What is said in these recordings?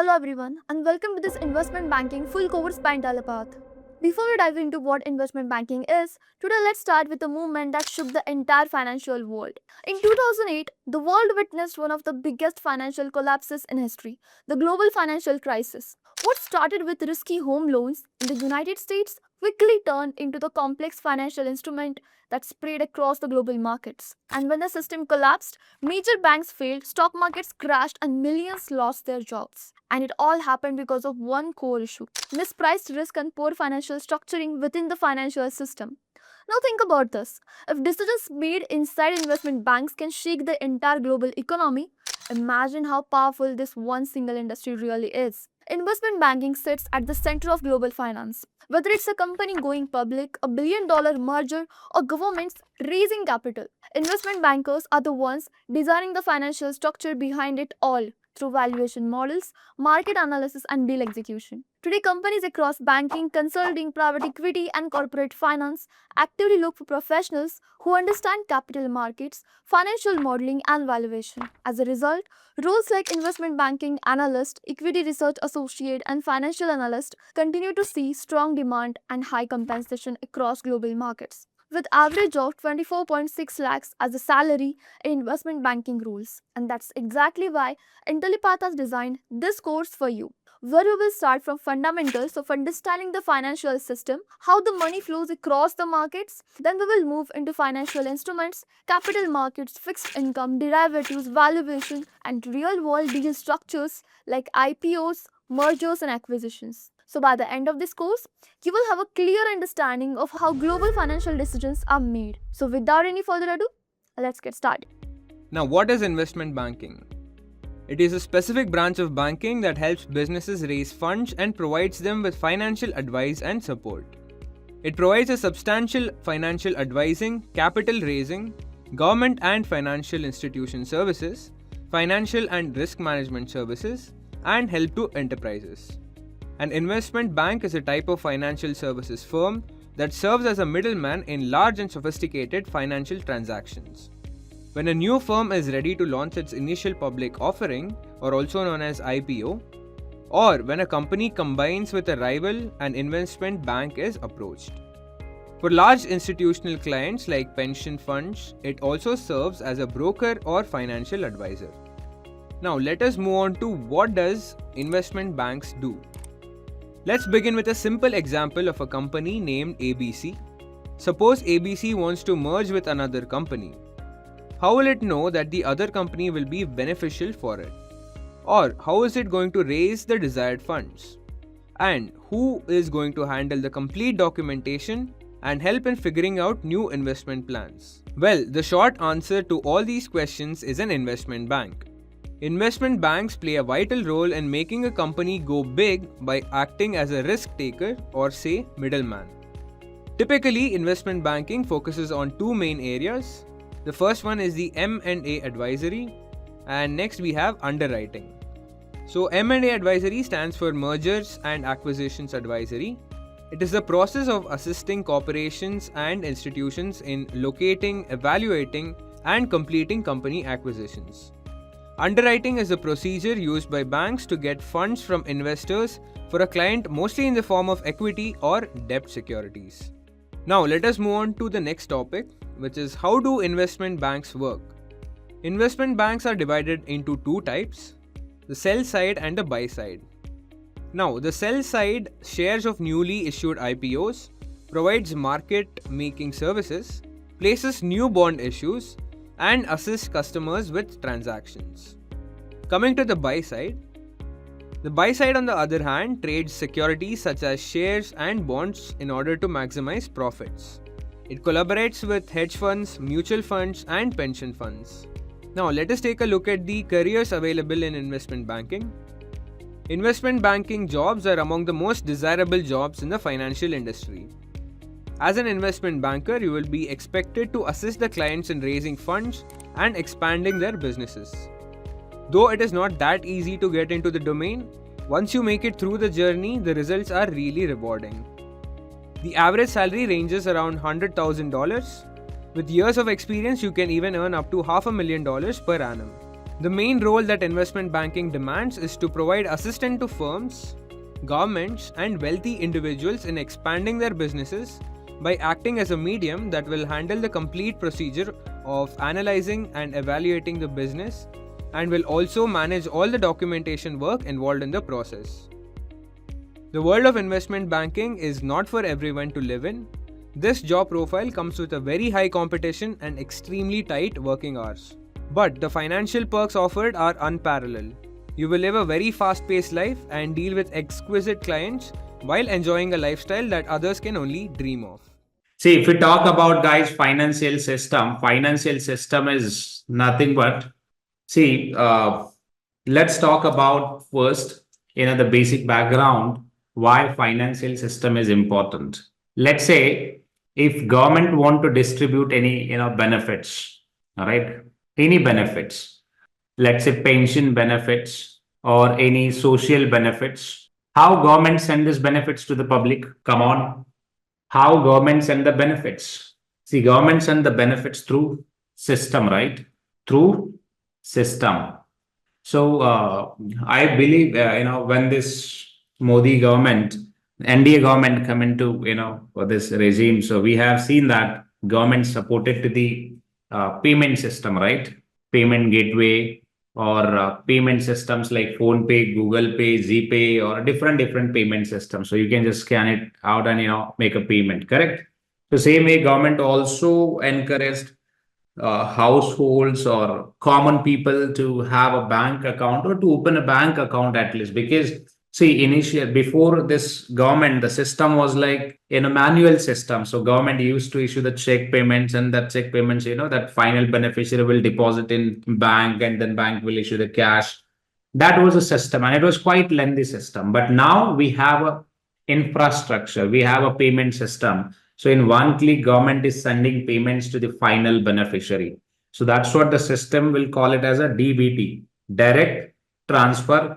Hello everyone and welcome to this investment banking full course by Intellipaat. Before we dive into what investment banking is, today let's start with a movement that shook the entire financial world. In 2008, the world witnessed one of the biggest financial collapses in history, the global financial crisis. What started with risky home loans in the United States quickly turned into the complex financial instrument that spread across the global markets. And when the system collapsed, major banks failed, stock markets crashed, and millions lost their jobs. And it all happened because of one core issue: mispriced risk and poor financial structuring within the financial system. Now, think about this. If decisions made inside investment banks can shake the entire global economy, imagine how powerful this one single industry really is. Investment banking sits at the center of global finance. Whether it's a company going public, a billion-dollar merger, or governments raising capital, investment bankers are the ones designing the financial structure behind it all through valuation models, market analysis, and deal execution. Today, companies across banking, consulting, private equity, and corporate finance actively look for professionals who understand capital markets, financial modeling, and valuation. As a result, roles like investment banking analyst, equity research associate, and financial analyst continue to see strong demand and high compensation across global markets, with average of 24.6 lakhs as a salary in investment banking rules. And that's exactly why Intellipaat has designed this course for you, where we will start from fundamentals of understanding the financial system, how the money flows across the markets. Then we will move into financial instruments, capital markets, fixed income, derivatives, valuation, and real-world deal structures like IPOs, mergers, and acquisitions. So by the end of this course, you will have a clear understanding of how global financial decisions are made. So without any further ado, let's get started. Now, what is investment banking? It is a specific branch of banking that helps businesses raise funds and provides them with financial advice and support. It provides a substantial financial advising, capital raising, government and financial institution services, financial and risk management services, and help to enterprises. An investment bank is a type of financial services firm that serves as a middleman in large and sophisticated financial transactions. When a new firm is ready to launch its initial public offering, or also known as IPO, or when a company combines with a rival, an investment bank is approached. For large institutional clients like pension funds, it also serves as a broker or financial advisor. Now let us move on to what does investment banks do. Let's begin with a simple example of a company named ABC. Suppose ABC wants to merge with another company. How will it know that the other company will be beneficial for it? Or how is it going to raise the desired funds? And who is going to handle the complete documentation and help in figuring out new investment plans? Well, the short answer to all these questions is an investment bank. Investment banks play a vital role in making a company go big by acting as a risk taker or say middleman. Typically, investment banking focuses on two main areas. The first one is the M&A advisory, and next we have underwriting. So M&A advisory stands for Mergers and Acquisitions Advisory. It is the process of assisting corporations and institutions in locating, evaluating, and completing company acquisitions. Underwriting is a procedure used by banks to get funds from investors for a client, mostly in the form of equity or debt securities. Now let us move on to the next topic, which is how do investment banks work? Investment banks are divided into two types, the sell side and the buy side. Now the sell side shares of newly issued IPOs, provides market making services, places new bond issues, and assist customers with transactions. Coming to the buy side on the other hand trades securities such as shares and bonds in order to maximize profits. It collaborates with hedge funds, mutual funds, and pension funds. Now let us take a look at the careers available in investment banking. Investment banking jobs are among the most desirable jobs in the financial industry. As an investment banker, you will be expected to assist the clients in raising funds and expanding their businesses. Though it is not that easy to get into the domain, once you make it through the journey, the results are really rewarding. The average salary ranges around $100,000. With years of experience, you can even earn up to $500,000 per annum. The main role that investment banking demands is to provide assistance to firms, governments, and wealthy individuals in expanding their businesses by acting as a medium that will handle the complete procedure of analyzing and evaluating the business and will also manage all the documentation work involved in the process. The world of investment banking is not for everyone to live in. This job profile comes with a very high competition and extremely tight working hours. But the financial perks offered are unparalleled. You will live a very fast-paced life and deal with exquisite clients while enjoying a lifestyle that others can only dream of. See, if we talk about guys, financial system is nothing but, see, let's talk about first, the basic background, why financial system is important. Let's say if government want to distribute any, benefits, all right, any benefits, let's say pension benefits or any social benefits, how government send these benefits to the public? Come on. How government send the benefits? See, government send the benefits through system, right? Through system. So I believe, when this Modi government, NDA government come into, for this regime, so we have seen that government supported to the payment system, right? Payment gateway or payment systems like Phone Pay, Google Pay, GPay, or different payment systems. So you can just scan it out and make a payment. Correct. The same way, government also encouraged households or common people to have a bank account or to open a bank account at least, because see, initial before this government, the system was like in a manual system. So government used to issue the check payments, and that check payments, that final beneficiary will deposit in bank, and then bank will issue the cash. That was a system, and it was quite lengthy system. But now we have a infrastructure, we have a payment system. So in one click, government is sending payments to the final beneficiary. So that's what the system will call it as a DBT, direct transfer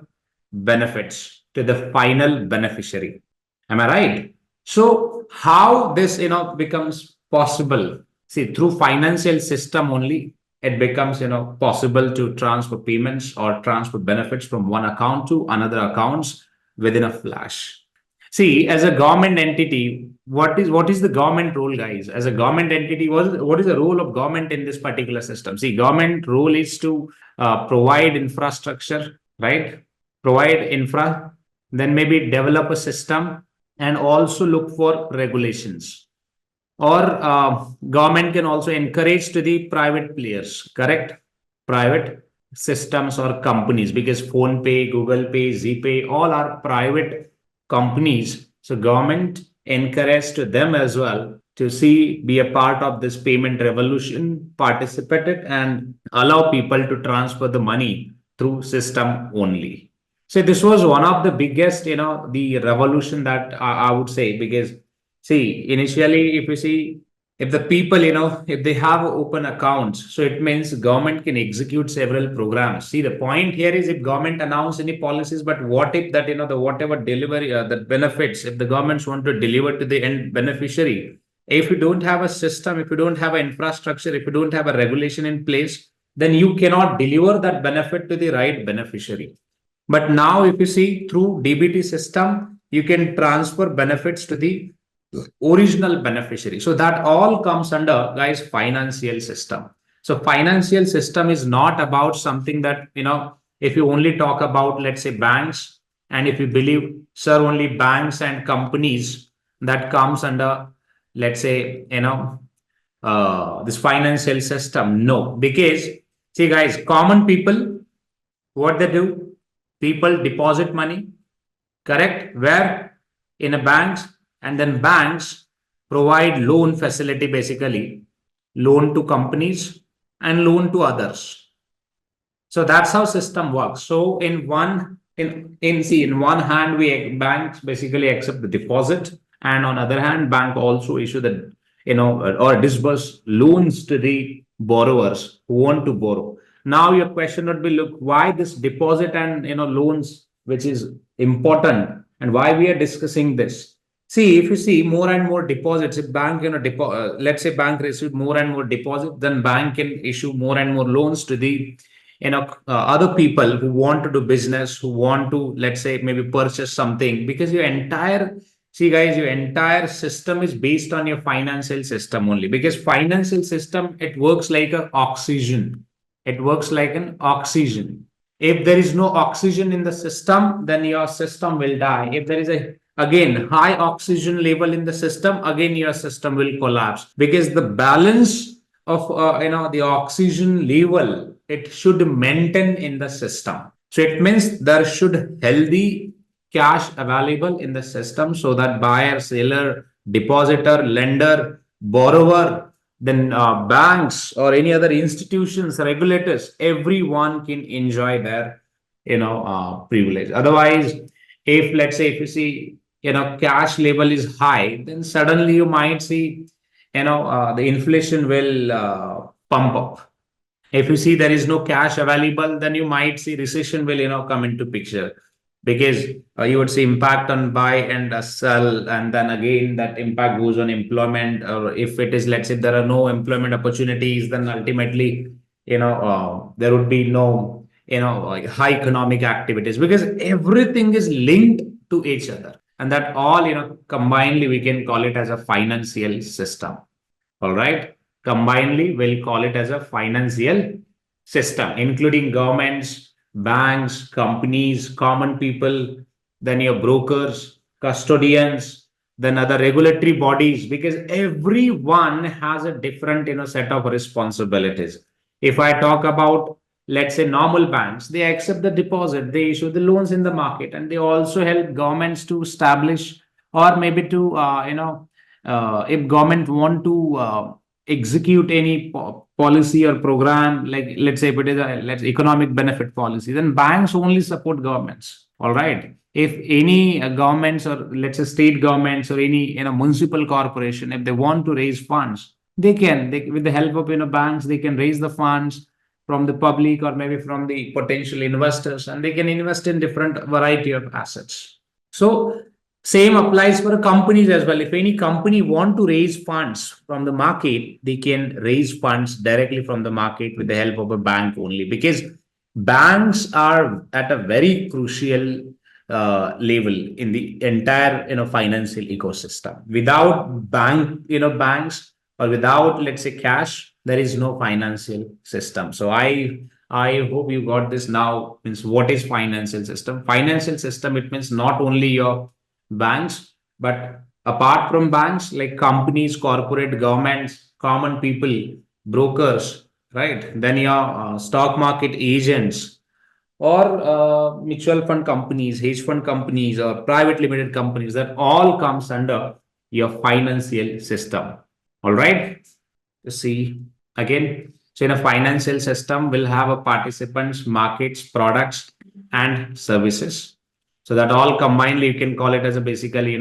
benefits to the final beneficiary. Am I right? So how this becomes possible? See, through financial system only it becomes possible to transfer payments or transfer benefits from one account to another accounts within a flash. See, as a government entity, what is the government role, guys? As a government entity, what is the role of government in this particular system? See, government role is to provide infrastructure, right? Provide infra, then maybe develop a system and also look for regulations. Or government can also encourage to the private players, correct? Private systems or companies, because Phone Pay, Google Pay, GPay, all are private companies. So government encouraged to them as well to be a part of this payment revolution, participated and allow people to transfer the money through system only. So this was one of the biggest, the revolution that I would say, because see, initially, if you see, if the people, if they have open accounts, so it means government can execute several programs. See, the point here is if government announce any policies, but what if that, the whatever delivery, the benefits, if the governments want to deliver to the end beneficiary, if you don't have a system, if you don't have an infrastructure, if you don't have a regulation in place, then you cannot deliver that benefit to the right beneficiary. But now, if you see through DBT system, you can transfer benefits to the original beneficiary. So that all comes under, guys, financial system. So financial system is not about something that, if you only talk about, let's say, banks, and if you believe, sir, only banks and companies that comes under, let's say, this financial system. No, because see, guys, common people, what they do, people deposit money, correct? Where? In a banks, and then banks provide loan facility, basically loan to companies and loan to others. So that's how system works. So in one hand, banks basically accept the deposit, and on other hand, bank also issue the or disburse loans to the borrowers who want to borrow. Now your question would be, look, why this deposit and loans, which is important, and why we are discussing this? See, if you see more and more deposits, if bank, let's say bank received more and more deposit, then bank can issue more and more loans to the, other people who want to do business, who want to, let's say, maybe purchase something, because your entire system is based on your financial system only, because financial system, it works like an oxygen. It works like an oxygen. If there is no oxygen in the system, then your system will die. If there is a again high oxygen level in the system, again your system will collapse, because the balance of the oxygen level, it should maintain in the system. So it means there should healthy cash available in the system, so that buyer, seller, depositor, lender, borrower, then banks or any other institutions, regulators, everyone can enjoy their privilege. Otherwise, if let's say if you see cash level is high, then suddenly you might see the inflation will pump up. If you see there is no cash available, then you might see recession will come into picture, because you would see impact on buy and sell, and then again that impact goes on employment. Or if it is, let's say, there are no employment opportunities, then ultimately there would be no high economic activities, because everything is linked to each other, and that all combinedly we can call it as a financial system. All right, combinedly we'll call it as a financial system, including governments, banks, companies, common people, then your brokers, custodians, then other regulatory bodies, because everyone has a different set of responsibilities. If I talk about, let's say, normal banks, they accept the deposit, they issue the loans in the market, and they also help governments to establish, or maybe to if government want to execute any policy or program, like let's say if it is a economic benefit policy, then banks only support governments. All right, if any governments, or let's say state governments, or any municipal corporation, if they want to raise funds, they with the help of banks, they can raise the funds from the public or maybe from the potential investors, and they can invest in different variety of assets. So same applies for companies as well. If any company want to raise funds from the market, they can raise funds directly from the market with the help of a bank only, because banks are at a very crucial level in the entire financial ecosystem. Without banks, or without, let's say, cash, there is no financial system. So I hope you got this now. Means what is financial system? Financial system, it means not only your banks, but apart from banks, like companies, corporate, governments, common people, brokers, right? Then your stock market agents, or mutual fund companies, hedge fund companies, or private limited companies, that all comes under your financial system. All right. See again. So in a financial system, we'll have a participants, markets, products, and services. So that all combined, you can call it as a basically,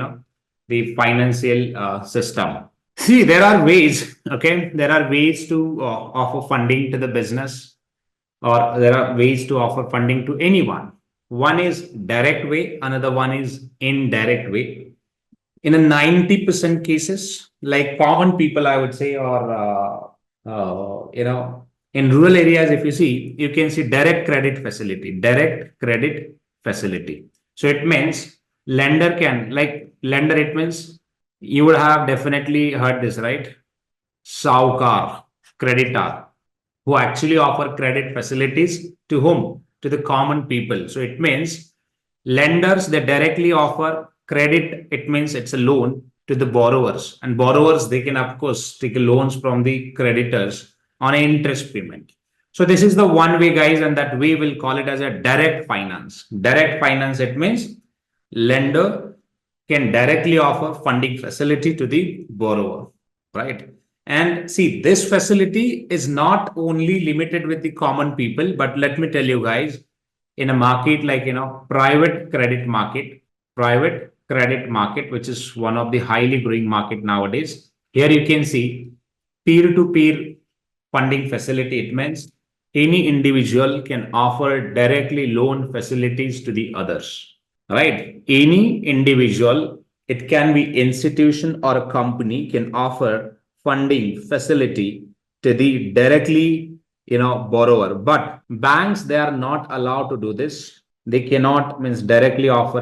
the financial system. See, there are ways, okay? There are ways to offer funding to the business, or there are ways to offer funding to anyone. One is direct way, another one is indirect way. In a 90% cases, like common people, I would say, or, in rural areas, if you see, you can see direct credit facility. So it means lender can, like lender, it means you would have definitely heard this, right? Saukar, creditor, who actually offer credit facilities to whom? To the common people. So it means lenders, they directly offer credit. It means it's a loan to the borrowers, and borrowers, they can of course take loans from the creditors on an interest payment. So this is the one way, guys, and that way we'll call it as a direct finance. Direct finance, it means lender can directly offer funding facility to the borrower, right? And see, this facility is not only limited with the common people, but let me tell you guys, in a market like private credit market, which is one of the highly growing market nowadays. Here you can see peer-to-peer funding facility. It means any individual can offer directly loan facilities to the others, right? Any individual, it can be institution or a company, can offer funding facility to the directly borrower. But banks, they are not allowed to do this. They cannot means directly offer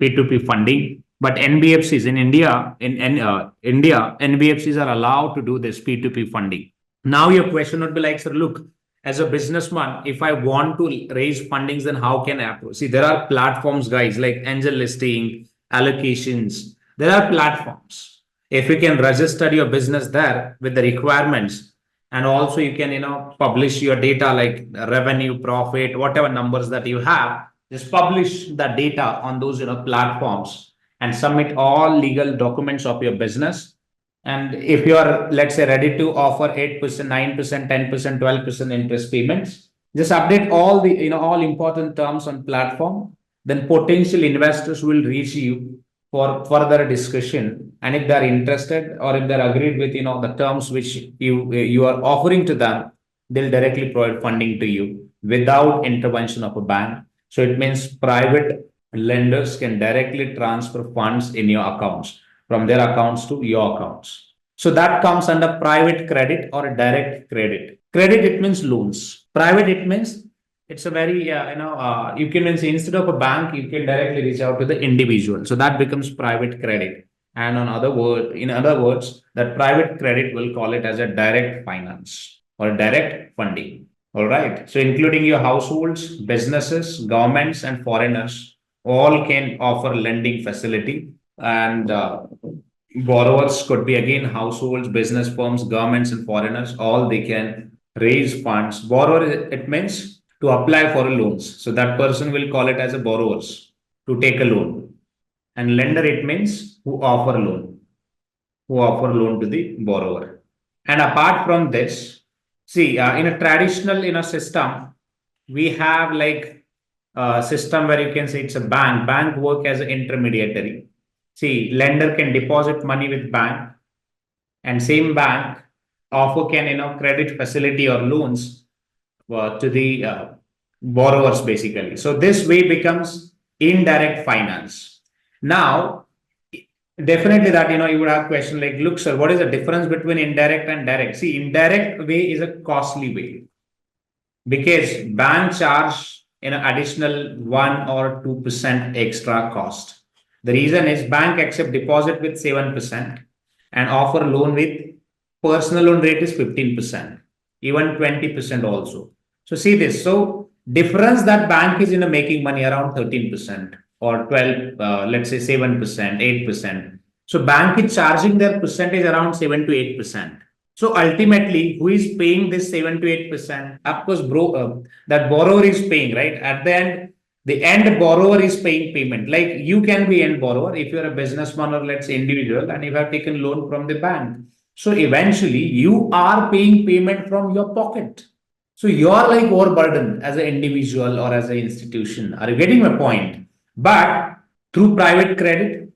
P2P funding. But NBFCs in India, India, NBFCs are allowed to do this P2P funding. Now your question would be like, sir, look, as a businessman, if I want to raise fundings, then how can I approach? See, there are platforms, guys, like angel listing, allocations. There are platforms. If you can register your business there with the requirements, and also you can publish your data like revenue, profit, whatever numbers that you have, just publish the data on those platforms and submit all legal documents of your business. And if you are, let's say, ready to offer 8%, 9%, 10%, 12% interest payments, just update all the all important terms on platform. Then potential investors will reach you for further discussion. And if they're interested or if they're agreed with the terms which you are offering to them, they'll directly provide funding to you without intervention of a bank. So it means private lenders can directly transfer funds in your accounts, from their accounts to your accounts. So that comes under private credit or direct credit. Credit, it means loans. Private, it means it's a very, you can say instead of a bank, you can directly reach out to the individual. So that becomes private credit. And in other words, that private credit will call it as a direct finance or direct funding. All right. So including your households, businesses, governments, and foreigners, all can offer lending facility. And borrowers could be again households, business firms, governments, and foreigners. All they can raise funds. Borrower, it means to apply for a loans. So that person will call it as a borrowers to take a loan. And lender, it means who offer loan to the borrower. And apart from this, see, in a traditional system, we have like a system where you can say it's a bank work as an intermediary. See, lender can deposit money with bank, and same bank offer can credit facility or loans to the borrowers basically. So this way becomes indirect finance. Now, definitely that you would have question like, look, sir, what is the difference between indirect and direct? See, indirect way is a costly way because bank charge additional 1 or 2% extra cost. The reason is bank accept deposit with 7% and offer loan with personal loan rate is 15%, even 20% also. So see this. So difference that bank is making money around 13% or 12, let's say 7%, 8%. So bank is charging their percentage around 7 to 8%. So ultimately, who is paying this 7 to 8%? Of course, that borrower is paying, right? At the end borrower is paying payment. Like you can be end borrower if you're a businessman or let's say individual and you have taken loan from the bank. So eventually you are paying payment from your pocket. So you are like overburdened as an individual or as an institution. Are you getting my point? But through private credit,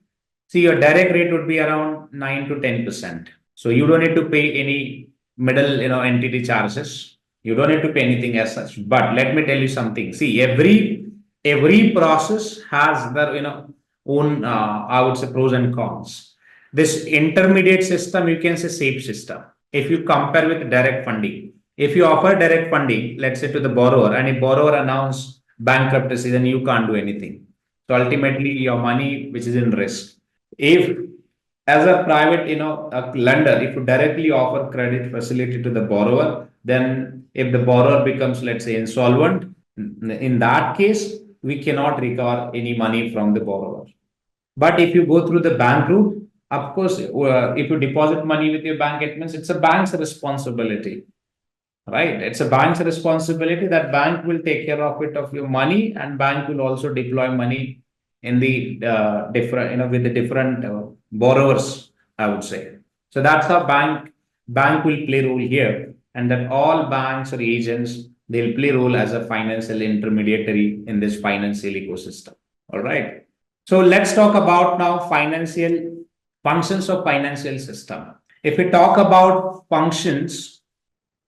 see your direct rate would be around 9 to 10%. So you don't need to pay any middle entity charges. You don't need to pay anything as such. But let me tell you something. See, every process has their own I would say pros and cons. This intermediate system, you can say safe system. If you compare with direct funding, if you offer direct funding, let's say to the borrower, and if borrower announce bankruptcy, then you can't do anything. So ultimately, your money which is in risk. If as a private a lender, if you directly offer credit facility to the borrower, then if the borrower becomes let's say insolvent, in that case we cannot recover any money from the borrower. But if you go through the bank route, of course, if you deposit money with your bank, it means it's a bank's responsibility, right? It's a bank's responsibility that bank will take care of it of your money, and bank will also deploy money in the different, with the different borrowers, I would say. So that's how bank will play role here, and that all banks or agents they'll play role as a financial intermediary in this financial ecosystem. All right. So let's talk about now financial functions of financial system. If we talk about functions,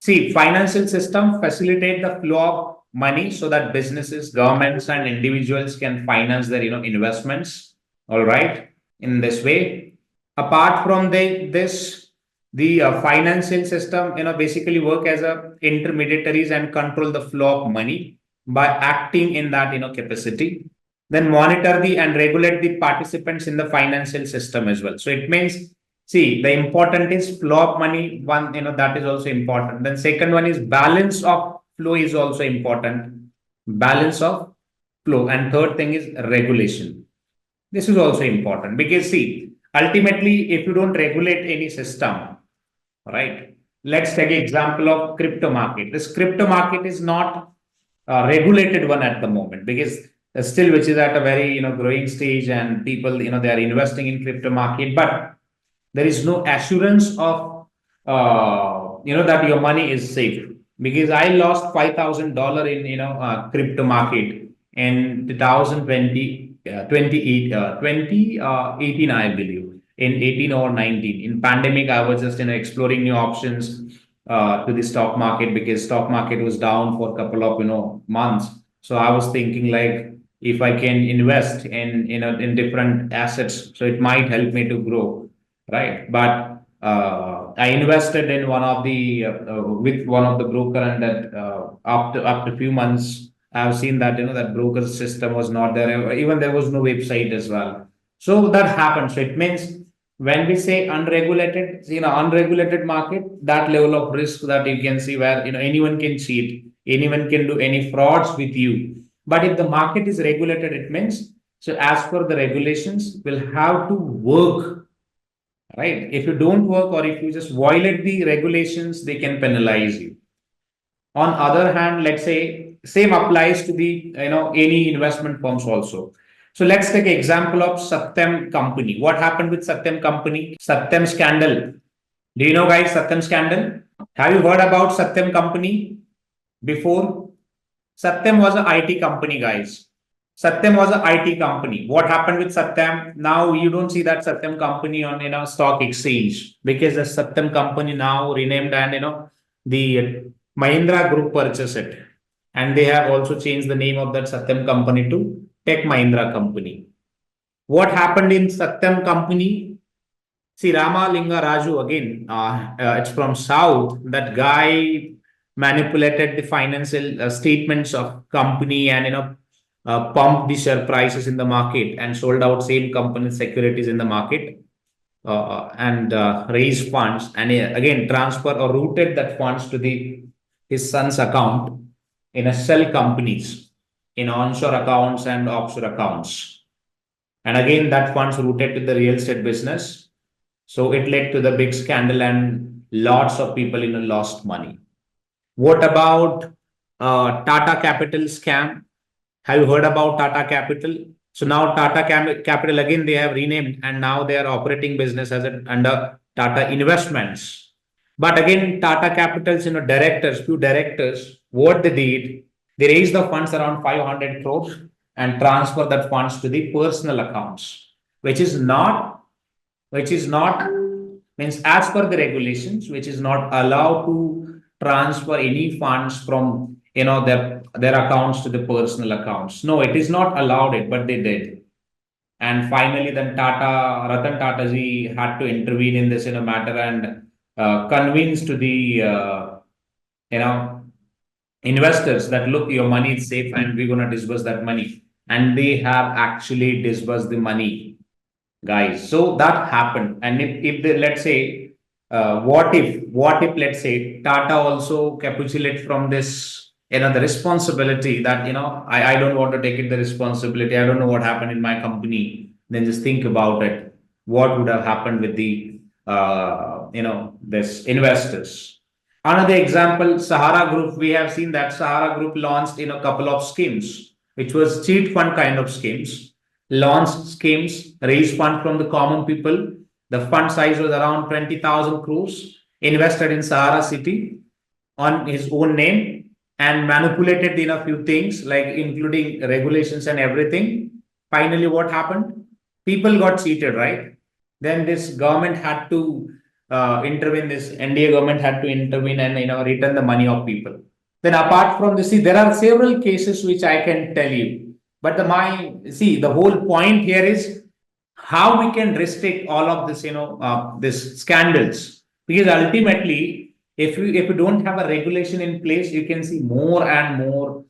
see, financial system facilitate the flow of money so that businesses, governments, and individuals can finance their investments. All right, in this way. Apart from this, The financial system, basically work as a intermediaries and control the flow of money by acting in that, capacity. Then monitor the and regulate the participants in the financial system as well. So it means, see, the important is flow of money. One, that is also important. Then second one is balance of flow is also important. Balance of flow. And third thing is regulation. This is also important because see, ultimately, if you don't regulate any system, right? Let's take an example of crypto market. This crypto market is not a regulated one at the moment because still which is at a very growing stage and people they are investing in crypto market, but there is no assurance of that your money is safe because I lost $5,000 in crypto market in 2020 2018 I believe in 18 or 19 in pandemic I was just exploring new options to the stock market because stock market was down for a couple of months. So I was thinking like if I can invest in in different assets, so it might help me to grow, right? But I invested in one of the with one of the broker, and that after few months, I've seen that that broker system was not there. Even there was no website as well. So that happened. So it means when we say unregulated, unregulated market, that level of risk that you can see where anyone can cheat, anyone can do any frauds with you. But if the market is regulated, it means so as per the regulations, will have to work, right? If you don't work or if you just violate the regulations, they can penalize you. On other hand, let's say same applies to the any investment firms also. So let's take an example of Satyam company. What happened with Satyam company? Satyam scandal. Do you know guys Satyam scandal? Have you heard about Satyam company before? Satyam was an IT company, guys. Satyam was an IT company. What happened with Satyam? Now you don't see that Satyam company on stock exchange because the Satyam company now renamed, and the Mahindra Group purchased it, and they have also changed the name of that Satyam company to Tech Mahindra company. What happened in Satyam company? See, Rama Linga Raju again. It's from South. That guy manipulated the financial statements of company and pumped the share prices in the market and sold out same company securities in the market and raised funds, and again transfer or routed that funds to the his son's account in a shell companies in onshore accounts and offshore accounts, and again that funds routed to the real estate business. So it led to the big scandal and lots of people lost money. What about Tata Capital scam? Have you heard about Tata Capital? So now Capital again they have renamed, and now they are operating business as under Tata Investments. But again, Tata Capital's directors, few directors, what they did, they raised the funds around 500 crores and transfer that funds to the personal accounts, which is not means as per the regulations, which is not allowed to transfer any funds from their accounts to the personal accounts. No, it is not allowed it, but they did. And finally, then Ratan Tata ji had to intervene in this matter and convince to the you know investors that look, your money is safe and we're gonna disburse that money, and they have actually disbursed the money, guys. So that happened. And if they, let's say, what if let's say Tata also capitulate from this, the responsibility that I don't want to take it the responsibility. I don't know what happened in my company. Then just think about it. What would have happened with the this investors? Another example, Sahara Group. We have seen that Sahara Group launched a couple of schemes, which was cheat fund kind of schemes. Launched schemes, raised fund from the common people. The fund size was around 20,000 crores. Invested in Sahara City on his own name and manipulated in a few things like including regulations and everything. Finally, what happened? People got cheated, right? Then this government had to intervene. This NDA government had to intervene and return the money of people. Then apart from this, see, there are several cases which I can tell you. But the whole point here is how we can restrict all of this, this scandals. Because ultimately, if you don't have a regulation in place, you can see more and more,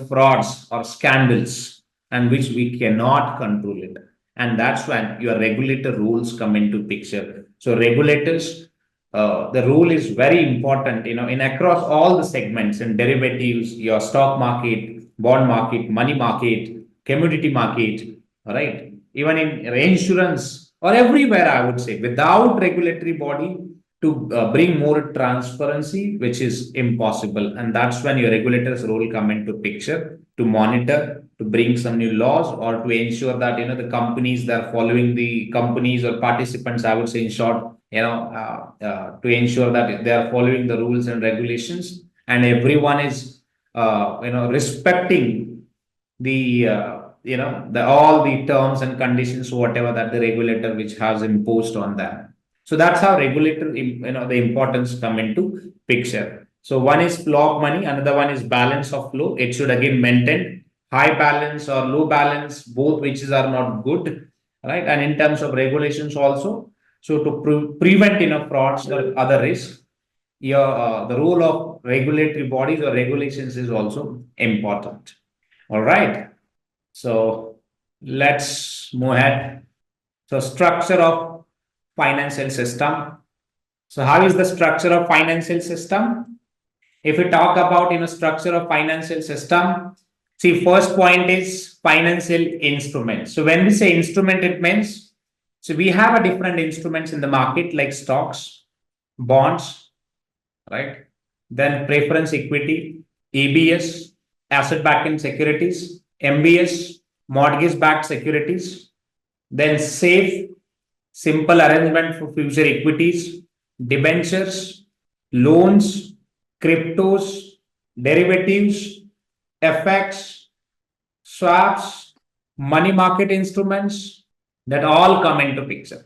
frauds or scandals, and which we cannot control it. And that's when your regulator rules come into picture. So regulators, the rule is very important, in across all the segments in derivatives, your stock market, bond market, money market, commodity market, all right? Even in insurance or everywhere, I would say, without regulatory body to bring more transparency, which is impossible. And that's when your regulators role come into picture to monitor, to bring some new laws, or to ensure that the companies that are following the companies or participants, I would say in short, to ensure that they are following the rules and regulations, and everyone is respecting the the all the terms and conditions, whatever that the regulator which has imposed on them. So that's how regulator, the importance come into picture. So one is flow of money, another one is balance of flow. It should again maintain high balance or low balance, both which are not good, right? And in terms of regulations also, so to prevent frauds or other risks, your the role of regulatory bodies or regulations is also important. All right. So let's move ahead. So structure of financial system. So how is the structure of financial system? If we talk about structure of financial system, see, first point is financial instruments. So when we say instrument, it means, so we have a different instruments in the market like stocks, bonds, right? Then preference equity, ABS, asset backed securities, MBS, mortgage backed securities, then safe, simple arrangement for future equities, debentures, loans, cryptos, derivatives, FX, swaps, money market instruments, that all come into picture,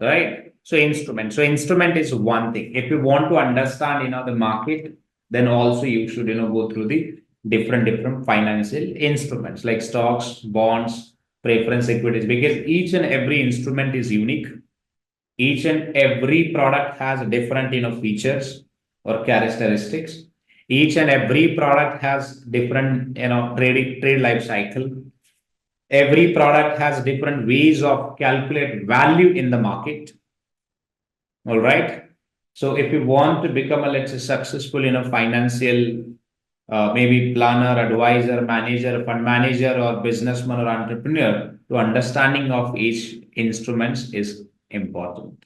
right? So instrument is one thing. If you want to understand, the market, then also you should, go through the different financial instruments like stocks, bonds, preference equities, because each and every instrument is unique. Each and every product has different, features or characteristics. Each and every product has different, trade life cycle. Every product has different ways of calculate value in the market. All right. So if you want to become a, let's say, successful, financial, maybe planner, advisor, manager, fund manager, or businessman or entrepreneur, to understanding of each instruments is important.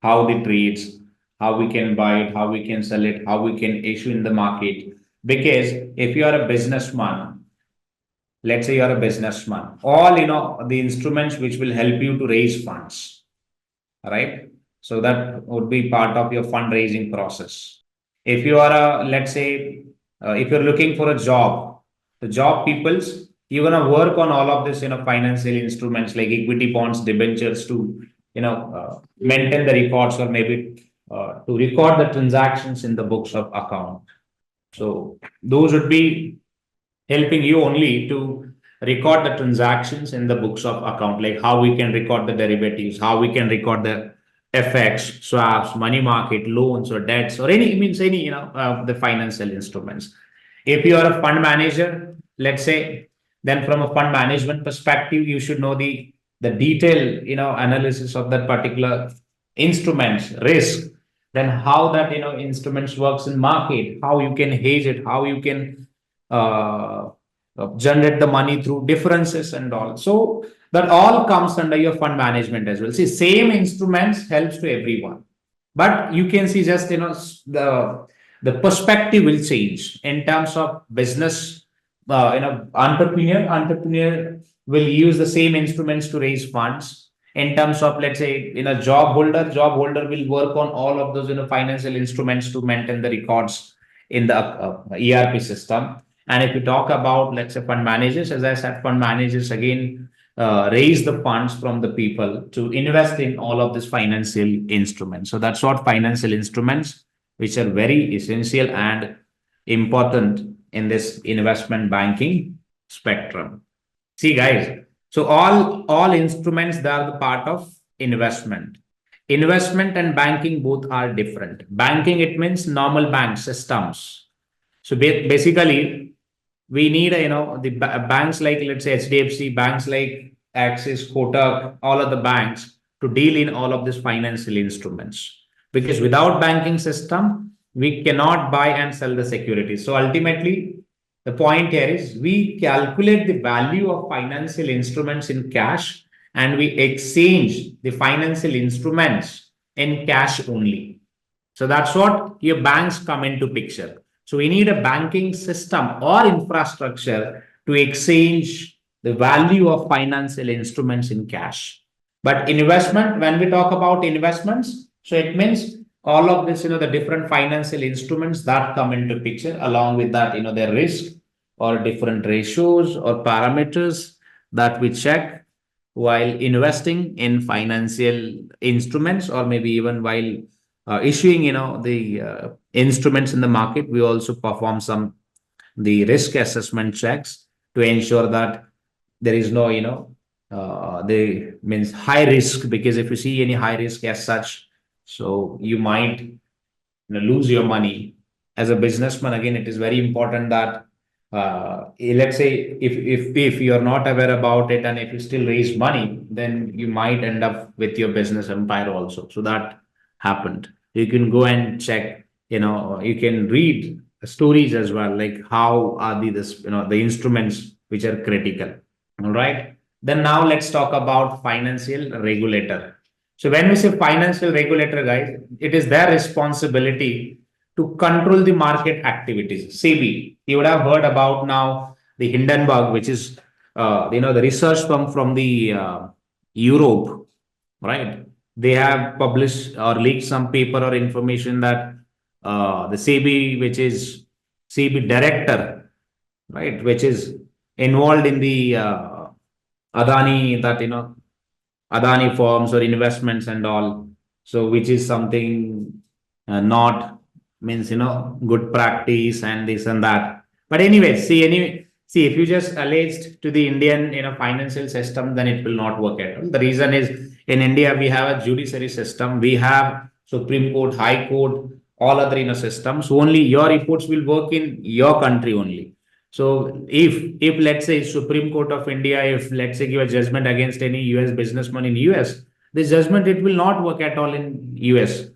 How the trades, how we can buy it, how we can sell it, how we can issue in the market. Because if you are a businessman, let's say you are a businessman, all the instruments which will help you to raise funds, right? So that would be part of your fundraising process. If you are a, let's say, if you're looking for a job, the job peoples, you're gonna work on all of this, financial instruments like equity bonds, debentures to, maintain the records, or maybe to record the transactions in the books of account. So those would be helping you only to record the transactions in the books of account, like how we can record the derivatives, how we can record the FX, swaps, money market, loans or debts, or any the financial instruments. If you are a fund manager, let's say, then from a fund management perspective, you should know the detailed analysis of that particular instruments risk, then how that instruments works in market, how you can hedge it, how you can uh, generate the money through differences and all. So that all comes under your fund management as well. See, same instruments helps to everyone, but you can see just the perspective will change in terms of business. Entrepreneur will use the same instruments to raise funds. In terms of, let's say, job holder will work on all of those financial instruments to maintain the records in the ERP system. And if you talk about, let's say, fund managers, as I said, fund managers again raise the funds from the people to invest in all of these financial instruments. So that's what financial instruments, which are very essential and important in this investment banking spectrum. See, guys, so all instruments, they are the part of investment. investment and banking both are different. Banking, it means normal bank systems. So basically, we need, the banks like, let's say, HDFC, banks like Axis, Kotak, all of the banks to deal in all of these financial instruments. Because without banking system, we cannot buy and sell the securities. So ultimately, the point here is we calculate the value of financial instruments in cash and we exchange the financial instruments in cash only. So that's what your banks come into picture. So we need a banking system or infrastructure to exchange the value of financial instruments in cash. But investment, when we talk about investments, so it means all of this, the different financial instruments that come into picture, along with that, their risk or different ratios or parameters that we check while investing in financial instruments, or maybe even while issuing, the instruments in the market. We also perform the risk assessment checks to ensure that there is no, the means high risk, because if you see any high risk as such, so you might lose your money. As a businessman, again, it is very important that let's say if you're not aware about it and if you still raise money, then you might end up with your business empire also. So that happened. You can go and check, you can read stories as well, like how are the instruments which are critical. All right. Then now let's talk about financial regulator. So when we say financial regulator, guys, it is their responsibility to control the market activities. SEBI, you would have heard about now the Hindenburg, which is the research firm from the Europe, right? They have published or leaked some paper or information that the SEBI, which is SEBI director, right, which is involved in the Adani, Adani firms or investments and all. So which is something not means, good practice and this and that. But anyway, see, if you just alleged to the Indian, financial system, then it will not work at all. The reason is in India, we have a judiciary system. We have Supreme Court, High Court, all other, systems. Only your reports will work in your country only. So if let's say Supreme Court of India, if let's say give a judgment against any US businessman in US, this judgment, it will not work at all in US.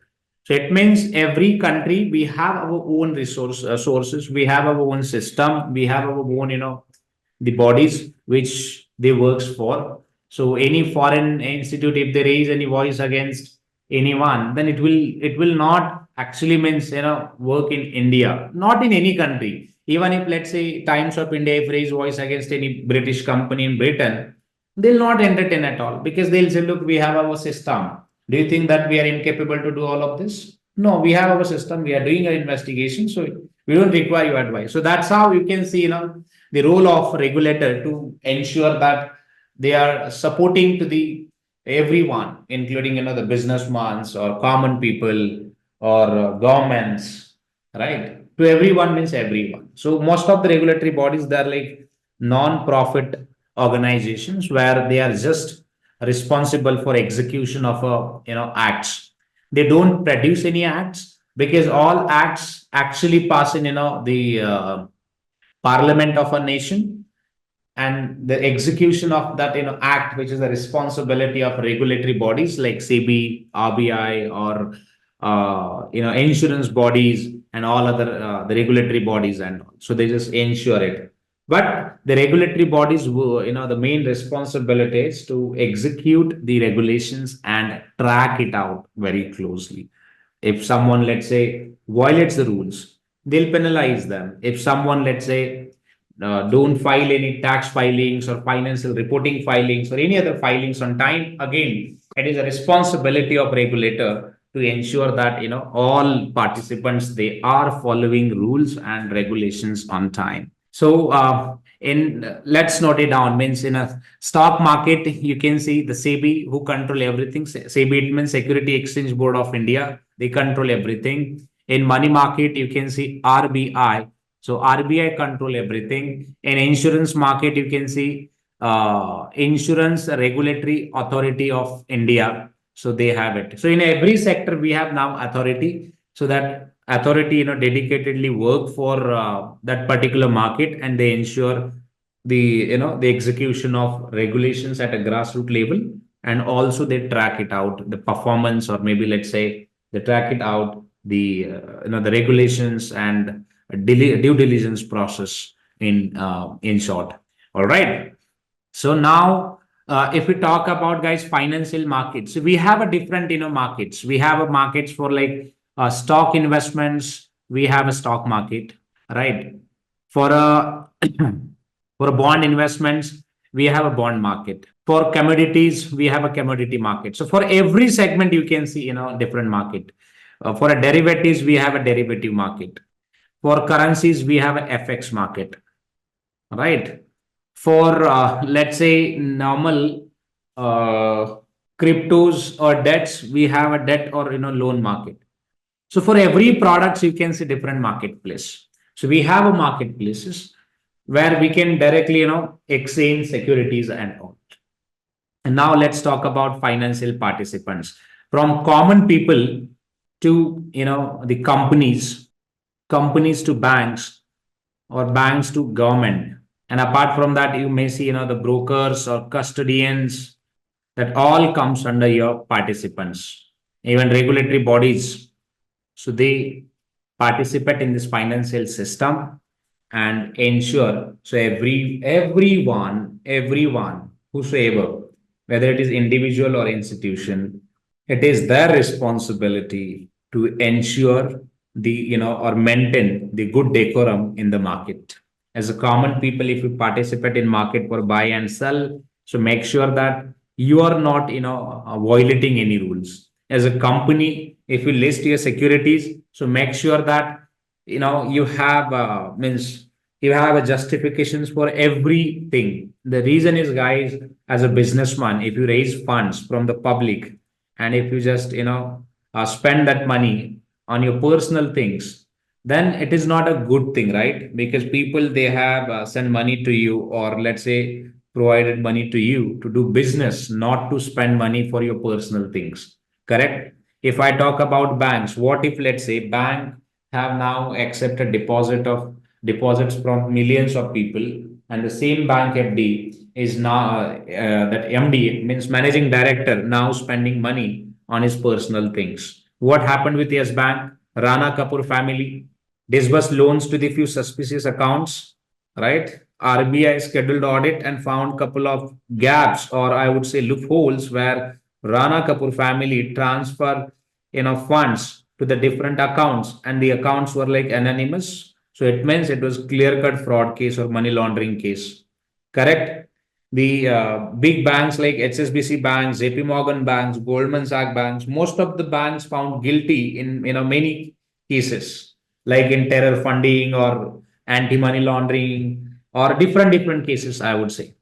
So it means every country, we have our own sources, we have our own system, we have our own, the bodies which they works for. So any foreign institute, if they raise any voice against anyone, then it will not actually means, work in India, not in any country. Even if let's say Times of India, if raise voice against any British company in Britain, they'll not entertain at all, because they'll say, look, we have our system. Do you think that we are incapable to do all of this? No, we have our system. We are doing our investigation. So we don't require your advice. So that's how you can see, the role of regulator to ensure that they are supporting to the everyone, including, the businessmen or common people or governments, right? To everyone means everyone. So most of the regulatory bodies, they're like non-profit organizations where they are just responsible for execution of acts. They don't produce any acts, because all acts actually pass in the parliament of a nation, and the execution of that act, which is the responsibility of regulatory bodies like SEBI, RBI, or insurance bodies and all other the regulatory bodies, and so they just ensure it. But the regulatory bodies, the main responsibility is to execute the regulations and track it out very closely. If someone, let's say, violates the rules, they'll penalize them. If someone, let's say, don't file any tax filings or financial reporting filings or any other filings on time, again, it is a responsibility of regulator to ensure that all participants, they are following rules and regulations on time. So let's note it down. Means in a stock market, you can see the SEBI who control everything. SEBI, it means Security Exchange Board of India. They control everything. In money market, you can see RBI. So RBI control everything. In insurance market, you can see Insurance Regulatory Authority of India. So they have it. So in every sector, we have now authority. So that authority, dedicatedly work for that particular market, and they ensure the execution of regulations at a grassroots level, and also they track it out, the performance, or maybe let's say they track it out the regulations and due diligence process in short. All right. So now, if we talk about, guys, financial markets, so we have a different, markets. We have a markets for like stock investments. We have a stock market, right? For a for a bond investments, we have a bond market. For commodities, we have a commodity market. So for every segment, you can see, different market. For a derivatives, we have a derivative market. For currencies, we have a FX market, right? For let's say normal cryptos or debts, we have a debt or loan market. So for every products, you can see different marketplace. So we have a marketplaces where we can directly exchange securities and all. And now let's talk about financial participants, from common people to the companies to banks, or banks to government. And apart from that, you may see the brokers or custodians, that all comes under your participants. Even regulatory bodies, so they participate in this financial system and ensure. So everyone whosoever, whether it is individual or institution, it is their responsibility to ensure or maintain the good decorum in the market. As a common people, if you participate in market for buy and sell, so make sure that you are not violating any rules. As a company, if you list your securities, so make sure that you have means you have a justifications for everything. The reason is, guys, as a businessman, if you raise funds from the public, and if you just spend that money on your personal things, then it is not a good thing, right? Because people, they have sent money to you, or let's say provided money to you to do business, not to spend money for your personal things. Correct? If I talk about banks, what if, let's say, bank have now accepted deposits from millions of people, and the same bank FD is now that MD, means managing director, now spending money on his personal things. What happened with Yes Bank? Rana Kapoor family disbursed loans to the few suspicious accounts, right? RBI scheduled audit and found couple of gaps, or I would say loopholes, where Rana Kapoor family transfer funds to the different accounts, and the accounts were like anonymous. So it means it was clear cut fraud case or money laundering case. Correct? The big banks like HSBC banks, JP Morgan banks, Goldman Sachs banks, most of the banks found guilty in many cases, like in terror funding or anti-money laundering, or different cases, I would say.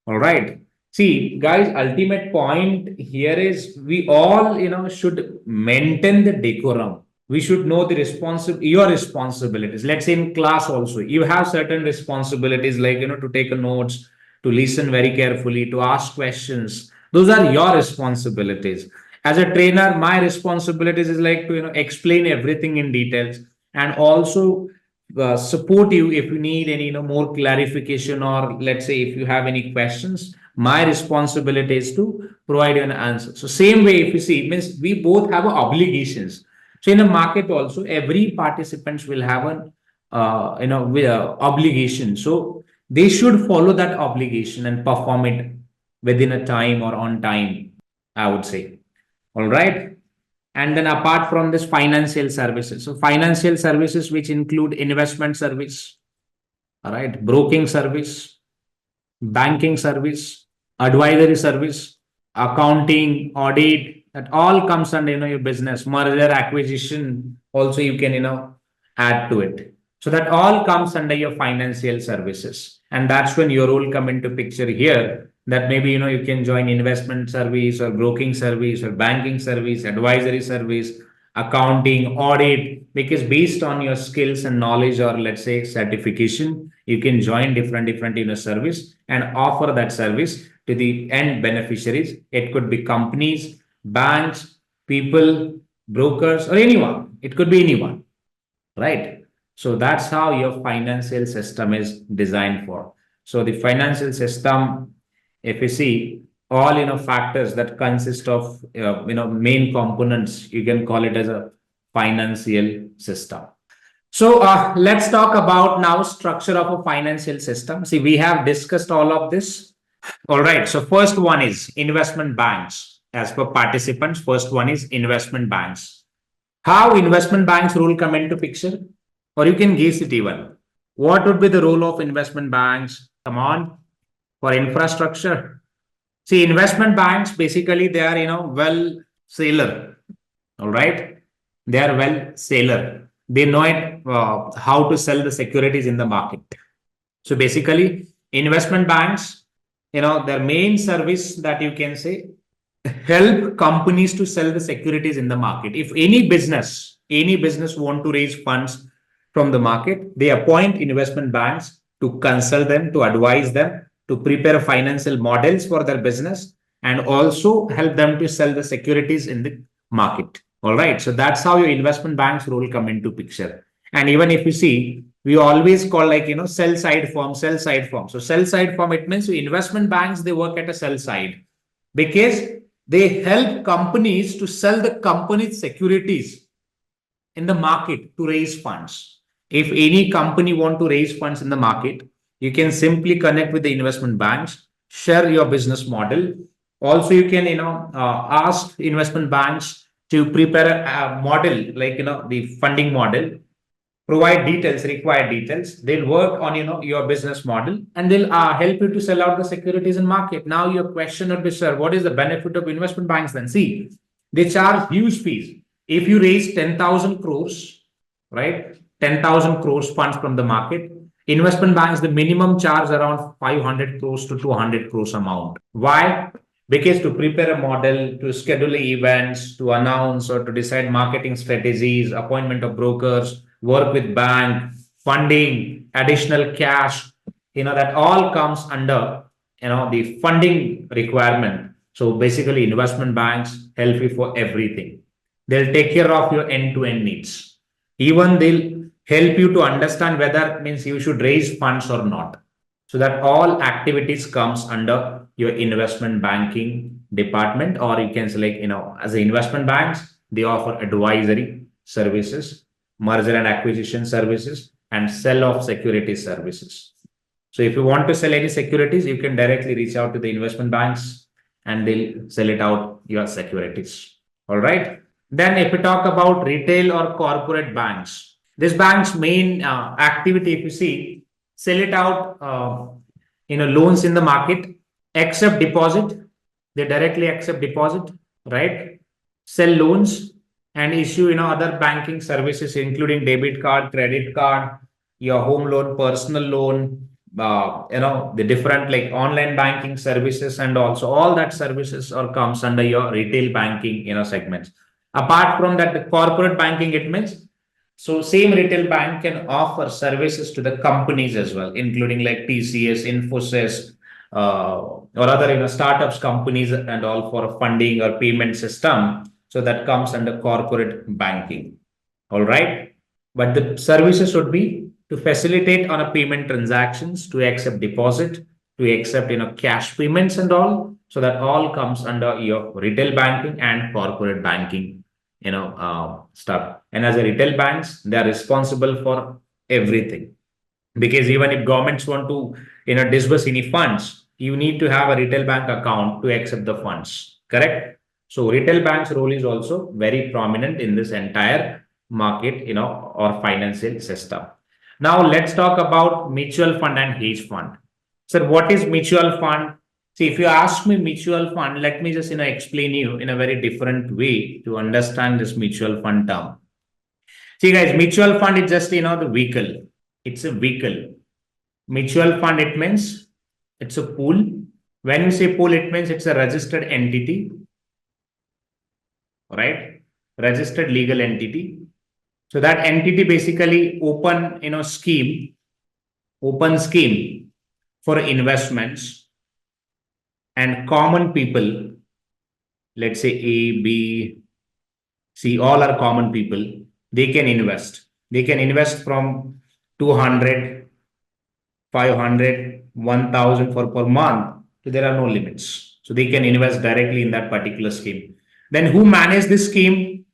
All right. See, guys, ultimate point here is we all, should maintain the decorum. We should know your responsibilities. Let's say in class also, you have certain responsibilities, like, to take notes, to listen very carefully, to ask questions. Those are your responsibilities. As a trainer, my responsibilities is like to, explain everything in details, and also support you if you need any more clarification, or let's say if you have any questions. My responsibility is to provide you an answer. So same way, if you see, means we both have obligations. So in a market also, every participants will have an obligation. So they should follow that obligation and perform it within a time or on time, I would say. All right. And then apart from this, financial services. So financial services, which include investment service, all right, broking service, banking service, advisory service, accounting, audit, that all comes under your business. Merger, acquisition, also you can add to it. So that all comes under your financial services, and that's when your role come into picture here. That maybe you can join investment service or broking service or banking service, advisory service, accounting, audit, because based on your skills and knowledge, or let's say certification, you can join different service and offer that service to the end beneficiaries. It could be companies, banks, people, brokers, or anyone. It could be anyone, right? So that's how your financial system is designed for. So the financial system, if you see all factors that consist of main components, you can call it as a financial system. So let's talk about now structure of a financial system. See, we have discussed all of this. All right. So first one is investment banks. As per participants, first one is investment banks. How investment banks role come into picture? Or you can guess it even. What would be the role of investment banks? Come on, for infrastructure. See, investment banks basically they are well sailor. All right, they are well sailor. They know it how to sell the securities in the market. So basically, investment banks, their main service that you can say help companies to sell the securities in the market. If any business want to raise funds from the market, they appoint investment banks to consult them, to advise them, to prepare financial models for their business, and also help them to sell the securities in the market. All right. So that's how your investment bank's role come into picture. And even if you see, we always call like sell side firm, sell side firm. So sell side firm, it means investment banks, they work at a sell side because they help companies to sell the company's securities in the market to raise funds. If any company want to raise funds in the market, you can simply connect with the investment banks, share your business model. Also, you can ask investment banks to prepare a model like the funding model, provide details, required details. They'll work on your business model and they'll help you to sell out the securities in market. Now your question would be, sir, what is the benefit of investment banks then? See, they charge huge fees. If you raise 10,000 crores, right, 10,000 crores funds from the market, investment banks the minimum charge around 500 crores to 200 crores amount. Why? Because to prepare a model, to schedule events, to announce or to decide marketing strategies, appointment of brokers, work with bank, funding, additional cash, that all comes under, the funding requirement. So basically investment banks help you for everything. They'll take care of your end-to-end needs. Even they'll help you to understand whether means you should raise funds or not. So that all activities comes under your investment banking department, or you can select, as the investment banks, they offer advisory services, merger and acquisition services, and sell of security services. So if you want to sell any securities, you can directly reach out to the investment banks and they'll sell it out your securities. All right. Then if we talk about retail or corporate banks, this bank's main activity, if you see, sell it out, loans in the market, accept deposit. They directly accept deposit, right? Sell loans and issue, other banking services, including debit card, credit card, your home loan, personal loan, the different like online banking services, and also all that services or comes under your retail banking, segments. Apart from that, the corporate banking, it means so same retail bank can offer services to the companies as well, including like TCS, Infosys, or other startups companies and all for a funding or payment system. So that comes under corporate banking. All right. But the services would be to facilitate on a payment transactions, to accept deposit, to accept cash payments and all. So that all comes under your retail banking and corporate banking stuff. And as a retail banks, they are responsible for everything, because even if governments want to disburse any funds, you need to have a retail bank account to accept the funds, correct? So retail banks role is also very prominent in this entire market or financial system. Now let's talk about mutual fund and hedge fund. So what is mutual fund? See, if you ask me mutual fund, let me just explain you in a very different way to understand this mutual fund term. See guys, mutual fund is just the vehicle. It's a vehicle. Mutual fund, it means it's a pool. When we say pool, it means it's a registered entity, right? Registered legal entity. So that entity basically open scheme for investments, and common people let's say A, B, C, all are common people. They can invest. They can invest from 200, 500, 1000 for per month. So there are no limits. So they can invest directly in that particular scheme. Then who manage this scheme?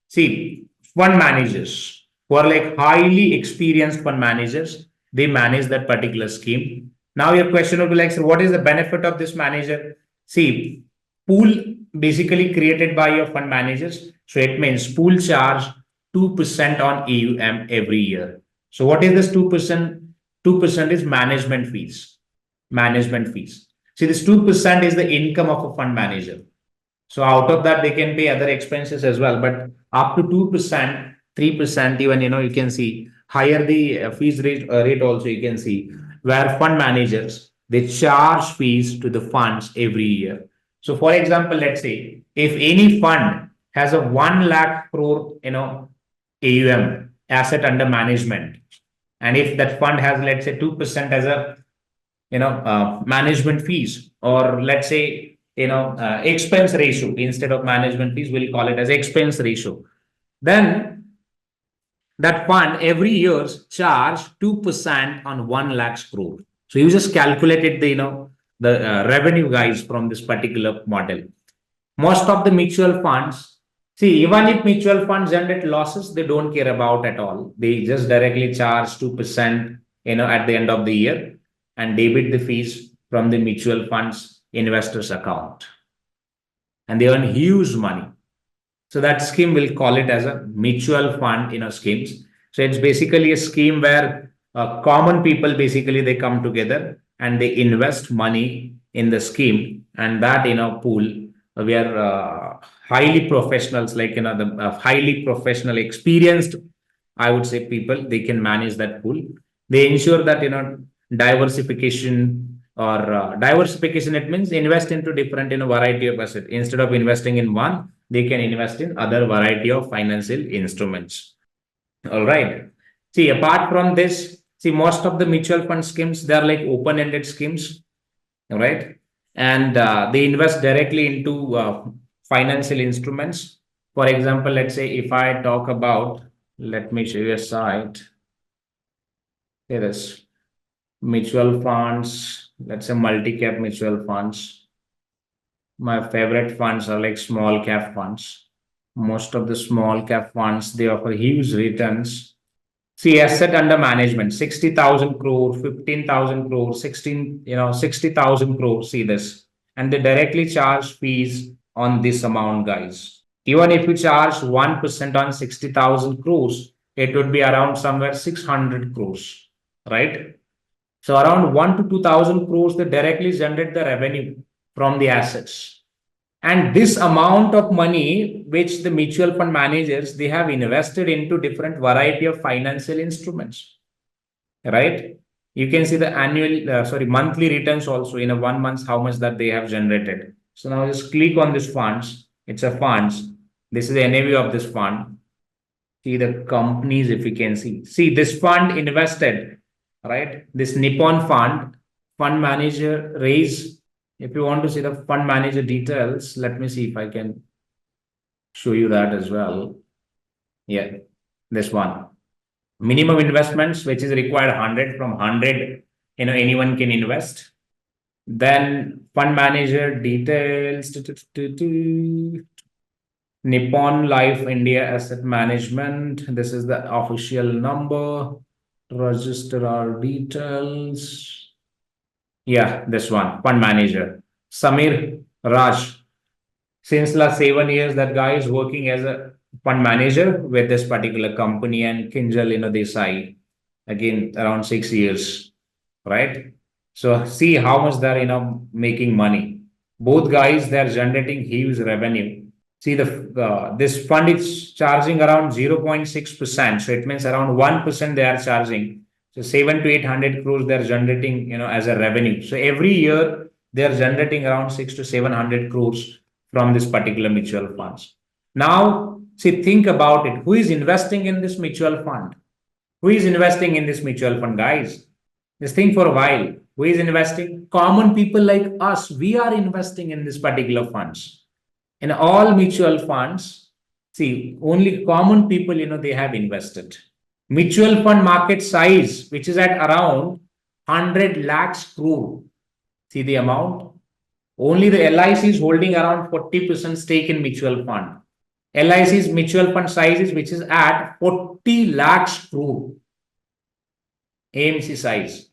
See, fund managers who are like highly experienced fund managers, they manage that particular scheme. Now your question will be like, so what is the benefit of this manager? See, pool basically created by your fund managers. So it means pool charge 2% on AUM every year. So what is this 2%? 2% is management fees. Management fees. See, this 2% is the income of a fund manager. So out of that, they can pay other expenses as well. But up to 2%, 3%, even, you can see higher the fees rate also you can see where fund managers, they charge fees to the funds every year. So for example, let's say if any fund has a 1 lakh crore, AUM, asset under management, and if that fund has, let's say 2% as a, management fees, or let's say, expense ratio instead of management fees, we'll call it as expense ratio. Then that fund every year charge 2% on 1 lakh crore. So you just calculated the revenue guys from this particular model. Most of the mutual funds, see, even if mutual funds generate losses, they don't care about at all. They just directly charge 2%, at the end of the year and debit the fees from the mutual funds investors account. And they earn huge money. So that scheme, we'll call it as a mutual fund, schemes. So it's basically a scheme where common people basically they come together and they invest money in the scheme, and that pool we are highly professionals, like the highly professional, experienced, I would say, people. They can manage that pool. They ensure that diversification or diversification. It means invest into different variety of assets. Instead of investing in one, they can invest in other variety of financial instruments. All right. See, apart from this, see, most of the mutual fund schemes, they are like open-ended schemes. All right. And they invest directly into financial instruments. For example, let's say if I talk about, let me show you a site. Here is mutual funds, let's say multi-cap mutual funds. My favorite funds are like small cap funds. Most of the small cap funds, they offer huge returns. See, asset under management, 60,000 crore, 15,000 crore, 60,000 crore. See this. And they directly charge fees on this amount, guys. Even if you charge 1% on 60,000 crores, it would be around somewhere 600 crores, right? So around 1 to 2,000 crores, they directly generate the revenue from the assets. And this amount of money, which the mutual fund managers, they have invested into different variety of financial instruments, right? You can see the monthly returns also in a 1 month, how much that they have generated. So now just click on this funds. It's a funds. This is the NAV of this fund. See the companies, if you can see. See, this fund invested, right? This Nippon fund manager raised. If you want to see the fund manager details, let me see if I can show you that as well. Yeah, this one. Minimum investments, which is required 100, from 100, anyone can invest. Then fund manager details. Nippon Life India Asset Management. This is the official number. Register our details. Yeah, this one, fund manager, Samir Raj. Since last 7 years, that guy is working as a fund manager with this particular company, and Kinjal, Desai, again, around 6 years, right? So see how much they're, making money. Both guys, they're generating huge revenue. See, this fund is charging around 0.6%. So it means around 1% they are charging. So 7 to 800 crores they're generating, as a revenue. So every year they're generating around 6 to 700 crores from this particular mutual funds. Now, see, think about it. Who is investing in this mutual fund? Who is investing in this mutual fund, guys? Just think for a while. Who is investing? Common people like us. We are investing in this particular funds. In all mutual funds, see, only common people, they have invested. Mutual fund market size, which is at around 100 lakhs crore. See the amount? Only the LIC is holding around 40% stake in mutual fund. LIC's mutual fund size which is at 40 lakhs crore. AMC size.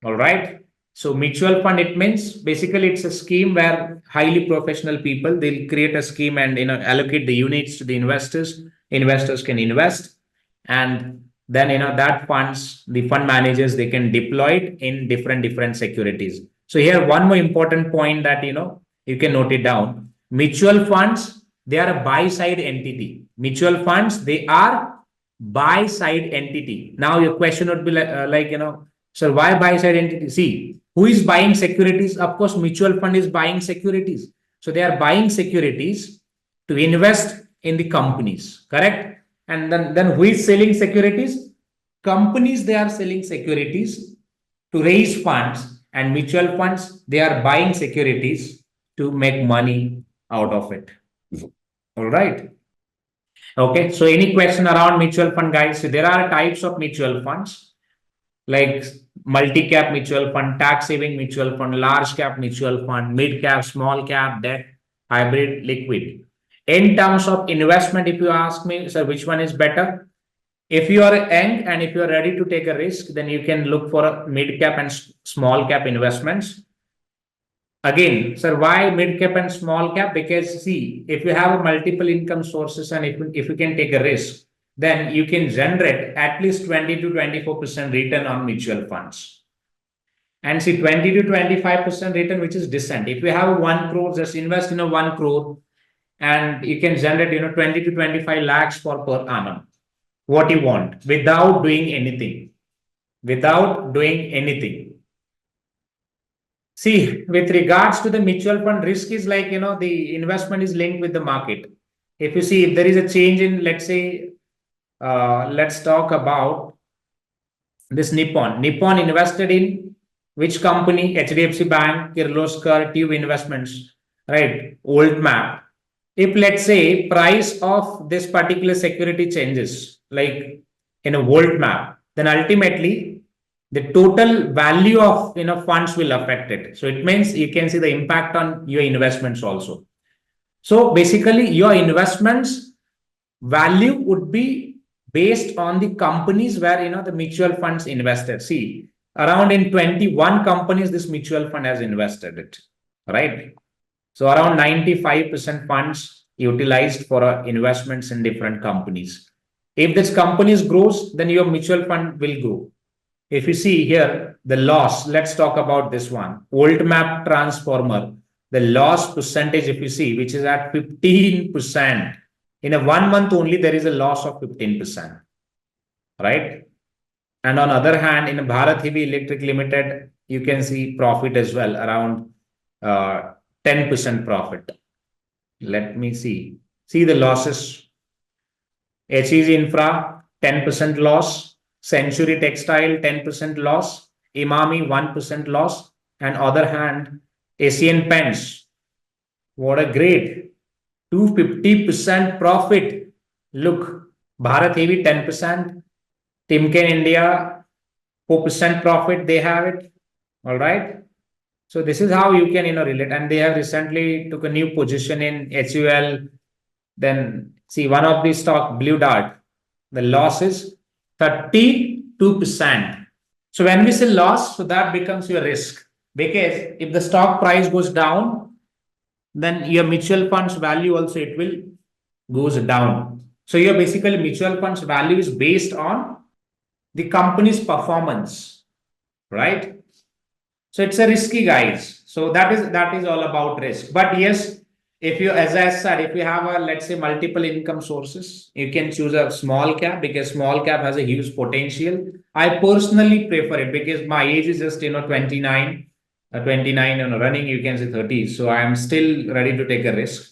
All right. So mutual fund, it means basically it's a scheme where highly professional people, they'll create a scheme and allocate the units to the investors. Investors can invest, and then that funds, the fund managers, they can deploy it in different securities. So here one more important point that you can note it down. Mutual funds, they are a buy side entity. Mutual funds, they are buy side entity. Now your question would be like so why buy side entity? See, who is buying securities? Of course, mutual fund is buying securities. So they are buying securities to invest in the companies, correct? And then who is selling securities? Companies, they are selling securities to raise funds, and mutual funds, they are buying securities to make money out of it. All right. Okay. So any question around mutual fund, guys? So there are types of mutual funds like multi-cap mutual fund, tax saving mutual fund, large cap mutual fund, mid cap, small cap, debt, hybrid, liquid. In terms of investment, if you ask me, sir, which one is better? If you are young and if you are ready to take a risk, then you can look for a mid cap and small cap investments. Again, sir, why mid cap and small cap? Because see, if you have multiple income sources and if you can take a risk, then you can generate at least 20 to 24% return on mutual funds. And see, 20 to 25% return, which is decent. If you have 1 crore, just invest in a 1 crore and you can generate 20 to 25 lakhs per annum. What you want without doing anything. Without doing anything. See, with regards to the mutual fund, risk is like, the investment is linked with the market. If you see, if there is a change in, let's say, let's talk about this Nippon. Nippon invested in which company? HDFC Bank, Kirloskar, Tube Investments, right? Old map. If let's say price of this particular security changes, like in a volt map, then ultimately the total value of funds will affect it. So it means you can see the impact on your investments also. So basically your investments value would be based on the companies where the mutual funds invested. See, around in 21 companies this mutual fund has invested it, right? So around 95% funds utilized for investments in different companies. If this companies grows, then your mutual fund will grow. If you see here, the loss, let's talk about this one. Volt map transformer, the loss percentage, if you see, which is at 15%. In a 1 month only, there is a loss of 15%, right? And on other hand, in Bharat Heavy Electric Limited, you can see profit as well, around 10% profit. Let me see. See the losses. HEG Infra, 10% loss. Century Textile, 10% loss. Imami, 1% loss. And other hand, Asian Paints. What a great 250% profit. Look, Bharat Heavy, 10%. Timken India, 4% profit. They have it. All right. So this is how you can relate. And they have recently took a new position in HUL. Then see one of the stock, Blue Dart, the loss is 32%. So when we say loss, so that becomes your risk, because if the stock price goes down, then your mutual funds value also it will goes down. So your basically mutual funds value is based on the company's performance, right? So it's a risky, guys. So that is all about risk. But yes, if you, as I said, if you have let's say multiple income sources, you can choose a small cap, because small cap has a huge potential. I personally prefer it because my age is just 29, 29 and running, you can say 30. So I am still ready to take a risk.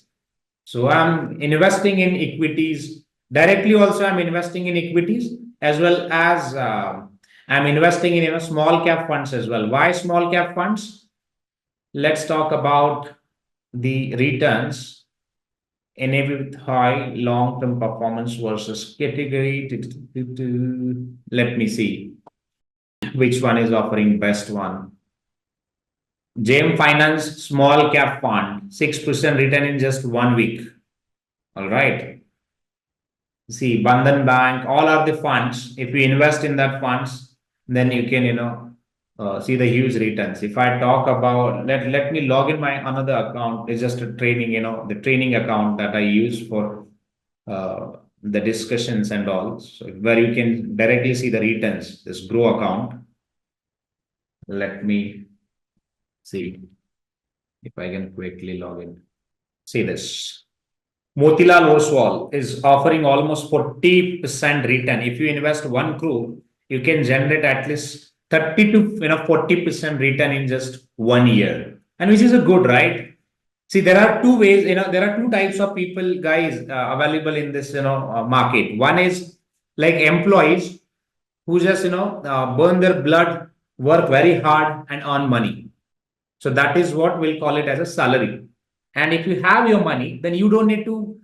So I'm investing in equities directly. Also, I'm investing in equities as well as I'm investing in small cap funds as well. Why small cap funds? Let's talk about the returns. NAV with high long-term performance versus category. Let me see which one is offering best one. JM Finance Small Cap Fund, 6% return in just 1 week. All right. See, Bandhan Bank, all are the funds. If you invest in that funds, then you can, see the huge returns. If I talk about, let me log in my another account. It's just a training, the training account that I use for the discussions and all. So where you can directly see the returns, this Grow account. Let me see if I can quickly log in. See this. Motilal Oswal is offering almost 40% return. If you invest 1 crore, you can generate at least 30 to 40% return in just 1 year. And which is a good, right? See, there are two ways, there are two types of people, guys, available in this, market. One is like employees who just, burn their blood, work very hard and earn money. So that is what we'll call it as a salary. And if you have your money, then you don't need to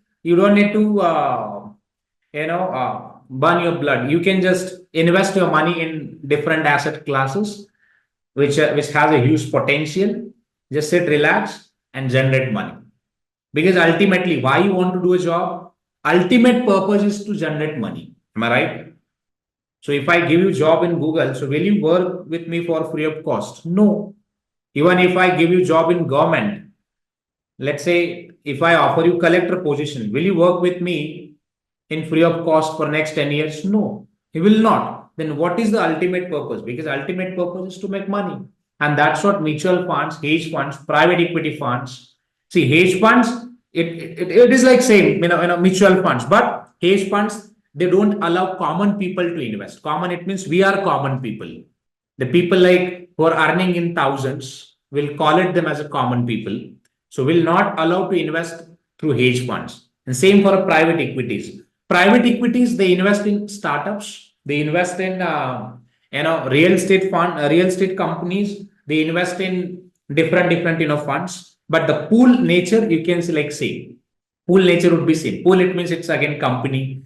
burn your blood. You can just invest your money in different asset classes, which has a huge potential. Just sit, relax, and generate money. Because ultimately, why you want to do a job? Ultimate purpose is to generate money. Am I right? So if I give you job in Google, so will you work with me for free of cost? No. Even if I give you job in government, let's say if I offer you collector position, will you work with me in free of cost for next 10 years? No, you will not. Then what is the ultimate purpose? Because ultimate purpose is to make money. And that's what mutual funds, hedge funds, private equity funds. See, hedge funds, it is like same, mutual funds, but hedge funds, they don't allow common people to invest. Common, it means we are common people. The people like who are earning in thousands, will call it them as a common people. So we'll not allow to invest through hedge funds. And same for private equities. Private equities, they invest in startups. They invest in real estate real estate companies. They invest in different funds. But the pool nature, you can see like same. Pool nature would be same. Pool, it means it's again company.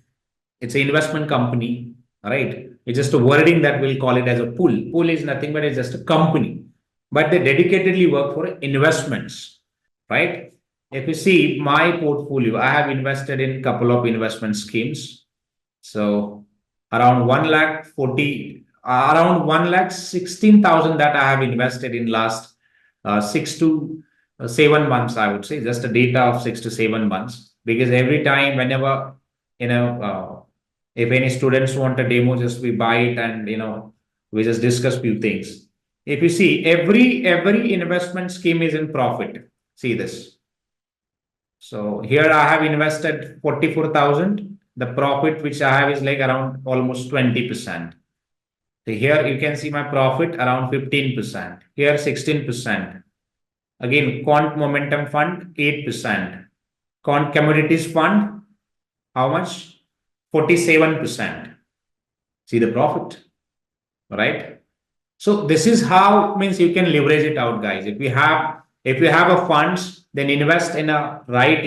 It's an investment company. All right. It's just a wording that we'll call it as a pool. Pool is nothing but it's just a company. But they dedicatedly work for investments, right? If you see my portfolio, I have invested in a couple of investment schemes. So around 1,16,000 that I have invested in last 6 to 7 months, I would say, just a data of 6 to 7 months. Because every time, whenever, if any students want a demo, just we buy it and, we just discuss few things. If you see, every investment scheme is in profit. See this. So here I have invested 44,000. The profit which I have is like around almost 20%. So here you can see my profit around 15%. Here 16%. Again, Quant Momentum Fund 8%. Quant Commodities Fund, how much? 47%. See the profit, right? So this is how, means you can leverage it out, guys. If you have a funds, then invest in a right,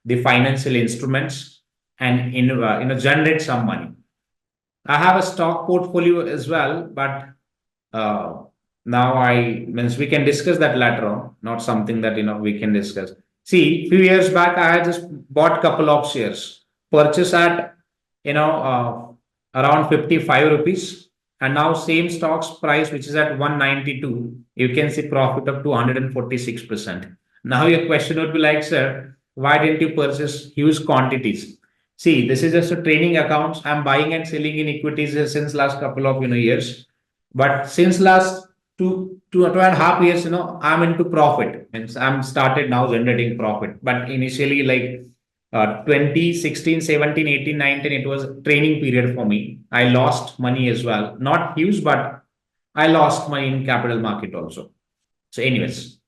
the financial instruments and generate some money. I have a stock portfolio as well, but now means we can discuss that later on, not something that we can discuss. See, few years back, I had just bought couple of shares, purchase at around 55 rupees, and now same stocks price which is at 192, you can see profit of 246%. Now your question would be like, sir, why didn't you purchase huge quantities? See, this is just a training accounts. I'm buying and selling in equities since last couple of years, but since last two and a half years, I'm into profit, and I'm started now generating profit. But initially, like 2016, 17, 18, 19, it was a training period for me. I lost money as well, not huge, but I lost money in capital market also. So, anyways,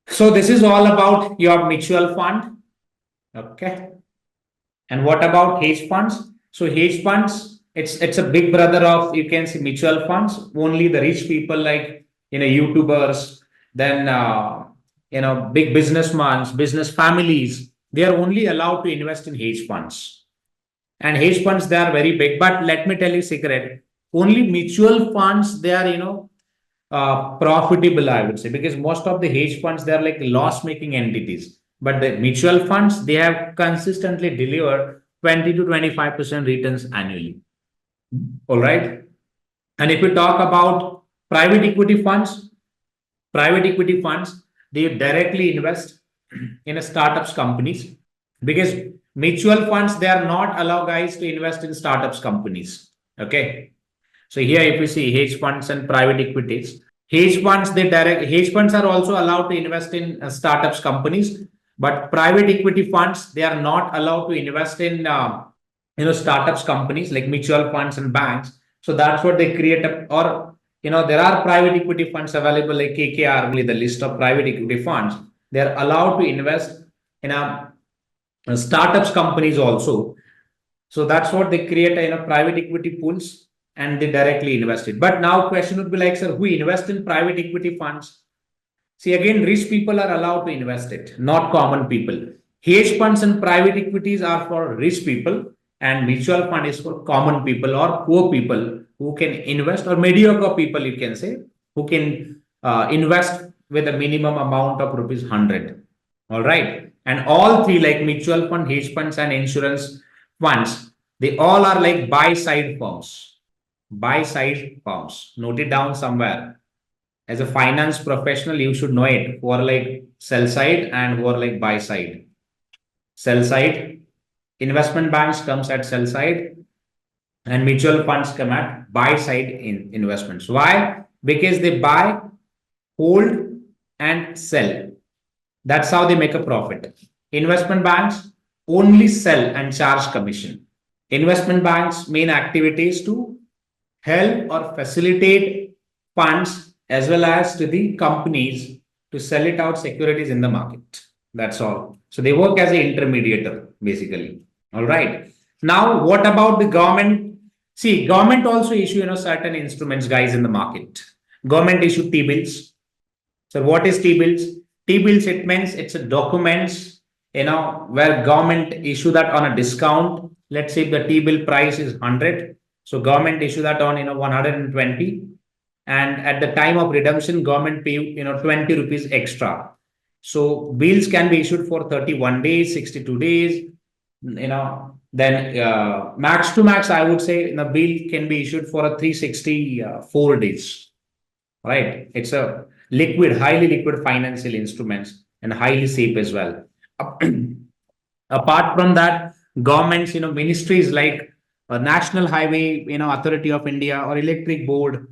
so this is all about your mutual fund, okay. And what about hedge funds? So hedge funds, it's a big brother of, you can see, mutual funds. Only the rich people like YouTubers, then big businessmen, business families, they are only allowed to invest in hedge funds. And hedge funds, they are very big. But let me tell you a secret. Only mutual funds, they are, profitable, I would say, because most of the hedge funds, they are like loss-making entities. But the mutual funds, they have consistently delivered 20 to 25% returns annually. All right. And if we talk about private equity funds, they directly invest in a startups companies, because mutual funds, they are not allowed guys to invest in startups companies. Okay. So here, if you see hedge funds and private equities, hedge funds are also allowed to invest in startups companies, but private equity funds, they are not allowed to invest in startups companies like mutual funds and banks. So that's what they create or there are private equity funds available like KKR, only the list of private equity funds. They are allowed to invest in startups companies also. So that's what they create private equity pools, and they directly invest it. But now question would be like, sir, who invest in private equity funds? See, again, rich people are allowed to invest it, not common people. Hedge funds and private equities are for rich people, and mutual fund is for common people or poor people who can invest, or mediocre people, you can say, who can invest with a minimum amount of rupees 100. All right. And all three, like mutual fund, hedge funds, and insurance funds, they all are like buy side firms. Buy side firms. Note it down somewhere. As a finance professional, you should know it. Who are like sell side and who are like buy side. Sell side, investment banks comes at sell side, and mutual funds come at buy side in investments. Why? Because they buy, hold, and sell. That's how they make a profit. Investment banks only sell and charge commission. Investment banks' main activity is to help or facilitate funds as well as to the companies to sell it out securities in the market. That's all. So they work as an intermediator, basically. All right. Now, what about the government? See, government also issue certain instruments, guys, in the market. Government issue T-bills. So what is T-bills? T-bills, it means it's a documents, where government issue that on a discount. Let's say if the T-bill price is 100. So government issue that on, 120. And at the time of redemption, government pay, 20 rupees extra. So bills can be issued for 31 days, 62 days, then max to max, I would say the bill can be issued for a 364 days. Right. It's a highly liquid financial instruments and highly safe as well. Apart from that, governments, ministries like National Highway, Authority of India or Electric Board,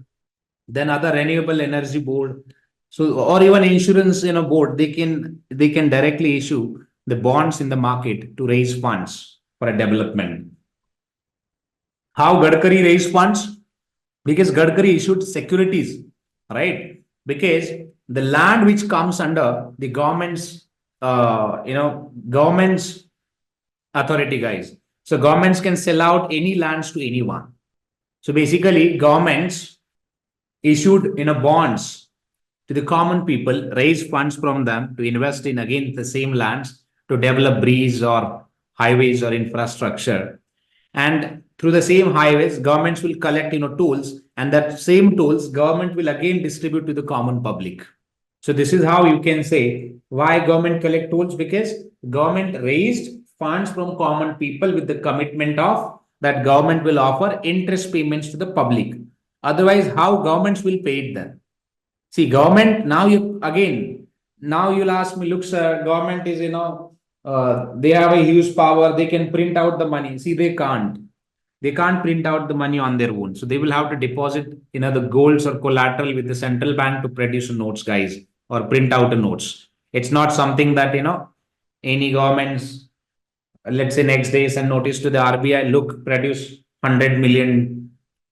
then other Renewable Energy Board, so or even insurance, board, they can directly issue the bonds in the market to raise funds for a development. How Gadkari raised funds? Because Gadkari issued securities, right? Because the land which comes under the government's, government's authority, guys. So governments can sell out any lands to anyone. So basically, governments issued bonds to the common people, raise funds from them to invest in again the same lands to develop bridges or highways or infrastructure. And through the same highways, governments will collect tools, and that same tools government will again distribute to the common public. So this is how you can say why government collect tools, because government raised funds from common people with the commitment of that government will offer interest payments to the public. Otherwise, how governments will pay it then? See, government now you'll ask me, look, sir, government is they have a huge power. They can print out the money. See, they can't. They can't print out the money on their own. So they will have to deposit the golds or collateral with the central bank to produce notes, guys, or print out the notes. It's not something that any governments, let's say next day send notice to the RBI, look, produce 100 million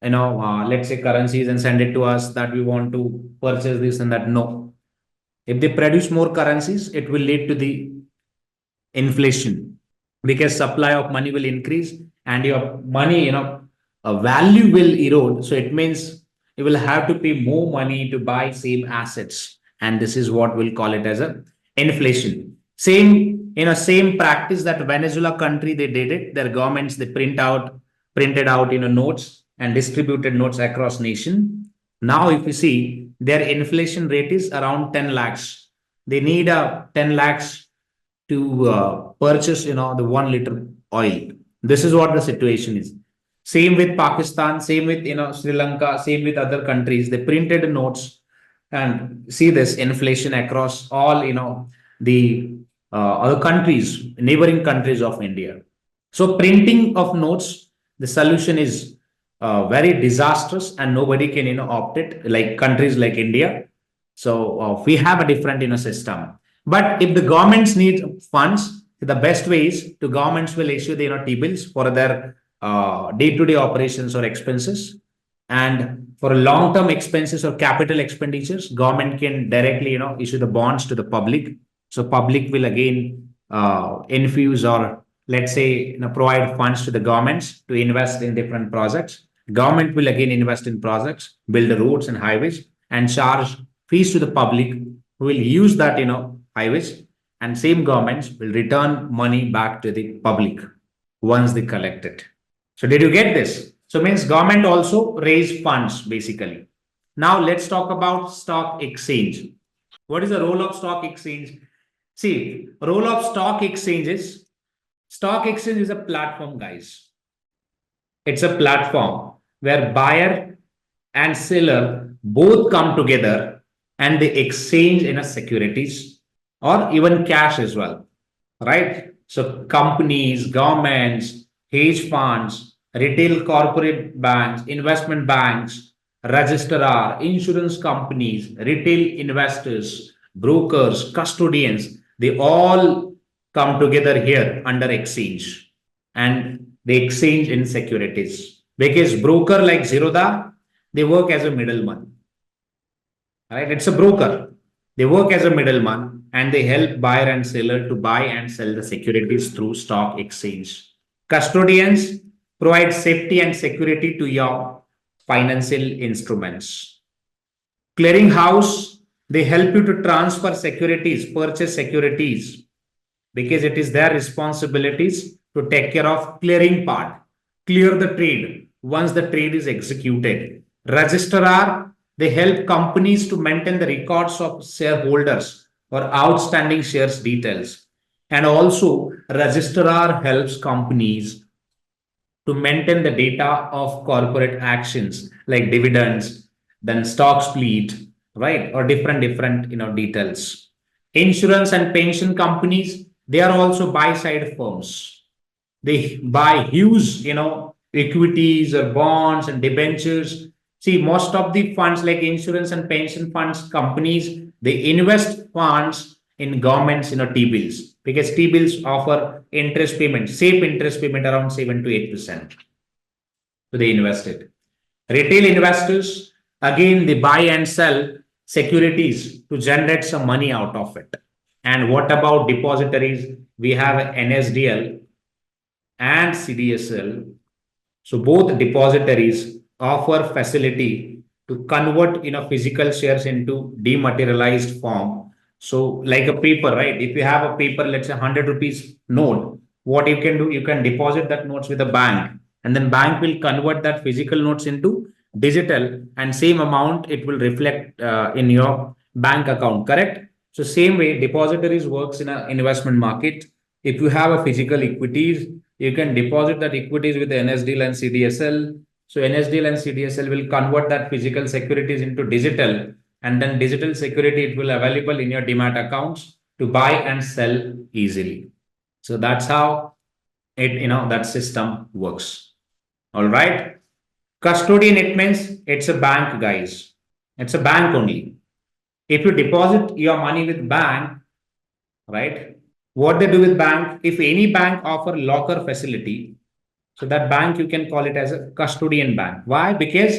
let's say currencies and send it to us that we want to purchase this and that. No. If they produce more currencies, it will lead to the inflation, because supply of money will increase and your money, a value will erode. So it means you will have to pay more money to buy same assets. And this is what we'll call it as a inflation. Same practice that Venezuela country, they did it. Their governments, they printed out, notes and distributed notes across nation. Now, if you see, their inflation rate is around 10 lakhs. They need a 10 lakhs to purchase, the 1 liter oil. This is what the situation is. Same with Pakistan, same with, Sri Lanka, same with other countries. They printed notes and see this inflation across all, the other countries, neighboring countries of India. So printing of notes, the solution is very disastrous and nobody can, opt it like countries like India. So we have a different, system. But if the governments need funds, the best ways to governments will issue the, T-bills for their day-to-day operations or expenses. And for long-term expenses or capital expenditures, government can directly, issue the bonds to the public. So public will again infuse or let's say provide funds to the governments to invest in different projects. Government will again invest in projects, build the roads and highways, and charge fees to the public who will use that highways, and same governments will return money back to the public once they collect it. So did you get this? So means government also raise funds basically. Now let's talk about stock exchange. What is the role of stock exchange? See, role of stock exchange is a platform, guys. It's a platform where buyer and seller both come together and they exchange in a securities or even cash as well, right? So companies, governments, hedge funds, retail corporate banks, investment banks, registrar, insurance companies, retail investors, brokers, custodians, they all come together here under exchange and they exchange in securities because broker like Zerodha, they work as a middleman, right? It's a broker. They work as a middleman and they help buyer and seller to buy and sell the securities through stock exchange. Custodians provide safety and security to your financial instruments. Clearinghouse, they help you to transfer securities, purchase securities, because it is their responsibilities to take care of clearing part, clear the trade once the trade is executed. Registrar, they help companies to maintain the records of shareholders or outstanding shares details. And also, registrar helps companies to maintain the data of corporate actions like dividends, then stock split, right? Or different, details. Insurance and pension companies, they are also buy side firms. They buy huge, equities or bonds and debentures. See, most of the funds like insurance and pension funds companies, they invest funds in governments, T-bills because T-bills offer interest payment, safe interest payment around 7 to 8%. So they invest it. Retail investors, again, they buy and sell securities to generate some money out of it. And what about depositories? We have NSDL and CDSL. So both depositories offer facility to convert physical shares into dematerialized form. So like a paper, right? If you have a paper, let's say 100 rupees note, what you can do, you can deposit that notes with a bank and then bank will convert that physical notes into digital and same amount it will reflect in your bank account, correct? So same way depositories works in an investment market. If you have a physical equities, you can deposit that equities with the NSDL and CDSL. So NSDL and CDSL will convert that physical securities into digital and then digital security it will available in your demat accounts to buy and sell easily. So that's how it that system works. All right. Custodian, it means it's a bank, guys. It's a bank only. If you deposit your money with bank, right? What they do with bank, if any bank offer locker facility, so that bank you can call it as a custodian bank. Why? Because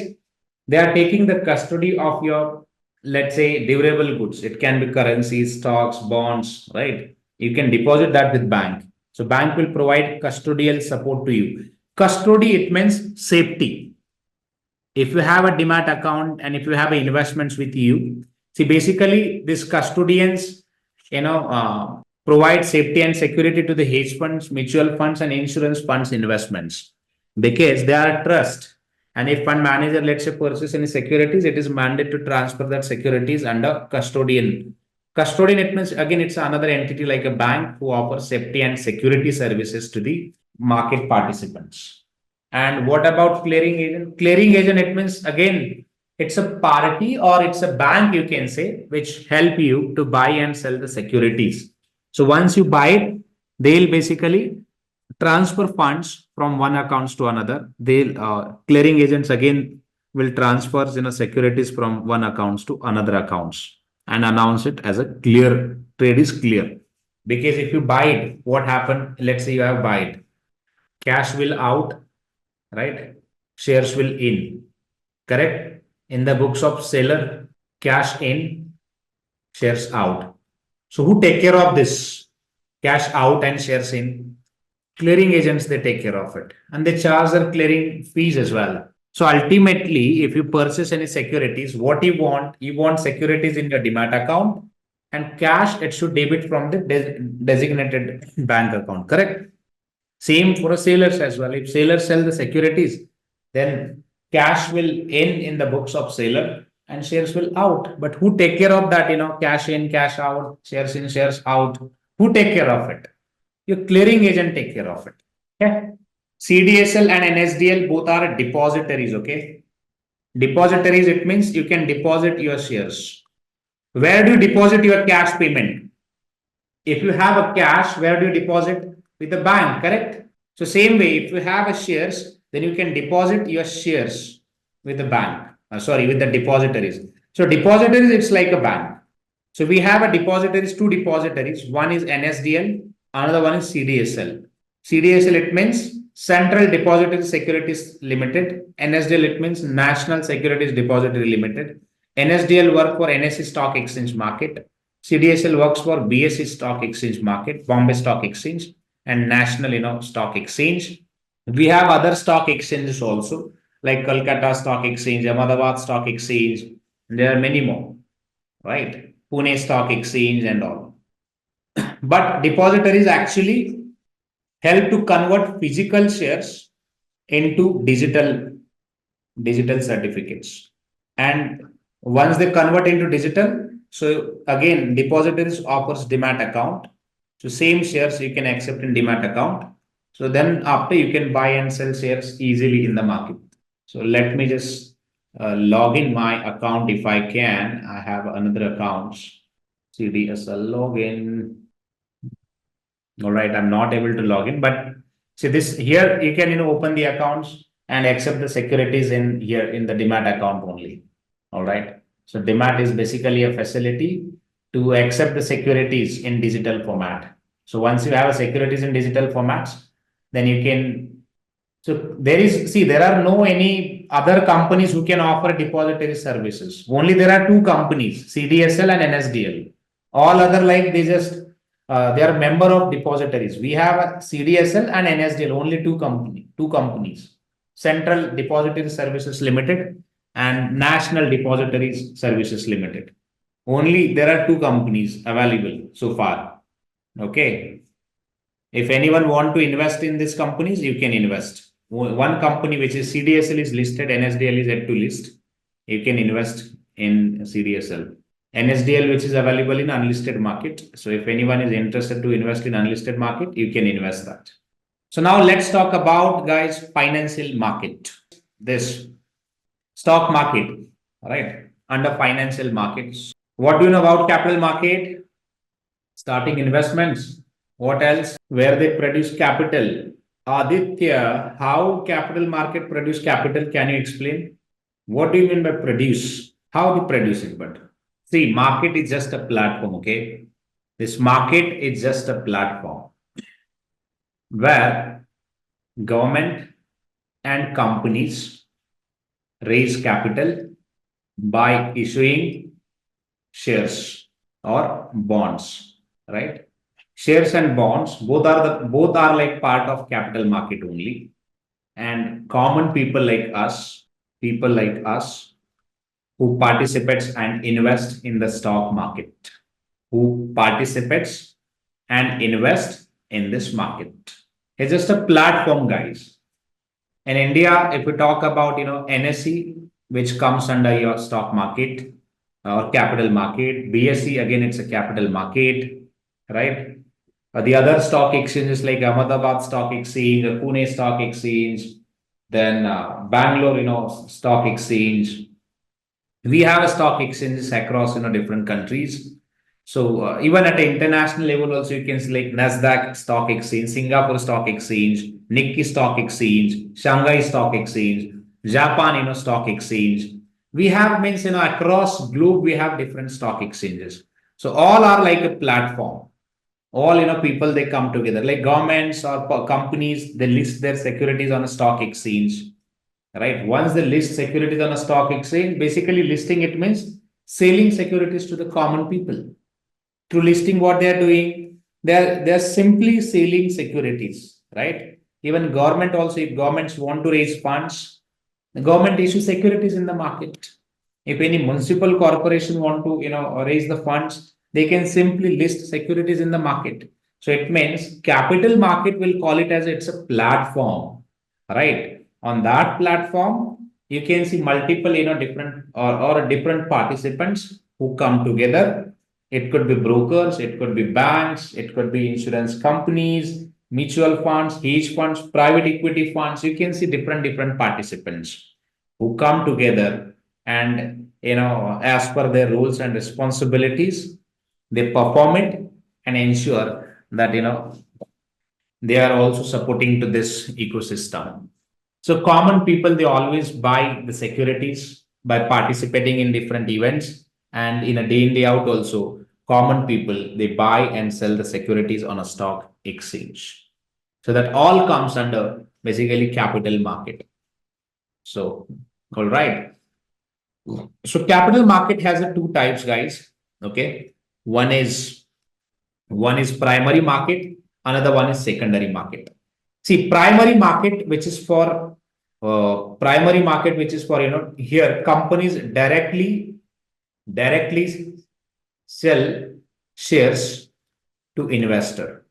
they are taking the custody of your, let's say, durable goods. It can be currencies, stocks, bonds, right? You can deposit that with bank. So bank will provide custodial support to you. Custody, it means safety. If you have a demat account and if you have investments with you, see, basically, these custodians, provide safety and security to the hedge funds, mutual funds, and insurance funds investments because they are a trust. And if fund manager, let's say, purchases any securities, it is mandated to transfer that securities under custodian. Custodian, it means again, it's another entity like a bank who offers safety and security services to the market participants. And what about clearing agent? Clearing agent, it means again, it's a party or it's a bank, you can say, which help you to buy and sell the securities. So once you buy it, they'll basically transfer funds from one accounts to another. They'll clearing agents again will transfer securities from one accounts to another accounts and announce it as a clear trade is clear. Because if you buy it, what happened? Let's say you have buy it, cash will out, right? Shares will in, correct? In the books of seller, cash in, shares out. So who take care of this? Cash out and shares in. Clearing agents, they take care of it. And they charge their clearing fees as well. So ultimately, if you purchase any securities, what you want securities in your demat account and cash, it should debit from the designated bank account, correct? Same for sailors as well. If sailors sell the securities, then cash will in the books of sailor and shares will out. But who take care of that? Cash in, cash out, shares in, shares out. Who take care of it? Your clearing agent take care of it. Okay. CDSL and NSDL both are depositories. Okay. Depositories, it means you can deposit your shares. Where do you deposit your cash payment? If you have a cash, where do you deposit? With the bank, correct? So same way, if you have a shares, then you can deposit your shares with the bank. With the depositories. So depositories, it's like a bank. So we have a depositories, two depositories. One is NSDL, another one is CDSL. CDSL, it means Central Depository Securities Limited. NSDL, it means National Securities Depository Limited. NSDL work for NSE Stock Exchange Market. CDSL works for BSE Stock Exchange Market, Bombay Stock Exchange, and National, Stock Exchange. We have other stock exchanges also, like Kolkata Stock Exchange, Ahmedabad Stock Exchange. There are many more, right? Pune Stock Exchange and all. But depositories actually help to convert physical shares into digital certificates. And once they convert into digital, so again, depositories offers demat account. So same shares you can accept in demat account. So then after you can buy and sell shares easily in the market. So let me just log in my account if I can. I have another account. CDSL login. All right, I'm not able to log in, but see this here, you can open the accounts and accept the securities in here in the demat account only. All right. So demat is basically a facility to accept the securities in digital format. So once you have a securities in digital formats, then you can. So there are no any other companies who can offer depository services. Only there are two companies, CDSL and NSDL. All other like they are member of depositories. We have CDSL and NSDL, only two companies, Central Depository Services Limited and National Depositories Services Limited. Only there are two companies available so far. Okay. If anyone want to invest in these companies, you can invest. One company which is CDSL is listed, NSDL is yet to list. You can invest in CDSL. NSDL, which is available in unlisted market. So if anyone is interested to invest in unlisted market, you can invest that. So now let's talk about, guys, financial market. This stock market, right? Under financial markets. What do you know about capital market? Starting investments. What else? Where they produce capital. Aditya, how capital market produce capital? Can you explain? What do you mean by produce? How they produce it? But see, market is just a platform, okay? This market is just a platform where government and companies raise capital by issuing shares or bonds, right? Shares and bonds both are like part of capital market only, and common people like us who participates and invest in the stock market, who participates and invest in this market. It's just a platform, guys. In India, if we talk about NSE, which comes under your stock market or capital market, BSE again it's a capital market, right? The other stock exchanges like Ahmedabad Stock Exchange, Pune Stock Exchange, then Bangalore, Stock Exchange. We have stock exchanges across different countries. So even at an international level, also you can select Nasdaq Stock Exchange, Singapore Stock Exchange, Nikkei Stock Exchange, Shanghai Stock Exchange, Japan Stock Exchange. We have means across globe we have different stock exchanges. So all are like a platform. All people they come together like governments or companies they list their securities on a stock exchange, right? Once they list securities on a stock exchange, basically listing it means selling securities to the common people. Through listing, what they are doing, they're simply selling securities, right? Even government also, if governments want to raise funds, the government issues securities in the market. If any municipal corporation want to raise the funds, they can simply list securities in the market. So it means capital market will call it as it's a platform, right? On that platform, you can see multiple different or different participants who come together. It could be brokers, it could be banks, it could be insurance companies, mutual funds, hedge funds, private equity funds. You can see different participants who come together and as per their roles and responsibilities, they perform it and ensure that they are also supporting to this ecosystem. So common people they always buy the securities by participating in different events, and in a day in day out also common people they buy and sell the securities on a stock exchange. So that all comes under basically capital market. So all right. So capital market has a two types, guys. Okay. One is primary market, another one is secondary market. See, primary market, which is for here companies directly sell shares to investor,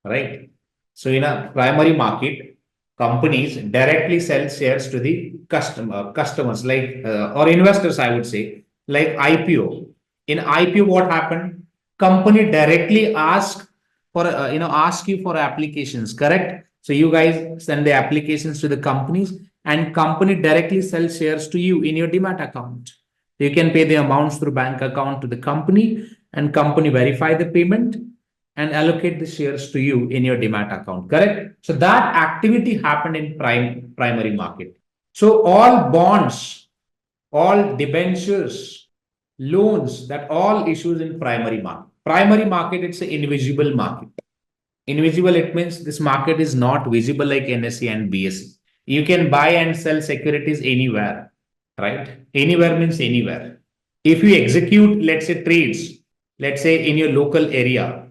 right? So in a primary market, companies directly sell shares to the customers like or investors, I would say, like IPO. In IPO, what happened? Company directly ask you for applications, correct? So you guys send the applications to the companies, and company directly sells shares to you in your demat account. You can pay the amounts through bank account to the company, and company verify the payment and allocate the shares to you in your demat account, correct? So that activity happened in primary market. So all bonds, all debentures, loans, that all issues in primary market. Primary market, it's an invisible market. Invisible, it means this market is not visible like NSE and BSE. You can buy and sell securities anywhere, right? Anywhere means anywhere. If you execute, let's say trades, let's say in your local area,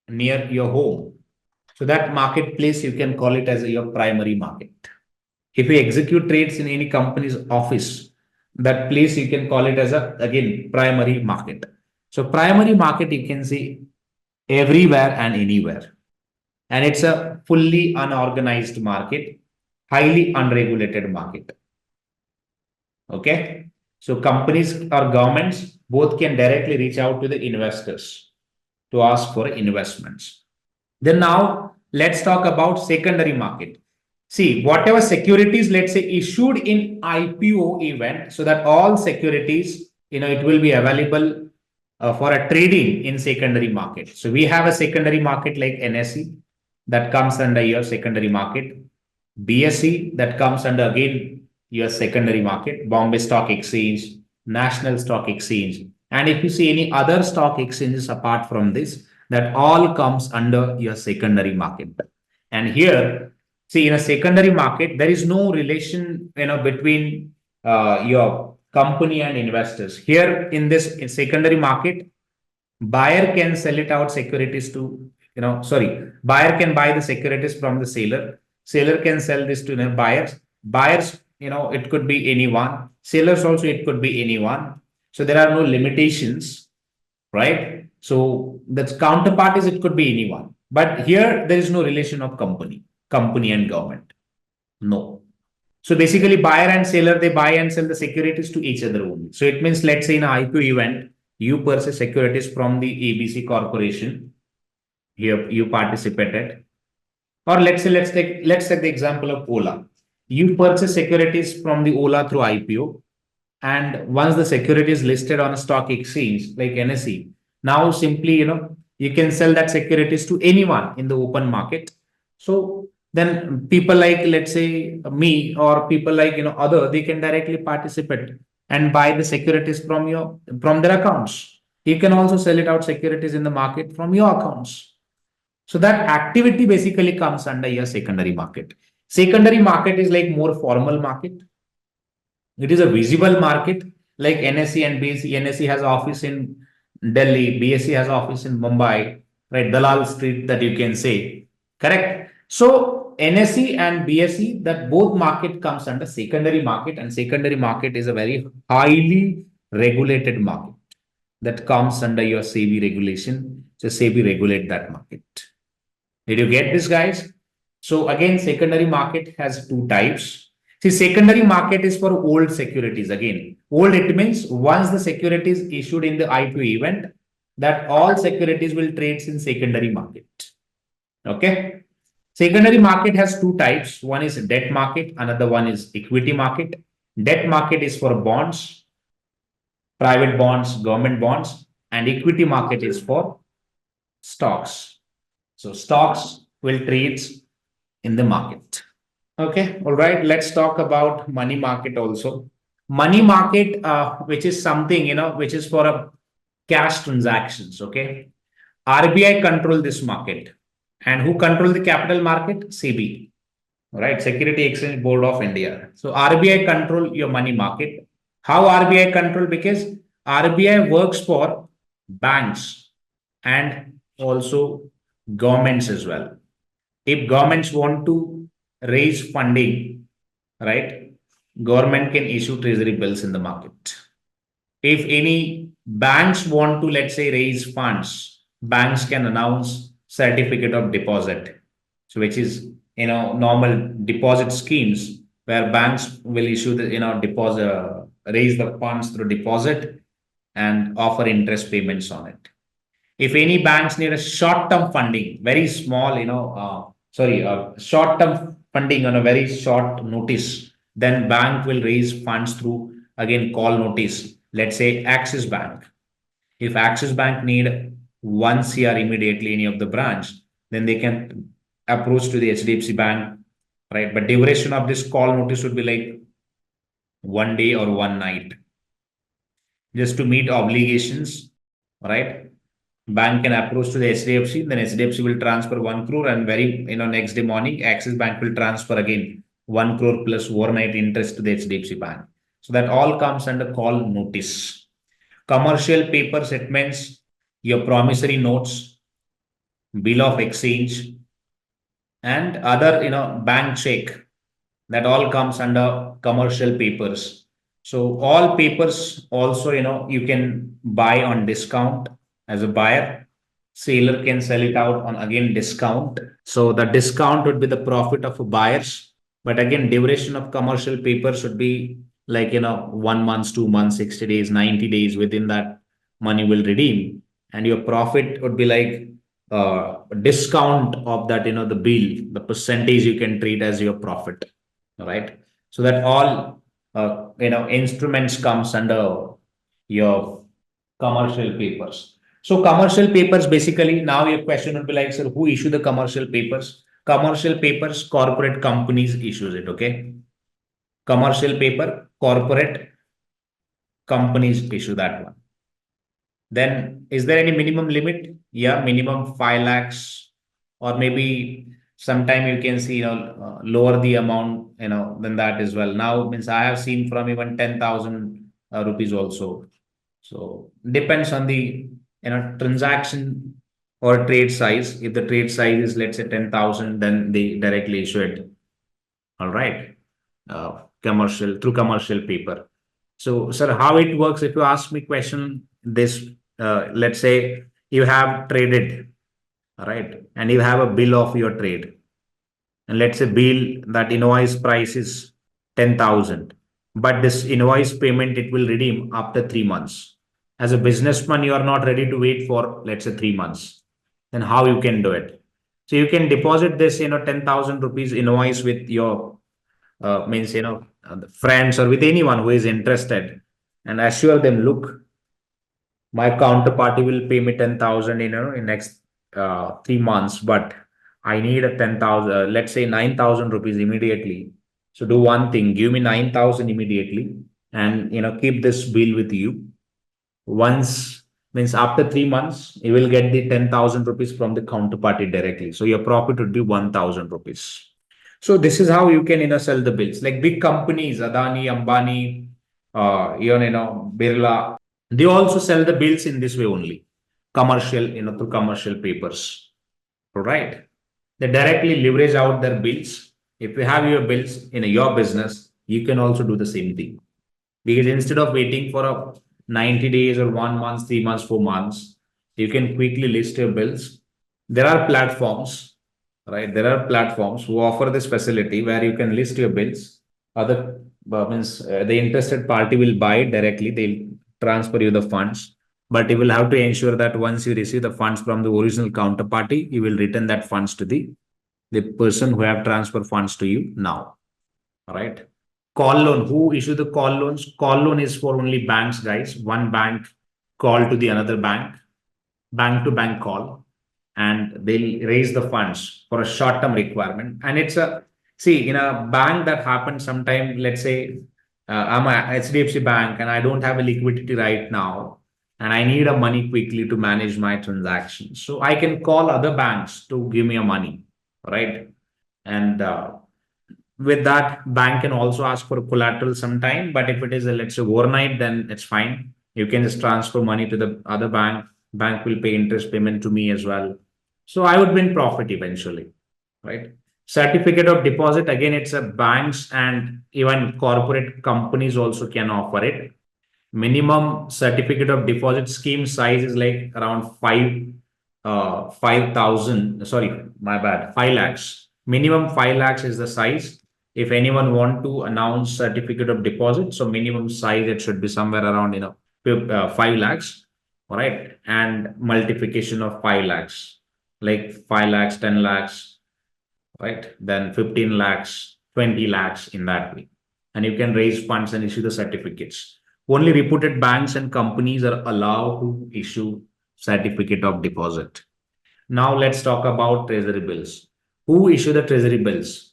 near your home. So that marketplace, you can call it as your primary market. If you execute trades in any company's office, that place you can call it as again primary market. So primary market you can see everywhere and anywhere. And it's a fully unorganized market, highly unregulated market. Okay. So companies or governments both can directly reach out to the investors to ask for investments. Then now let's talk about secondary market. See, whatever securities, let's say issued in IPO event, so that all securities, it will be available for a trading in secondary market. So we have a secondary market like NSE that comes under your secondary market, BSE that comes under again your secondary market, Bombay Stock Exchange, National Stock Exchange. And if you see any other stock exchanges apart from this, that all comes under your secondary market. And here, see, in a secondary market, there is no relation, between your company and investors. Here in this secondary market, buyer can sell it out securities to, buyer can buy the securities from the seller. Seller can sell this to the buyers. Buyers, it could be anyone. Sellers also, it could be anyone. So there are no limitations, right? So the counterpart is it could be anyone. But here there is no relation of company and government. No. So basically, buyer and seller, they buy and sell the securities to each other only. So it means, let's say in an IPO event, you purchase securities from the ABC Corporation. Here you participated. Or let's take the example of Ola. You purchase securities from the Ola through IPO, and once the security is listed on a stock exchange like NSE, now simply you can sell that securities to anyone in the open market. So then people like, let's say, me, or people like other, they can directly participate and buy the securities from their accounts. You can also sell it out securities in the market from your accounts. So that activity basically comes under your secondary market. Secondary market is like more formal market. It is a visible market like NSE and BSE. NSE has office in Delhi, BSE has office in Mumbai, right? Dalal Street, that you can say, correct? So NSE and BSE, that both market comes under secondary market, and secondary market is a very highly regulated market that comes under your SEBI regulation. So SEBI regulate that market. Did you get this, guys? So again, secondary market has two types. See, secondary market is for old securities. Again, old, it means once the security is issued in the IPO event, that all securities will trade in secondary market. Okay. Secondary market has two types. One is debt market, another one is equity market. Debt market is for bonds, private bonds, government bonds, and equity market is for stocks. So stocks will trade in the market. Okay, all right. Let's talk about money market also. Money market, which is something which is for a cash transactions. Okay, RBI control this market, and who control the capital market? SEBI, right? Security Exchange Board of India. So RBI control your money market. How RBI control? Because RBI works for banks and also governments as well. If governments want to raise funding, right, government can issue treasury bills in the market. If any banks want to, let's say, raise funds, banks can announce certificate of deposit, so which is normal deposit schemes where banks will issue the deposit, raise the funds through deposit and offer interest payments on it. If any banks need a short-term funding, very small, short-term funding on a very short notice, then bank will raise funds through, again, call notice. Let's say Axis Bank. If Axis Bank need 1 CR immediately any of the branch, then they can approach to the HDFC Bank, right? But duration of this call notice would be like 1 day or 1 night, just to meet obligations, right? Bank can approach to the HDFC, then HDFC will transfer 1 crore, and next day morning, Axis Bank will transfer again 1 crore plus overnight interest to the HDFC Bank. So that all comes under call notice. Commercial paper settlements, your promissory notes, bill of exchange, and other bank check, that all comes under commercial papers. So all papers also you can buy on discount as a buyer. Seller can sell it out on, again, discount. So the discount would be the profit of buyers. But again, duration of commercial paper should be like 1 month, 2 months, 60 days, 90 days. Within that, money will redeem, and your profit would be like discount of that the bill, the percentage you can treat as your profit, right? So that all instruments comes under your commercial papers. So commercial papers, basically, now your question would be like, sir, who issue the commercial papers? Commercial papers, corporate companies issues it. Okay, commercial paper, corporate companies issue that one. Then is there any minimum limit? Yeah, minimum 5 lakhs, or maybe sometime you can see lower the amount than that as well. Now means I have seen from even 10,000 rupees also. So depends on the transaction or trade size. If the trade size is, let's say, 10,000, then they directly issue it. All right, through commercial paper. So, sir, how it works? If you ask me question this, let's say you have traded, right? And you have a bill of your trade. And let's say bill that invoice price is 10,000, but this invoice payment it will redeem after 3 months. As a businessman, you are not ready to wait for, let's say, 3 months. Then how you can do it? So you can deposit this, 10,000 rupees invoice with your means friends or with anyone who is interested, and assure them, look, my counterparty will pay me 10,000 in next 3 months, but I need a 10,000, let's say 9,000 rupees immediately. So do one thing, give me 9,000 immediately, and keep this bill with you. Once, means after 3 months, you will get the 10,000 rupees from the counterparty directly. So your profit would be 1,000 rupees. So this is how you can sell the bills. Like big companies, Adani, Ambani, even Birla, they also sell the bills in this way only, commercial, through commercial papers, right? They directly leverage out their bills. If you have your bills in your business, you can also do the same thing. Because instead of waiting for a 90 days or 1 month, 3 months, 4 months, you can quickly list your bills. There are platforms, right? There are platforms who offer this facility where you can list your bills. Other means the interested party will buy it directly. They'll transfer you the funds, but you will have to ensure that once you receive the funds from the original counterparty, you will return that funds to the person who have transferred funds to you now. All right. Call loan. Who issue the call loans? Call loan is for only banks, guys. One bank call to the another bank to bank call, and they'll raise the funds for a short term requirement. And it's in a bank that happens sometime, let's say I'm a HDFC bank and I don't have a liquidity right now, and I need a money quickly to manage my transactions. So I can call other banks to give me a money, right? And with that, bank can also ask for collateral sometime, but if it is let's say overnight, then it's fine. You can just transfer money to the other bank will pay interest payment to me as well. So I would win profit eventually, right? Certificate of deposit, again, it's a banks and even corporate companies also can offer it. Minimum certificate of deposit scheme size is like around 5,000, sorry, my bad, 5 lakhs. Minimum 5 lakhs is the size. If anyone want to announce certificate of deposit, so minimum size, it should be somewhere around 5 lakhs, all right, and multiplication of 5 lakhs, like 5 lakhs, 10 lakhs, right, then 15 lakhs, 20 lakhs, in that way. And you can raise funds and issue the certificates. Only reputed banks and companies are allowed to issue certificate of deposit. Now let's talk about treasury bills. Who issue the treasury bills?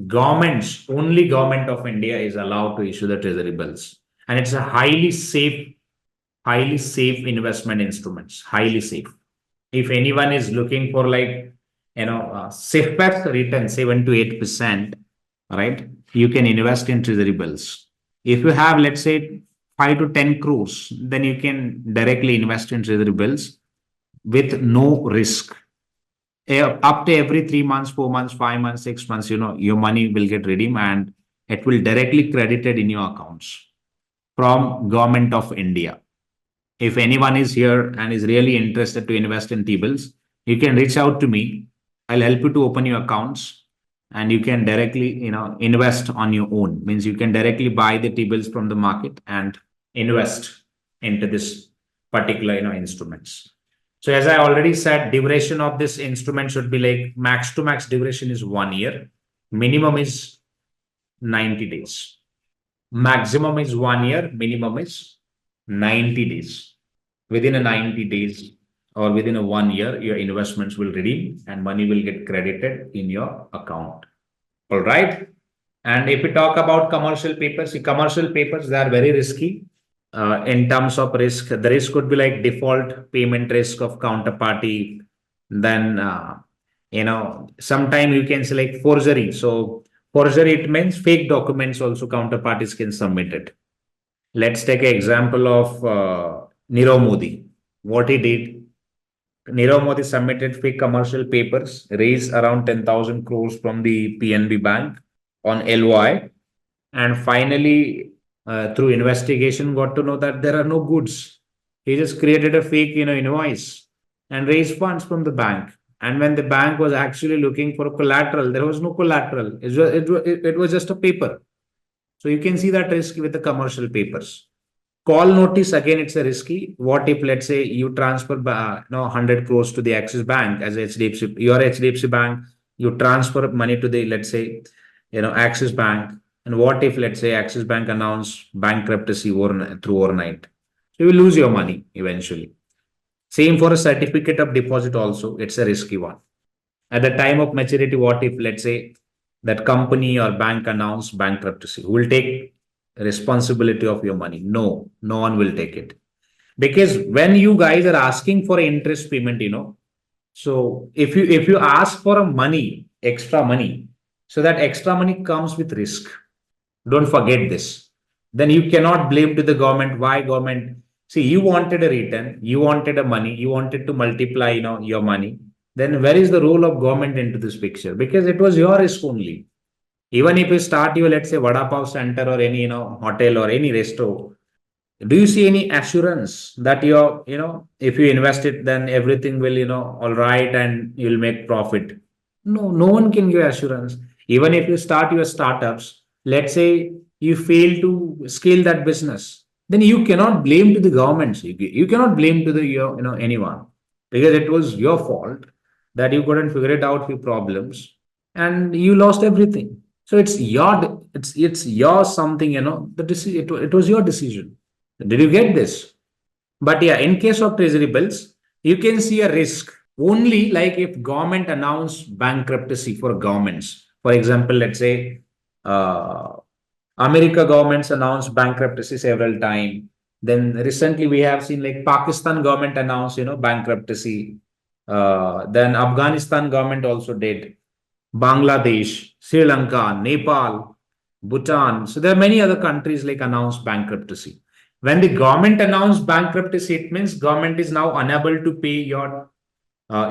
Governments. Only government of India is allowed to issue the treasury bills, and it's a highly safe investment instruments. Highly safe. If anyone is looking for like safest return 7 to 8%, right? You can invest in treasury bills. If you have, let's say, 5 to 10 crores, then you can directly invest in treasury bills with no risk. Up to every 3 months, 4 months, 5 months, 6 months, your money will get redeemed and it will directly credited in your accounts from Government of India. If anyone is here and is really interested to invest in T-bills, you can reach out to me. I'll help you to open your accounts, and you can directly, invest on your own. Means you can directly buy the T-bills from the market and invest into this particular, instruments. So as I already said, duration of this instrument should be like max to max duration is 1 year. Minimum is 90 days. Maximum is 1 year. Minimum is 90 days. Within a 90 days or within a 1 year, your investments will redeem and money will get credited in your account. All right. And if we talk about commercial papers, see, commercial papers, they are very risky. In terms of risk, the risk could be like default payment risk of counterparty. Then, sometime you can select forgery. So forgery, it means fake documents also counterparties can submit it. Let's take an example of Nirav Modi. What he did, Nirav Modi submitted fake commercial papers, raised around 10,000 crores from the PNB Bank on LY, and finally, through investigation, got to know that there are no goods. He just created a fake, invoice, and raise funds from the bank. And when the bank was actually looking for collateral, there was no collateral. It was just a paper. So you can see that risk with the commercial papers. Call notice, again, it's a risky. What if, let's say, you transfer 100 crores to the Axis Bank as HDFC, your HDFC Bank, you transfer money to the, let's say, Axis Bank. And what if, let's say, Axis Bank announce bankruptcy through overnight? So you will lose your money eventually. Same for a certificate of deposit also, it's a risky one. At the time of maturity, what if, let's say, that company or bank announce bankruptcy? Who will take responsibility of your money? No, no one will take it. Because when you guys are asking for interest payment, so if you ask for a money, extra money, so that extra money comes with risk. Don't forget this. Then you cannot blame to the government. Why government? See, you wanted a return, you wanted a money, you wanted to multiply, your money. Then where is the role of government into this picture? Because it was your risk only. Even if you start your, let's say, Vada Pav center or any, hotel or any resto, do you see any assurance that if you invest it, then everything will, all right and you'll make profit? No, no one can give assurance. Even if you start your startups, let's say you fail to scale that business, then you cannot blame to the government. You cannot blame to the, anyone, because it was your fault that you couldn't figure it out few problems and you lost everything. So it's your something, it was your decision. Did you get this? But yeah, in case of treasury bills, you can see a risk only like if government announce bankruptcy for governments. For example, let's say America governments announced bankruptcy several times. Then recently we have seen like Pakistan government announced, bankruptcy. Then Afghanistan government also did. Bangladesh, Sri Lanka, Nepal, Bhutan. So there are many other countries like announced bankruptcy. When the government announced bankruptcy, it means government is now unable to pay your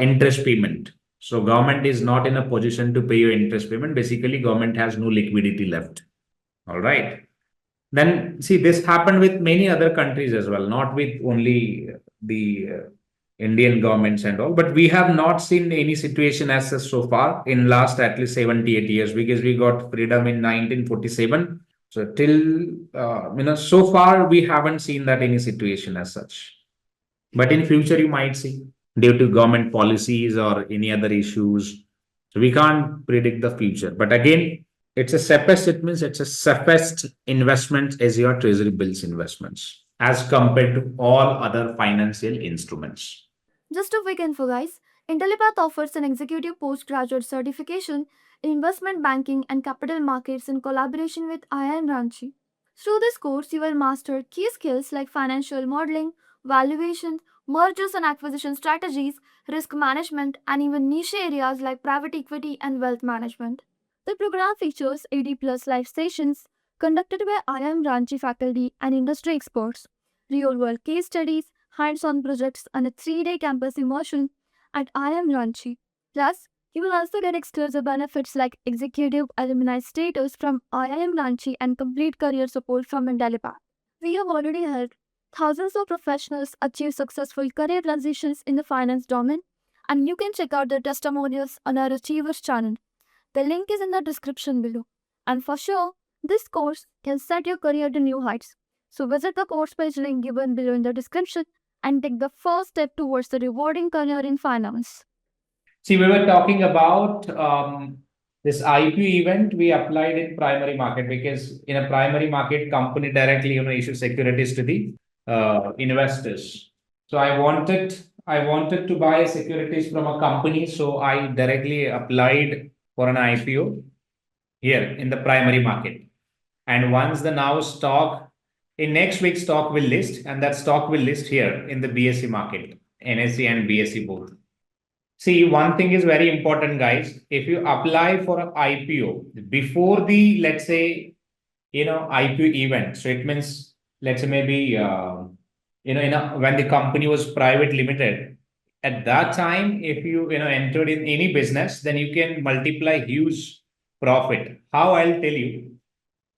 interest payment. So government is not in a position to pay your interest payment. Basically, government has no liquidity left. All right. Then see, this happened with many other countries as well, not with only the Indian governments and all, but we have not seen any situation as such so far in last at least 78 years, because we got freedom in 1947. So till so far we haven't seen that any situation as such. But in future you might see due to government policies or any other issues. So we can't predict the future. But again, it's a safest, it means it's a safest investment as your treasury bills investments as compared to all other financial instruments. Just a quick info, guys. Intellipaat offers an executive postgraduate certification in investment banking and capital markets in collaboration with IIM Ranchi. Through this course, you will master key skills like financial modeling, valuation, mergers and acquisition strategies, risk management, and even niche areas like private equity and wealth management. The program features 80 plus live sessions conducted by IIM Ranchi faculty and industry experts, real world case studies, hands on projects, and a 3-day campus immersion at IIM Ranchi. Plus, you will also get exclusive benefits like executive alumni status from IIM Ranchi and complete career support from Intellipaat. We have already helped thousands of professionals achieve successful career transitions in the finance domain, and you can check out their testimonials on our Achievers channel. The link is in the description below. And for sure, this course can set your career to new heights. So visit the course page link given below in the description and take the first step towards the rewarding career in finance. See, we were talking about this IPO event. We applied in primary market because in a primary market, company directly issue securities to the investors. So I wanted to buy securities from a company, so I directly applied for an IPO here in the primary market. And once the now stock in next week stock will list, and that stock will list here in the BSE market, NSE and BSE both. See, one thing is very important, guys. If you apply for an IPO before the, let's say, IPO event, so it means, let's say maybe, when the company was private limited, at that time, if you, entered in any business, then you can multiply huge profit. How? I'll tell you.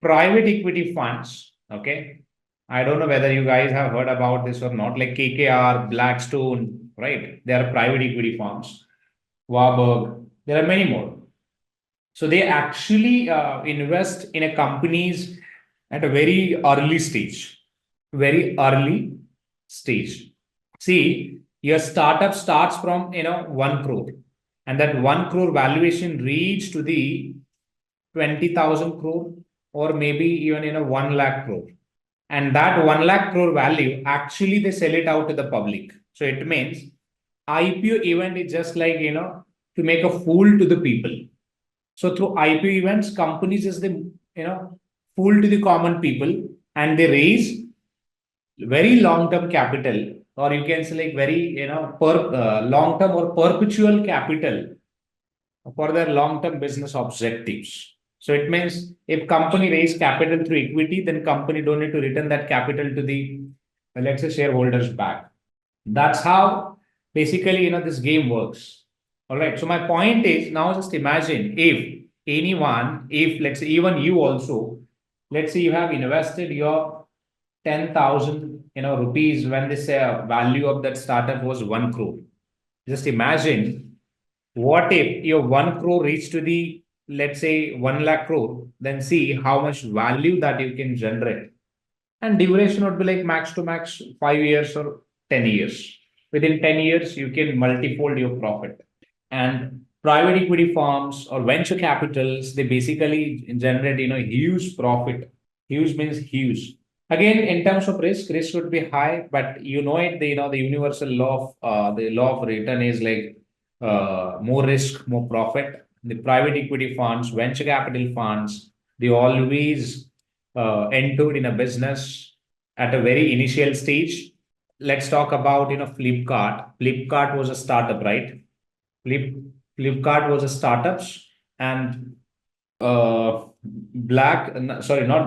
Private equity funds, okay? I don't know whether you guys have heard about this or not, like KKR, Blackstone, right? There are private equity firms, Warburg, there are many more. So they actually invest in a companies at a very early stage, very early stage. See, your startup starts from 1 crore, and that 1 crore valuation reach to the 20,000 crore, or maybe even 1 lakh crore. And that 1 lakh crore value, actually they sell it out to the public. So it means IPO event is just like to make a fool to the people. So through IPO events, companies is the fool to the common people, and they raise very long-term capital, or you can say like very long-term or perpetual capital for their long-term business objectives. So it means if company raise capital through equity, then company don't need to return that capital to the let's say shareholders back. That's how basically this game works. All right. So my point is, now just imagine if anyone, if let's say even you also, let's say you have invested your 10,000 rupees when this value of that startup was 1 crore. Just imagine, what if your 1 crore reached to the let's say 1 lakh crore, then see how much value that you can generate. And duration would be like max to max 5 years or 10 years. Within 10 years, you can multifold your profit. And private equity firms or venture capitals, they basically generate huge profit. Huge means huge. Again, in terms of risk would be high, but the universal law of the law of return is like more risk, more profit. The private equity funds, venture capital funds, they always entered in a business at a very initial stage. Let's talk about Flipkart. Flipkart was a startup, right? Flipkart was a startups, and not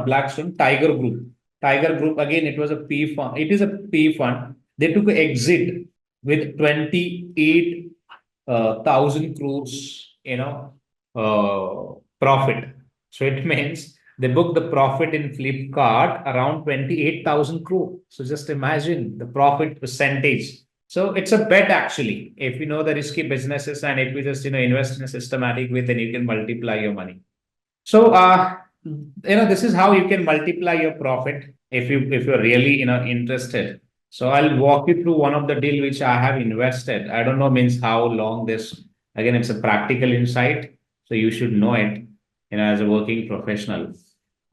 Blackstone, Tiger Group. Tiger Group, again, it was a P fund. It is a P fund. They took an exit with 28,000 crores, profit. So it means they booked the profit in Flipkart around 28,000 crore. So just imagine the profit percentage. So it's a bet actually. If you know the risky businesses, and if you just invest in a systematic way, then you can multiply your money. So this is how you can multiply your profit if you're really interested. So I'll walk you through one of the deal which I have invested. I don't know means how long this. Again, it's a practical insight, so you should know it. As a working professional,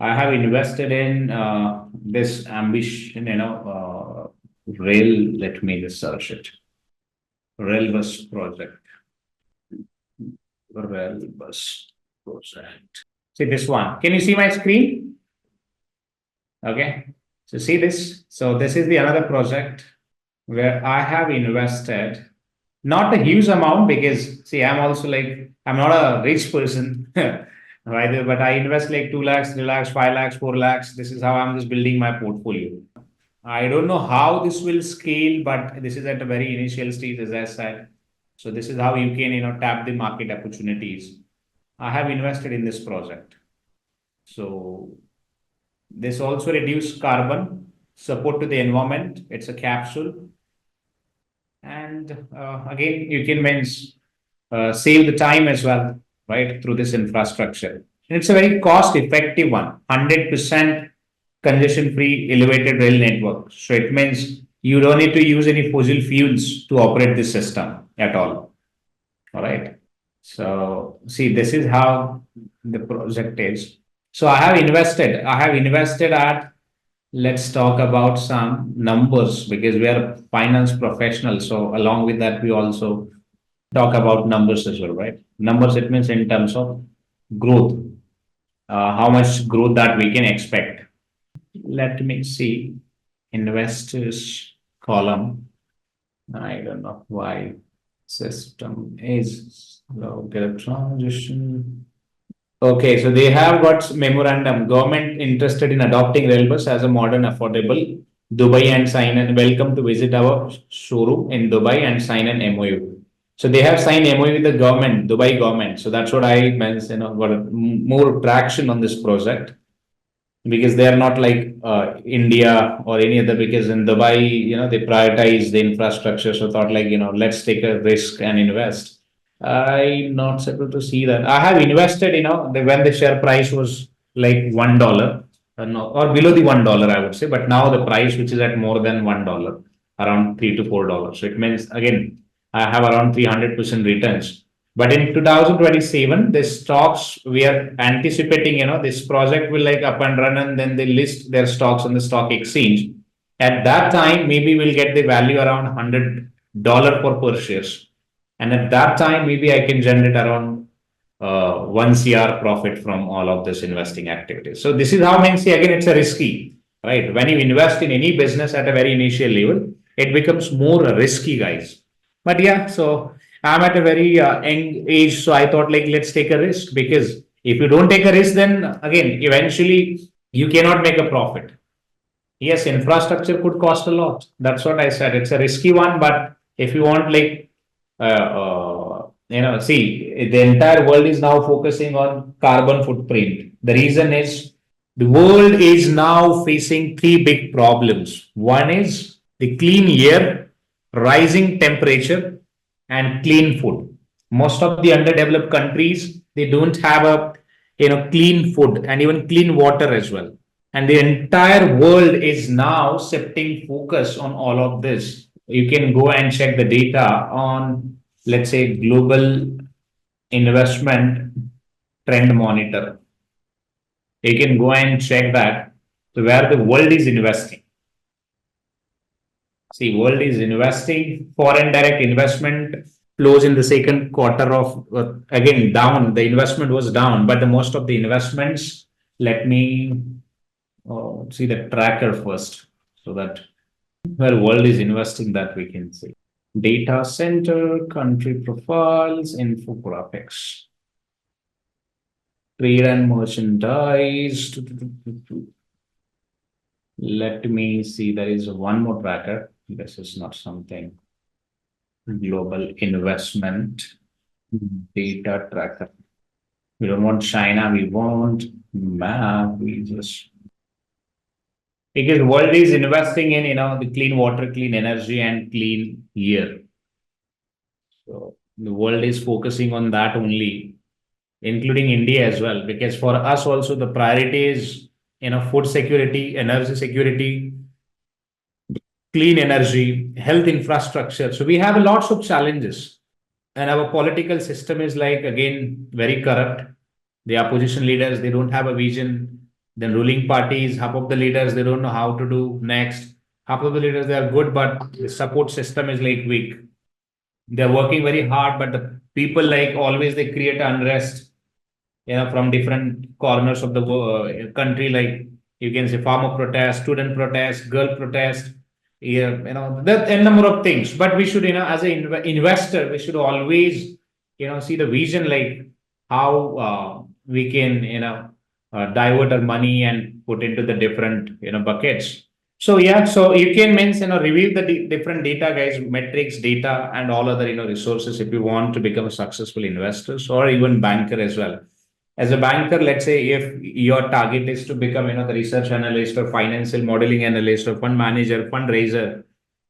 I have invested in this ambition. Rail. Let me just search it. Rail bus project. Rail bus project. See this one. Can you see my screen? Okay. So see this. So this is the another project where I have invested not a huge amount, because see, I'm also like, I'm not a rich person, right? But I invest like 2 lakhs, 3 lakhs, 5 lakhs, 4 lakhs. This is how I'm just building my portfolio. I don't know how this will scale, but this is at a very initial stage, as I said. So this is how you can, tap the market opportunities. I have invested in this project. So this also reduce carbon, support to the environment. It's a capsule. And again, you can save the time as well, right, through this infrastructure. And it's a very cost-effective one, 100% congestion-free elevated rail network. So it means you don't need to use any fossil fuels to operate this system at all. All right. So see, this is how the project is. So I have invested at, let's talk about some numbers, because we are finance professionals. So along with that, we also talk about numbers as well, right? Numbers, it means in terms of growth, how much growth that we can expect. Let me see, investors column. I don't know why system is slow. Get transition. Okay, so they have got memorandum. Government interested in adopting railbus as a modern, affordable. Dubai and sign and welcome to visit our showroom in Dubai and sign an MOU. So they have signed MOU with the government, Dubai government. So that's what I meant. Got more traction on this project. because they are not like India or any other, because in Dubai, they prioritize the infrastructure. So thought like, let's take a risk and invest. I'm not able to see that. I have invested, when the share price was like $1, no, or below the $1, I would say. But now the price, which is at more than $1, around $3 to $4. So it means again, I have around 300% returns. But in 2027, the stocks we are anticipating, this project will like up and run, and then they list their stocks on the stock exchange. At that time, maybe we'll get the value around $100 per shares. And at that time, maybe I can generate around 1 CR profit from all of this investing activities. So this is how I see, again, it's a risky, right? When you invest in any business at a very initial level, it becomes more risky, guys. But yeah, so I'm at a very young age, so I thought like let's take a risk, because if you don't take a risk, then again eventually you cannot make a profit. Yes, infrastructure could cost a lot. That's what I said. It's a risky one, but if you want like see, the entire world is now focusing on carbon footprint. The reason is the world is now facing three big problems. One is the clean air, rising temperature, and clean food. Most of the underdeveloped countries, they don't have a clean food and even clean water as well. And the entire world is now shifting focus on all of this. You can go and check the data on, let's say, global investment trend monitor. You can go and check that, so where the world is investing. See, world is investing. Foreign direct investment flows in the second quarter of again down. The investment was down, but the most of the investments. Let me see the tracker first, so that where world is investing, that we can see. Data center, country profiles, infographics, trade and merchandise. Let me see. There is one more tracker. This is not something. Global investment data tracker. We don't want China. We want map. We just, because world is investing in the clean water, clean energy, and clean air. So the world is focusing on that only, including India as well. Because for us also the priority is food security, energy security, clean energy, health infrastructure. So we have lots of challenges, and our political system is like again very corrupt. The opposition leaders, they don't have a vision. Then ruling parties, half of the leaders, they don't know how to do next. Half of the leaders, they are good, but the support system is like weak. They're working very hard, but the people like always they create unrest, from different corners of the country. Like you can say farmer protest, student protest, girl protest. Yeah, that a number of things. But we should, as an investor, we should always, see the vision, like how we can, divert our money and put into the different, buckets. So yeah, so you can review the different data, guys, metrics, data, and all other resources if you want to become a successful investor or even banker as well. As a banker, let's say if your target is to become the research analyst or financial modeling analyst or fund manager, fundraiser.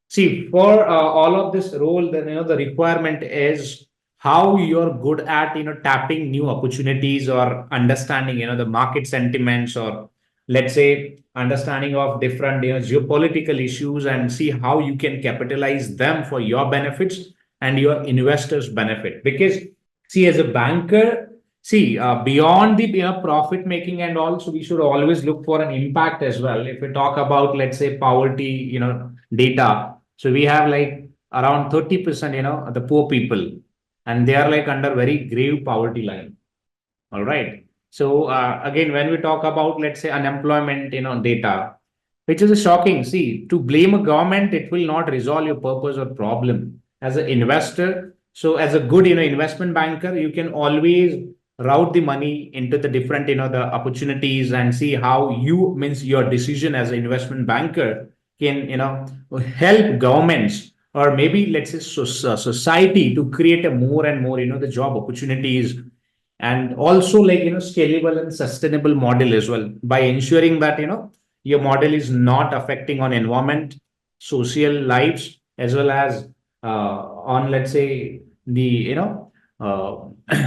See, for all of this role, then the requirement is how you're good at tapping new opportunities or understanding the market sentiments, or let's say understanding of different geopolitical issues, and see how you can capitalize them for your benefits and your investors benefit. Because see, as a banker, see beyond the profit making and also, we should always look for an impact as well. If we talk about, let's say, poverty data, so we have like around 30% the poor people, and they are like under very grave poverty line. All right. So again, when we talk about, let's say, unemployment data, which is a shocking. See, to blame a government, it will not resolve your purpose or problem. As an investor, so as a good investment banker, you can always route the money into the different the opportunities, and see how you means your decision as an investment banker can help governments, or maybe let's say society, to create a more and more the job opportunities, and also like scalable and sustainable model as well, by ensuring that your model is not affecting on environment, social lives, as well as on, let's say, the uh,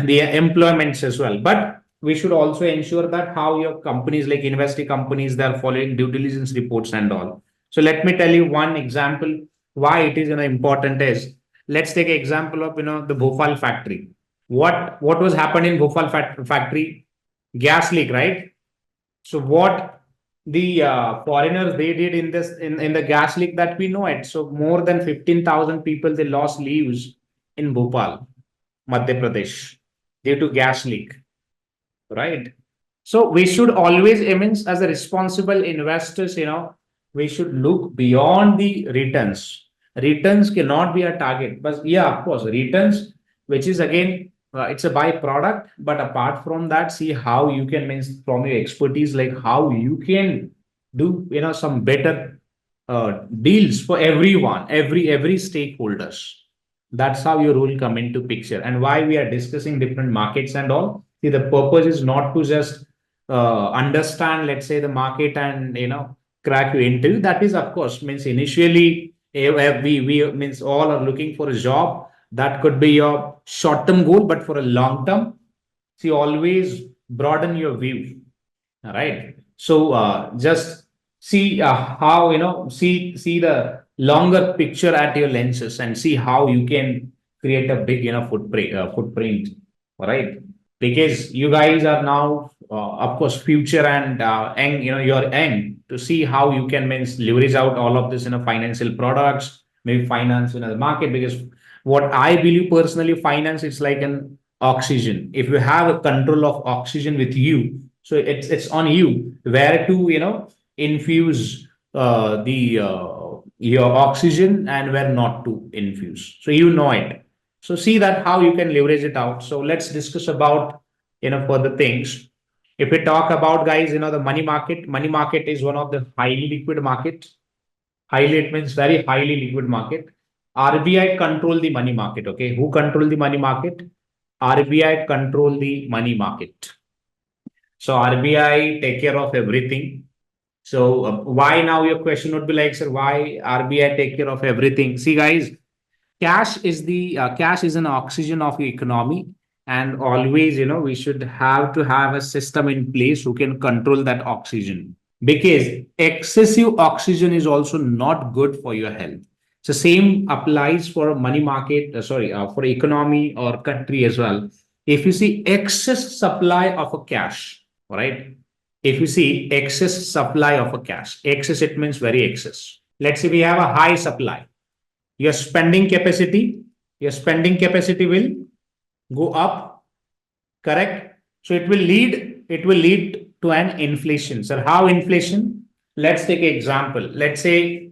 the employments as well. But we should also ensure that how your companies, like investing companies, they're following due diligence reports and all. So let me tell you one example why it is important is, let's take an example of the Bhopal factory. What was happening in Bhopal factory? Gas leak, right? So what the foreigners they did in this in the gas leak, that we know it. So more than 15,000 people they lost lives in Bhopal, Madhya Pradesh, due to gas leak, right? So we should always, I mean, as a responsible investors, we should look beyond the returns. Returns cannot be a target, but yeah, of course, returns, which is again, it's a byproduct. But apart from that, see how you can, means from your expertise, like how you can do, some better deals for everyone, every stakeholders. That's how your rule come into picture, and why we are discussing different markets and all. See, the purpose is not to just understand, let's say, the market and crack you into. That is, of course, means initially we means all are looking for a job. That could be your short term goal, but for a long term, see, always broaden your view. All right. So just see how see the longer picture at your lenses, and see how you can create a big footprint. All right, because you guys are now of course future, and young, you're young to see how you can means leverage out all of this financial products, maybe finance in the market. Because what I believe personally, finance is like an oxygen. If you have a control of oxygen with you, so it's on you where to infuse the your oxygen, and where not to infuse. So you know it. So see that how you can leverage it out. So let's discuss about further things. If we talk about, guys, the money market. Money market is one of the highly liquid market. Highly, it means very highly liquid market. RBI control the money market. Okay, who control the money market? RBI control the money market. So RBI take care of everything. So why now your question would be like, sir, why RBI take care of everything? See, guys, cash is an oxygen of the economy, and always we should have to have a system in place who can control that oxygen, because excessive oxygen is also not good for your health. So same applies for money market, for economy or country as well. If you see excess supply of a cash, all right, if you see excess supply of a cash, excess, it means very excess. Let's say we have a high supply, your spending capacity, will go up, correct? So it will lead to an inflation. So how inflation? Let's take an example. Let's say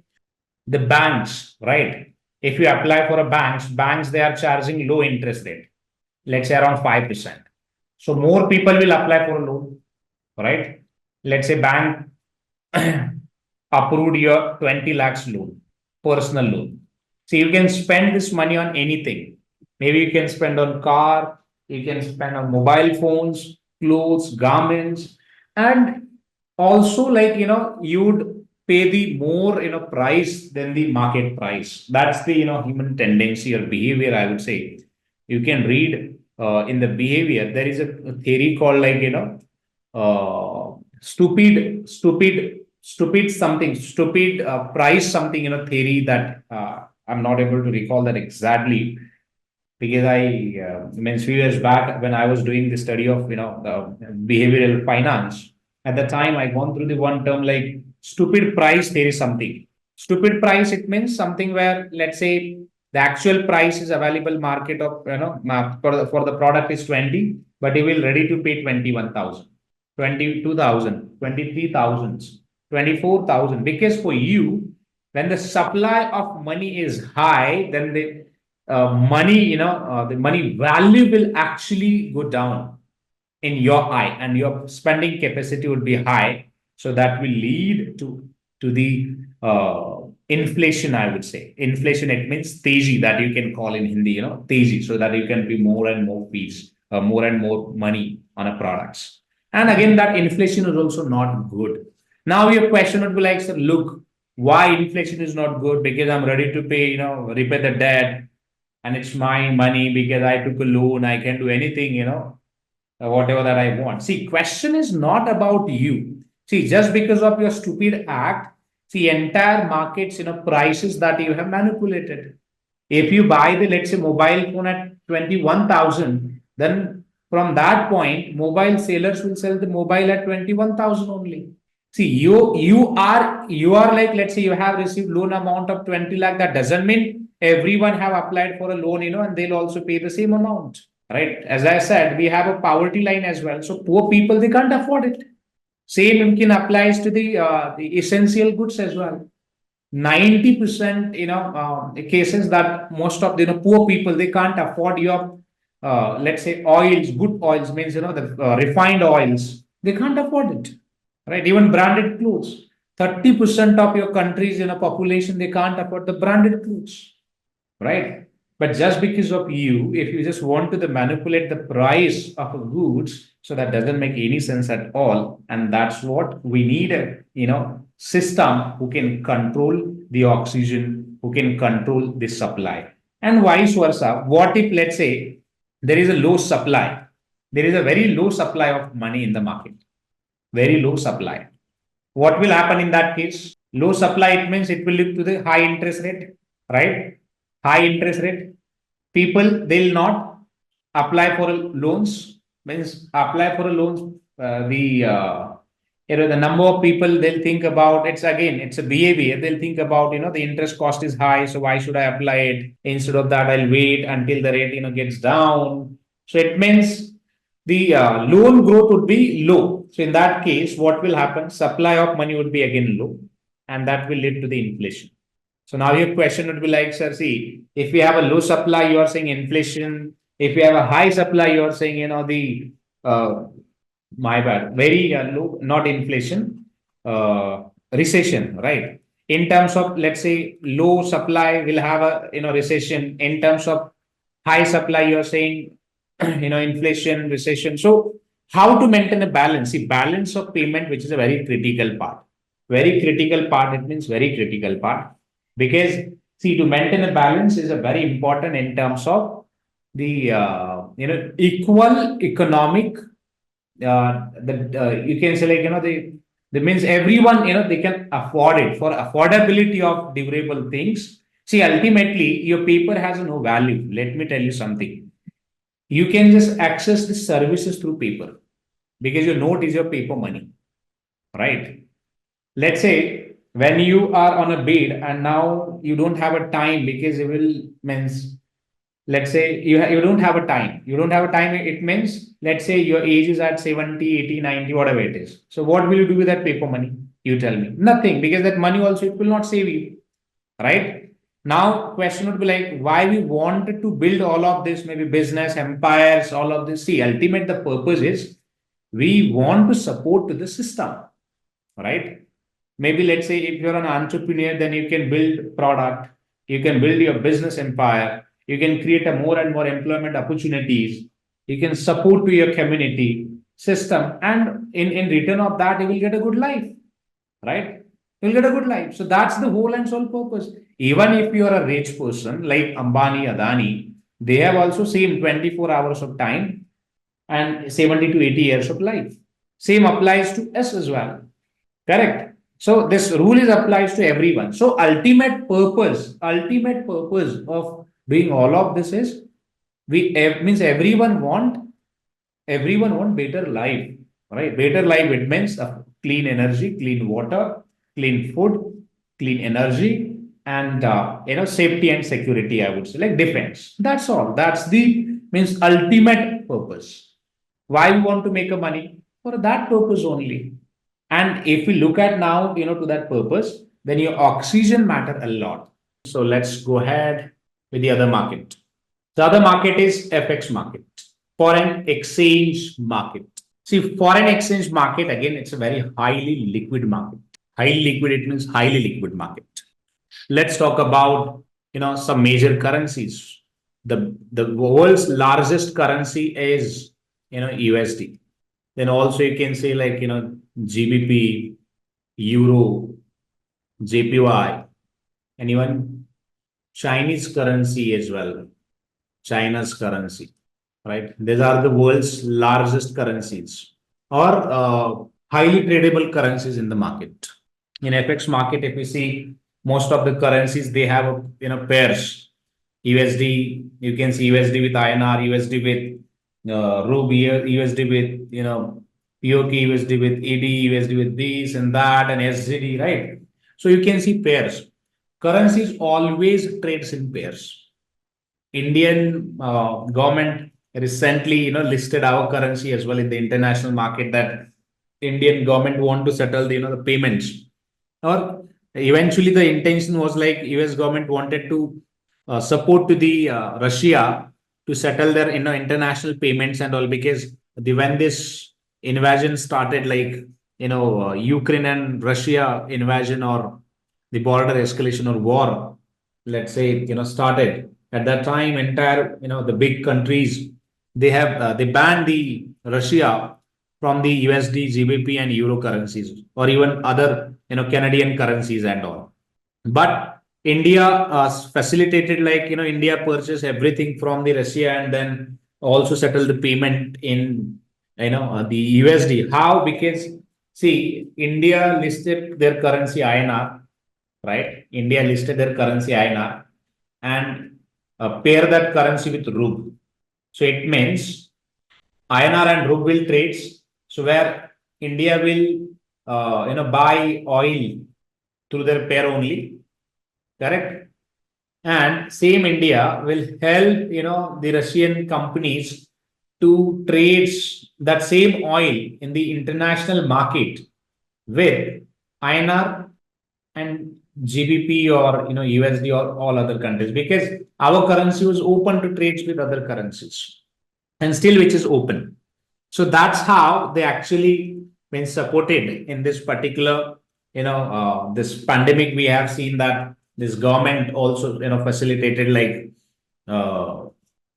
the banks, right? If you apply for a banks they are charging low interest rate, let's say around 5%. So more people will apply for a loan, right? Let's say bank approved your 20 lakhs loan, personal loan. So you can spend this money on anything. Maybe you can spend on car, you can spend on mobile phones, clothes, garments, and also like you would pay the more price than the market price. That's the human tendency or behavior, I would say. You can read in the behavior. There is a theory called like stupid price something theory, that I'm not able to recall that exactly, because I means few years back when I was doing the study of the behavioral finance. At the time, I gone through the one term like stupid price. There is something stupid price. It means something where, let's say, the actual price is available market of for the product is 20, but he will ready to pay 21,000, 22,000, 23,000, 24,000. Because for you, when the supply of money is high, then the money, the money value will actually go down in your eye, and your spending capacity would be high. So that will lead to the inflation, I would say. Inflation, it means teji, that you can call in Hindi, teji, so that you can be more and more fees. more and more money on a products. And again, that inflation is also not good. Now your question would be like, sir, look, why inflation is not good? Because I'm ready to pay, repay the debt, and it's my money because I took a loan. I can do anything, whatever that I want. See, question is not about you. See, just because of your stupid act, see, entire markets, prices that you have manipulated. If you buy the, let's say, mobile phone at 21,000, then from that point, mobile sellers will sell the mobile at 21,000 only. See, you are like, let's say you have received loan amount of 20 lakh. That doesn't mean everyone have applied for a loan, and they'll also pay the same amount. Right? As I said, we have a poverty line as well. So poor people, they can't afford it. Same can applies to the essential goods as well. 90%, cases that most of the poor people, they can't afford your, let's say, oils, good oils, means, the refined oils. They can't afford it, right? Even branded clothes. 30% of your country's, population, they can't afford the branded clothes, right? But just because of you, if you just want to manipulate the price of a goods, so that doesn't make any sense at all. And that's what we need a system who can control the oxygen, who can control the supply, and vice versa. What if, let's say, there is a low supply? There is a very low supply of money in the market, very low supply. What will happen in that case? Low supply, it means it will lead to the high interest rate, right? High interest rate. People, they'll not apply for loans, means apply for a loans. The number of people, they'll think about, it's a behavior. They'll think about, the interest cost is high, so why should I apply it? Instead of that, I'll wait until the rate, gets down. So it means the loan growth would be low. So in that case, what will happen? Supply of money would be again low, and that will lead to the inflation. So now your question would be like, sir, see, if we have a low supply, you are saying inflation. If we have a high supply, you are saying, my bad, very low, not inflation, recession, right? In terms of, let's say, low supply will have a, recession. In terms of high supply, you're saying, inflation, recession. So how to maintain a balance? See, balance of payment, which is a very critical part. Very critical part, it means very critical part. Because, see, to maintain a balance is a very important in terms of the, equal economic, you can say, like, the means everyone, they can afford it, for affordability of durable things. See, ultimately, your paper has no value. Let me tell you something. You can just access the services through paper because your note is your paper money, right? Let's say when you are on a bid and now you don't have a time because it will means, let's say you don't have a time. You don't have a time. It means, let's say your age is at 70, 80, 90, whatever it is. So what will you do with that paper money? You tell me. Nothing, because that money also, it will not save you, right? Now, question would be like, why we wanted to build all of this, maybe business, empires, all of this. See, ultimate the purpose is we want to support to the system, right? Maybe let's say if you're an entrepreneur, then you can build product, you can build your business empire, you can create a more and more employment opportunities, you can support to your community system, and in return of that, you will get a good life, right? You'll get a good life. So that's the whole and sole purpose. Even if you are a rich person like Ambani, Adani, they have also same 24 hours of time and 70 to 80 years of life. Same applies to us as well. Correct. So this rule is applies to everyone. So ultimate purpose of doing all of this is means everyone want better life, right? Better life, it means clean energy, clean water, clean food, clean energy, and safety and security, I would say, like defense. That's all. That's the means ultimate purpose. Why we want to make a money? For that purpose only. And if we look at now, to that purpose, then your oxygen matter a lot. So let's go ahead with the other market. The other market is FX market, foreign exchange market. See, foreign exchange market, again, it's a very highly liquid market. Highly liquid, it means highly liquid market. Let's talk about, some major currencies. the world's largest currency is USD. Then also you can say like GBP, Euro, JPY, and even Chinese currency as well. China's currency, right? These are the world's largest currencies or highly tradable currencies in the market. In FX market, if we see most of the currencies, they have pairs. USD, you can see USD with INR, USD with Ruby, USD with POK, USD with ED, USD with this and that, and SGD, right? So you can see pairs. Currencies always trades in pairs. Indian government recently, listed our currency as well in the international market, that Indian government want to settle the payments, or eventually the intention was like US government wanted to support to the Russia to settle their international payments and all, because when this invasion started, like Ukraine and Russia invasion, or the border escalation or war, let's say started at that time, entire the big countries, they banned the Russia from the USD, GBP, and Euro currencies, or even other Canadian currencies and all. But India facilitated, like India purchased everything from the Russia and then also settled the payment in the USD. How? Because see, India listed their currency INR, right? India listed their currency INR and pair that currency with rupee. So it means INR and rupee will trades. So where India will buy oil through their pair only, correct? And same India will help the Russian companies to trade that same oil in the international market with INR and GBP or USD or all other countries, because our currency was open to trades with other currencies and still which is open. So that's how they actually been supported in this particular this pandemic. We have seen that this government also facilitated, like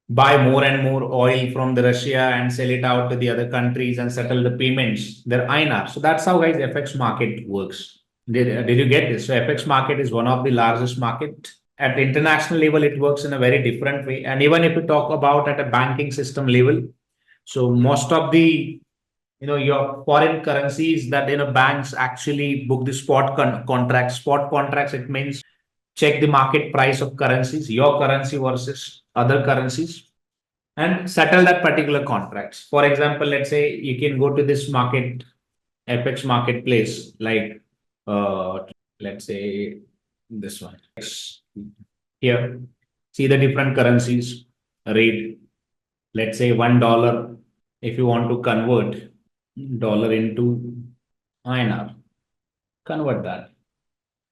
buy more and more oil from the Russia and sell it out to the other countries and settle the payments, their INR. So that's how, guys, FX market works. Did you get this? So FX market is one of the largest market. At the international level, it works in a very different way. And even if you talk about at a banking system level, so most of the your foreign currencies that banks actually book the spot contracts. Spot contracts, it means check the market price of currencies, your currency versus other currencies, and settle that particular contracts. For example, let's say you can go to this market, FX marketplace, like let's say this one here. See the different currencies rate. Let's say $1. If you want to convert dollar into INR, convert that.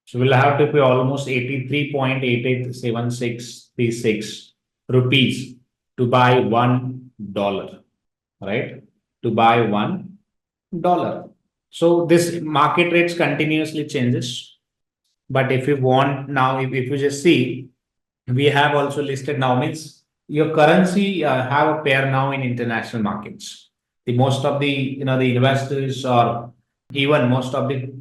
So we'll have to pay almost 83.887636 rupees to buy $1, right? To buy $1. So this market rates continuously changes. But if you want now, if you just see, we have also listed now, means your currency have a pair now in international markets. The most of the the investors, or even most of the,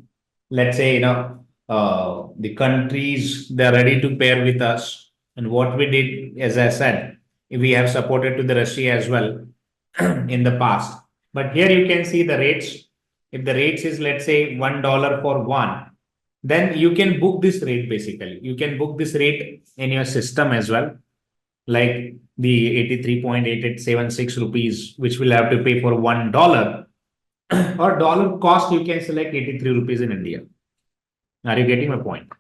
let's say the countries, they're ready to pair with us. And what we did, as I said, we have supported to the Russia as well in the past. But here you can see the rates. If the rates is, let's say, $1 for one, then you can book this rate. Basically, you can book this rate in your system as well, like the 83.8876 rupees, which will have to pay for $1 or dollar cost. You can select 83 rupees in India. Are you getting my point?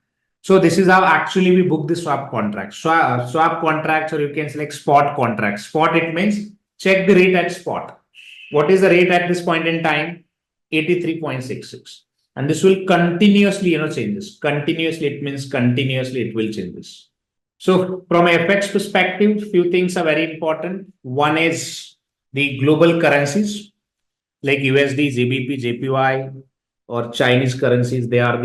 So this is how actually we book the swap contracts. Swap contracts, or you can select spot contracts. Spot, it means check the rate at spot. What is the rate at this point in time? 83.66. And this will continuously, changes. Continuously, it means continuously it will changes. So from FX perspective, few things are very important. One is the global currencies like USD, GBP, JPY, or Chinese currencies. They are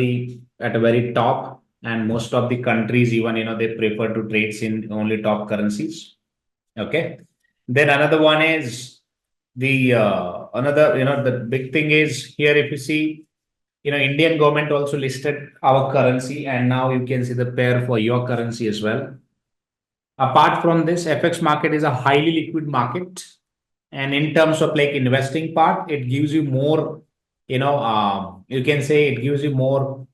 at a very top, and most of the countries, even they prefer to trade in only top currencies. Okay. Then another one is the another, the big thing is here, if you see, Indian government also listed our currency, and now you can see the pair for your currency as well. Apart from this, FX market is a highly liquid market, and in terms of like investing part, it gives you more, you can say it gives you more,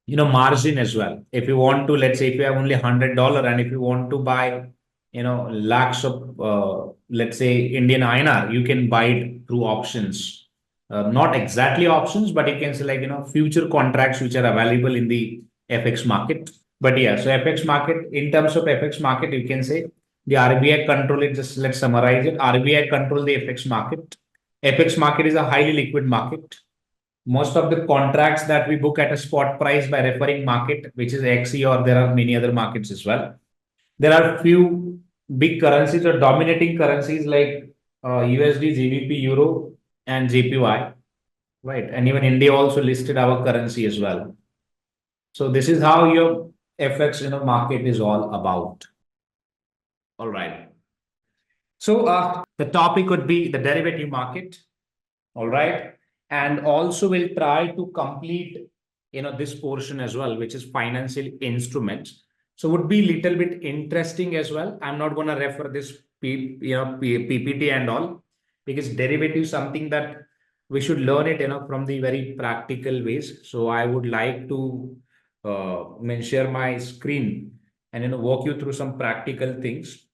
margin as well. If you want to, let's say, if you have only $100, and if you want to buy, lakhs of, let's say, Indian INR, you can buy it through options. Not exactly options, but you can say like, future contracts which are available in the FX market. But yeah, so FX market, in terms of FX market, you can say the RBI control it. Just let's summarize it. RBI control the FX market. FX market is a highly liquid market. Most of the contracts that we book at a spot price by referring market, which is XE, or there are many other markets as well. There are few big currencies or dominating currencies like USD, GBP, Euro, and JPY, right? And even India also listed our currency as well. So this is how your FX, market is all about. All right. So the topic would be the derivative market. All right. And also we'll try to complete, this portion as well, which is financial instruments. So would be little bit interesting as well. I'm not going to refer this PPT and all, because derivative is something that we should learn it, from the very practical ways. So I would like to share my screen and, walk you through some practical things.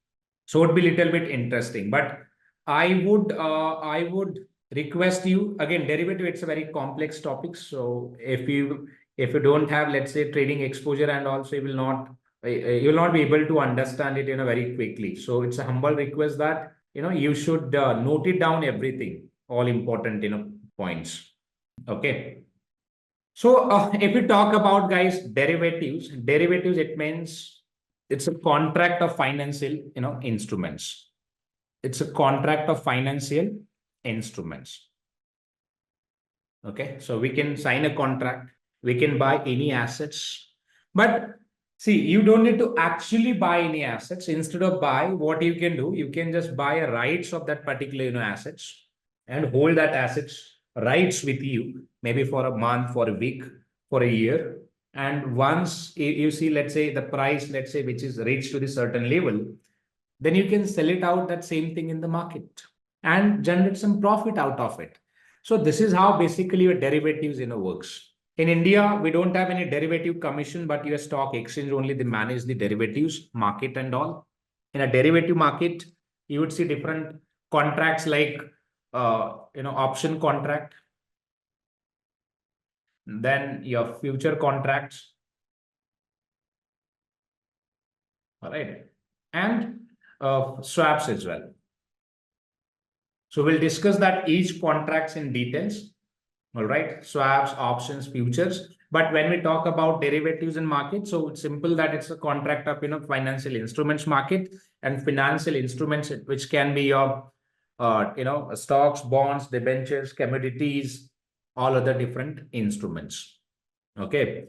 So it would be little bit interesting, but I would request you again, derivative, it's a very complex topic. So if you don't have, let's say, trading exposure, and also you will not be able to understand it, very quickly. So it's a humble request that, you should note it down, everything, all important, points. Okay. So if we talk about, guys, derivatives, it means it's a contract of financial, instruments. It's a contract of financial instruments. Okay, so we can sign a contract, we can buy any assets, but see, you don't need to actually buy any assets. Instead of buy, what you can do, you can just buy a rights of that particular, assets, and hold that assets rights with you, maybe for a month, for a week, for a year. And once you see, let's say, the price, let's say, which is reached to the certain level, then you can sell it out, that same thing, in the market, and generate some profit out of it. So this is how basically your derivatives, works. In India, we don't have any derivative commission, but your stock exchange only, they manage the derivatives market and all. In a derivative market, you would see different contracts like option contract, then your future contracts, all right, and swaps as well. So we'll discuss that each contracts in details. All right, swaps, options, futures. But when we talk about derivatives in market, so it's simple that it's a contract of, financial instruments market, and financial instruments, which can be your stocks, bonds, debentures, commodities, all other different instruments. Okay,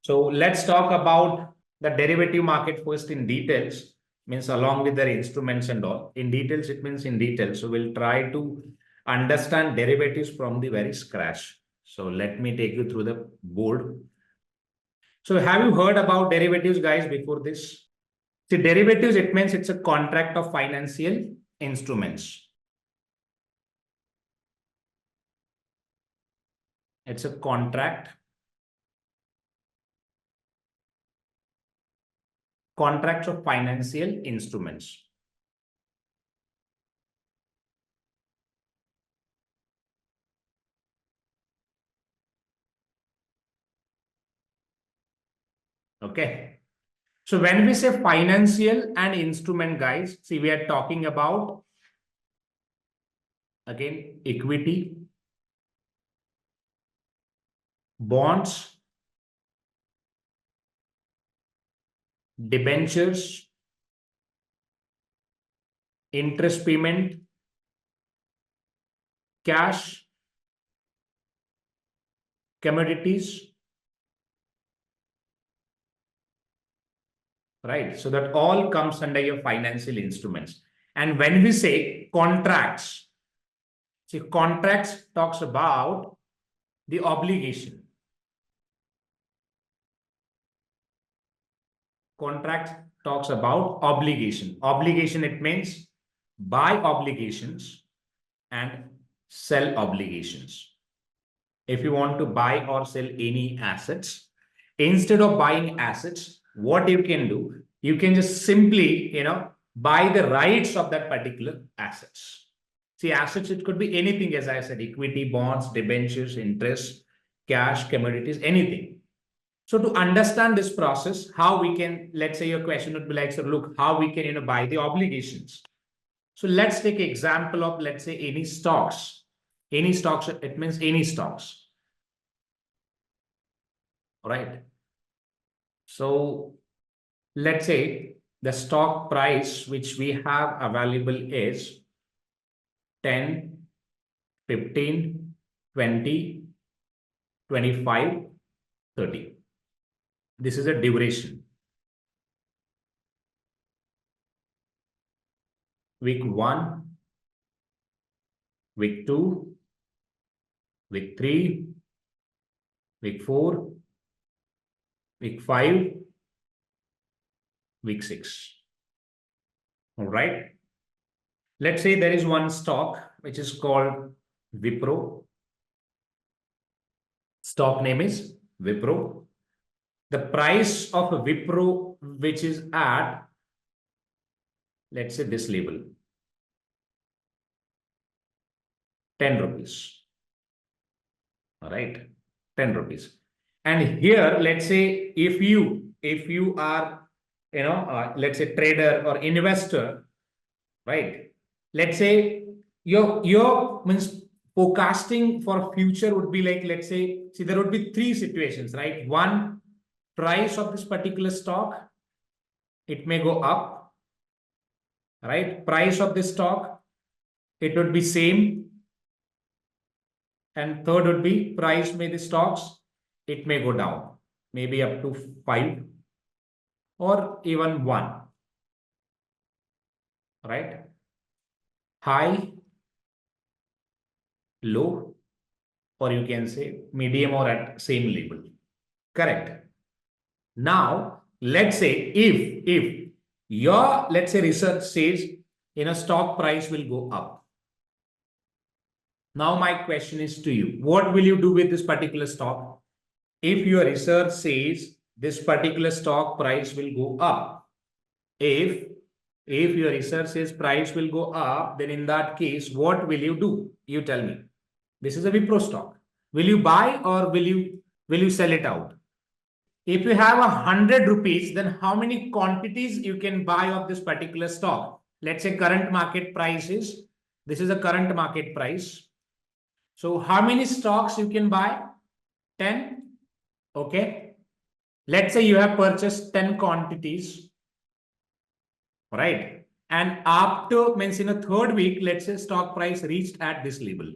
so let's talk about the derivative market first in details, means along with their instruments and all. In details, it means in detail. So we'll try to understand derivatives from the very scratch. So let me take you through the board. So have you heard about derivatives, guys, before this? See, derivatives, it means it's a contract of financial instruments. It's a contract contracts of financial instruments. Okay. So when we say financial and instrument, guys, see, we are talking about, again, equity, bonds, debentures, interest payment, cash, commodities, right? So that all comes under your financial instruments. And when we say contracts, see, contracts talks about the obligation. Contract talks about obligation. Obligation, it means buy obligations and sell obligations. If you want to buy or sell any assets, instead of buying assets, what you can do, you can just simply, buy the rights of that particular assets. See, assets, it could be anything, as I said, equity, bonds, debentures, interest, cash, commodities, anything. So to understand this process, how we can, let's say your question would be like, so look, how we can, buy the obligations. So let's take an example of, let's say, any stocks. Any stocks, it means any stocks. Right. So let's say the stock price which we have available is 10, 15, 20, 25, 30. This is a duration. Week 1, week 2, week 3, week 4, week 5, week 6. All right. Let's say there is one stock which is called Wipro. Stock name is Wipro. The price of Wipro, which is at, let's say, this level, 10 rupees. All right, 10 rupees. And here, let's say, if you are, let's say trader or investor, right? Let's say your means forecasting for future would be like, let's say, see, there would be 3 situations, right? One, price of this particular stock, it may go up, right? Price of this stock, it would be same. And third would be price may the stocks, it may go down, maybe up to 5 or even 1, right? High, low, or you can say medium or at same level. Correct. Now, let's say if your, let's say, research says, stock price will go up. Now, my question is to you, what will you do with this particular stock? If your research says this particular stock price will go up, if your research says price will go up, then in that case, what will you do? You tell me. This is a Wipro stock. Will you buy or will you sell it out? If you have 100 rupees, then how many quantities you can buy of this particular stock? Let's say current market price is, this is a current market price. So how many stocks you can buy? 10. Okay. Let's say you have purchased 10 quantities. Right. And after, means in a third week, let's say stock price reached at this level.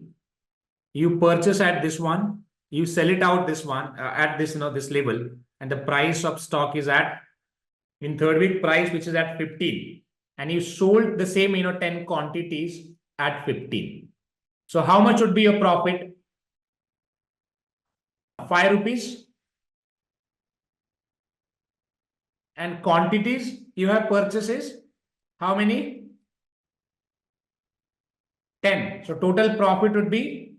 You purchase at this one, you sell it out this one at this, this level, and the price of stock is at, in third week price, which is at 15. And you sold the same, 10 quantities at 15. So how much would be your profit? 5 rupees. And quantities you have purchases, how many? 10. So total profit would be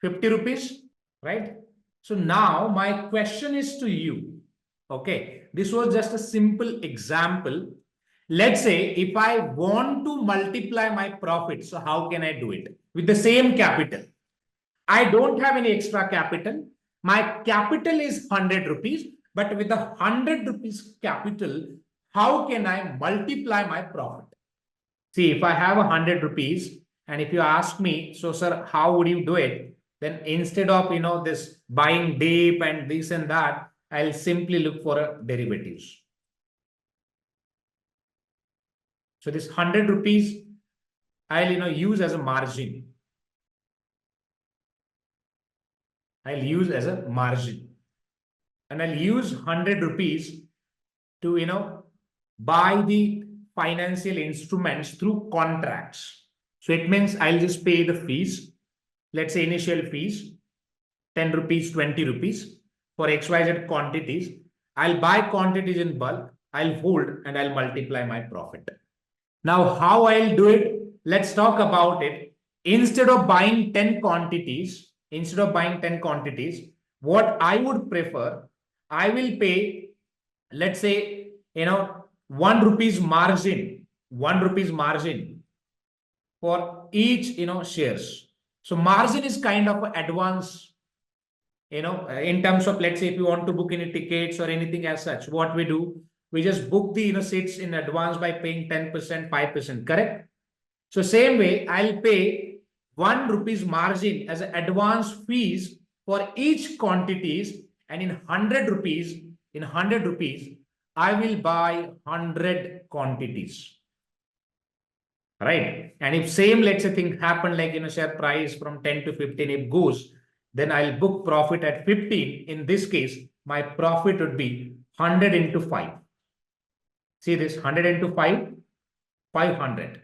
50 rupees, right? So now my question is to you. Okay, this was just a simple example. Let's say if I want to multiply my profit, so how can I do it? With the same capital. I don't have any extra capital. My capital is 100 rupees, but with the 100 rupees capital, how can I multiply my profit? See, if I have 100 rupees, and if you ask me, so sir, how would you do it? Then instead of, this buying dip and this and that, I'll simply look for a derivatives. So this 100 rupees, I'll, use as a margin. I'll use as a margin. And I'll use 100 rupees to, buy the financial instruments through contracts. So it means I'll just pay the fees, let's say initial fees, 10 rupees, 20 rupees for XYZ quantities. I'll buy quantities in bulk, I'll hold, and I'll multiply my profit. Now, how I'll do it? Let's talk about it. Instead of buying 10 quantities, what I would prefer, I will pay, let's say, 1 rupees margin, 1 rupees margin for each, shares. So margin is kind of advance, in terms of, let's say, if you want to book any tickets or anything as such, what we do, we just book the, seats in advance by paying 10%, 5%, correct? So same way, I'll pay 1 rupees margin as advance fees for each quantities, and in 100 rupees, I will buy 100 quantities. Right? And if same, let's say, thing happen like, share price from 10 to 15, it goes, then I'll book profit at 15. In this case, my profit would be 100 into 5. See this, 100 into 5, 500.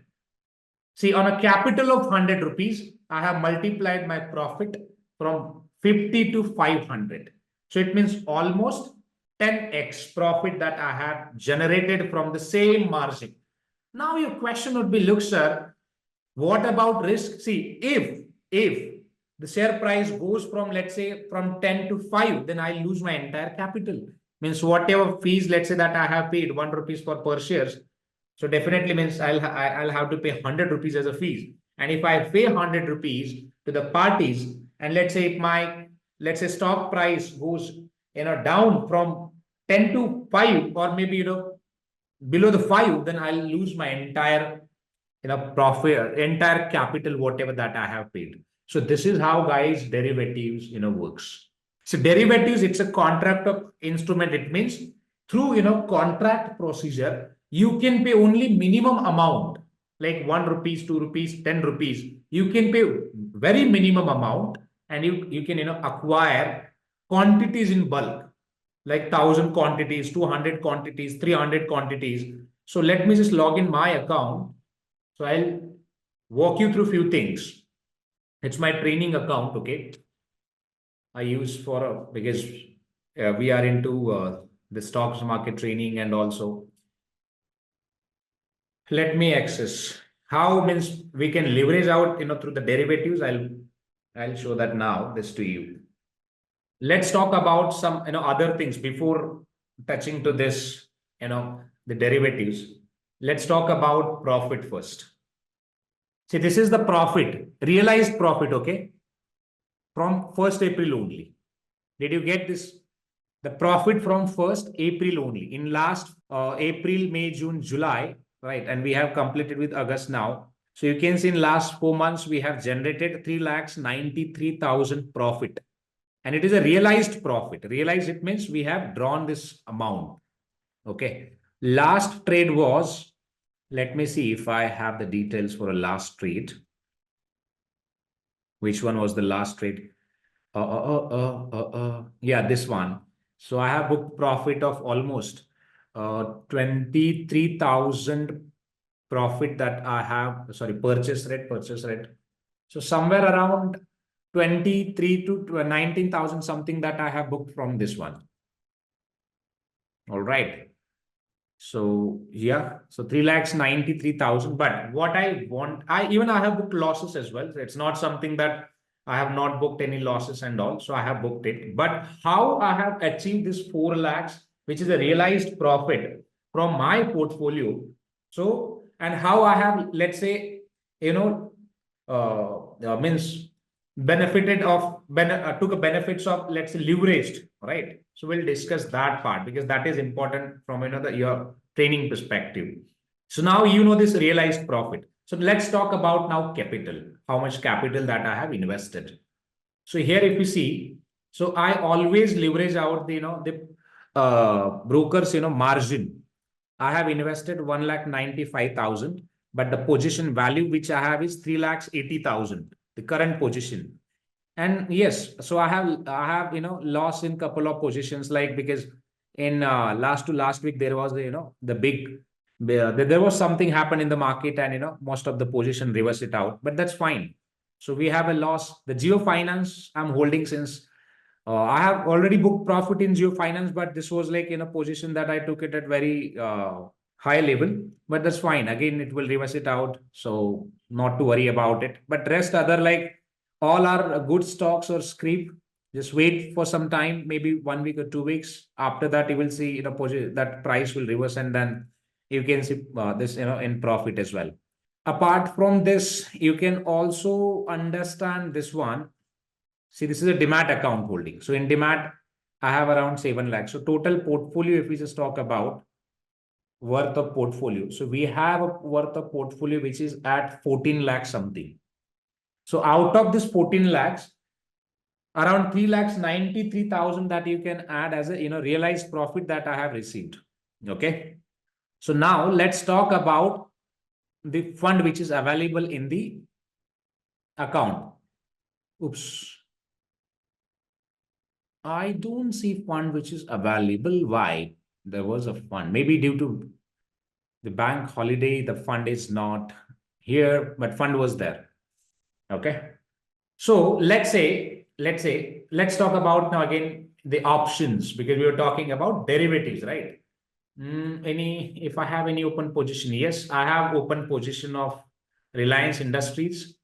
See, on a capital of 100 rupees, I have multiplied my profit from 50 to 500. So it means almost 10x profit that I have generated from the same margin. Now your question would be, look, sir, what about risk? See, if the share price goes from, let's say, from 10 to 5, then I lose my entire capital. Means whatever fees, let's say, that I have paid 1 rupees for per shares. So definitely means I'll have to pay 100 rupees as a fees. And if I pay 100 rupees to the parties, and let's say if my, let's say, stock price goes, down from 10 to 5, or maybe, below the 5, then I'll lose my entire, profit, entire capital, whatever that I have paid. So this is how, guys, derivatives, works. So derivatives, it's a contract of instrument. It means through, contract procedure, you can pay only minimum amount, like 1 rupees, 2 rupees, 10 rupees. You can pay very minimum amount, and you can, acquire quantities in bulk, like 1,000 quantities, 200 quantities, 300 quantities. So let me just log in my account. So I'll walk you through few things. It's my training account, okay? I use for, because we are into the stocks market training, and also let me access. How means we can leverage out, through the derivatives. I'll show that now, this to you. Let's talk about some, other things before touching to this, the derivatives. Let's talk about profit first. See, this is the profit, realized profit, okay? From 1st April only. Did you get this? The profit from 1st April only. In last April, May, June, July, right? And we have completed with August now. So you can see in last 4 months, we have generated 3,93,000 profit. And it is a realized profit. Realized, it means we have drawn this amount. Okay. Last trade was, let me see if I have the details for a last trade. Which one was the last trade? Yeah, this one. So I have booked profit of almost 23,000 profit that I have, sorry, purchase rate. So somewhere around 23 to 19,000 something that I have booked from this one. All right. So yeah, so 3,93,000. But what I want, I have booked losses as well. It's not something that I have not booked any losses and all. So I have booked it. But how I have achieved this 4 lakhs, which is a realized profit from my portfolio. So, and how I have, let's say, means benefited of, took a benefits of, let's say, leveraged, right? So we'll discuss that part, because that is important from your training perspective. So now this realized profit. So let's talk about now capital, how much capital that I have invested. So here, if you see, so I always leverage out the, brokers, margin. I have invested 1,95,000, but the position value which I have is 3,80,000, the current position. And yes, so I have lost in couple of positions, like, because in last week there was the big there was something happened in the market, and most of the position reverse it out, but that's fine. So we have a loss. The Geo Finance I'm holding since I have already booked profit in Geo Finance, but this was like in a position that I took it at very high level, but that's fine. Again, it will reverse it out, so not to worry about it. But rest other like all are good stocks or scrip. Just wait for some time, maybe 1 week or 2 weeks. After that, you will see position that price will reverse, and then you can see this in profit as well. Apart from this, you can also understand this one. See, this is a demat account holding. So in demat, I have around 7 lakhs. So total portfolio, if we just talk about worth of portfolio. So we have a worth of portfolio which is at 14 lakhs something. So out of this 14 lakhs, around 3 lakhs 93,000 that you can add as a realized profit that I have received. Okay. So now let's talk about the fund which is available in the account. Oops. I don't see fund which is available. Why? There was a fund. Maybe due to the bank holiday, the fund is not here, but fund was there. Okay. So let's talk about now again the options, because we were talking about derivatives, right? If I have any open position? Yes, I have open position of Reliance Industries,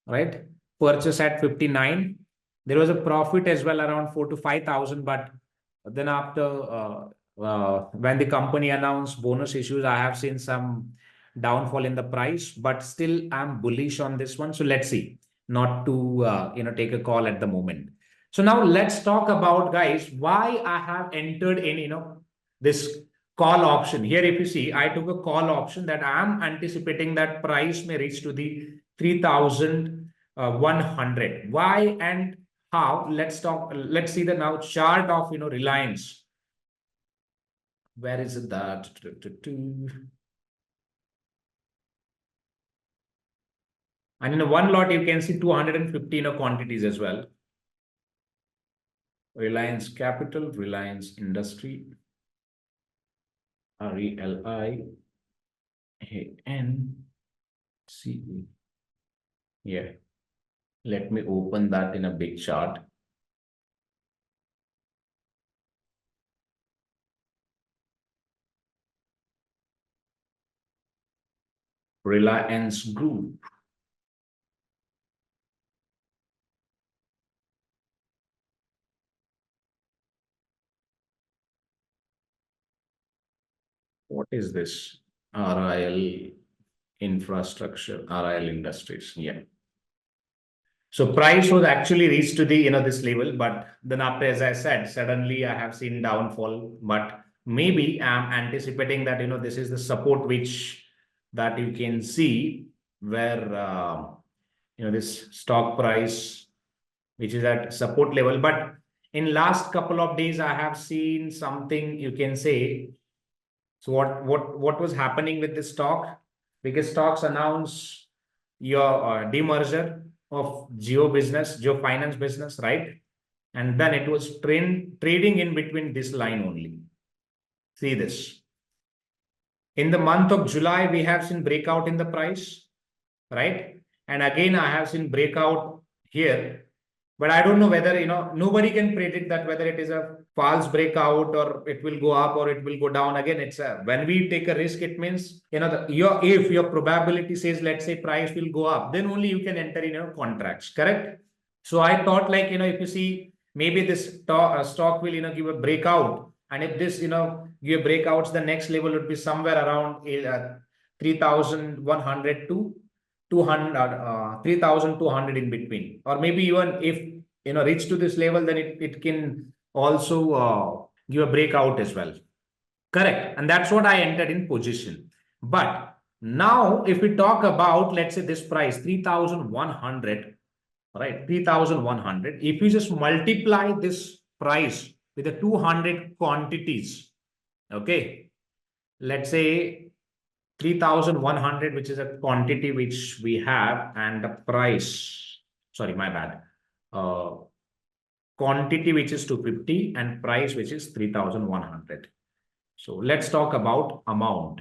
right? Purchase at 59. There was a profit as well around 4 to 5,000, but then after when the company announced bonus issues, I have seen some downfall in the price, but still I'm bullish on this one. So let's see, not to take a call at the moment. So now let's talk about, guys, why I have entered in this call option. Here if you see, I took a call option that I am anticipating that price may reach to the 3,100. Why and how? Let's see the now chart of Reliance. Where is it that? And in one lot, you can see 215 quantities as well. Reliance Capital, Reliance Industry, RELIANCE. Yeah. Let me open that in a big chart. Reliance Group. What is this? RIL Infrastructure, RIL Industries. Yeah. So price was actually reached to the this level, but then after, as I said, suddenly I have seen downfall. But maybe I'm anticipating that this is the support which that you can see where this stock price which is at support level. But in last couple of days, I have seen something you can say. So what was happening with the stock? Because stocks announce your demerger of Geo Finance business, right? And then it was trading in between this line only. See this. In the month of July, we have seen breakout in the price, right? And again, I have seen breakout here. But I don't know whether, nobody can predict that whether it is a false breakout or it will go up or it will go down. Again, it's when we take a risk, it means, if your probability says, let's say price will go up, then only you can enter in your contracts, correct? So I thought like, if you see, maybe this stock will, give a breakout. And if this, give breakouts, the next level would be somewhere around 3,100 to 3,200 in between, or maybe even if reach to this level, then it can also give a breakout as well, correct? And that's what I entered in position. But now if we talk about, let's say this price 3,100, right? 3,100, if you just multiply this price with the 200 quantities, okay, let's say 3,100, which is a quantity which we have, and the price, sorry, my bad, quantity which is 250 and price which is 3,100. So let's talk about amount.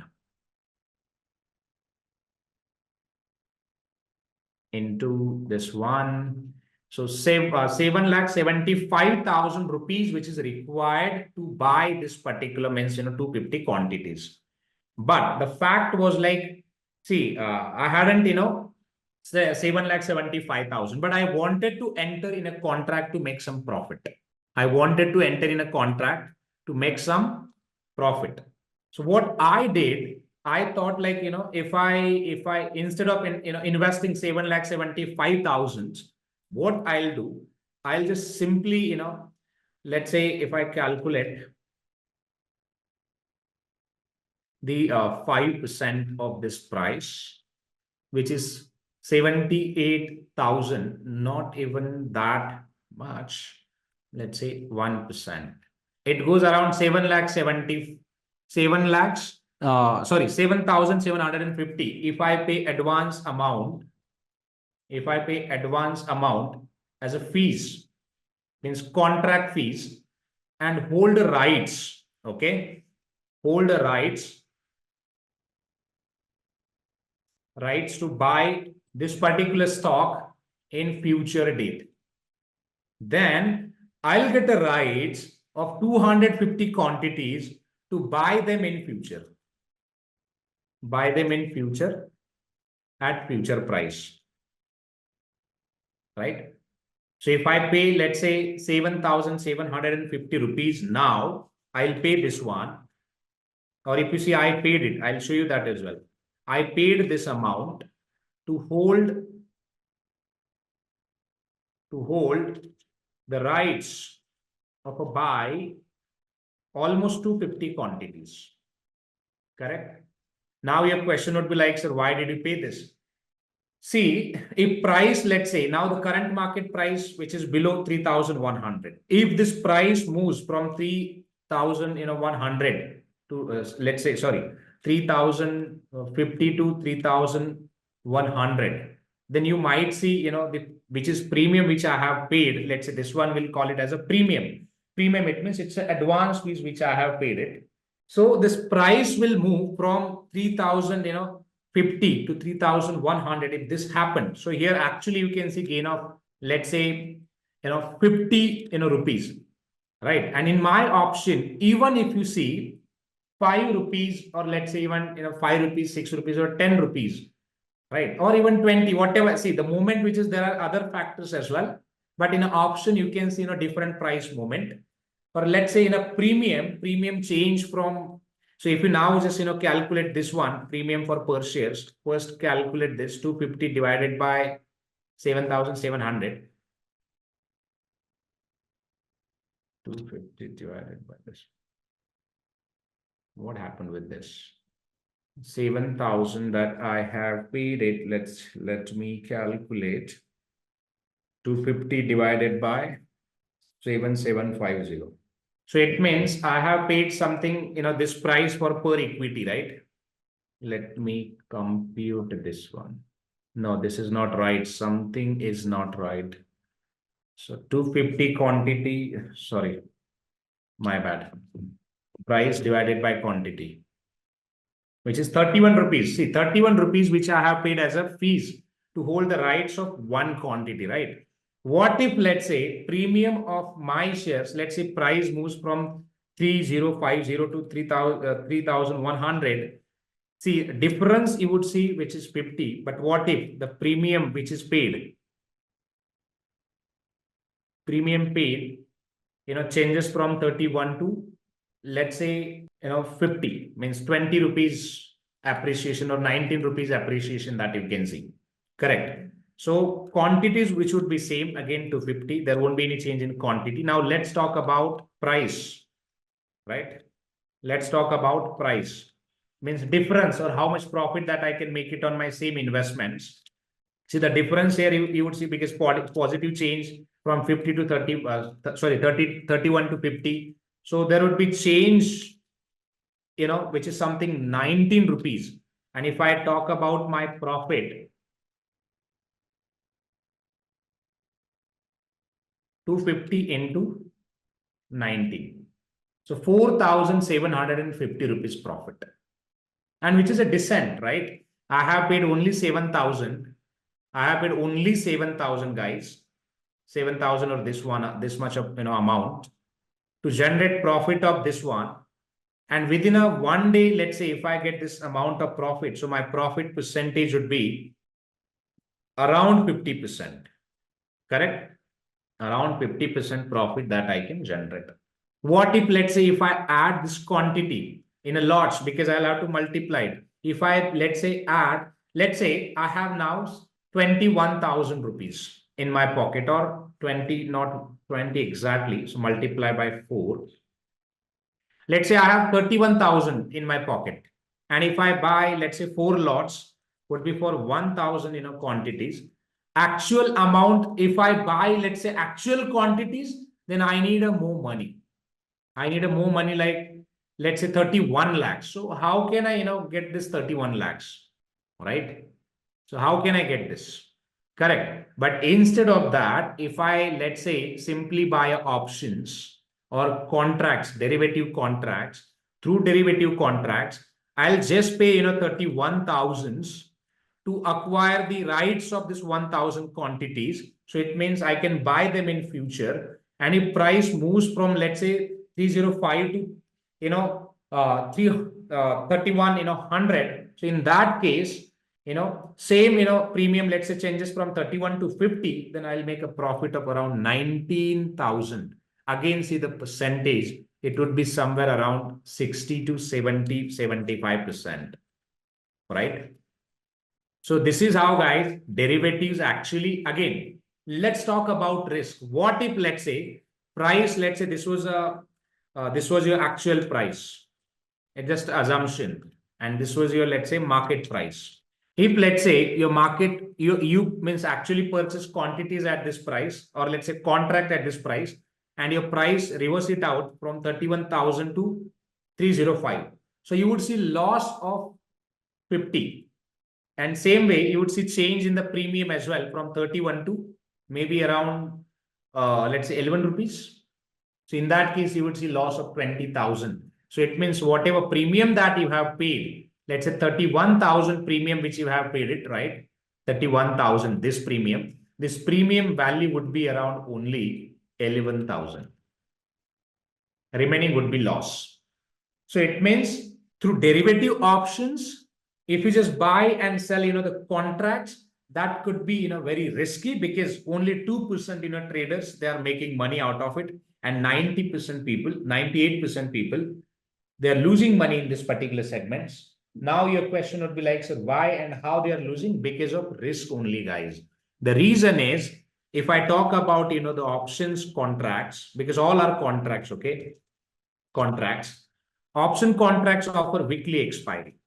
into this one. So 7,75,000 rupees, which is required to buy this particular means 250 quantities. But the fact was like, see, I hadn't 7,75,000, but I wanted to enter in a contract to make some profit. I wanted to enter in a contract to make some profit. So what I did, I thought like, if I instead of investing 7,75,000, what I'll do, I'll just simply, let's say if I calculate the 5% of this price, which is 78,000, not even that much. Let's say 1%. It goes around 7,750. If I pay advance amount, as a fees, means contract fees, and hold the rights, okay? Hold the rights to buy this particular stock in future date. Then I'll get the rights of 250 quantities to buy them in future. Buy them in future at future price. Right? So if I pay, let's say 7,750 rupees now, I'll pay this one. Or if you see I paid it, I'll show you that as well. I paid this amount to hold the rights of a buy almost 250 quantities. Correct? Now your question would be like, sir, why did you pay this? See, if price, let's say now the current market price, which is below 3,100, if this price moves from 3,100 to let's say, sorry, 3,050 to 3,100, then you might see, which is premium, which I have paid. Let's say this one, we'll call it as a premium. Premium, it means it's an advance fees which I have paid it. So this price will move from 3,050 to 3,100 if this happens. So here actually you can see gain of, let's say, 50 rupees, right? And in my option, even if you see 5 rupees, or let's say even 5 rupees, 6 rupees, or 10 rupees, right? Or even 20, whatever. See, the moment which is, there are other factors as well. But in an option, you can see different price movement. Or let's say in a premium change from, so if you now just calculate this one, premium for per shares, first calculate this 250 divided by 7,700. 250 divided by this. What happened with this? 7,000 that I have paid it. Let me calculate 250 divided by 7,750. So it means I have paid something, this price for per equity, right? Let me compute this one. No, this is not right. Something is not right. So 250 quantity, sorry, my bad. Price divided by quantity, which is 31 rupees. See, 31 rupees, which I have paid as a fees to hold the rights of one quantity, right? What if, let's say, premium of my shares, let's say price moves from 3,050 to 3,100. See, difference you would see, which is 50. But what if the premium which is paid, changes from 31 to, let's say, 50, means 20 rupees appreciation or 19 rupees appreciation that you can see. Correct. So quantities which would be same, again 250, there won't be any change in quantity. Now let's talk about price, right? Let's talk about price, means difference or how much profit that I can make it on my same investments. See the difference here, you would see because positive change from 50 to 30, 31 to 50. So there would be change, which is something 19 rupees. And if I talk about my profit, 250 into 90. So 4,750 rupees profit. And which is a descent, right? I have paid only 7,000. I have paid only 7,000 guys, 7,000 or this one, this much of amount to generate profit of this one. And within a 1 day, let's say if I get this amount of profit, so my profit percentage would be around 50%, correct? Around 50% profit that I can generate. What if, let's say, if I add this quantity in a lots, because I'll have to multiply it. If I, let's say, let's say I have now 21,000 rupees in my pocket, or 20, not 20 exactly. So multiply by 4. Let's say I have 31,000 in my pocket. And if I buy, let's say 4 lots, would be for 1,000, quantities. Actual amount, if I buy, let's say actual quantities, then I need a more money. I need a more money, like, let's say 31 lakhs. So how can I, get this 31 lakhs, right? So how can I get this? Correct. But instead of that, if I, let's say, simply buy options or contracts, derivative contracts, through derivative contracts, I'll just pay, 31,000 to acquire the rights of this 1,000 quantities. So it means I can buy them in future. And if price moves from, let's say, 305 to, 31, 100. So in that case, same, premium, let's say changes from 31 to 50, then I'll make a profit of around 19,000. Again, see the percentage, it would be somewhere around 60 to 70, 75%, right? So this is how, guys, derivatives actually, again, let's talk about risk. What if, let's say, price, let's say this was your actual price, it's just assumption, and this was your, let's say, market price. If, let's say, your market, you means actually purchase quantities at this price, or let's say contract at this price, and your price reverse it out from 31,000 to 305. So you would see loss of 50. And same way, you would see change in the premium as well from 31 to maybe around, let's say 11 rupees. So in that case, you would see loss of 20,000. So it means whatever premium that you have paid, let's say 31,000 premium, which you have paid it, right? 31,000, this premium value would be around only 11,000. Remaining would be loss. So it means through derivative options, if you just buy and sell, the contracts, that could be, very risky, because only 2%, traders, they are making money out of it. And 90% people, 98% people, they are losing money in this particular segments. Now your question would be like, so why and how they are losing? Because of risk only, guys. The reason is, if I talk about, the options contracts, because all are contracts, okay? Contracts. Option contracts offer weekly expiry.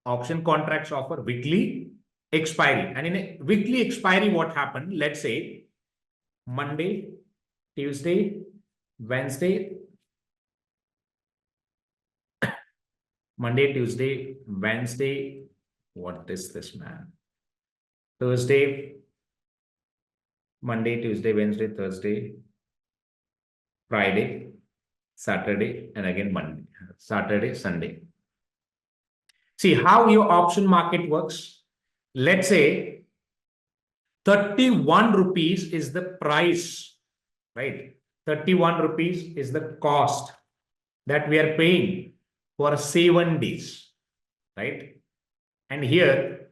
Option contracts offer weekly expiry. And in a weekly expiry, what happened? Let's say Monday, Tuesday, Wednesday, Monday, Tuesday, Wednesday. What is this, man? Thursday, Monday, Tuesday, Wednesday, Thursday, Friday, Saturday, and again Monday, Saturday, Sunday. See how your option market works. Let's say 31 rupees is the price, right? 31 rupees is the cost that we are paying for 7 days, right? And here,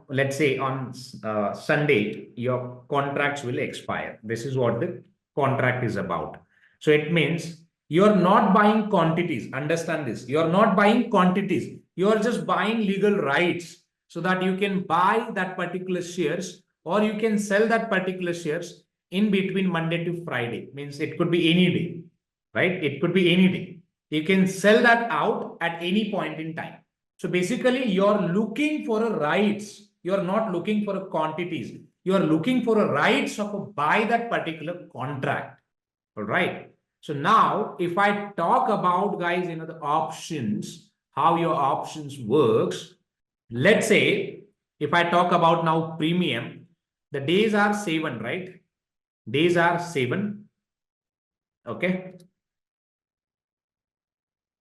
let's say on Sunday, your contracts will expire. This is what the contract is about. So it means you're not buying quantities. Understand this. You're not buying quantities. You're just buying legal rights so that you can buy that particular shares, or you can sell that particular shares in between Monday to Friday. Means it could be any day, right? It could be any day. You can sell that out at any point in time. So basically, you're looking for a rights. You're not looking for a quantities. You're looking for a rights of a buy that particular contract. All right. So now, if I talk about, guys, the options, how your options works. Let's say if I talk about now premium, the days are 7, right? Days are 7. Okay.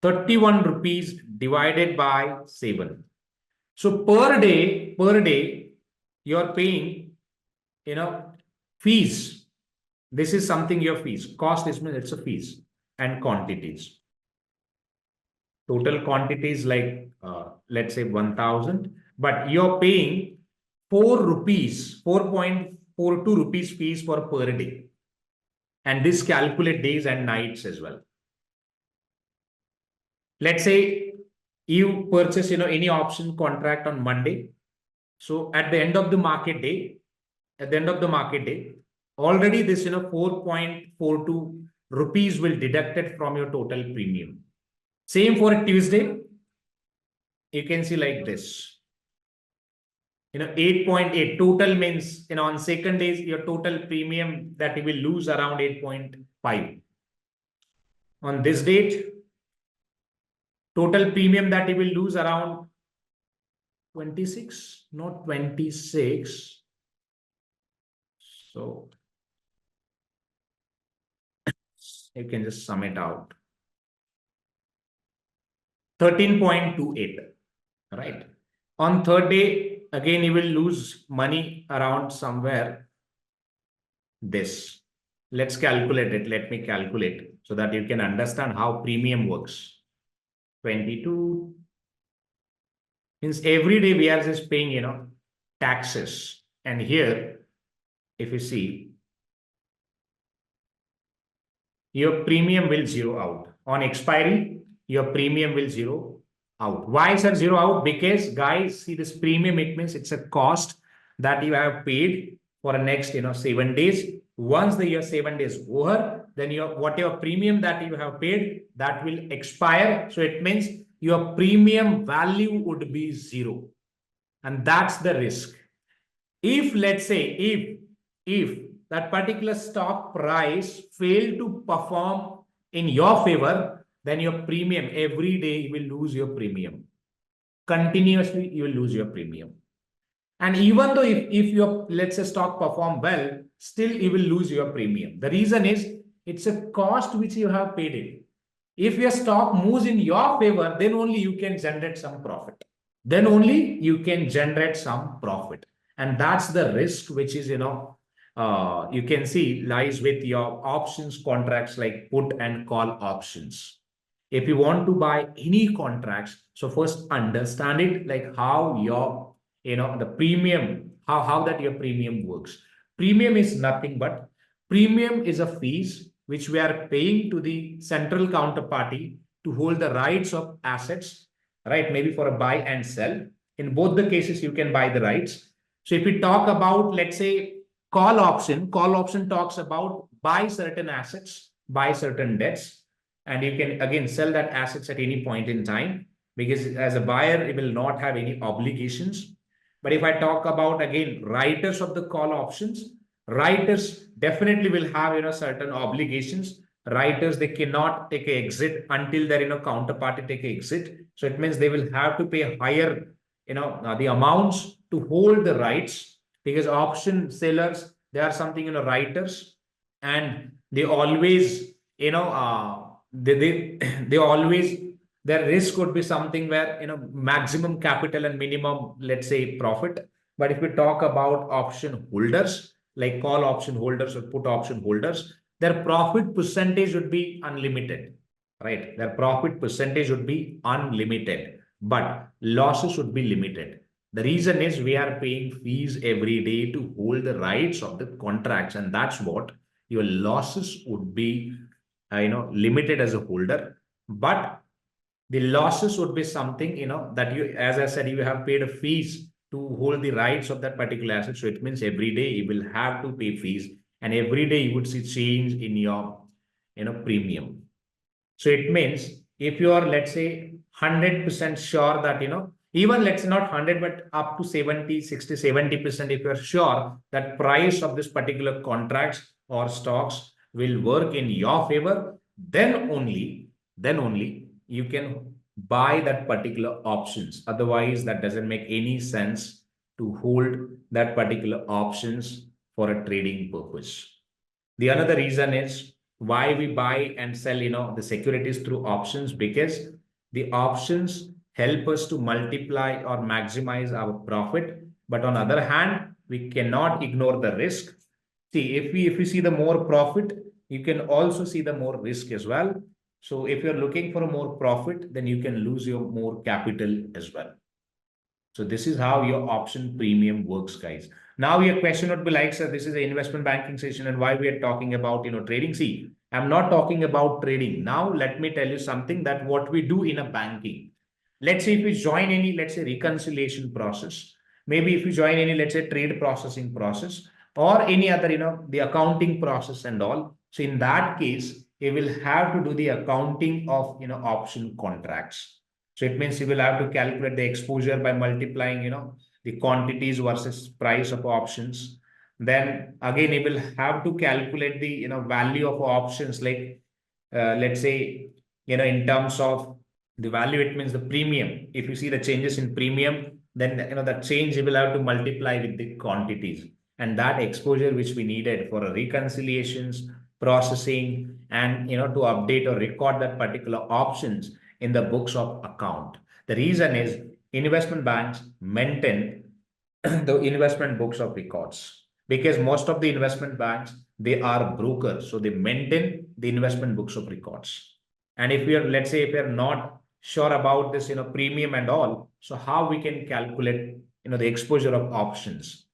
31 rupees divided by 7. So per day, you're paying, fees. This is something your fees. Cost is it's a fees and quantities. Total quantities like let's say 1,000, but you're paying 4 rupees, 4.42 rupees fees for per day. And this calculate days and nights as well. Let's say you purchase, any option contract on Monday. So at the end of the market day, already this, 4.42 rupees will deducted from your total premium. Same for a Tuesday. You can see like this. 8.8 total means, on second days, your total premium that you will lose around 8.5. On this date, total premium that you will lose around 26, not 26. So you can just sum it out. 13.28, right? On third day, again, you will lose money around somewhere this. Let's calculate it. Let me calculate so that you can understand how premium works. 22 means every day we are just paying, taxes. And here, if you see, your premium will zero out. On expiry, your premium will zero out. Why is it zero out? Because guys, see this premium, it means it's a cost that you have paid for the next 7 days. Once the 7 days over, then whatever premium that you have paid, that will expire. So it means your premium value would be zero. And that's the risk. If let's say if that particular stock price failed to perform in your favor, then your premium every day you will lose your premium. Continuously, you will lose your premium. And even though if your, let's say, stock perform well, still you will lose your premium. The reason is it's a cost which you have paid in. If your stock moves in your favor, then only you can generate some profit. And that's the risk which is, you can see lies with your options contracts like put and call options. If you want to buy any contracts, so first understand it, like how your, the premium, how that your premium works. Premium is nothing but premium is a fees which we are paying to the central counterparty to hold the rights of assets, right? Maybe for a buy and sell. In both the cases, you can buy the rights. So if we talk about, let's say, call option talks about buy certain assets, buy certain debts, and you can again sell that assets at any point in time, because as a buyer, it will not have any obligations. But if I talk about again writers of the call options, writers definitely will have certain obligations. Writers, they cannot take an exit until their counterparty take an exit. So it means they will have to pay higher the amounts to hold the rights, because option sellers, they are something writers, and they always they always, their risk would be something where maximum capital and minimum, let's say, profit. But if we talk about option holders like call option holders or put option holders, their profit percentage would be unlimited, right? Their profit percentage would be unlimited, but losses would be limited. The reason is we are paying fees every day to hold the rights of the contracts, and that's what your losses would be limited as a holder. But the losses would be something that you, as I said, you have paid a fees to hold the rights of that particular asset. So it means every day you will have to pay fees, and every day you would see change in your premium. So it means if you are, let's say, 100% sure that even let's say not 100 but up to 70, 60, 70%, if you are sure that price of this particular contracts or stocks will work in your favor, then only you can buy that particular options. Otherwise, that doesn't make any sense to hold that particular options for a trading purpose. The another reason is why we buy and sell the securities through options, because the options help us to multiply or maximize our profit. But on other hand, we cannot ignore the risk. See, if we see the more profit, you can also see the more risk as well. So if you're looking for a more profit, then you can lose your more capital as well. So this is how your option premium works, guys. Now your question would be like, sir, this is an investment banking session and why we are talking about, trading. See, I'm not talking about trading. Now let me tell you something that what we do in a banking. Let's say if you join any, let's say reconciliation process, maybe if you join any, let's say trade processing process or any other, the accounting process and all. So in that case, you will have to do the accounting of, option contracts. So it means you will have to calculate the exposure by multiplying, the quantities versus price of options. Then again, you will have to calculate the, value of options. Like, let's say, in terms of the value, it means the premium. If you see the changes in premium, then, that change you will have to multiply with the quantities. And that exposure which we needed for reconciliations, processing, and, to update or record that particular options in the books of account. The reason is investment banks maintain the investment books of records because most of the investment banks, they are brokers, so they maintain the investment books of records. And if we are, let's say, if we are not sure about this, premium and all, so how we can calculate, the exposure of options.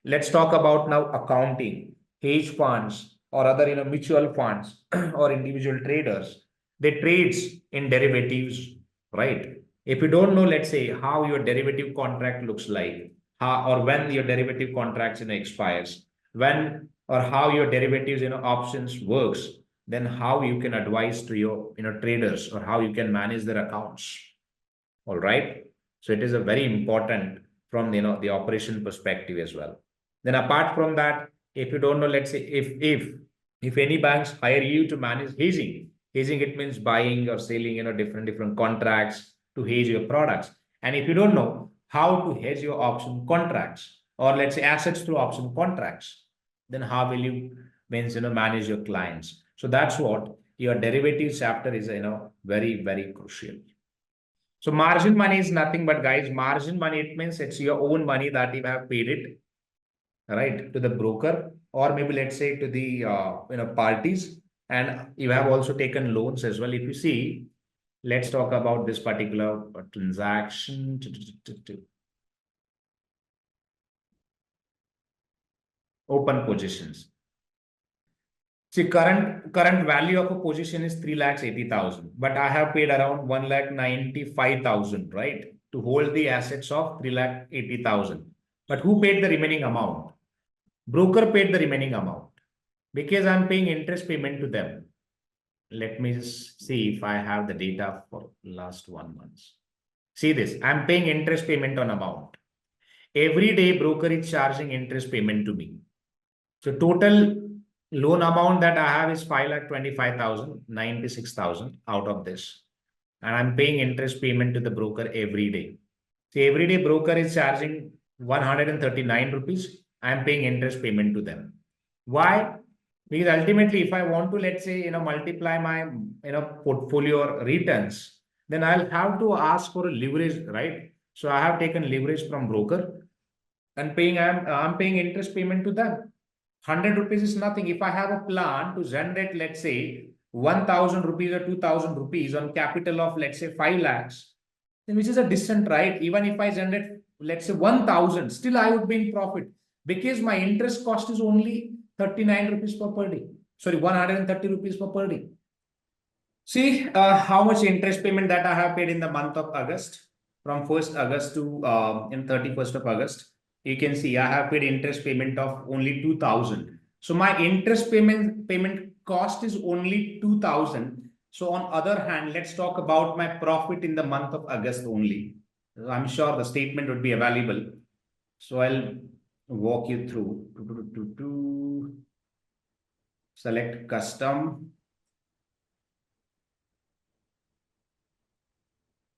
Let's talk about now accounting. Hedge funds or other, mutual funds or individual traders, they trades in derivatives, right? If you don't know, let's say, how your derivative contract looks like, how or when your derivative contracts, expires, when or how your derivatives, options works, then how you can advise to your, traders or how you can manage their accounts. All right. So it is a very important from, the operation perspective as well. Then apart from that, if you don't know, let's say if any banks hire you to manage hedging, it means buying or selling, different contracts to hedge your products. And if you don't know how to hedge your option contracts or let's say assets through option contracts, then how will you means, manage your clients? So that's what your derivatives chapter is, very, very crucial. So margin money is nothing but, guys, margin money, it means it's your own money that you have paid it, right, to the broker or maybe let's say to the, parties. And you have also taken loans as well. If you see, let's talk about this particular transaction. Open positions. See, current value of a position is 3,80,000, but I have paid around 1,95,000, right, to hold the assets of 3,80,000. But who paid the remaining amount? Broker paid the remaining amount because I'm paying interest payment to them. Let me see if I have the data for last 1 month. See this, I'm paying interest payment on amount. Every day broker is charging interest payment to me. So total loan amount that I have is 5,25,000, 96,000 out of this. And I'm paying interest payment to the broker every day. See, every day broker is charging 139 rupees. I'm paying interest payment to them. Why? Because ultimately, if I want to, let's say, multiply my, portfolio returns, then I'll have to ask for a leverage, right? So I have taken leverage from broker and I'm paying interest payment to them. 100 rupees is nothing. If I have a plan to generate, let's say, 1,000 rupees or 2,000 rupees on capital of, let's say, 5 lakhs, then which is a distant, right? Even if I generate, let's say, 1,000, still I would be in profit because my interest cost is only 39 rupees per day. Sorry, 130 rupees per day. See how much interest payment that I have paid in the month of August, from 1st August to in 31st of August. You can see I have paid interest payment of only 2,000. So my interest payment cost is only 2,000. So on other hand, let's talk about my profit in the month of August only. I'm sure the statement would be available. So I'll walk you through. Select custom.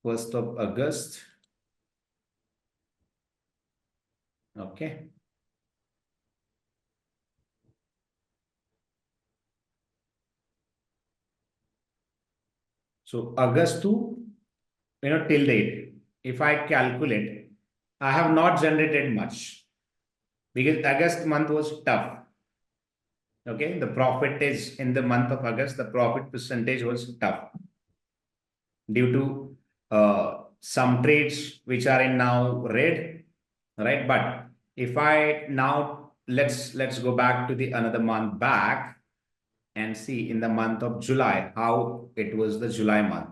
1st of August. Okay. So August to, till date. if I calculate, I have not generated much because August month was tough. Okay, the profit is in the month of August, the profit percentage was tough due to some trades which are in now red, right? But if I now let's go back to the another month back and see in the month of July how it was the July month.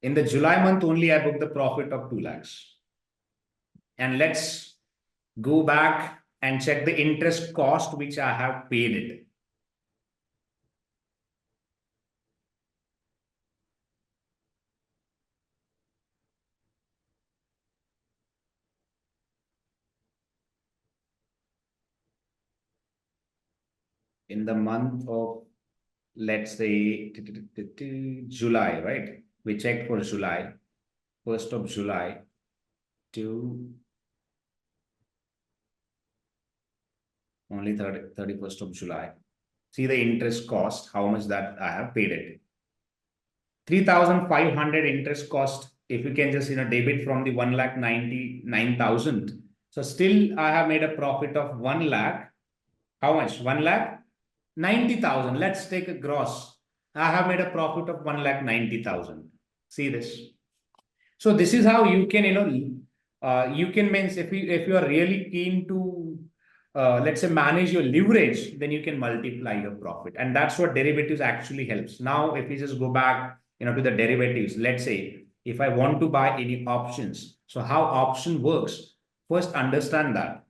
In the July month only I booked the profit of 2 lakhs. And let's go back and check the interest cost which I have paid it. In the month of, let's say, July, right? We checked for July, 1st of July to only 31st of July. See the interest cost, how much that I have paid it. 3,500 interest cost. If you can just debit from the 1,99,000. So still I have made a profit of 1 lakh. How much? 1,90,000. Let's take a gross. I have made a profit of 1,90,000. See this. So this is how you can you can means if you are really keen to let's say manage your leverage, then you can multiply your profit, and that's what derivatives actually helps. Now if we just go back to the derivatives, let's say if I want to buy any options, so how option works, first understand that.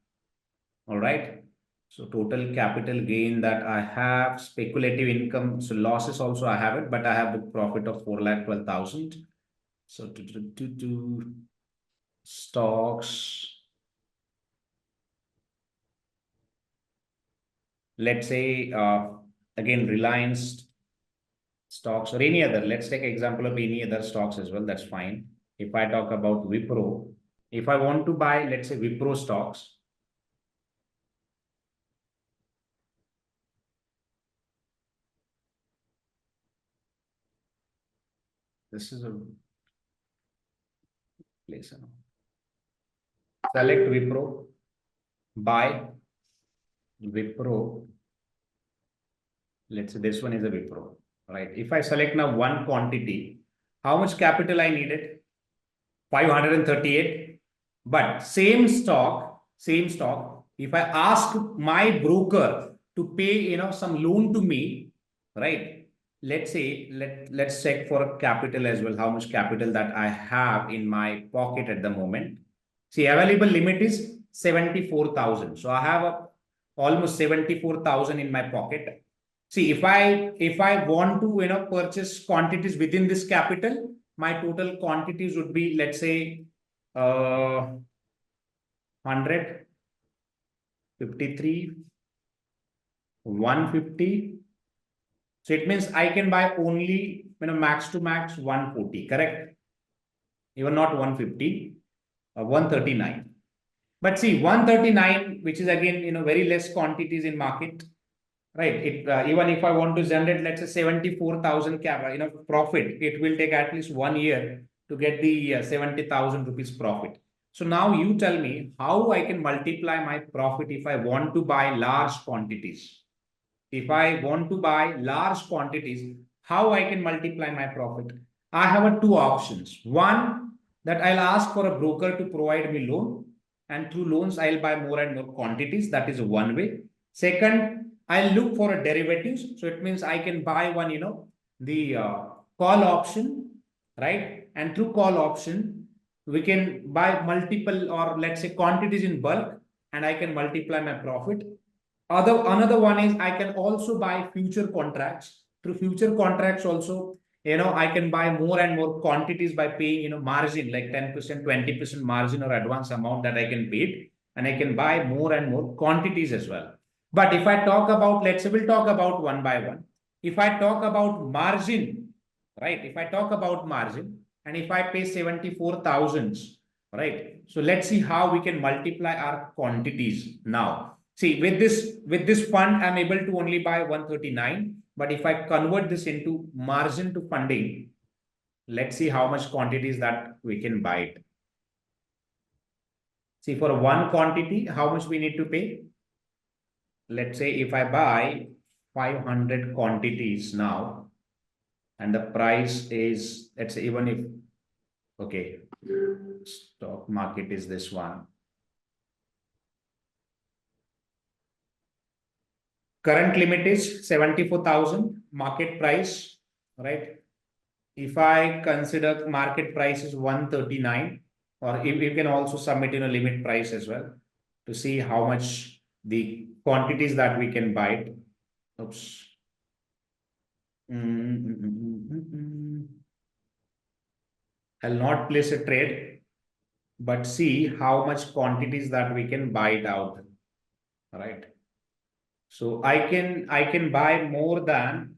All right, so total capital gain that I have, speculative income, so losses also I have it, but I have the profit of 4,12,000. So to stocks, let's say again Reliance stocks or any other, let's take example of any other stocks as well, that's fine. If I talk about Wipro, if I want to buy, let's say Wipro stocks, this is a place. Select Wipro, buy Wipro. Let's say this one is a Wipro, right? If I select now one quantity, how much capital I needed? 538. But same stock, if I ask my broker to pay, some loan to me, right? Let's say, let's check for capital as well, how much capital that I have in my pocket at the moment. See, available limit is 74,000. So I have almost 74,000 in my pocket. See, if I want to purchase quantities within this capital, my total quantities would be, let's say 100, 53, 150. So it means I can buy only max to max 140, correct? Even not 150, 139. But see, 139, which is again very less quantities in market, right? It even if I want to generate, let's say 74,000 profit, it will take at least 1 year to get the 70,000 rupees profit. So now you tell me how I can multiply my profit if I want to buy large quantities. If I want to buy large quantities, how I can multiply my profit? I have two options. One, that I'll ask for a broker to provide me loan, and through loans I'll buy more and more quantities. That is one way. Second, I'll look for a derivatives. So it means I can buy one, the call option, right? And through call option, we can buy multiple or let's say quantities in bulk, and I can multiply my profit. Another one is I can also buy future contracts. Through future contracts also, I can buy more and more quantities by paying, margin like 10%, 20% margin or advance amount that I can pay, and I can buy more and more quantities as well. But if I talk about, let's say we'll talk about one by one. If I talk about margin, right? If I talk about margin and if I pay 74,000, right? So let's see how we can multiply our quantities now. See, with this fund, I'm able to only buy 139. But if I convert this into margin to funding, Let's see how much quantities that we can buy it. See, for one quantity, how much we need to pay? Let's say if I buy 500 quantities now, and the price is, let's say, even if, okay, stock market is this one. Current limit is 74,000, market price, right? If I consider market price is 139, or if you can also submit in a limit price as well to see how much the quantities that we can buy it. Oops. I'll not place a trade, but see how much quantities that we can buy it out. Right. So I can buy more than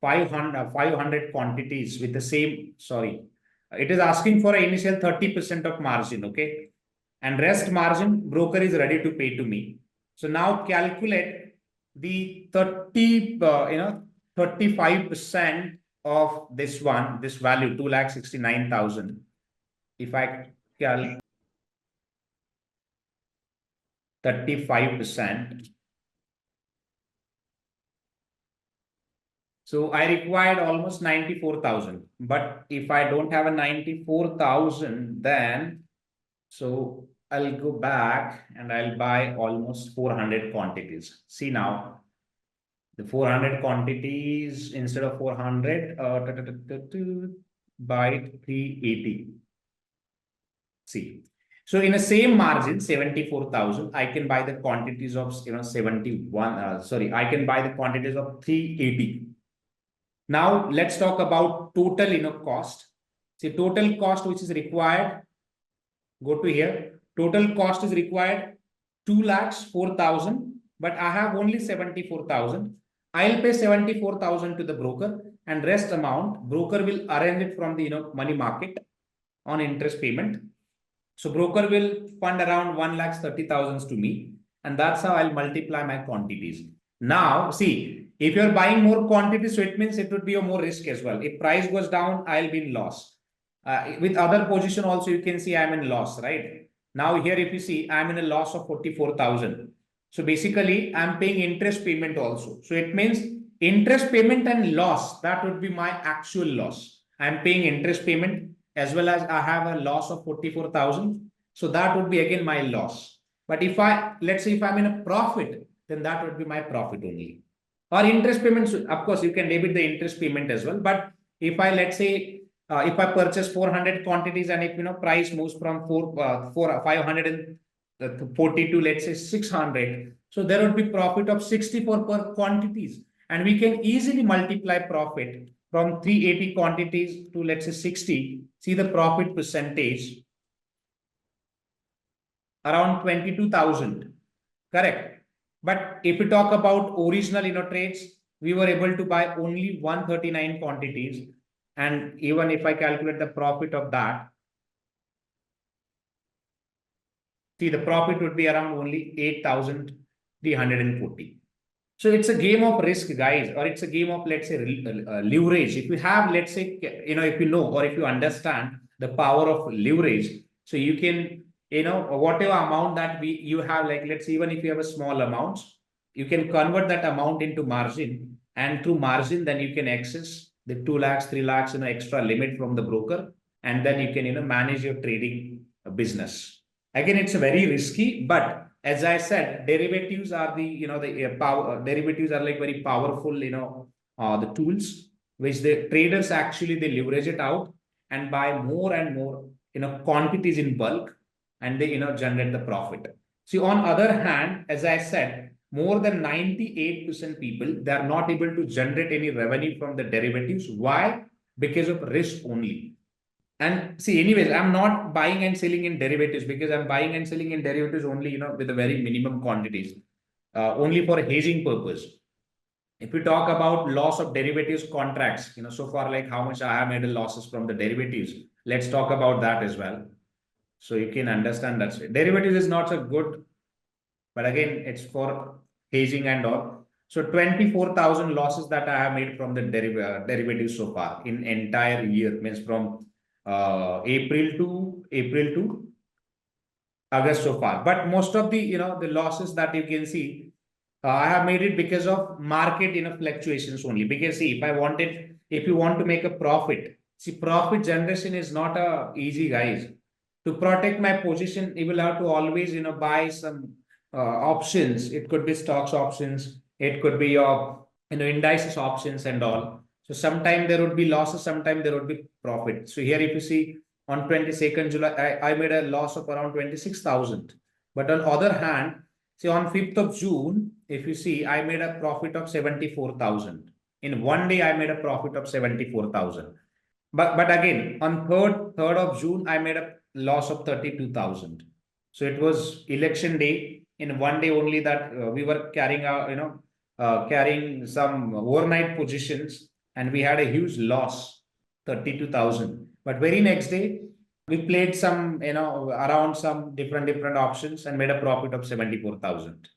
500 quantities with the same, sorry. It is asking for an initial 30% of margin, okay? And rest margin, broker is ready to pay to me. So now calculate the 35% of this one, this value, 2,69,000. If I calculate 35%, so I required almost 94,000. But if I don't have a 94,000, then so I'll go back and I'll buy almost 400 quantities. See now, the 400 quantities instead of 400, by 380. See, so in the same margin, 74,000, I can buy the quantities of 71. Sorry, I can buy the quantities of 380. Now let's talk about total cost. See, total cost which is required. Go to here. Total cost is required 2,04,000, but I have only 74,000. I'll pay 74,000 to the broker, and rest amount broker will arrange it from the money market on interest payment. So broker will fund around 1,30,000 to me, and that's how I'll multiply my quantities. Now, see, if you're buying more quantities, so it means it would be a more risk as well. If price goes down, I'll be in loss. With other position also, you can see I'm in loss, right? Now here, if you see, I'm in a loss of 44,000. So basically, I'm paying interest payment also. So it means interest payment and loss, that would be my actual loss. I'm paying interest payment as well as I have a loss of 44,000. So that would be again my loss. But if let's say if I'm in a profit, then that would be my profit only. Or interest payments, of course, you can debit the interest payment as well. But if let's say, if I purchase 400 quantities and if price moves from 540 to let's say 600, so there would be profit of 64 per quantities, and we can easily multiply profit from 380 quantities to let's say 60. See the profit percentage around 22,000, correct? But if we talk about original trades, we were able to buy only 139 quantities. And even if I calculate the profit of that, see the profit would be around only 8,340. So it's a game of risk, guys, or it's a game of, let's say, leverage. If you have, let's say, if you know, or if you understand the power of leverage, so you can, whatever amount that you have, like, let's say, even if you have a small amount, you can convert that amount into margin, and through margin, then you can access the 2 lakhs, 3 lakhs, extra limit from the broker, and then you can, manage your trading business. Again, it's very risky, but as I said, derivatives are the, derivatives are like very powerful, the tools which the traders actually, they leverage it out and buy more and more, quantities in bulk, and they, generate the profit. See, on other hand, as I said, more than 98% people, they are not able to generate any revenue from the derivatives. Why? Because of risk only. And see, anyways, I'm not buying and selling in derivatives, because I'm buying and selling in derivatives only, with the very minimum quantities, only for hedging purpose. If we talk about loss of derivatives contracts, so far, like how much I have made losses from the derivatives, let's talk about that as well. So you can understand that derivatives is not so good, but again, it's for hedging and all. So 24,000 losses that I have made from the derivatives so far in entire year, means from April to August so far. But most of the the losses that you can see, I have made it because of market fluctuations only. Because see, if you want to make a profit, see, profit generation is not a easy, guys. To protect my position, you will have to always buy some options. It could be stocks options, it could be your indices options and all. So sometime there would be losses, sometime there would be profit. So here if you see, on 22nd July, I made a loss of around 26,000. But on other hand, see, on 5th of June, if you see, I made a profit of 74,000. In one day, I made a profit of 74,000. But again, on 3rd of June, I made a loss of 32,000. So it was election day. In one day only that we were carrying some overnight positions, and we had a huge loss, 32,000. But very next day, we played some, around some different options and made a profit of 74,000.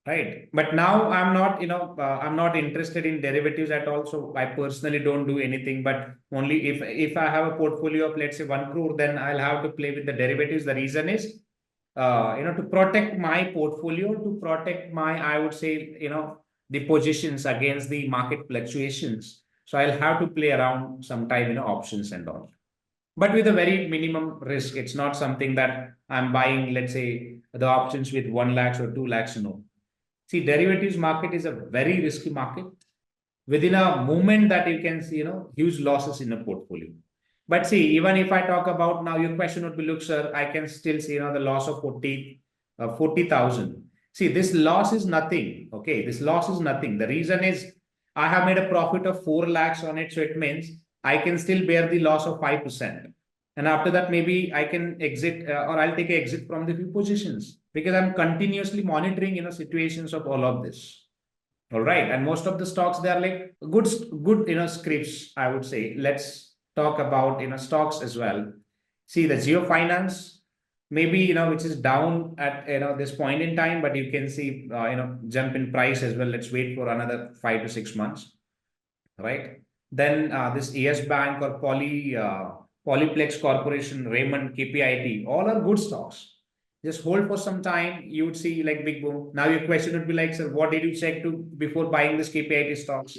Right. But now I'm not, I'm not interested in derivatives at all. So I personally don't do anything, but only if I have a portfolio of, let's say, 1 crore, then I'll have to play with the derivatives. The reason is, to protect my portfolio, to protect my, I would say, the positions against the market fluctuations. So I'll have to play around sometime, options and all, but with a very minimum risk. It's not something that I'm buying, let's say, the options with 1 lakhs or 2 lakhs. No. See, derivatives market is a very risky market. Within a moment that you can see, huge losses in a portfolio. But see, even if I talk about now, your question would be, look, sir, I can still see, the loss of 40,000. See, this loss is nothing. Okay, this loss is nothing. The reason is I have made a profit of 4 lakhs on it. So it means I can still bear the loss of 5%. And after that, maybe I can exit or I'll take an exit from the few positions, because I'm continuously monitoring, situations of all of this. All right. And most of the stocks, they are like good, scripts, I would say. Let's talk about, stocks as well. See, the Geo Finance, maybe, which is down at, this point in time, but you can see, jump in price as well. Let's wait for another 5 to 6 months. Right. Then this ES Bank or Polyplex Corporation, Raymond, KPIT, all are good stocks. Just hold for some time, you would see like big boom. Now your question would be like, sir, what did you check to before buying this KPIT stocks?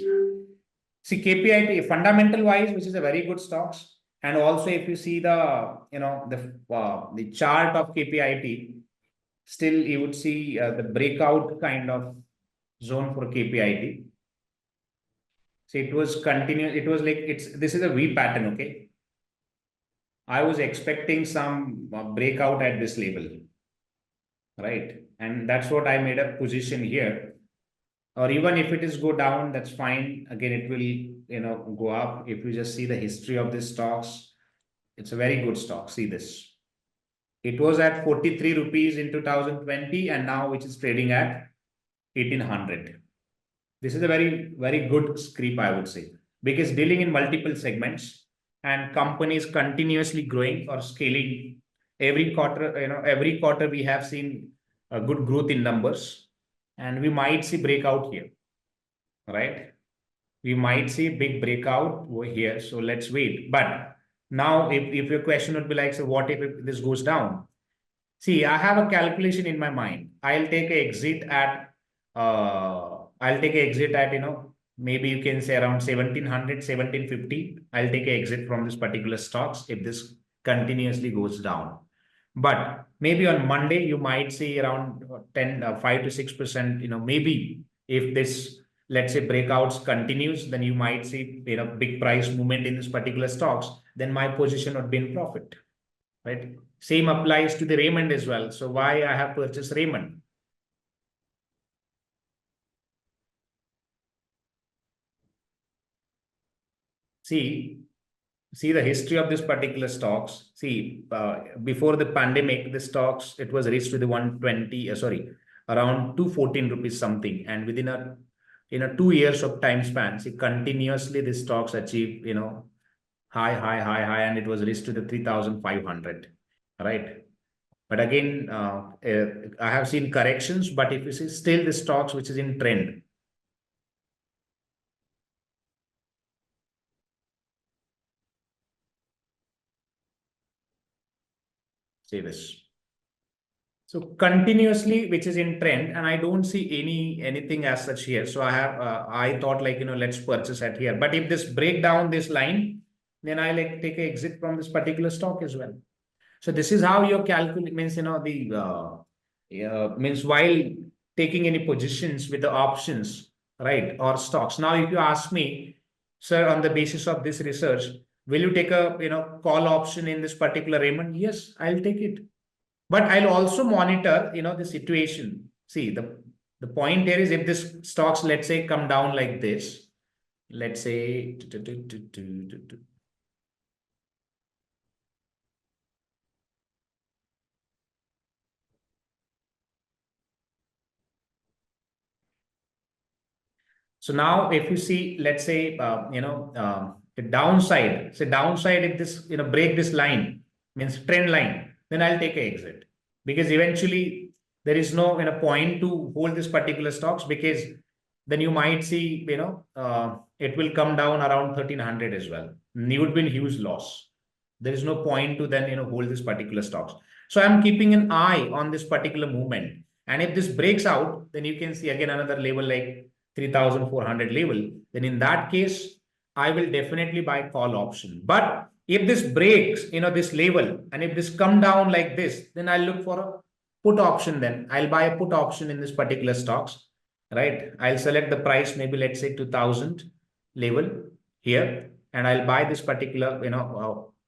See, KPIT fundamental wise, which is a very good stocks, and also if you see the the chart of KPIT, still you would see the breakout kind of zone for KPIT. See, it was continuous. It was like this is a V pattern. Okay. I was expecting some breakout at this level, right? And that's what I made a position here. Or even if it is go down, that's fine. Again, it will, go up. If you just see the history of these stocks, it's a very good stock. See this. It was at 43 rupees in 2020, and now which is trading at 1800. This is a very, very good script, I would say, because dealing in multiple segments and companies continuously growing or scaling every quarter, every quarter we have seen a good growth in numbers, and we might see breakout here, right? We might see big breakout over here. So let's wait. But now if your question would be like, so what if this goes down? See, I have a calculation in my mind. I'll take an exit at maybe you can say around 1700, 1750. I'll take an exit from this particular stocks if this continuously goes down. But maybe on Monday, you might see around 5 to 6%, maybe if this, let's say, breakouts continues, then you might see, big price movement in this particular stocks, then my position would be in profit, right? Same applies to the Raymond as well. So why I have purchased Raymond? See the history of this particular stocks. See, before the pandemic, the stocks, it was reached to the 120, around 214 rupees something. And within a 2 years of time span, see, continuously the stocks achieve, high, and it was reached to the 3,500, right? But again, I have seen corrections, but if you see still the stocks which is in trend. Say this. So continuously, which is in trend, and I don't see anything as such here. So I thought like, let's purchase at here. But if this break down this line, then I like take an exit from this particular stock as well. So this is how your calculate means, means while taking any positions with the options, right, or stocks. Now, if you ask me, sir, on the basis of this research, will you take a call option in this particular Raymond? Yes, I'll take it. But I'll also monitor, the situation. See, the point here is if this stocks, let's say, come down like this, let's say, so now if you see, let's say, the downside, say downside, if this, break this line, means trend line, then I'll take an exit. Because eventually there is no point to hold this particular stocks, because then you might see, it will come down around 1300 as well. You would be in huge loss. There is no point to then, hold this particular stocks. So I'm keeping an eye on this particular movement. And if this breaks out, then you can see again another level like 3400 level. Then in that case, I will definitely buy call option. But if this breaks, this level, and if this come down like this, then I'll look for a put option. Then I'll buy a put option in this particular stocks, right? I'll select the price, maybe let's say 2000 level here, and I'll buy this particular,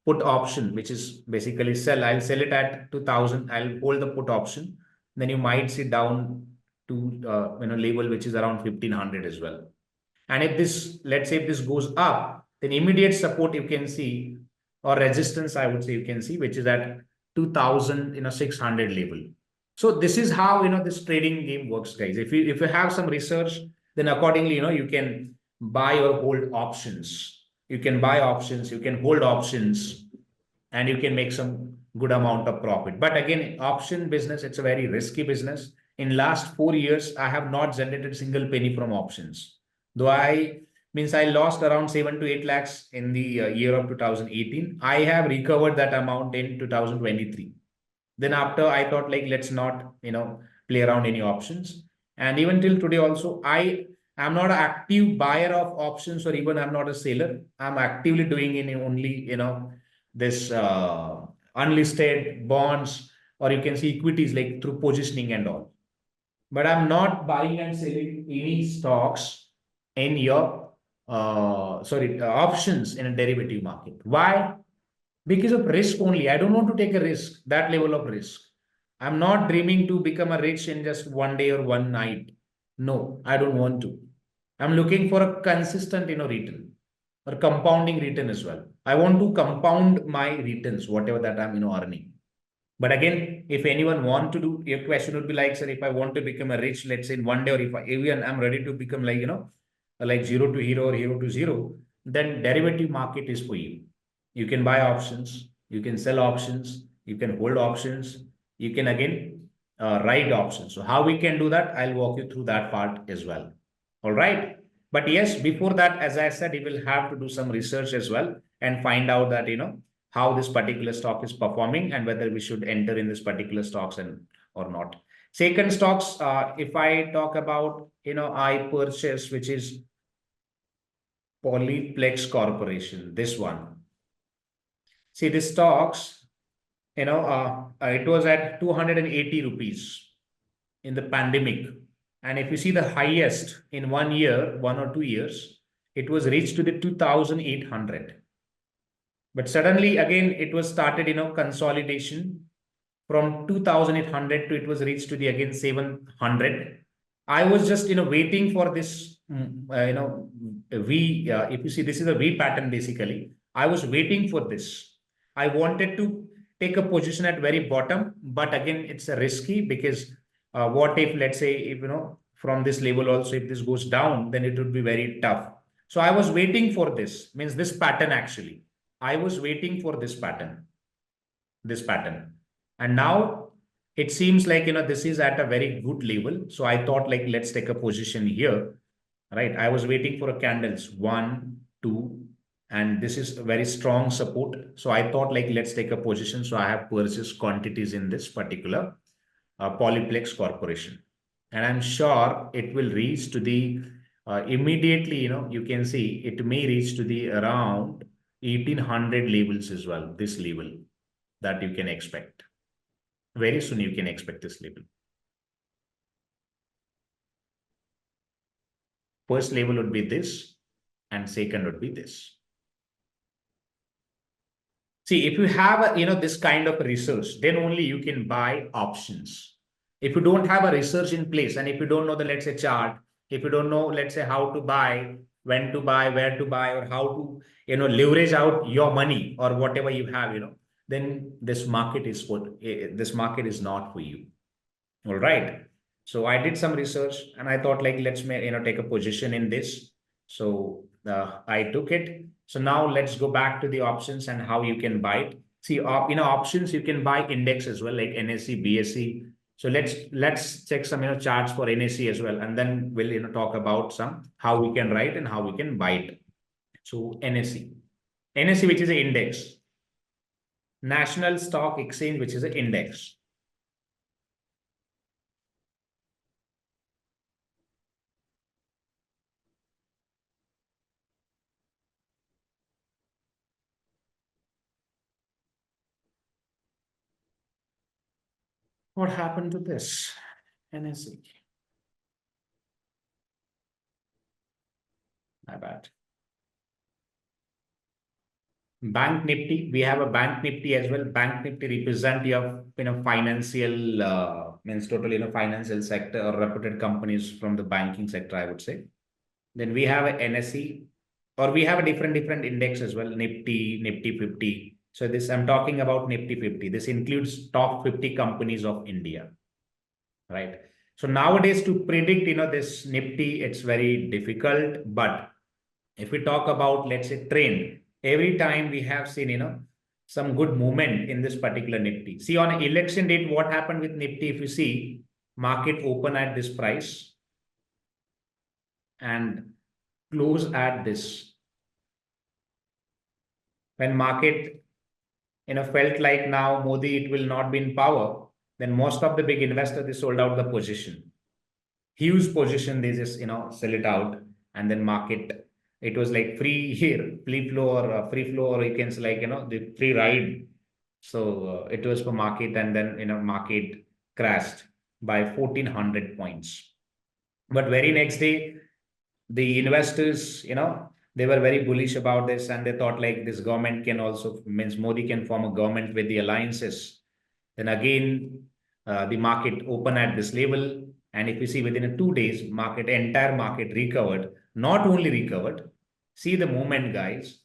put option, which is basically sell. I'll sell it at 2000. I'll hold the put option. Then you might see down to, level, which is around 1500 as well. And if this, let's say if this goes up, then immediate support you can see, or resistance, I would say you can see, which is at 2600 level. So this is how, this trading game works, guys. If you have some research, then accordingly, you can buy or hold options. You can buy options, you can hold options, and you can make some good amount of profit. But again, option business, it's a very risky business. In last 4 years, I have not generated a single penny from options. Though I lost around 7 to 8 lakhs in the year of 2018. I have recovered that amount in 2023. Then after I thought like, let's not, play around any options. And even till today also, I am not an active buyer of options, or even I'm not a seller. I'm actively doing in only, this unlisted bonds, or you can see equities like through positioning and all. But I'm not buying and selling any stocks in your options in a derivative market. Why? Because of risk only. I don't want to take a risk, that level of risk. I'm not dreaming to become a rich in just one day or one night. No, I don't want to. I'm looking for a consistent, return, or compounding return as well. I want to compound my returns, whatever that I'm, earning. But again, if anyone want to do, your question would be like, sir, if I want to become a rich, let's say in one day, or if even I'm ready to become like, like zero to hero or hero to zero, then derivative market is for you. You can buy options, you can sell options, you can hold options, you can again write options. So how we can do that, I'll walk you through that part as well. All right. But yes, before that, as I said, you will have to do some research as well and find out that, how this particular stock is performing and whether we should enter in this particular stocks or not. Second stocks, if I talk about, I purchase, which is Polyplex Corporation, this one. See, this stocks, it was at 280 rupees in the pandemic. And if you see the highest in 1 year, 1 or 2 years, it was reached to the 2,800. But suddenly again, it was started, consolidation from 2,800 to it was reached to the again 700. I was just, waiting for this, V, if you see, this is a V pattern basically. I was waiting for this. I wanted to take a position at very bottom, but again, it's a risky because what if, let's say, if, from this level also, if this goes down, then it would be very tough. So I was waiting for this, means this pattern actually. I was waiting for this pattern. And now it seems like, this is at a very good level. So I thought like, let's take a position here, right? I was waiting for a candles, 1, 2, and this is a very strong support. So I thought like, let's take a position. So I have purchased quantities in this particular Polyplex Corporation. And I'm sure it will reach to the immediately, you can see it may reach to the around 1800 levels as well, this level that you can expect. Very soon you can expect this level. First level would be this, and second would be this. See, if you have this kind of research, then only you can buy options. If you don't have a research in place, and if you don't know the, let's say, chart, if you don't know, let's say, how to buy, when to buy, where to buy, or how to leverage out your money or whatever you have, then this market is not for you. All right. So I did some research and I thought like, let's take a position in this. So I took it. So now let's go back to the options and how you can buy it. See, options, you can buy index as well, like NSE, BSE. So let's check some charts for NSE as well, and then we'll talk about some how we can write and how we can buy it. So NSE, which is an index, National Stock Exchange, which is an index. What happened to this NSE? My bad. Bank Nifty, we have a Bank Nifty as well. Bank Nifty represent your financial means total financial sector or reputed companies from the banking sector, I would say. Then we have a NSE, or we have a different index as well, Nifty, Nifty 50. So this, I'm talking about Nifty 50. This includes top 50 companies of India, right? So nowadays to predict, this Nifty, it's very difficult. But if we talk about, let's say, trend, every time we have seen, some good movement in this particular Nifty. See, on election date, what happened with Nifty? If you see, market open at this price and close at this. When market, felt like now Modi, it will not be in power, then most of the big investors, they sold out the position. Huge position, they just, sell it out, and then market, it was like free flow, or you can say like, the free ride. So it was for market, and then, market crashed by 1400 points. But very next day, the investors, they were very bullish about this, and they thought like this government can also, means Modi can form a government with the alliances. Then again, the market open at this level. And if you see within 2 days, entire market recovered, not only recovered, see the movement, guys,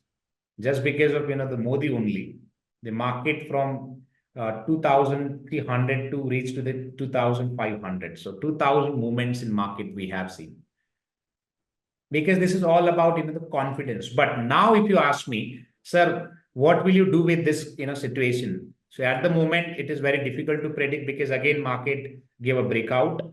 just because of, the Modi only, the market from 2,300 to reach to the 2,500. So 2,000 movements in market we have seen. Because this is all about, the confidence. But now if you ask me, sir, what will you do with this, situation? So at the moment, it is very difficult to predict, because again, market gave a breakout.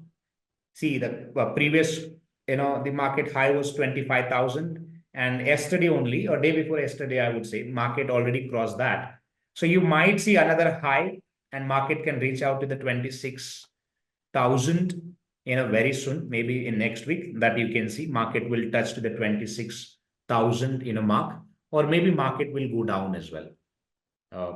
See, the previous, the market high was 25,000. And yesterday only, or day before yesterday, I would say, market already crossed that. So you might see another high, and market can reach out to the 26,000 very soon, maybe in next week, that you can see market will touch to the 26,000 mark, or maybe market will go down as well.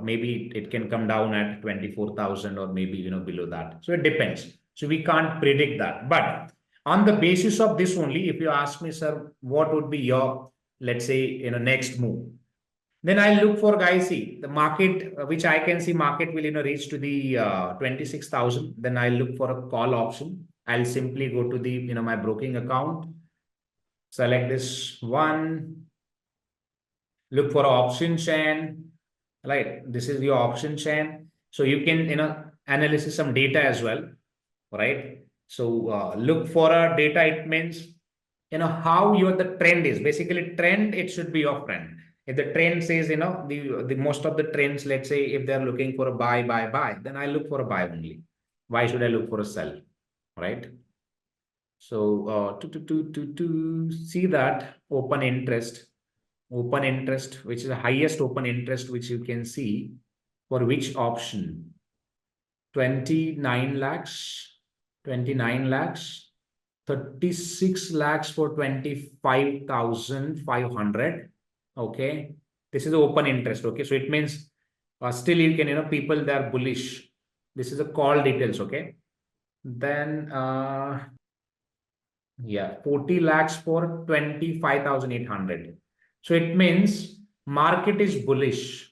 Maybe it can come down at 24,000, or maybe below that. So it depends. So we can't predict that. But on the basis of this only, if you ask me, sir, what would be your, let's say, next move? Then I look for, guys, see the market, which I can see market will reach to the 26,000. Then I look for a call option. I'll simply go to the my broking account, select this one, look for option chain, right? This is your option chain. So you can analyze some data as well, right? So look for a data. It means how the trend is. Basically, trend, it should be your friend. If the trend says the most of the trends, let's say if they're looking for a buy, then I look for a buy only. Why should I look for a sell, right? So to see that open interest, which is the highest open interest which you can see for which option? 29 lakhs, 29 lakhs, 36 lakhs for 25,500. Okay, this is the open interest. Okay, so it means still you can, people they are bullish. This is a call details. Okay, then yeah, 40 lakhs for 25,800. So it means market is bullish.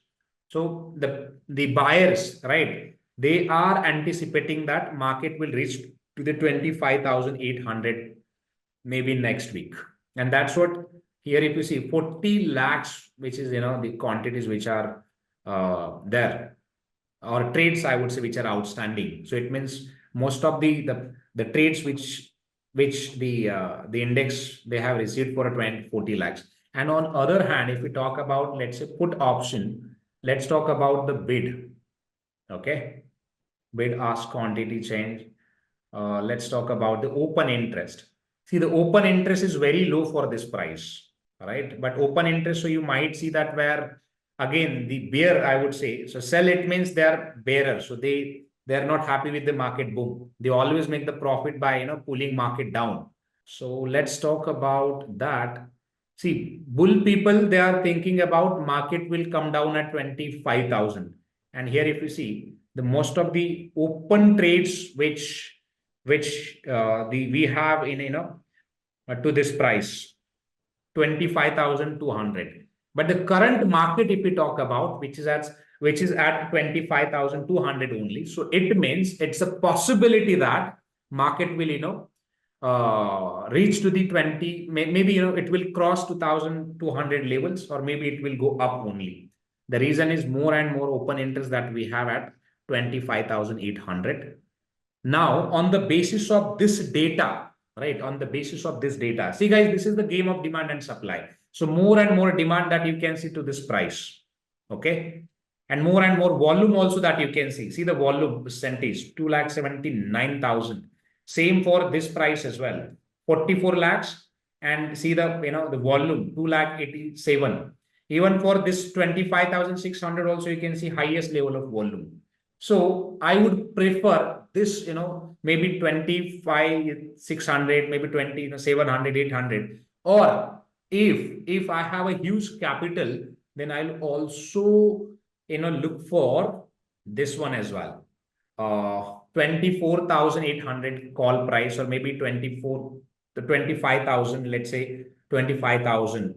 So the buyers, right? They are anticipating that market will reach to the 25,800 maybe next week. And that's what here, if you see 40 lakhs, which is, the quantities which are there, or trades, I would say, which are outstanding. So it means most of the trades which the index they have received for a 40 lakhs. And on other hand, if we talk about, let's say, put option, let's talk about the bid. Okay, bid ask quantity change. Let's talk about the open interest. See, the open interest is very low for this price, right? But open interest, so you might see that where again the bear, I would say, so sell, it means they are bearer, so they're not happy with the market boom. They always make the profit by pulling market down. So let's talk about that. See, bull people, they are thinking about market will come down at 25,000. And here, if you see, the most of the open trades which we have in to this price 25,200, but the current market, if we talk about, which is at 25,200 only, so it means it's a possibility that market will reach to the 20, maybe it will cross 2,200 levels, or maybe it will go up only. The reason is more and more open interest that we have at 25,800. Now, on the basis of this data, right? On the basis of this data, see guys, this is the game of demand and supply. So more and more demand that you can see to this price, okay? And more volume also that you can see. See the volume percentage, 2,79,000. Same for this price as well, 44 lakhs. And see the, the volume, 2,87,000. Even for this 25,600 also, you can see highest level of volume. So I would prefer this, maybe 25,600, maybe 20,700, 800. Or if I have a huge capital, then I'll also, look for this one as well. 24,800 call price, or maybe 25,000, let's say 25,000,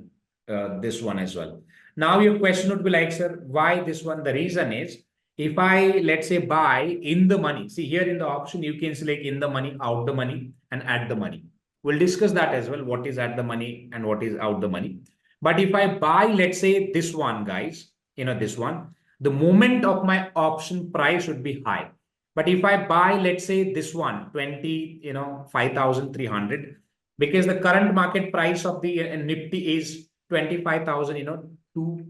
this one as well. Now your question would be like, sir, why this one? The reason is, if I, let's say, buy in the money, see here in the option, you can select in the money, out the money, and at the money. We'll discuss that as well, what is at the money and what is out the money. But if I buy, let's say this one, guys, this one, the moment of my option price would be high. But if I buy, let's say this one, 5,300, because the current market price of the Nifty is 25,000, to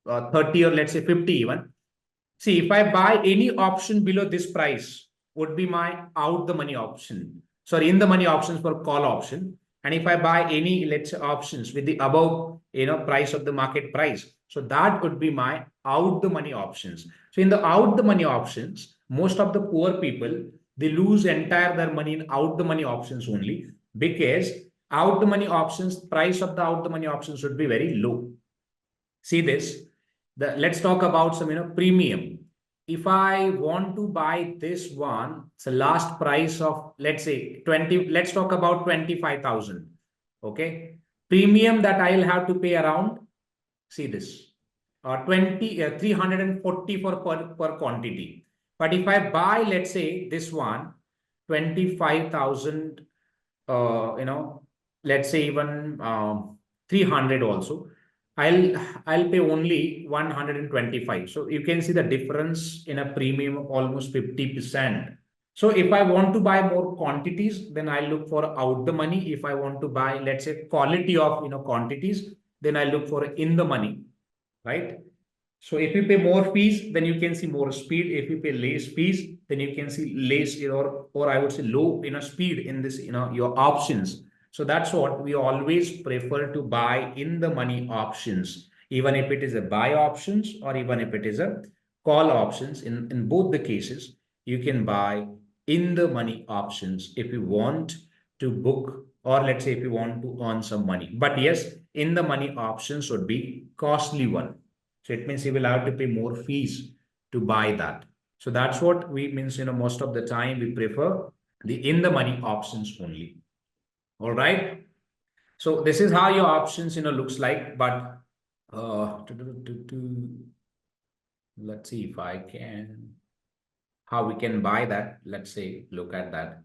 30, or let's say 50 even. See, if I buy any option below this price, would be my out the money option. Sorry, in the money options for call option. And if I buy any, let's say, options with the above, price of the market price, so that would be my out the money options. So in the out the money options, most of the poor people, they lose entire their money in out the money options only, because out the money options, price of the out the money options should be very low. See this. Let's talk about some premium. If I want to buy this one, it's the last price of, let's say 20, let's talk about 25,000. Okay, premium that I'll have to pay around, see this, 340 for per quantity. But if I buy, let's say this one, 25,000, let's say even 300 also, I'll pay only 125. So you can see the difference in a premium of almost 50%. So if I want to buy more quantities, then I look for out the money. If I want to buy, let's say, quality of quantities, then I look for in the money, right? So if you pay more fees, then you can see more speed. If you pay less fees, then you can see less or I would say low speed in this your options. So that's what we always prefer to buy in the money options, even if it is a buy options or even if it is a call options. In both the cases, you can buy in the money options if you want to book, or let's say if you want to earn some money. But yes, in the money options would be costly one. So it means you will have to pay more fees to buy that. So that's what we means, most of the time we prefer the in the money options only. All right. So this is how your options, looks like. But let's see if I can, how we can buy that. Let's say, look at that.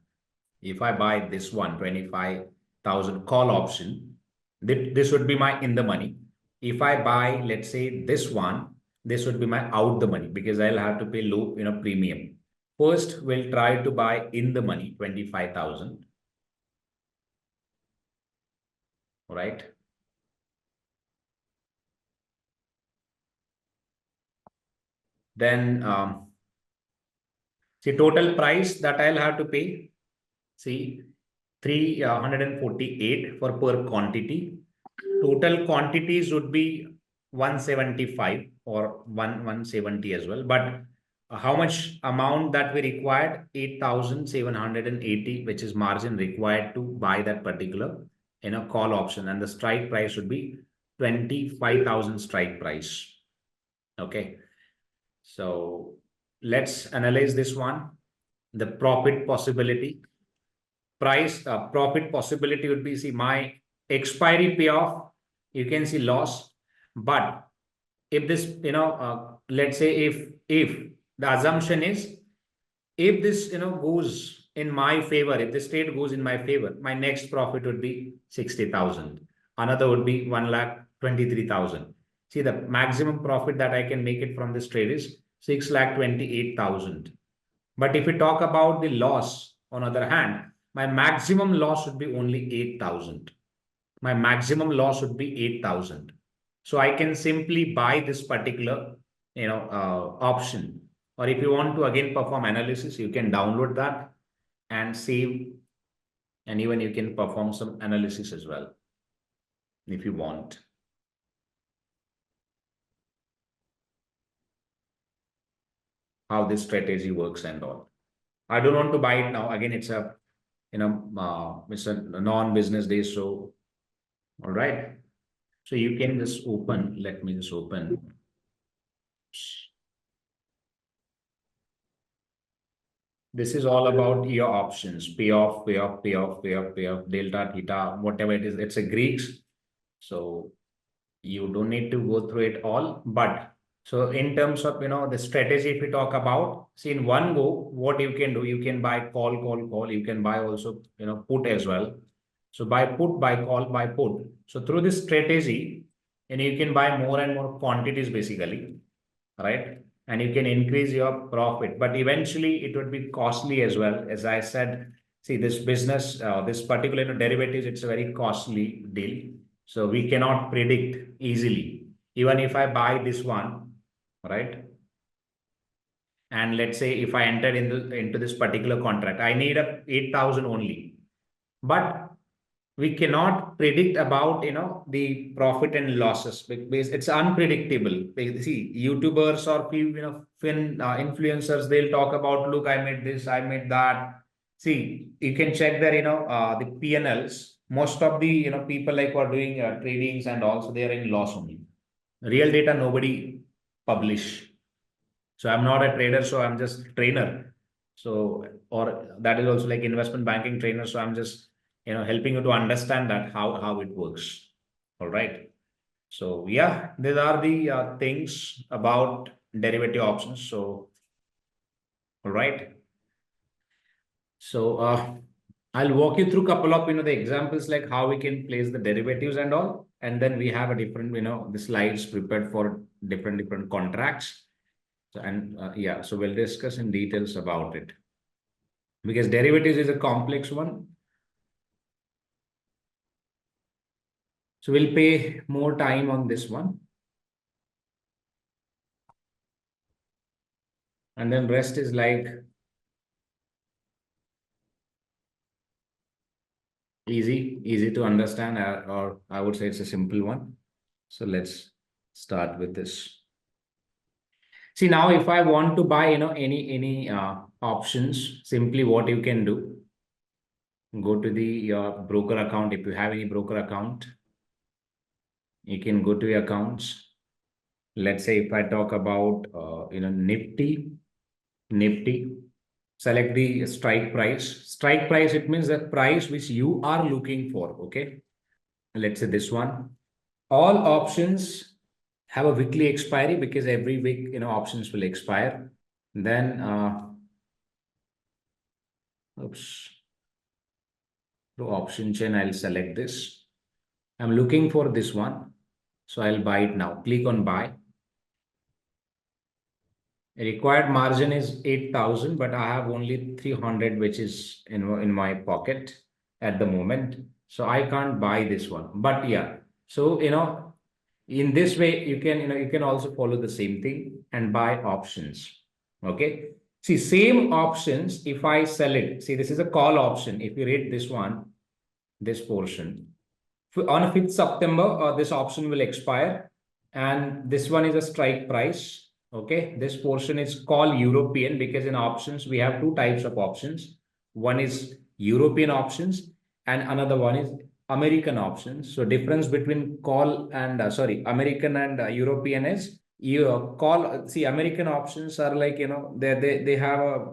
If I buy this one, 25,000 call option, this would be my in the money. If I buy, let's say this one, this would be my out the money because I'll have to pay low, premium. First, we'll try to buy in the money, 25,000. Right. Then, see total price that I'll have to pay. See, 348 for per quantity. Total quantities would be 175 or 170 as well. But how much amount that we required? 8,780, which is margin required to buy that particular call option, and the strike price would be 25,000 strike price. Okay, so let's analyze this one. The profit possibility. Profit possibility would be, see, my expiry payoff, you can see loss. But if this, let's say if the assumption is, if this, goes in my favor, if this trade goes in my favor, my next profit would be 60,000. Another would be 1,23,000. See, the maximum profit that I can make it from this trade is 6,28,000. But if we talk about the loss, on the other hand, my maximum loss would be only 8,000. My maximum loss would be 8,000. So I can simply buy this particular, option. Or if you want to again perform analysis, you can download that and save. And even you can perform some analysis as well, if you want. How this strategy works and all. I don't want to buy it now. Again, it's a it's a non-business day. So, all right. So you can just open, let me just open. This is all about your options, payoff, payoff, payoff, payoff, payoff, delta, theta, whatever it is. It's a Greeks. So you don't need to go through it all. But so in terms of, the strategy, if we talk about, see in one go, what you can do, you can buy call, call, call. You can buy also, put as well. So buy put, buy call, buy put. So through this strategy, you can buy more and more quantities basically, right? And you can increase your profit, but eventually it would be costly as well. As I said, see this business, this particular derivatives, it's a very costly deal. So we cannot predict easily. Even if I buy this one, right? And let's say if I enter into this particular contract, I need a 8,000 only. But we cannot predict about the profit and losses because it's unpredictable. See, YouTubers or influencers, they'll talk about, look, I made this, I made that. See, you can check their the P&Ls. Most of the people like who are doing tradings and also they are in loss only. Real data nobody publish. So I'm not a trader, so I'm just trainer. So, or that is also like investment banking trainer. So I'm just helping you to understand that how it works. All right. So yeah, these are the things about derivative options. So, all right. So I'll walk you through a couple of the examples like how we can place the derivatives and all, and then we have a different the slides prepared for different contracts. So, and yeah, so we'll discuss in details about it because derivatives is a complex one. So we'll pay more time on this one. And then rest is like Easy to understand, or I would say it's a simple one. So let's start with this. See, now if I want to buy, any options, simply what you can do, go to the your broker account. If you have any broker account, you can go to your accounts. Let's say if I talk about Nifty, select the strike price. Strike price, it means the price which you are looking for. Okay. Let's say this one. All options have a weekly expiry because every week, options will expire. Then, to option chain, I'll select this. I'm looking for this one. So I'll buy it now. Click on buy. Required margin is 8,000, but I have only 300, which is in my pocket at the moment. So I can't buy this one. But yeah, so in this way, you can also follow the same thing and buy options. Okay. See, same options, if I sell it, see, this is a call option. If you read this one, this portion, on 5th September, this option will expire. And this one is a strike price. Okay, this portion is called European because in options we have two types of options. One is European options and another one is American options. So difference between call and American and European is you call. See, American options are like they have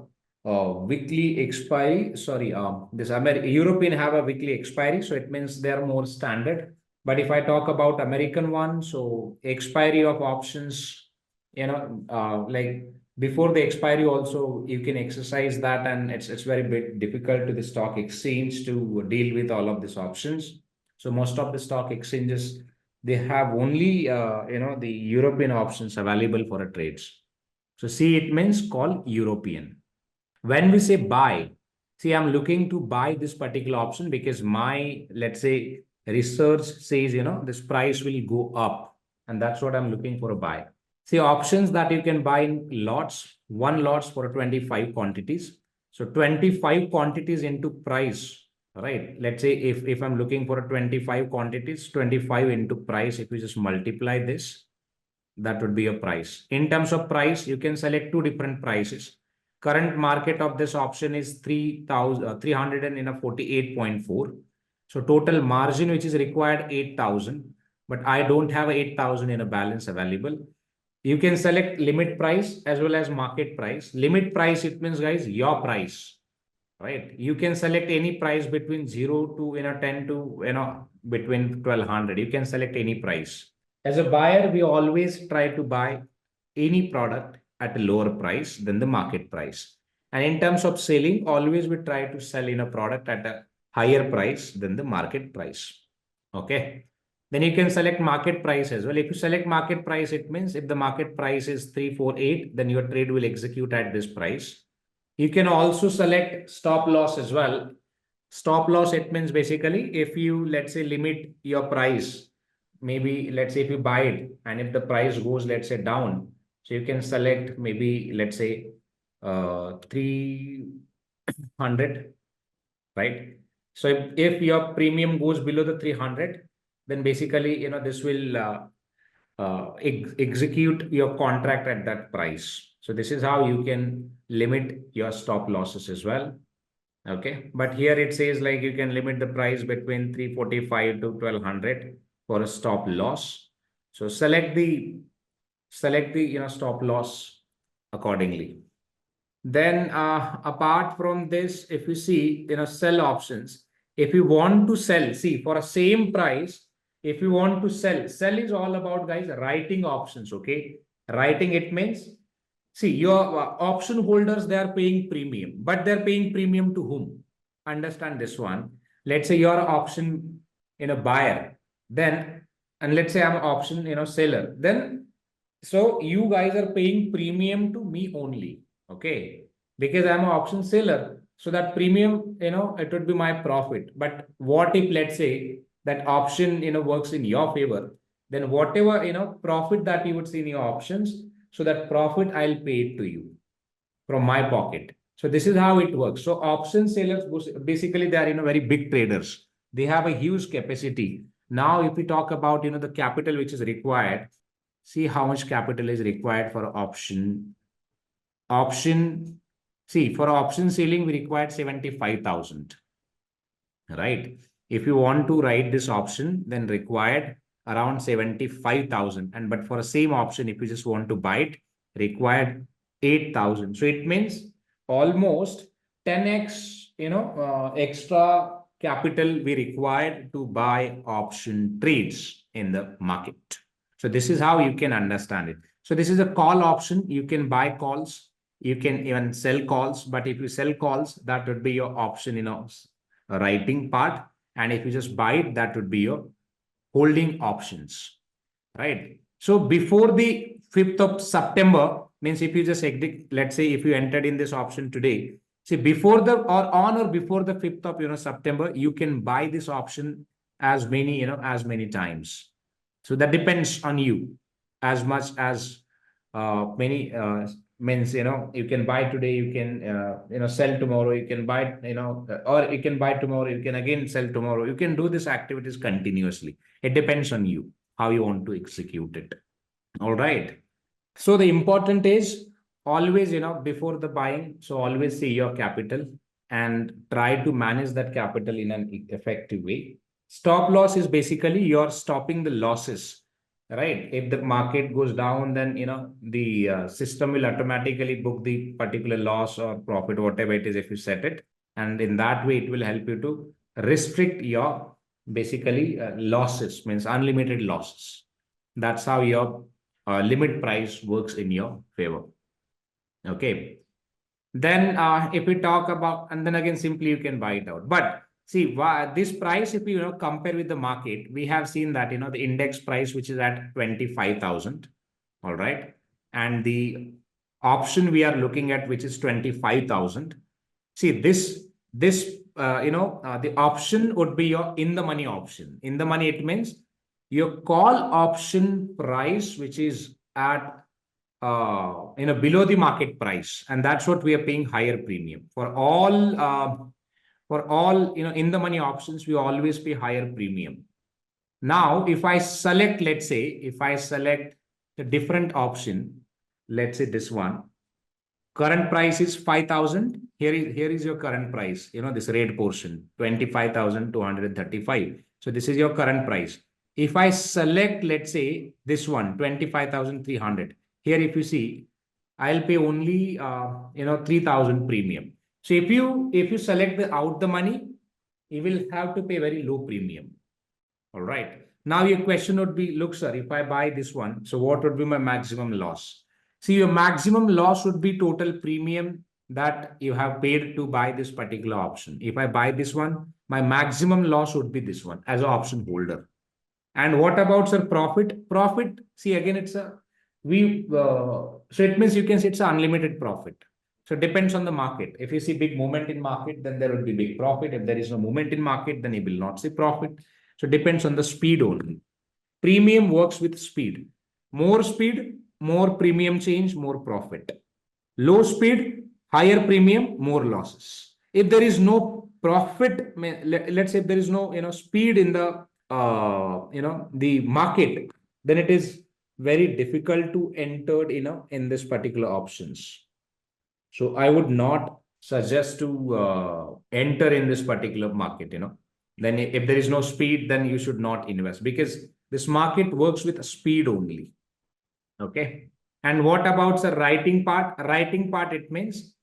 a weekly expiry. Sorry, this European have a weekly expiry, so it means they are more standard. But if I talk about American one, so expiry of options, like before the expiry also you can exercise that, and it's very bit difficult to the stock exchange to deal with all of these options. So most of the stock exchanges, they have only the European options available for a trades. So see, it means called European. When we say buy, see, I'm looking to buy this particular option because my, let's say, research says this price will go up, and that's what I'm looking for a buy. See, options that you can buy in lots, one lots for 25 quantities. So 25 quantities into price, right? Let's say if I'm looking for a 25 quantities, 25 into price, if we just multiply this, that would be a price. In terms of price, you can select two different prices. Current market of this option is 348.4. So total margin which is required 8,000, but I don't have 8,000 in a balance available. You can select limit price as well as market price. Limit price, it means, guys, your price, right? You can select any price between 0 to 10 to between 1,200. You can select any price. As a buyer, we always try to buy any product at a lower price than the market price. And in terms of selling, always we try to sell in a product at a higher price than the market price. Okay. Then you can select market price as well. If you select market price, it means if the market price is 348, then your trade will execute at this price. You can also select stop loss as well. Stop loss, it means basically if you, let's say, limit your price, maybe let's say if you buy it and if the price goes, let's say, down, so you can select maybe, let's say, 300, right? So if your premium goes below the 300, then basically, this will execute your contract at that price. So this is how you can limit your stop losses as well. Okay, but here it says like you can limit the price between 345 to 1,200 for a stop loss. So select the stop loss accordingly. Then apart from this, if you see sell options, if you want to sell, see, for a same price, if you want to sell is all about, guys, writing options. Okay, writing, it means, see, your option holders, they are paying premium, but they're paying premium to whom? Understand this one. Let's say you're an option buyer, then, and let's say I'm an option seller, then, so you guys are paying premium to me only. Okay, because I'm an option seller, so that premium, it would be my profit. But what if, let's say, that option works in your favor, then whatever profit that you would see in your options, so that profit I'll pay it to you from my pocket. So this is how it works. So option sellers, basically, they are very big traders. They have a huge capacity. Now, if we talk about, the capital which is required, see how much capital is required for option. See, for option selling, we required 75,000, right? If you want to write this option, then required around 75,000. And but for the same option, if you just want to buy it, required 8,000. So it means almost 10x, extra capital we required to buy option trades in the market. So this is how you can understand it. So this is a call option. You can buy calls. You can even sell calls. But if you sell calls, that would be your option, writing part. And if you just buy it, that would be your holding options, right? So before the 5th of September, means if you just exit, let's say if you entered in this option today, see before the or on or before the 5th of September, you can buy this option as many times. So that depends on you. As much as many means, you can buy today, you can sell tomorrow, you can buy, or you can buy tomorrow, you can again sell tomorrow. You can do these activities continuously. It depends on you how you want to execute it. All right. So the important is always, before the buying, so always see your capital and try to manage that capital in an effective way. Stop loss is basically you're stopping the losses, right? If the market goes down, then, the system will automatically book the particular loss or profit, whatever it is, if you set it. And in that way, it will help you to restrict your basically losses, means unlimited losses. That's how your limit price works in your favor. Okay. Then if we talk about, and then again, simply you can buy it out. But see, this price, if you compare with the market, we have seen that, the index price, which is at 25,000. All right. And the option we are looking at, which is 25,000. See, the option would be your in the money option. In the money, it means your call option price, which is at below the market price, and that's what we are paying higher premium for all. In the money options, we always pay higher premium. Now, if I select, let's say, if I select a different option, let's say this one, current price is 5,000. Here is your current price, this red portion, 25,235. So this is your current price. If I select, let's say this one, 25,300, here, if you see, I'll pay only, 3,000 premium. So if you select out the money, you will have to pay very low premium. All right. Now your question would be, look, sir, if I buy this one, so what would be my maximum loss? See, your maximum loss would be total premium that you have paid to buy this particular option. If I buy this one, my maximum loss would be this one as an option holder. And what about, sir, profit? Profit, see, again, it's so it means you can say it's an unlimited profit. So it depends on the market. If you see big movement in market, then there will be big profit. If there is no movement in market, then you will not see profit. So it depends on the speed only. Premium works with speed. More speed, more premium change, more profit. Low speed, higher premium, more losses. If there is no profit, let's say if there is no speed in the the market, then it is very difficult to enter in this particular options. So I would not suggest to enter in this particular market. Then if there is no speed, then you should not invest, because this market works with speed only. Okay. And what about the writing part? Writing part, it means,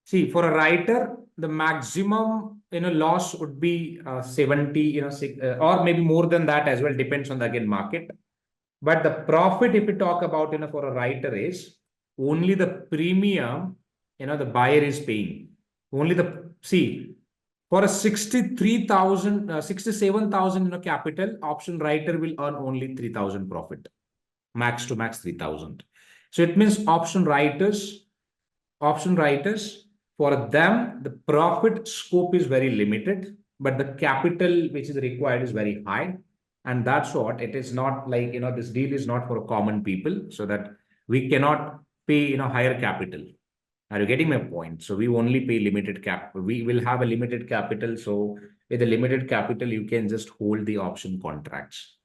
see, for a writer, the maximum loss would be 70, or maybe more than that as well, depends on the again market. But the profit, if we talk about for a writer, is only the premium the buyer is paying. Only for a 63,000, 67,000 capital, option writer will earn only 3,000 profit, max to max 3,000. So it means option writers, for them, the profit scope is very limited, but the capital which is required is very high. And that's what it is not like, this deal is not for common people, so that we cannot pay, higher capital. Are you getting my point? So we only pay limited cap. We will have a limited capital. So with a limited capital, you can just hold the option contracts.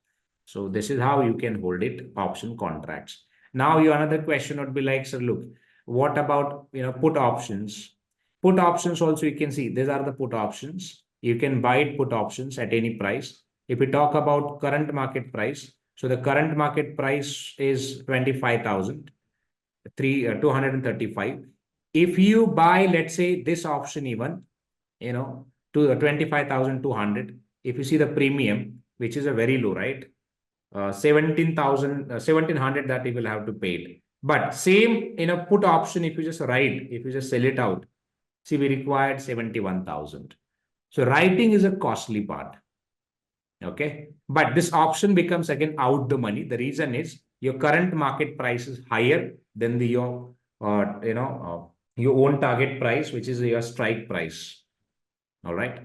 So this is how you can hold it, option contracts. Now your another question would be like, sir, look, what about put options? Put options also you can see these are the put options. You can buy it put options at any price. If we talk about current market price, so the current market price is 25,000, 235. If you buy, let's say this option even, to 25,200, if you see the premium, which is a very low, right? 17,000, 1,700 that you will have to pay it. But same in a put option, if you just write, if you just sell it out, see, we required 71,000. So writing is a costly part. Okay. But this option becomes again out the money. The reason is your current market price is higher than your own target price, which is your strike price. All right.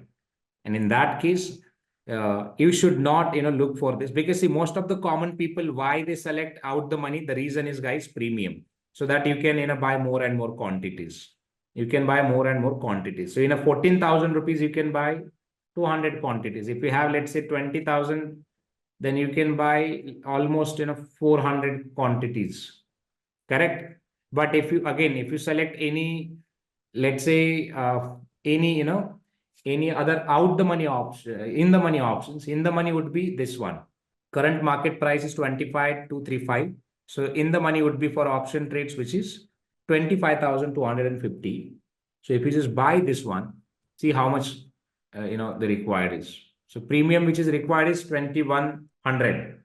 And in that case, you should not look for this, because see, most of the common people, why they select out the money, the reason is, guys, premium, so that you can buy more and more quantities. You can buy more and more quantities. So in a 14,000 rupees, you can buy 200 quantities. If you have, let's say, 20,000, then you can buy almost 400 quantities. Correct. But if you select any, let's say, any other out the money option, in the money options, in the money would be this one. Current market price is 25,235. So in the money would be for option trades, which is 25,250. So if you just buy this one, see how much the required is. So premium which is required is 2,100,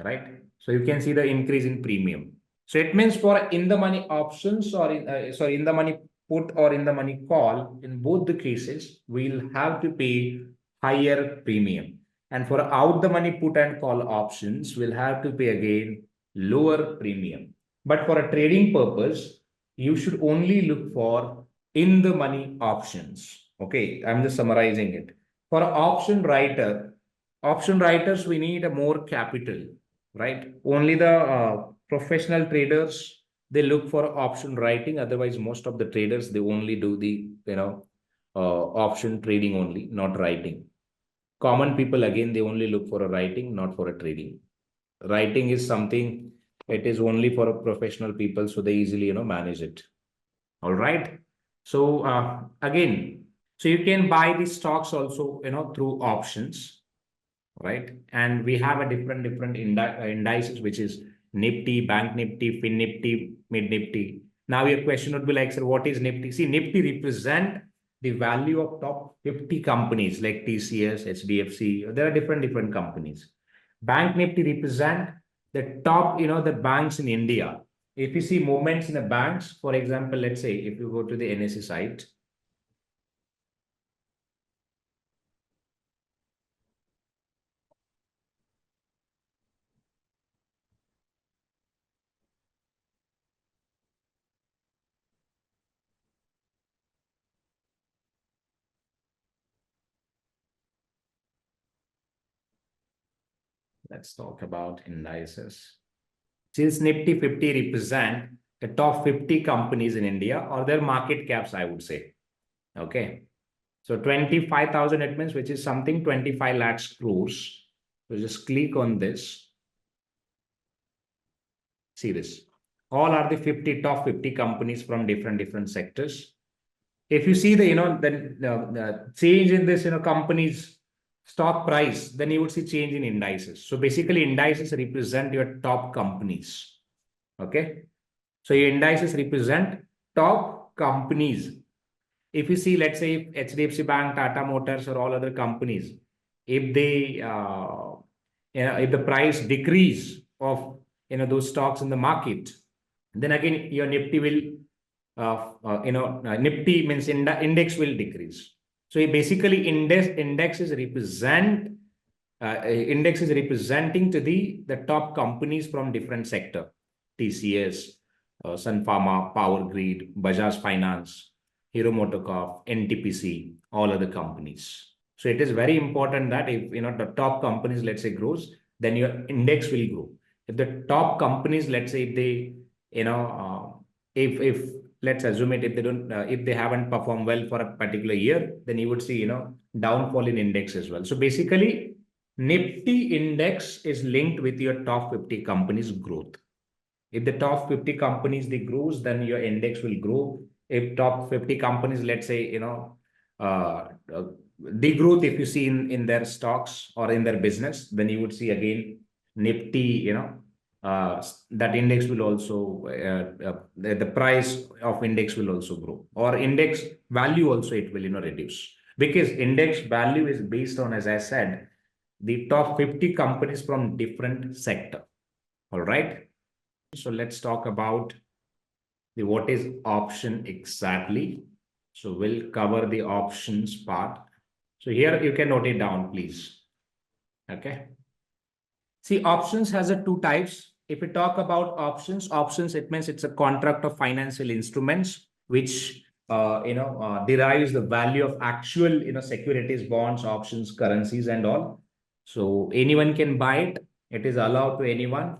right? So you can see the increase in premium. So it means for in the money options or in the money put or in the money call, in both the cases, we'll have to pay higher premium. And for out the money put and call options, we'll have to pay again lower premium. But for a trading purpose, you should only look for in the money options. Okay, I'm just summarizing it. For option writers, we need a more capital, right? Only the professional traders, they look for option writing. Otherwise, most of the traders, they only do the option trading only, not writing. Common people, again, they only look for a writing, not for a trading. Writing is something, it is only for a professional people, so they easily manage it. All right. So again, so you can buy these stocks also through options, right? And we have a different indices, which is Nifty, Bank Nifty, Fin Nifty, Mid Nifty. Now your question would be like, sir, what is Nifty? See, Nifty represent the value of top 50 companies like TCS, HDFC. There are different companies. Bank Nifty represent the top, the banks in India. If you see movements in the banks, for example, let's say if you go to the NSE site, let's talk about indices. Since Nifty 50 represent the top 50 companies in India or their market caps, I would say. Okay. So 25,000, it means, which is something 25 lakhs crores. So just click on this. See this. All are the top 50 companies from different sectors. If you see the change in this companies stock price, then you would see change in indices. So basically indices represent your top companies. Okay. So your indices represent top companies. If you see, let's say if HDFC Bank, Tata Motors, or all other companies, if they if the price decrease of those stocks in the market, then again your Nifty will Nifty means index will decrease. So basically indexes represent index is representing to the top companies from different sector. TCS, Sun Pharma, Power Grid, Bajaj Finance, Hero MotoCorp, NTPC, all other companies. So it is very important that if the top companies, let's say, grows, then your index will grow. If the top companies, let's say, if they if let's assume it, if they don't, if they haven't performed well for a particular year, then you would see, downfall in index as well. So basically, Nifty index is linked with your top 50 companies growth. If the top 50 companies they grows, then your index will grow. If top 50 companies, let's say, uh, uh, the growth, if you see in their stocks or in their business, then you would see again Nifty, that index will also, the price of index will also grow, or index value also it will, reduce, because index value is based on, as I said, the top 50 companies from different sector. All right. So let's talk about the what is option exactly. So we'll cover the options part. So here you can note it down, please. Okay. See, options has a two types. If we talk about options, it means it's a contract of financial instruments which derives the value of actual securities, bonds, options, currencies, and all. So anyone can buy it. It is allowed to anyone.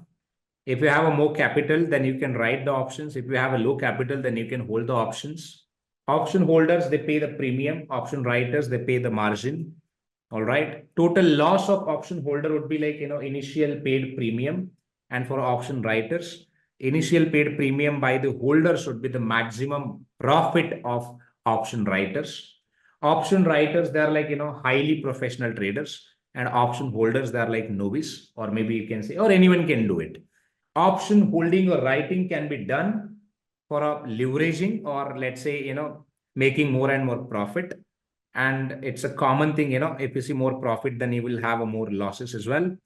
If you have a more capital, then you can write the options. If you have a low capital, then you can hold the options. Option holders, they pay the premium. Option writers, they pay the margin. All right. Total loss of option holder would be like, initial paid premium. And for option writers, initial paid premium by the holders would be the maximum profit of option writers. Option writers, they're like, highly professional traders. And option holders, they're like novice, or maybe you can say, or anyone can do it. Option holding or writing can be done for a leveraging, or let's say, making more and more profit. And it's a common thing, if you see more profit, then you will have a more losses as well.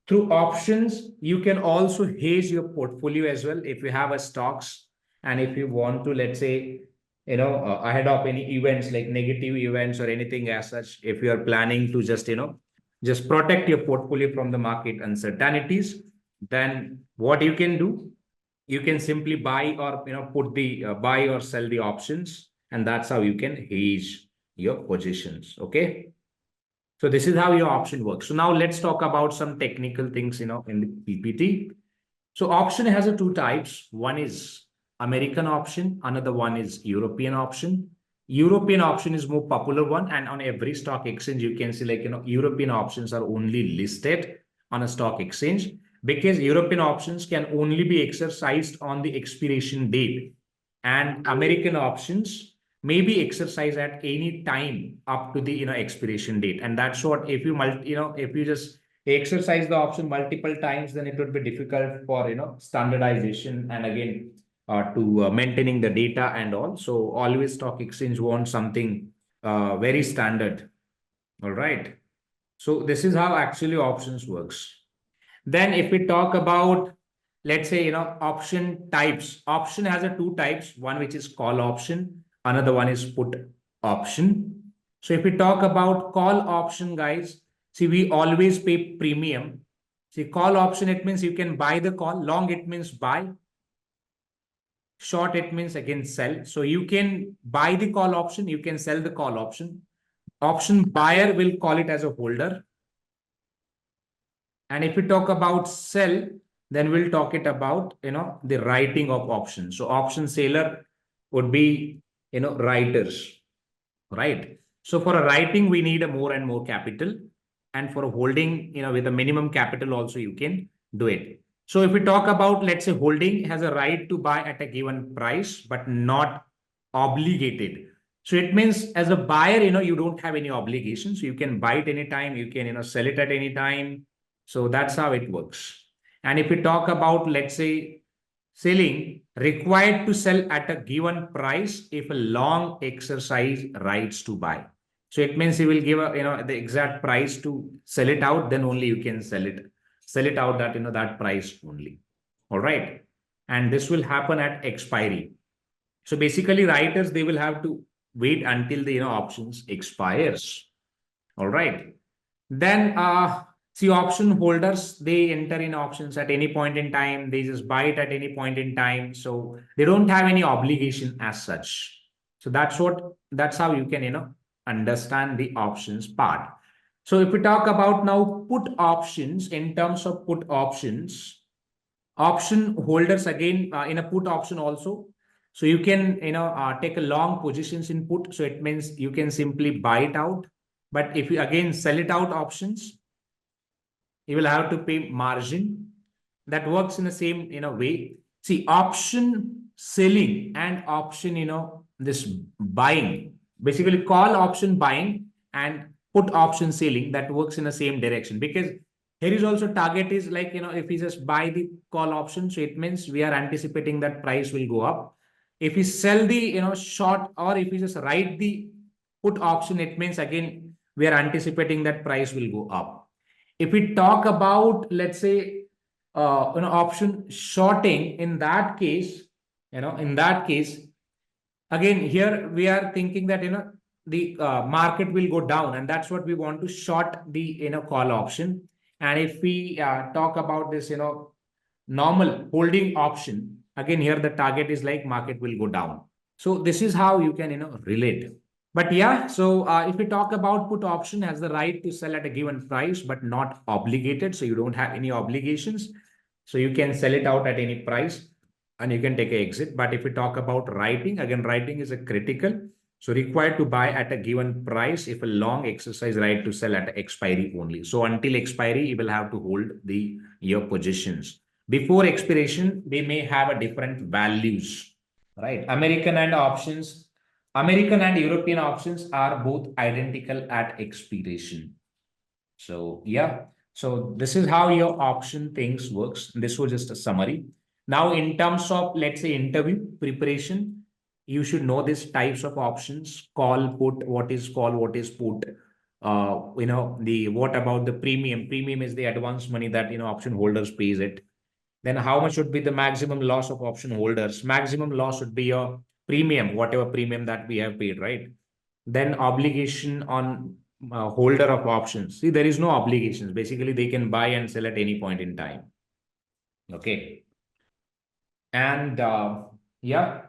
Through options, you can also hedge your portfolio as well. If you have a stocks, and if you want to, let's say, ahead of any events like negative events or anything as such, if you are planning to just protect your portfolio from the market uncertainties, then what you can do, you can simply buy or put the buy or sell the options, and that's how you can hedge your positions. Okay, so this is how your option works. So now let's talk about some technical things in the PPT. So option has a two types. One is American option, another one is European option. European option is more popular one, and on every stock exchange you can see like European options are only listed on a stock exchange, because European options can only be exercised on the expiration date, and American options may be exercised at any time up to the expiration date. And that's what, if you if you just exercise the option multiple times, then it would be difficult for standardization, and again to maintaining the data and all. So always stock exchange wants something very standard. All right. So this is how actually options works. Then if we talk about, let's say, option types, option has a two types, one which is call option, another one is put option. So if we talk about call option, guys, see, we always pay premium. See, call option, it means you can buy the call. Long, it means buy. Short, it means again sell. So you can buy the call option, you can sell the call option. Option buyer will call it as a holder. And if we talk about sell, then we'll talk it about, the writing of options. So option seller would be, writers, right? So for a writing, we need a more and more capital. And for a holding, with a minimum capital also, you can do it. So if we talk about, let's say, holding has a right to buy at a given price, but not obligated. So it means as a buyer, you don't have any obligations. So you can buy it anytime, you can, sell it at any time. So that's how it works. And if we talk about, let's say, selling, required to sell at a given price if a long exercise rights to buy. So it means you will give the exact price to sell it out, then only you can sell it out that that price only. All right. And this will happen at expiry. So basically, writers, they will have to wait until the options expires. All right. Then see, option holders, they enter in options at any point in time. They just buy it at any point in time. So they don't have any obligation as such. So that's how you can, understand the options part. So if we talk about now put options, in terms of put options, option holders again in a put option also. So you can, take a long positions in put. So it means you can simply buy it out. But if you again sell it out options, you will have to pay margin. That works in the same, way. See, option selling and option, this buying, basically call option buying and put option selling, that works in the same direction, because here is also target is like, if we just buy the call option, so it means we are anticipating that price will go up. If we sell the, short, or if we just write the put option, it means again, we are anticipating that price will go up. If we talk about, let's say, option shorting, in that case, again, here we are thinking that, the market will go down, and that's what we want to short the, call option. And if we talk about this, normal holding option, again, here the target is like market will go down. So this is how you can, relate. But yeah, so if we talk about put option, has the right to sell at a given price, but not obligated. So you don't have any obligations. So you can sell it out at any price and you can take an exit. But if we talk about writing, again, writing is a critical. So required to buy at a given price if a long exercise right to sell at expiry only. So until expiry, you will have to hold your positions. Before expiration, they may have a different values, right? American and European options are both identical at expiration. So yeah, so this is how your option things works. This was just a summary. Now, in terms of, let's say, interview preparation, you should know these types of options: call, put, what is call, what is put. What about the premium? Premium is the advance money that, option holders pays it. Then how much should be the maximum loss of option holders? Maximum loss should be your premium, whatever premium that we have paid, right? Then obligation on holder of options. See, there is no obligations. Basically, they can buy and sell at any point in time. Okay. And yeah,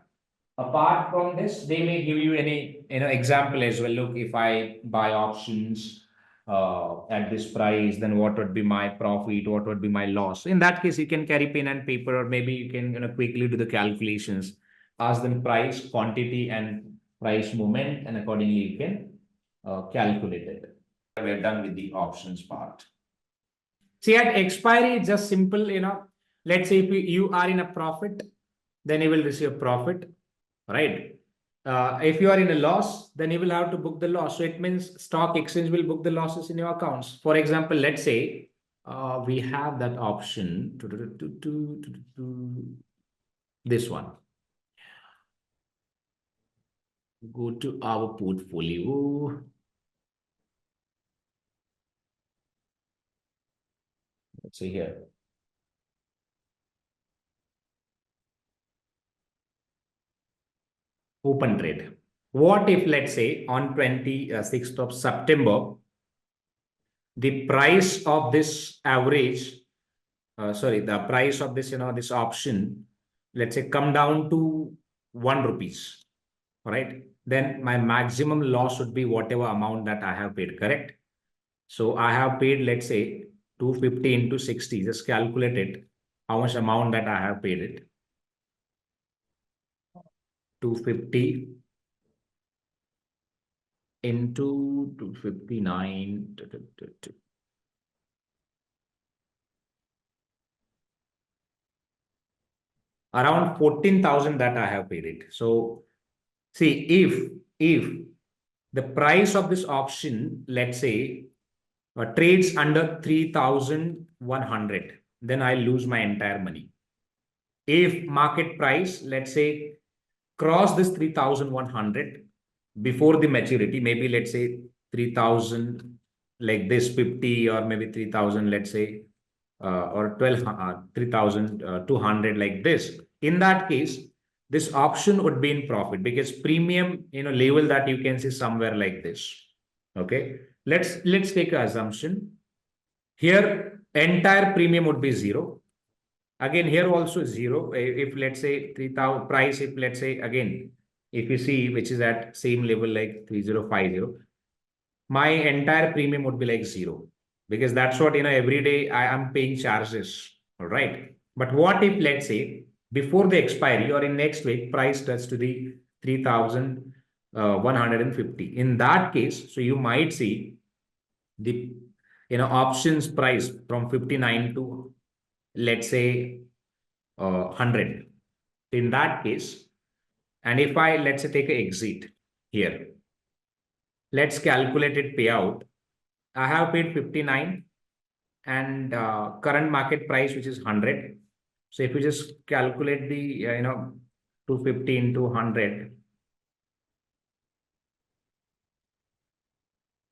apart from this, they may give you any example as well. Look, if I buy options at this price, then what would be my profit? What would be my loss? In that case, you can carry pen and paper, or maybe you can quickly do the calculations. Ask them price, quantity, and price movement, and accordingly you can calculate it. We're done with the options part. See, at expiry, it's just simple. Let's say if you are in a profit, then you will receive profit, right? If you are in a loss, then you will have to book the loss. So it means stock exchange will book the losses in your accounts. For example, let's say we have that option to this one. Go to our portfolio. Let's see here. Open trade. What if, let's say, on 26th of September, the price of this average, the price of this, this option, let's say, come down to 1 rupees, right? Then my maximum loss would be whatever amount that I have paid, correct? So I have paid, let's say, 250 into 60. Just calculate it, how much amount that I have paid it. 250 into 259. Around 14,000 that I have paid it. So see, if the price of this option, let's say, trades under 3,100, then I lose my entire money. If market price, let's say, cross this 3,100 before the maturity, maybe let's say 3,000 like this 50, or maybe 3,000, let's say, or 3,200 like this. In that case, this option would be in profit, because premium, level that you can see somewhere like this. Okay, let's take an assumption. Here, entire premium would be 0. Again, here also 0. If let's say 3,000 price, if let's say again, if you see, which is at same level like 3050, my entire premium would be like 0, because that's what, every day I am paying charges. All right. But what if, let's say, before the expiry or in next week, price touch to the 3,150. In that case, so you might see the options price from 59 to, let's say, 100. In that case, and if I, let's say, take an exit here, let's calculate it payout. I have paid 59 and current market price, which is 100. So if you just calculate the 250 into 100,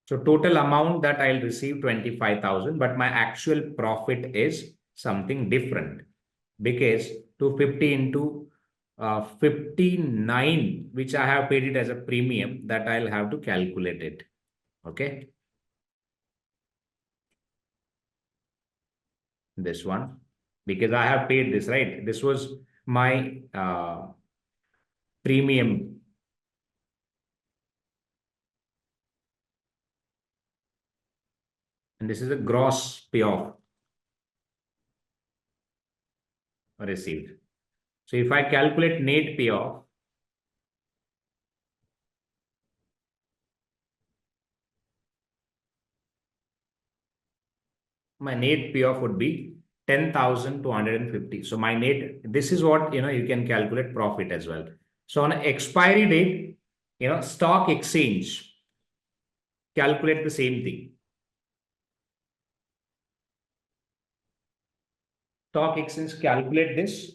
so total amount that I'll receive 25,000, but my actual profit is something different, because 250 into 59, which I have paid it as a premium, that I'll have to calculate it. Okay. This one, because I have paid this, right? This was my premium. And this is a gross payoff received. So if I calculate net payoff, my net payoff would be 10,250. So my net, this is what, you can calculate profit as well. So on expiry date, stock exchange, calculate the same thing. Stock exchange, calculate this.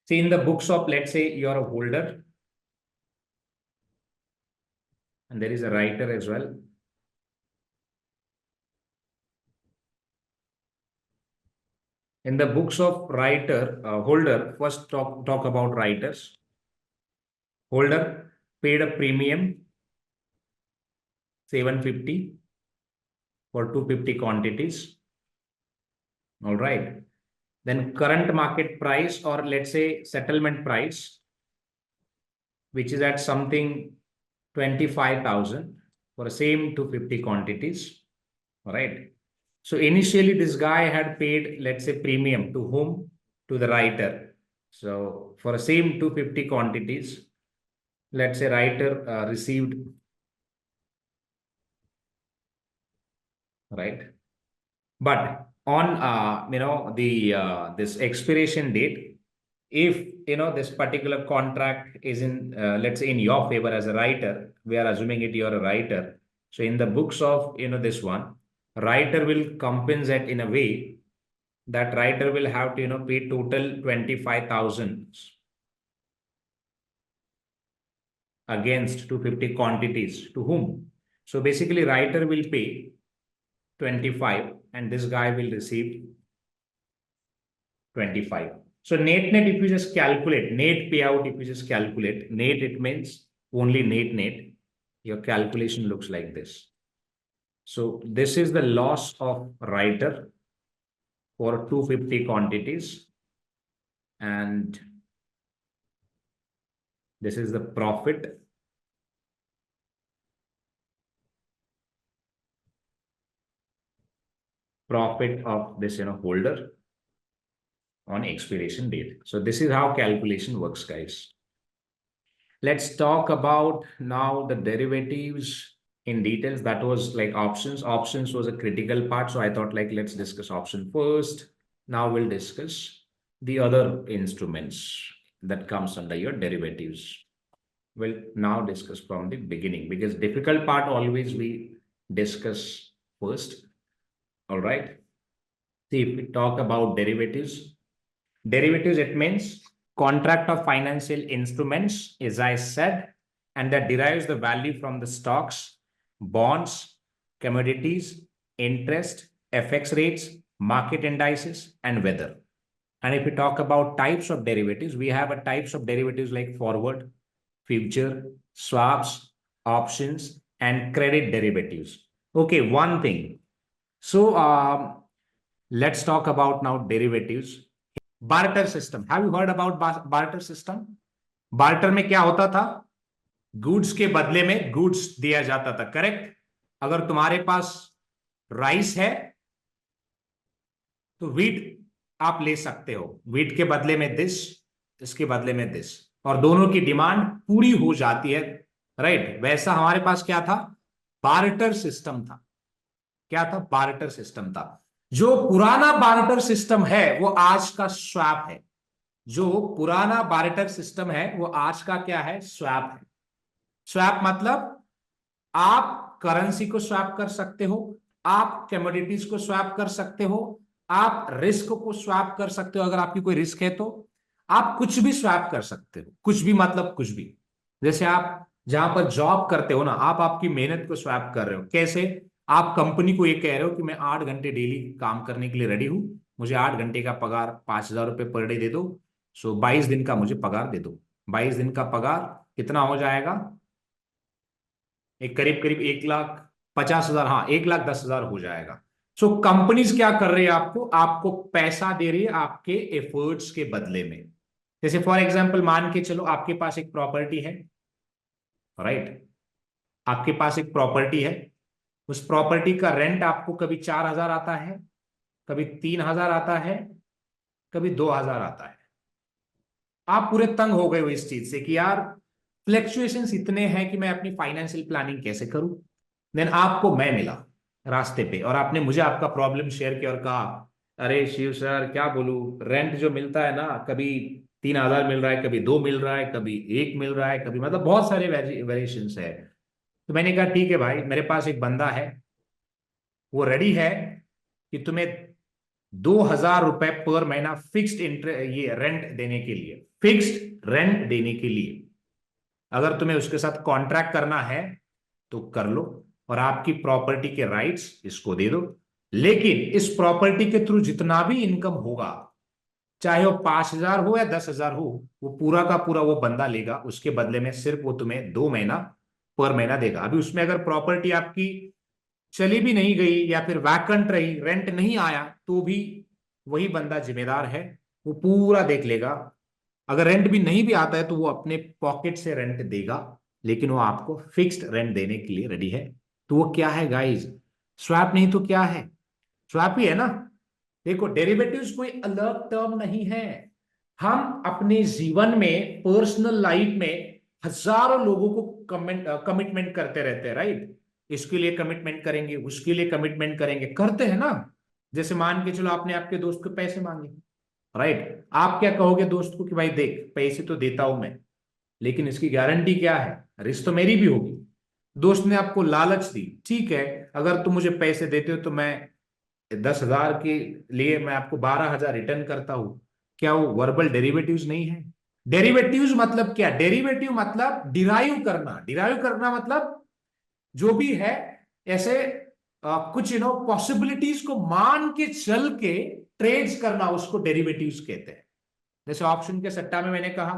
See, in the books of, let's say you're a holder, and there is a writer as well. In the books of writer, holder, first talk about writers. Holder paid a premium 750 for 250 quantities. All right. Then current market price, or let's say settlement price, which is at something 25,000 for the same 250 quantities. All right. So initially this guy had paid, let's say, premium to whom? To the writer. So for the same 250 quantities, let's say writer received, right? But on this expiration date, if this particular contract is in let's say in your favor as a writer, we are assuming it you're a writer. So in the books of this one, writer will compensate in a way that writer will have to pay total 25,000 against 250 quantities to whom? So basically writer will pay 25 and this guy will receive 25. So net, if you just calculate net payout, if you just calculate net, it means only net. Your calculation looks like this. So this is the loss of writer for 250 quantities, and this is the profit of this holder on expiration date. So this is how calculation works, guys. Let's talk about now the derivatives in details. That was like options. Options was a critical part. So I thought let's discuss option first. Now we'll discuss the other instruments that comes under your derivatives. We'll now discuss from the beginning, because difficult part always we discuss first. All right. See, if we talk about derivatives, it means contract of financial instruments, as I said, and that derives the value from the stocks, bonds, commodities, interest, FX rates, market indices, and weather. And if we talk about types of derivatives, we have a types of derivatives like forward, future, swaps, options, and credit derivatives. Okay, one thing. So let's talk about now derivatives. Barter system. Have you heard about barter system? Barter में क्या होता था? Goods के बदले में goods दिया जाता था, करेक्ट? अगर तुम्हारे पास राइस है तो व्हीट आप ले सकते हो, वीट के बदले में दिस, इसके बदले में दिस, और दोनों की डिमांड पूरी हो जाती है, राइट। वैसा हमारे पास क्या था, बार्टर सिस्टम था। क्या था, बार्टर सिस्टम था। जो पुराना बार्टर सिस्टम है वो आज का स्वैप है। जो पुराना बार्टर सिस्टम है वो आज का क्या है, स्वैप है। स्वैप मतलब आप करेंसी को स्वैप कर सकते हो, आप कमोडिटीज को स्वैप कर सकते हो, आप रिस्क को स्वैप कर सकते हो, अगर आपकी कोई रिस्क है तो आप कुछ भी स्वैप कर सकते हो। कुछ भी मतलब कुछ भी। जैसे आप जहां पर जॉब करते हो ना, आप आपकी मेहनत को स्वैप कर रहे हो। कैसे, आप कंपनी को ये कह रहे हो कि मैं 8 घंटे डेली काम करने के लिए रेडी हूं, मुझे 8 घंटे का पगार 5,000 रुपये पर डे दे दो, सो 22 दिन का मुझे पगार दे दो। 22 दिन का पगार कितना हो जाएगा, एक करीब करीब 1,50,000, हाँ 1,10,000 हो जाएगा। सो कंपनीज क्या कर रही है, आपको आपको पैसा दे रही है आपके एफर्ट्स के बदले में। जैसे फॉर एग्जांपल मान के चलो आपके पास एक प्रॉपर्टी है, राइट। आपके पास एक प्रॉपर्टी है, उस प्रॉपर्टी का रेंट आपको कभी 4,000 आता है, कभी 3,000 आता है, कभी 2,000 आता है। आप पूरे तंग हो गए हो इस चीज से कि यार फ्लक्चुएशंस इतने हैं कि मैं अपनी फाइनेंशियल प्लानिंग कैसे करूं। देन आपको मैं मिला रास्ते पे और आपने मुझे आपका प्रॉब्लम शेयर किया और कहा, अरे शिव सर क्या बोलूं, रेंट जो मिलता है ना, कभी 3,000 मिल रहा है, कभी 2 मिल रहा है, कभी 1 मिल रहा है, कभी मतलब बहुत सारे वेरिएशंस है। तो मैंने कहा ठीक है भाई, मेरे पास एक बंदा है, वो रेडी है कि तुम्हें 2,000 रुपए पर महीना फिक्स्ड ये रेंट देने के लिए, फिक्स्ड रेंट देने के लिए। अगर तुम्हें उसके साथ कॉन्ट्रैक्ट करना है तो कर लो, और आपकी प्रॉपर्टी के राइट्स इसको दे दो। लेकिन इस प्रॉपर्टी के थ्रू जितना भी इनकम होगा, चाहे वो 5,000 हो या 10,000 हो, वो पूरा का पूरा वो बंदा लेगा। उसके बदले में सिर्फ वो तुम्हें 2 महीना पर महीना देगा। अभी उसमें अगर प्रॉपर्टी आपकी चली भी नहीं गई या फिर वैकेंट रही, रेंट नहीं आया, तो भी वही बंदा जिम्मेदार है, वो पूरा देख लेगा। अगर रेंट भी नहीं भी आता है तो वो अपने पॉकेट से रेंट देगा, लेकिन वो आपको फिक्स्ड रेंट देने के लिए रेडी है। तो वो क्या है गाइस, स्वैप नहीं तो क्या है, स्वैप ही है ना। देखो डेरिवेटिव्स कोई अलग टर्म नहीं है। हम अपने जीवन में, पर्सनल लाइफ में हजारों लोगों को कमिटमेंट करते रहते हैं, राइट। इसके लिए कमिटमेंट करेंगे, उसके लिए कमिटमेंट करेंगे, करते हैं ना। जैसे मान के चलो आपने आपके दोस्त को पैसे मांगे, राइट। आप क्या कहोगे दोस्त को कि भाई देख पैसे तो देता हूं मैं, लेकिन इसकी गारंटी क्या है, रिस्क तो मेरी भी होगी। दोस्त ने आपको लालच दी, ठीक है, अगर तुम मुझे पैसे देते हो तो मैं 10,000 के लिए मैं आपको 12,000 रिटर्न करता हूं। क्या वो वर्बल डेरिवेटिव्स नहीं है। डेरिवेटिव्स मतलब क्या, डेरिवेटिव मतलब डिराइव करना। डिराइव करना मतलब जो भी है ऐसे कुछ पॉसिबिलिटीज को मान के चल के ट्रेड्स करना, उसको डेरिवेटिव्स कहते हैं। जैसे ऑप्शन के सट्टा में मैंने कहा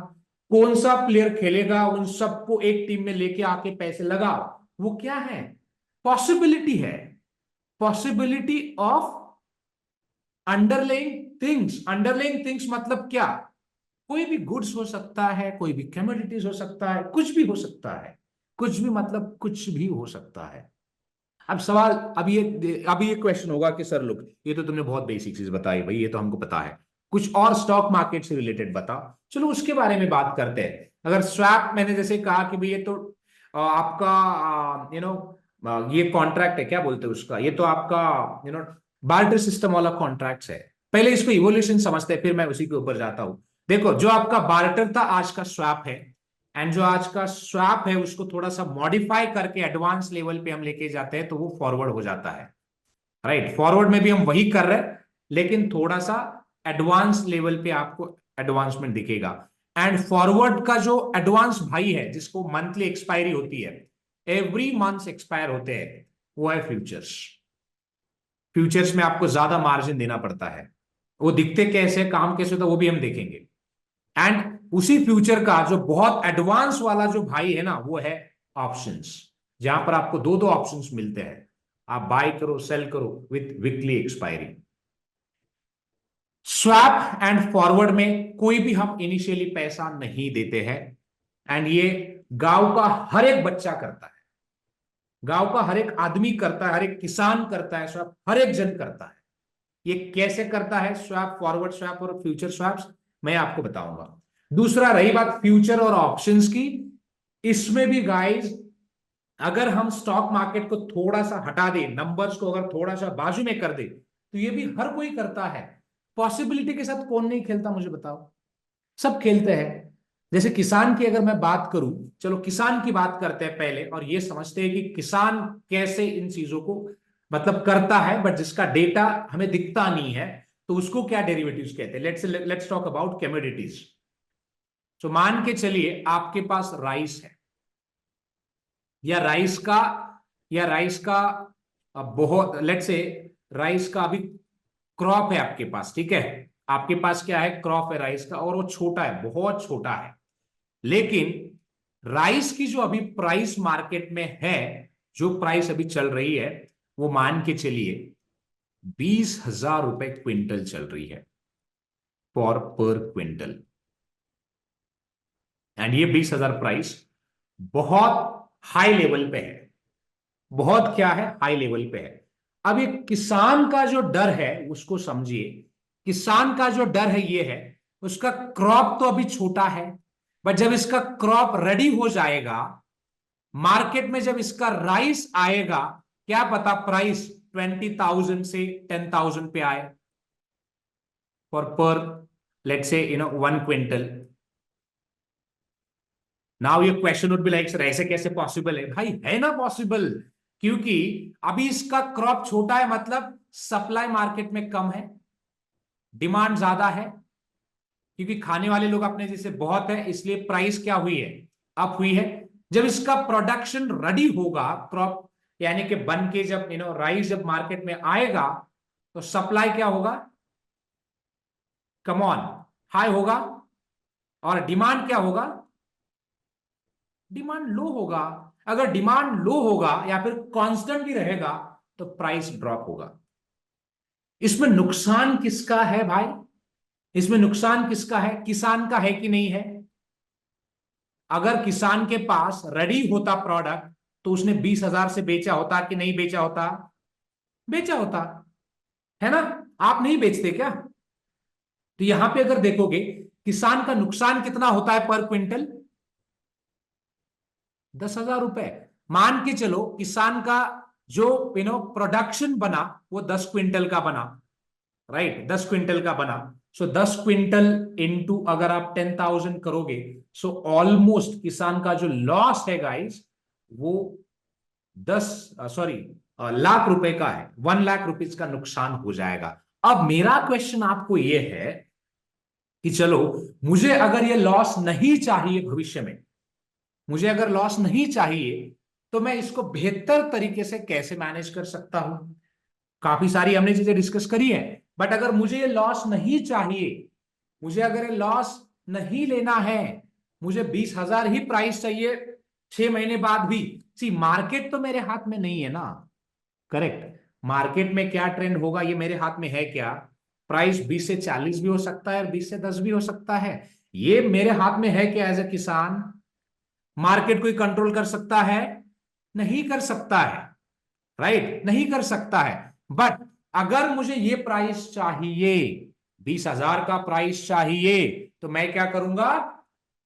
कौन सा प्लेयर खेलेगा, उन सबको एक टीम में लेके आके पैसे लगाओ, वो क्या है, पॉसिबिलिटी है। Possibility of underlying things. Underlying things मतलब क्या, कोई भी गुड्स हो सकता है, कोई भी कमोडिटीज हो सकता है, कुछ भी हो सकता है। कुछ भी मतलब कुछ भी हो सकता है। अब सवाल, अब ये क्वेश्चन होगा कि सर लुक, ये तो तुमने बहुत बेसिक चीज बताई भाई, ये तो हमको पता है, कुछ और स्टॉक मार्केट से रिलेटेड बता। चलो उसके बारे में बात करते हैं। अगर स्वैप मैंने जैसे कहा कि भाई ये तो आपका ये कॉन्ट्रैक्ट है, क्या बोलते हैं उसका, ये तो आपका बार्टर सिस्टम वाला कॉन्ट्रैक्ट है। पहले इसको इवोल्यूशन समझते हैं, फिर मैं उसी के ऊपर जाता हूं। देखो जो आपका बार्टर था आज का स्वैप है, एंड जो आज का स्वैप है उसको थोड़ा सा मॉडिफाई करके एडवांस लेवल पे हम लेके जाते हैं तो वो फॉरवर्ड हो जाता है, राइट। फॉरवर्ड में भी हम वही कर रहे हैं, लेकिन थोड़ा सा एडवांस लेवल पे आपको एडवांसमेंट दिखेगा। एंड फॉरवर्ड का जो एडवांस भाई है, जिसको मंथली एक्सपायरी होती है, एवरी मंथ एक्सपायर होते हैं, वो है फ्यूचर्स। फ्यूचर्स में आपको ज्यादा मार्जिन देना पड़ता है। वो दिखते कैसे, काम कैसे होता है, वो भी हम देखेंगे। एंड उसी फ्यूचर का जो बहुत एडवांस वाला जो भाई है ना, वो है ऑप्शंस, जहां पर आपको दो दो ऑप्शंस मिलते हैं, आप बाय करो सेल करो with weekly expiry. Swap and forward में कोई भी हम इनिशियली पैसा नहीं देते हैं, एंड ये गांव का हर एक बच्चा करता है, गांव का हर एक आदमी करता है, हर एक किसान करता है, स्वैप हर एक जन करता है। ये कैसे करता है स्वैप, फॉरवर्ड स्वैप और फ्यूचर स्वैप्स, मैं आपको बताऊंगा। दूसरा, रही बात फ्यूचर और ऑप्शंस की, इसमें भी गाइस अगर हम स्टॉक मार्केट को थोड़ा सा हटा दे, नंबर्स को अगर थोड़ा सा बाजू में कर दे, तो ये भी हर कोई करता है। पॉसिबिलिटी के साथ कौन नहीं खेलता मुझे बताओ, सब खेलते हैं। जैसे किसान की अगर मैं बात करूं, चलो किसान की बात करते हैं पहले, और ये समझते हैं कि किसान कैसे इन चीजों को मतलब करता है, बट जिसका डेटा हमें दिखता नहीं है, तो उसको क्या डेरिवेटिव्स कहते हैं। Let's talk about commodities. तो मान के चलिए आपके पास राइस है, या राइस का बहुत, लेट्स से राइस का अभी क्रॉप है आपके पास, ठीक है, आपके पास क्या है, क्रॉप है राइस का, और वो छोटा है, बहुत छोटा है। लेकिन राइस की जो अभी प्राइस मार्केट में है, जो प्राइस अभी चल रही है, वो मान के चलिए 20,000 रुपए क्विंटल चल रही है, पर क्विंटल। एंड ये 20,000 प्राइस बहुत हाई लेवल पे है, बहुत क्या है, हाई लेवल पे है। अब ये किसान का जो डर है उसको समझिए। किसान का जो डर है ये है, उसका क्रॉप तो अभी छोटा है, बट जब इसका क्रॉप रेडी हो जाएगा, मार्केट में जब इसका राइस आएगा, क्या पता प्राइस 20,000 से 10,000 पे आए पर लेट्स से 1 क्विंटल। नाउ ये question would be like, sir ऐसे कैसे पॉसिबल है? भाई है ना पॉसिबल, क्योंकि अभी इसका क्रॉप छोटा है, मतलब सप्लाई मार्केट में कम है, डिमांड ज्यादा है, क्योंकि खाने वाले लोग अपने जैसे बहुत है, इसलिए प्राइस क्या हुई है, अप हुई है। जब इसका प्रोडक्शन रेडी होगा, क्रॉप यानी कि बन के जब राइस जब मार्केट में आएगा, तो सप्लाई क्या होगा, कम ऑन, हाई होगा, और डिमांड क्या होगा, डिमांड लो होगा। अगर डिमांड लो होगा या फिर कांस्टेंट भी रहेगा, तो प्राइस ड्रॉप होगा। इसमें नुकसान किसका है भाई? इसमें नुकसान किसका है? किसान का है कि नहीं है? अगर किसान के पास रेडी होता प्रोडक्ट, तो उसने 20,000 से बेचा होता कि नहीं बेचा होता? बेचा होता, है ना? आप नहीं बेचते क्या? तो यहां पे अगर देखोगे, किसान का नुकसान कितना होता है पर क्विंटल? 10,000 रुपए। मान के चलो किसान का जो प्रोडक्शन बना वो 10 क्विंटल का बना, राइट, 10 क्विंटल का बना। सो 10 क्विंटल इंटू अगर आप 10,000 करोगे, सो ऑलमोस्ट किसान का जो लॉस है गाइस, वो 1 लाख रुपए का है, 1 लाख रुपीज का नुकसान हो जाएगा। अब मेरा क्वेश्चन आपको यह है कि चलो, मुझे अगर ये लॉस नहीं चाहिए भविष्य में, मुझे अगर लॉस नहीं चाहिए, तो मैं इसको बेहतर तरीके से कैसे मैनेज कर सकता हूं? काफी सारी हमने चीजें डिस्कस करी है, बट अगर मुझे ये लॉस नहीं चाहिए, मुझे अगर ये लॉस नहीं लेना है, मुझे 20,000 ही प्राइस चाहिए 6 महीने बाद भी। सी मार्केट तो मेरे हाथ में नहीं है ना, करेक्ट? मार्केट में क्या ट्रेंड होगा ये मेरे हाथ में है क्या? प्राइस 20 से 40 भी हो सकता है और 20 से 10 भी हो सकता है, ये मेरे हाथ में है क्या एज ए किसान? मार्केट कोई कंट्रोल कर सकता है? नहीं कर सकता है, राइट, नहीं कर सकता है। बट अगर मुझे ये प्राइस चाहिए, 20,000 का प्राइस चाहिए, तो मैं क्या करूंगा,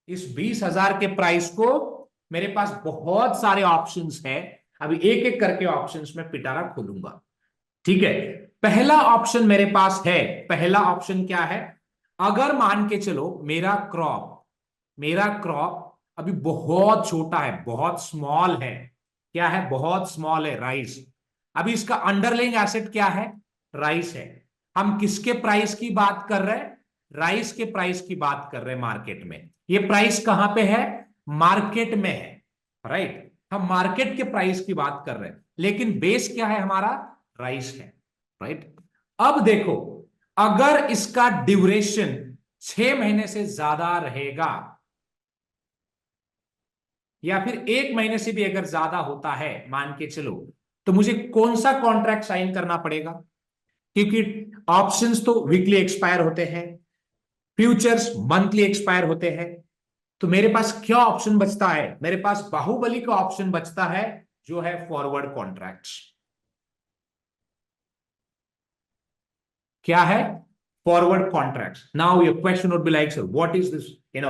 इस 20,000 के प्राइस को, मेरे पास बहुत सारे ऑप्शंस हैं, अभी एक एक करके ऑप्शंस में पिटारा खोलूंगा, ठीक है? पहला ऑप्शन मेरे पास है, पहला ऑप्शन क्या है? अगर मान के चलो मेरा क्रॉप अभी बहुत छोटा है, बहुत स्मॉल है, क्या है, बहुत स्मॉल है, राइस। अभी इसका अंडरलाइंग एसेट क्या है? राइस है। हम किसके प्राइस की बात कर रहे हैं? राइस के प्राइस की बात कर रहे हैं मार्केट में। ये प्राइस कहां पे है? मार्केट में है, राइट, हम मार्केट के प्राइस की बात कर रहे हैं, लेकिन बेस क्या है हमारा? राइस है, राइट। अब देखो, अगर इसका ड्यूरेशन 6 महीने से ज्यादा रहेगा, या फिर 1 महीने से भी अगर ज्यादा होता है मान के चलो, तो मुझे कौन सा कॉन्ट्रैक्ट साइन करना पड़ेगा? क्योंकि ऑप्शंस तो वीकली एक्सपायर होते हैं, फ्यूचर्स मंथली एक्सपायर होते हैं, तो मेरे पास क्या ऑप्शन बचता है? मेरे पास बाहुबली का ऑप्शन बचता है, जो है, फॉरवर्ड कॉन्ट्रैक्ट्स। क्या है? Forward contracts. Now your question would be like, sir what is this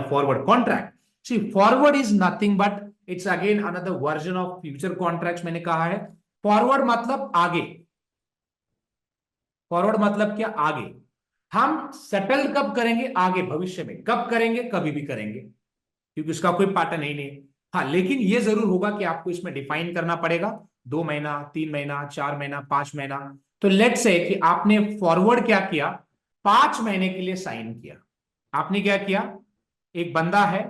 forward contract? See forward is nothing but it's again another version of future contracts. मैंने कहा है फॉरवर्ड मतलब आगे. फॉरवर्ड मतलब क्या? आगे. हम सेटल कब करेंगे? आगे भविष्य में. कब करेंगे? कभी भी करेंगे, क्योंकि उसका कोई पैटर्न ही नहीं है. हाँ, लेकिन ये जरूर होगा कि आपको इसमें डिफाइन करना पड़ेगा 2 महीना, 3 महीना, 4 महीना, 5 महीना. तो लेट से कि आपने फॉरवर्ड क्या किया, 5 महीने के लिए साइन किया. आपने क्या किया? एक बंदा है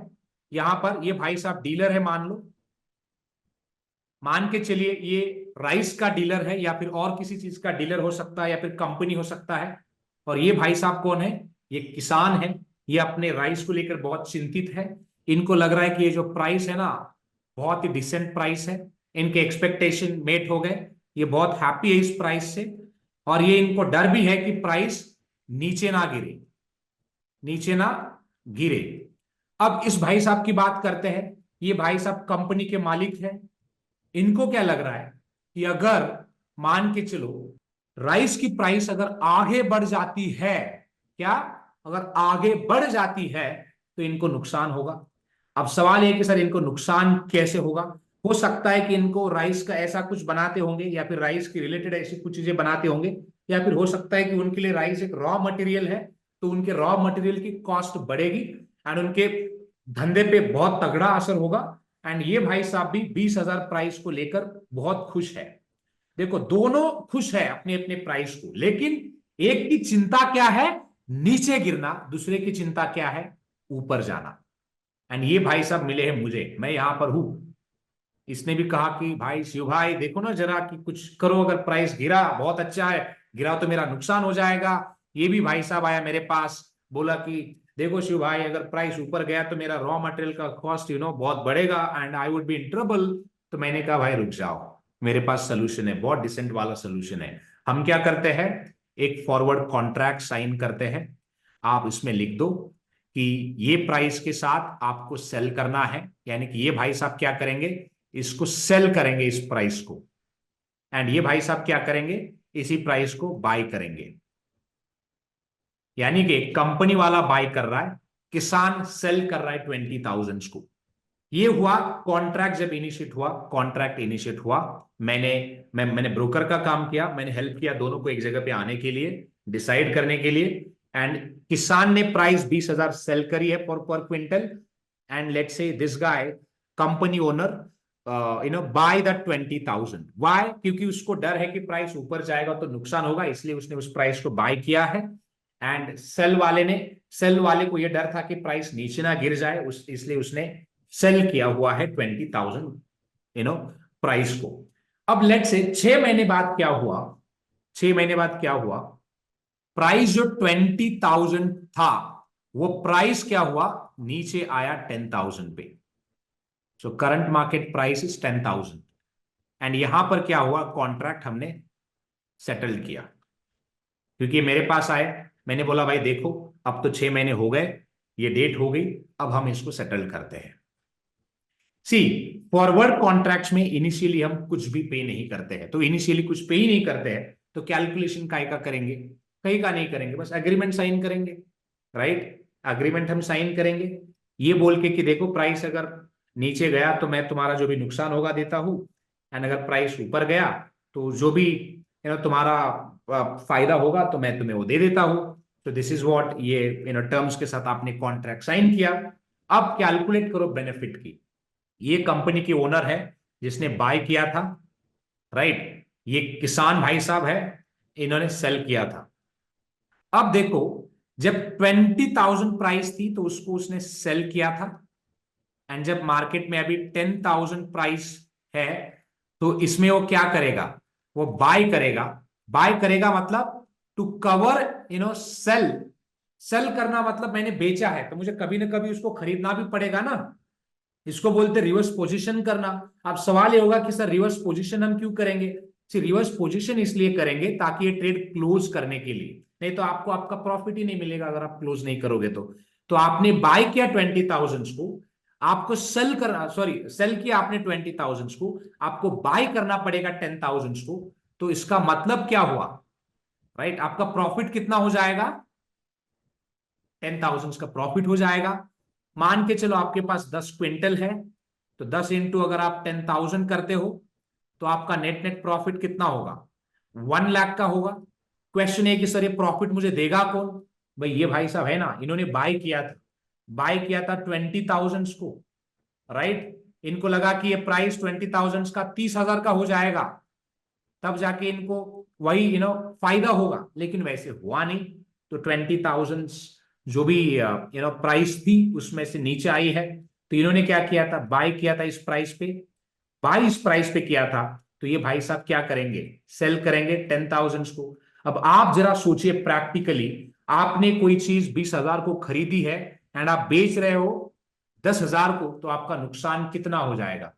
यहां पर, ये भाई साहब डीलर है मान लो. मान के चलिए ये राइस का डीलर है या फिर और किसी चीज का डीलर हो सकता है या फिर कंपनी हो सकता है. और ये भाई साहब कौन है? ये किसान है. ये अपने राइस को लेकर बहुत चिंतित है. इनको लग रहा है कि ये जो प्राइस है ना, बहुत ही डिसेंट प्राइस है. इनके एक्सपेक्टेशन मेट हो गए. ये बहुत हैप्पी है इस प्राइस से. और ये इनको डर भी है कि प्राइस नीचे ना गिरे, नीचे ना गिरे. अब इस भाई साहब की बात करते हैं. ये भाई साहब कंपनी के मालिक हैं. इनको क्या लग रहा है कि अगर मान के चलो राइस की प्राइस अगर आगे बढ़ जाती है, क्या? अगर आगे बढ़ जाती है तो इनको नुकसान होगा. अब सवाल है कि सर इनको नुकसान कैसे होगा? हो सकता है कि इनको राइस का ऐसा कुछ बनाते होंगे या फिर राइस की रिलेटेड ऐसी कुछ चीजें बनाते होंगे, या फिर हो सकता है कि उनके लिए राइस एक रॉ मटेरियल है, तो उनके रॉ मटेरियल की कॉस्ट बढ़ेगी एंड उनके धंधे पे बहुत तगड़ा असर होगा. एंड ये भाई साहब भी 20,000 प्राइस को लेकर बहुत खुश है. देखो दोनों खुश है अपने अपने प्राइस को, लेकिन एक की चिंता क्या है? नीचे गिरना. दूसरे की चिंता क्या है? ऊपर जाना. एंड ये भाई साहब मिले हैं मुझे, मैं यहां पर हूं. इसने भी कहा कि भाई शिव भाई देखो ना जरा कि कुछ करो, अगर प्राइस गिरा बहुत अच्छा है, गिरा तो मेरा नुकसान हो जाएगा. ये भी भाई साहब आया मेरे पास, बोला कि देखो शिव भाई अगर प्राइस ऊपर गया तो मेरा रॉ मटेरियल का कॉस्ट बहुत बढ़ेगा and I would be in trouble. तो मैंने कहा भाई रुक जाओ, मेरे पास सोल्यूशन है, बहुत डिसेंट वाला सोल्यूशन है. हम क्या करते हैं, एक फॉरवर्ड कॉन्ट्रैक्ट साइन करते हैं. आप इसमें लिख दो कि ये प्राइस के साथ आपको सेल करना है, यानी कि ये भाई साहब क्या करेंगे, इसको सेल करेंगे इस प्राइस को. एंड ये भाई साहब क्या करेंगे, इसी प्राइस को बाय करेंगे. यानी कि कंपनी वाला बाय कर रहा है, किसान सेल कर रहा है 20,000 को. ये हुआ कॉन्ट्रैक्ट. जब इनिशिएट हुआ, कॉन्ट्रैक्ट इनिशिएट हुआ, मैंने ब्रोकर का काम किया, मैंने हेल्प किया दोनों को एक जगह पे आने के लिए, डिसाइड करने के लिए. एंड किसान ने प्राइस 20,000 सेल करी है पर quintal. And let's say this guy company owner buy the 20,000. Why? क्योंकि उसको डर है कि प्राइस ऊपर जाएगा तो नुकसान होगा, इसलिए उसने उस प्राइस को बाय किया है. एंड सेल वाले को यह डर था कि प्राइस नीचे ना गिर जाए, इसलिए उसने सेल किया हुआ है 20,000 प्राइस को. अब लेट से 6 महीने बाद क्या हुआ, 6 महीने बाद क्या हुआ, प्राइस जो 20,000 था वो प्राइस क्या हुआ, नीचे आया 10,000 पे. So current market price is 10,000. And यहां पर क्या हुआ, कॉन्ट्रैक्ट हमने सेटल किया. क्योंकि मेरे पास आए, मैंने बोला भाई देखो अब तो 6 महीने हो गए, ये डेट हो गई, अब हम इसको सेटल करते हैं. सी फॉरवर्ड कॉन्ट्रैक्ट्स में इनिशियली हम कुछ भी पे नहीं करते हैं. तो इनिशियली कुछ पे ही नहीं करते हैं तो कैलकुलेशन काय का करेंगे, कहीं का नहीं करेंगे, बस एग्रीमेंट साइन करेंगे. राइट, एग्रीमेंट हम साइन करेंगे ये बोल के कि देखो प्राइस अगर नीचे गया तो मैं तुम्हारा जो भी नुकसान होगा देता हूं, एंड अगर प्राइस ऊपर गया तो जो भी तुम्हारा फायदा होगा तो मैं तुम्हें वो दे देता हूं. तो दिस इज व्हाट ये टर्म्स के साथ आपने कॉन्ट्रैक्ट साइन किया. अब कैलकुलेट करो बेनिफिट की. ये कंपनी के ओनर है जिसने बाय किया था, राइट. ये किसान भाई साहब है, इन्होंने सेल किया था. अब देखो जब 20,000 प्राइस थी तो उसको उसने सेल किया था. एंड जब मार्केट में अभी 10,000 प्राइस है तो इसमें वो क्या करेगा, वो बाय करेगा. बाय करेगा मतलब टू कवर सेल. सेल करना मतलब मैंने बेचा है तो मुझे कभी ना कभी उसको खरीदना भी पड़ेगा ना. इसको बोलते रिवर्स पोजीशन करना. अब सवाल ये होगा कि सर रिवर्स पोजीशन हम क्यों करेंगे. रिवर्स पोजीशन इसलिए करेंगे ताकि ये ट्रेड क्लोज करने के लिए, नहीं तो आपको आपका प्रॉफिट ही नहीं मिलेगा अगर आप क्लोज नहीं करोगे तो आपने बाय किया 20,000 को, आपको सेल करना, सॉरी सेल किया आपने 20,000 को, आपको बाय करना पड़ेगा 10,000 को. तो इसका मतलब क्या हुआ, राइट। आपका प्रॉफिट कितना हो जाएगा, 10,000 का प्रॉफिट हो जाएगा। मान के चलो आपके पास 10 क्विंटल है, तो 10 इंटू अगर आप 10,000 करते हो तो आपका नेट नेट प्रॉफिट कितना होगा, 1 लाख का होगा। क्वेश्चन है कि सर ये प्रॉफिट मुझे देगा कौन? भाई ये भाई साहब है ना, इन्होंने बाय किया था 20,000 को, राइट। इनको लगा कि ये प्राइस 20,000 का 30,000 का हो जाएगा, तब जाके इनको वही फायदा होगा, लेकिन वैसे हुआ नहीं। तो 20,000 जो भी प्राइस थी उसमें से नीचे आई है, तो इन्होंने क्या किया था, बाय किया था इस प्राइस पे। बाय इस प्राइस पे किया था, तो ये भाई साहब क्या करेंगे, सेल करेंगे 10,000 को। अब आप जरा सोचिए प्रैक्टिकली, आपने कोई चीज 20,000 को खरीदी है एंड आप बेच रहे हो 10,000 को, तो आपका नुकसान कितना हो जाएगा?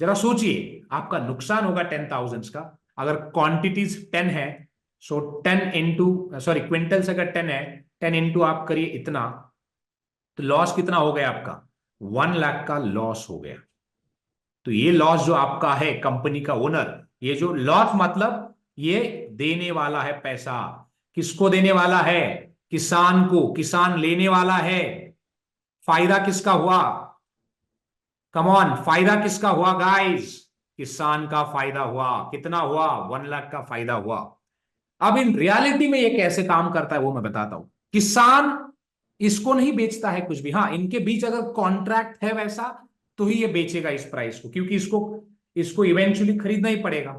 जरा सोचिए, आपका नुकसान होगा 10,000 का। अगर क्वांटिटीज 10 है, सो 10 इंटू, सॉरी क्विंटल्स अगर 10 है, 10 इंटू आप करिए इतना, तो लॉस कितना हो गया आपका, 1 लाख का लॉस हो गया। तो ये लॉस जो आपका है कंपनी का ओनर, ये जो लॉस मतलब ये देने वाला है पैसा, किसको देने वाला है, किसान को, किसान लेने वाला है। फायदा किसका हुआ, कम ऑन, फायदा किसका हुआ गाइस, किसान का फायदा हुआ। कितना हुआ, 1 लाख का फायदा हुआ। अब इन रियलिटी में ये कैसे काम करता है वो मैं बताता हूं। किसान इसको नहीं बेचता है कुछ भी, हाँ इनके बीच अगर कॉन्ट्रैक्ट है वैसा, तो ही ये बेचेगा इस प्राइस को, क्योंकि इसको इसको इवेंचुअली खरीदना ही पड़ेगा,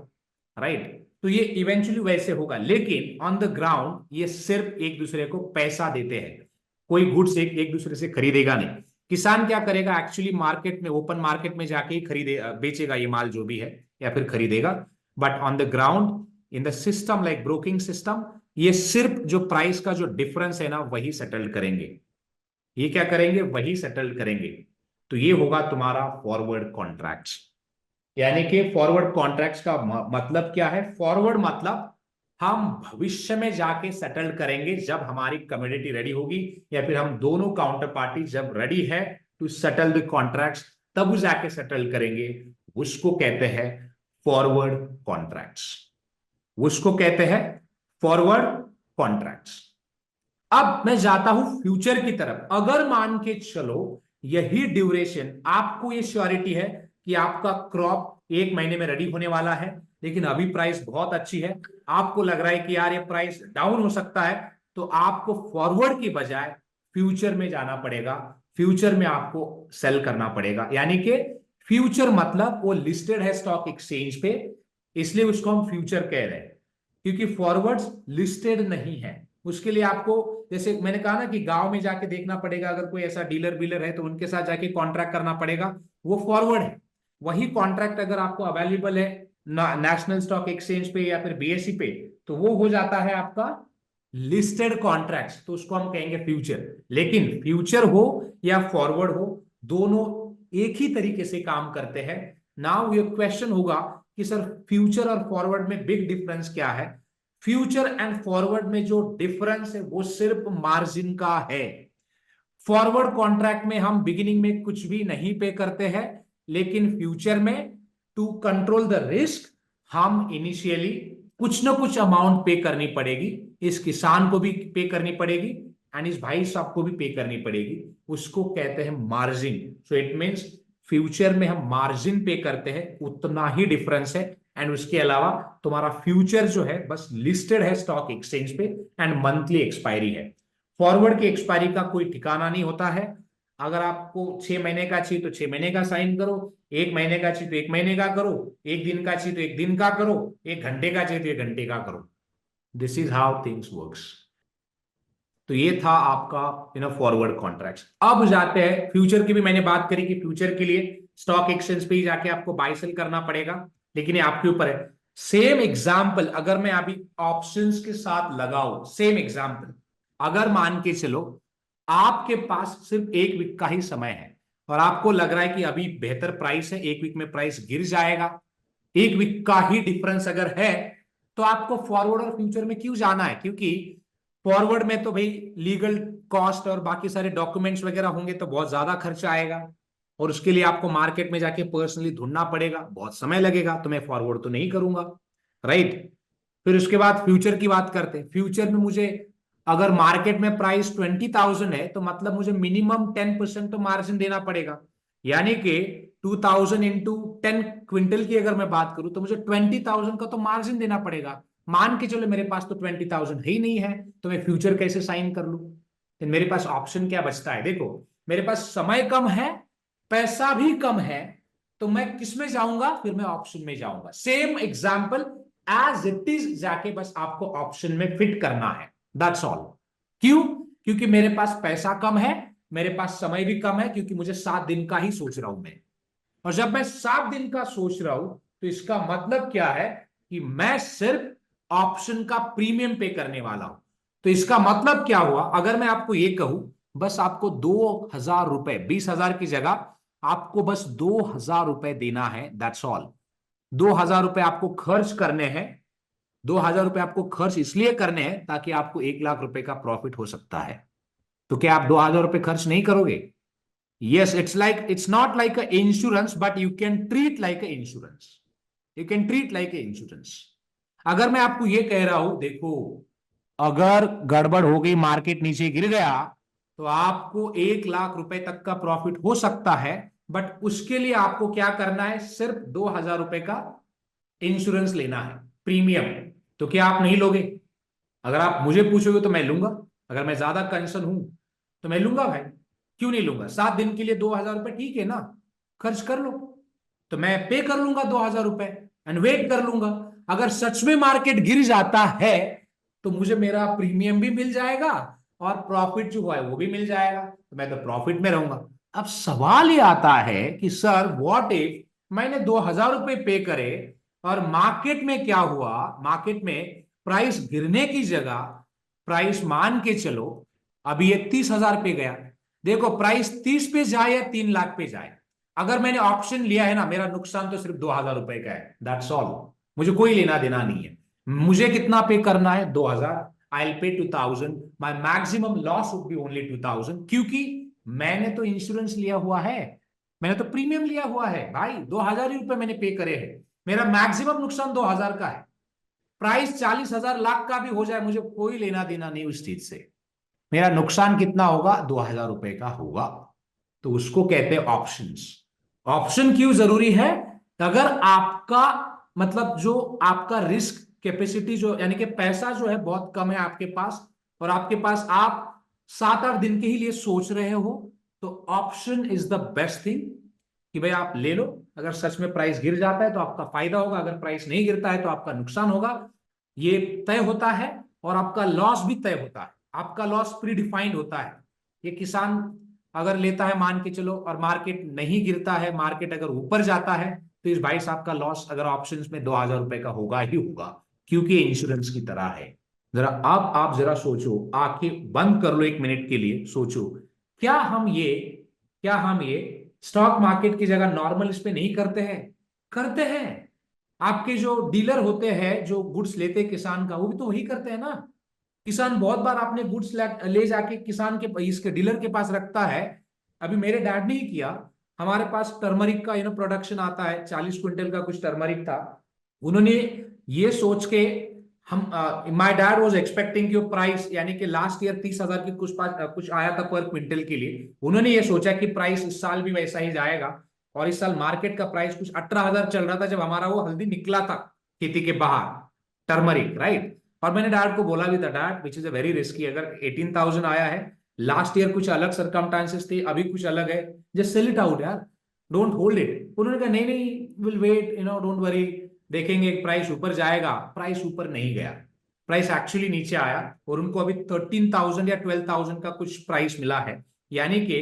राइट। तो ये इवेंचुअली वैसे होगा, लेकिन ऑन द ग्राउंड ये सिर्फ एक दूसरे को पैसा देते हैं, कोई गुड्स एक दूसरे से खरीदेगा नहीं। किसान क्या करेगा, एक्चुअली मार्केट में, ओपन मार्केट में जाके ही खरीदे बेचेगा ये माल जो भी है, या फिर खरीदेगा। But on the ground in the system like broking system, ये सिर्फ जो प्राइस का जो डिफरेंस है ना वही सेटल करेंगे। ये क्या करेंगे, वही सेटल करेंगे। तो ये होगा तुम्हारा फॉरवर्ड कॉन्ट्रैक्ट्स। यानी कि फॉरवर्ड कॉन्ट्रैक्ट्स का मतलब क्या है, फॉरवर्ड मतलब हम भविष्य में जाके सेटल करेंगे जब हमारी कमोडिटी रेडी होगी, या फिर हम दोनों काउंटर पार्टी जब रेडी है टू सेटल द कॉन्ट्रैक्ट्स, तब जाके सेटल करेंगे। उसको कहते हैं फॉरवर्ड कॉन्ट्रैक्ट्स, उसको कहते हैं फॉरवर्ड कॉन्ट्रैक्ट्स। अब मैं जाता हूं फ्यूचर की तरफ। अगर मान के चलो यही ड्यूरेशन, आपको ये श्योरिटी है कि आपका क्रॉप 1 महीने में रेडी होने वाला है, लेकिन अभी प्राइस बहुत अच्छी है, आपको लग रहा है कि यार ये प्राइस डाउन हो सकता है, तो आपको फॉरवर्ड की बजाय फ्यूचर में जाना पड़ेगा, फ्यूचर में आपको सेल करना पड़ेगा। यानी कि फ्यूचर मतलब वो लिस्टेड है स्टॉक एक्सचेंज पे, इसलिए उसको हम फ्यूचर कह रहे हैं, क्योंकि फॉरवर्ड्स लिस्टेड नहीं है। उसके लिए आपको, जैसे मैंने कहा ना कि गांव में जाके देखना पड़ेगा, अगर कोई ऐसा डीलर बीलर है तो उनके साथ जाके कॉन्ट्रैक्ट करना पड़ेगा, वो फॉरवर्ड है। वही कॉन्ट्रैक्ट अगर आपको अवेलेबल है नेशनल स्टॉक एक्सचेंज पे या फिर बीएसई पे, तो वो हो जाता है आपका लिस्टेड कॉन्ट्रैक्ट्स, तो उसको हम कहेंगे फ्यूचर। लेकिन फ्यूचर हो या फॉरवर्ड हो, दोनों एक ही तरीके से काम करते हैं। नाउ ये क्वेश्चन होगा कि सर फ्यूचर और फॉरवर्ड में बिग डिफरेंस क्या है? फ्यूचर एंड फॉरवर्ड में जो डिफरेंस है वो सिर्फ मार्जिन का है। फॉरवर्ड कॉन्ट्रैक्ट में हम बिगिनिंग में कुछ भी नहीं पे करते हैं, लेकिन फ्यूचर में टू कंट्रोल द रिस्क हम इनिशियली कुछ ना कुछ अमाउंट पे करनी पड़ेगी। इस किसान को भी पे करनी पड़ेगी एंड इस भाई साहब को भी पे करनी पड़ेगी, उसको कहते हैं margin. So it means future में हम मार्जिन पे करते हैं, उतना ही डिफरेंस है। एंड उसके अलावा तुम्हारा फ्यूचर जो है बस लिस्टेड है स्टॉक एक्सचेंज पे एंड मंथली एक्सपायरी है। फॉरवर्ड की एक्सपायरी का कोई ठिकाना नहीं होता है। अगर आपको 6 महीने का चाहिए तो 6 महीने का साइन करो, 1 महीने का चाहिए तो 1 महीने का करो, 1 दिन का चाहिए तो 1 दिन का करो, 1 घंटे का चाहिए तो 1 घंटे का करो। This is how things works. तो ये था आपका फॉरवर्ड कॉन्ट्रैक्ट्स। अब जाते हैं फ्यूचर की भी मैंने बात करी कि फ्यूचर के लिए स्टॉक एक्सचेंज पे ही जाके आपको बाय सेल करना पड़ेगा, लेकिन ये आपके ऊपर है। सेम एग्जांपल अगर मैं अभी ऑप्शंस के साथ लगाऊं, सेम एग्जांपल, अगर मान के चलो आपके पास सिर्फ 1 वीक का ही समय है और आपको लग रहा है कि अभी बेहतर प्राइस है, 1 वीक में प्राइस गिर जाएगा, 1 वीक का ही डिफरेंस अगर है, तो आपको फॉरवर्ड और फ्यूचर में क्यों जाना है? क्योंकि फॉरवर्ड में तो भाई लीगल कॉस्ट और बाकी सारे डॉक्यूमेंट्स वगैरह होंगे तो बहुत ज्यादा खर्चा आएगा, और उसके लिए आपको मार्केट में जाके पर्सनली ढूंढना पड़ेगा, बहुत समय लगेगा, तो मैं फॉरवर्ड तो नहीं करूंगा, राइट। फिर उसके बाद फ्यूचर की बात करते हैं। फ्यूचर में मुझे अगर मार्केट में प्राइस 20,000 है तो मतलब मुझे मिनिमम 10% तो मार्जिन देना पड़ेगा, यानी कि 2,000 इंटू 10 क्विंटल की अगर मैं बात करूं तो मुझे 20,000 का तो मार्जिन देना पड़ेगा। मान के चलो मेरे पास तो 20,000 है ही नहीं है, तो मैं फ्यूचर कैसे साइन कर लूं? तो मेरे पास ऑप्शन क्या बचता है? देखो, मेरे पास समय कम है, पैसा भी कम है, तो मैं किस में जाऊंगा? फिर मैं ऑप्शन में जाऊंगा। Same example as it is जाके बस आपको ऑप्शन में फिट करना है, दैट्स ऑल। क्यों? क्योंकि मेरे पास पैसा कम है, मेरे पास समय भी कम है, क्योंकि मुझे 7 दिन का ही सोच रहा हूं मैं। और जब मैं 7 दिन का सोच रहा हूं तो इसका मतलब क्या है कि मैं सिर्फ ऑप्शन का प्रीमियम पे करने वाला हूं। तो इसका मतलब क्या हुआ? अगर मैं आपको यह कहूं बस आपको 2,000 रुपए, 20,000 की जगह आपको बस 2,000 रुपए देना है, दैट्स ऑल। 2,000 रुपए आपको खर्च करने हैं। 2,000 रुपए आपको खर्च इसलिए करने हैं ताकि आपको 1,00,000 रुपए का प्रॉफिट हो सकता है। तो क्या आप 2,000 रुपए खर्च नहीं करोगे? Yes, it's not like a insurance, but you can treat like a insurance. You can treat like a insurance. अगर मैं आपको ये कह रहा हूं, देखो, अगर गड़बड़ हो गई, मार्केट नीचे गिर गया, तो आपको 1,00,000 रुपए तक का प्रॉफिट हो सकता है, बट उसके लिए आपको क्या करना है? सिर्फ 2,000 रुपए का इंश्योरेंस लेना है, प्रीमियम। तो क्या आप नहीं लोगे? अगर आप मुझे पूछोगे तो मैं लूंगा। अगर मैं ज्यादा कंसर्न हूं तो मैं लूंगा भाई। क्यों नहीं लूंगा? 7 दिन के लिए 2,000 रुपए ठीक है ना, खर्च कर लो। तो मैं पे कर लूंगा 2,000 रुपए एंड वेट कर लूंगा। अगर सच में मार्केट गिर जाता है तो मुझे मेरा प्रीमियम भी मिल जाएगा और प्रॉफिट जो है वो भी मिल जाएगा, तो मैं तो प्रॉफिट में रहूंगा। अब सवाल ये आता है कि सर व्हाट इफ मैंने 2,000 रुपए पे करे और मार्केट में क्या हुआ? मार्केट में प्राइस गिरने की जगह प्राइस मान के चलो अभी ये 30,000 पे गया। देखो, प्राइस 30 पे जाए या 3,00,000 पे जाए, अगर मैंने ऑप्शन लिया है ना, मेरा नुकसान तो सिर्फ 2,000 रुपए का है, दैट्स ऑल। मुझे कोई लेना देना नहीं है। मुझे कितना पे करना है? 2,000। I will pay 2,000। My maximum loss would be only 2,000, क्योंकि मैंने तो इंश्योरेंस लिया हुआ है, मैंने तो प्रीमियम लिया हुआ है भाई। 2,000 रुपए मैंने पे करे हैं, मेरा मैक्सिमम नुकसान 2,000 का है। प्राइस 40,000 लाख का भी हो जाए, मुझे कोई लेना देना नहीं उस चीज से। मेरा नुकसान कितना होगा? 2,000 रुपए का होगा। तो उसको कहते हैं ऑप्शंस। ऑप्शन क्यों जरूरी है? अगर आपका मतलब जो आपका रिस्क कैपेसिटी जो यानी कि पैसा जो है बहुत कम है आपके पास, और आपके पास आप 7-8 दिन के ही लिए सोच रहे हो, तो option is the best thing कि भाई आप ले लो। अगर सच में प्राइस गिर जाता है तो आपका फायदा होगा, अगर प्राइस नहीं गिरता है तो आपका नुकसान होगा। ये तय होता है, और आपका लॉस भी तय होता है। आपका लॉस प्री डिफाइंड होता है। ये किसान अगर लेता है मान के चलो और मार्केट नहीं गिरता है, मार्केट अगर ऊपर जाता है, तो इस भाई साहब का लॉस अगर ऑप्शंस में 2,000 रुपए का होगा ही होगा, क्योंकि इंश्योरेंस की तरह है। जरा आप जरा सोचो, आंखें बंद कर लो 1 मिनट के लिए, सोचो क्या हम ये क्या हम ये स्टॉक मार्केट की जगह नॉर्मल इस पे नहीं करते हैं? करते हैं। आपके जो डीलर होते हैं जो गुड्स लेते हैं किसान का, वो भी तो वही करते हैं ना। किसान बहुत बार आपने गुड्स ले जाके किसान के इसके डीलर के पास रखता है। अभी मेरे डैड ने ही किया। हमारे पास टर्मरिक का प्रोडक्शन आता है, 40 क्विंटल का कुछ टर्मरिक था। उन्होंने ये सोच के, हम माय डैड वाज एक्सपेक्टिंग कि प्राइस यानी कि लास्ट ईयर 30,000 की कुछ आया था पर क्विंटल के लिए। उन्होंने ये सोचा कि प्राइस इस साल भी वैसा ही जाएगा, और इस साल मार्केट का प्राइस कुछ 18,000 चल रहा था जब हमारा वो हल्दी निकला था खेती के बाहर, टर्मरिक, राइट। और मैंने डैड को बोला भी था, dad which is a very risky, अगर 18,000 आया है, लास्ट ईयर कुछ अलग सर्कमस्टांसेस थे, अभी कुछ अलग है, जस्ट सेल इट आउट यार, डोंट होल्ड इट। उन्होंने कहा नहीं नहीं, विल वेट, डोंट वरी, देखेंगे प्राइस ऊपर जाएगा। प्राइस ऊपर नहीं गया, प्राइस एक्चुअली नीचे आया, और उनको अभी 13,000 या 12,000 का कुछ प्राइस मिला है। यानी कि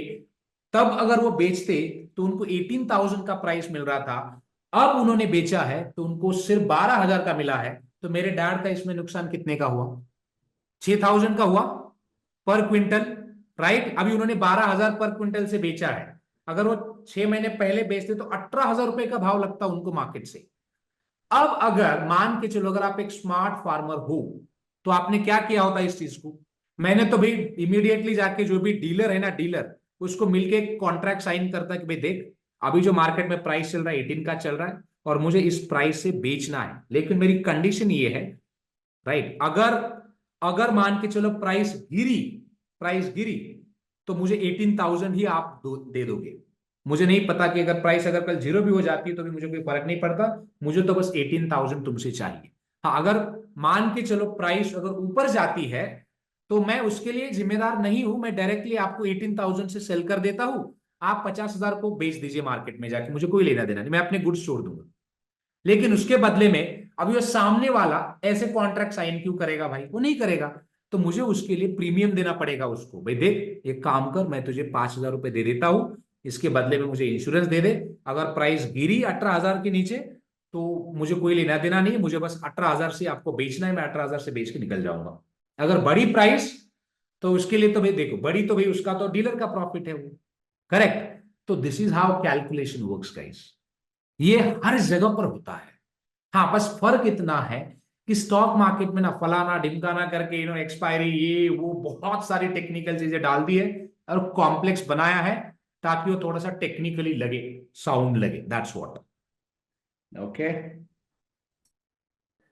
तब अगर वो बेचते तो उनको 18,000 का प्राइस मिल रहा था, अब उन्होंने बेचा है तो उनको सिर्फ 12,000 का मिला है। तो मेरे डैड का इसमें नुकसान कितने का हुआ? 6,000 का हुआ पर क्विंटल, राइट। अभी उन्होंने 12,000 पर क्विंटल से बेचा है। अगर वो 6 महीने पहले बेचते तो 18,000 रुपए का भाव लगता उनको मार्केट से। अब अगर मान के चलो अगर आप एक स्मार्ट फार्मर हो तो आपने क्या किया होता इस चीज को? मैंने तो भाई इमीडिएटली जाके जो भी डीलर है ना, डीलर, उसको मिलके कॉन्ट्रैक्ट साइन करता है कि भाई देख, अभी जो मार्केट में प्राइस चल रहा है 18 का चल रहा है, और मुझे इस प्राइस से बेचना है, लेकिन मेरी कंडीशन ये है राइट। अगर मान के चलो प्राइस गिरी तो मुझे 18,000 ही आप दे दोगे। मुझे नहीं पता कि अगर कल जीरो भी हो जाती है तो भी मुझे कोई फर्क नहीं पड़ता, मुझे तो बस 18,000 तुमसे चाहिए। हाँ, अगर मान के चलो प्राइस अगर ऊपर जाती है तो मैं उसके लिए जिम्मेदार नहीं हूं, मैं डायरेक्टली आपको 18,000 से सेल कर देता हूं, आप 50,000 को बेच दीजिए मार्केट में जाके, मुझे कोई लेना देना नहीं, मैं अपने गुड्स छोड़ दूंगा। लेकिन उसके बदले में अभी वो सामने वाला ऐसे कॉन्ट्रैक्ट साइन क्यों करेगा भाई? वो नहीं करेगा। तो मुझे उसके लिए प्रीमियम देना पड़ेगा उसको, भाई देख एक काम कर, मैं तुझे 5,000 रुपए दे देता हूं, इसके बदले में मुझे इंश्योरेंस दे दे। अगर प्राइस गिरी 18,000 के नीचे तो मुझे कोई लेना देना नहीं है, मुझे बस 18,000 से आपको बेचना है, मैं 18,000 से बेच के निकल जाऊंगा। अगर बड़ी प्राइस तो उसके लिए तो भाई देखो, बड़ी तो भाई उसका तो डीलर का प्रॉफिट है वो। करेक्ट। तो this is how calculation works guys. ये हर जगह पर होता है। हाँ, बस फर्क इतना है कि स्टॉक मार्केट में ना फलाना ढिमकाना करके एक्सपायरी ये वो बहुत सारी टेक्निकल चीजें डाल दी है और कॉम्प्लेक्स बनाया है ताकि वो थोड़ा सा टेक्निकली लगे, साउंड लगे, that's what. Okay.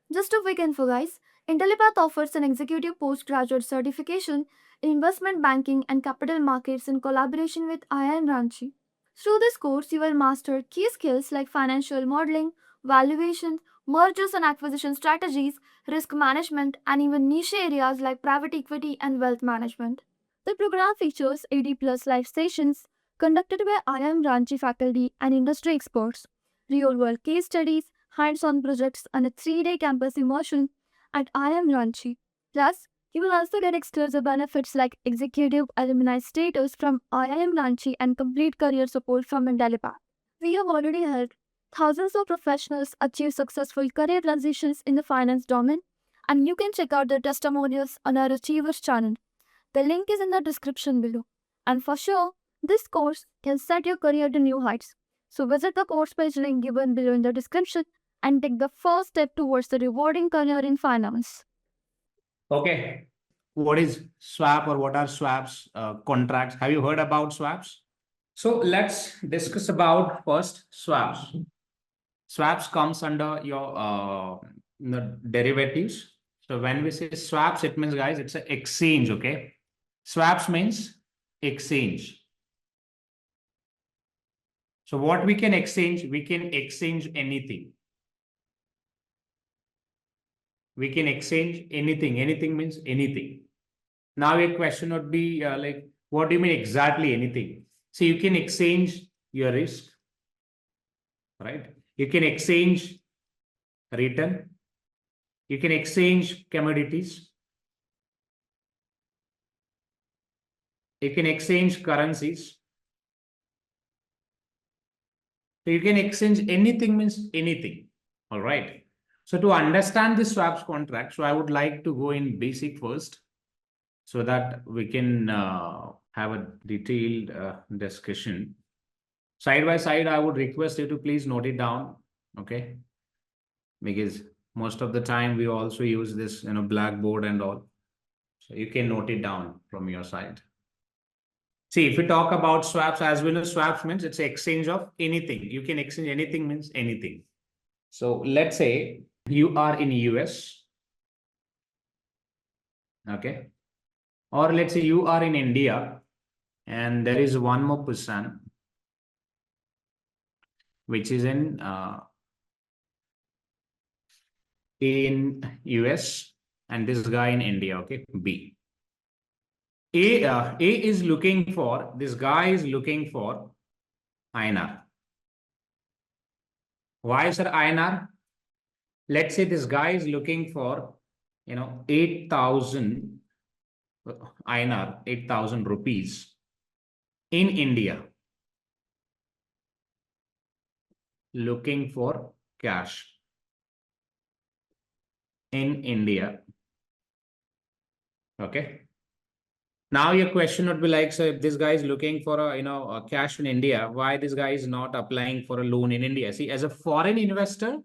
Just a quick info, guys. Intellipaat offers an executive postgraduate certification in investment banking and capital markets in collaboration with IIM Ranchi. Through this course, you will master key skills like financial modeling, valuation, mergers and acquisition strategies, risk management, and even niche areas like private equity and wealth management. The program features 80 plus live sessions conducted by IIM Ranchi faculty and industry experts, real world case studies, hands on projects, and a 3-day campus immersion at IIM Ranchi. Plus, you will also get exclusive benefits like executive alumni status from IIM Ranchi and complete career support from Intellipaat. We have already helped thousands of professionals achieve successful career transitions in the finance domain, and you can check out the testimonials on our Achievers channel. The link is in the description below. And for sure, this course can set your career to new heights. So visit the course page link given below in the description and take the first step towards the rewarding career in finance. Okay. What is swap or what are swaps? Contracts. Have you heard about swaps? So let's discuss about first swaps. Swaps comes under your derivatives. So when we say swaps, it means guys, it's an exchange. Okay. Swaps means exchange. So what we can exchange anything. We can exchange anything. Anything means anything. Now a question would be like, what do you mean exactly anything? So you can exchange your risk, right? You can exchange return. You can exchange commodities. You can exchange currencies. So you can exchange anything means anything. All right. So to understand the swaps contract, so I would like to go in basic first so that we can have a detailed discussion. Side by side, I would request you to please note it down. Okay. Because most of the time we also use this, blackboard and all. So you can note it down from your side. See, if we talk about swaps as well as swaps means it's exchange of anything. You can exchange anything means anything. So let's say you are in US, okay, or let's say you are in India, and there is one more person which is in US, and this guy in India, okay, B. A is looking for, this guy is looking for INR. Why, sir, INR? Let's say this guy is looking for, 8,000 INR, 8,000 rupees in India, looking for cash in India. Okay. Now your question would be like, so if this guy is looking for a cash in India, why this guy is not applying for a loan in India? See, as a foreign investor,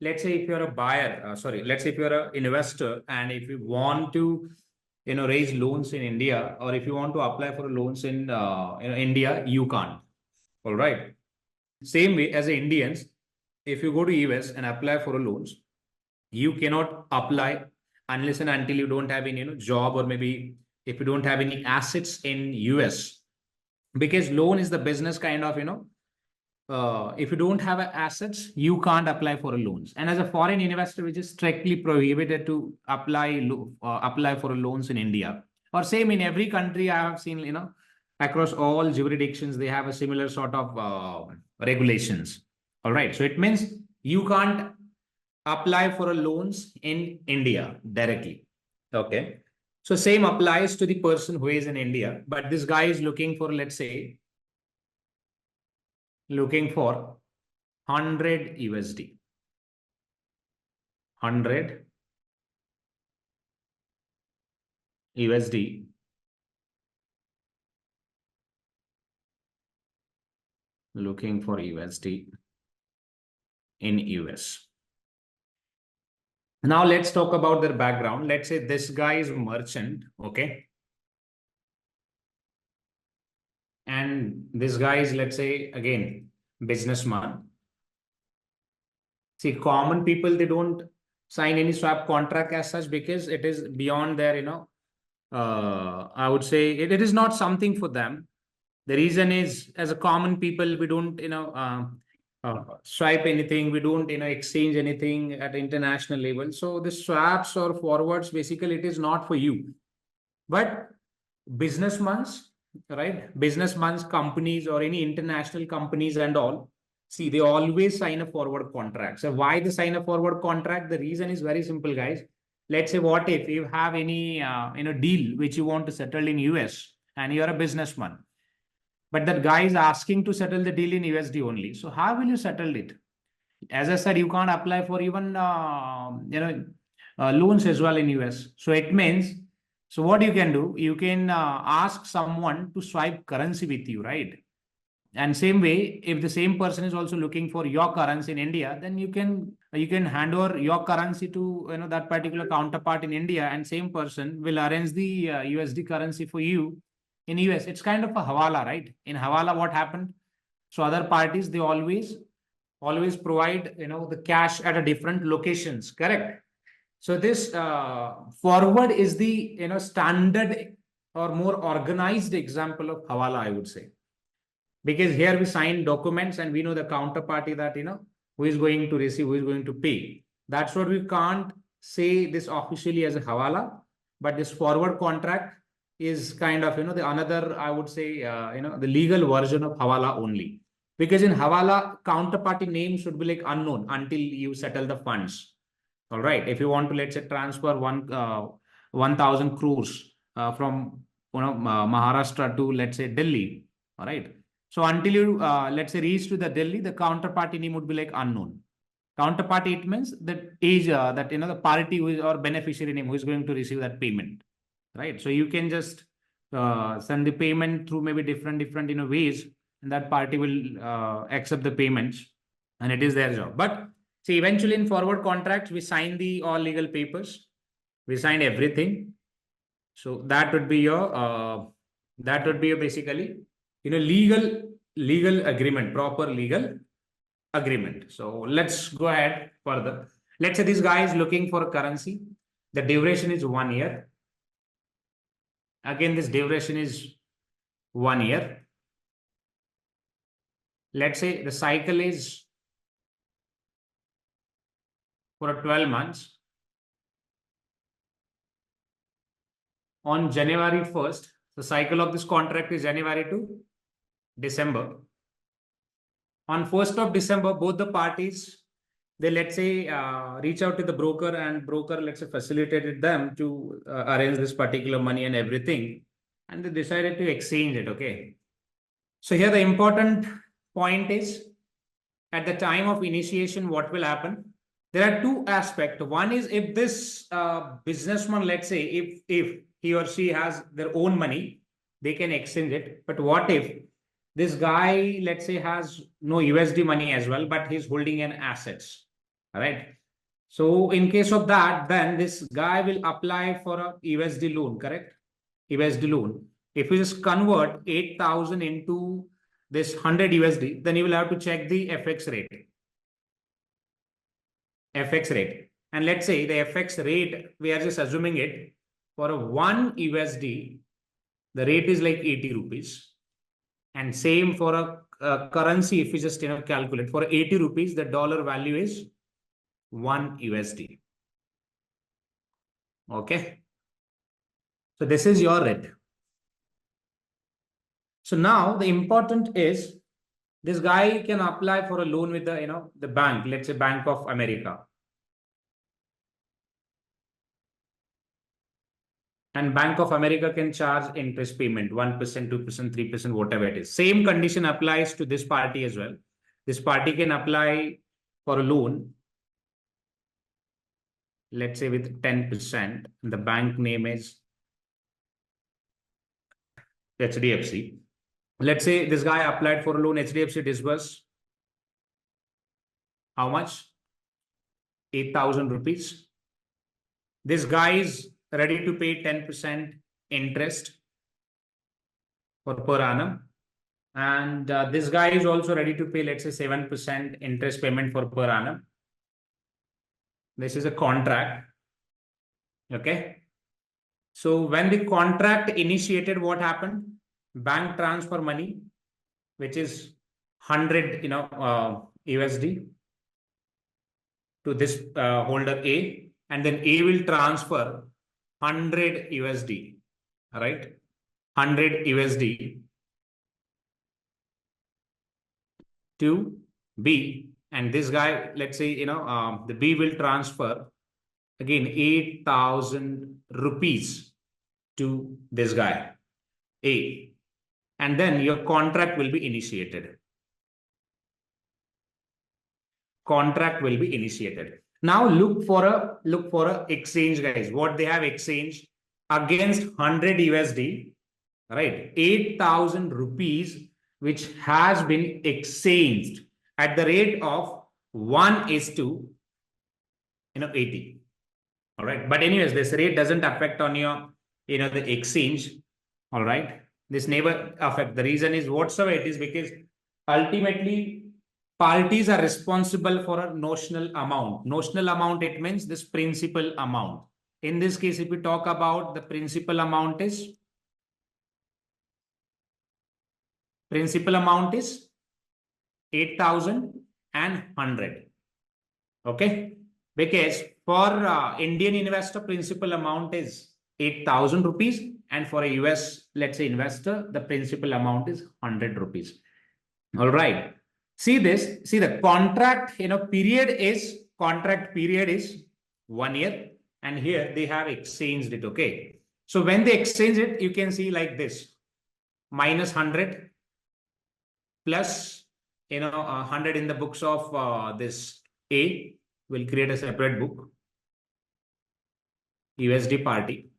let's say if you're a buyer, let's say if you're an investor and if you want to, raise loans in India, or if you want to apply for loans in India, you can't. All right. Same way as Indians, if you go to US and apply for a loans, you cannot apply unless and until you don't have any job, or maybe if you don't have any assets in US, because loan is the business kind of if you don't have assets, you can't apply for a loans. And as a foreign investor, which is strictly prohibited to apply for loans in India, or same in every country. I have seen across all jurisdictions they have a similar sort of regulations. All right, so it means you can't apply for a loans in India directly. Okay, so same applies to the person who is in India, but this guy is looking for, let's say, looking for 100 USD. 100 USD looking for USD in US. Now let's talk about their background. Let's say this guy is a merchant, okay? And this guy is, let's say, again, businessman. See, common people, they don't sign any swap contract as such, because it is beyond their, I would say it is not something for them. The reason is, as a common people, we don't, swipe anything. We don't, exchange anything at international level. So the swaps or forwards, basically, it is not for you. But businessmen, right? Businessmen's companies or any international companies and all, see, they always sign a forward contract. So why they sign a forward contract? The reason is very simple, guys. Let's say, what if you have any deal which you want to settle in US, and you're a businessman, but that guy is asking to settle the deal in USD only. So how will you settle it? As I said, you can't apply for even loans as well in US. So it means, so what you can do, you can ask someone to swipe currency with you, right? And same way, if the same person is also looking for your currency in India, then you can hand over your currency to that particular counterpart in India, and same person will arrange the USD currency for you in US. It's kind of a hawala, right? In hawala, what happened? So other parties, they always provide the cash at a different locations, correct? So this forward is the standard or more organized example of hawala, I would say. Because here we sign documents and we know the counterparty that who is going to receive, who is going to pay. That's what we can't say this officially as a hawala, but this forward contract is kind of the another, I would say, the legal version of hawala only. Because in hawala, counterparty name should be like unknown until you settle the funds. All right, if you want to, let's say, transfer 1,000 crores from Maharashtra to, let's say, Delhi. All right. So until you, let's say, reach to the Delhi, the counterparty name would be like unknown. Counterparty, it means that that the party who is, or beneficiary name who is going to receive that payment, right? So you can just send the payment through maybe different ways, and that party will accept the payments, and it is their job. But see, eventually in forward contracts, we sign the all legal papers, we sign everything. So that would be your basically legal agreement, proper legal agreement. So let's go ahead further. Let's say this guy is looking for a currency. The duration is 1 year. Again, this duration is 1 year. Let's say the cycle is for 12 months. On January 1st, the cycle of this contract is January to December. On 1st of December, both the parties, they, let's say, reach out to the broker, and broker, let's say, facilitated them to arrange this particular money and everything, and they decided to exchange it. Okay. So here the important point is, at the time of initiation, what will happen? There are two aspects. One is, if this businessman, let's say, if he or she has their own money, they can exchange it. But what if this guy, let's say, has no USD money as well, but he's holding an assets? All right. So in case of that, then this guy will apply for a USD loan, correct? USD loan. If you just convert 8,000 into this 100 USD, then you will have to check the FX rate. FX rate. And let's say the FX rate, we are just assuming it for a 1 USD, the rate is like 80 rupees. And same for a currency, if you just calculate for 80 rupees, the dollar value is 1 USD. Okay. So this is your rate. So now the important is this guy can apply for a loan with the bank, let's say Bank of America. And Bank of America can charge interest payment 1%, 2%, 3%, whatever it is. Same condition applies to this party as well. This party can apply for a loan, let's say with 10%. The bank name is HDFC. Let's say this guy applied for a loan, HDFC disbursed how much? 8,000 rupees. This guy is ready to pay 10% interest for per annum. And this guy is also ready to pay, let's say 7% interest payment for per annum. This is a contract. Okay. So when the contract initiated, what happened? Bank transfer money, which is 100, USD to this holder A, and then A will transfer 100 USD, right? 100 USD to B, and this guy, let's say, the B will transfer again 8,000 rupees to this guy A, and then your contract will be initiated. Contract will be initiated. Now look for a exchange, guys. What they have exchanged against 100 USD, right? 8,000 rupees, which has been exchanged at the rate of 1:80. All right. But anyways, this rate doesn't affect on your, the exchange. All right. This never affect. The reason is whatsoever it is because ultimately parties are responsible for a notional amount. Notional amount, it means this principal amount. In this case, if we talk about the principal amount is 8,000 and 100. Okay. Because for Indian investor, principal amount is 8,000 rupees. And for a US, let's say investor, the principal amount is 100 rupees. All right. See this, see the contract, contract period is 1 year. And here they have exchanged it. Okay. So when they exchange it, you can see like this, minus 100 plus, 100 in the books of this A will create a separate book, USD party.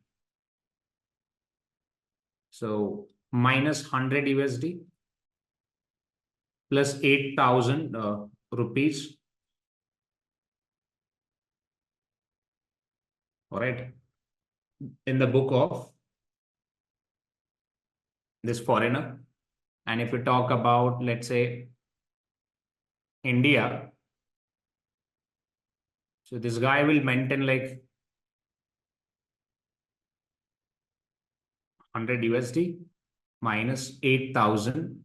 So minus 100 USD plus 8,000 rupees. All right. In the book of this foreigner. And if we talk about, let's say, India, so this guy will maintain like 100 USD minus 8,000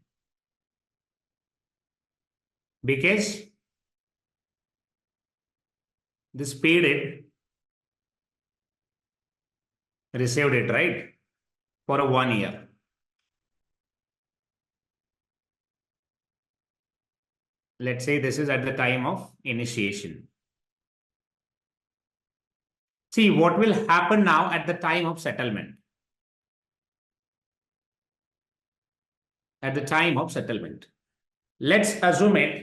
because this paid it, received it, right? For a 1 year. Let's say this is at the time of initiation. See what will happen now at the time of settlement. At the time of settlement. Let's assume it.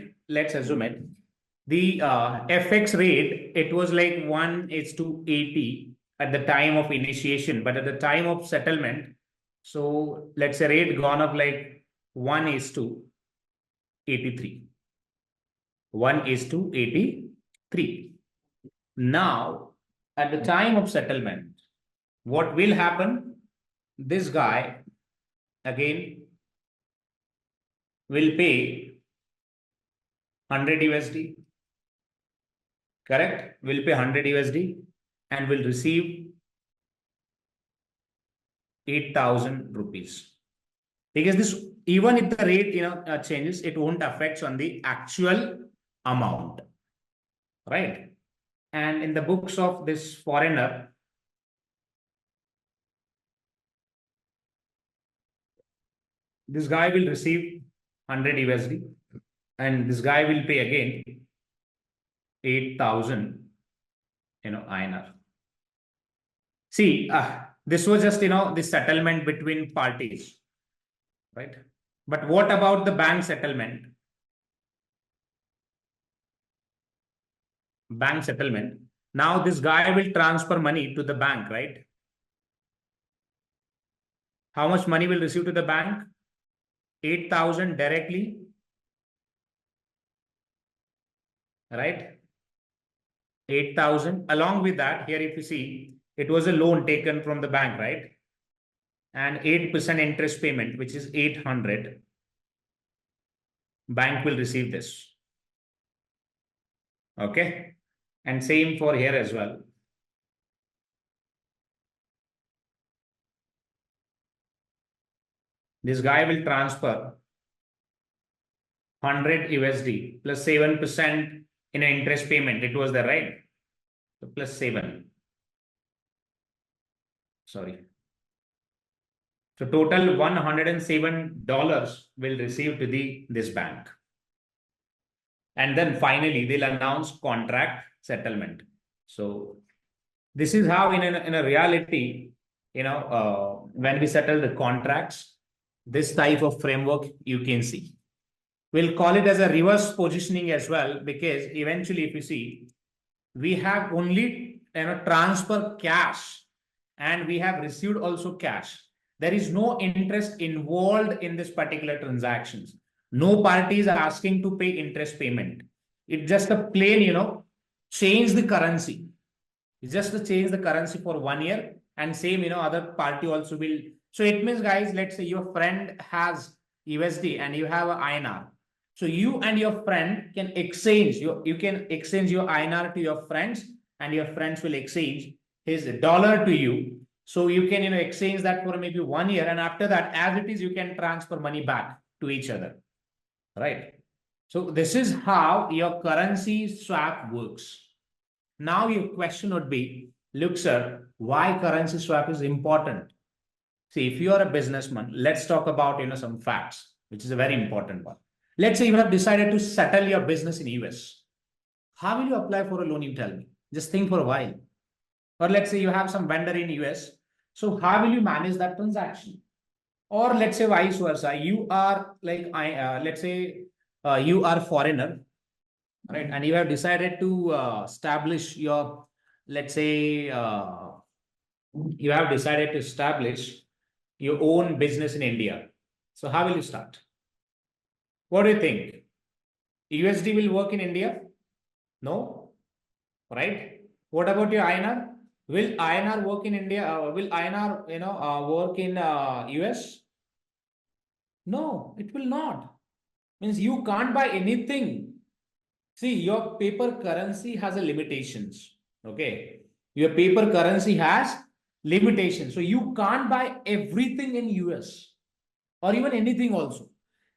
The FX rate, it was like 1:80 at the time of initiation, but at the time of settlement, so let's say rate gone up like 1:83. 1:83. Now, at the time of settlement, what will happen? This guy again will pay 100 USD correct? Will pay 100 USD and will receive 8,000 rupees. Because this, even if the rate changes, it won't affect on the actual amount, right? And in the books of this foreigner, this guy will receive 100 USD and this guy will pay again 8,000 INR. See, this was just the settlement between parties, right? But what about the bank settlement? Bank settlement. Now this guy will transfer money to the bank, right? How much money will receive to the bank? 8,000 directly, right? 8,000. Along with that, here if you see, it was a loan taken from the bank, right? And 8% interest payment, which is 800. Bank will receive this. Okay. And same for here as well. This guy will transfer 100 USD plus 7% in an interest payment. It was there, right? So plus 7. Sorry. So total $107 will receive to this bank. And then finally they'll announce contract settlement. So this is how in a reality, when we settle the contracts, this type of framework you can see. We'll call it as a reverse positioning as well, because eventually if you see, we have only transfer cash and we have received also cash. There is no interest involved in this particular transactions. No party is asking to pay interest payment. It's just a plain, change the currency. It's just to change the currency for 1 year, and same, other party also will. So it means, guys, let's say your friend has USD and you have a INR. So you and your friend can exchange, you can exchange your INR to your friends, and your friends will exchange his dollar to you. So you can, exchange that for maybe 1 year, and after that, as it is, you can transfer money back to each other, right? So this is how your currency swap works. Now your question would be, look, sir, why currency swap is important? See, if you are a businessman, let's talk about, some facts, which is a very important one. Let's say you have decided to settle your business in US. How will you apply for a loan? You tell me. Just think for a while. Or let's say you have some vendor in US. So how will you manage that transaction? Or let's say vice versa. You are like, let's say you are foreigner, right? And you have decided to establish your, let's say, you have decided to establish your own business in India. So how will you start? What do you think? USD will work in India? No, right? What about your INR? Will INR work in India? Will INR, work in US? No, it will not. Means you can't buy anything. See, your paper currency has a limitations. Okay, your paper currency has limitations. So you can't buy everything in US or even anything also.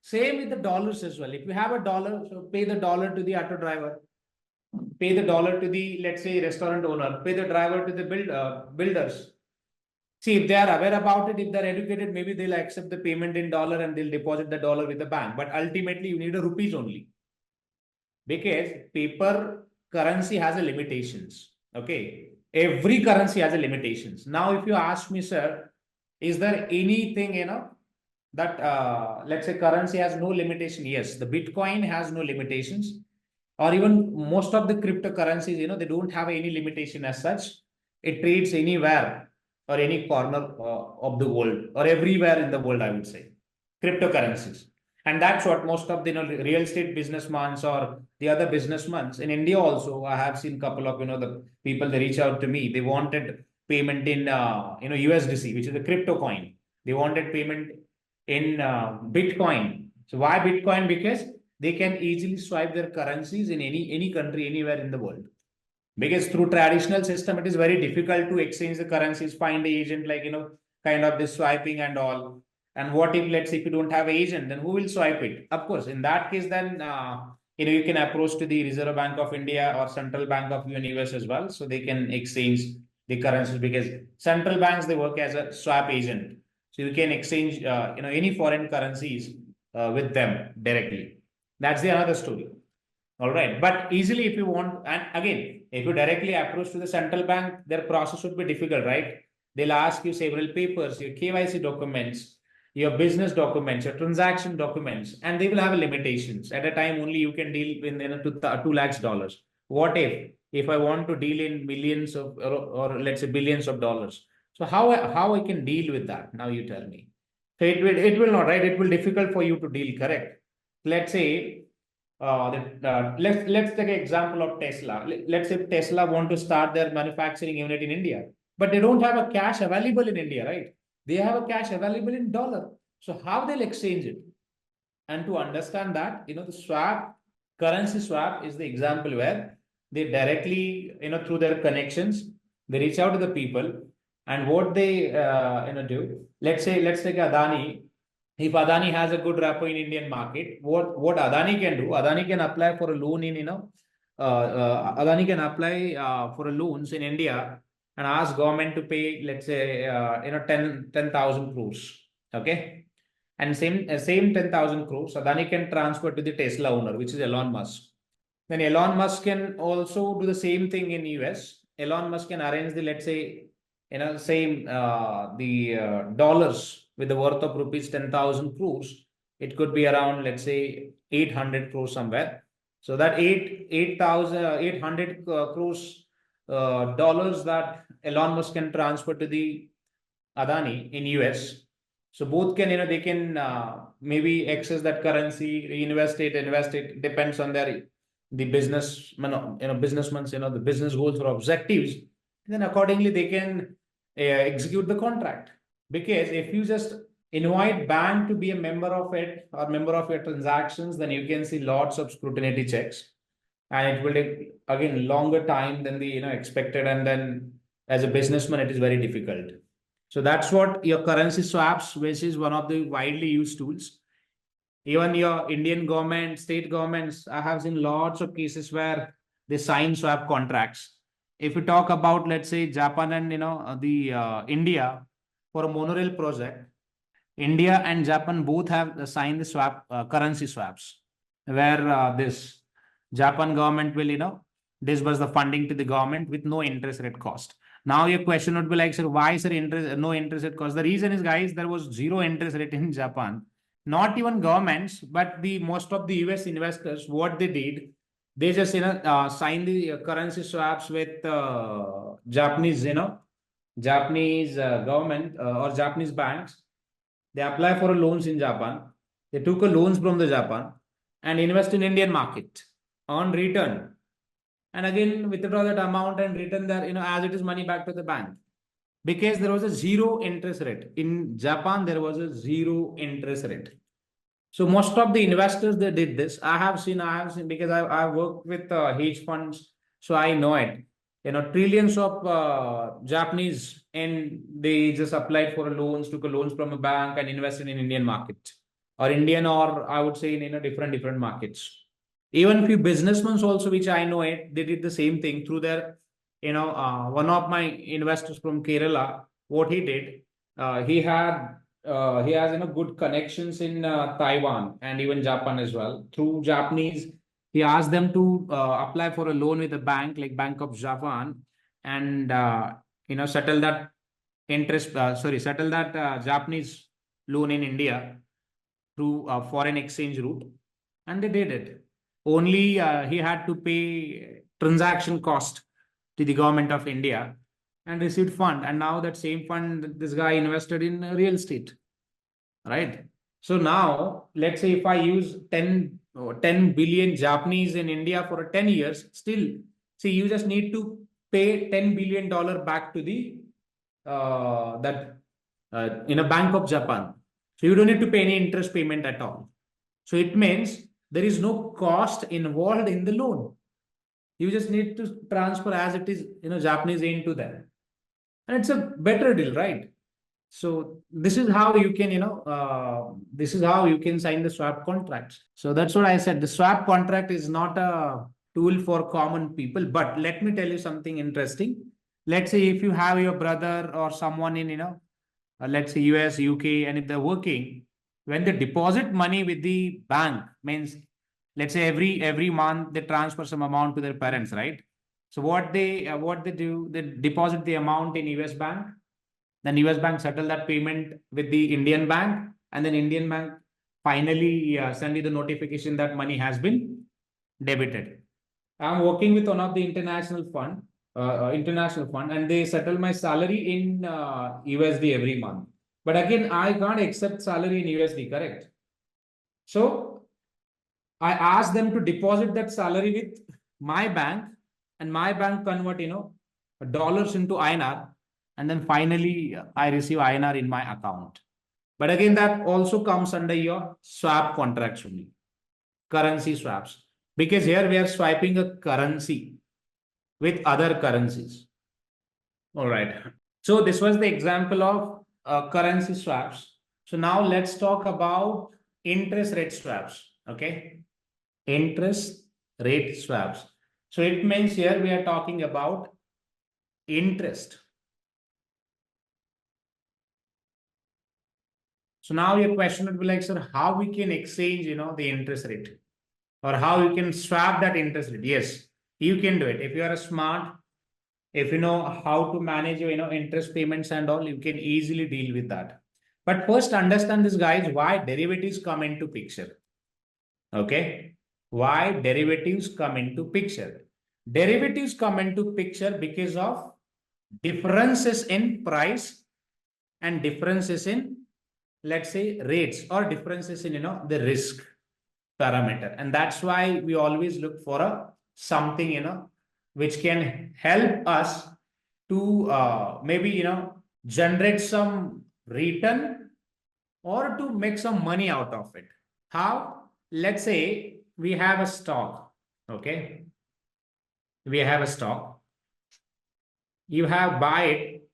Same with the dollars as well. If you have a dollar, so pay the dollar to the auto driver, pay the dollar to the, let's say, restaurant owner, pay the driver to the builders. See, if they are aware about it, if they're educated, maybe they'll accept the payment in dollar and they'll deposit the dollar with the bank. But ultimately, you need a rupees only, because paper currency has a limitations. Okay, every currency has a limitations. Now, if you ask me, sir, is there anything that let's say currency has no limitation? Yes, the Bitcoin has no limitations, or even most of the cryptocurrencies, they don't have any limitation as such. It trades anywhere or any corner of the world, or everywhere in the world, I would say, cryptocurrencies. And that's what most of the real estate businessmen or the other businessmen in India also. I have seen a couple of the people, they reach out to me. They wanted payment in USDC, which is a crypto coin. They wanted payment in Bitcoin. So why Bitcoin? Because they can easily swipe their currencies in any country, anywhere in the world. Because through traditional system, it is very difficult to exchange the currencies, find the agent, like, kind of this swiping and all. And what if, let's say, if you don't have agent, then who will swipe it? Of course, in that case, then, you can approach to the Reserve Bank of India or Central Bank of US as well. So they can exchange the currencies, because central banks, they work as a swap agent. So you can exchange, any foreign currencies with them directly. That's the another story. All right. But easily, if you want, and again, if you directly approach to the central bank, their process would be difficult, right? They'll ask you several papers, your KYC documents, your business documents, your transaction documents, and they will have limitations. At a time, only you can deal in, 2 lakhs dollars. What if I want to deal in millions of, or let's say billions of dollars? So how I can deal with that? Now you tell me. So it will not, right? It will difficult for you to deal, correct? Let's say, let's take an example of Tesla. Let's say Tesla want to start their manufacturing unit in India, but they don't have a cash available in India, right? They have a cash available in dollar. So how they'll exchange it? And to understand that, the swap, currency swap is the example where they directly, through their connections, they reach out to the people, and what they, do. Let's take Adani. If Adani has a good repo in Indian market, what Adani can do? Adani can apply for a loan in, Adani can apply for a loans in India and ask government to pay, let's say, 10,000 crores. Okay. And same 10,000 crores, Adani can transfer to the Tesla owner, which is Elon Musk. Then Elon Musk can also do the same thing in US. Elon Musk can arrange the, let's say, same the dollars with the worth of rupees 10,000 crores. It could be around, let's say, 800 crores somewhere. So that 800 crores dollars that Elon Musk can transfer to the Adani in US. So both can, they can maybe access that currency, reinvest it, invest it, depends on the business, businessmen's, the business goals or objectives. Then accordingly, they can execute the contract. Because if you just invite bank to be a member of it or member of your transactions, then you can see lots of scrutiny checks, and it will take again longer time than the expected. And then as a businessman, it is very difficult. So that's what your currency swaps, which is one of the widely used tools. Even your Indian government, state governments, I have seen lots of cases where they sign swap contracts. If you talk about, let's say, Japan and India for a monorail project, India and Japan both have signed the swap currency swaps, where this Japan government will disburse the funding to the government with no interest rate cost. Now your question would be like, sir, why is there no interest rate cost? The reason is, guys, there was zero interest rate in Japan. Not even governments, but the most of the US investors, what they did, they just signed the currency swaps with Japanese government or Japanese banks. They apply for loans in Japan. They took a loans from the Japan and invest in Indian market on return. And again, withdraw that amount and return that, as it is money back to the bank. Because there was a zero interest rate. In Japan, there was a zero interest rate. So most of the investors, they did this. I have seen because I worked with hedge funds, so I know it. Trillions of Japanese, and they just applied for loans, took a loans from a bank and invested in Indian market, or Indian, or I would say in different markets. Even few businessmen also, which I know it, they did the same thing through their, one of my investors from Kerala, what he did, he has good connections in Taiwan and even Japan as well. Through Japanese, he asked them to apply for a loan with a bank like Bank of Japan, and settle that Japanese loan in India through a foreign exchange route, and they did it. Only he had to pay transaction cost to the government of India and received fund. And now that same fund, this guy invested in real estate, right? So now, let's say if I use 10 billion Japanese in India for 10 years, still, see, you just need to pay $10 billion back to the in a Bank of Japan. So you don't need to pay any interest payment at all. So it means there is no cost involved in the loan. You just need to transfer as it is, Japanese yen to them. And it's a better deal, right? So this is how you can, this is how you can sign the swap contracts. So that's what I said. The swap contract is not a tool for common people. But let me tell you something interesting. Let's say if you have your brother or someone in, let's say US, UK, and if they're working, when they deposit money with the bank, means let's say every month they transfer some amount to their parents, right? So what they do, they deposit the amount in US bank, then US bank settle that payment with the Indian bank, and then Indian bank finally send you the notification that money has been debited. I'm working with one of the international fund, and they settle my salary in USD every month. But again, I can't accept salary in USD, correct? So I ask them to deposit that salary with my bank, and my bank convert, dollars into INR, and then finally I receive INR in my account. But again, that also comes under your swap contracts only, currency swaps, because here we are swiping a currency with other currencies. All right. So this was the example of currency swaps. So now let's talk about interest rate swaps. Okay. Interest rate swaps. So it means here we are talking about interest. So now your question would be like, sir, how we can exchange, the interest rate, or how you can swap that interest rate? Yes, you can do it. If you are smart, if you know how to manage your, interest payments and all, you can easily deal with that. But first understand this, guys, why derivatives come into picture. Okay. Why derivatives come into picture? Derivatives come into picture because of differences in price and differences in, let's say, rates, or differences in, the risk parameter. And that's why we always look for a something, which can help us to maybe, generate some return or to make some money out of it. How? Let's say we have a stock. Okay. We have a stock. You have buy it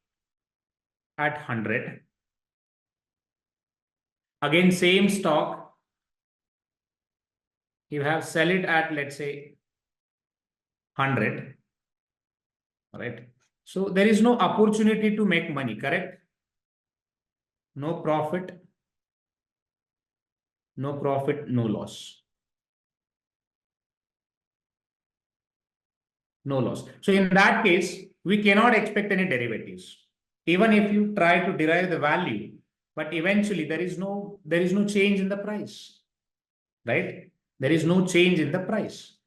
at 100. Again, same stock. You have sell it at, let's say, 100. All right. So there is no opportunity to make money, correct? No profit, no profit, no loss. No loss. So in that case, we cannot expect any derivatives. Even if you try to derive the value, but eventually there is no change in the price, right? There is no change in the price.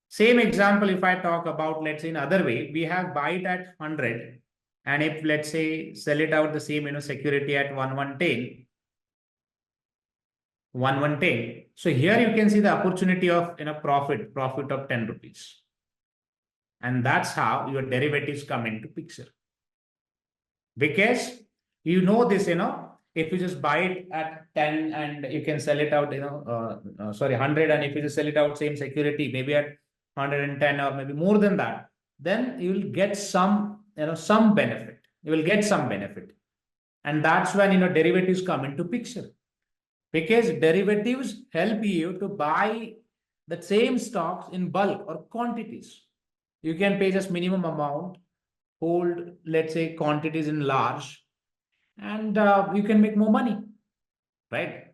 Same example, if I talk about, let's say in other way, we have buy it at 100, and if let's say sell it out the same, security at 1110. So here you can see the opportunity of, profit of 10 rupees. And that's how your derivatives come into picture. Because this, if you just buy it at 10 and you can sell it out, 100, and if you just sell it out same security, maybe at 110 or maybe more than that, then you will get some, some benefit. You will get some benefit. And that's when, derivatives come into picture. Because derivatives help you to buy the same stocks in bulk or quantities. You can pay just minimum amount, hold, let's say, quantities in large, and you can make more money, right?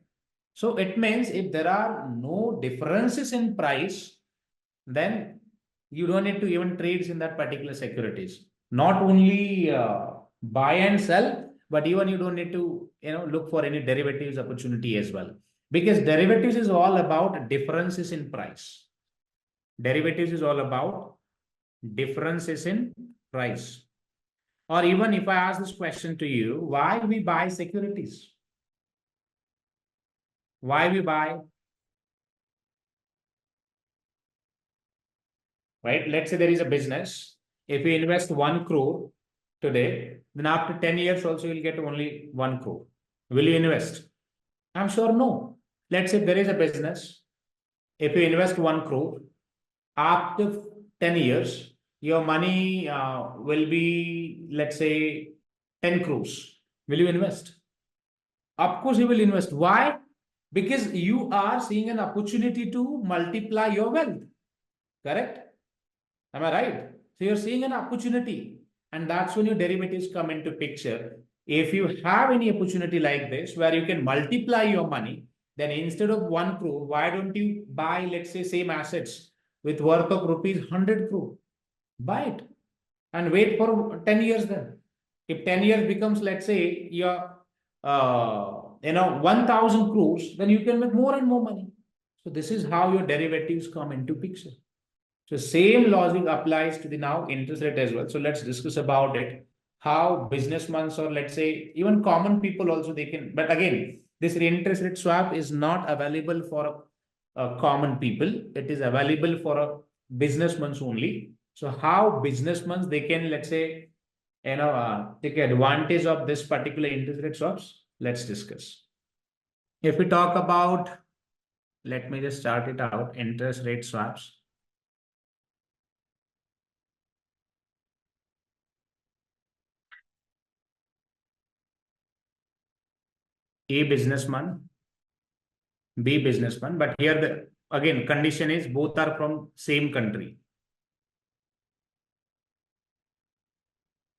So it means if there are no differences in price, then you don't need to even trade in that particular securities. Not only buy and sell, but even you don't need to, look for any derivatives opportunity as well. Because derivatives is all about differences in price. Derivatives is all about differences in price. Or even if I ask this question to you, why we buy securities? Why we buy? Right? Let's say there is a business. If you invest 1 crore today, then after 10 years also you'll get only 1 crore. Will you invest? I'm sure no. Let's say there is a business. If you invest 1 crore, after 10 years, your money will be, let's say, 10 crores. Will you invest? Of course, you will invest. Why? Because you are seeing an opportunity to multiply your wealth. Correct? Am I right? So you're seeing an opportunity, and that's when your derivatives come into picture. If you have any opportunity like this where you can multiply your money, then instead of 1 crore, why don't you buy, let's say, same assets with worth of rupees 100 crore? Buy it and wait for 10 years then. If 10 years becomes, let's say, your 1000 crores, then you can make more and more money. So this is how your derivatives come into picture. So same logic applies to the now interest rate as well. So let's discuss about it. How businessmen, or let's say even common people also, they can, but again, this interest rate swap is not available for common people. It is available for a businessmen only. So how businessmen, they can, let's say, take advantage of this particular interest rate swaps? Let's discuss. If we talk about, let me just start it out, interest rate swaps. A businessman, B businessman, but here the again condition is both are from same country.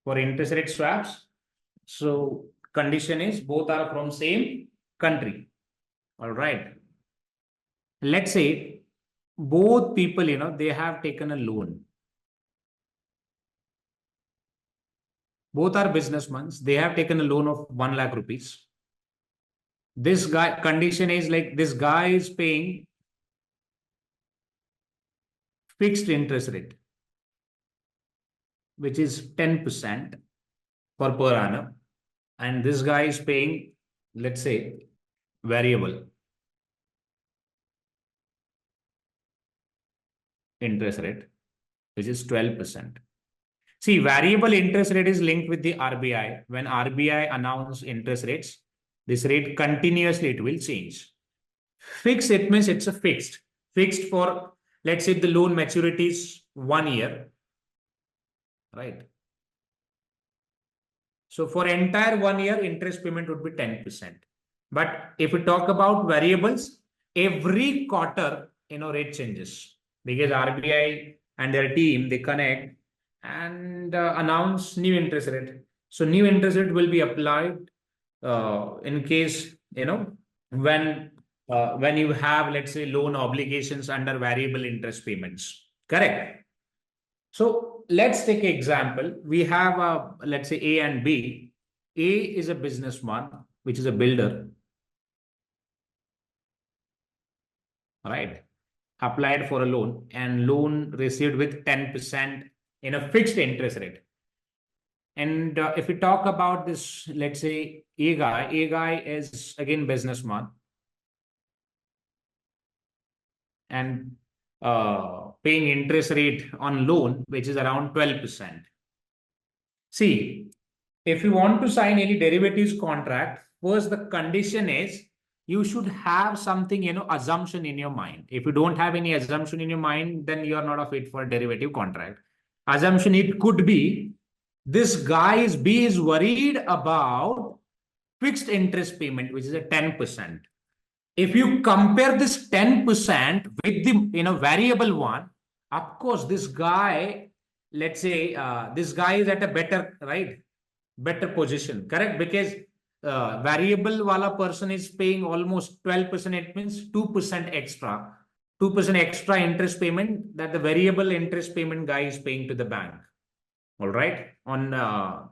For interest rate swaps, so condition is both are from same country. All right. Let's say both people, they have taken a loan. Both are businessmen. They have taken a loan of 1 lakh rupees. This guy, condition is like this guy is paying fixed interest rate, which is 10% per annum. And this guy is paying, let's say, variable interest rate, which is 12%. See, variable interest rate is linked with the RBI. When RBI announce interest rates, this rate continuously, it will change. Fixed, it means it's a fixed. Fixed for, let's say the loan maturity is 1 year, right? So for entire 1 year, interest payment would be 10%. But if we talk about variables, every quarter, rate changes because RBI and their team, they connect and announce new interest rate. So new interest rate will be applied in case, when you have, let's say, loan obligations under variable interest payments. Correct. So let's take an example. We have, let's say, A and B. A is a businessman, which is a builder. Right. Applied for a loan and loan received with 10% in a fixed interest rate. And if we talk about this, let's say A guy is again businessman and paying interest rate on loan, which is around 12%. See, if you want to sign any derivatives contract, first the condition is you should have something, assumption in your mind. If you don't have any assumption in your mind, then you are not a fit for a derivative contract. Assumption, it could be this guy B is worried about fixed interest payment, which is a 10%. If you compare this 10% with the variable one, of course, this guy, let's say this guy is at a better position, correct? Because variable wala person is paying almost 12%, it means 2% extra. 2% extra interest payment that the variable interest payment guy is paying to the bank. All right, on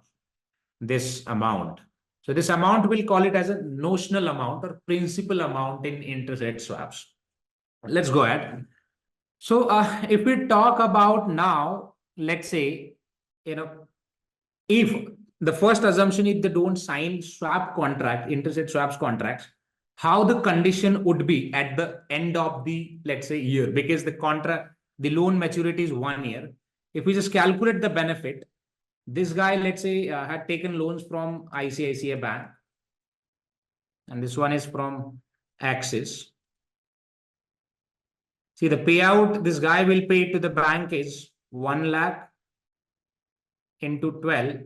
this amount. So this amount, we'll call it as a notional amount or principal amount in interest rate swaps. Let's go ahead. So if we talk about now, let's say, if the first assumption is they don't sign swap contract, interest rate swaps contracts, how the condition would be at the end of the, let's say, year, because the loan maturity is 1 year. If we just calculate the benefit, this guy, let's say, had taken loans from ICICI Bank, and this one is from Axis. See, the payout this guy will pay to the bank is 1 lakh into 12.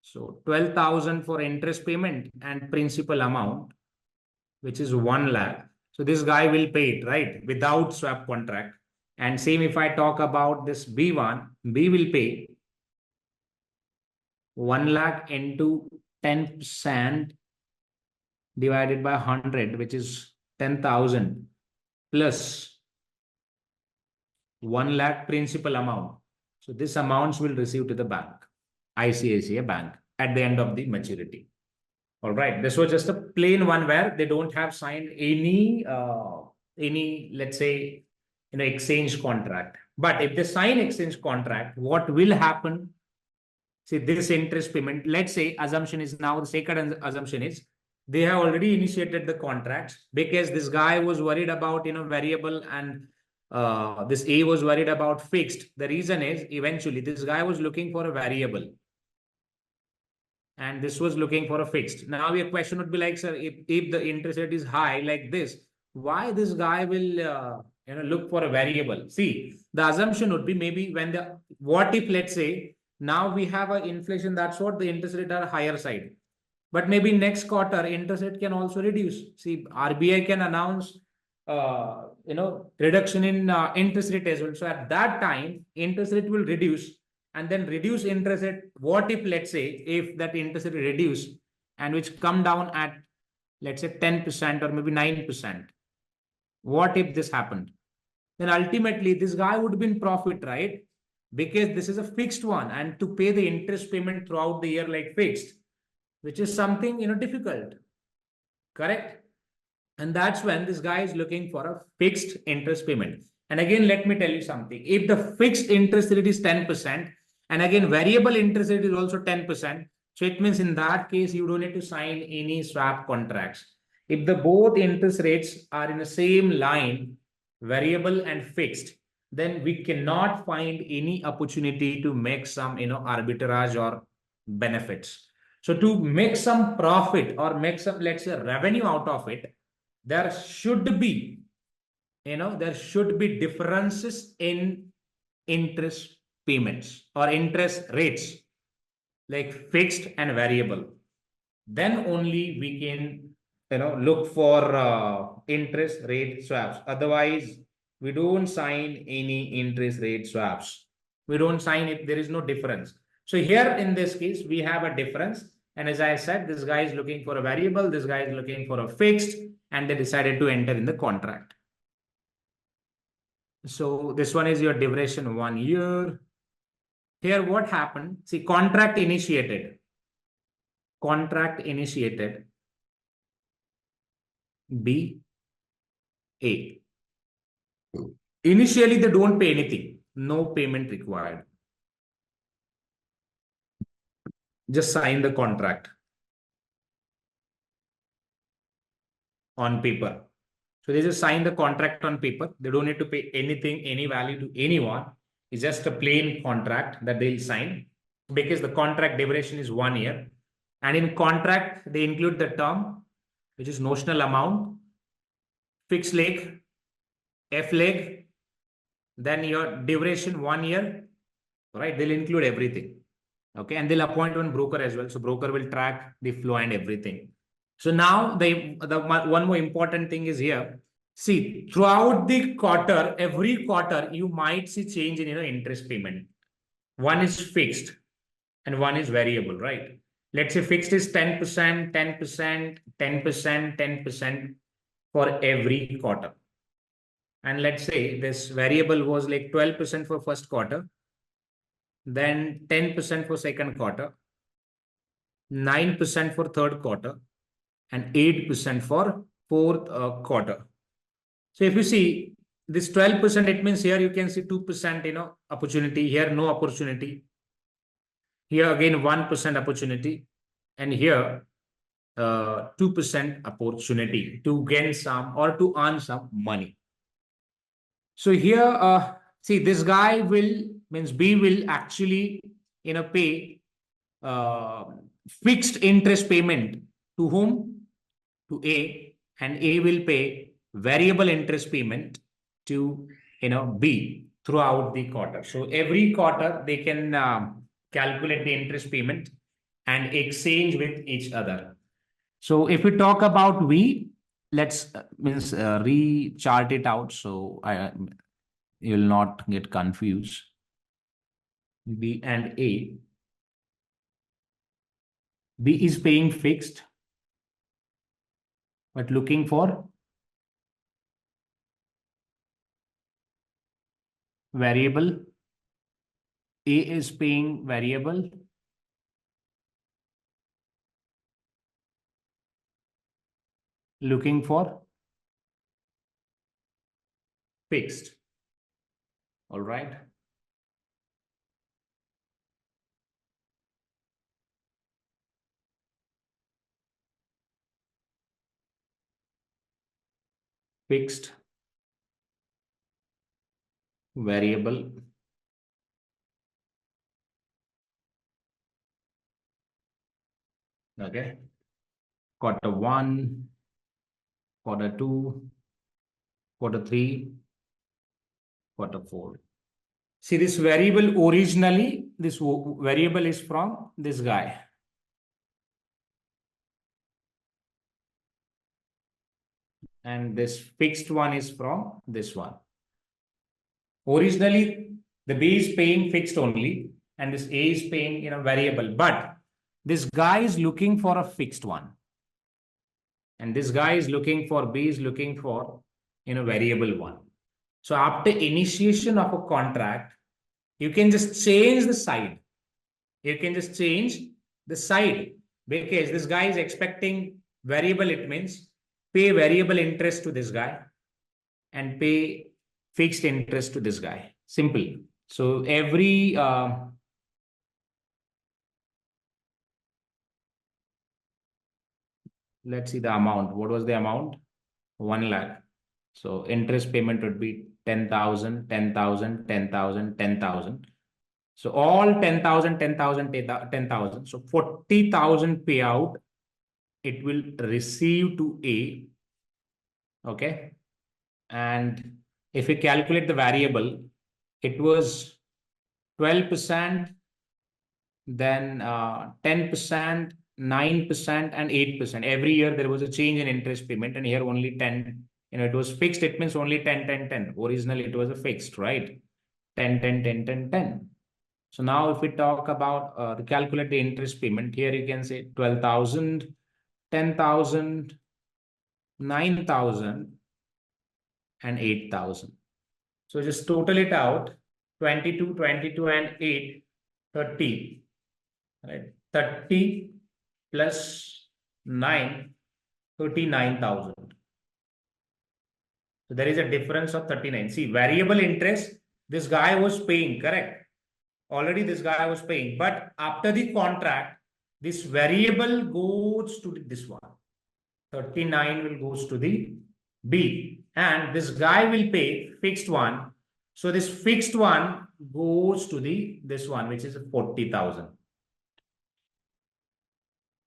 So 12,000 for interest payment and principal amount, which is 1 lakh. So this guy will pay it, right? Without swap contract. And same if I talk about this B1, B will pay 1 lakh into 10% divided by 100, which is 10,000 plus 1 lakh principal amount. So this amounts will receive to the bank, ICICI Bank, at the end of the maturity. All right. This was just a plain one where they don't have signed any, let's say, exchange contract. But if they sign exchange contract, what will happen? See, this interest payment, let's say assumption is now the second assumption is they have already initiated the contracts because this guy was worried about, variable and this A was worried about fixed. The reason is eventually this guy was looking for a variable and this was looking for a fixed. Now your question would be like, sir, if the interest rate is high like this, why this guy will look for a variable? See, the assumption would be maybe when the what if, let's say, now we have an inflation, that's what the interest rate are higher side. But maybe next quarter interest rate can also reduce. See, RBI can announce reduction in interest rate as well. So at that time, interest rate will reduce and then reduce interest rate. What if, let's say, if that interest rate reduce and which come down at, let's say, 10% or maybe 9%. What if this happened? Then ultimately this guy would be in profit, right? Because this is a fixed one and to pay the interest payment throughout the year like fixed, which is something, difficult. Correct? And that's when this guy is looking for a fixed interest payment. And again, let me tell you something. If the fixed interest rate is 10%, and again, variable interest rate is also 10%. So it means in that case, you don't need to sign any swap contracts. If the both interest rates are in the same line, variable and fixed, then we cannot find any opportunity to make some, arbitrage or benefits. So to make some profit or make some, let's say, revenue out of it, there should be, differences in interest payments or interest rates, like fixed and variable. Then only we can, look for interest rate swaps. Otherwise, we don't sign any interest rate swaps. We don't sign if there is no difference. So here in this case, we have a difference. And as I said, this guy is looking for a variable, this guy is looking for a fixed, and they decided to enter in the contract. So this one is your duration 1 year. Here what happened? See, contract initiated. Contract initiated. B, A. Initially, they don't pay anything. No payment required. Just sign the contract on paper. So they just sign the contract on paper. They don't need to pay anything, any value to anyone. It's just a plain contract that they'll sign because the contract duration is 1 year. And in contract, they include the term, which is notional amount, fixed leg, F leg, then your duration 1 year, right? They'll include everything. Okay, and they'll appoint one broker as well. So broker will track the flow and everything. So now the one more important thing is here. See, throughout the quarter, every quarter, you might see change in interest payment. One is fixed and one is variable, right? Let's say fixed is 10%, 10%, 10%, 10% for every quarter. And let's say this variable was like 12% for first quarter, then 10% for second quarter, 9% for third quarter, and 8% for fourth quarter. So if you see this 12%, it means here you can see 2%, opportunity. Here no opportunity. Here again 1% opportunity, and here 2% opportunity to gain some or to earn some money. So here, see, this guy means B will actually, pay fixed interest payment to whom? To A, and A will pay variable interest payment to, B throughout the quarter. So every quarter they can calculate the interest payment and exchange with each other. So if we talk about V, let's re-chart it out so you will not get confused. B and A. B is paying fixed, but looking for variable. A is paying variable, looking for fixed. All right. Fixed, variable. Okay. Quarter 1, quarter 2, quarter 3, quarter 4. See, this variable originally, this variable is from this guy. And this fixed one is from this one. Originally, the B is paying fixed only, and this A is paying variable. But this guy is looking for a fixed one. And this guy is looking for, B is looking for variable one. So after initiation of a contract, you can just change the side. You can just change the side because this guy is expecting variable. It means pay variable interest to this guy and pay fixed interest to this guy. Simple. So every let's see the amount. What was the amount? 1 lakh. So interest payment would be 10,000, 10,000, 10,000, 10,000. So all 10,000, 10,000, 10,000. So 40,000 payout it will receive to A. Okay. And if we calculate the variable, it was 12%, then 10%, 9%, and 8%. Every year there was a change in interest payment, and here only 10. It was fixed. It means only 10, 10, 10. Originally it was a fixed, right? 10, 10, 10, 10, 10. So now if we talk about the calculate the interest payment, here you can say 12,000, 10,000, 9,000, and 8,000. So just total it out, 22, 22, and 8, 30. Right? 30 plus 9, 39,000. So there is a difference of 39. See, variable interest, this guy was paying, correct? Already this guy was paying. But after the contract, this variable goes to this one. 39 will goes to the B. And this guy will pay fixed one. So this fixed one goes to this one, which is 40,000.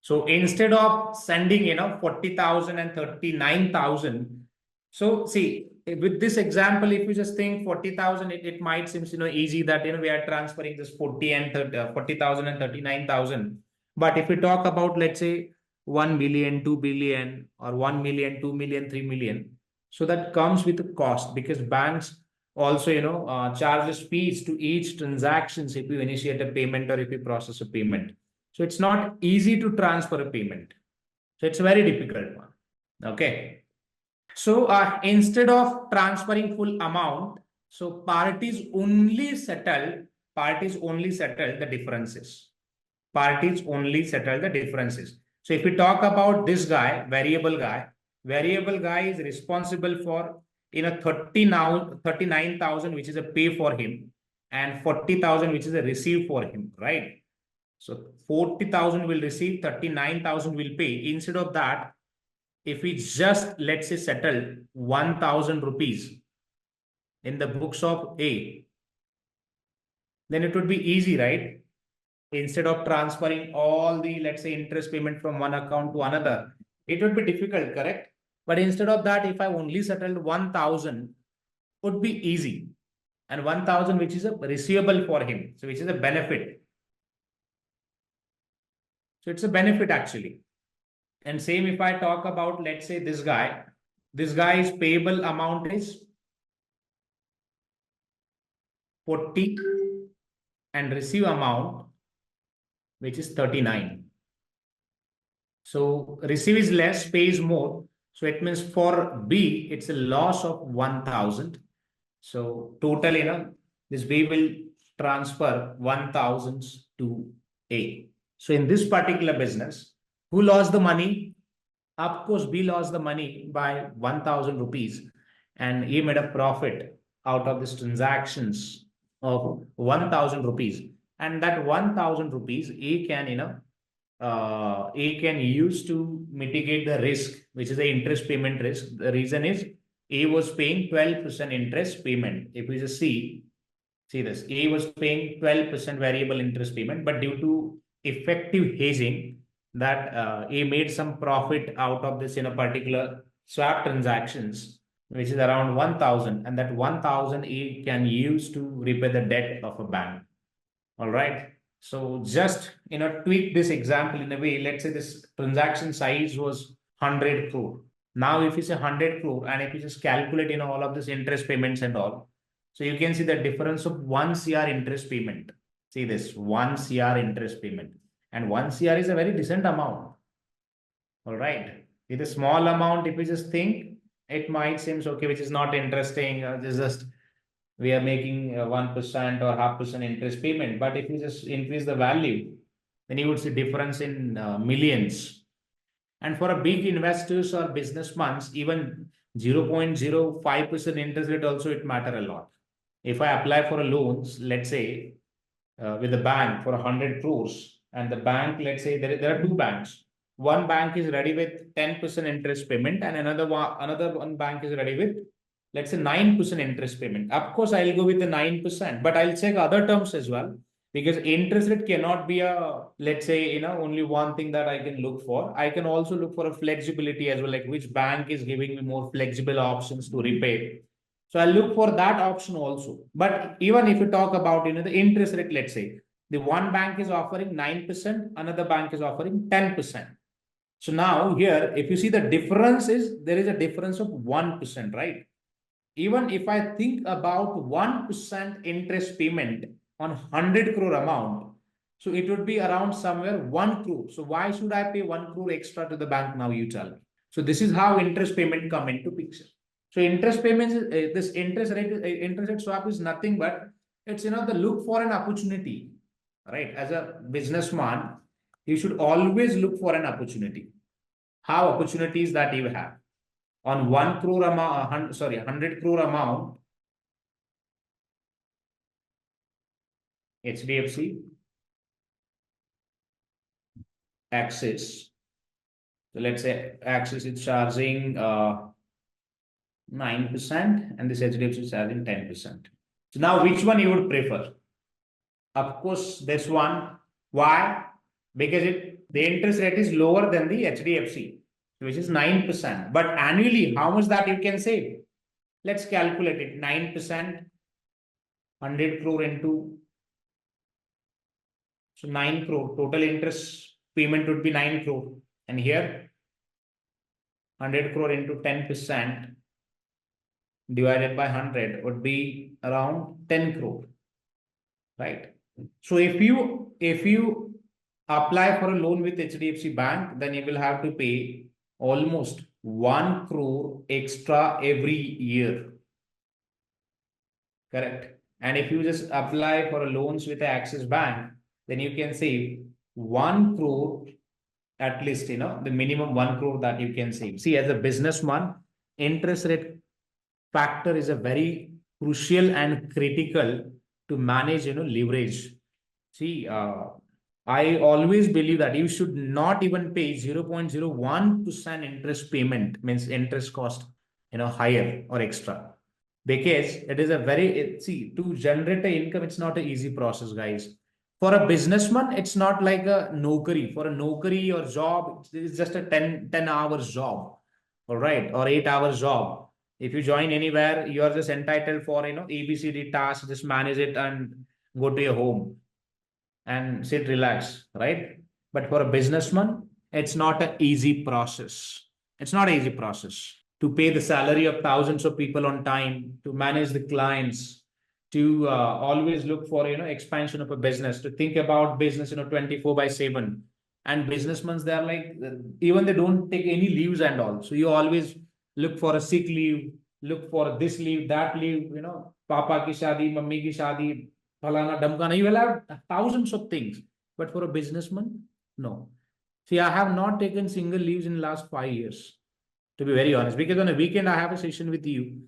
So instead of sending 40,000 and 39,000. So see, with this example, if you just think 40,000, it might seem easy that we are transferring this 40,000 and 39,000. But if we talk about, let's say, 1 billion, 2 billion, or 1 million, 2 million, 3 million, so that comes with a cost, because banks also charges fees to each transactions if you initiate a payment or if you process a payment. So it's not easy to transfer a payment. So it's a very difficult one. Okay. So instead of transferring full amount, so parties only settle the differences. Parties only settle the differences. So if we talk about this guy, variable guy is responsible for 39,000, which is a pay for him, and 40,000, which is a receive for him, right? So 40,000 will receive, 39,000 will pay. Instead of that, if we just, let's say, settle 1,000 rupees in the books of A, then it would be easy, right? Instead of transferring all the, let's say, interest payment from one account to another, it would be difficult, correct? But instead of that, if I only settled 1,000, would be easy. and 1,000 which is a receivable for him. So which is a benefit. So it's a benefit actually. And same if I talk about, let's say this guy's payable amount is 40 and receive amount which is 39. So receive is less, pay is more. So it means for B, it's a loss of 1,000. So total, this B will transfer 1,000 to A. So in this particular business, who lost the money? Of course, B lost the money by 1,000 rupees and A made a profit out of these transactions of 1,000 rupees. And that 1,000 rupees A can use to mitigate the risk, which is the interest payment risk. The reason is A was paying 12% interest payment. If we just see this, A was paying 12% variable interest payment, but due to effective hedging, that A made some profit out of this particular swap transactions, which is around 1,000, and that 1,000 A can use to repay the debt of a bank. All right. So just tweak this example in a way. Let's say this transaction size was 100 crore. Now, if it's 100 crore, and if you just calculate all of this interest payments and all, so you can see the difference of 1 CR interest payment. See this 1 CR interest payment, and 1 CR is a very decent amount. All right. With a small amount, if you just think, it might seem okay, which is not interesting. Just we are making 1% or 0.5% interest payment. But if you just increase the value, then you would see difference in millions. And for a big investors or businessmen, even 0.05% interest rate also it matter a lot. If I apply for a loans, let's say with a bank for 100 crores, and the bank, let's say there are two banks. One bank is ready with 10% interest payment, and another one bank is ready with, let's say, 9% interest payment. Of course, I'll go with the 9%, but I'll check other terms as well, because interest rate cannot be let's say, only one thing that I can look for. I can also look for a flexibility as well, like which bank is giving me more flexible options to repay. So I'll look for that option also. But even if you talk about, the interest rate, let's say the one bank is offering 9%, another bank is offering 10%. So now here, if you see the difference there is a difference of 1%, right? Even if I think about 1% interest payment on 100 crore amount, so it would be around somewhere 1 crore. So why should I pay 1 crore extra to the bank now, you tell me? So this is how interest payment come into picture. So interest payments, this interest rate swap is nothing but it's, the look for an opportunity, right? As a businessman, you should always look for an opportunity. How opportunities that you have on 1 crore amount, 100 crore amount, HDFC, Axis. So let's say Axis is charging 9%, and this HDFC is charging 10%. So now which one you would prefer? Of course, this one. Why? Because the interest rate is lower than the HDFC, which is 9%. But annually, how much that you can save? Let's calculate it. 9%, 100 crore into, so 9 crore. Total interest payment would be 9 crore. And here, 100 crore into 10% divided by 100 would be around 10 crore, right? So if you apply for a loan with HDFC Bank, then you will have to pay almost 1 crore extra every year. Correct. And if you just apply for a loans with the Axis Bank, then you can save 1 crore at least, the minimum 1 crore that you can save. See, as a businessman, interest rate factor is a very crucial and critical to manage, leverage. See, I always believe that you should not even pay 0.01% interest payment, means interest cost, higher or extra, because it is a to generate an income, it's not an easy process, guys. For a businessman, it's not like a nokari. For a nokari or job, it's just a 10 hours job, all right, or 8 hours job. If you join anywhere, you are just entitled for ABCD tasks, just manage it and go to your home and sit relax, right? But for a businessman, it's not an easy process. It's not an easy process to pay the salary of thousands of people on time, to manage the clients, to always look for expansion of a business, to think about business 24/7. And businessmen, they're like, even they don't take any leaves and all. So you always look for a sick leave, look for this leave, that leave, papa ki shadi, mummy ki shadi, falana damkana. You will have thousands of things. But for a businessman, no. See, I have not taken single leaves in the last 5 years, to be very honest, because on a weekend I have a session with you.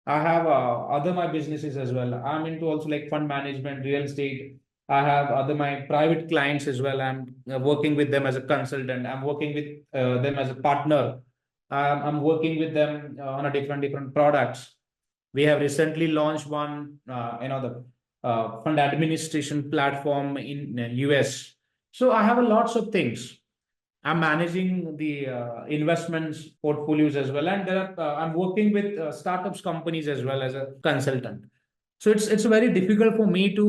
I have other my businesses as well. I'm into also like fund management, real estate. I have other my private clients as well. I'm working with them as a consultant. I'm working with them as a partner. I'm working with them on a different products. We have recently launched one, the fund administration platform in US. So I have a lots of things. I'm managing the investments portfolios as well, and I'm working with startups companies as well as a consultant. So it's very difficult for me to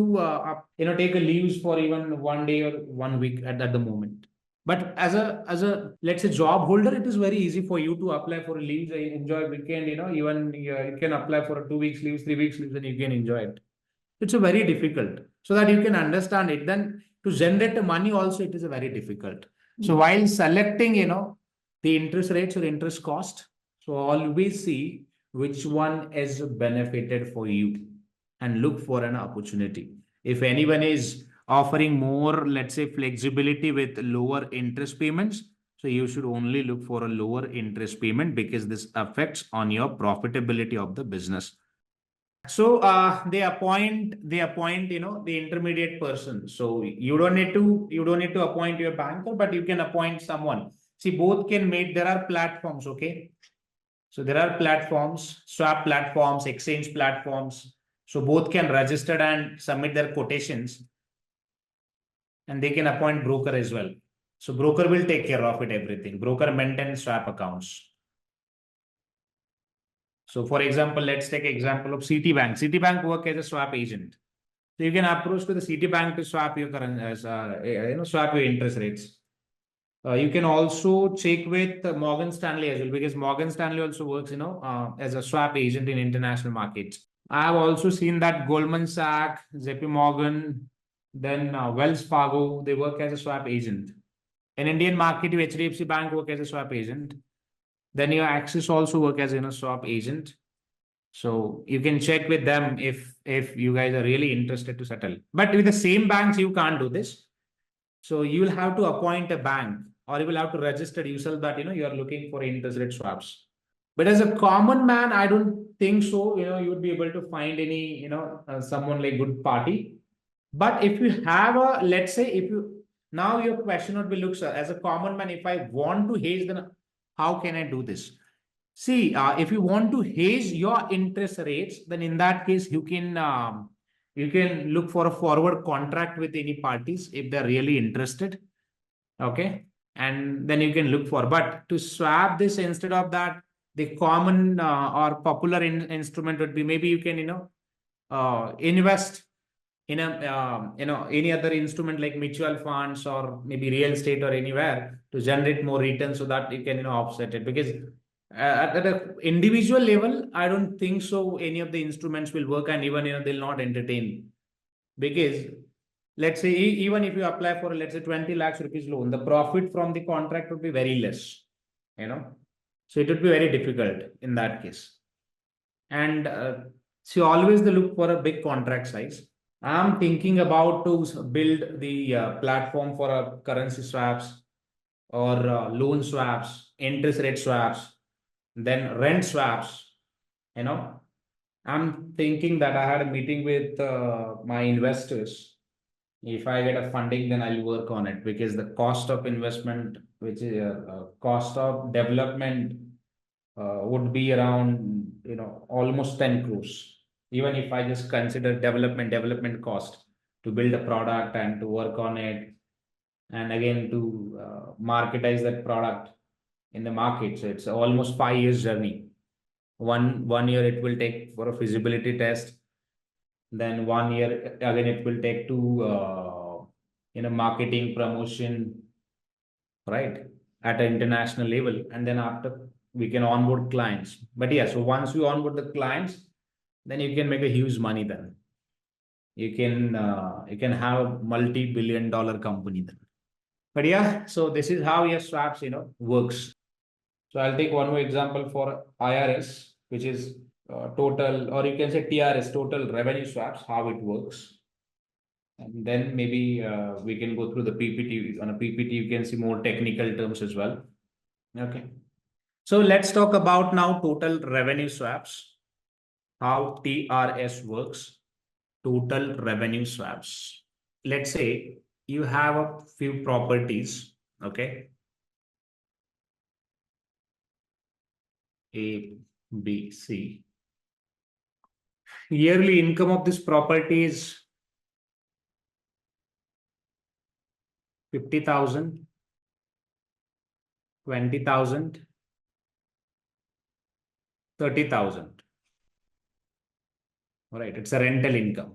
take a leaves for even 1 day or 1 week at the moment. But as a let's say job holder, it is very easy for you to apply for a leaves. Enjoy weekend. Even you can apply for a 2 weeks leaves, 3 weeks leaves, and you can enjoy it. It's a very difficult, so that you can understand it. Then to generate the money also, it is a very difficult. So while selecting, the interest rates or interest cost, so always see which one is benefited for you and look for an opportunity. If anyone is offering more, let's say, flexibility with lower interest payments, so you should only look for a lower interest payment, because this affects on your profitability of the business. So they appoint the intermediate person. So you don't need to appoint your banker, but you can appoint someone. See, both can make, there are platforms, okay? So there are platforms, swap platforms, exchange platforms. So both can register and submit their quotations, and they can appoint broker as well. So broker will take care of it, everything. Broker maintains swap accounts. So for example, let's take example of Citibank. Citibank work as a swap agent. So you can approach to the Citibank to swap your current, swap your interest rates. You can also check with Morgan Stanley as well, because Morgan Stanley also works, as a swap agent in international markets. I have also seen that Goldman Sachs, JP Morgan, then Wells Fargo, they work as a swap agent. In Indian market, HDFC Bank work as a swap agent. Then your Axis also work as a swap agent. So you can check with them if you guys are really interested to settle. But with the same banks, you can't do this. So you will have to appoint a bank, or you will have to register yourself that you are looking for interest rate swaps. But as a common man, I don't think so. You would be able to find any someone like good party. But if you have a, let's say, if you, now your question would be, look, sir, as a common man, if I want to hedge, then how can I do this? See, if you want to hedge your interest rates, then in that case, you can look for a forward contract with any parties if they're really interested. Okay. And then you can look for, but to swap this, instead of that, the common or popular instrument would be, maybe you can, invest in a, any other instrument like mutual funds or maybe real estate or anywhere to generate more returns, so that you can, offset it. Because at the individual level, I don't think so any of the instruments will work, and even they'll not entertain. Because let's say even if you apply for, let's say, 20 lakhs rupees loan, the profit from the contract would be very less, so it would be very difficult in that case. And so always they look for a big contract size. I'm thinking about to build the platform for currency swaps or loan swaps, interest rate swaps, then rent swaps. I'm thinking that I had a meeting with my investors. If I get a funding, then I'll work on it, because the cost of investment, which is cost of development, would be around almost 10 crores. Even if I just consider development cost to build a product and to work on it, and again to marketize that product in the market. So it's almost 5 years journey. One year it will take for a feasibility test. Then 1 year again it will take to marketing promotion, right, at an international level, and then after we can onboard clients. But yeah, so once you onboard the clients, then you can make a huge money. Then you can have multi-billion-dollar company then. But yeah, so this is how your swaps works. So I'll take one more example for IRS, which is total, or you can say TRS, total revenue swaps, how it works. And then maybe we can go through the PPT. On a PPT, you can see more technical terms as well. Okay. So let's talk about now total revenue swaps, how TRS works, total revenue swaps. Let's say you have a few properties, okay, A, B, C. Yearly income of this property is 50,000, 20,000, 30,000. All right, it's a rental income.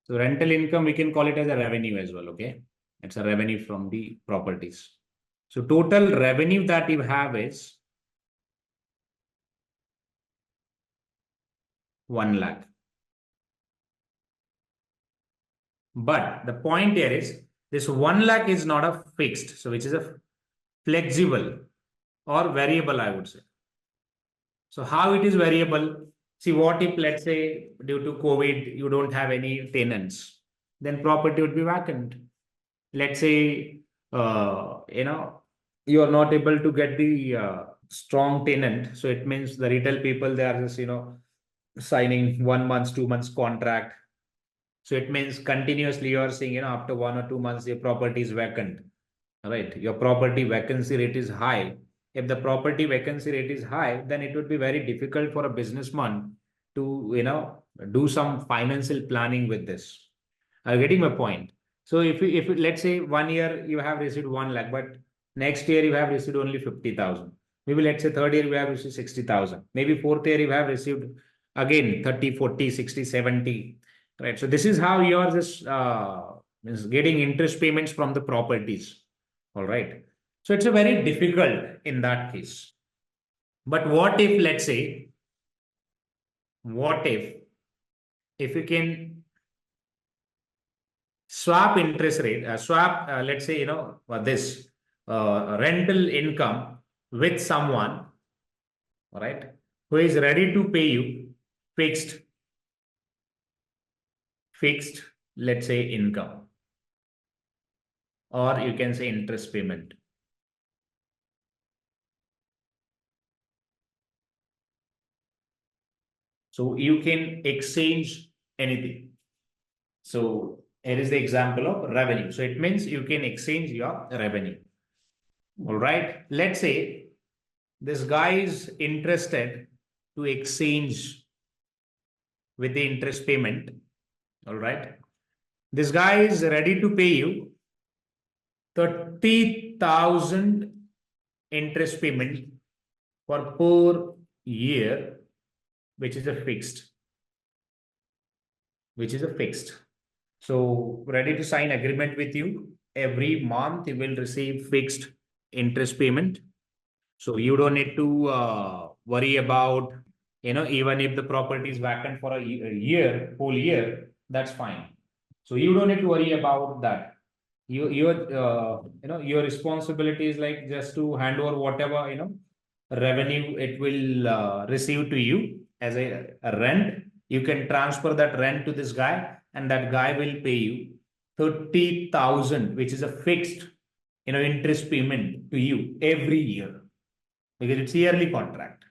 So rental income, we can call it as a revenue as well, okay? It's a revenue from the properties. So total revenue that you have is 1 lakh. But the point here is this 1 lakh is not a fixed, so which is a flexible or variable, I would say. So how it is variable? See, what if, let's say, due to COVID, you don't have any tenants, then property would be vacant. Let's say, you are not able to get the strong tenant. So it means the retail people, they are just, signing 1 month, 2 months contract. So it means continuously you are seeing, after 1 or 2 months, your property is vacant, right? Your property vacancy rate is high. If the property vacancy rate is high, then it would be very difficult for a businessman to, do some financial planning with this. Are you getting my point? So if let's say 1 year you have received 1 lakh, but next year you have received only 50,000. Maybe let's say third year you have received 60,000. Maybe fourth year you have received again 30, 40, 60, 70. Right. So this is how yours is getting interest payments from the properties. All right. So it's a very difficult in that case. But what if, let's say, what if you can swap interest rate, let's say, this rental income with someone, all right, who is ready to pay you fixed, let's say, income, or you can say interest payment. So you can exchange anything. So here is the example of revenue. So it means you can exchange your revenue. All right. Let's say this guy is interested to exchange with the interest payment. All right. This guy is ready to pay you 30,000 interest payment for per year, which is a fixed. So ready to sign agreement with you. Every month you will receive fixed interest payment. So you don't need to worry about, even if the property is vacant for a year, whole year, that's fine. So you don't need to worry about that. Your responsibility is like just to hand over whatever, revenue it will receive to you as a rent. You can transfer that rent to this guy, and that guy will pay you 30,000, which is a fixed, interest payment to you every year, because it's yearly contract.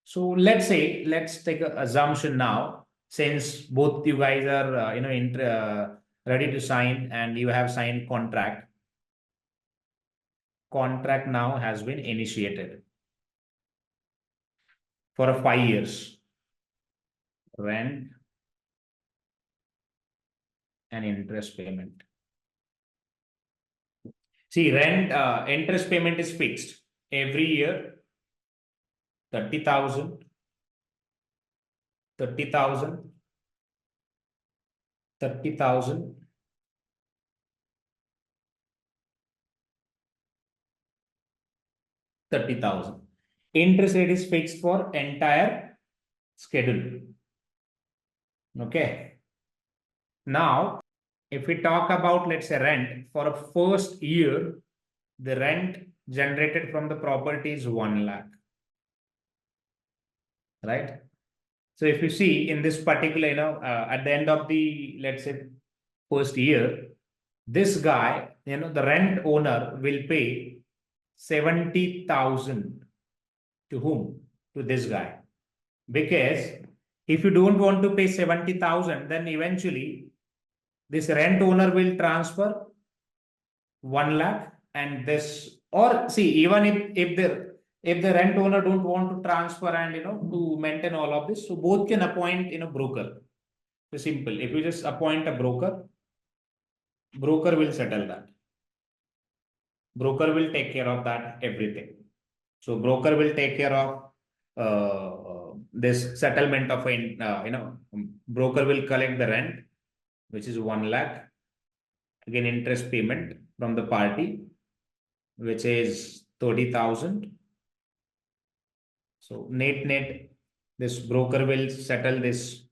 So let's take an assumption now, since both you guys are, ready to sign and you have signed contract. Contract now has been initiated for 5 years. Rent and interest payment. See, rent interest payment is fixed every year. 30,000, 30,000, 30,000, 30,000. Interest rate is fixed for entire schedule. Okay. Now, if we talk about, let's say, rent for a first year, the rent generated from the property is 1 lakh. Right? So if you see in this particular, at the end of the, let's say, first year, this guy, the rent owner will pay 70,000 to whom? To this guy. Because if you don't want to pay 70,000, then eventually this rent owner will transfer 1 lakh and this, or see, even if the rent owner don't want to transfer and to maintain all of this, so both can appoint broker. So simple. If you just appoint a broker will settle that. Broker will take care of that everything. So broker will take care of this settlement of broker will collect the rent, which is 1 lakh. Again, interest payment from the party, which is 30,000. So net, this broker will settle this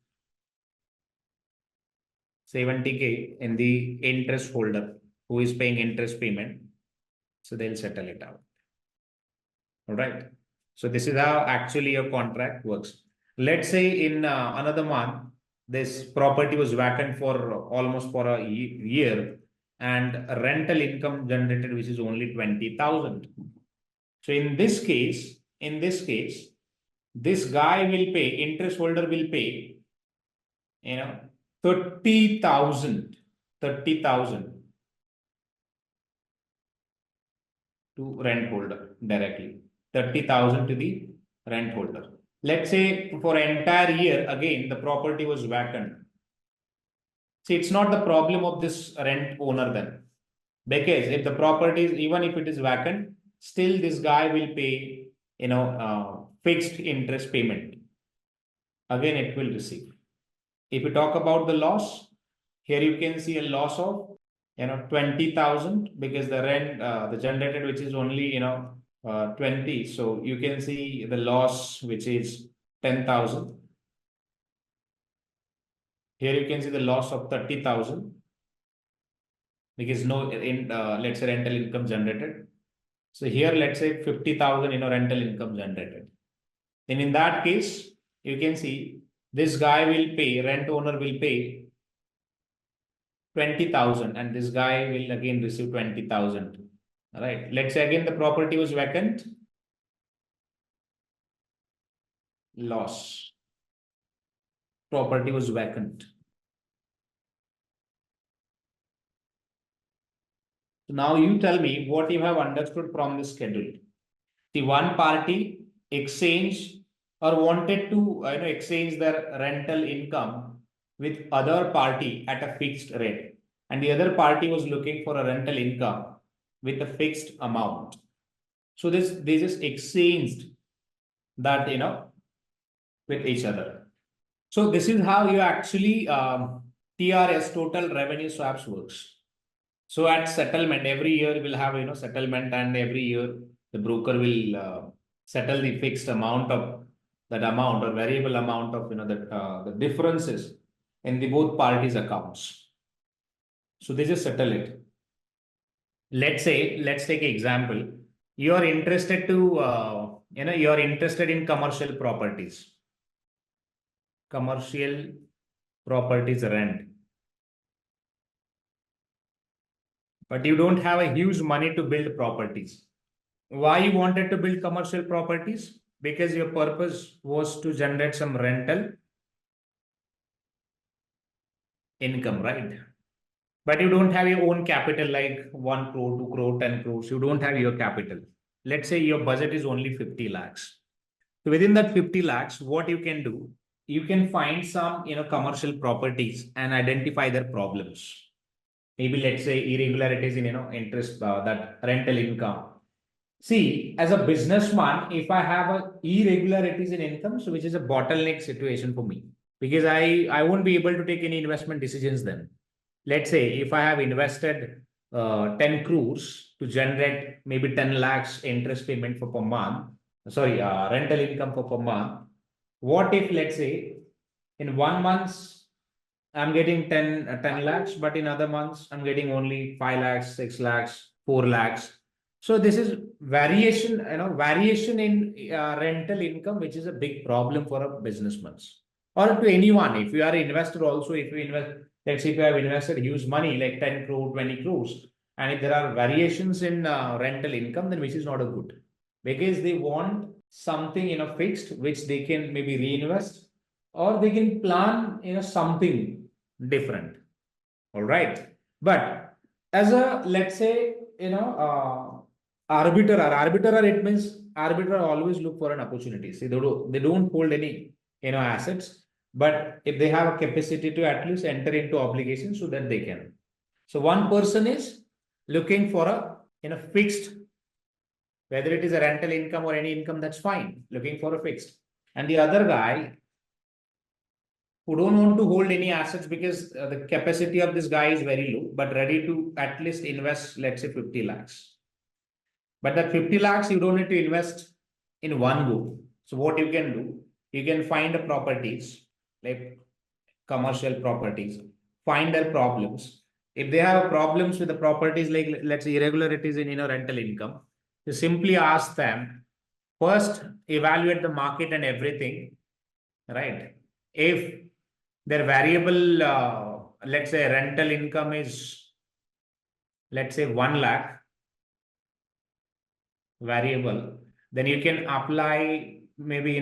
70K in the interest holder who is paying interest payment. So they'll settle it out. All right. So this is how actually your contract works. Let's say in another month, this property was vacant for almost for a year and rental income generated, which is only 20,000. So in this case, this guy will pay, interest holder will pay, 30,000 to rent holder directly. 30,000 to the rent holder. Let's say for entire year, again, the property was vacant. See, it's not the problem of this rent owner then. Because if the property is, even if it is vacant, still this guy will pay, fixed interest payment. Again, it will receive. If you talk about the loss, here you can see a loss of 20,000 because the rent, the generated, which is only 20. So you can see the loss, which is 10,000. Here you can see the loss of 30,000 because no let's say rental income generated. So here let's say 50,000 rental income generated. And in that case, you can see this guy will pay, rent owner will pay 20,000 and this guy will again receive 20,000. All right. Let's say again the property was vacant. Loss. Property was vacant. So now you tell me what you have understood from this schedule. The one party exchanged or wanted to exchange their rental income with other party at a fixed rate, and the other party was looking for a rental income with a fixed amount. So they just exchanged that with each other. So this is how you actually TRS, total revenue swaps, works. So at settlement, every year we'll have settlement, and every year the broker will settle the fixed amount of that amount or variable amount of the differences in the both parties' accounts. So they just settle it. Let's take an example. You are interested to you are interested in commercial properties. Commercial properties rent. But you don't have a huge money to build properties. Why you wanted to build commercial properties? Because your purpose was to generate some rental income, right? But you don't have your own capital like 1 crore, 2 crore, 10 crores. You don't have your capital. Let's say your budget is only 50 lakhs. So within that 50 lakhs, what you can do? You can find some commercial properties and identify their problems. maybe let's say irregularities in interest, that rental income. See, as a businessman, if I have a irregularities in income, so which is a bottleneck situation for me, because I won't be able to take any investment decisions then. Let's say if I have invested 10 crores to generate maybe 10 lakhs interest payment for per month, sorry, rental income for per month. What if, let's say, in 1 month I'm getting 10 lakhs, but in other months I'm getting only 5 lakhs, 6 lakhs, 4 lakhs. So this is variation in rental income, which is a big problem for a businessman or to anyone. If you are an investor also, if you invest, let's say if you have invested huge money like 10 crore, 20 crores, and if there are variations in rental income, then which is not a good, because they want something fixed, which they can maybe reinvest, or they can plan something different. All right. But as a, let's say, arbiter, it means arbiter always look for an opportunity. See, they don't hold any assets, but if they have a capacity to at least enter into obligations, so that they can. So one person is looking for a fixed, whether it is a rental income or any income, that's fine, looking for a fixed. And the other guy who don't want to hold any assets, because the capacity of this guy is very low, but ready to at least invest, let's say 50 lakhs. But that 50 lakhs, you don't need to invest in one go. So what you can do, you can find the properties, like commercial properties, find their problems. If they have problems with the properties, like let's say irregularities in rental income, you simply ask them, first evaluate the market and everything, right? If their variable, let's say rental income is, let's say 1 lakh variable, then you can apply maybe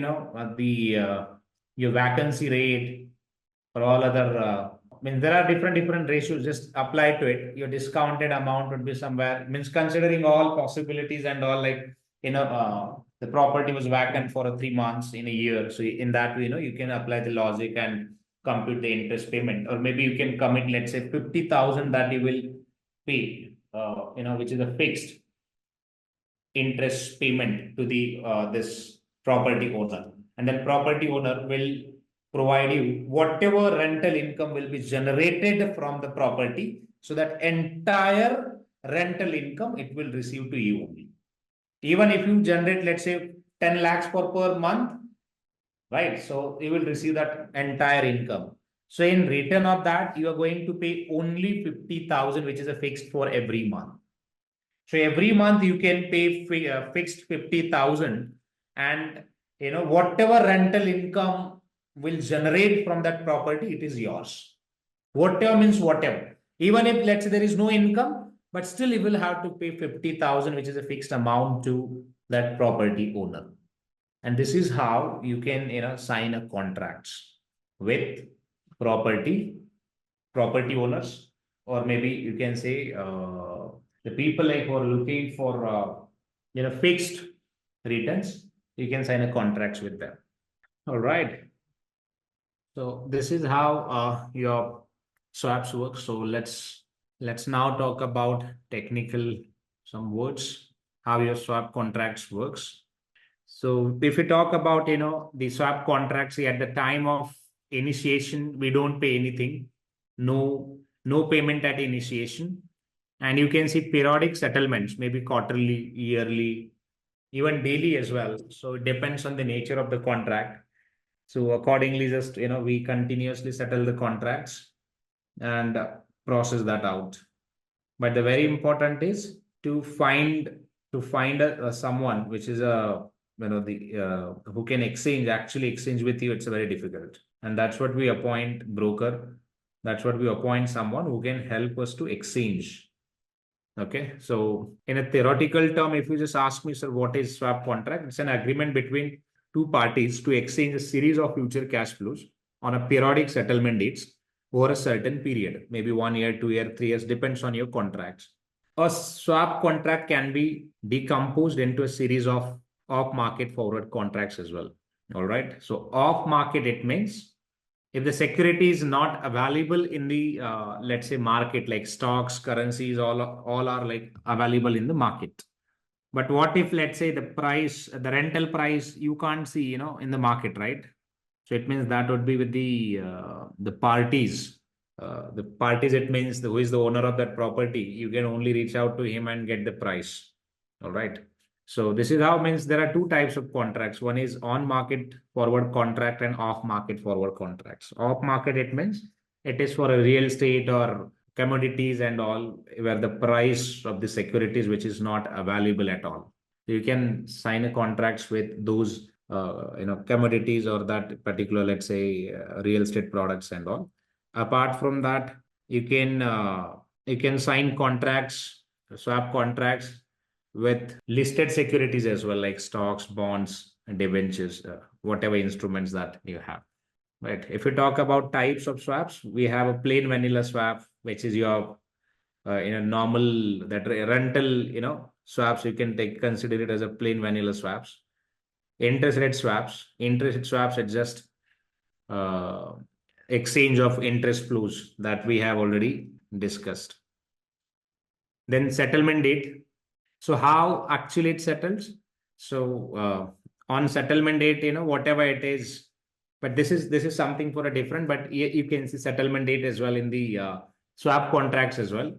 your vacancy rate or all other. There are different ratios. Just apply to it. Your discounted amount would be somewhere, means considering all possibilities and all, like the property was vacant for 3 months in a year. So in that way, you can apply the logic and compute the interest payment, or maybe you can commit, let's say 50,000 that you will pay, which is a fixed interest payment to the this property owner, and then property owner will provide you whatever rental income will be generated from the property, so that entire rental income it will receive to you only. Even if you generate, let's say 10 lakhs per month, right? So you will receive that entire income. So in return of that, you are going to pay only 50,000, which is a fixed for every month. So every month you can pay fixed 50,000, and whatever rental income will generate from that property, it is yours. Whatever means whatever. Even if, let's say, there is no income, but still you will have to pay 50,000, which is a fixed amount to that property owner. And this is how you can sign a contracts with property owners, or maybe you can say the people like who are looking for fixed returns. You can sign a contracts with them. All right. So this is how your swaps work. So let's now talk about technical some words, how your swap contracts works. So if we talk about the swap contracts, at the time of initiation, we don't pay anything, no payment at initiation, and you can see periodic settlements, maybe quarterly, yearly, even daily as well. So it depends on the nature of the contract. So accordingly, just we continuously settle the contracts and process that out. But the very important is to find someone which is a who can actually exchange with you. It's very difficult, and that's what we appoint broker. That's what we appoint someone who can help us to exchange. Okay, so in a theoretical term, if you just ask me, sir, what is swap contract? It's an agreement between two parties to exchange a series of future cash flows on a periodic settlement dates over a certain period, maybe 1 year, 2 year, 3 years, depends on your contracts. A swap contract can be decomposed into a series of off-market forward contracts as well. All right. So off-market, it means If the security is not available in the let's say market, like stocks, currencies, all are like available in the market. But what if, let's say, the rental price, you can't see, in the market, right? So it means that would be with the parties. The parties, it means who is the owner of that property. You can only reach out to him and get the price. All right. So this is how, means there are two types of contracts. One is on market forward contract and off market forward contracts. Off market, it means it is for a real estate or commodities and all, where the price of the securities which is not available at all. You can sign a contracts with those commodities or that particular, let's say, real estate products and all. Apart from that, you can sign contracts, swap contracts with listed securities as well, like stocks, bonds, and debentures, whatever instruments that you have. Right. If we talk about types of swaps, we have a plain vanilla swap, which is your normal that rental swaps. You can consider it as a plain vanilla swaps. Interest rate swaps are just uh, exchange of interest flows that we have already discussed. Then settlement date. So how actually it settles? So on settlement date, whatever it is, but this is something for a different. But you can see settlement date as well in the swap contracts as well.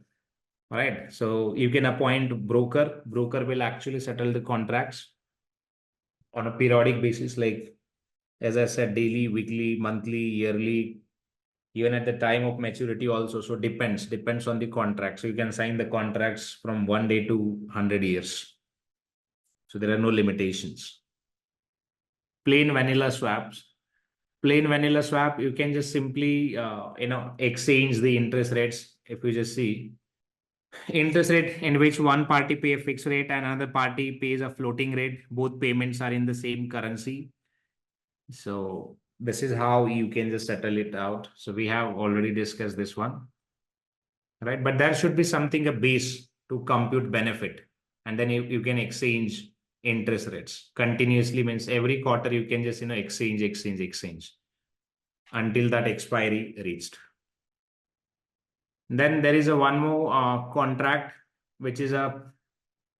All right. So you can appoint broker. Broker will actually settle the contracts on a periodic basis, like as I said, daily, weekly, monthly, yearly, even at the time of maturity also. So depends on the contract. So you can sign the contracts from 1 day to 100 years. So there are no limitations. Plain vanilla swaps. Plain vanilla swap, you can just simply exchange the interest rates. If you just see interest rate in which one party pay a fixed rate and another party pays a floating rate, both payments are in the same currency. So this is how you can just settle it out. So we have already discussed this one, right? But there should be something, a base to compute benefit, and then you can exchange interest rates continuously. Means every quarter you can just exchange until that expiry reached. Then there is a one more contract, which is a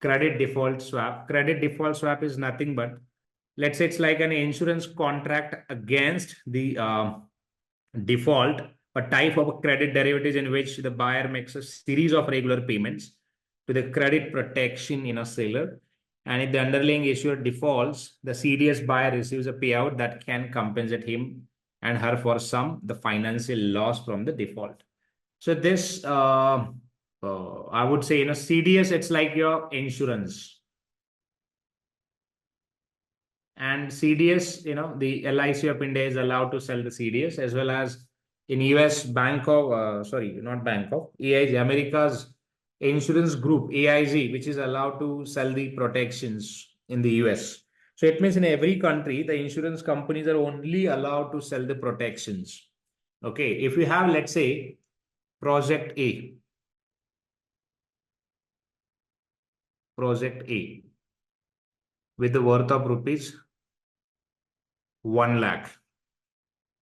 credit default swap. Credit default swap is nothing but, let's say, it's like an insurance contract against the default, a type of a credit derivatives in which the buyer makes a series of regular payments to the credit protection in a seller. And if the underlying issuer defaults, the CDS buyer receives a payout that can compensate him and her for the financial loss from the default. So this, I would say, CDS, it's like your insurance. And CDS, the LIC of India is allowed to sell the CDS, as well as in US AIG, America's insurance group, AIG, which is allowed to sell the protections in the US. So it means in every country, the insurance companies are only allowed to sell the protections. Okay. If we have, let's say, Project A with the worth of rupees 1 lakh.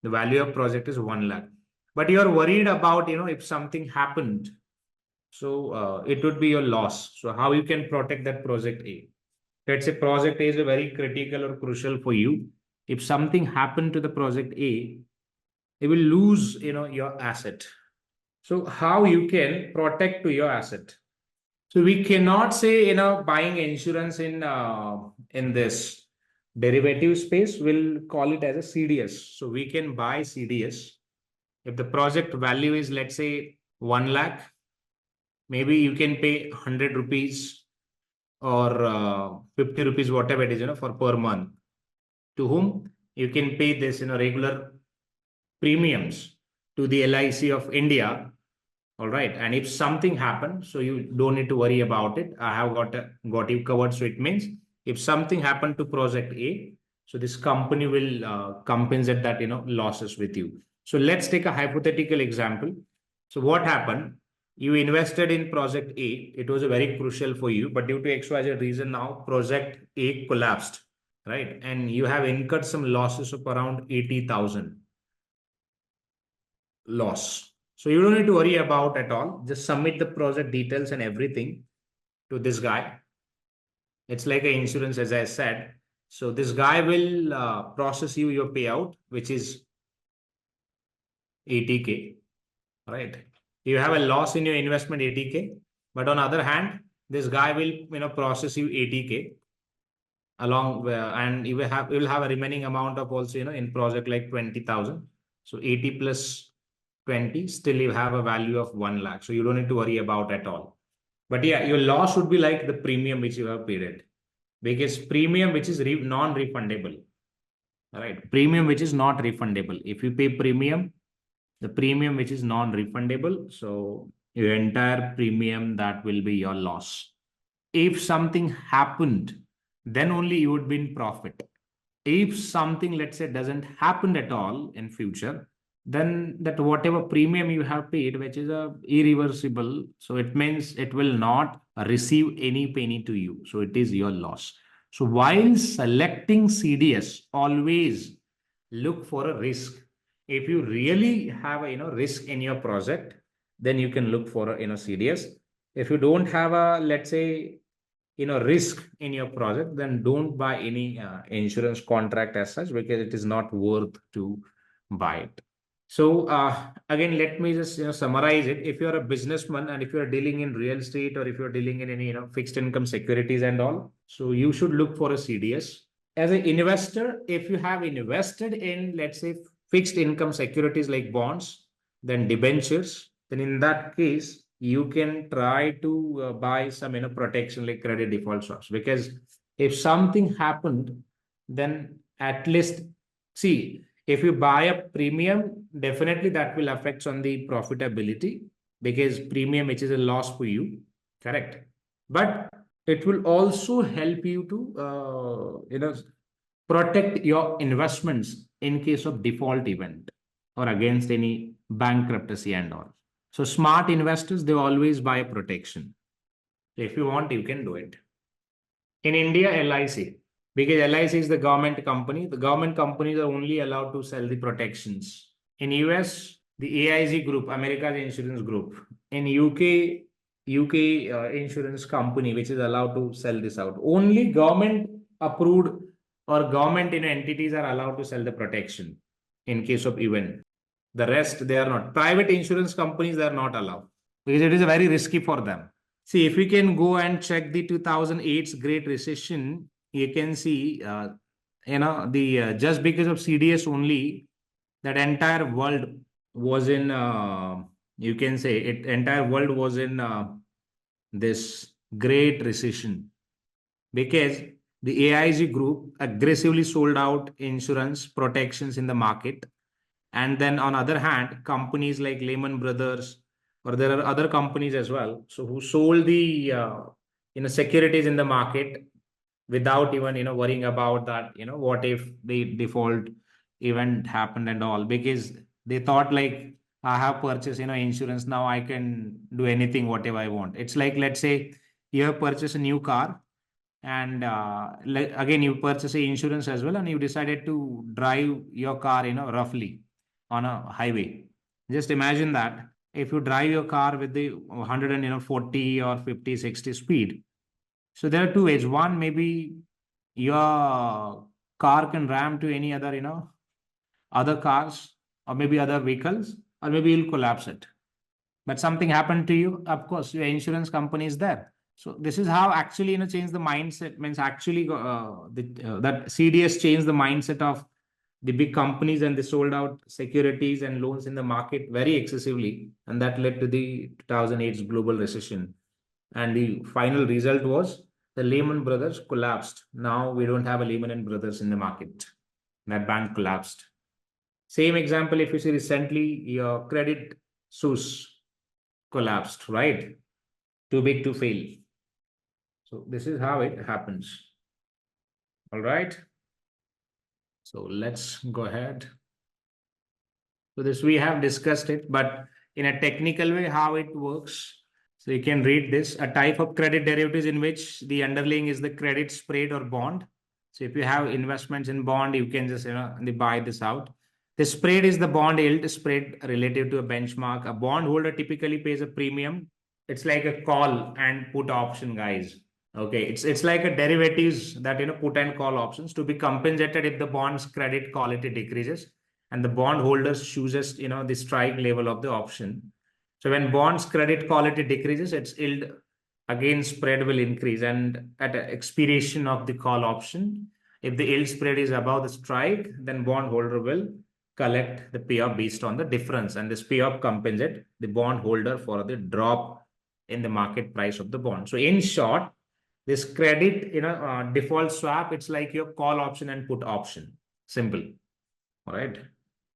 The value of project is 1 lakh. But you're worried about, if something happened, so it would be your loss. So how you can protect that project A? Let's say project A is a very critical or crucial for you. If something happened to the project A, it will lose, your asset. So how you can protect to your asset? So we cannot say, buying insurance in this derivative space, we'll call it as a CDS. So we can buy CDS. If the project value is, let's say, 1 lakh, maybe you can pay 100 rupees or 50 rupees, whatever it is, for per month. To whom you can pay this, regular premiums to the LIC of India. All right. And if something happens, so you don't need to worry about it. I have got you covered. So it means if something happened to project A, so this company will compensate that, losses with you. So let's take a hypothetical example. So what happened? You invested in project A. It was very crucial for you, but due to XYZ reason, now project A collapsed, right? And you have incurred some losses of around 80,000. loss. So you don't need to worry about at all. Just submit the project details and everything to this guy. It's like an insurance, as I said. So this guy will process you your payout, which is 80K, right? You have a loss in your investment 80K, but on other hand, this guy will process you 80K along and you will have a remaining amount of also in project like 20,000. So 80 plus 20, still you have a value of 1 lakh. So you don't need to worry about at all. But yeah, your loss would be like the premium which you have paid it, because premium which is non-refundable, right? Premium which is not refundable. If you pay premium, the premium which is non-refundable, so your entire premium, that will be your loss. If something happened, then only you would be in profit. If something, let's say, doesn't happen at all in future, then that whatever premium you have paid, which is irreversible, so it means it will not receive any penny to you. So it is your loss. So while selecting CDS, always look for a risk. If you really have a risk in your project, then you can look for a CDS. If you don't have a, let's say, risk in your project, then don't buy any insurance contract as such, because it is not worth to buy it. So again, let me just summarize it. If you're a businessman and if you're dealing in real estate, or if you're dealing in any fixed income securities and all, so you should look for a CDS. As an investor, if you have invested in, let's say, fixed income securities like bonds, then debentures, then in that case, you can try to buy some protection like credit default swaps, because if something happened, then at least, see, if you buy a premium, definitely that will affect on the profitability, because premium which is a loss for you, correct? But it will also help you to protect your investments in case of default event or against any bankruptcy and all. So smart investors, they always buy protection. So if you want, you can do it. In India, LIC, because LIC is the government company. The government companies are only allowed to sell the protections. In US, the AIG group, America's insurance group. In UK insurance company, which is allowed to sell this out. Only government approved or government entities are allowed to sell the protection in case of event. The rest, they are not. Private insurance companies, they are not allowed, because it is very risky for them. See, if we can go and check the 2008's Great Recession, you can see, just because of CDS only, that entire world was in, you can say, entire world was in this Great Recession, because the AIG group aggressively sold out insurance protections in the market. And then on other hand, companies like Lehman Brothers, or there are other companies as well, so who sold the securities in the market without even worrying about that, what if the default event happened and all, because they thought like, I have purchased insurance, now I can do anything whatever I want. It's like, let's say you have purchased a new car, and again you purchase a insurance as well, and you decided to drive your car roughly on a highway. Just imagine that if you drive your car with the 140 or 50 60 speed, so there are two ways. One, maybe your car can ram to any other other cars, or maybe other vehicles, or maybe you'll collapse it. But something happened to you, of course your insurance company is there. So this is how actually change the mindset, means actually that CDS changed the mindset of the big companies, and they sold out securities and loans in the market very excessively, and that led to the 2008 global recession. And the final result was the Lehman Brothers collapsed. Now we don't have a Lehman Brothers in the market. That bank collapsed. Same example, if you see recently, your Credit Suisse collapsed, right? Too big to fail. So this is how it happens. All right. So let's go ahead. So this we have discussed it, but in a technical way, how it works. So you can read this: a type of credit derivatives in which the underlying is the credit spread or bond. So if you have investments in bond, you can just buy this out. The spread is the bond yield spread relative to a benchmark. A bondholder typically pays a premium. It's like a call and put option, guys. Okay, it's like a derivatives that put and call options to be compensated if the bond's credit quality decreases and the bondholders chooses the strike level of the option. So when bonds credit quality decreases, its yield again spread will increase, and at expiration of the call option, if the yield spread is above the strike, then bondholder will collect the payoff based on the difference, and this payoff compensate the bondholder for the drop in the market price of the bond. So in short, this credit default swap, it's like your call option and put option. Simple. All right.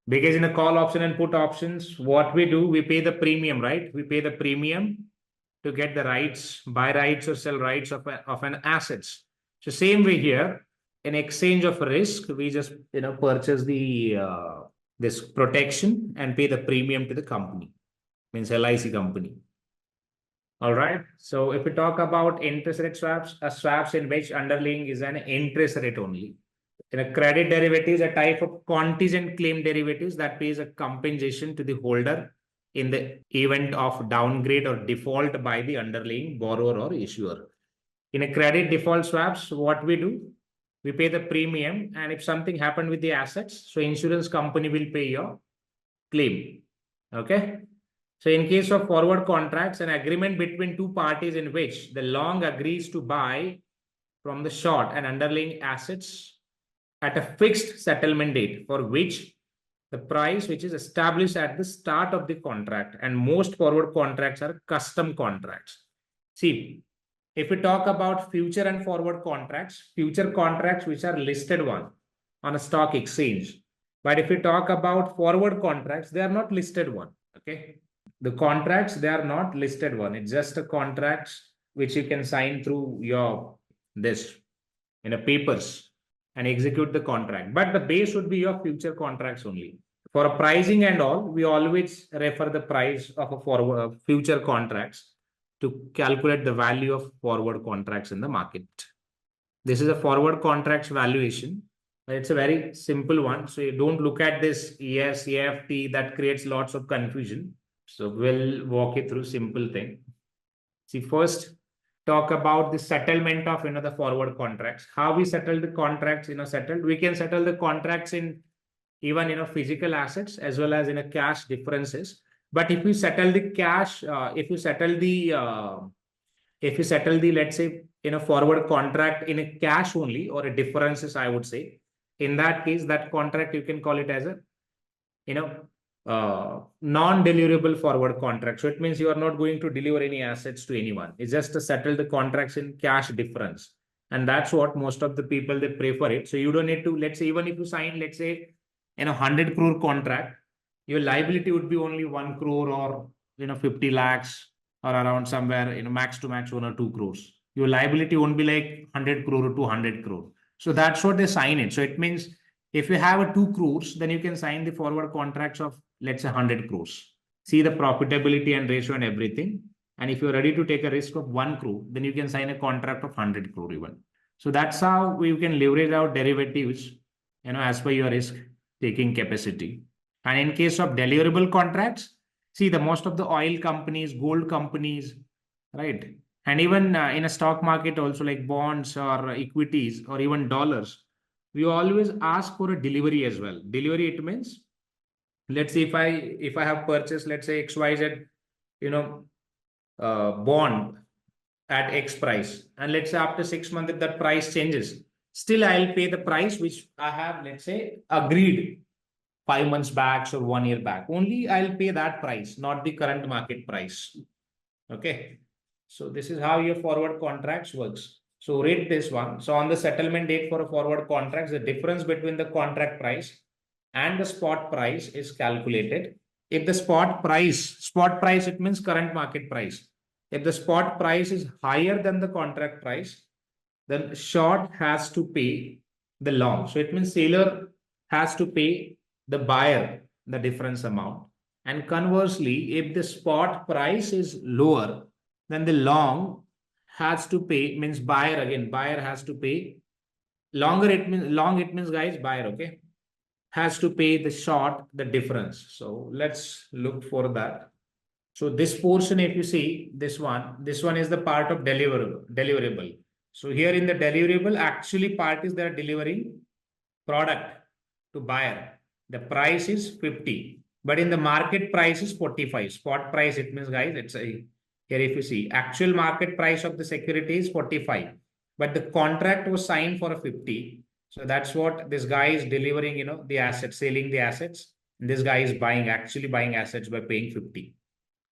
Because in a call option and put options, what we do, we pay the premium, right? We pay the premium to get the rights, buy rights or sell rights of an assets. So same way here, in exchange of risk, we just purchase the this protection and pay the premium to the company, means LIC company. All right. So if we talk about interest rate swaps, swaps in which underlying is an interest rate only. In a credit derivatives, a type of contingent claim derivatives that pays a compensation to the holder in the event of downgrade or default by the underlying borrower or issuer. In a credit default swaps, what we do, we pay the premium, and if something happened with the assets, so insurance company will pay your claim. Okay. So in case of forward contracts, an agreement between two parties in which the long agrees to buy from the short and underlying assets at a fixed settlement date for which the price which is established at the start of the contract, and most forward contracts are custom contracts. See, if we talk about future and forward contracts, future contracts which are listed one on a stock exchange. But if we talk about forward contracts, they are not listed one. Okay. The contracts, they are not listed one. It's just a contracts which you can sign through your this papers and execute the contract. But the base would be your future contracts only. For a pricing and all, we always refer the price of a forward future contracts to calculate the value of forward contracts in the market. This is a forward contracts valuation. It's a very simple one. So you don't look at this ES, EFT, that creates lots of confusion. So we'll walk you through simple thing. See, first talk about the settlement of the forward contracts. How we settle the contracts, settled. We can settle the contracts in even physical assets as well as in a cash differences. But if you settle the cash, if you settle the let's say forward contract in a cash only or a differences, I would say, in that case, that contract you can call it as a non-deliverable forward contract. So it means you are not going to deliver any assets to anyone. It's just to settle the contracts in cash difference. And that's what most of the people, they prefer it. So you don't need to, let's say, even if you sign, let's say, 100 crore contract, your liability would be only 1 crore or 50 lakhs or around somewhere max to max 1 or 2 crores. Your liability won't be like 100 crore or 200 crore. So that's what they sign it. So it means if you have a 2 crores, then you can sign the forward contracts of, let's say, 100 crores. See the profitability and ratio and everything. And if you're ready to take a risk of 1 crore, then you can sign a contract of 100 crore even. So that's how we can leverage out derivatives, as per your risk taking capacity. And in case of deliverable contracts, see the most of the oil companies, gold companies, right? And even in a stock market also, like bonds or equities or even dollars, we always ask for a delivery as well. Delivery, it means, let's say if I have purchased, let's say XYZ, bond at X price, and let's say after 6 months, if that price changes, still I'll pay the price which I have, let's say, agreed 5 months back or 1 year back. Only I'll pay that price, not the current market price. Okay. So this is how your forward contracts works. So read this one. So on the settlement date for a forward contracts, the difference between the contract price and the spot price is calculated. If the spot price, it means current market price. If the spot price is higher than the contract price, then short has to pay the long. So it means seller has to pay the buyer the difference amount. And conversely, if the spot price is lower, then the long has to pay, means buyer has to pay. Longer it means, guys, buyer, okay? has to pay the short, the difference. So let's look for that. So this portion, if you see this one is the part of deliverable. So here in the deliverable, actually parties that are delivering product to buyer. The price is 50, but in the market price is 45. Spot price, it means guys, it's a here if you see actual market price of the security is 45, but the contract was signed for a 50. So that's what this guy is delivering, the assets, selling the assets. And this guy is actually buying assets by paying 50.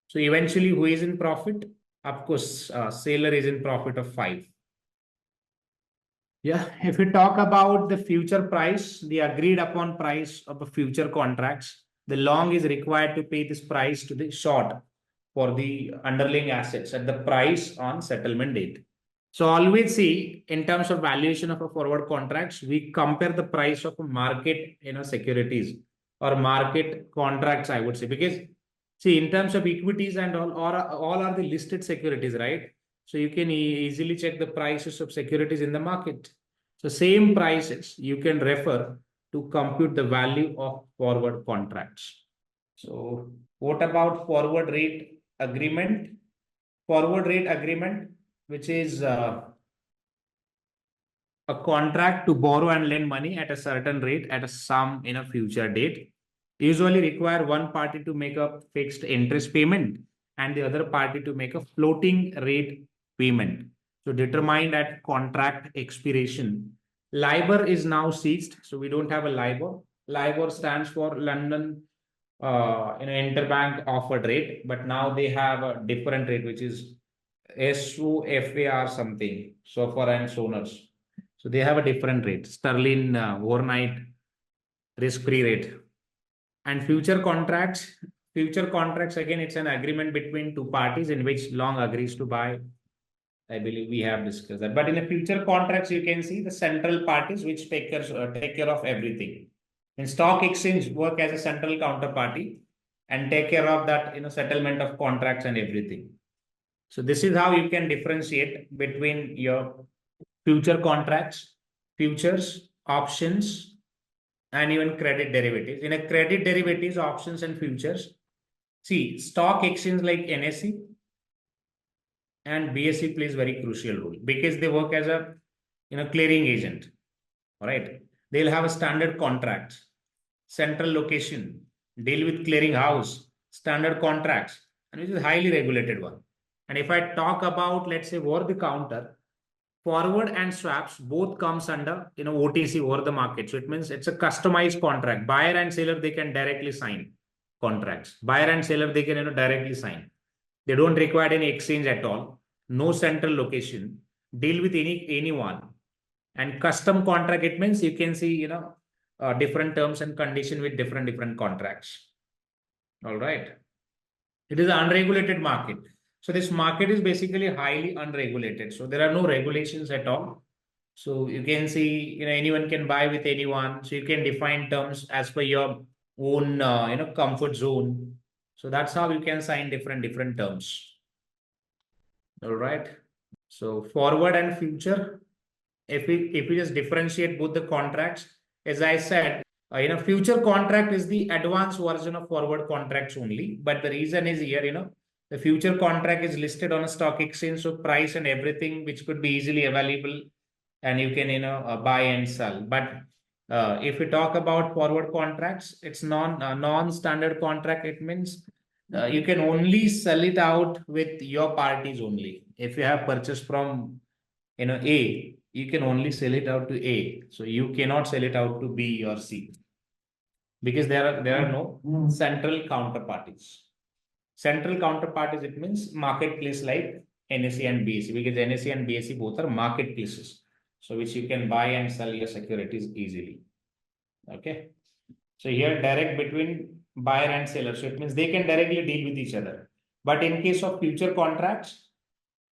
So eventually, who is in profit? Of course, seller is in profit of 5. Yeah, if we talk about the future price, the agreed upon price of the future contracts, the long is required to pay this price to the short for the underlying assets at the price on settlement date. So always see in terms of valuation of a forward contracts, we compare the price of a market, securities or market contracts, I would say, because see in terms of equities and all are the listed securities, right? So you can easily check the prices of securities in the market. So same prices you can refer to compute the value of forward contracts. So what about forward rate agreement? Forward rate agreement, which is a contract to borrow and lend money at a certain rate at a sum in a future date, usually require one party to make a fixed interest payment and the other party to make a floating rate payment. So determined at contract expiration. LIBOR is now ceased, so we don't have a LIBOR. LIBOR stands for London interbank offered rate, but now they have a different rate, which is SOFA or something, SOFR and SONARS. So they have a different rate, sterling overnight risk-free rate. And future contracts again, it's an agreement between two parties in which long agrees to buy. I believe we have discussed that. But in the future contracts, you can see the central parties which take care of everything. In stock exchange, work as a central counterparty and take care of that, settlement of contracts and everything. So this is how you can differentiate between your future contracts, futures, options, and even credit derivatives. In a credit derivatives, options and futures, see stock exchange like NSE and BSE plays very crucial role because they work as a clearing agent. All right, they'll have a standard contract, central location, deal with clearing house, standard contracts, and which is highly regulated one. And if I talk about, let's say, over the counter, forward and swaps both comes under OTC, over the market. So it means it's a customized contract. Buyer and seller, they can directly sign contracts. Buyer and seller, they can directly sign. They don't require any exchange at all. No central location. Deal with anyone. And custom contract, it means you can see different terms and condition with different contracts. All right. It is an unregulated market. So this market is basically highly unregulated. So there are no regulations at all. So you can see, anyone can buy with anyone. So you can define terms as per your own, comfort zone. So that's how you can sign different terms. All right. So forward and future, if we just differentiate both the contracts, as I said, future contract is the advanced version of forward contracts only. But the reason is here, the future contract is listed on a stock exchange, so price and everything which could be easily available, and you can buy and sell. But if we talk about forward contracts, it's non-standard contract. It means you can only sell it out with your parties only. If you have purchased from A, you can only sell it out to A. So you cannot sell it out to B or C because there are no central counterparties. Central counterparties, it means marketplace like NSE and BSE, because NSE and BSE both are marketplaces. So which you can buy and sell your securities easily. Okay. So here direct between buyer and seller. So it means they can directly deal with each other. But in case of future contracts,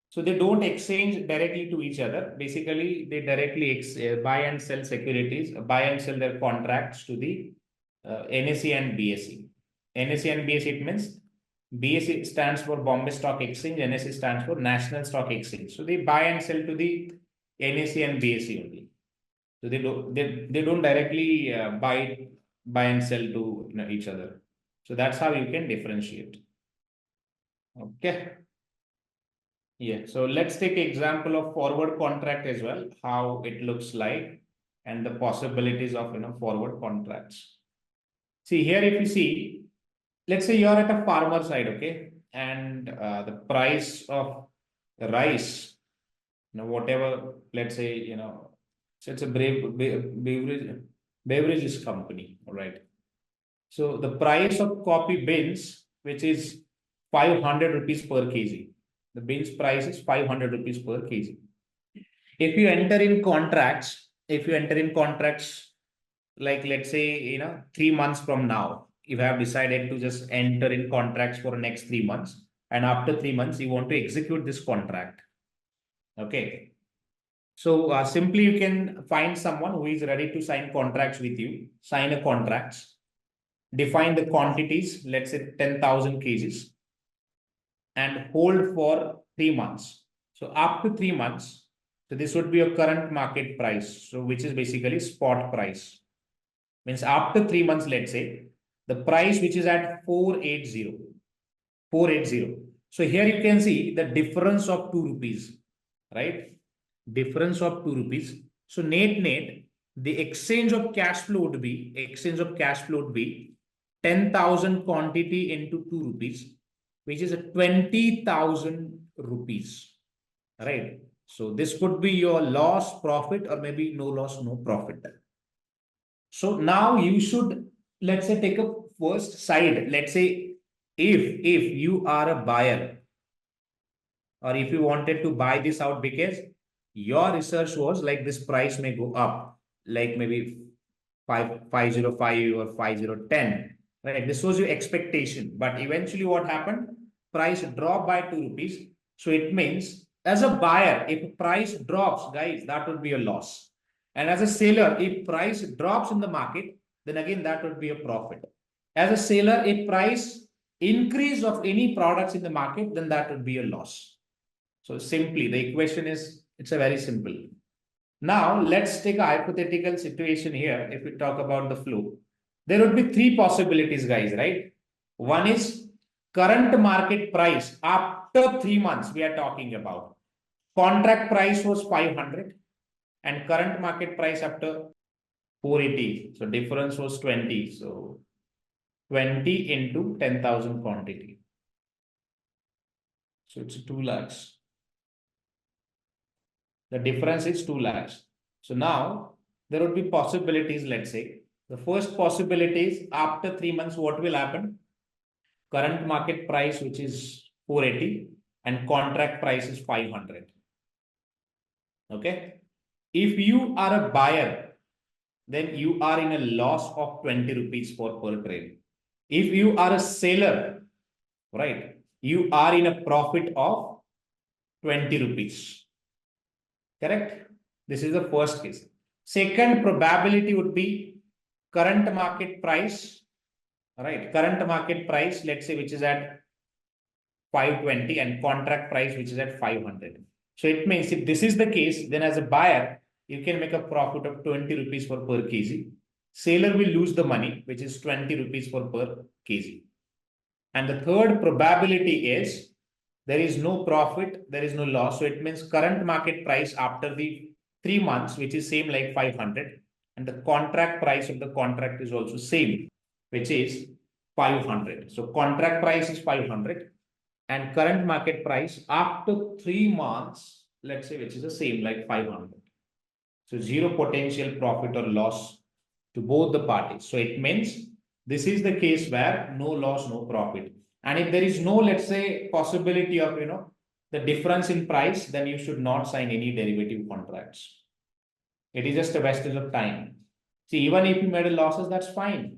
so they don't exchange directly to each other. Basically, they directly buy and sell securities, buy and sell their contracts to the NSE and BSE. NSE and BSE, it means BSE stands for Bombay Stock Exchange, NSE stands for National Stock Exchange. So they buy and sell to the NSE and BSE only. So they don't directly buy buy and sell to each other. So that's how you can differentiate. Okay. Yeah. So let's take example of forward contract as well, how it looks like and the possibilities of forward contracts. See here, if you see, let's say you're at a farmer side, okay, and the price of the rice, whatever, let's say, so it's a beverages company, all right. So the price of coffee beans, which is 500 rupees per kg, the beans price is 500 rupees per kg. If you enter in contracts, like let's say 3 months from now, you have decided to just enter in contracts for next 3 months, and after 3 months you want to execute this contract. Okay. So simply you can find someone who is ready to sign contracts with you, sign a contracts, define the quantities, let's say 10,000 kgs, and hold for 3 months. So after 3 months, so this would be a current market price, so which is basically spot price. Means after 3 months, let's say the price which is at 480. So here you can see the difference of 2 rupees, right? Difference of 2 rupees. So net, the exchange of cash flow would be 10,000 quantity into 2 rupees, which is a 20,000 rupees, right? So this could be your loss, profit, or maybe no loss, no profit. So now you should, let's say, take a first side. Let's say if you are a buyer, or if you wanted to buy this out because your research was like this price may go up, like maybe 505 or 5010, right? This was your expectation, but eventually what happened? Price dropped by 2 rupees. So it means as a buyer, if price drops, guys, that would be a loss. And as a seller, if price drops in the market, then again that would be a profit. As a seller, if price increase of any products in the market, then that would be a loss. So simply the equation is, it's a very simple. Now let's take a hypothetical situation here. If we talk about the flow, there would be 3 possibilities, guys, right? One is current market price after 3 months we are talking about. Contract price was 500 and current market price after 480. So difference was 20. So 20 into 10,000 quantity. So it's 2 lakhs. The difference is 2 lakhs. So now there would be possibilities, let's say. The first possibility is after 3 months, what will happen? Current market price, which is 480, and contract price is 500. Okay. If you are a buyer, then you are in a loss of 20 rupees per trade. If you are a seller, right, you are in a profit of 20 rupees. Correct? This is the first case. Second probability would be current market price, right? Current market price, let's say, which is at 520 and contract price, which is at 500. So it means if this is the case, then as a buyer, you can make a profit of 20 rupees per kg. Seller will lose the money, which is 20 rupees per kg. And the third probability is there is no profit, there is no loss. So it means current market price after the 3 months, which is same like 500, and the contract price of the contract is also same, which is 500. So contract price is 500 and current market price after 3 months, let's say, which is the same like 500. So zero potential profit or loss to both the parties. So it means this is the case where no loss, no profit. And if there is no, let's say, possibility of, the difference in price, then you should not sign any derivative contracts. It is just a wastage of time. See, even if you made a losses, that's fine.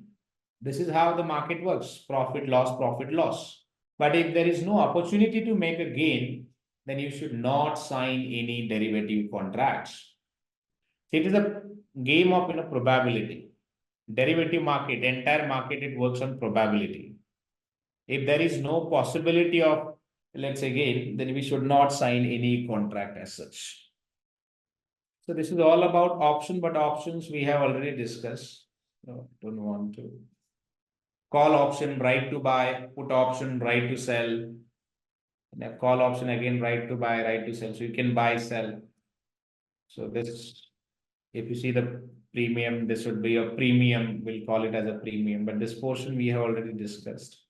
This is how the market works. Profit, loss, profit, loss. But if there is no opportunity to make a gain, then you should not sign any derivative contracts. It is a game of probability. Derivative market, entire market, it works on probability. If there is no possibility of, let's say, gain, then we should not sign any contract as such. So this is all about option, but options we have already discussed. No, don't want to. Call option, right to buy, put option, right to sell. And a call option again, right to buy, right to sell. So you can buy, sell. So this, if you see the premium, this would be a premium. We'll call it as a premium, but this portion we have already discussed.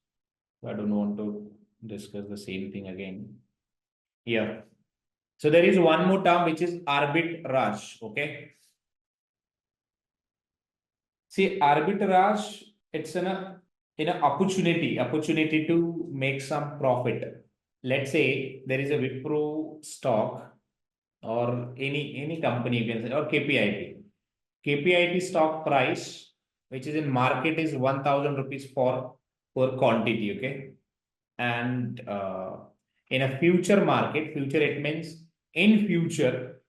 So I don't want to discuss the same thing again. Here. So there is one more term which is arbitrage. Okay. See, arbitrage, it's an opportunity to make some profit. Let's say there is a Wipro stock or any company you can say, or KPIT. KPIT stock price, which is in market, is 1,000 rupees for per quantity. Okay. And in a future market, future, it means in future,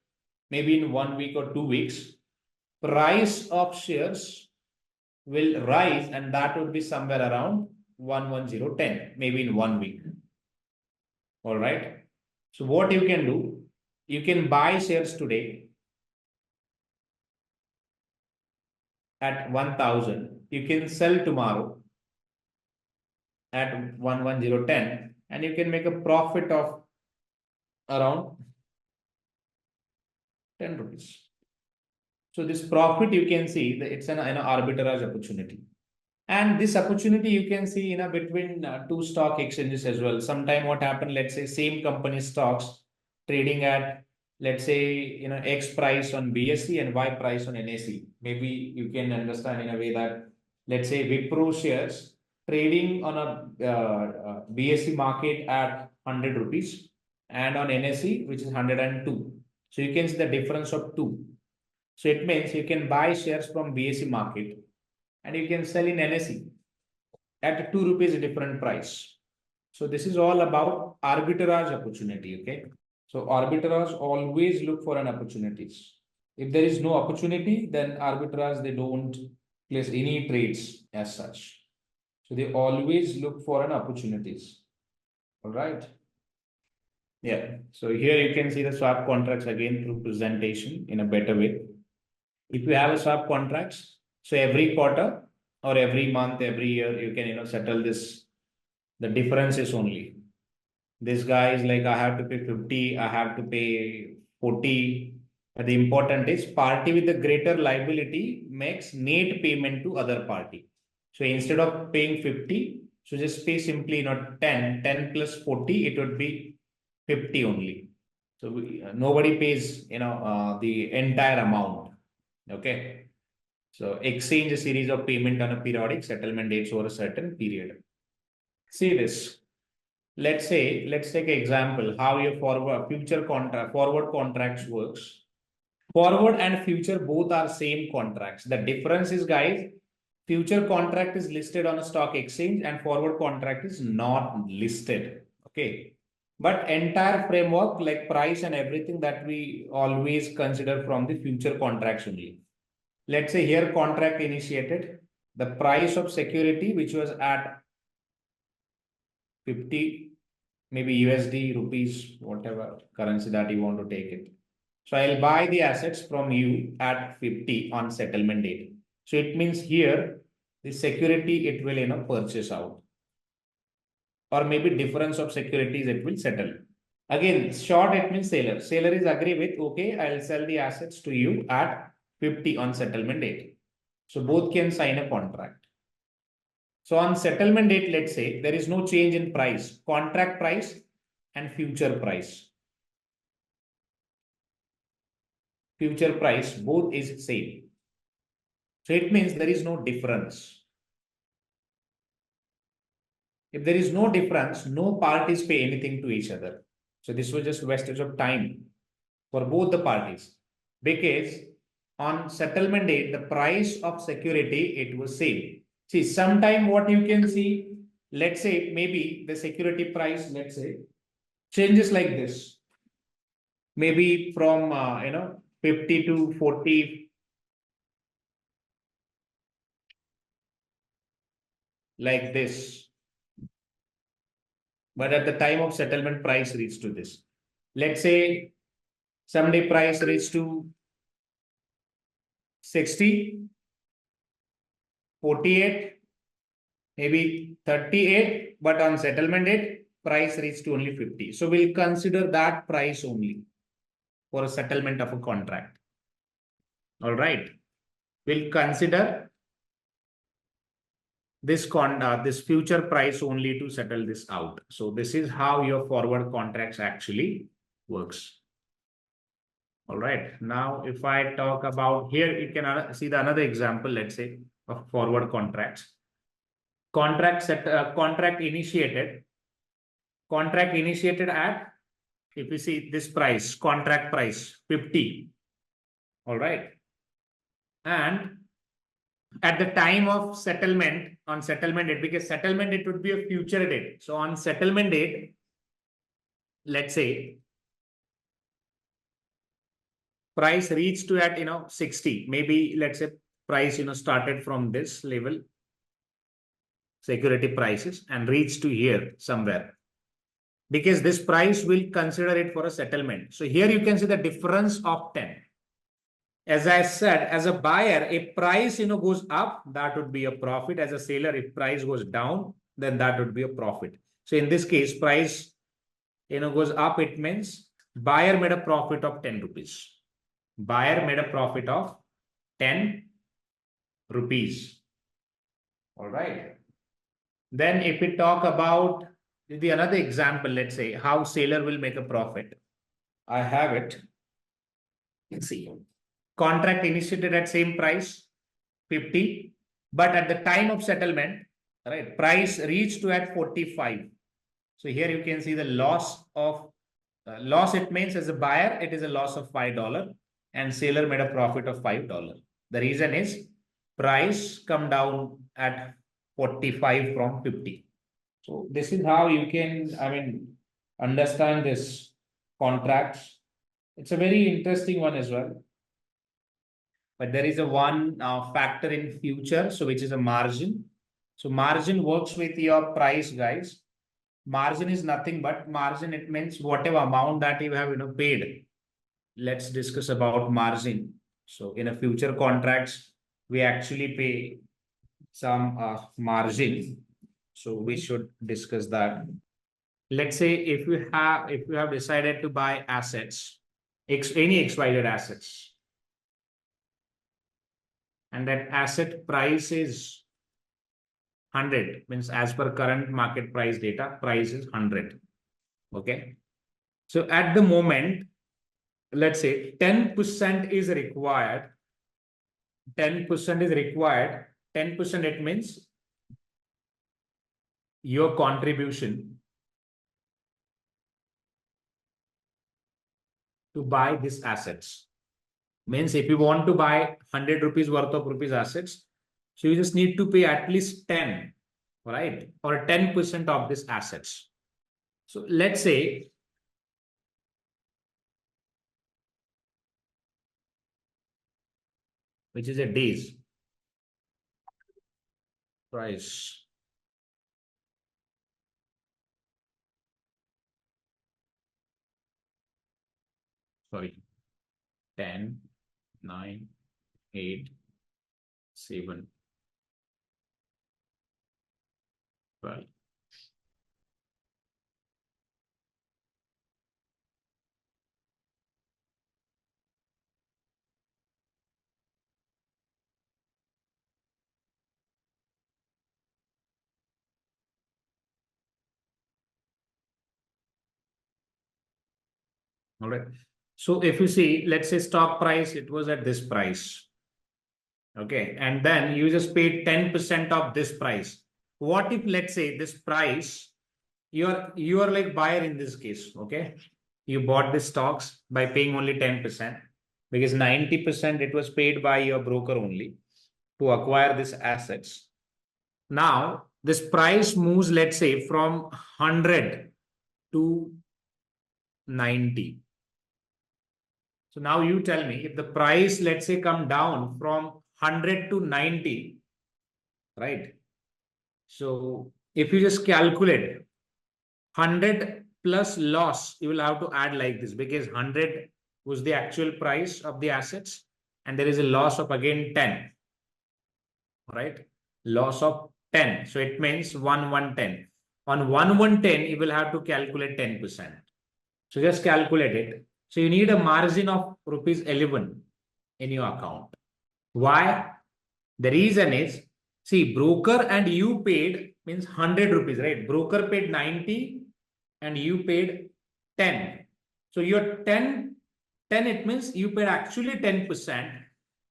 maybe in 1 week or 2 weeks, price of shares will rise, and that would be somewhere around 110, maybe in 1 week. All right. So what you can do, you can buy shares today at 1,000. You can sell tomorrow at 110, and you can make a profit of around 10 rupees. So this profit, you can see that it's an arbitrage opportunity. And this opportunity you can see between two stock exchanges as well. Sometime what happened, let's say same company stocks trading at, let's say, X price on BSE and Y price on NSE. Maybe you can understand in a way that, let's say, Wipro shares trading on a BSE market at 100 rupees and on NSE, which is 102. So you can see the difference of 2. So it means you can buy shares from BSE market and you can sell in NSE at 2 rupees different price. So this is all about arbitrage opportunity. Okay. So arbitrage always look for an opportunities. If there is no opportunity, then arbitrage, they don't place any trades as such. So they always look for an opportunities. All right. Yeah. So here you can see the swap contracts again through presentation in a better way. If you have a swap contracts, so every quarter or every month, every year, you can settle this. The difference is only this guy is like, I have to pay 50, I have to pay 40. But the important is party with the greater liability makes net payment to other party. So instead of paying 50, so just pay simply 10 plus 40, it would be 50 only. So nobody pays the entire amount. Okay. So exchange a series of payment on a periodic settlement dates over a certain period. See this. Let's take an example how your forward contracts works. Forward and future both are same contracts. The difference is, guys, future contract is listed on a stock exchange and forward contract is not listed. Okay. But entire framework like price and everything that we always consider from the future contracts only. Let's say here contract initiated, the price of security which was at 50, maybe USD, rupees, whatever currency that you want to take it. So I'll buy the assets from you at 50 on settlement date. So it means here the security it will purchase out, or maybe difference of securities it will settle. Again, short it means seller. Seller is agree with, okay, I'll sell the assets to you at 50 on settlement date. So both can sign a contract. So on settlement date, let's say there is no change in price, contract price and future price. Future price both is same. So it means there is no difference. If there is no difference, no parties pay anything to each other. So this was just wastage of time for both the parties, because on settlement date, the price of security, it was same. See, sometime what you can see, let's say maybe the security price, let's say, changes like this. Maybe from 50 to 40, like this. But at the time of settlement, price reached to this. Let's say someday price reached to 60. 48, maybe 38, but on settlement date, price reached to only 50. So we'll consider that price only for a settlement of a contract. All right. We'll consider this future price only to settle this out. So this is how your forward contracts actually works. All right. Now, if I talk about here, you can see the another example, let's say, of forward contracts. Contract initiated at, if you see this price, contract price 50. All right. And at the time of settlement, on settlement date, because settlement date would be a future date. So on settlement date, let's say price reached to at 60. Maybe let's say price started from this level, security prices, and reached to here somewhere. Because this price will consider it for a settlement. So here you can see the difference of 10. As I said, as a buyer, if price goes up, that would be a profit. As a seller, if price goes down, then that would be a profit. So in this case, price goes up, it means buyer made a profit of 10 rupees. Buyer made a profit of 10 rupees. All right. Then if we talk about the another example, let's say how seller will make a profit. I have it. Let's see. Contract initiated at same price, 50, but at the time of settlement, right, price reached to at 45. So here you can see the loss of loss. It means as a buyer, it is a loss of $5, and seller made a profit of $5. The reason is price come down at 45 from 50. So this is how you can, understand this contracts. It's a very interesting one as well. But there is a one factor in future, so which is a margin. So margin works with your price, guys. Margin is nothing but margin. It means whatever amount that you have paid. Let's discuss about margin. So in a future contracts, we actually pay some margin. So we should discuss that. Let's say if you have decided to buy assets, any XYZ assets, and that asset price is 100, means as per current market price data, price is 100. Okay. So at the moment, let's say 10% is required. 10% is required. 10% it means your contribution to buy these assets. Means if you want to buy 100 rupees worth of assets, so you just need to pay at least 10, right? Or 10% of these assets. So let's say which is a days price. Sorry, 10, 9, 8, 7, 12. All right. So if you see, let's say stock price, it was at this price. Okay. And then you just paid 10% of this price. What if, let's say, this price, you are like buyer in this case. Okay. You bought the stocks by paying only 10% because 90% it was paid by your broker only to acquire these assets. Now, this price moves, let's say, from 100 to 90. So now you tell me if the price, let's say, come down from 100 to 90, right? So if you just calculate 100 plus loss, you will have to add like this because 100 was the actual price of the assets and there is a loss of again 10, right? loss of 10. So it means 110. On 110, you will have to calculate 10%. So just calculate it. So you need a margin of rupees 11 in your account. Why? The reason is, see, broker and you paid means 100 rupees, right? Broker paid 90 and you paid 10. So your 10, it means you paid actually 10%.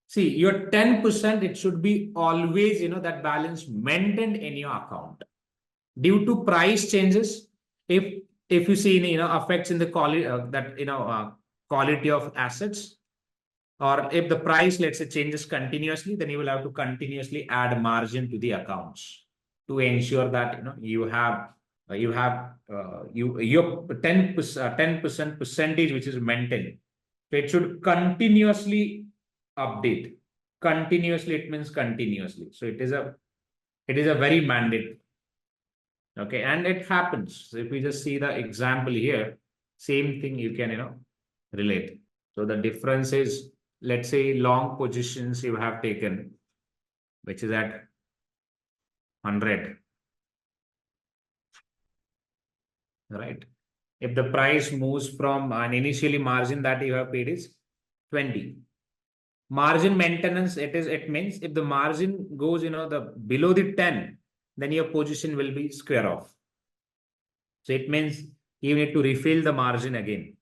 See, your 10%, it should be always, that balance maintained in your account. Due to price changes, if you see, affects in the quality quality of assets, or if the price, let's say, changes continuously, then you will have to continuously add margin to the accounts to ensure that your 10% percentage which is maintained. So it should continuously update. Continuously, it means continuously. So it is a very mandate. Okay, and it happens. So if we just see the example here, same thing you can relate. So the difference is, let's say, long positions you have taken, which is at 100, right? If the price moves from an initially margin that you have paid is 20, margin maintenance, it means if the margin goes the below the 10, then your position will be square off. So it means you need to refill the margin again.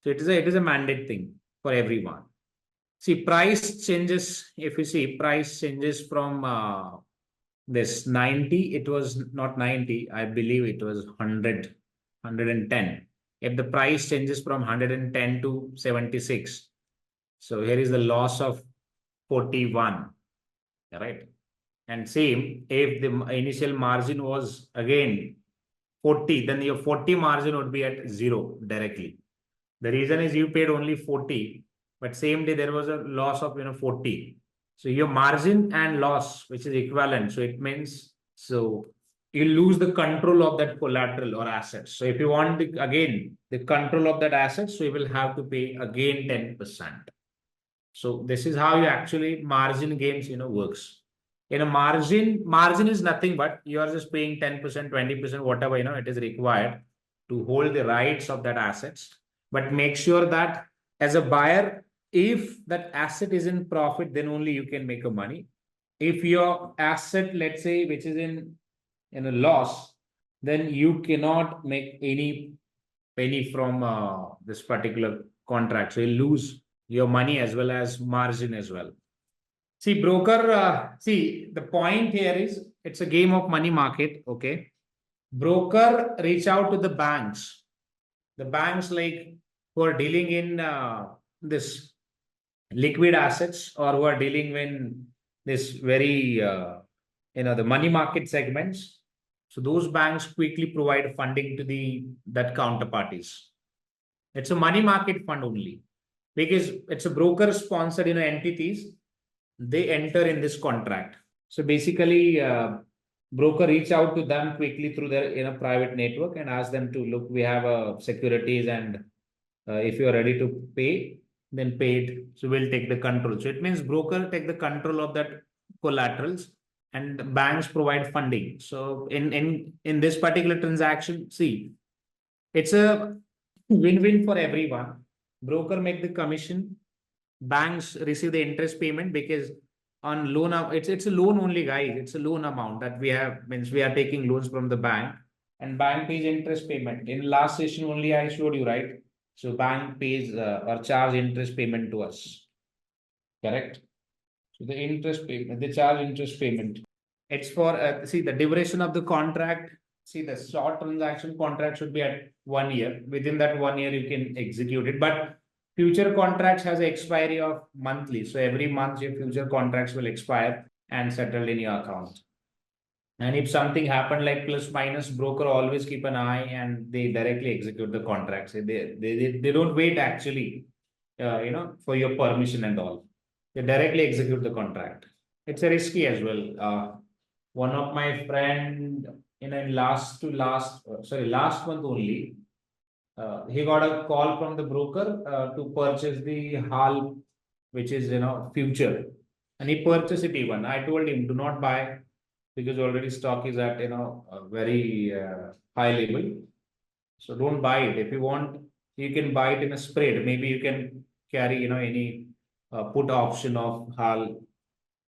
So it is a mandate thing for everyone. See, price changes. If you see, price changes from this 90, it was not 90, I believe it was 100, 110. If the price changes from 110 to 76, so here is the loss of 41, right? And same, if the initial margin was again 40, then your 40 margin would be at 0 directly. The reason is you paid only 40, but same day there was a loss of 40. So your margin and loss, which is equivalent. So it means, so you lose the control of that collateral or assets. So if you want again the control of that asset, so you will have to pay again 10%. So this is how you actually margin gains works. In a margin is nothing but you are just paying 10%, 20%, whatever it is required to hold the rights of that assets. But make sure that as a buyer, if that asset is in profit, then only you can make a money. If your asset, let's say, which is in a loss, then you cannot make any penny from this particular contract. So you lose your money as well as margin as well. See, broker, see, the point here is it's a game of money market. Okay. Broker reach out to the banks. The banks like who are dealing in this liquid assets or who are dealing in this very, the money market segments. So those banks quickly provide funding to that counterparties. It's a money market fund only because it's a broker sponsored entities. They enter in this contract. So basically, broker reach out to them quickly through their private network and ask them to look, we have securities, and if you are ready to pay, then pay it. So we'll take the control. So it means broker take the control of that collaterals and banks provide funding. So in this particular transaction, see, it's a win-win for everyone. Broker make the commission, banks receive the interest payment because on loan, it's a loan only, guys. It's a loan amount that we have, means we are taking loans from the bank, and bank pays interest payment. In last session only I showed you, right? So bank pays or charge interest payment to us, correct? So the interest payment, they charge interest payment. It's for see the duration of the contract. See, the short transaction contract should be at 1 year. Within that 1 year you can execute it, but future contracts has an expiry of monthly. So every month your future contracts will expire and settle in your account. And if something happened like plus minus, broker always keep an eye and they directly execute the contracts. They don't wait actually, for your permission and all. They directly execute the contract. It's a risky as well. One of my friend last month only, he got a call from the broker to purchase the HAL, which is future. and he purchased it even. I told him, do not buy because already stock is at, a very high level. So don't buy it. If you want, you can buy it in a spread. Maybe you can carry, any put option of HAL.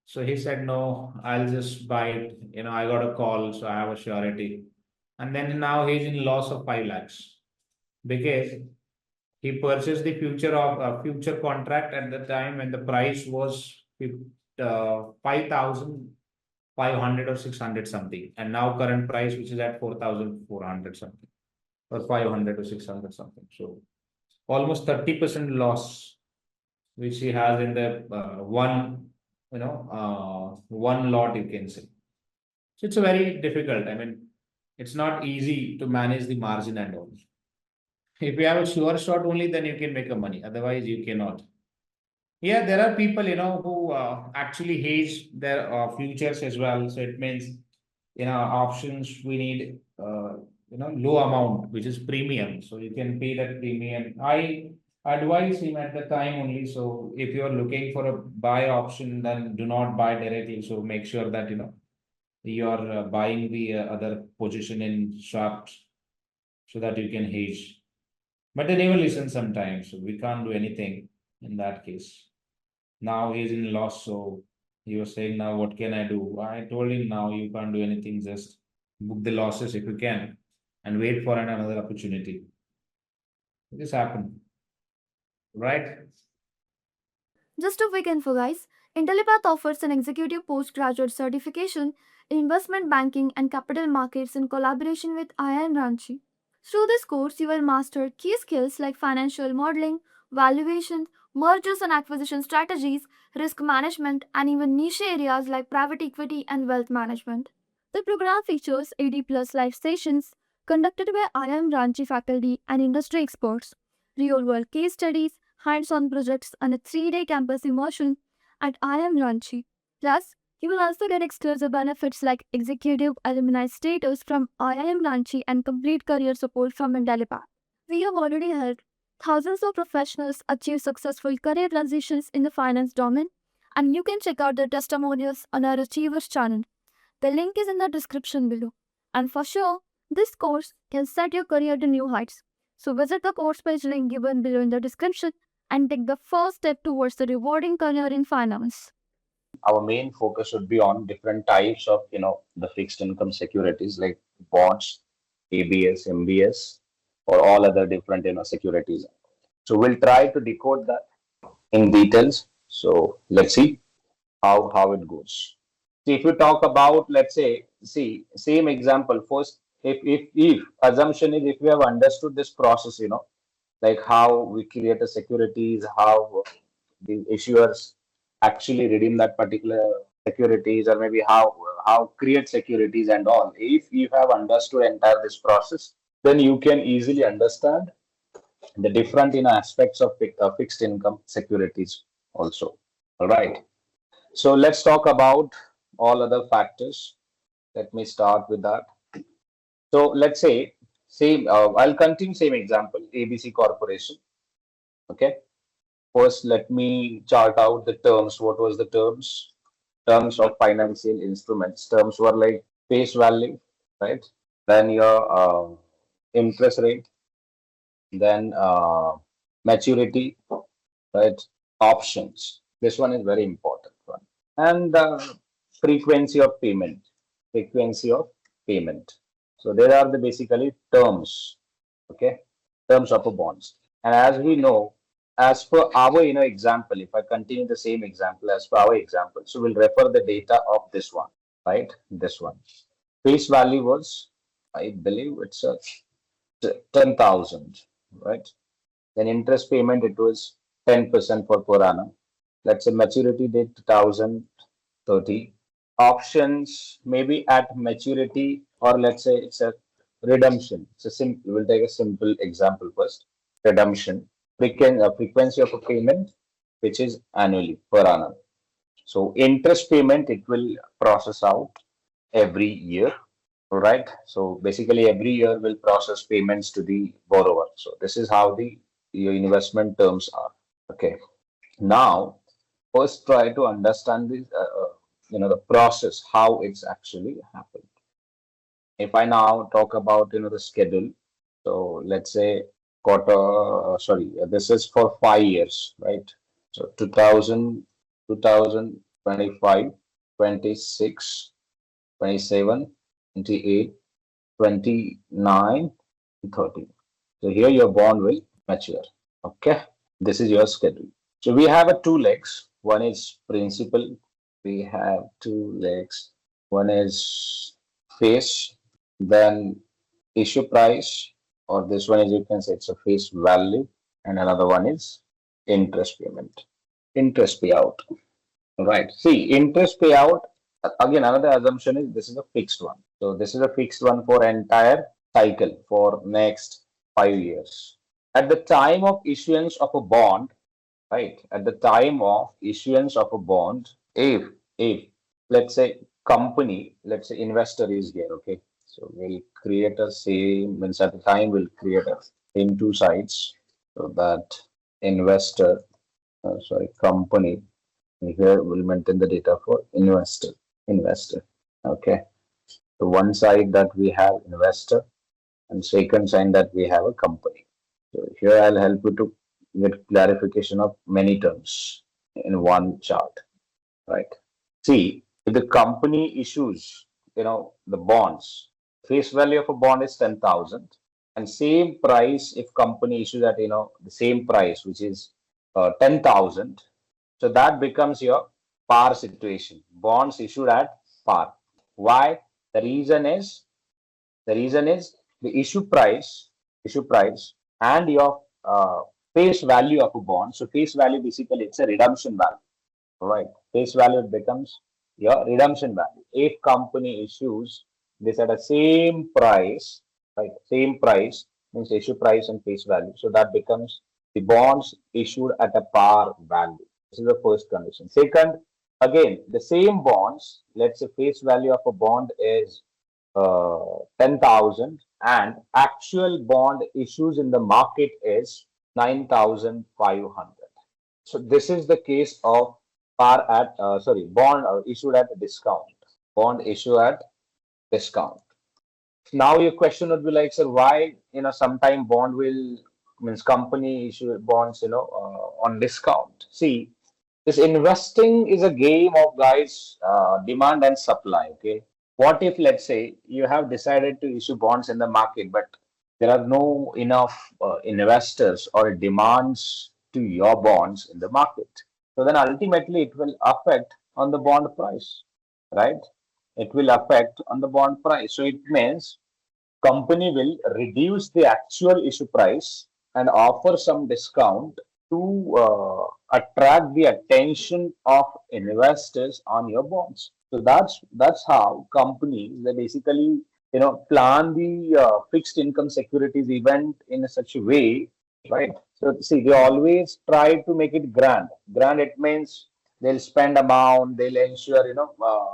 So he said, no, I'll just buy it. I got a call, so I have a surety. And then now he's in loss of 5 lakhs because he purchased the future contract at the time when the price was 5,500 or 600 something, and now current price which is at 4,400 something or 500 or 600 something. So almost 30% loss which he has in the one lot, you can say. So it's a very difficult. I mean, it's not easy to manage the margin and all. If you have a sure shot only, then you can make a money. Otherwise, you cannot. Yeah, there are people, who actually hedge their futures as well. So it means, options we need, low amount, which is premium. So you can pay that premium. I advise him at the time only. So if you are looking for a buy option, then do not buy directly. So make sure that, you are buying the other position in swaps so that you can hedge. But they never listen sometimes. So we can't do anything in that case. Now he's in loss, so he was saying, now what can I do? I told him, now you can't do anything, just book the losses if you can and wait for another opportunity. This happened, right? Just a quick info, guys. Intellipaat offers an executive postgraduate certification in investment banking and capital markets in collaboration with IIM Ranchi. Through this course, you will master key skills like financial modeling, valuation, mergers and acquisition strategies, risk management, and even niche areas like private equity and wealth management. The program features 80 plus live sessions conducted by IIM Ranchi faculty and industry experts, real world case studies, hands on projects, and a 3-day campus immersion at IIM Ranchi. Plus, you will also get exclusive benefits like executive alumni status from IIM Ranchi and complete career support from Intellipaat. We have already helped thousands of professionals achieve successful career transitions in the finance domain, and you can check out their testimonials on our Achievers channel. The link is in the description below. And for sure, this course can set your career to new heights. So visit the course page link given below in the description and take the first step towards the rewarding career in finance. Our main focus should be on different types of the fixed income securities like bonds, ABS, MBS, or all other different securities. So we'll try to decode that in details. So let's see how it goes. See, if we talk about, let's say, see, same example first. If assumption is, if we have understood this process, like how we create a securities, how the issuers actually redeem that particular securities, or maybe how create securities and all. If you have understood entire this process, then you can easily understand the different aspects of fixed income securities also. All right. So let's talk about all other factors. Let me start with that. So let's say same. I'll continue same example. ABC Corporation. Okay. First, let me chart out the terms. What was the terms? Terms of financial instruments. Terms were like face value, right? Then your interest rate, then maturity, right? Options. This one is very important one. And frequency of payment. Frequency of payment. So there are the basically terms, okay? Terms of a bonds. And as we know, as per our example, if I continue the same example as per our example, so we'll refer the data of this one, right? This one. Face value was, I believe it's 10,000, right? Then interest payment, it was 10% for per annum. Let's say maturity date 2030. Options maybe at maturity, or let's say it's a redemption. It's a simple, we'll take a simple example first. Redemption. Frequency of a payment, which is annually per annum. So interest payment, it will process out every year, right? So basically every year will process payments to the borrower. So this is how your investment terms are. Okay. Now first try to understand this, the process, how it's actually happened. If I now talk about, the schedule, so let's say this is for 5 years, right? So 2000, 2025, 26, 27, 28, 29, 30. So here your bond will mature. Okay, this is your schedule. So we have two legs. One is principal. We have two legs. One is face, then issue price, or this one is, you can say, it's a face value, and another one is interest payment, interest payout. Right. See, interest payout, again, another assumption is this is a fixed one. So this is a fixed one for entire cycle for next 5 years. At the time of issuance of a bond, right? At the time of issuance of a bond, if let's say company, let's say investor is here, okay. So we'll create a same, means at the time we'll create a same two sides, so that investor, company, here we'll maintain the data for investor. Okay. So one side that we have investor, and second side that we have a company. So here I'll help you to get clarification of many terms in one chart, right? See, if the company issues, the bonds, face value of a bond is 10,000, and same price if company issues at, the same price, which is 10,000. So that becomes your par situation. Bonds issued at par. Why? The reason is the issue price, and your face value of a bond. So face value, basically it's a redemption value, right? Face value becomes your redemption value. If company issues this at the same price, right? Same price means issue price and face value. So that becomes the bonds issued at a par value. This is the first condition. Second, again, the same bonds, let's say face value of a bond is 10,000, and actual bond issues in the market is 9,500. So this is the case of bond issued at a discount. Bond issue at discount. Now your question would be like, sir, why sometime bond will, means company issue bonds on discount? See, this investing is a game of, guys, demand and supply. Okay, what if, let's say, you have decided to issue bonds in the market, but there are no enough investors or demands to your bonds in the market? So then ultimately it will affect on the bond price, right? It will affect on the bond price. So it means company will reduce the actual issue price and offer some discount to attract the attention of investors on your bonds. So that's how companies, they basically plan the fixed income securities event in such a way, right? So see, they always try to make it grand. Grand, it means they'll spend amount, they'll ensure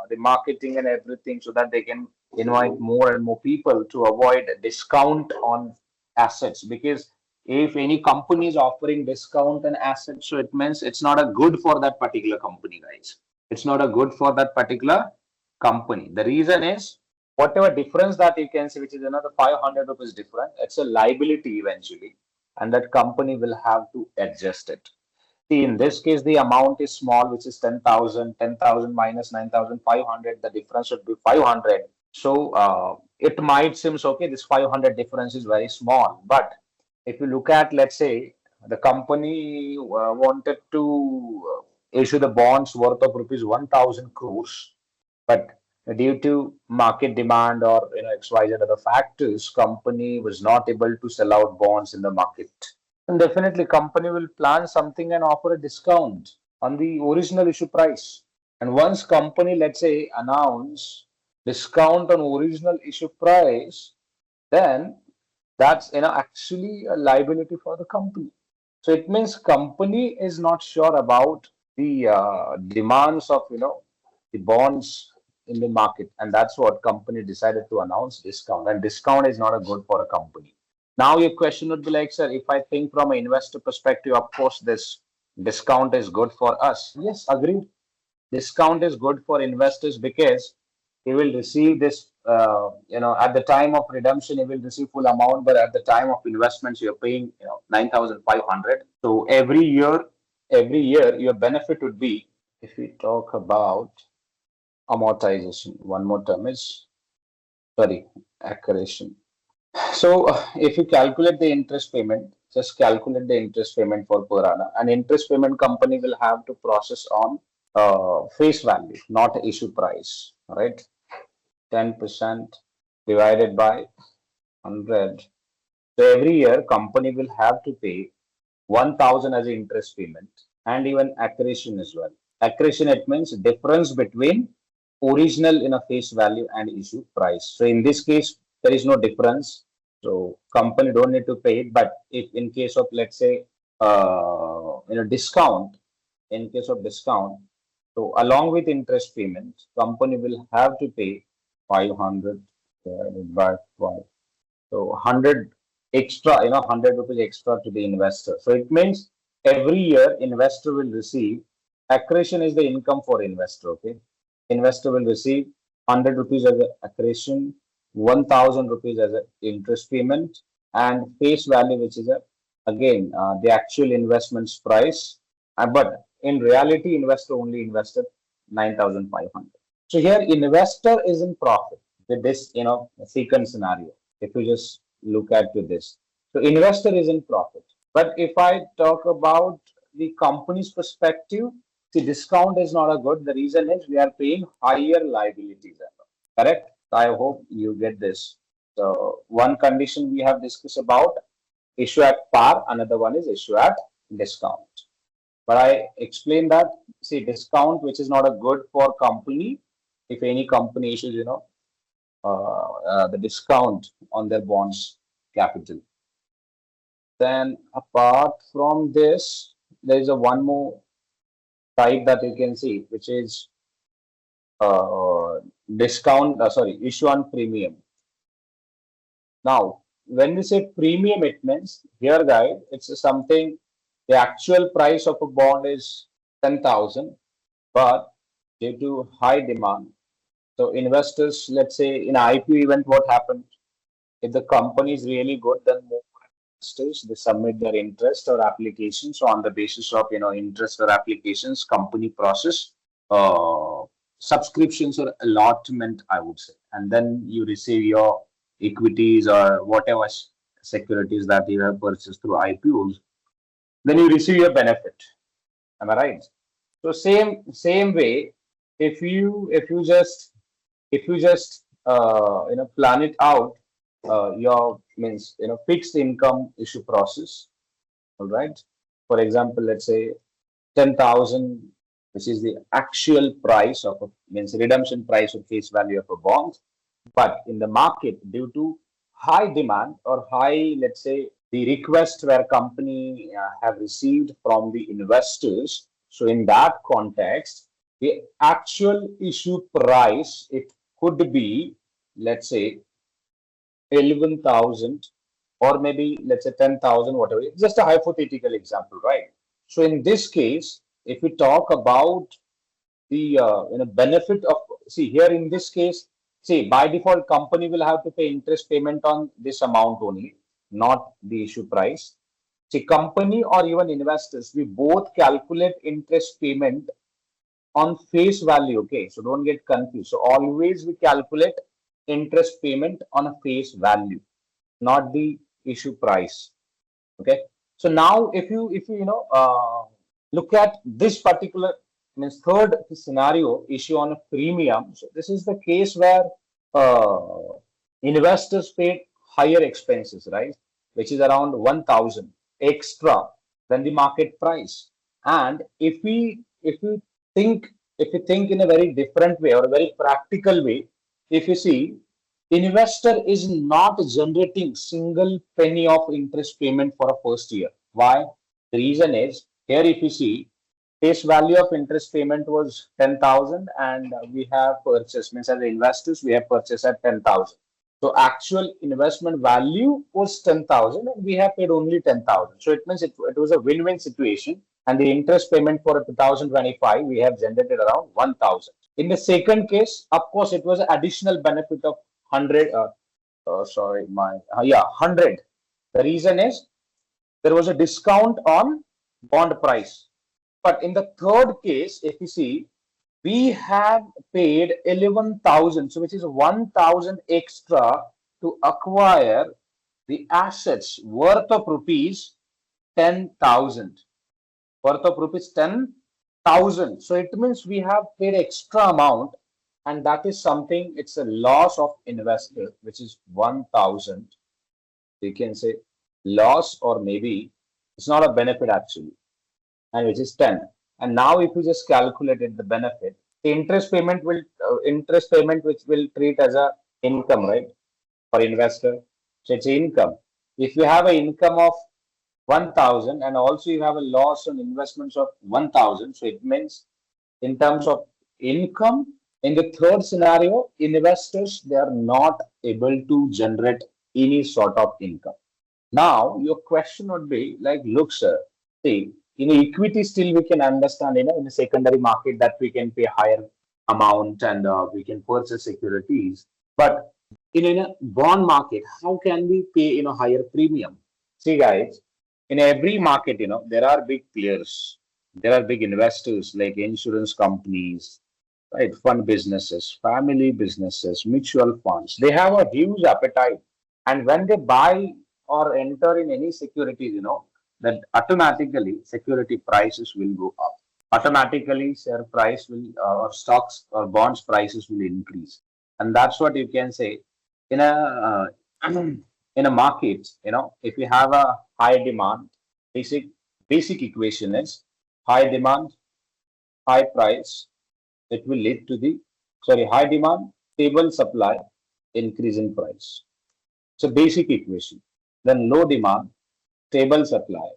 the marketing and everything, so that they can invite more and more people to avoid discount on assets. Because if any company is offering discount on assets, so it means it's not a good for that particular company, guys. It's not a good for that particular company. The reason is, whatever difference that you can see, which is another 500 rupees different, it's a liability eventually, and that company will have to adjust it. See, in this case, the amount is small, which is 10,000. 10,000 minus 9,500, the difference would be 500. So it might seem okay, this 500 difference is very small. But if you look at, let's say, the company wanted to issue the bonds worth of rupees 1,000 crores, but due to market demand or XYZ other factors, company was not able to sell out bonds in the market. And definitely company will plan something and offer a discount on the original issue price. And once company, let's say, announce discount on original issue price, then that's actually a liability for the company. So it means company is not sure about the demands of the bonds in the market, and that's what company decided to announce discount. And discount is not a good for a company. Now your question would be like, sir, if I think from an investor perspective, of course, this discount is good for us. Yes, agreed. Discount is good for investors because he will receive this, at the time of redemption, he will receive full amount, but at the time of investments, you're paying, 9,500. So every year, your benefit would be, if we talk about amortization, one more term is, sorry, accretion. So if you calculate the interest payment, just calculate the interest payment for per annum. An interest payment company will have to process on face value, not issue price. Right? 10% divided by 100. So every year, company will have to pay 1,000 as an interest payment and even accretion as well. Accretion, it means difference between original in a face value and issue price. So in this case, there is no difference. So company don't need to pay it. But if in case of, let's say, discount, in case of discount, so along with interest payment, company will have to pay 500 divided by 5. So 100 extra, 100 rupees extra to the investor. So it means every year investor will receive, accretion is the income for investor. Okay. Investor will receive 100 rupees as an accretion, 1,000 rupees as an interest payment, and face value, which is again the actual investment's price. But in reality, investor only invested 9,500. So here investor is in profit with this, second scenario. If you just look at to this, so investor is in profit. But if I talk about the company's perspective, the discount is not a good. The reason is we are paying higher liabilities. Correct? I hope you get this. So one condition we have discussed about issue at par, another one is issue at discount. But I explained that, see, discount, which is not a good for company, if any company issues, the discount on their bonds capital. Then apart from this, there is a one more type that you can see, which is issue on premium. Now, when we say premium, it means here, guys, it's something, the actual price of a bond is 10,000, but due to high demand, so investors, let's say in IPO event, what happened? If the company is really good, then more investors, they submit their interest or applications. So on the basis of interest or applications, company process subscriptions or allotment, I would say, and then you receive your equities or whatever securities that you have purchased through IPOs. Then you receive your benefit. Am I right? So same way, if you just plan it out, your means fixed income issue process. All right. For example, let's say 10,000, which is the actual price of means redemption price or face value of a bond. But in the market, due to high demand or high, let's say, the request where company have received from the investors. So in that context, the actual issue price, it could be, let's say, 11,000 or maybe let's say 10,000, whatever. It's just a hypothetical example, right? So in this case, if we talk about the benefit of, see here in this case, see, by default company will have to pay interest payment on this amount only, not the issue price. See, company or even investors, we both calculate interest payment on face value. Okay, so don't get confused. So always we calculate interest payment on a face value, not the issue price. Okay, so now if you look at this particular means third scenario, issue on a premium. So this is the case where investors paid higher expenses, right, which is around 1,000 extra than the market price. And if we think in a very different way or a very practical way, if you see, investor is not generating single penny of interest payment for a first year. Why? The reason is, here if you see, face value of interest payment was 10,000 and we have purchased, means as investors, we have purchased at 10,000. So actual investment value was 10,000 and we have paid only 10,000. So it means it was a win-win situation. and the interest payment for 2025 we have generated around 1000. In the second case, of course, it was an additional benefit of 100. Sorry, my yeah, 100. The reason is there was a discount on bond price. But in the third case, if you see, we have paid 11,000, so which is 1,000 extra to acquire the assets worth of rupees 10,000. Worth of rupees 10,000. So it means we have paid extra amount, and that is something, it's a loss of investor, which is 1,000. You can say loss, or maybe it's not a benefit actually, and which is 10. And now if you just calculated the benefit, the interest payment which will treat as a income, right, for investor. So it's income. If you have an income of 1,000 and also you have a loss on investments of 1,000, so it means in terms of income, in the third scenario, investors, they are not able to generate any sort of income. Now your question would be like, look sir, see, in equity still we can understand, in the secondary market that we can pay higher amount and we can purchase securities, but in a bond market, how can we pay higher premium? See guys, in every market, there are big players, there are big investors like insurance companies, right, fund businesses, family businesses, mutual funds. They have a huge appetite, and when they buy or enter in any securities, that automatically security prices will go up. Automatically, share price will, or stocks or bonds prices will increase, and that's what you can say in a in a market. If you have a high demand, basic equation is high demand, high price. It will lead to the high demand, stable supply, increase in price. So basic equation. Then low demand, stable supply,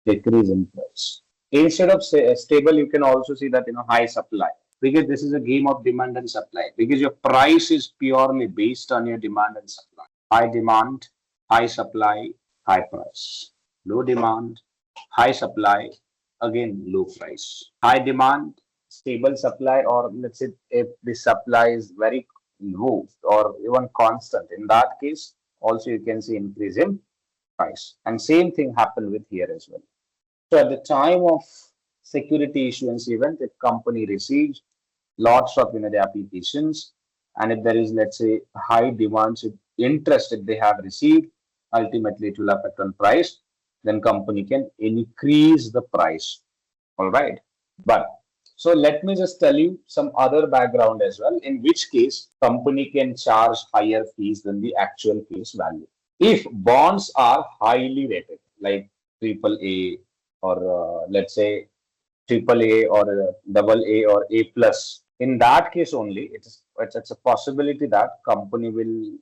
decrease in price. Instead of stable, you can also see that high supply, because this is a game of demand and supply, because your price is purely based on your demand and supply. High demand, high supply, high price. Low demand, high supply, again low price. High demand, stable supply, or let's say if the supply is very low or even constant, in that case also you can see increase in price. And same thing happened with here as well. So at the time of security issuance event, if company receives lots of the applications, and if there is, let's say, high demands, interest if they have received, ultimately it will affect on price. Then company can increase the price. All right. But so let me just tell you some other background as well, in which case company can charge higher fees than the actual face value. If bonds are highly rated, like AAA, or let's say AAA or double A or A plus, in that case only it's a possibility that company will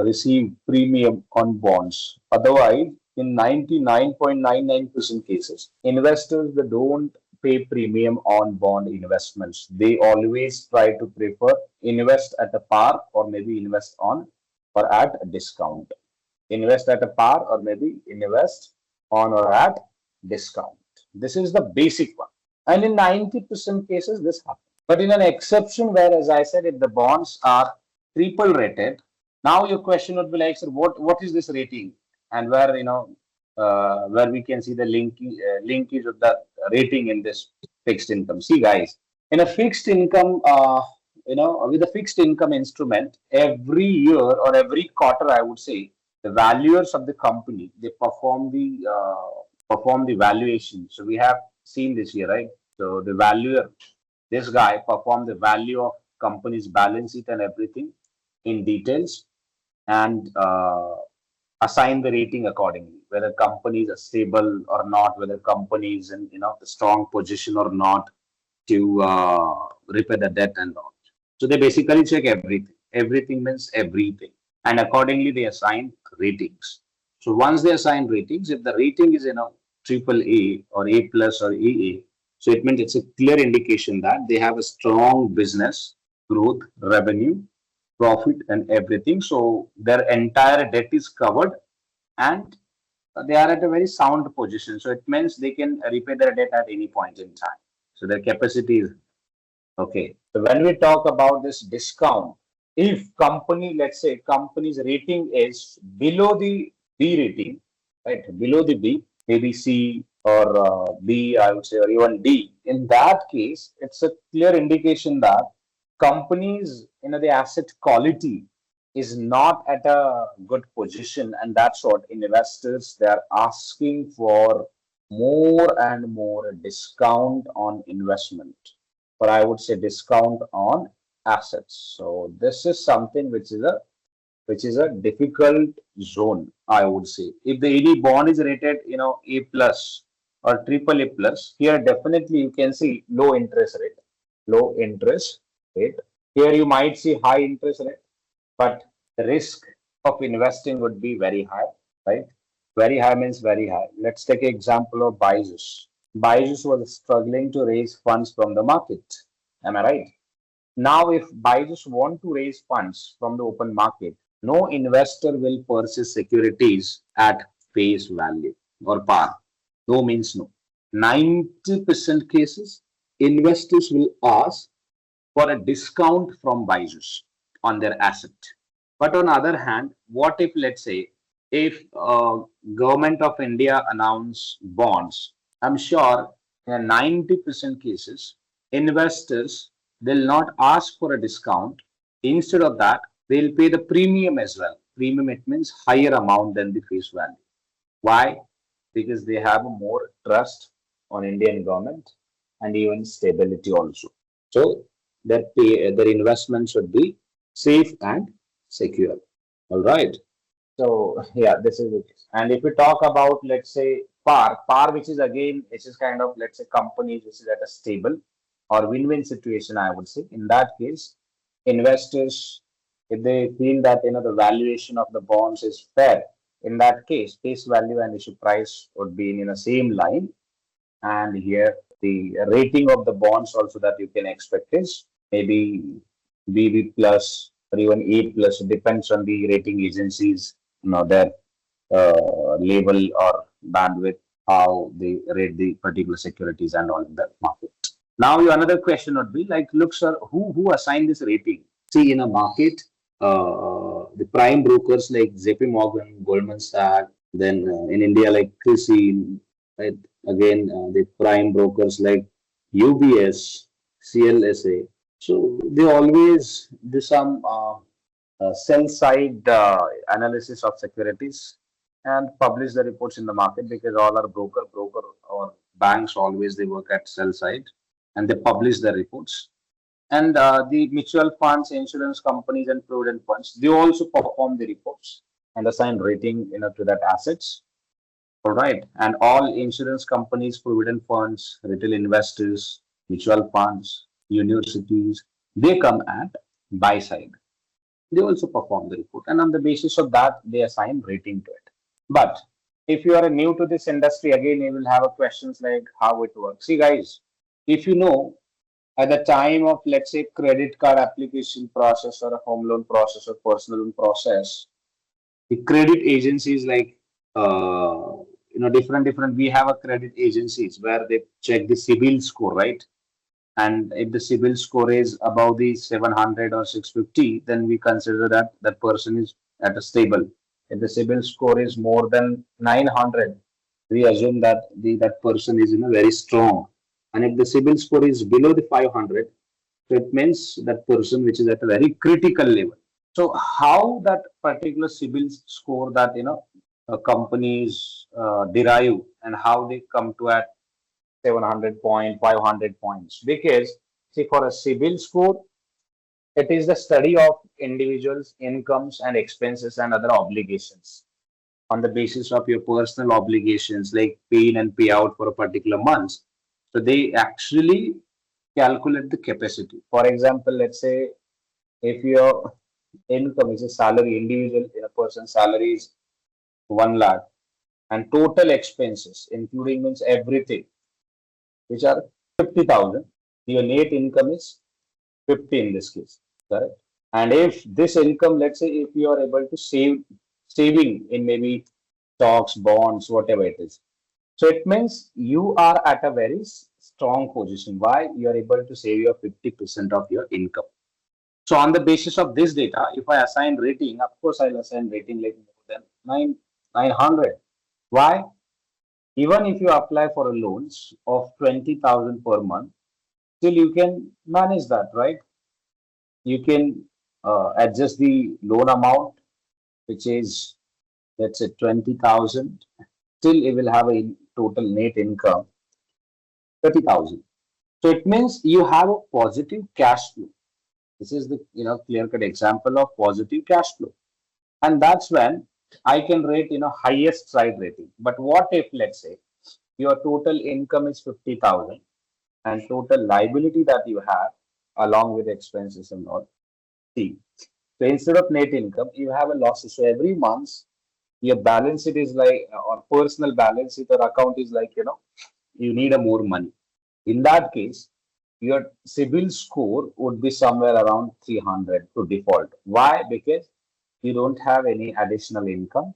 receive premium on bonds. Otherwise, in 99.99% cases, investors, they don't pay premium on bond investments. They always try to prefer invest at a par, or maybe invest on or at a discount. Invest at a par, or maybe invest on or at discount. This is the basic one. And in 90% cases, this happens. But in an exception where, as I said, if the bonds are triple rated, now your question would be like, sir, what is this rating? And where, where we can see the linkage of the rating in this fixed income. See guys, in a fixed income, with a fixed income instrument, every year or every quarter, I would say, the valuers of the company, they perform the valuation. So we have seen this here, right? So the valuer, this guy performed the value of company's balance sheet and everything in details, and assign the rating accordingly, whether companies are stable or not, whether companies in the strong position or not to repay the debt and all. So they basically check everything. Everything means everything, and accordingly they assign ratings. So once they assign ratings, if the rating is triple A or A plus or AA, so it means it's a clear indication that they have a strong business growth, revenue, profit, and everything. So their entire debt is covered, and they are at a very sound position. So it means they can repay their debt at any point in time. So their capacity is okay. So when we talk about this discount, if company, let's say company's rating is below the B rating, right? Below the B, maybe C or B, I would say, or even D. In that case, it's a clear indication that companies, the asset quality is not at a good position, and that's what investors they are asking for more and more discount on investment, or I would say discount on assets. So this is something which is a difficult zone, I would say. If the ED bond is rated, A plus or triple A plus, here definitely you can see low interest rate, low interest rate. Here you might see high interest rate, but the risk of investing would be very high, right? Very high means very high. Let's take an example of Byju's. Byju's was struggling to raise funds from the market. Am I right? Now, if Byju's want to raise funds from the open market, no investor will purchase securities at face value or par. No means no. 90% cases, investors will ask for a discount from Byju's on their asset. But on the other hand, what if, let's say, if government of India announce bonds, I'm sure in 90% cases, investors will not ask for a discount. Instead of that, they'll pay the premium as well. Premium, it means higher amount than the face value. Why? Because they have more trust on Indian government and even stability also. So their investment should be safe and secure. All right. So yeah, this is it. And if we talk about, let's say, par, which is again, which is kind of, let's say, companies which is at a stable or win-win situation, I would say. In that case, investors, if they feel that the valuation of the bonds is fair, in that case, face value and issue price would be in the same line. And here the rating of the bonds also that you can expect is maybe BB plus or even A plus, depends on the rating agencies, their label or bandwidth, how they rate the particular securities and all in the market. Now, your another question would be like, look, sir, who assigned this rating? See, in a market, the prime brokers like JP Morgan, Goldman Sachs, then in India like CRISIL, right? Again, the prime brokers like UBS, CLSA. So they always do some sell side analysis of securities and publish the reports in the market, because all our broker or banks always they work at sell side and they publish the reports. And the mutual funds, insurance companies, and provident funds, they also perform the reports and assign rating to that assets. All right. And all insurance companies, provident funds, retail investors, mutual funds, universities, they come at buy side. They also perform the report. And on the basis of that, they assign rating to it. But if you are new to this industry, again, you will have questions like how it works. See, guys, if you know, at the time of, let's say, credit card application process or a home loan process or personal loan process, the credit agencies like different we have a credit agencies where they check the CIBIL score, right? And if the CIBIL score is above the 700 or 650, then we consider that that person is at a stable. If the CIBIL score is more than 900, we assume that that person is very strong. And if the CIBIL score is below the 500, so it means that person which is at a very critical level. So how that particular CIBIL score that companies derive, and how they come to at 700 point, 500 points? Because see, for a CIBIL score, it is the study of individuals' incomes and expenses and other obligations on the basis of your personal obligations like pay in and pay out for a particular month. So they actually calculate the capacity. For example, let's say if your income is a salary, individual in a person's salary is 1 lakh, and total expenses, including means everything, which are 50,000, your net income is 50 in this case, correct? And if this income, let's say if you are able to saving in maybe stocks, bonds, whatever it is. So it means you are at a very strong position. Why? You are able to save your 50% of your income. So on the basis of this data, if I assign rating, of course I'll assign rating like more than 900. Why? Even if you apply for a loans of 20,000 per month, still you can manage that, right? You can adjust the loan amount, which is, let's say, 20,000. Still you will have a total net income 30,000. So it means you have a positive cash flow. This is the clear-cut example of positive cash flow, and that's when I can rate highest side rating. But what if, let's say, your total income is 50,000 and total liability that you have along with expenses and all. See, so instead of net income, you have a loss. So every month your balance sheet is like, or personal balance sheet or account is like, you need a more money. In that case, your CIBIL score would be somewhere around 300 to default. Why? Because you don't have any additional income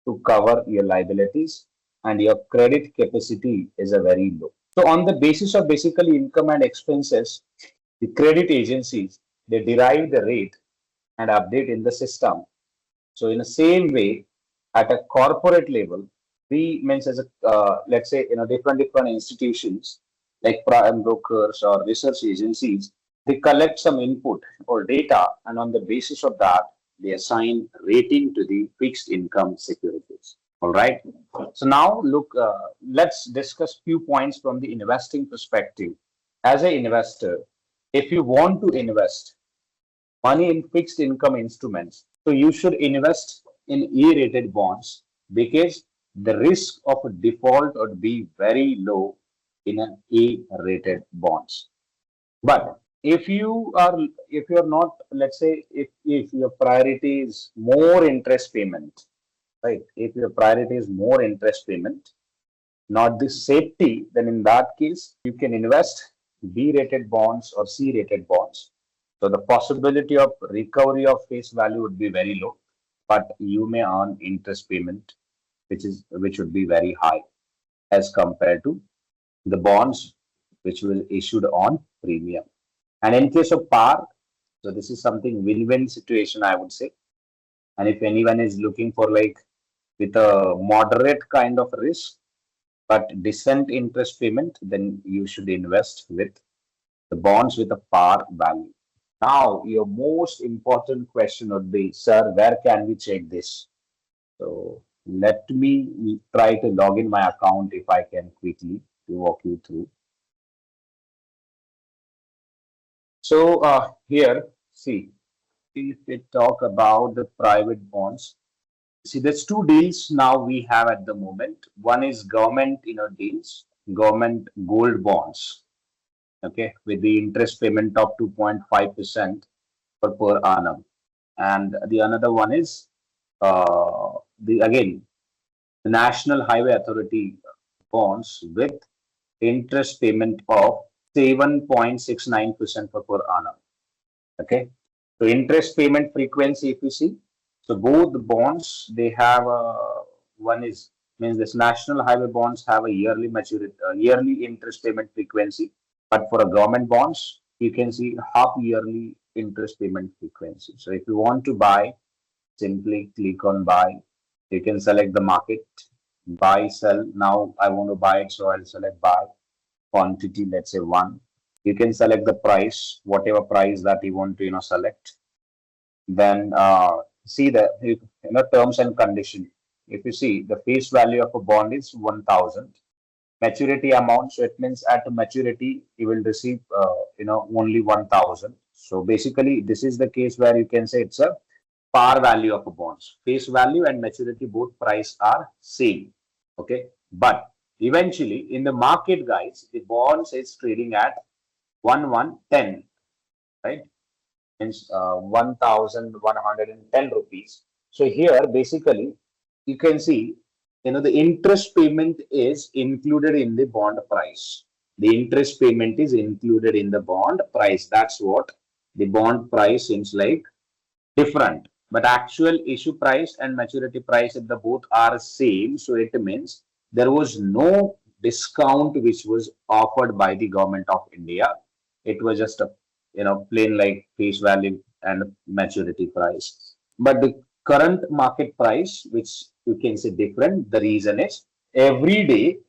to cover your liabilities and your credit capacity is a very low. So on the basis of basically income and expenses, the credit agencies, they derive the rate and update in the system. So in the same way, at a corporate level, we means as a let's say different institutions like prime brokers or research agencies, they collect some input or data, and on the basis of that, they assign rating to the fixed income securities. All right. So now look, let's discuss few points from the investing perspective. As an investor, if you want to invest money in fixed income instruments, so you should invest in E-rated bonds because the risk of a default would be very low in an A-rated bonds. But if you're not, let's say, if your priority is more interest payment, right? If your priority is more interest payment, not the safety, then in that case, you can invest B-rated bonds or C-rated bonds. So the possibility of recovery of face value would be very low, but you may earn interest payment, which would be very high as compared to the bonds which will issued on premium. And in case of par, so this is something win-win situation, I would say. And if anyone is looking for like with a moderate kind of risk, but decent interest payment, then you should invest with the bonds with a par value. Now, your most important question would be, sir, where can we check this? So let me try to log in my account if I can quickly to walk you through. So here, see, if we talk about the private bonds, see, there's two deals now we have at the moment. One is government, deals, government gold bonds, okay, with the interest payment of 2.5% per annum, and the another one is the National Highway Authority bonds with interest payment of 7.69% per annum. Okay, so interest payment frequency, if you see, so both the bonds they have one is means this national highway bonds have a yearly maturity, yearly interest payment frequency, but for a government bonds you can see half yearly interest payment frequency. So if you want to buy, simply click on buy. You can select the market, buy, sell. Now I want to buy it, so I'll select buy. Quantity, let's say 1. You can select the price, whatever price that you want to select. Then see the terms and condition. If you see, the face value of a bond is 1,000. Maturity amount, so it means at maturity you will receive only 1,000. So basically this is the case where you can say it's a par value of a bonds. Face value and maturity, both price are same. Okay, but eventually in the market, guys, the bonds is trading at 1110, right? Means 1,110 rupees. So here basically you can see the interest payment is included in the bond price. The interest payment is included in the bond price. That's what the bond price seems like different. but actual issue price and maturity price if the both are same, so it means there was no discount which was offered by the government of India. It was just a plain like face value and maturity price. But the current market price, which you can say different, the reason is every day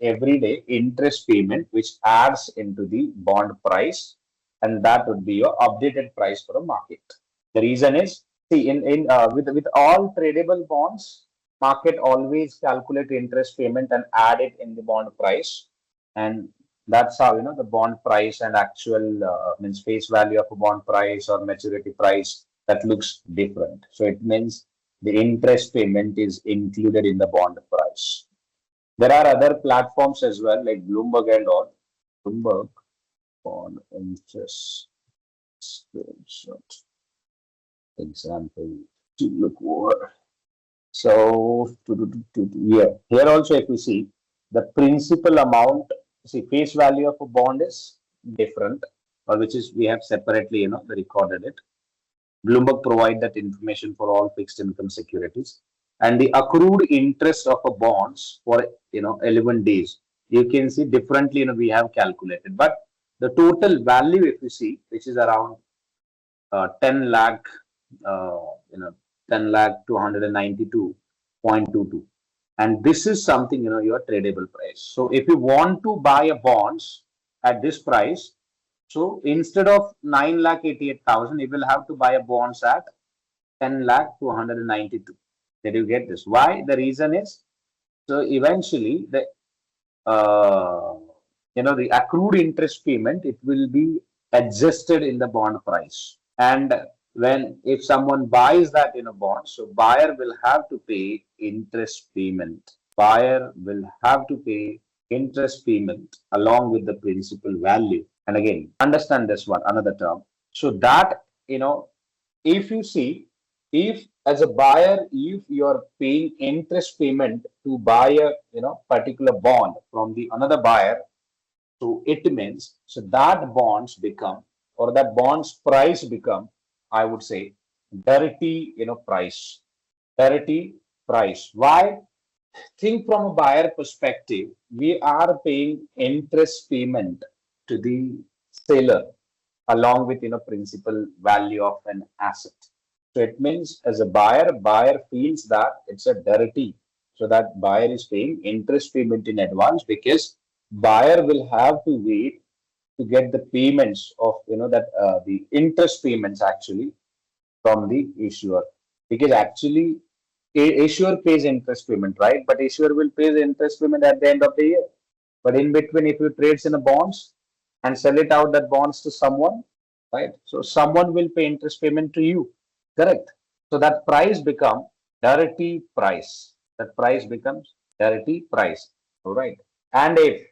interest payment which adds into the bond price, and that would be your updated price for the market. The reason is, see, in with all tradable bonds, market always calculate interest payment and add it in the bond price, and that's how the bond price and actual means face value of a bond price or maturity price that looks different. So it means the interest payment is included in the bond price. There are other platforms as well like Bloomberg and all. Bloomberg bond interest screenshot example to look over. So here also if we see the principal amount, see face value of a bond is different, or which is we have separately recorded it. Bloomberg provide that information for all fixed income securities, and the accrued interest of a bonds for 11 days. You can see differently we have calculated, but the total value if you see, which is around 10 lakh, uh, 10 lakh 292.22, and this is something your tradable price. So if you want to buy a bonds at this price, so instead of 9 lakh 88,000, you will have to buy a bonds at 10 lakh 292. Did you get this? Why? The reason is, so eventually the the accrued interest payment, it will be adjusted in the bond price. And when if someone buys that in a bond, so buyer will have to pay interest payment. Buyer will have to pay interest payment along with the principal value. And again, understand this one, another term. So that if you see, if as a buyer, if you are paying interest payment to buy a particular bond from the another buyer, so it means so that bonds become, or that bonds price become, I would say, dirty price. Dirty price. Why? Think from a buyer perspective, we are paying interest payment to the seller along with principal value of an asset. So it means as a buyer feels that it's a dirty. So that buyer is paying interest payment in advance because buyer will have to wait to get the payments of that the interest payments actually from the issuer, because actually issuer pays interest payment, right? But issuer will pay the interest payment at the end of the year. But in between, if you trades in a bonds and sell it out that bonds to someone, right? So someone will pay interest payment to you, correct? So that price become dirty price. That price becomes dirty price, all right? And if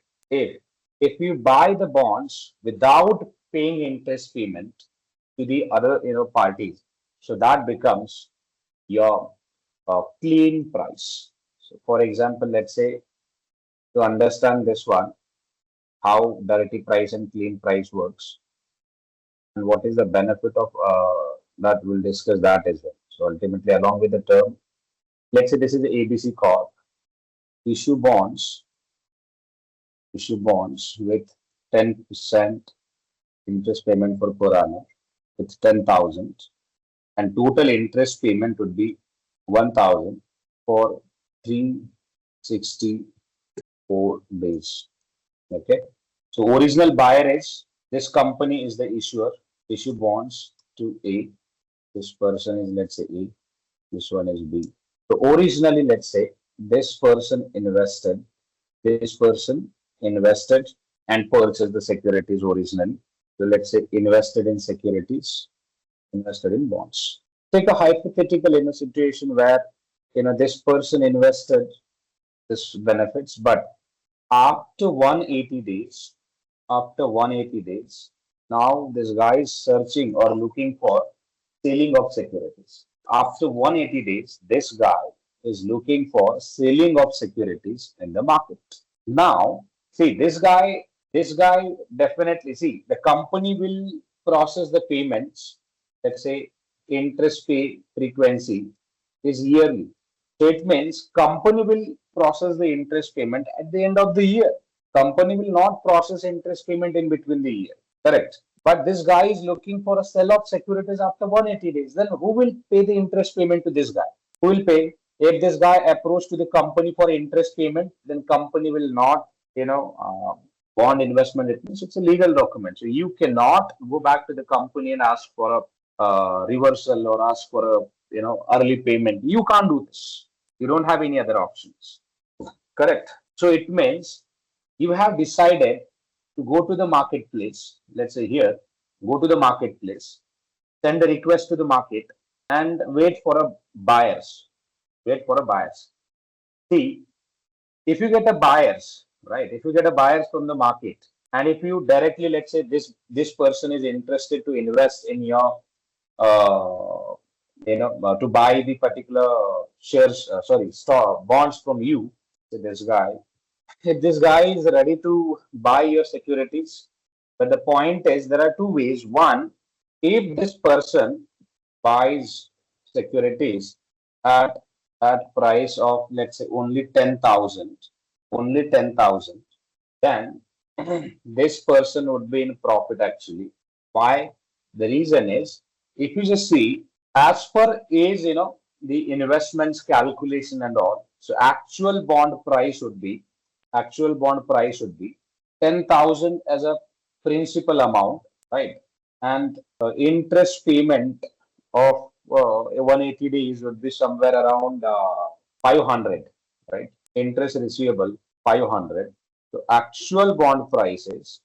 you buy the bonds without paying interest payment to the other parties, so that becomes your clean price. So for example, let's say to understand this one, how dirty price and clean price works, and what is the benefit of that, we'll discuss that as well. So ultimately, along with the term, let's say this is the ABC Corp, issue bonds with 10% interest payment for per annum with 10,000, and total interest payment would be 1,000 for 364 days. Okay. So original buyer is, this company is the issuer, issue bonds to A. This person is, let's say, A. This one is B. So originally, let's say this person invested and purchased the securities originally. So let's say invested in securities, invested in bonds. Take a hypothetical situation where this person invested this benefits, but after 180 days, now this guy is searching or looking for selling of securities. After 180 days, this guy is looking for selling of securities in the market. Now, see, this guy definitely, see, the company will process the payments, let's say interest pay frequency is yearly. So it means company will process the interest payment at the end of the year. Company will not process interest payment in between the year. Correct. But this guy is looking for a sell of securities after 180 days. Then who will pay the interest payment to this guy? Who will pay? If this guy approach to the company for interest payment, then company will not, bond investment. It means it's a legal document. So you cannot go back to the company and ask for a reversal or ask for a, early payment. You can't do this. You don't have any other options. Correct. So it means you have decided to go to the marketplace. Let's say here, go to the marketplace, send a request to the market, and wait for a buyers. Wait for a buyers. See, if you get a buyers, right? If you get a buyers from the market, and if you directly, let's say this person is interested to invest in your, to buy the particular shares, bonds from you. So this guy, if this guy is ready to buy your securities, but the point is there are two ways. One, if this person buys securities at price of, let's say, only 10,000, then this person would be in profit actually. Why? The reason is, if you just see, as per is, the investments calculation and all, so actual bond price would be 10,000 as a principal amount, right? And interest payment of 180 days would be somewhere around 500, right? Interest receivable 500. So actual bond price is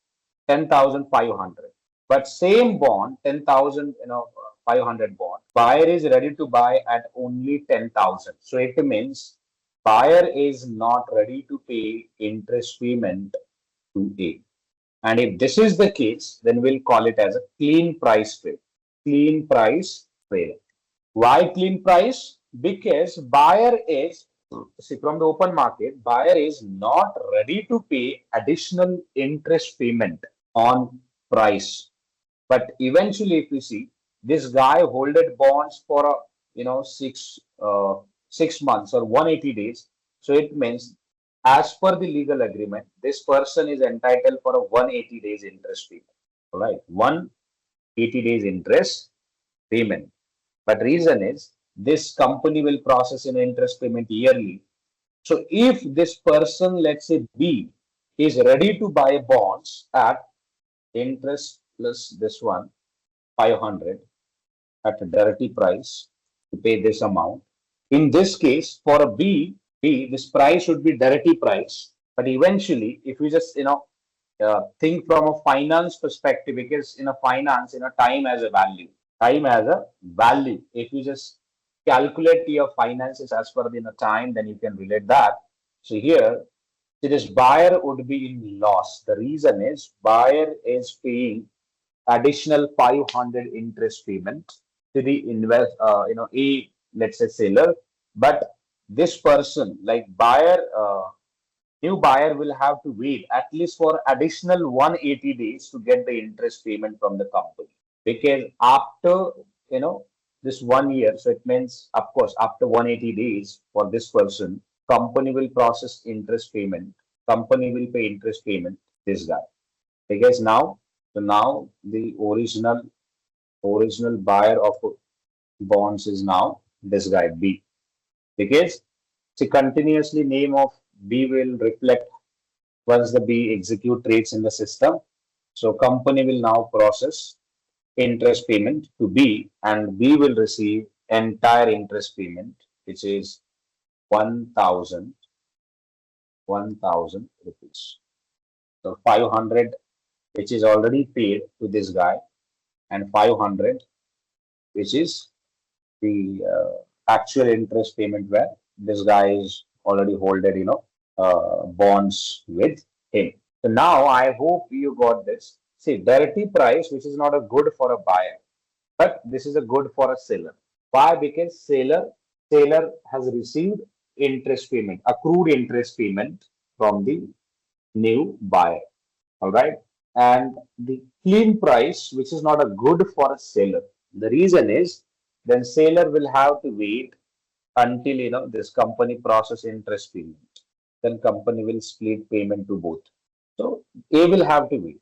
10,500. But same bond, 10,000, 500 bond, buyer is ready to buy at only 10,000. So it means buyer is not ready to pay interest payment to A. And if this is the case, then we'll call it as a clean price trade. Clean price trade. Why clean price? Because buyer is, see, from the open market, buyer is not ready to pay additional interest payment on price. But eventually, if you see, this guy holded bonds for 6 months or 180 days. So it means, as per the legal agreement, this person is entitled for a 180 days interest payment. All right, 180 days interest payment. But reason is, this company will process an interest payment yearly. So if this person, let's say B, is ready to buy bonds at interest plus this one 500 at a dirty price to pay this amount. In this case, for a B, this price should be dirty price. But eventually, if you just think from a finance perspective, because in a finance, time has a value. Time has a value. If you just calculate your finances as per the time, then you can relate that. So here, this buyer would be in loss. The reason is buyer is paying additional 500 interest payment to the let's say seller. But this person, like buyer, new buyer will have to wait at least for additional 180 days to get the interest payment from the company. Because after, this 1 year, so it means, of course, after 180 days for this person, company will process interest payment. Company will pay interest payment this guy. Because now the original buyer of bonds is now this guy B. Because see, continuously name of B will reflect once the B execute trades in the system. So company will now process interest payment to B, and B will receive entire interest payment, which is 1,000 rupees. So 500, which is already paid to this guy, and 500, which is the actual interest payment where this guy is already holding, bonds with him. So now I hope you got this. See, dirty price, which is not a good for a buyer, but this is a good for a seller. Why? Because seller has received interest payment, accrued interest payment from the new buyer. All right. And the clean price, which is not a good for a seller. The reason is, then seller will have to wait until this company process interest payment. Then company will split payment to both. So A will have to wait.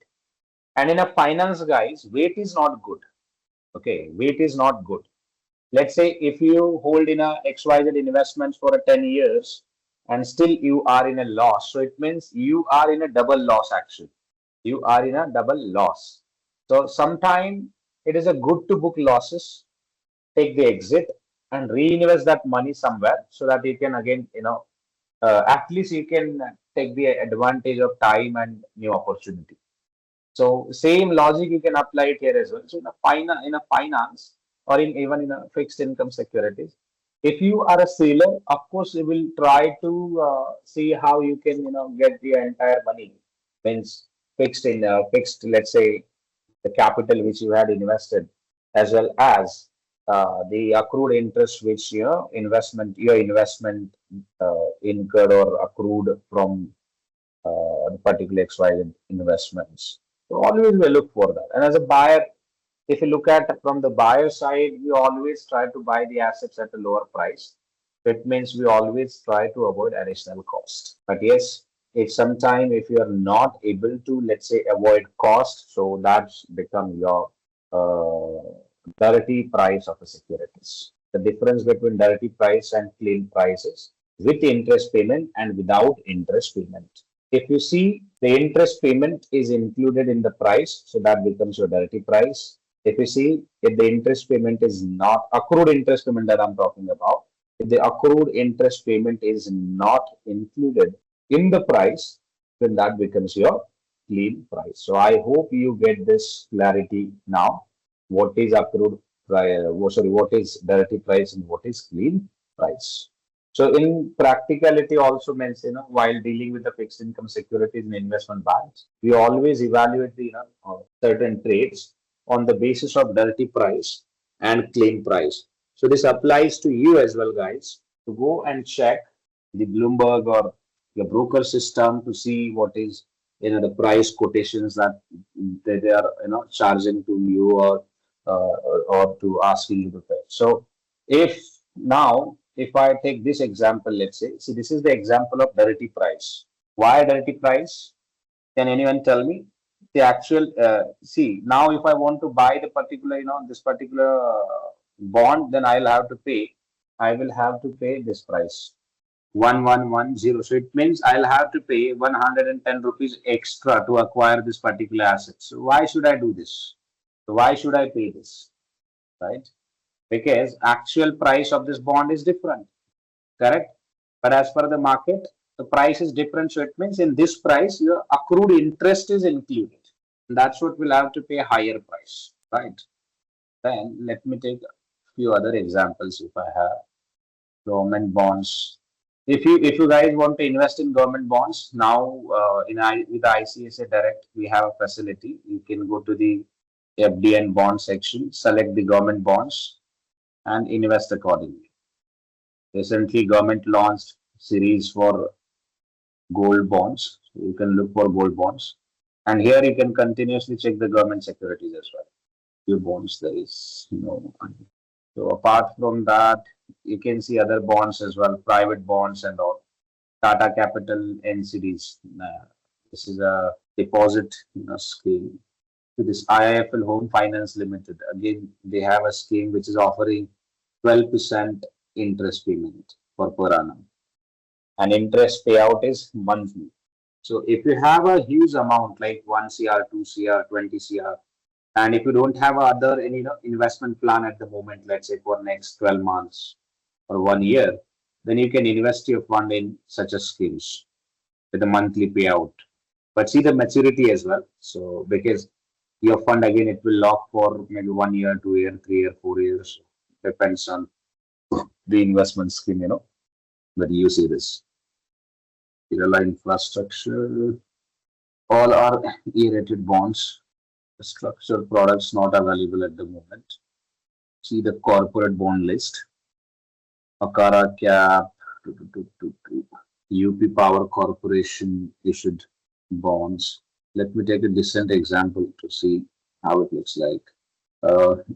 And in a finance, guys, wait is not good. Okay, wait is not good. Let's say if you hold in a XYZ investments for a 10 years and still you are in a loss. So it means you are in a double loss actually. You are in a double loss. So sometime it is a good to book losses, take the exit and reinvest that money somewhere so that you can again, at least you can take the advantage of time and new opportunity. So same logic you can apply it here as well. So in a finance or in even in a fixed income securities, if you are a seller, of course you will try to see how you can get the entire money. Means fixed, let's say the capital which you had invested, as well as the accrued interest which your investment incurred or accrued from the particular XYZ investments. So always we look for that. And as a buyer, if you look at from the buyer side, we always try to buy the assets at a lower price. It means we always try to avoid additional cost. But yes, if you are not able to, let's say, avoid cost, so that's become your dirty price of a securities. The difference between dirty price and clean prices with interest payment and without interest payment. If you see the interest payment is included in the price, so that becomes your dirty price. If you see if the interest payment is not accrued interest payment that I'm talking about, if the accrued interest payment is not included in the price, then that becomes your clean price. So I hope you get this clarity now. What is accrued price? What is dirty price and what is clean price? So in practicality also means, while dealing with the fixed income securities and investment banks, we always evaluate the certain trades on the basis of dirty price and clean price. So this applies to you as well, guys, to go and check the Bloomberg or your broker system to see what is the price quotations that they are charging to you or to asking you to pay. So if I take this example, let's say, see, this is the example of dirty price. Why dirty price? Can anyone tell me? The actual, see, now if I want to buy the particular, this particular bond, then I will have to pay this price, 1110. So it means I'll have to pay 110 rupees extra to acquire this particular asset. So why should I do this? So why should I pay this? Right? Because actual price of this bond is different, correct? But as per the market, the price is different. So it means in this price, your accrued interest is included. And that's what we'll have to pay a higher price, right? Then let me take a few other examples if I have government bonds. If you guys want to invest in government bonds, now with the ICSA Direct, we have a facility. You can go to the FD and bond section, select the government bonds, and invest accordingly. Recently, government launched series for gold bonds. So you can look for gold bonds. And here you can continuously check the government securities as well. Few bonds, there is no. So apart from that, you can see other bonds as well, private bonds and all. Tata Capital NCDs. This is a deposit scheme. So this IIFL Home Finance Limited. Again, they have a scheme which is offering 12% interest payment for per annum. And interest payout is monthly. So if you have a huge amount like 1 CR, 2 CR, 20 CR, and if you don't have other any investment plan at the moment, let's say for next 12 months or 1 year, then you can invest your fund in such a schemes with a monthly payout. But see the maturity as well. So because your fund again, it will lock for maybe 1 year, 2 year, 3 year, 4 years. Depends on the investment scheme, But you see this. Kerala infrastructure, all are E-rated bonds. Structured products not available at the moment. See the corporate bond list. Akara Cap, UP Power Corporation issued bonds. Let me take a decent example to see how it looks like.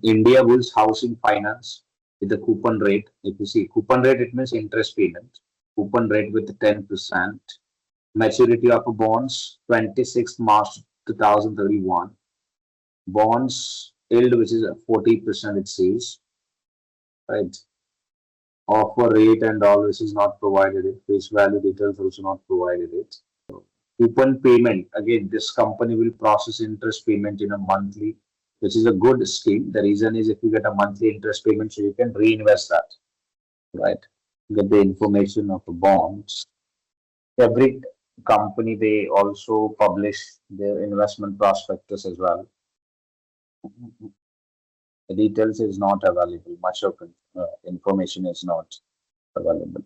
India Bulls Housing Finance. with the coupon rate. If you see coupon rate, it means interest payment. Coupon rate with 10%. Maturity of bonds 26th March 2031. Bonds yield, which is 40%, it says, right? Offer rate and all, this is not provided. Face value details also not provided. Coupon payment, again, this company will process interest payment in a monthly, which is a good scheme. The reason is if you get a monthly interest payment, so you can reinvest that, right? Get the information of the bonds. Every company, they also publish their investment prospectus as well. The details is not available. Much of information is not available.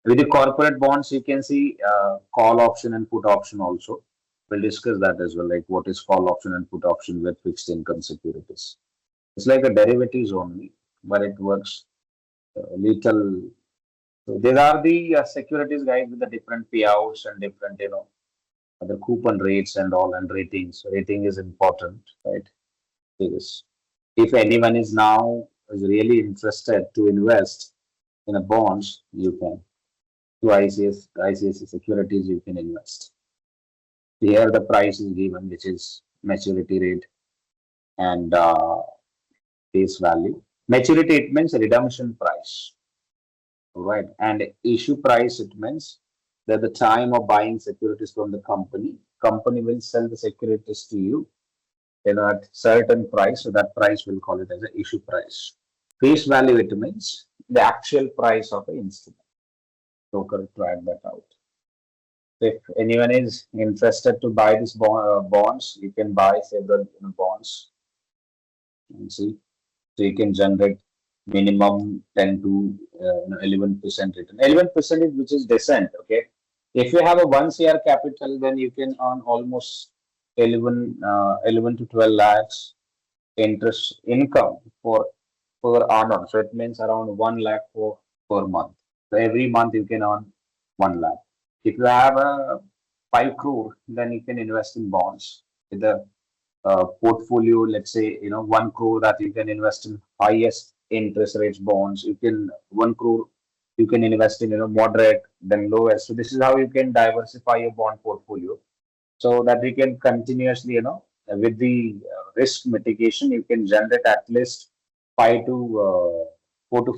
With the corporate bonds, you can see call option and put option also. We'll discuss that as well, like what is call option and put option with fixed income securities. It's like a derivatives only, but it works little. So these are the securities, guys, with the different payouts and different, the coupon rates and all, and ratings. Rating is important, right? Because if anyone is really interested to invest in a bonds, you can. To ICICI Securities, you can invest. Here the price is given, which is maturity rate and face value. Maturity, it means redemption price, right? And issue price, it means that the time of buying securities from the company will sell the securities to you, at certain price. So that price, will call it as an issue price. Face value, it means the actual price of the instrument. Broker to add that out. If anyone is interested to buy these bonds, you can buy several bonds and see. So you can generate minimum 10 to 11% return. 11% is, which is decent. Okay. If you have a 1 CR capital, then you can earn almost 11 to 12 lakhs interest income per annum. So it means around 1 lakh per month. So every month you can earn 1 lakh. If you have a 5 crore, then you can invest in bonds with a portfolio. Let's say 1 crore that you can invest in highest interest rates bonds. You can 1 crore you can invest in moderate then lowest. So this is how you can diversify your bond portfolio, so that you can continuously with the risk mitigation, you can generate at least 4 to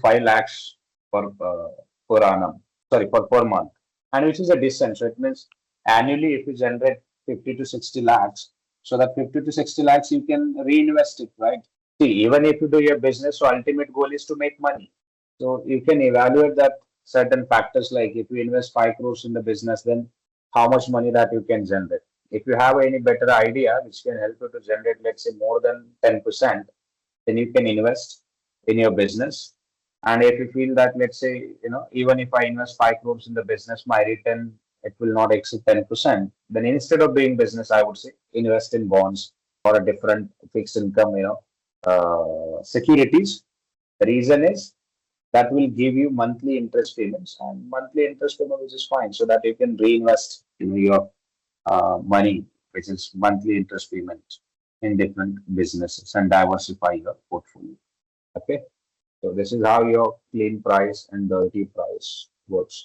5 lakhs per annum, sorry, per month, and which is a decent. So it means annually, if you generate 50 to 60 lakhs, so that 50 to 60 lakhs you can reinvest it, right? See, even if you do your business, so ultimate goal is to make money. So you can evaluate that certain factors, like if you invest 5 crores in the business, then how much money that you can generate. If you have any better idea which can help you to generate, let's say, more than 10%, then you can invest in your business. And if you feel that, let's say, even if I invest 5 crores in the business, my return, it will not exceed 10%, then instead of doing business, I would say invest in bonds or a different fixed income, securities. The reason is that will give you monthly interest payments, and monthly interest payment, which is fine, so that you can reinvest your money, which is monthly interest payment, in different businesses and diversify your portfolio. Okay. So this is how your clean price and dirty price works.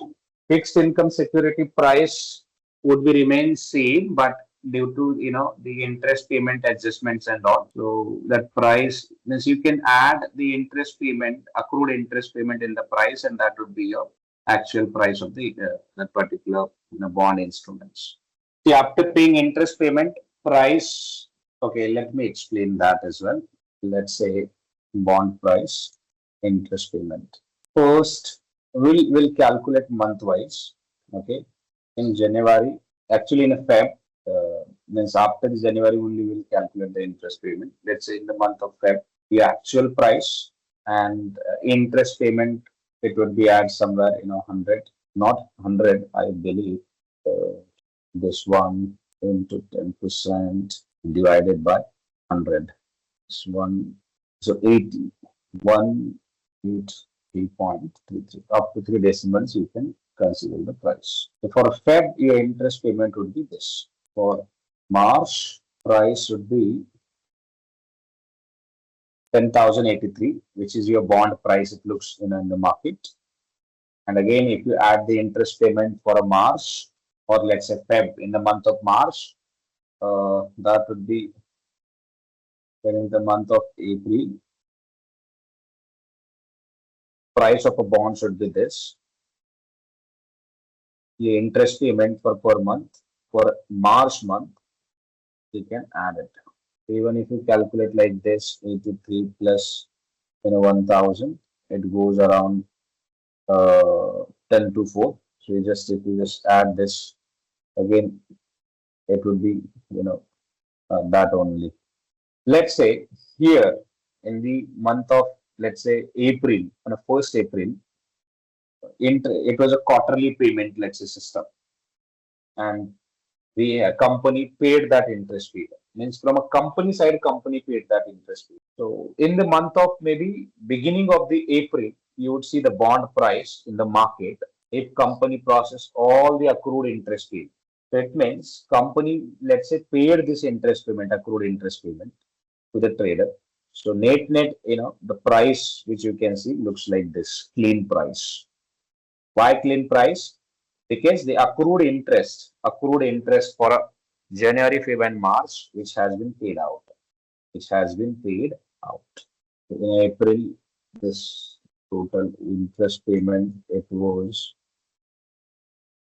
Fixed income security price would be remain same, but due to the interest payment adjustments and all, so that price means you can add the interest payment, accrued interest payment in the price, and that would be your actual price of the that particular bond instruments. See, after paying interest payment price, okay, let me explain that as well. Let's say bond price, interest payment. First, we'll calculate month wise. Okay, in January, actually in a Feb, means after the January only we'll calculate the interest payment. Let's say in the month of Feb, the actual price and interest payment, it would be at somewhere 100, not 100, I believe. This one into 10% divided by 100. This one, so 80, 183.33. Up to 3 decimals, you can consider the price. So for Feb, your interest payment would be this. For March, price would be 10,083, which is your bond price. It looks in the market. And again, if you add the interest payment for a March, or let's say Feb, in the month of March, that would be in the month of April. Price of a bond should be this. The interest payment for per month for March month, you can add it. Even if you calculate like this, 83 plus 1,000, it goes around 10 to 4. So if you just add this again, it would be that only. Let's say here in the month of, let's say, April, on the 1st April, it was a quarterly payment, let's say, system, and the company paid that interest fee. Means from a company side, company paid that interest fee. So in the month of maybe beginning of the April, you would see the bond price in the market if company process all the accrued interest fee. So it means company, let's say, paid this interest payment, accrued interest payment to the trader. So net, the price which you can see looks like this, clean price. Why clean price? Because the accrued interest for January, February, and March, which has been paid out. In April, this total interest payment, it was,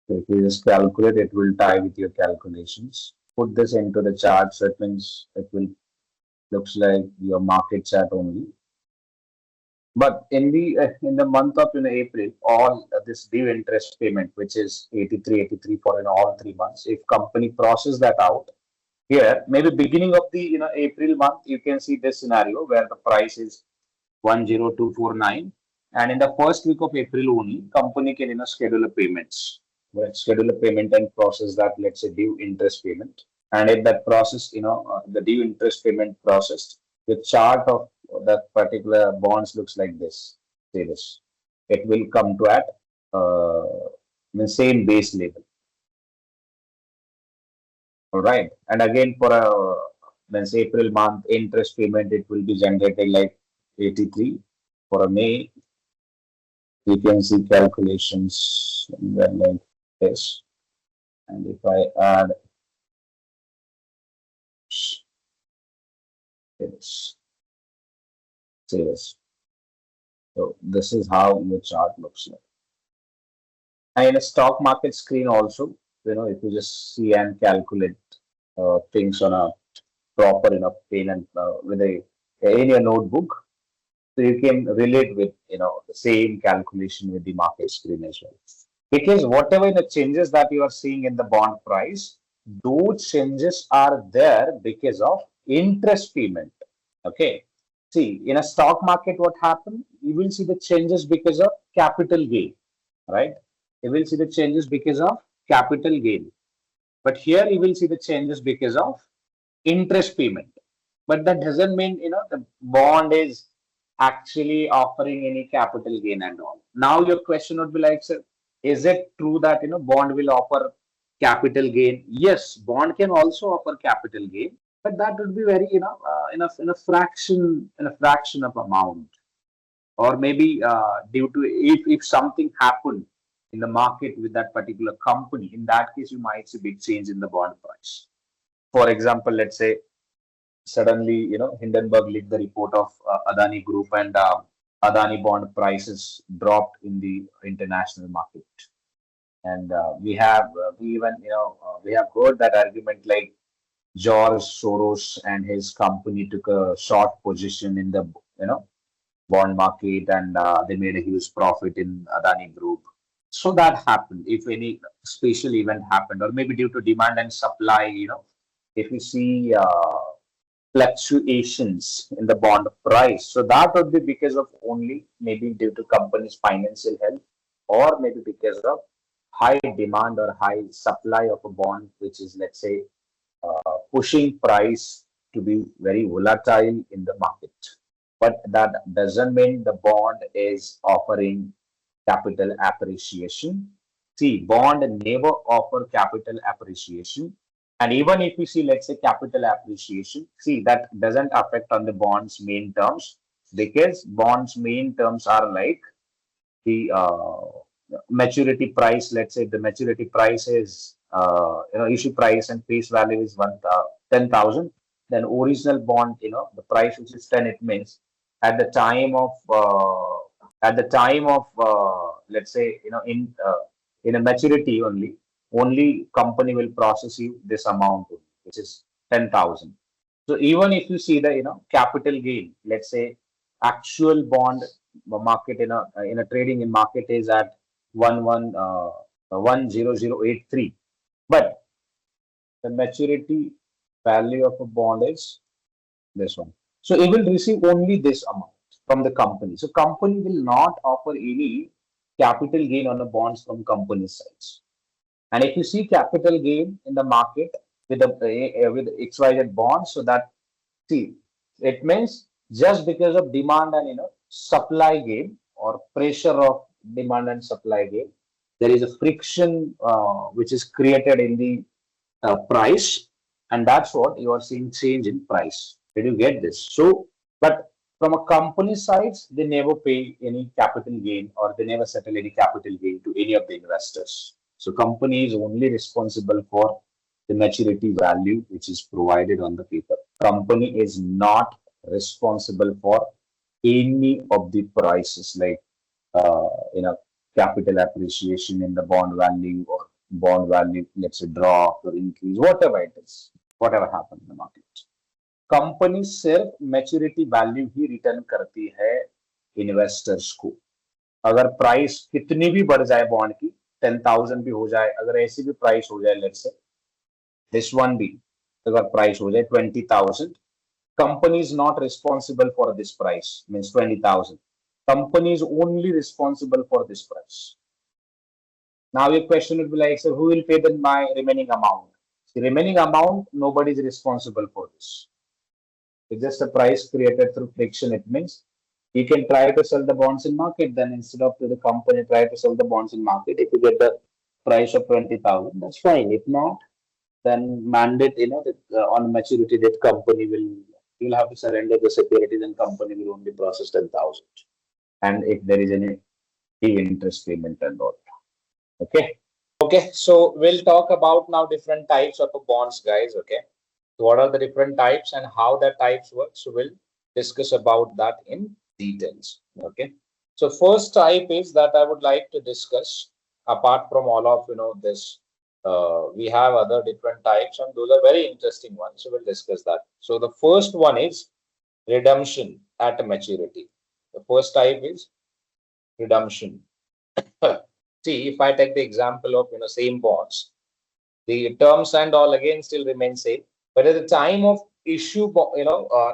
if you just calculate, it will tie with your calculations. Put this into the chart, so it means it will looks like your market chart only. But in the month of April, all this due interest payment, which is 83 for all 3 months, if company process that out, here maybe beginning of the April month, you can see this scenario where the price is 10249, and in the first week of April only, company can schedule a payments, right? Schedule a payment and process that, let's say, due interest payment. And if that process, the due interest payment processed, the chart of that particular bonds looks like this. Say this. It will come to at the same base level. All right. And again, for a April month interest payment, it will be generated like 83. For a May, you can see calculations like this. And if I add this. So this is how the chart looks like. And in a stock market screen also, if you just see and calculate things on a proper pen and with in your notebook, so you can relate with the same calculation with the market screen as well. Because whatever the changes that you are seeing in the bond price, those changes are there because of interest payment. Okay. See, in a stock market, what happened? You will see the changes because of capital gain, right? You will see the changes because of capital gain. But here you will see the changes because of interest payment. But that doesn't mean, the bond is actually offering any capital gain and all. Now your question would be like, sir, is it true that, bond will offer capital gain? Yes, bond can also offer capital gain, but that would be very in a fraction of amount, or maybe due to if something happened in the market with that particular company, in that case you might see big change in the bond price. For example, let's say suddenly Hindenburg leaked the report of Adani Group, and Adani bond prices dropped in the international market, and we have heard that argument like George Soros and his company took a short position in the bond market, and they made a huge profit in Adani Group. So that happened. If any special event happened, or maybe due to demand and supply, if you see fluctuations in the bond price, so that would be because of only maybe due to company's financial health, or maybe because of high demand or high supply of a bond, which is, let's say, pushing price to be very volatile in the market. But that doesn't mean the bond is offering capital appreciation. See, bond never offer capital appreciation, And even if you see, let's say, capital appreciation, see, that doesn't affect on the bonds main terms, because bonds main terms are like the maturity price. Let's say the maturity price is issue price and face value is 10,000. Then original bond, the price which is 10, it means at the time of let's say, in a maturity only company will process you this amount, which is 10,000. So even if you see the capital gain, let's say actual bond market in a trading in market is at 10083, but the maturity value of a bond is this one. So it will receive only this amount from the company. So company will not offer any capital gain on the bonds from company sides. And if you see capital gain in the market with XYZ bonds, so that, see, it means just because of demand and supply gain or pressure of demand and supply gain, there is a friction which is created in the price, and that's what you are seeing change in price. Did you get this? So, but from a company side, they never pay any capital gain or they never settle any capital gain to any of the investors. So, company is only responsible for the maturity value which is provided on the paper. Company is not responsible for any of the prices like capital appreciation in the bond value or bond value, let's say, drop or increase, whatever it is, whatever happened in the market. Company सिर्फ maturity value ही return करती है investors को. अगर price कितनी भी बढ़ जाए bond की, 10,000 भी हो जाए, अगर ऐसी भी प्राइस हो जाए, लेट्स से दिस वन भी अगर प्राइस हो जाए 20,000, company is not responsible for this price, means 20,000. Company is only responsible for this price. Now your question would be like, so who will pay my remaining amount? The remaining amount, nobody is responsible for this. It's just a price created through friction. It means you can try to sell the bonds in market, then instead of the company try to sell the bonds in market, if you get the price of 20,000, that's fine. If not, then mandate, that on maturity that company you'll have to surrender the securities and company will only process 10,000. And if there is any interest payment and all. Okay. Okay. So we'll talk about now different types of bonds, guys. Okay. So what are the different types and how the types work? So we'll discuss about that in details. Okay. So first type is that I would like to discuss, apart from all of this, we have other different types and those are very interesting ones. So we'll discuss that. So the first one is redemption at maturity. The first type is redemption. See, if I take the example of same bonds, the terms and all again still remain same. But at the time of issue,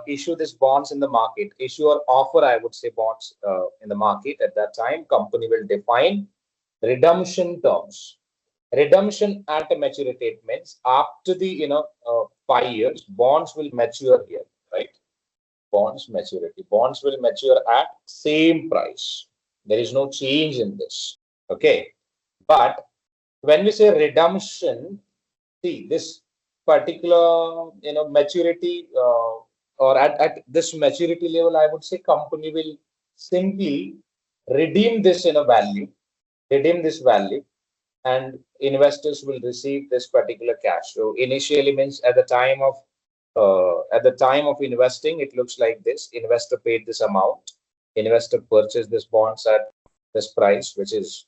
issue this bonds in the market, issue or offer, I would say, bonds in the market. At that time, company will define redemption terms. Redemption at a maturity, it means after the 5 years, bonds will mature here, right? Bonds maturity. Bonds will mature at same price. There is no change in this. Okay. But when we say redemption, see this particular maturity or at this maturity level, I would say company will simply redeem this value, redeem this value, and investors will receive this particular cash. So initially means at the time of investing, it looks like this. Investor paid this amount. Investor purchased this bonds at this price, which is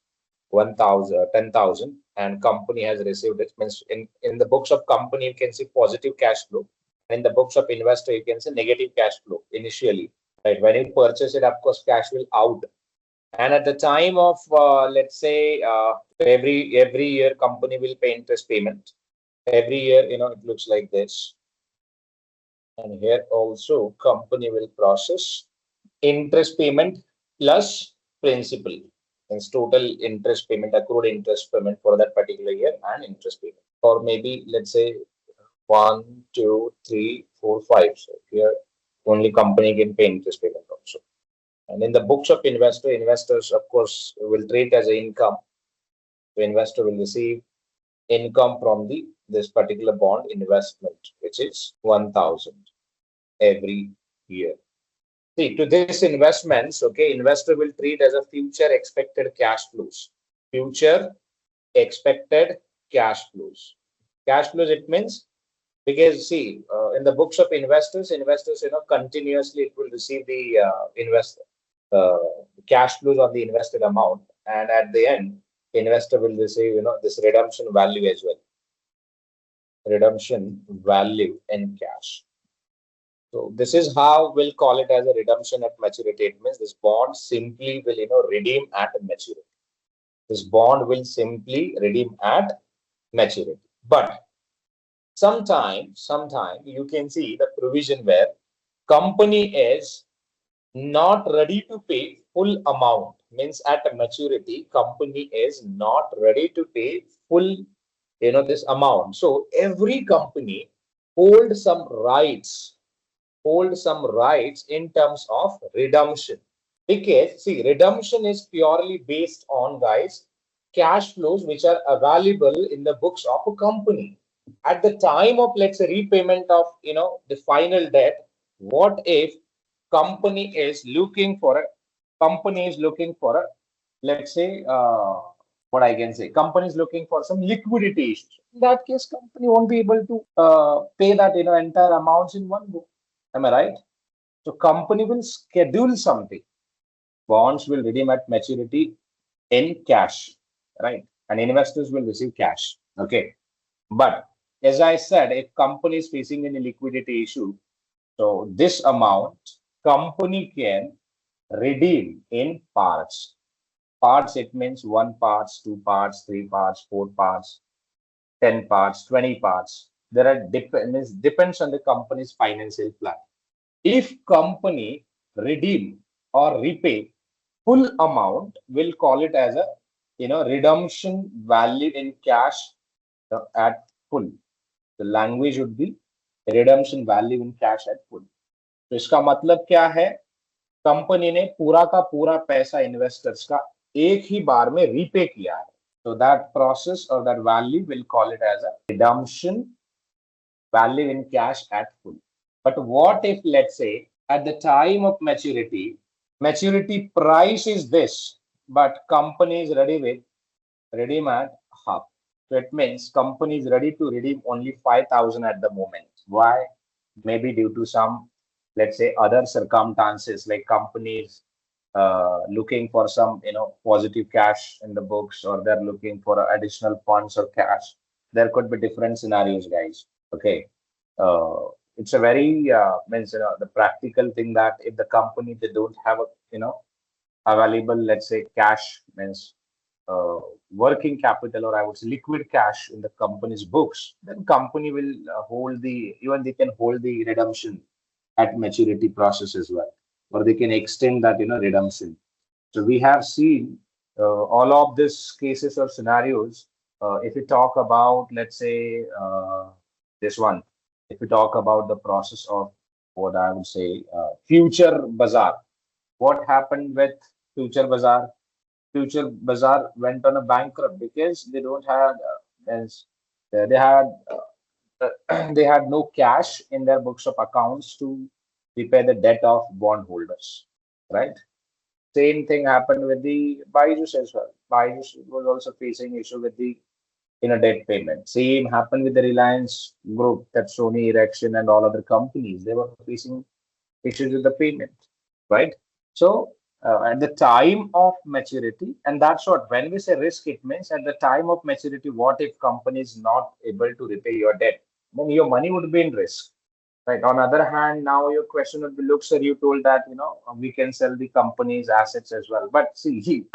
10,000, and company has received it. Means in the books of company, you can see positive cash flow. In the books of investor, you can see negative cash flow initially. Right? When you purchase it, of course, cash will out. And at the time of let's say every year, company will pay interest payment. Every year, it looks like this. And here also, company will process interest payment plus principal. Means total interest payment, accrued interest payment for that particular year and interest payment. Or maybe let's say 1, 2, 3, 4, 5. So here only company can pay interest payment also. And in the books of investors, of course, will treat as an income. The investor will receive income from the this particular bond investment, which is 1,000 every year. See, to this investments, okay, investor will treat as a future expected cash flows. Future expected cash flows. Cash flows, it means, because see, in the books of investors, continuously it will receive the cash flows on the invested amount, and at the end, investor will receive, this redemption value as well. Redemption value in cash. So this is how we'll call it as a redemption at maturity. It means this bond simply will, redeem at maturity. This bond will simply redeem at maturity. But sometime you can see the provision where company is not ready to pay full amount. Means at maturity, company is not ready to pay full, this amount. So every company holds some rights in terms of redemption. Because see, redemption is purely based on, guys, cash flows which are available in the books of a company. At the time of, let's say, repayment of, the final debt, what if company is looking for a, let's say, what I can say, company is looking for some liquidity issues. In that case, company won't be able to pay that, entire amounts in one go. Am I right? So company will schedule something. Bonds will redeem at maturity in cash, right? And investors will receive cash. Okay. But as I said, if company is facing any liquidity issue, so this amount company can redeem in parts. Parts, it means 1 parts, 2 parts, 3 parts, 4 parts, 10 parts, 20 parts. There are depends on the company's financial plan. If company redeem or repay full amount, we'll call it as a redemption value in cash at full. The language would be redemption value in cash at full. तो इसका मतलब क्या है? Company ने पूरा का पूरा पैसा इन्वेस्टर्स का एक ही बार में रीपे किया है. So that process or that value, we'll call it as a redemption value in cash at full. But what if, let's say, at the time of maturity price is this, but company is ready with redeem at half. So it means company is ready to redeem only 5,000 at the moment. Why? Maybe due to some, let's say, other circumstances, like companies looking for some, positive cash in the books, or they're looking for additional funds or cash. There could be different scenarios, guys. Okay. It's a very means the practical thing that if the company, they don't have a available, let's say, cash, means working capital, or I would say liquid cash in the company's books, then company will they can hold the redemption at maturity process as well, or they can extend that redemption. So we have seen all of these cases or scenarios. If we talk about, let's say, this one, if we talk about the process of what I would say Future Bazaar, what happened with Future Bazaar? Future Bazaar went on a bankrupt because they don't have they had no cash in their books of accounts to repay the debt of bondholders, right? Same thing happened with the Byju's as well. Byju's was also facing issue with the debt payment. Same happened with the Reliance Group, that Sony Erection and all other companies. They were facing issues with the payment, right? So at the time of maturity, and that's what, when we say risk, it means at the time of maturity, what if company is not able to repay your debt? Then your money would be in risk, right? On the other hand, now your question would be, look, sir, you told that, we can sell the company's assets as well. But see,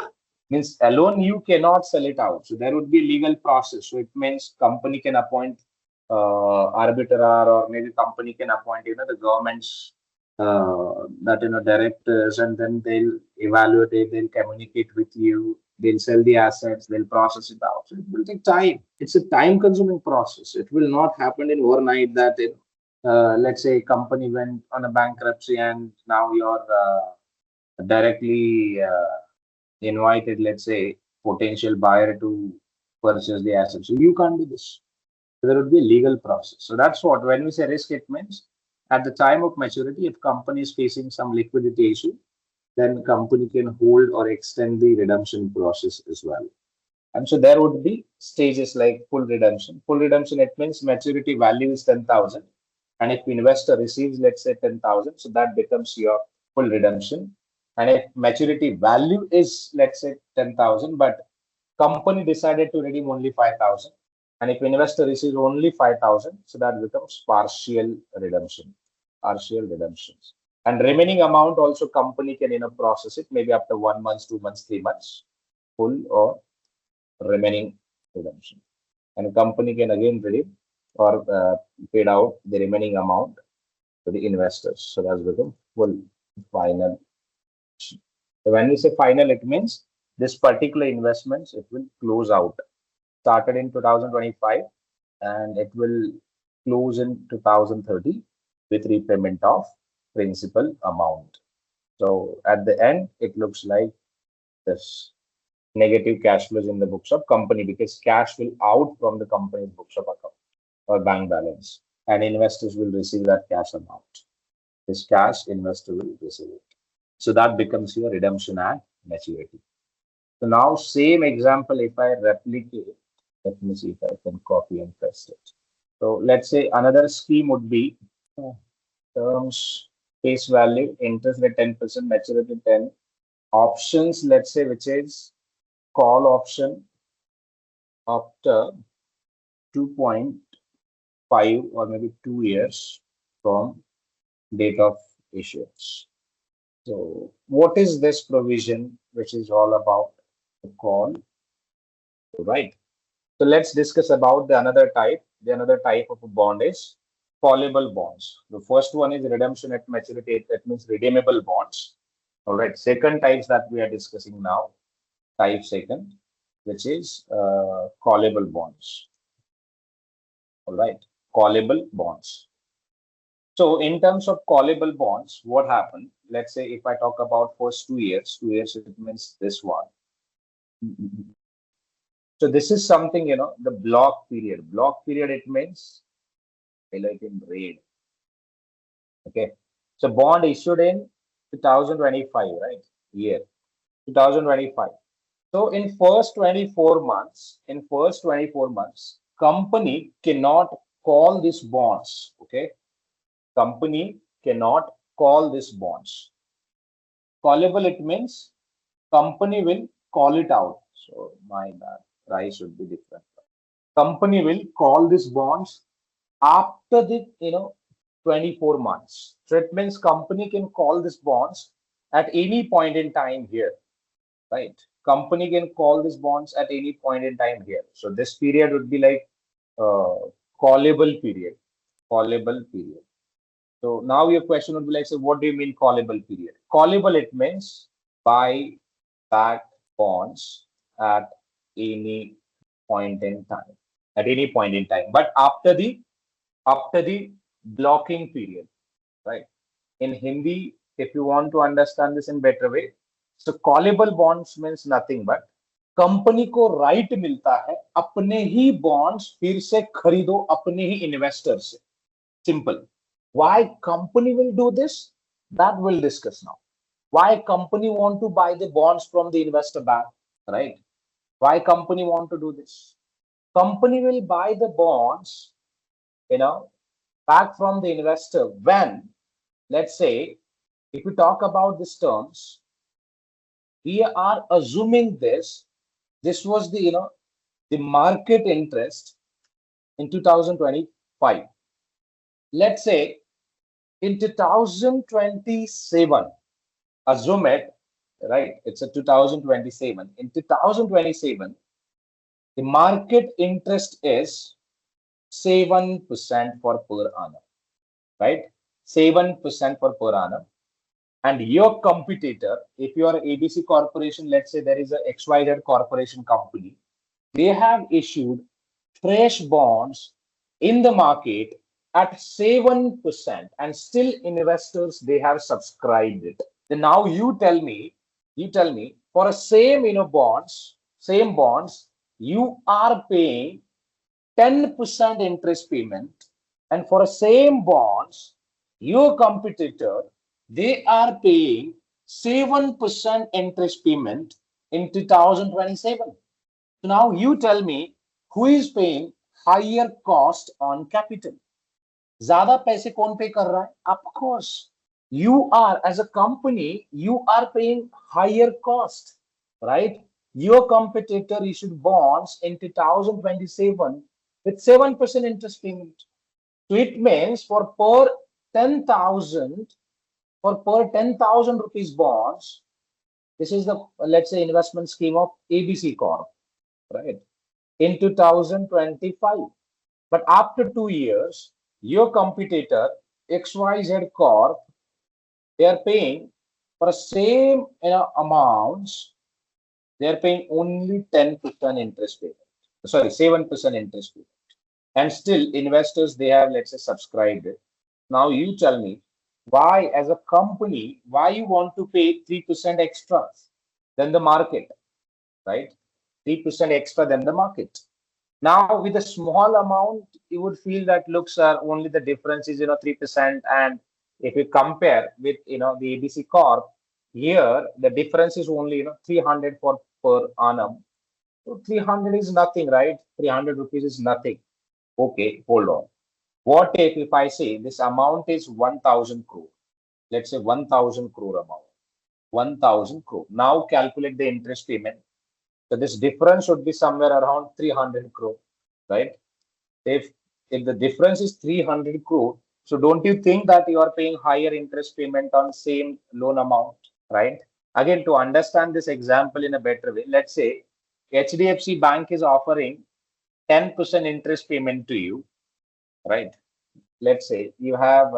means alone you cannot sell it out. So there would be legal process. So it means company can appoint arbiter, or maybe company can appoint, the government's that directors, and then they'll evaluate it, they'll communicate with you, they'll sell the assets, they'll process it out. So it will take time. It's a time-consuming process. It will not happen in overnight that let's say company went on a bankruptcy and now you're directly invited, let's say, potential buyer to purchase the assets. So you can't do this. So there would be a legal process. So that's what, when we say risk, it means at the time of maturity, if company is facing some liquidity issue, then company can hold or extend the redemption process as well. And so there would be stages like full redemption. Full redemption, it means maturity value is 10,000. And if investor receives, let's say 10,000, so that becomes your full redemption. And if maturity value is, let's say 10,000, but company decided to redeem only 5,000. And if investor receives only 5,000, so that becomes partial redemption, partial redemptions. And remaining amount also company can, process it maybe after 1 month, 2 months, 3 months, full or remaining redemption. And a company can again redeem or paid out the remaining amount to the investors. So that's become full final. So when we say final, it means this particular investments, it will close out. Started in 2025 and it will close in 2030 with repayment of principal amount. So at the end, it looks like this negative cash flows in the books of company because cash will out from the company's books of account or bank balance and investors will receive that cash amount. This cash investor will receive it. So that becomes your redemption at maturity. So now same example, if I replicate, let me see if I can copy and paste it. So let's say another scheme would be terms, face value, interest rate 10%, maturity 10, options, let's say, which is call option after 2.5 or maybe 2 years from date of issuance. So what is this provision which is all about the call, right? So let's discuss about the another type. The another type of a bond is callable bonds. The first one is redemption at maturity. That means redeemable bonds. All right. Second types that we are discussing now, type second, which is callable bonds. All right. Callable bonds. So in terms of callable bonds, what happened? Let's say if I talk about first 2 years, it means this one. So this is something, the block period. Block period, it means like in red. Okay. So bond issued in 2025, right? Year 2025. So in first 24 months, company cannot call these bonds. Okay. Company cannot call these bonds. Callable, it means company will call it out. So my bad, price should be different. Company will call these bonds after the 24 months. So it means company can call these bonds at any point in time here, right? Company can call these bonds at any point in time here. So this period would be like callable period. Callable period. So now your question would be like, so what do you mean callable period? Callable, it means buy back bonds at any point in time. At any point in time. But after the blocking period, right? In Hindi, if you want to understand this in better way, so callable bonds means nothing but company को right मिलता है अपने ही bonds फिर से खरीदो अपने ही investor से. Simple. Why company will do this? That we'll discuss now. Why company want to buy the bonds from the investor bank, right? Why company want to do this? Company will buy the bonds, back from the investor when, let's say, if we talk about these terms, we are assuming this was the, the market interest in 2025. Let's say in 2027, assume it, right? It's a 2027. In 2027, the market interest is 7% for per annum, right? 7% for per annum. And your competitor, if you are ABC Corporation, let's say there is a XYZ Corporation company, they have issued fresh bonds in the market at 7%, and still investors, they have subscribed it. Then now you tell me for a same, same bonds, you are paying 10% interest payment, and for the same bonds, your competitor, they are paying 7% interest payment in 2027. So now you tell me who is paying higher cost on capital? ज्यादा पैसे कौन पे कर रहा है? Of course, you are, as a company, you are paying higher cost, right? Your competitor issued bonds in 2027 with 7% interest payment. So it means for per 10,000, for per 10,000 rupees bonds, this is the, let's say, investment scheme of ABC Corp, right? In 2025. But after 2 years, your competitor XYZ Corp, they are paying for the same amounts, they are paying only 10% interest payment. Sorry, 7% interest payment. And still investors, they have, let's say, subscribed it. Now you tell me why, as a company, why you want to pay 3% extra than the market, right? 3% extra than the market. Now, with a small amount, you would feel that looks are only the difference is 3%, and if you compare with the ABC Corp, here the difference is only 300 for per annum. So 300 is nothing, right? 300 rupees is nothing. Okay, hold on. What if I say this amount is 1,000 crore? Let's say 1,000 crore amount. 1,000 crore. Now calculate the interest payment. So this difference should be somewhere around 300 crore, right? If the difference is 300 crore, so don't you think that you are paying higher interest payment on same loan amount, right? Again, to understand this example in a better way, let's say HDFC Bank is offering 10% interest payment to you, right? Let's say you have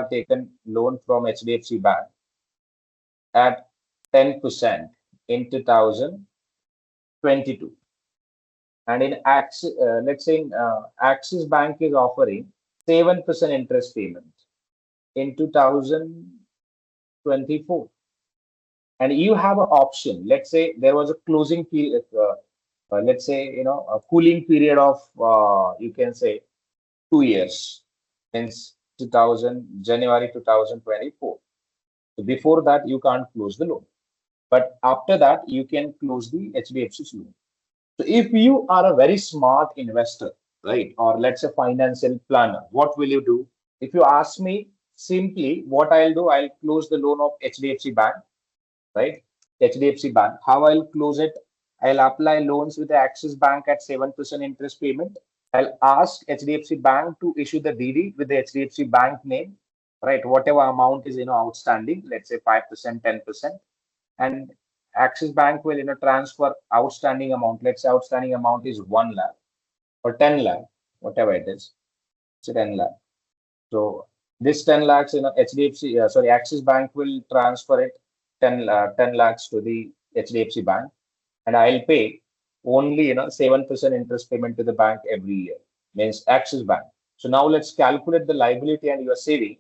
taken loan from HDFC Bank at 10% in 2022, and in Axis, let's say Axis Bank is offering 7% interest payment in 2024, and you have an option. Let's say there was a closing period, let's say a cooling period of you can say 2 years, since January 2024. So before that, you can't close the loan, but after that, you can close the HDFC's loan. So if you are a very smart investor, right, or let's say financial planner, what will you do? If you ask me, simply what I'll do, I'll close the loan of HDFC Bank, right? HDFC Bank. How I'll close it? I'll apply loans with the Axis Bank at 7% interest payment. I'll ask HDFC Bank to issue the DD with the HDFC Bank name, right? Whatever amount is outstanding, let's say 5%, 10%, and Axis Bank will transfer outstanding amount. Let's say outstanding amount is 1 lakh or 10 lakh, whatever it is. So 10 lakh. So this 10 lakhs, HDFC, Axis Bank will transfer it 10 lakhs to the HDFC Bank, and I'll pay only 7% interest payment to the bank every year. Means Axis Bank. So now let's calculate the liability and you are saving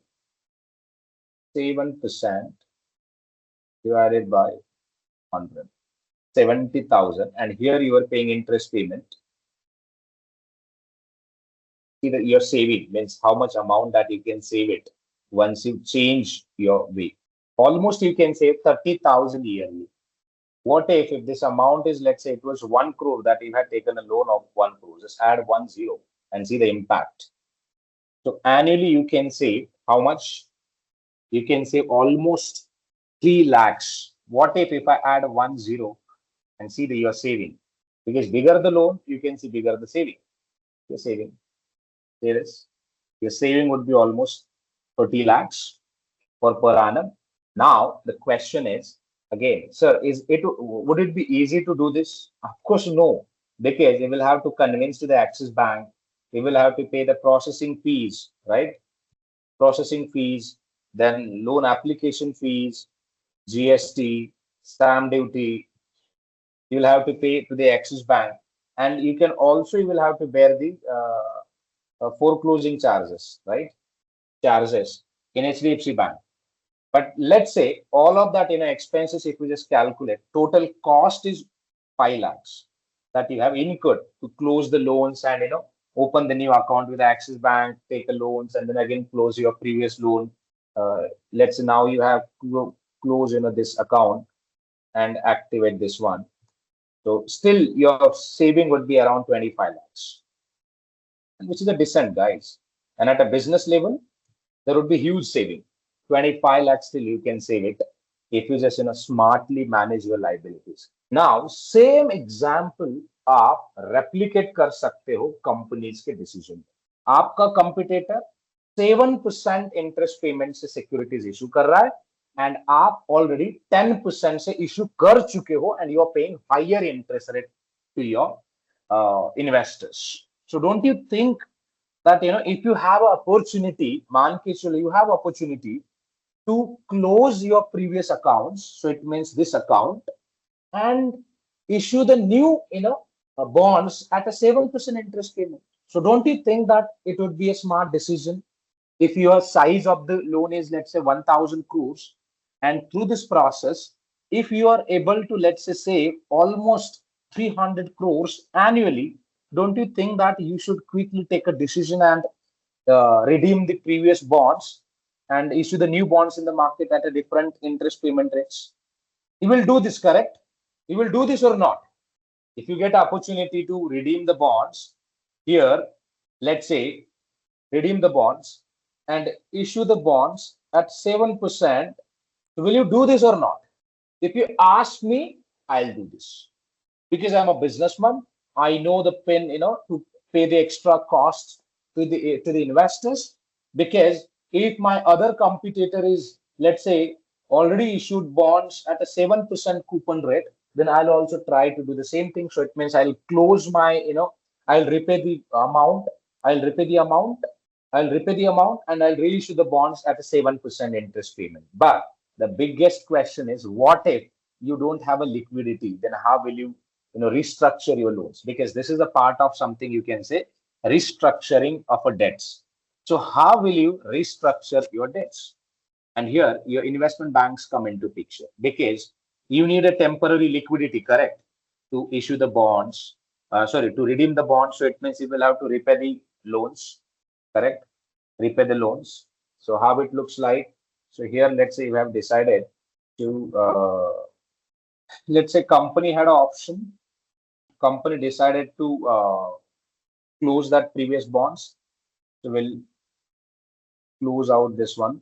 7% divided by 100, 70,000, and here you are paying interest payment. See that you're saving, means how much amount that you can save it once you change your way. Almost you can save 30,000 yearly. What if this amount is, let's say it was 1 crore that you had taken a loan of 1 crore, just add 1 0 and see the impact. So annually you can save how much? You can save almost 3 lakhs. What if I add 1 0 and see that you are saving? Because bigger the loan, you can see bigger the saving. You're saving. There is. Your saving would be almost 30 lakhs per annum. Now the question is, again, sir, would it be easy to do this? Of course, no, because you will have to convince to the Axis Bank. You will have to pay the processing fees, right? Processing fees, then loan application fees, GST, stamp duty. You will have to pay to the Axis Bank, and you will have to bear the foreclosing charges, right? Charges in HDFC Bank. But let's say all of that expenses, if we just calculate, total cost is 5 lakhs. that you have incurred to close the loans and open the new account with Axis Bank, take a loans, and then again close your previous loan. Let's say now you have close this account and activate this one. So still your saving would be around 25 lakhs, which is a decent, guys. And at a business level, there would be huge saving. 25 lakhs still you can save it if you just smartly manage your liabilities. Now, same example आप replicate कर सकते हो companies के decision. आपका competitor 7% interest payment से securities issue कर रहा है and आप already 10% से issue कर चुके हो and you are paying higher interest rate to your investors. So don't you think that if you have an opportunity, मान के चलो you have opportunity to close your previous accounts, so it means this account, and issue the new bonds at a 7% interest payment. So don't you think that it would be a smart decision if your size of the loan is, let's say, 1000 crores, and through this process, if you are able to, let's say, save almost 300 crores annually, don't you think that you should quickly take a decision and redeem the previous bonds and issue the new bonds in the market at a different interest payment rates? You will do this, correct? You will do this or not? If you get opportunity to redeem the bonds here, let's say, redeem the bonds and issue the bonds at 7%, will you do this or not? If you ask me, I'll do this because I'm a businessman. I know the pin, to pay the extra costs to the investors, because if my other competitor is, let's say, already issued bonds at a 7% coupon rate, then I'll also try to do the same thing. So it means I'll close my, I'll repay the amount, I'll repay the amount, and I'll reissue the bonds at a 7% interest payment. But the biggest question is, what if you don't have a liquidity? Then how will you, restructure your loans? Because this is a part of something you can say restructuring of a debts. So how will you restructure your debts? And here your investment banks come into picture, because you need a temporary liquidity, correct, to issue the bonds, to redeem the bonds. So it means you will have to repay the loans, correct, repay the loans. So how it looks like, so here, let's say you have decided to, let's say company had an option, company decided to close that previous bonds. So we'll close out this one.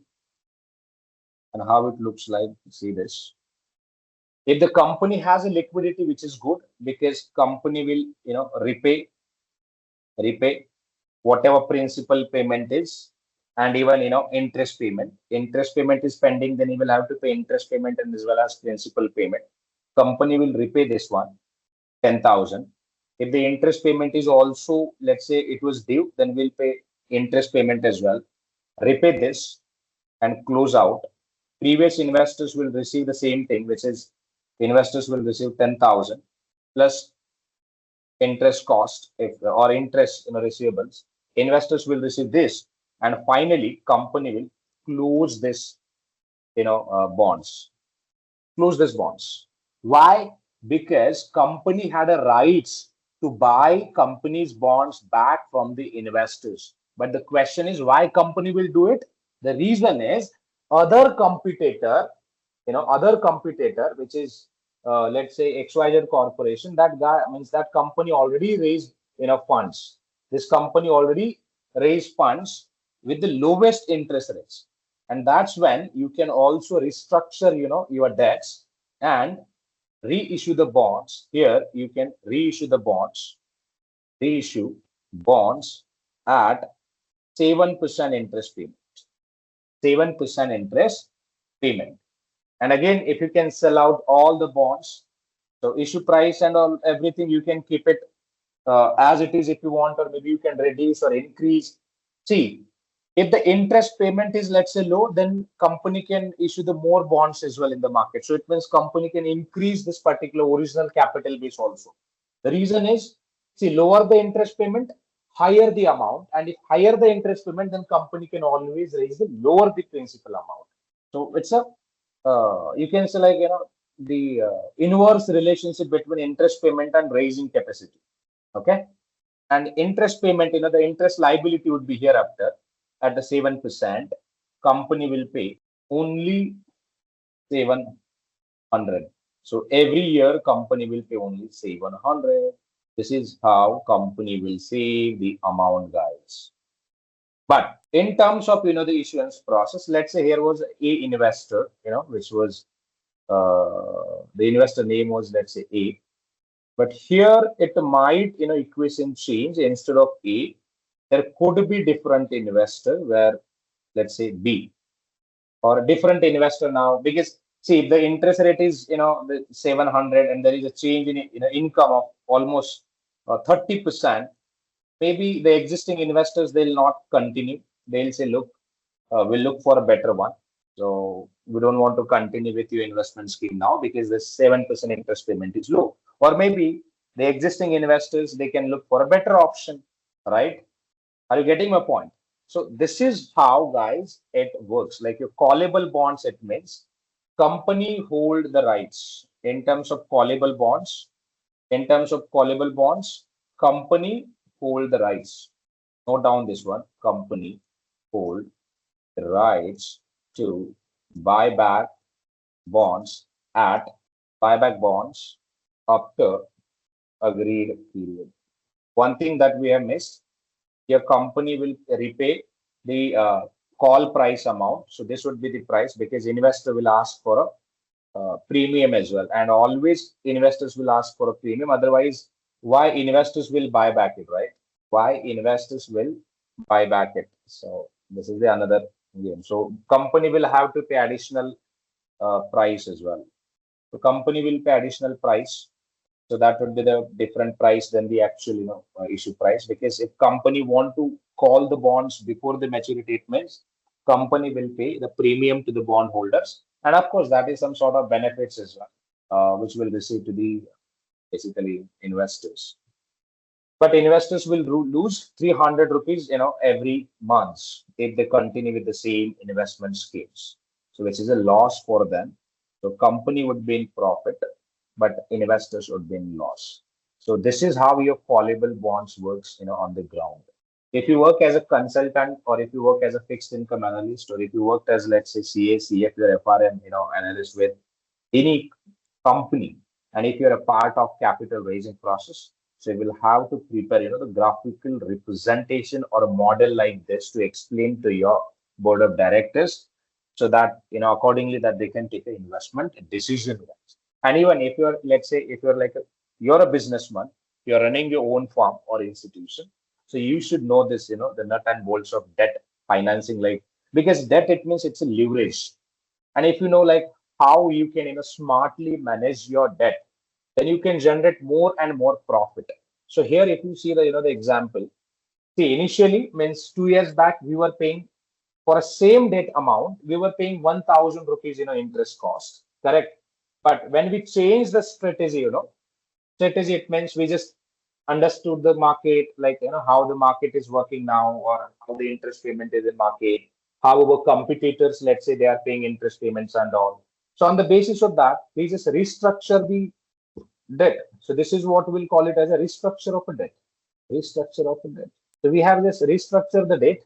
And how it looks like, see this. If the company has a liquidity, which is good, because company will, repay whatever principal payment is, and even, interest payment. Interest payment is pending, then you will have to pay interest payment and as well as principal payment. Company will repay this one, 10,000. If the interest payment is also, let's say it was due, then we'll pay interest payment as well. Repay this and close out. Previous investors will receive the same thing, which is investors will receive 10,000 plus interest cost or interest receivables. Investors will receive this, and finally company will close this bonds. Close this bonds. Why? Because company had a rights to buy company's bonds back from the investors. But the question is, why company will do it? The reason is, other competitor, which is let's say XYZ Corporation, that guy means that company already raised funds. This company already raised funds with the lowest interest rates, and that's when you can also restructure your debts and reissue the bonds. Here you can reissue the bonds, at 7% interest payment. 7% interest payment. And again, if you can sell out all the bonds, so issue price and all everything, you can keep it as it is if you want, or maybe you can reduce or increase. See, if the interest payment is, let's say, low, then company can issue the more bonds as well in the market. So it means company can increase this particular original capital base also. The reason is, see, lower the interest payment, higher the amount, and if higher the interest payment, then company can always raise the lower the principal amount. So it's a you can say, like, the inverse relationship between interest payment and raising capacity. Okay. And interest payment, the interest liability would be hereafter at the 7%. Company will pay only 700. So every year company will pay only 700. This is how company will save the amount, guys. But in terms of the issuance process, let's say here was a investor, which was the investor name was, let's say, A. But here it might equation change. Instead of A, there could be different investor where, let's say, B, or a different investor now, because see, if the interest rate is the 700 and there is a change in income of almost 30%, maybe the existing investors, they'll not continue. They'll say, look, we'll look for a better one. So we don't want to continue with your investment scheme now because the 7% interest payment is low. Or maybe the existing investors, they can look for a better option, right? Are you getting my point? So this is how, guys, it works. Like your callable bonds, it means company hold the rights. In terms of callable bonds, company hold the rights. Note down this one. Company hold the rights to buy back bonds after agreed period. One thing that we have missed, your company will repay the call price amount. So this would be the price, because investor will ask for a premium as well. And always investors will ask for a premium. Otherwise, why investors will buy back it, right? Why investors will buy back it. So this is the another game. So company will have to pay additional price as well. So company will pay additional price. So that would be the different price than the actual issue price. Because if company want to call the bonds before the maturity, it means company will pay the premium to the bond holders. And of course, that is some sort of benefits as well, which will receive to the basically investors. But investors will lose 300 rupees, every month if they continue with the same investment schemes. So which is a loss for them. So company would be in profit, but investors would be in loss. So this is how your callable bonds works, on the ground. If you work as a consultant, or if you work as a fixed income analyst, or if you worked as, let's say, CA, CF, or FRM, analyst with any company, and if you're a part of capital raising process, so you will have to prepare, the graphical representation or a model like this to explain to your board of directors, so that, accordingly that they can take an investment decision. And even if you're, let's say, if you're a businessman, you're running your own firm or institution, so you should know this, the nut and bolts of debt financing, like, because debt, it means it's a leverage. And if you know, like, how you can, smartly manage your debt, then you can generate more and more profit. So here, if you see the example, see, initially means 2 years back, we were paying for a same debt amount, we were paying 1,000 rupees, interest cost, correct? But when we change the strategy, it means we just understood the market, like, how the market is working now, or how the interest payment is in market, how our competitors, let's say, they are paying interest payments and all. So on the basis of that, we just restructure the debt. So this is what we'll call it as a restructure of a debt. So we have this restructure the debt,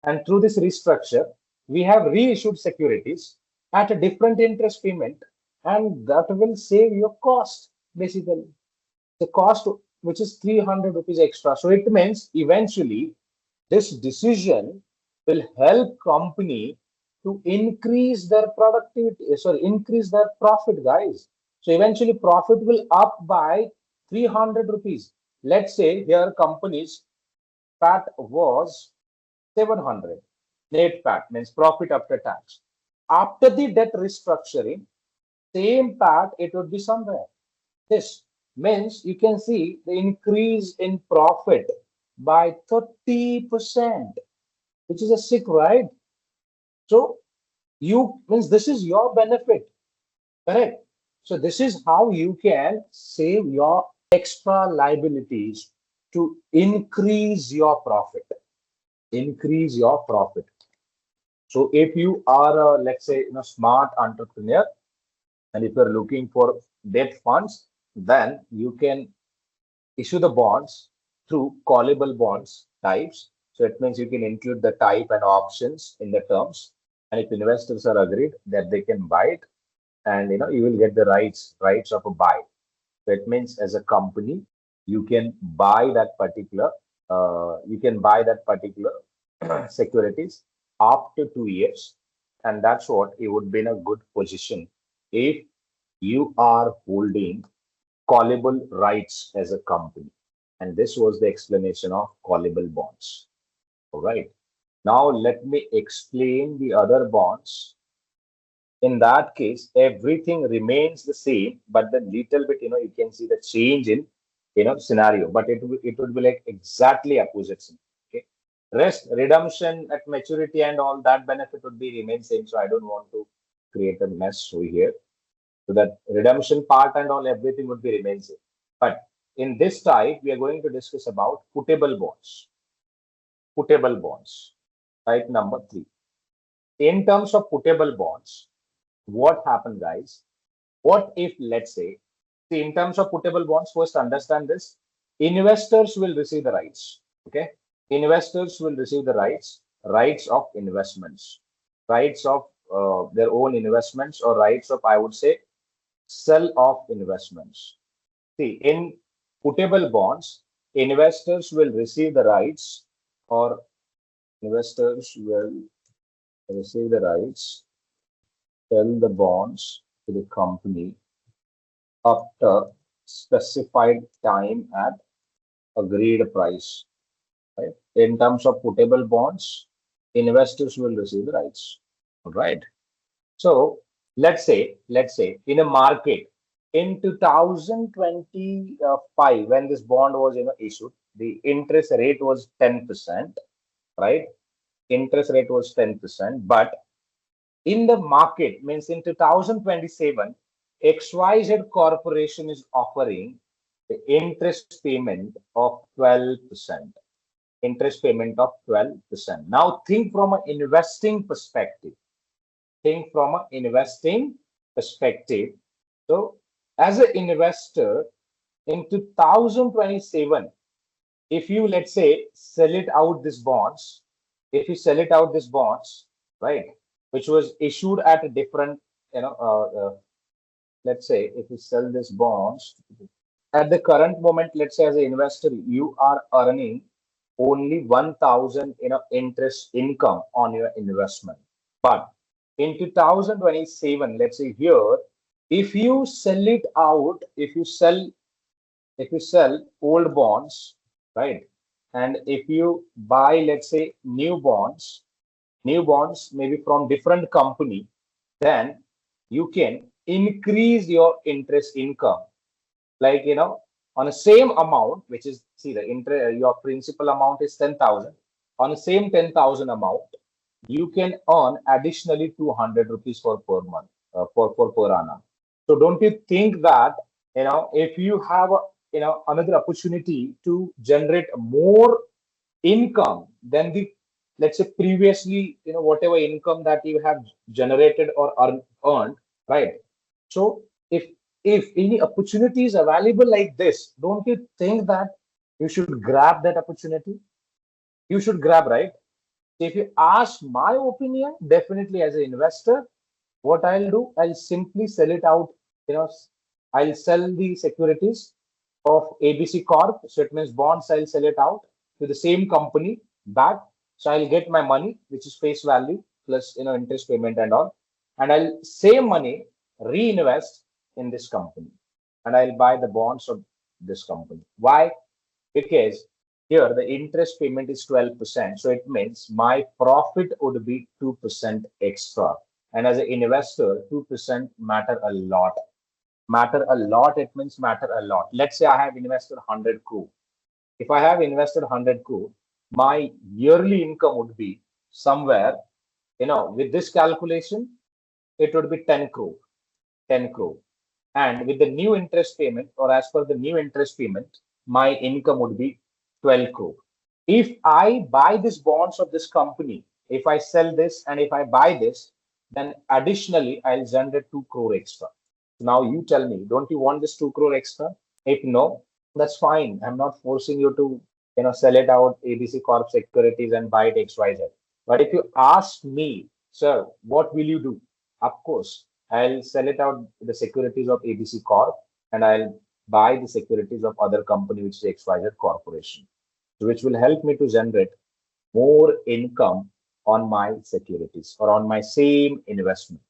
and through this restructure, we have reissued securities at a different interest payment, and that will save your cost, basically. The cost, which is 300 rupees extra. So it means eventually this decision will help company to increase their productivity, increase their profit, guys. So eventually profit will up by 300 rupees. Let's say here company's PAT was 700. Net PAT means profit after tax. After the debt restructuring, same PAT, it would be somewhere. This means you can see the increase in profit by 30%, which is a sick, right? So means this is your benefit, correct? So this is how you can save your extra liabilities to increase your profit. So if you are a, let's say, smart entrepreneur, And if you're looking for debt funds, then you can issue the bonds through callable bonds types. So it means you can include the type and options in the terms. And if investors are agreed that they can buy it, and you will get the rights of a buy. So it means as a company, you can buy that particular securities up to 2 years, and that's what it would be in a good position if you are holding callable rights as a company. And this was the explanation of callable bonds. All right. Now let me explain the other bonds. In that case, everything remains the same, but the little bit, you can see the change in, scenario, but it would be like exactly opposite. Okay. Rest, redemption at maturity and all that benefit would be remain same. So I don't want to create a mess over here. So that redemption part and all everything would be remain same. But in this type, we are going to discuss about putable bonds. Putable bonds, type number 3. In terms of putable bonds, what happened, guys? What if, let's say, see, in terms of putable bonds, first understand this: investors will receive the rights. Okay, investors will receive the rights of investments, rights of their own investments, or rights of, I would say, sell of investments. See, in putable bonds, investors will receive the rights, or investors will receive the rights, sell the bonds to the company after specified time at agreed price. Right? In terms of putable bonds, investors will receive the rights. All right. So let's say in a market in 2025, when this bond was issued, the interest rate was 10%, right? Interest rate was 10%, but in the market, means in 2027, XYZ Corporation is offering the interest payment of 12%. Interest payment of 12%. Now think from an investing perspective. Think from an investing perspective. So as an investor in 2027, if you, let's say, sell it out these bonds, if you sell it out these bonds, right, which was issued at a different, let's say, if you sell these bonds at the current moment, let's say as an investor, you are earning only 1,000, interest income on your investment. But in 2027, let's say here, if you sell it out, if you sell old bonds, right, and if you buy, let's say, new bonds maybe from different company, then you can increase your interest income, like, on the same amount, which is, see, the interest, your principal amount is 10,000. On the same 10,000 amount, you can earn additionally 200 rupees for per month, for per annum. So don't you think that, if you have another opportunity to generate more income than the, let's say, previously, whatever income that you have generated or earned, right? So if any opportunity is available like this, don't you think that you should grab that opportunity? You should grab, right? If you ask my opinion, definitely as an investor, what I'll do, I'll simply sell it out. I'll sell the securities of ABC Corp. So it means bonds, I'll sell it out to the same company back. So I'll get my money, which is face value plus, interest payment and all. And I'll save money, reinvest in this company, and I'll buy the bonds of this company. Why? Because here the interest payment is 12%. So it means my profit would be 2% extra. And as an investor, 2% matter a lot. Matter a lot, it means matter a lot. Let's say I have invested 100 crore. If I have invested 100 crore, my yearly income would be somewhere, with this calculation, it would be 10 crore. 10 crore. And with the new interest payment, or as per the new interest payment, my income would be 12 crore. If I buy these bonds of this company, if I sell this and if I buy this, then additionally I'll generate 2 crore extra. Now you tell me, don't you want this 2 crore extra? If no, that's fine. I'm not forcing you to, sell it out ABC Corp securities and buy it XYZ. But if you ask me, sir, what will you do? Of course, I'll sell it out the securities of ABC Corp and I'll buy the securities of other company, which is XYZ Corporation, which will help me to generate more income on my securities or on my same investment.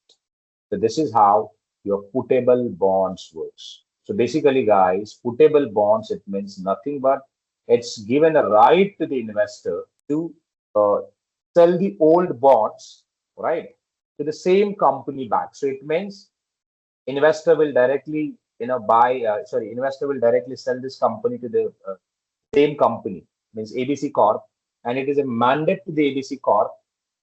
So this is how your putable bonds works. So basically, guys, putable bonds, it means nothing but it's given a right to the investor to uh, sell the old bonds, right, to the same company back. So it means investor will directly, investor will directly sell this company to the same company, means ABC Corp, and it is a mandate to the ABC Corp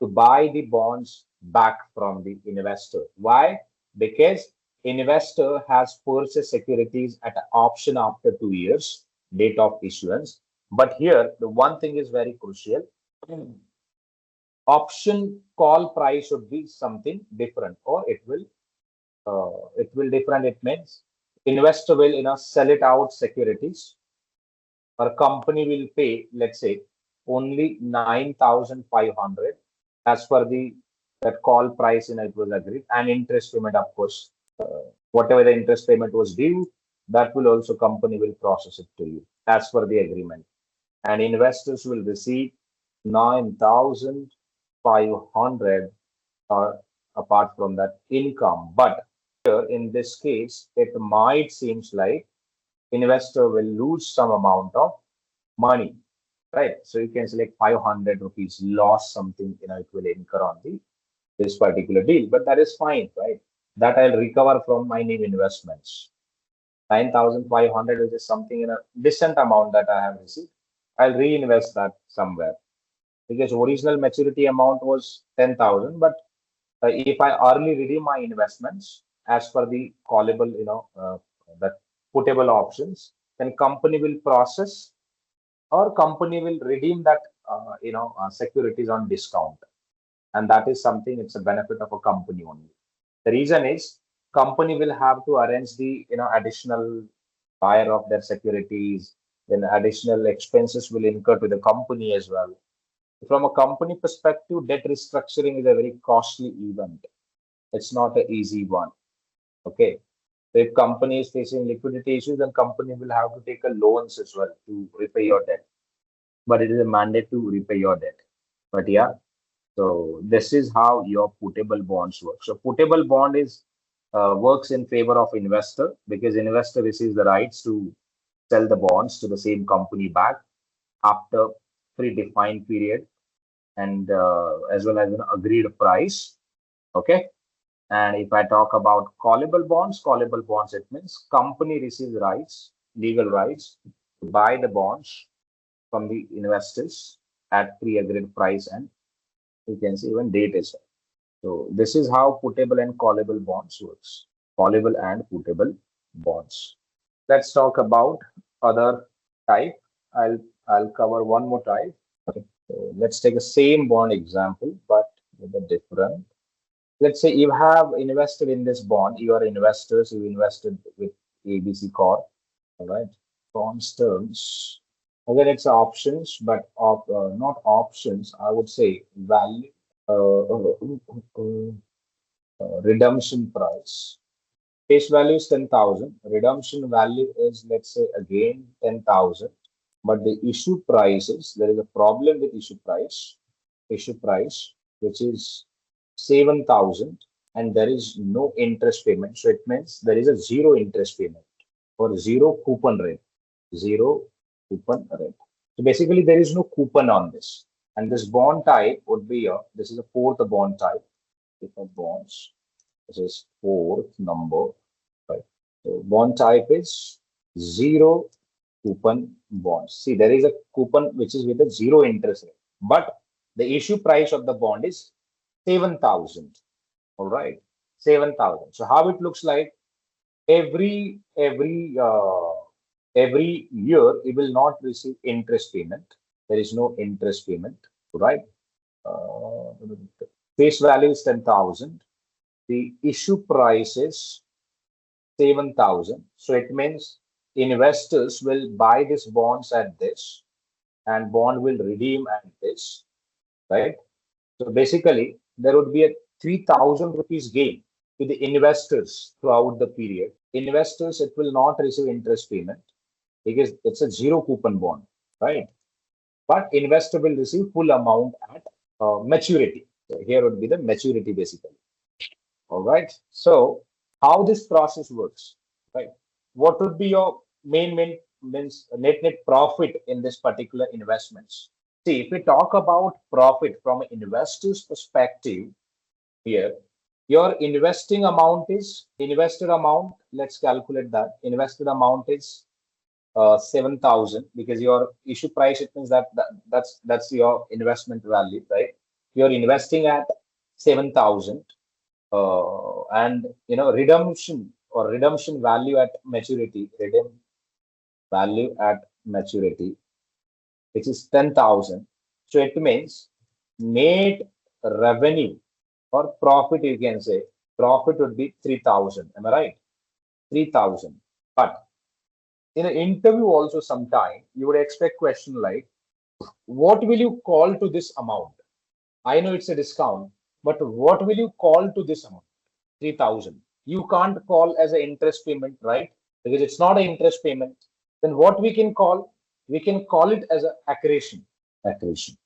to buy the bonds back from the investor. Why? Because investor has purchased securities at an option after 2 years, date of issuance. But here, the one thing is very crucial. Option call price should be something different, or it will different. It means investor will sell it out securities, or company will pay, let's say, only 9,500 as per the that call price it was agreed, and interest payment, of course, whatever the interest payment was due, that will also company will process it to you as per the agreement, and investors will receive 9,500 apart from that income. But here in this case, it might seems like investor will lose some amount of money, right? So you can select 500 rupees loss, something, it will incur on this particular deal, but that is fine, right? That I'll recover from my new investments. 9,500, which is something in a decent amount that I have received. I'll reinvest that somewhere because original maturity amount was 10,000, but if I early redeem my investments as per the callable, that putable options, then company will process or company will redeem that, securities on discount. And that is something, it's a benefit of a company only. The reason is company will have to arrange the, additional buyer of their securities, then additional expenses will incur to the company as well. From a company perspective, debt restructuring is a very costly event. It's not an easy one. Okay. So if company is facing liquidity issues, then company will have to take a loans as well to repay your debt. But it is a mandate to repay your debt. But yeah, so this is how your putable bonds work. So putable bond is works in favor of investor because investor receives the rights to sell the bonds to the same company back after predefined period and as well as an agreed price. Okay. And if I talk about callable bonds, it means company receives rights, legal rights to buy the bonds from the investors at pre-agreed price, and you can see even date as well. So this is how putable and callable bonds works. Callable and putable bonds. Let's talk about other type. I'll cover one more type. Okay. So let's take the same bond example, but with a different. Let's say you have invested in this bond. You are investors. You invested with ABC Corp. All right. Bonds terms. Again, it's options, but not options. I would say value. Redemption price. Face value is 10,000. Redemption value is, let's say, again 10,000. But the issue price is, there is a problem with issue price, which is 7,000, and there is no interest payment. So it means there is a zero interest payment or zero coupon rate. Zero coupon rate. So basically, there is no coupon on this. And this bond type would be this is a fourth bond type. Different bonds. This is fourth number. Right. So bond type is zero coupon bonds. See, there is a coupon which is with a zero interest rate, but the issue price of the bond is 7,000. All right, 7,000. So how it looks like, every year it will not receive interest payment. There is no interest payment, right? Face value is 10,000. The issue price is 7,000. So it means investors will buy this bonds at this and bond will redeem at this, right? So basically, there would be a 3,000 rupees gain to the investors throughout the period. Investors, it will not receive interest payment because it's a zero coupon bond, right? But investor will receive full amount at maturity. So here would be the maturity basically. All right. So how this process works, right? What would be your main means net profit in this particular investments? See, if we talk about profit from an investor's perspective here, your investing amount is invested amount. Let's calculate that. Invested amount is 7,000 because your issue price, it means that's your investment value, right? You're investing at 7,000, and redemption value at maturity, which is 10,000. So it means net revenue or profit, you can say profit would be 3,000. Am I right? 3,000. But in an interview also sometime you would expect question like, what will you call to this amount? I know it's a discount, but what will you call to this amount? 3,000. You can't call as an interest payment, right? Because it's not an interest payment. Then what we can call? We can call it as an accretion. Accretion.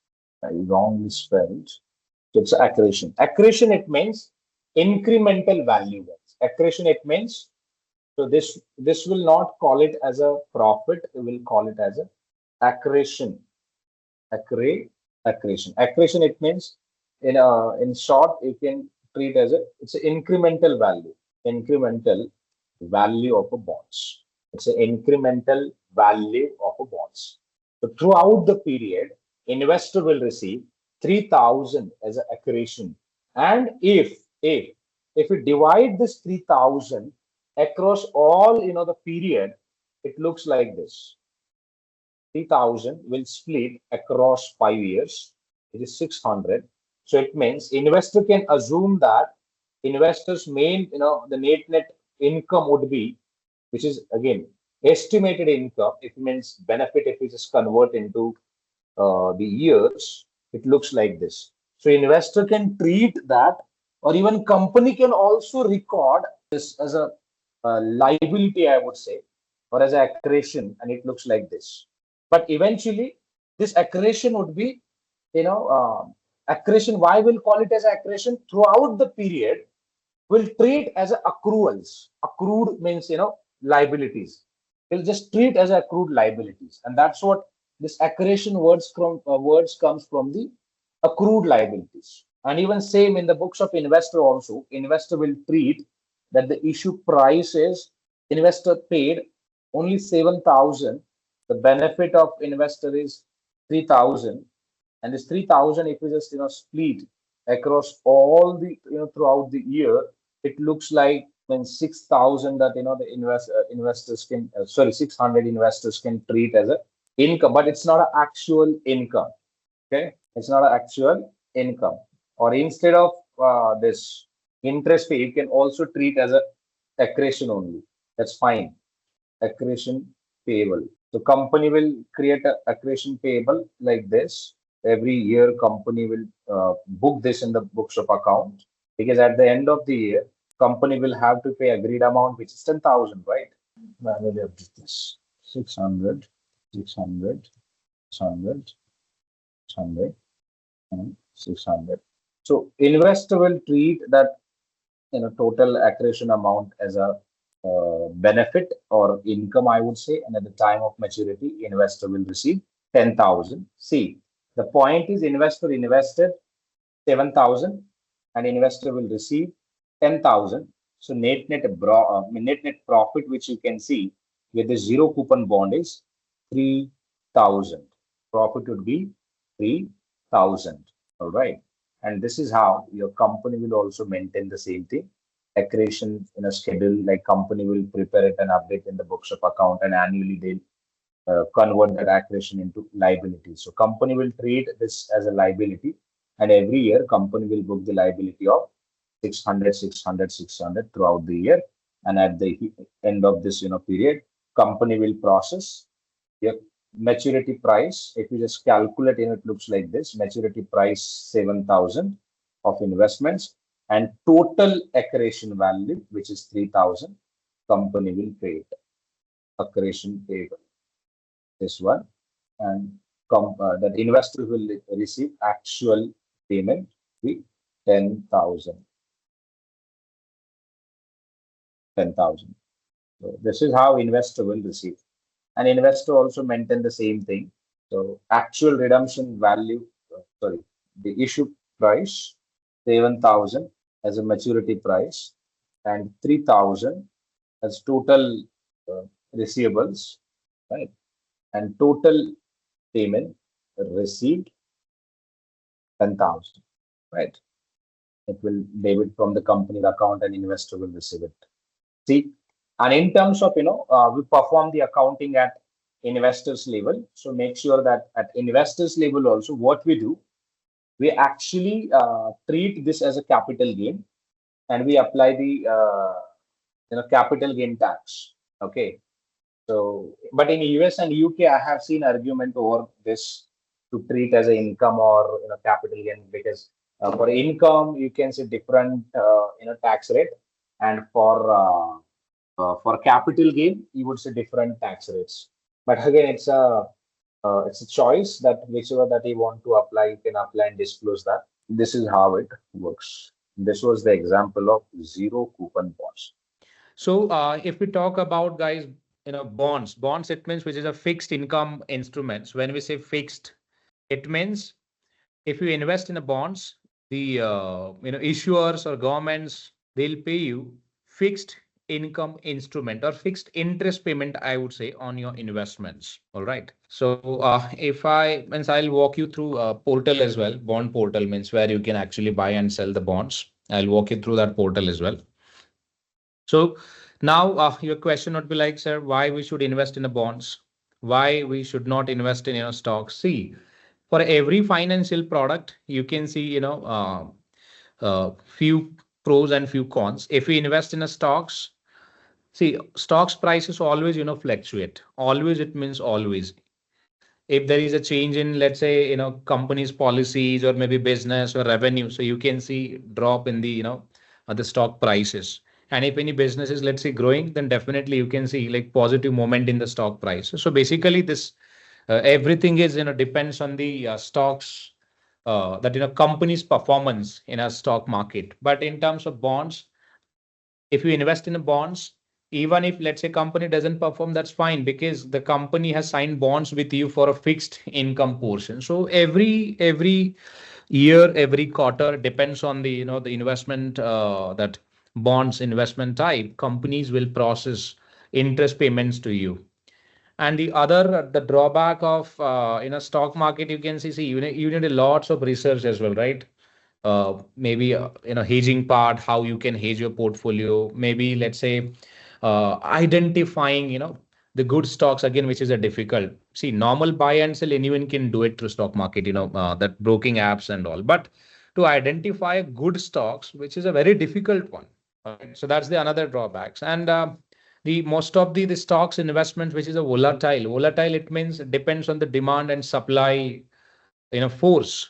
I wrongly spelled. It's accretion. Accretion, it means incremental value. Accretion, it means, so this will not call it as a profit. We will call it as a accretion. Accretion. Accretion, it means in short, you can treat as it's an incremental value of a bonds. It's an incremental value of a bonds. So throughout the period, investor will receive 3,000 as an accretion. And if we divide this 3,000 across all the period, it looks like this. 3,000 will split across 5 years. It is 600. So it means investor can assume that investors main, the net income would be, which is again estimated income. It means benefit if we just convert into the years, it looks like this. So investor can treat that, or even company can also record this as a liability, I would say, or as an accretion, and it looks like this. But eventually, this accretion would be, accretion. Why we'll call it as accretion? Throughout the period, we'll treat as accruals. Accrued means liabilities. We'll just treat as accrued liabilities, and that's what this accretion words comes from, the accrued liabilities. And even same in the books of investor also, investor will treat that the issue price is investor paid only 7,000. The benefit of investor is 3,000, and this 3,000, if we just split across all the throughout the year, it looks like when 6,000 that the investors can 600 investors can treat as a income, but it's not an actual income. Okay, it's not an actual income. Or instead of this interest pay, you can also treat as a accretion only. That's fine. Accretion payable. So company will create an accretion payable like this. Every year, company will book this in the books of account, because at the end of the year, company will have to pay agreed amount, which is 10,000, right? Manually update this. 600, 600, 600, 600, and 600. So investor will treat that total accretion amount as a benefit or income, I would say, and at the time of maturity, investor will receive 10,000. See, the point is investor invested 7,000 and investor will receive 10,000. So net profit, which you can see with the zero coupon bond, is 3,000. Profit would be 3,000. All right. And this is how your company will also maintain the same thing. Accretion in a schedule, like company will prepare it and update in the books of account, and annually they'll convert that accretion into liability. So company will treat this as a liability, and every year company will book the liability of 600, 600, 600 throughout the year. and at the end of this period, company will process your maturity price. If you just calculate, it looks like this: maturity price 7,000 of investments, and total accretion value, which is 3,000, company will pay it. Accretion payable, this one, and that investor will receive actual payment, be 10,000. 10,000. So this is how investor will receive. And investor also maintain the same thing. So actual redemption value, the issue price, 7,000 as a maturity price, and 3,000 as total receivables, right? And total payment received 10,000, right? It will debit from the company's account and investor will receive it. See, and in terms of, we perform the accounting at investors level. So make sure that at investors level also, what we do, we actually treat this as a capital gain, and we apply the capital gain tax. Okay. So, but in US and UK, I have seen argument over this to treat as an income or capital gain, because for income you can see different tax rate, and for capital gain you would see different tax rates. But again, it's a choice that whichever that you want to apply, you can apply and disclose that. This is how it works. This was the example of zero coupon bonds. So if we talk about, guys, bonds, it means which is a fixed income instruments. When we say fixed, it means if you invest in the bonds, the issuers or governments, they'll pay you fixed income instrument or fixed interest payment, I would say, on your investments. All right. So I'll walk you through a portal as well. Bond portal means where you can actually buy and sell the bonds. I'll walk you through that portal as well. So now your question would be like, sir, why we should invest in the bonds? Why we should not invest in stocks? See, for every financial product, you can see few pros and few cons. If we invest in a stocks, see, stocks prices always fluctuate. Always, it means always. If there is a change in, let's say, company's policies or maybe business or revenue, so you can see drop in the the stock prices. And if any business is, let's say, growing, then definitely you can see like positive moment in the stock price. So basically this everything is depends on the stocks that company's performance in a stock market. But in terms of bonds, if you invest in the bonds, even if, let's say, company doesn't perform, that's fine, because the company has signed bonds with you for a fixed income portion. So every year, every quarter, depends on the the investment that bonds investment type, companies will process interest payments to you. And the drawback of stock market, you can see you need lots of research as well, right? Maybe hedging part, how you can hedge your portfolio, maybe, let's say, identifying the good stocks, again, which is a difficult. See, normal buy and sell, anyone can do it through stock market, that broking apps and all, but to identify good stocks, which is a very difficult one. Right? So that's the another drawbacks. And the most of the stocks investments, which is a volatile, it means it depends on the demand and supply force.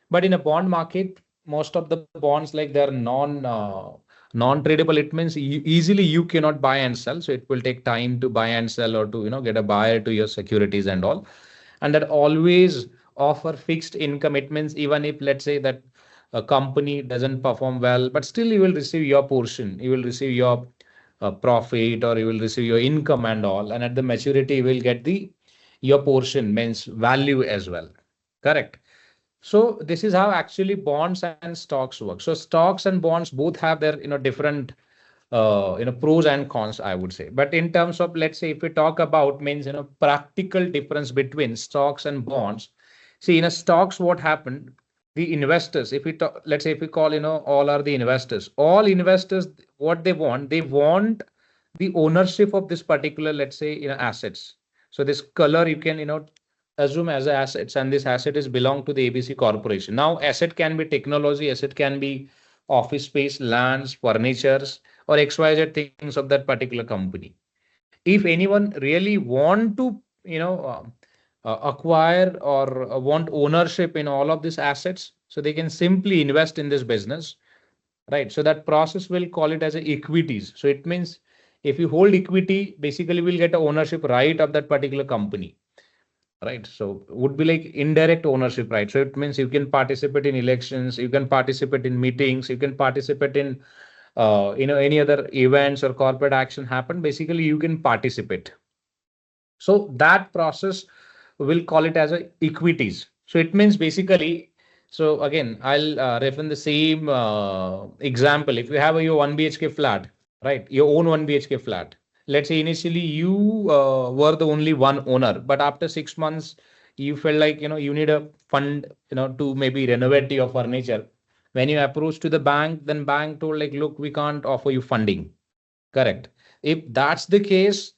But in a bond market, most of the bonds, like, they're non-tradable. It means easily you cannot buy and sell, so it will take time to buy and sell, or to get a buyer to your securities and all. And that always offer fixed income. It means even if, let's say, that a company doesn't perform well, but still you will receive your portion, you will receive your profit, or you will receive your income and all, and at the maturity you will get your portion, means value as well. Correct. So this is how actually bonds and stocks work. So stocks and bonds both have their different pros and cons, I would say. But in terms of, let's say, if we talk about means practical difference between stocks and bonds, see, in a stocks, what happened, the investors, if we talk, let's say, if we call all are the investors, all investors, what they want the ownership of this particular, let's say, assets. So this color you can assume as assets, and this asset is belong to the ABC Corporation. Now asset can be technology, asset can be office space, lands, furnitures, or XYZ things of that particular company. If anyone really want to, acquire or want ownership in all of these assets, so they can simply invest in this business, right? So that process will call it as a equities. So it means if you hold equity, basically we'll get a ownership right of that particular company, right? So would be like indirect ownership, right? So it means you can participate in elections, you can participate in meetings, you can participate in any other events or corporate action happen. Basically you can participate. So that process will call it as a equities. So it means basically, so again I'll reference the same example. If you have your 1 BHK flat, right, your own 1 BHK flat, let's say initially you were the only one owner, but after 6 months you felt like you need a fund to maybe renovate your furniture. When you approach to the bank, then bank told like, look, we can't offer you funding. Correct. If that's the case,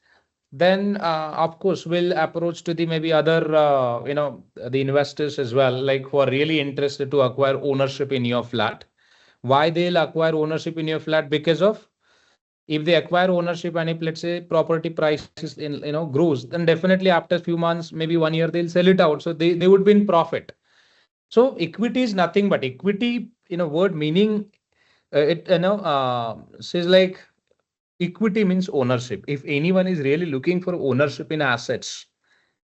then of course we'll approach to the maybe other the investors as well, like who are really interested to acquire ownership in your flat. Why they'll acquire ownership in your flat? Because of, if they acquire ownership and if let's say property prices in grows, then definitely after a few months, maybe 1 year, they'll sell it out, so they would be in profit. So equity is nothing but equity, word meaning, it says like equity means ownership. If anyone is really looking for ownership in assets,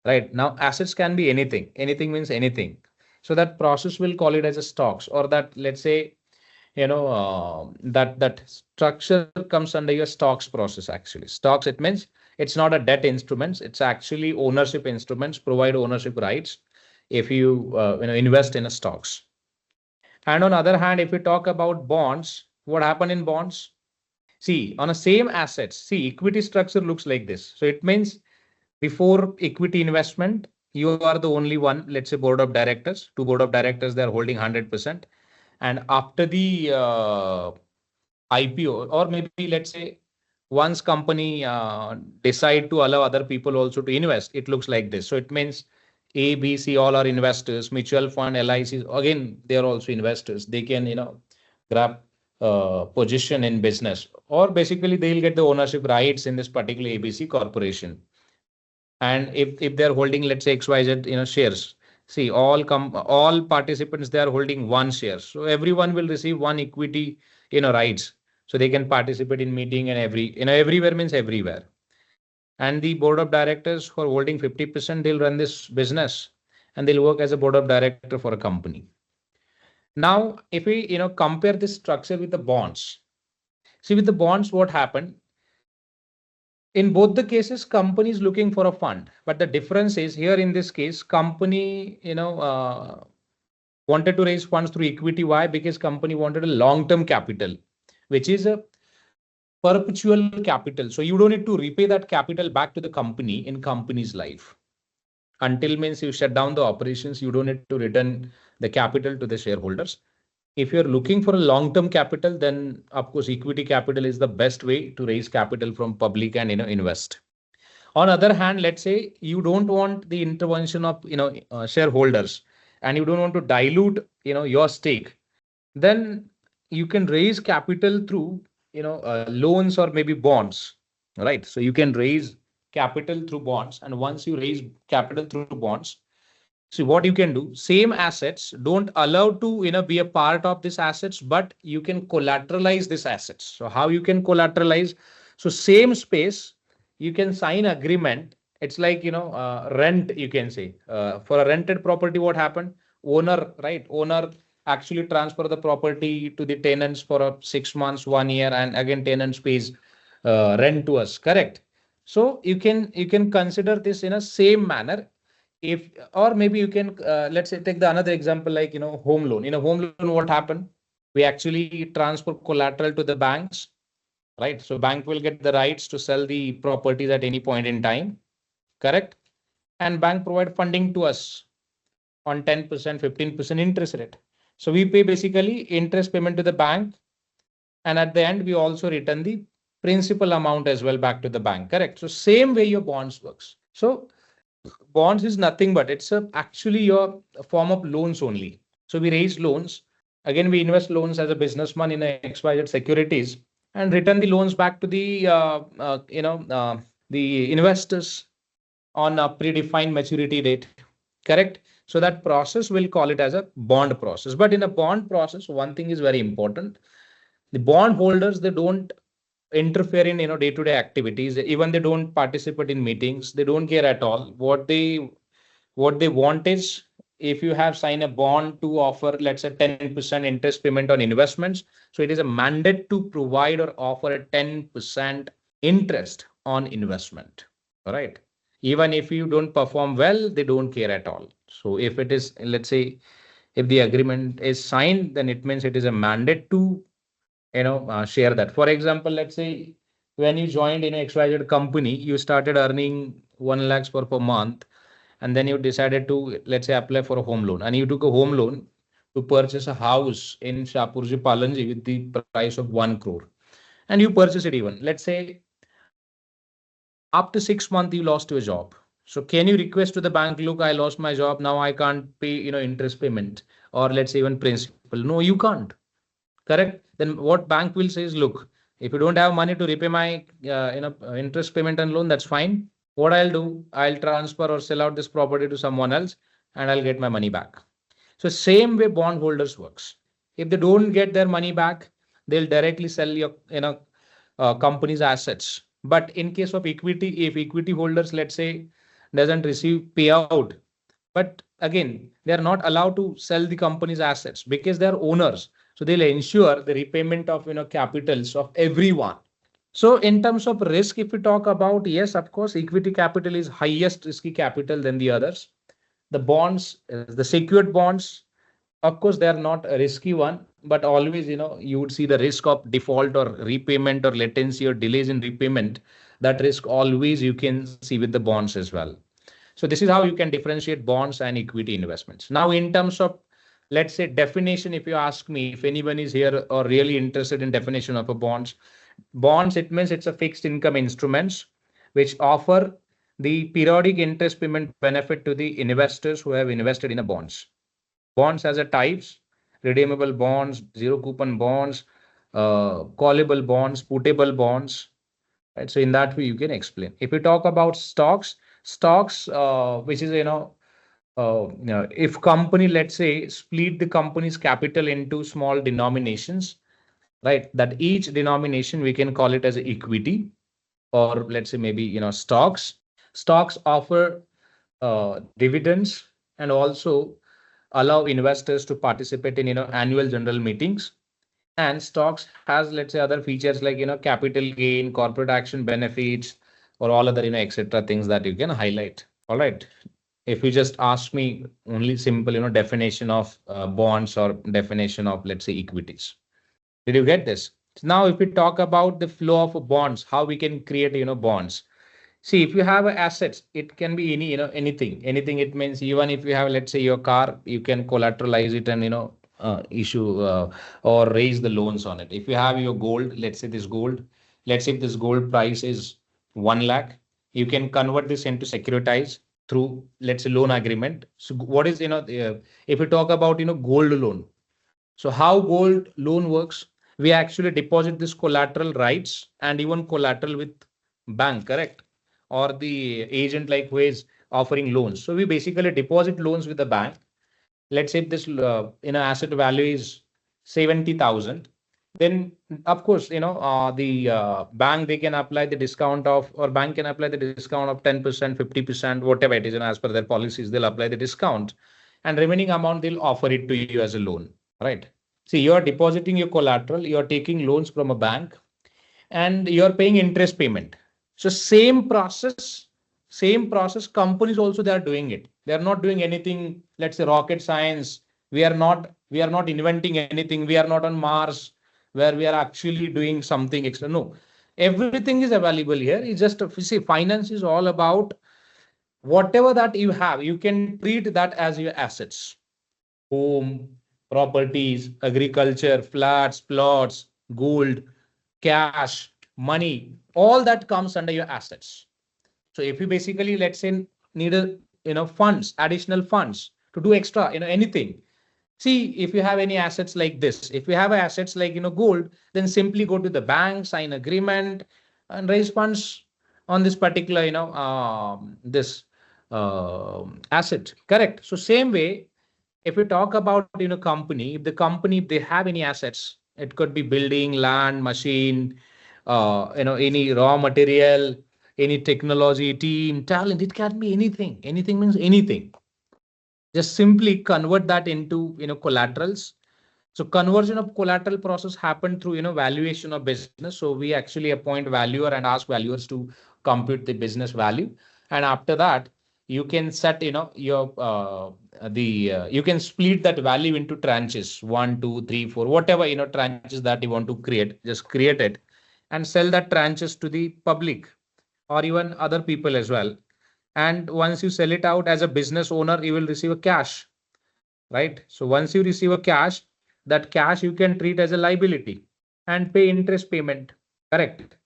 right, now assets can be anything. Anything means anything. So that process will call it as a stocks, or that let's say that structure comes under your stocks process. Actually stocks, it means it's not a debt instruments, it's actually ownership instruments, provide ownership rights if you invest in a stocks. And on other hand, if we talk about bonds, what happened in bonds? See, on a same assets, see, equity structure looks like this. So it means before equity investment, you are the only one, let's say board of directors, two board of directors, they're holding 100%. And after the IPO, or maybe let's say once company decide to allow other people also to invest, it looks like this. So it means A, B, C, all are investors, mutual fund, LICs, again, they are also investors. They can, grab position in business, or basically they'll get the ownership rights in this particular ABC corporation. And if they're holding, let's say XYZ, shares, see, all participants, they are holding one share. So everyone will receive one equity, rights. So they can participate in meeting and everywhere means everywhere. And the board of directors who are holding 50%, they'll run this business and they'll work as a board of director for a company. Now, if we, compare this structure with the bonds, see with the bonds, what happened? In both the cases, company is looking for a fund, but the difference is here in this case, company, wanted to raise funds through equity. Why? Because company wanted a long-term capital, which is a perpetual capital. So you don't need to repay that capital back to the company in company's life. Until means you shut down the operations, you don't need to return the capital to the shareholders. If you're looking for a long-term capital, then of course equity capital is the best way to raise capital from public and invest. On other hand, let's say you don't want the intervention of shareholders, and you don't want to dilute your stake, then you can raise capital through loans or maybe bonds, right? So you can raise capital through bonds, and once you raise capital through bonds, see what you can do. Same assets don't allow to be a part of these assets, but you can collateralize these assets. So how you can collateralize? So same space, you can sign agreement. It's like rent, you can say, for a rented property. What happened? Owner actually transfer the property to the tenants for 6 months, 1 year, and again tenants pays rent to us. Correct. So you can consider this in a same manner. If, or maybe you can let's say take the another example, like home loan. In a home loan, what happened? We actually transfer collateral to the banks, right? So bank will get the rights to sell the properties at any point in time. Correct. And bank provide funding to us on 10%, 15% interest rate. So we pay basically interest payment to the bank, and at the end we also return the principal amount as well back to the bank. Correct. So same way your bonds works. So bonds is nothing but it's actually your form of loans only. So we raise loans. Again, we invest loans as a businessman in a XYZ securities. and return the loans back to the the investors on a predefined maturity date. Correct? So that process, we'll call it as a bond process. But in a bond process, one thing is very important. The bond holders, they don't interfere in day-to-day activities. Even they don't participate in meetings. They don't care at all. What they want is, if you have signed a bond to offer, let's say, 10% interest payment on investments, so it is a mandate to provide or offer a 10% interest on investment. All right. Even if you don't perform well, they don't care at all. So if it is, let's say, if the agreement is signed, then it means it is a mandate to share that. For example, let's say when you joined in XYZ company, you started earning 1 lakhs per month, and then you decided to, let's say, apply for a home loan, and you took a home loan to purchase a house in Shapurji Palanji with the price of 1 crore, and you purchase it. Even let's say after 6 months you lost your job. So can you request to the bank, look, I lost my job, now I can't pay interest payment, or let's say even principal? No, you can't. Correct? Then what bank will say is, look, if you don't have money to repay my interest payment and loan, that's fine. What I'll do, I'll transfer or sell out this property to someone else, and I'll get my money back. So same way bondholders works. If they don't get their money back, they'll directly sell your company's assets. But in case of equity, if equity holders, let's say, doesn't receive payout, but again, they are not allowed to sell the company's assets because they are owners. So they'll ensure the repayment of capitals of everyone. So in terms of risk, if we talk about, yes, of course, equity capital is highest risky capital than the others. The bonds, the secured bonds, of course, they are not a risky one, but always, you would see the risk of default or repayment or latency or delays in repayment. That risk always you can see with the bonds as well. So this is how you can differentiate bonds and equity investments. Now, in terms of, let's say, definition, if you ask me, if anyone is here or really interested in definition of a bonds, it means it's a fixed income instruments which offer the periodic interest payment benefit to the investors who have invested in a bonds. Bonds as a types: redeemable bonds, zero coupon bonds, callable bonds, putable bonds. Right. So in that way, you can explain. If we talk about stocks, which is if company, let's say, split the company's capital into small denominations, right? That each denomination we can call it as equity, or let's say maybe stocks. Stocks offer dividends and also allow investors to participate in annual general meetings. And stocks has, let's say, other features like capital gain, corporate action benefits, or all other etc. things that you can highlight. All right. If you just ask me only simple definition of bonds or definition of, let's say, equities. Did you get this? Now, if we talk about the flow of bonds, how we can create bonds. See, if you have assets, it can be anything. It means even if you have, let's say, your car, you can collateralize it and issue or raise the loans on it. If you have your gold, let's say this gold, let's say if this gold price is 1 lakh, you can convert this into securitize through, let's say, loan agreement. So what is if we talk about gold loan, so how gold loan works? We actually deposit this collateral rights and even collateral with bank, correct? Or the agent like who is offering loans. So we basically deposit loans with the bank. Let's say if this asset value is 70,000, then of course the bank, they can apply the discount of, or bank can apply the discount of 10%, 50%, whatever it is, and as per their policies, they'll apply the discount, and remaining amount they'll offer it to you as a loan, right? See, you're depositing your collateral, you're taking loans from a bank, and you're paying interest payment. So same process, companies also, they are doing it. They are not doing anything, let's say, rocket science. We are not inventing anything. We are not on Mars where we are actually doing something extra. No, everything is available here. It's just, see, finance is all about whatever that you have, you can treat that as your assets. Home, properties, agriculture, flats, plots, gold, cash, money, all that comes under your assets. So if you basically, let's say, need a funds, additional funds to do extra anything, See, if you have any assets like this, if you have assets like, gold, then simply go to the bank, sign agreement, and raise funds on this particular, this asset. Correct. So same way, if we talk about, company, if the company, if they have any assets, it could be building, land, machine, any raw material, any technology, team, talent. It can be anything. Anything means anything. Just simply convert that into, collaterals. So conversion of collateral process happened through, valuation of business. So we actually appoint valuer and ask valuers to compute the business value. And after that, you can set, you can split that value into tranches, 1, 2, 3, 4, whatever, tranches that you want to create, just create it and sell that tranches to the public or even other people as well. And once you sell it out as a business owner, you will receive a cash, right? So once you receive a cash, that cash you can treat as a liability and pay interest payment, correct?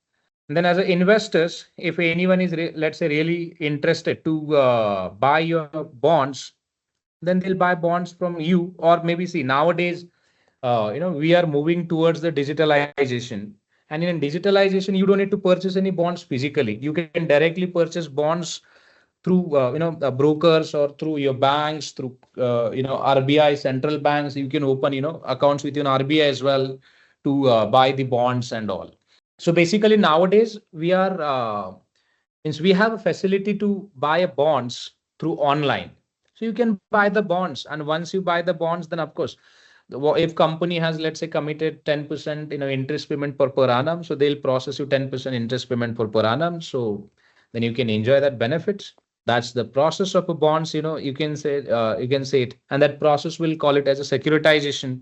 And then as a investors, if anyone is, let's say, really interested to buy your bonds, then they'll buy bonds from you. Or maybe see, nowadays, we are moving towards the digitalization. And in digitalization, you don't need to purchase any bonds physically. You can directly purchase bonds through brokers or through your banks, through RBI central banks. You can open accounts within RBI as well to buy the bonds and all. So basically nowadays we are means we have a facility to buy a bonds through online. So you can buy the bonds, and once you buy the bonds, then of course, if company has, let's say, committed 10% interest payment per annum, so they'll process you 10% interest payment per annum. So then you can enjoy that benefits. That's the process of a bonds. You can say it, and that process will call it as a securitization.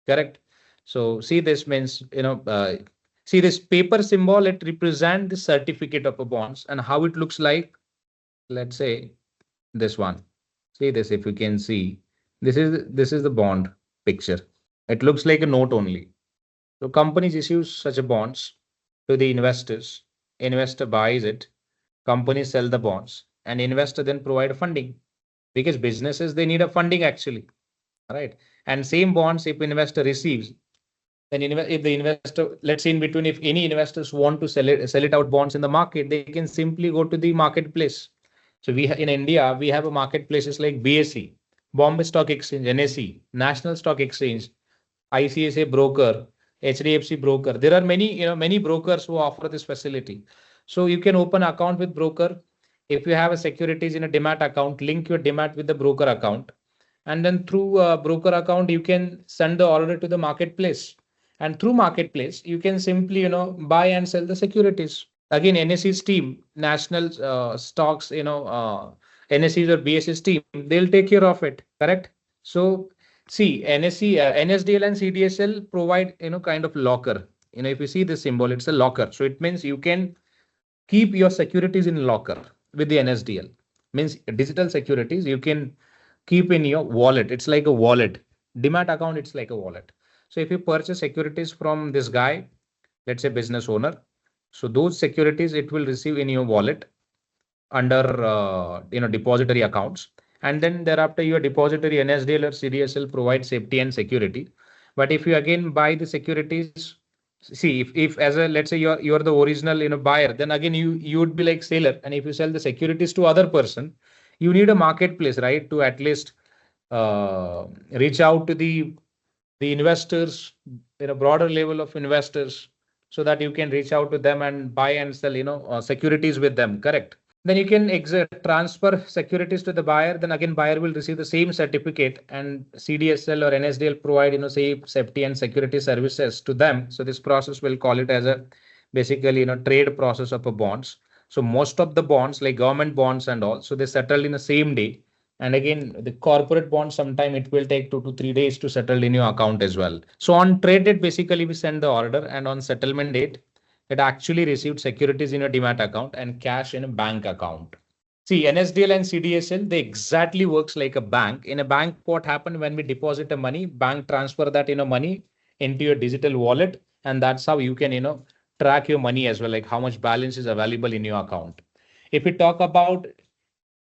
Correct. So see, this means see this paper symbol. It represents the certificate of a bonds and how it looks like. Let's say this one. See this, if you can see, this is the bond picture. It looks like a note only. So companies issue such a bonds to the investors. Investor buys it. Companies sell the bonds, and investor then provide funding, because businesses, they need a funding actually, right? And same bonds, if investor receives, then if the investor, let's say in between, if any investors want to sell it out bonds in the market, they can simply go to the marketplace. So in India, we have a marketplaces like BSE, Bombay Stock Exchange, NSE, National Stock Exchange, ICICI broker, HDFC broker. There are many brokers who offer this facility. So you can open account with broker. If you have a securities in a demat account, link your demat with the broker account, and then through a broker account, you can send the order to the marketplace. And through marketplace, you can simply buy and sell the securities. Again, NSE's team, national stocks, NSE's or BSE's team, they'll take care of it. Correct. So see, NSE, NSDL and CDSL provide kind of locker. If you see the symbol, it's a locker. So it means you can keep your securities in locker with the NSDL. Means digital securities you can keep in your wallet. It's like a wallet. Demat account, it's like a wallet. So if you purchase securities from this guy, let's say business owner, so those securities it will receive in your wallet under depository accounts, and then thereafter your depository NSDL or CDSL provide safety and security. But if you again buy the securities, see, if as a, let's say you're the original buyer, then again you would be like seller. And if you sell the securities to other person, you need a marketplace, right, to at least reach out to the investors, broader level of investors, so that you can reach out to them and buy and sell securities with them. Correct. Then you can transfer securities to the buyer. Then again, buyer will receive the same certificate, and CDSL or NSDL provide same safety and security services to them. So this process will call it as a basically trade process of a bonds. So most of the bonds, like government bonds and all, so they settle in the same day. And again, the corporate bonds, sometime it will take 2 to 3 days to settle in your account as well. So on trade date, basically we send the order, and on settlement date, it actually received securities in a demat account and cash in a bank account. See, NSDL and CDSL, they exactly works like a bank. In a bank, what happened when we deposit a money, bank transfer that money into your digital wallet, and that's how you can track your money as well, like how much balance is available in your account. If we talk about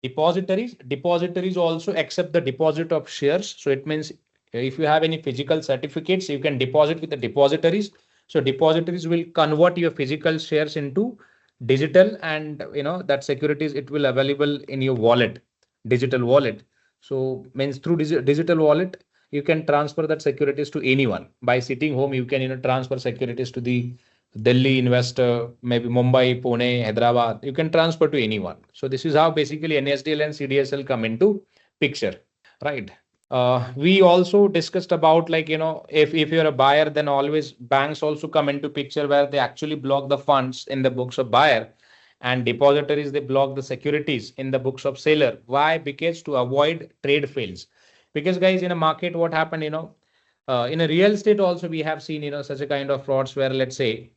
depositories also accept the deposit of shares. So it means If you have any physical certificates, you can deposit with the depositories. So depositories will convert your physical shares into digital, and that securities it will available in your wallet, digital wallet. So means through digital wallet, you can transfer that securities to anyone. By sitting home, you can transfer securities to the Delhi investor, maybe Mumbai, Pune, Hyderabad. You can transfer to anyone. So this is how basically NSDL and CDSL come into picture, right? We also discussed about, like, if you're a buyer, then always banks also come into picture, where they actually block the funds in the books of buyer, and depositories, they block the securities in the books of seller. Why? Because to avoid trade fails. Because guys, in a market, what happened, in a real estate also, we have seen, such a kind of frauds where, let's say,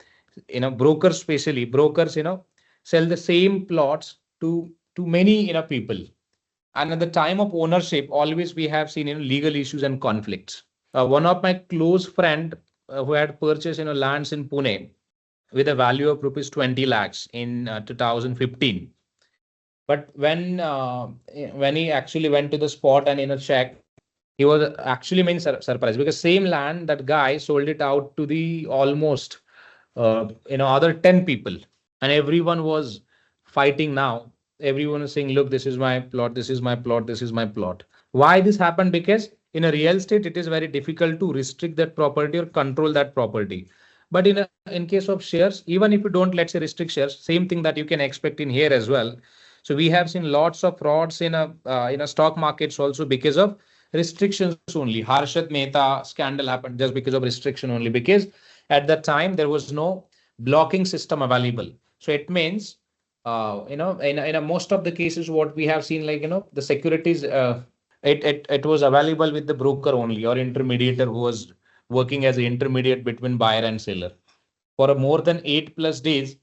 brokers, especially brokers, sell the same plots to many, people. And at the time of ownership, always we have seen legal issues and conflicts. One of my close friend who had purchased lands in Pune with a value of rupees 20 lakhs in 2015. But when he actually went to the spot and checked, he was actually main surprised, because same land, that guy sold it out to the almost other 10 people, and everyone was fighting now. Everyone is saying, look, this is my plot, this is my plot, this is my plot. Why this happened? Because in a real estate, it is very difficult to restrict that property or control that property. But in case of shares, even if you don't, let's say, restrict shares, same thing that you can expect in here as well. So we have seen lots of frauds in a stock markets also, because of restrictions only. Harshad Mehta scandal happened just because of restriction only, because at that time there was no blocking system available. So it means, in most of the cases, what we have seen, like, the securities, it was available with the broker only, or intermediator who was working as an intermediate between buyer and seller. For more than 8+ days,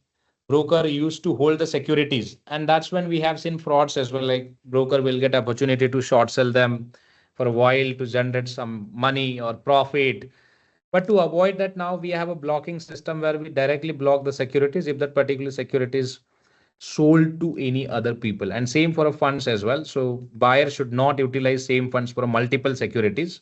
broker used to hold the securities, and that's when we have seen frauds as well. Like, broker will get opportunity to short sell them for a while to generate some money or profit. But to avoid that, now we have a blocking system where we directly block the securities if that particular security is sold to any other people. And same for a funds as well. So buyer should not utilize same funds for multiple securities.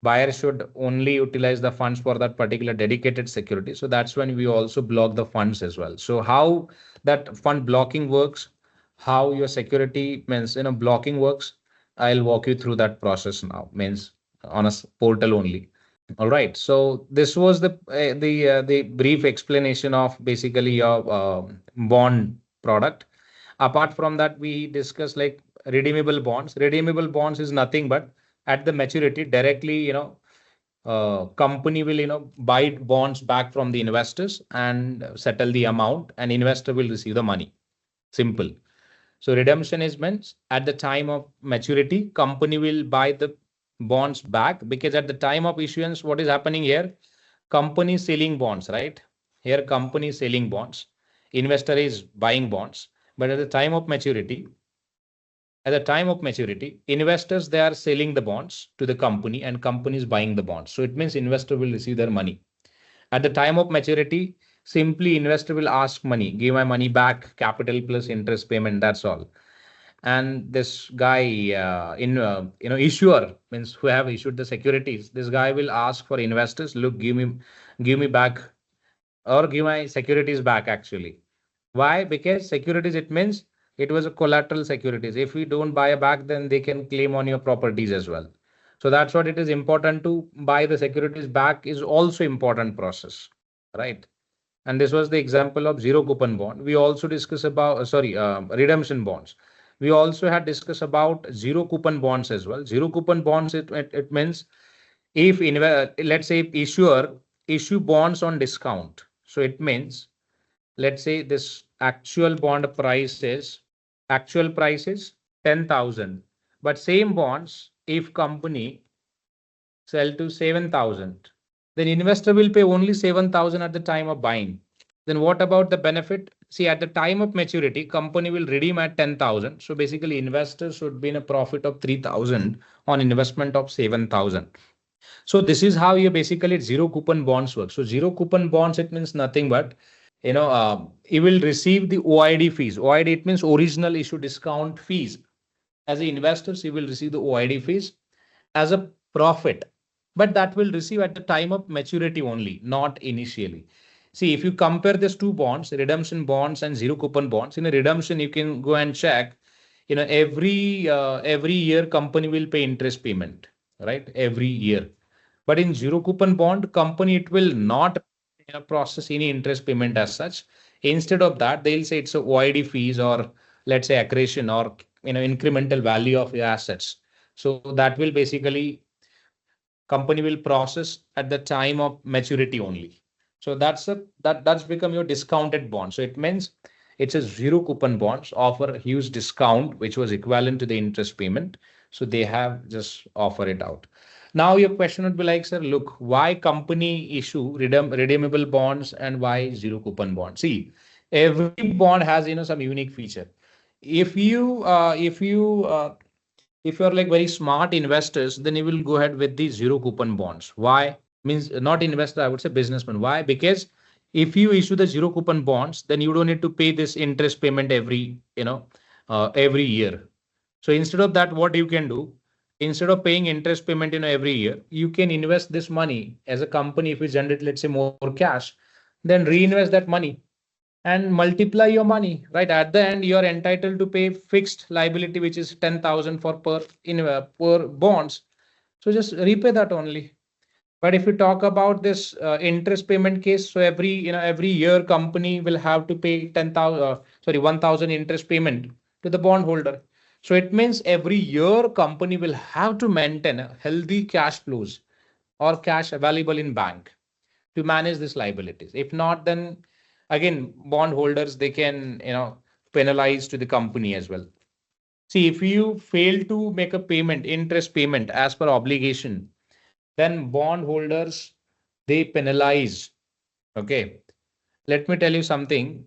Buyer should only utilize the funds for that particular dedicated security. So that's when we also block the funds as well. So how that fund blocking works, how your security means blocking works, I'll walk you through that process now, means on a portal only. All right. So this was the brief explanation of basically your bond product. Apart from that, we discussed like redeemable bonds. Redeemable bonds is nothing but at the maturity directly, company will buy bonds back from the investors and settle the amount, and investor will receive the money. Simple. So redemption is means at the time of maturity, company will buy the bonds back, because at the time of issuance, what is happening here? Company selling bonds, right? Here company selling bonds, investor is buying bonds. But at the time of maturity, investors, they are selling the bonds to the company, and company is buying the bonds. So it means investor will receive their money. At the time of maturity, simply investor will ask money, give my money back, capital plus interest payment, that's all. And this guy, issuer, means who have issued the securities, this guy will ask for investors, look, give me back, or give my securities back actually. Why? Because securities, it means it was a collateral securities. If we don't buy back, then they can claim on your properties as well. So that's what it is important to buy the securities back is also important process, right? And this was the example of zero coupon bond. We also discuss about, redemption bonds. We also had discussed about zero coupon bonds as well. Zero coupon bonds, it means if let's say issuer issue bonds on discount. So it means, let's say this actual price is 10,000, but same bonds, if company sell to 7,000, then investor will pay only 7,000 at the time of buying. Then what about the benefit? See, at the time of maturity, company will redeem at 10,000. So basically, investors should be in a profit of 3,000 on investment of 7,000. So this is how you basically zero coupon bonds work. So zero coupon bonds, it means nothing but, you will receive the OID fees. OID, it means original issue discount fees. As the investors, you will receive the OID fees as a profit. but that will receive at the time of maturity only, not initially. See, if you compare these two bonds, redemption bonds and zero coupon bonds, in a redemption, you can go and check, every year company will pay interest payment, right? Every year. But in zero coupon bond, company, it will not process any interest payment as such. Instead of that, they'll say it's a OID fees, or let's say accretion, or incremental value of your assets. So that will basically company will process at the time of maturity only. So that's become your discounted bond. So it means it's a zero coupon bonds offer a huge discount, which was equivalent to the interest payment. So they have just offer it out. Now your question would be like, sir, look, why company issue redeemable bonds and why zero coupon bonds? See, every bond has some unique feature. If you're like very smart investors, then you will go ahead with the zero coupon bonds. Why? Means not investor, I would say businessman. Why? Because if you issue the zero coupon bonds, then you don't need to pay this interest payment every year. So instead of that, what you can do, instead of paying interest payment every year, you can invest this money as a company. If you generate, let's say, more cash, then reinvest that money and multiply your money, right? At the end, you're entitled to pay fixed liability, which is 10,000 for per bonds. So just repay that only. But if you talk about this interest payment case, so every year company will have to pay 1,000 interest payment to the bondholder. So it means every year company will have to maintain a healthy cash flows or cash available in bank to manage these liabilities. If not, then again, bondholders, they can, penalize to the company as well. See, if you fail to make a payment, interest payment as per obligation, then bondholders, they penalize. Okay. Let me tell you something.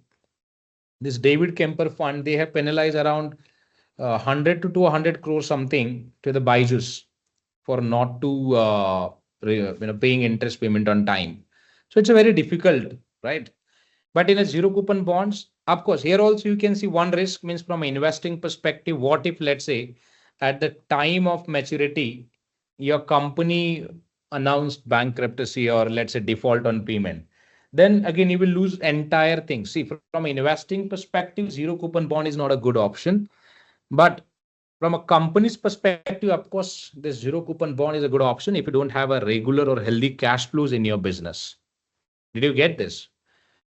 This David Kemper fund, they have penalized around 100 to 200 crores something to the Byju's for not to paying interest payment on time. So it's a very difficult, right? But in a zero coupon bonds, of course, here also you can see one risk, means from an investing perspective, what if, let's say, at the time of maturity, your company announced bankruptcy or let's say default on payment, then again you will lose entire thing. See, from an investing perspective, zero coupon bond is not a good option. But from a company's perspective, of course, this zero coupon bond is a good option if you don't have a regular or healthy cash flows in your business. Did you get this?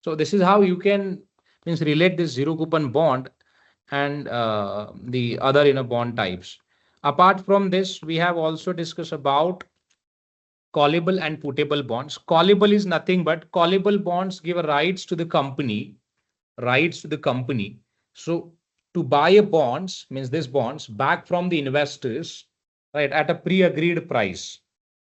So this is how you can relate this zero coupon bond and the other bond types. Apart from this, we have also discussed about callable and putable bonds. Callable is nothing but callable bonds give rights to the company, rights to the company. So to buy a bonds, means this bonds back from the investors, right, at a pre-agreed price,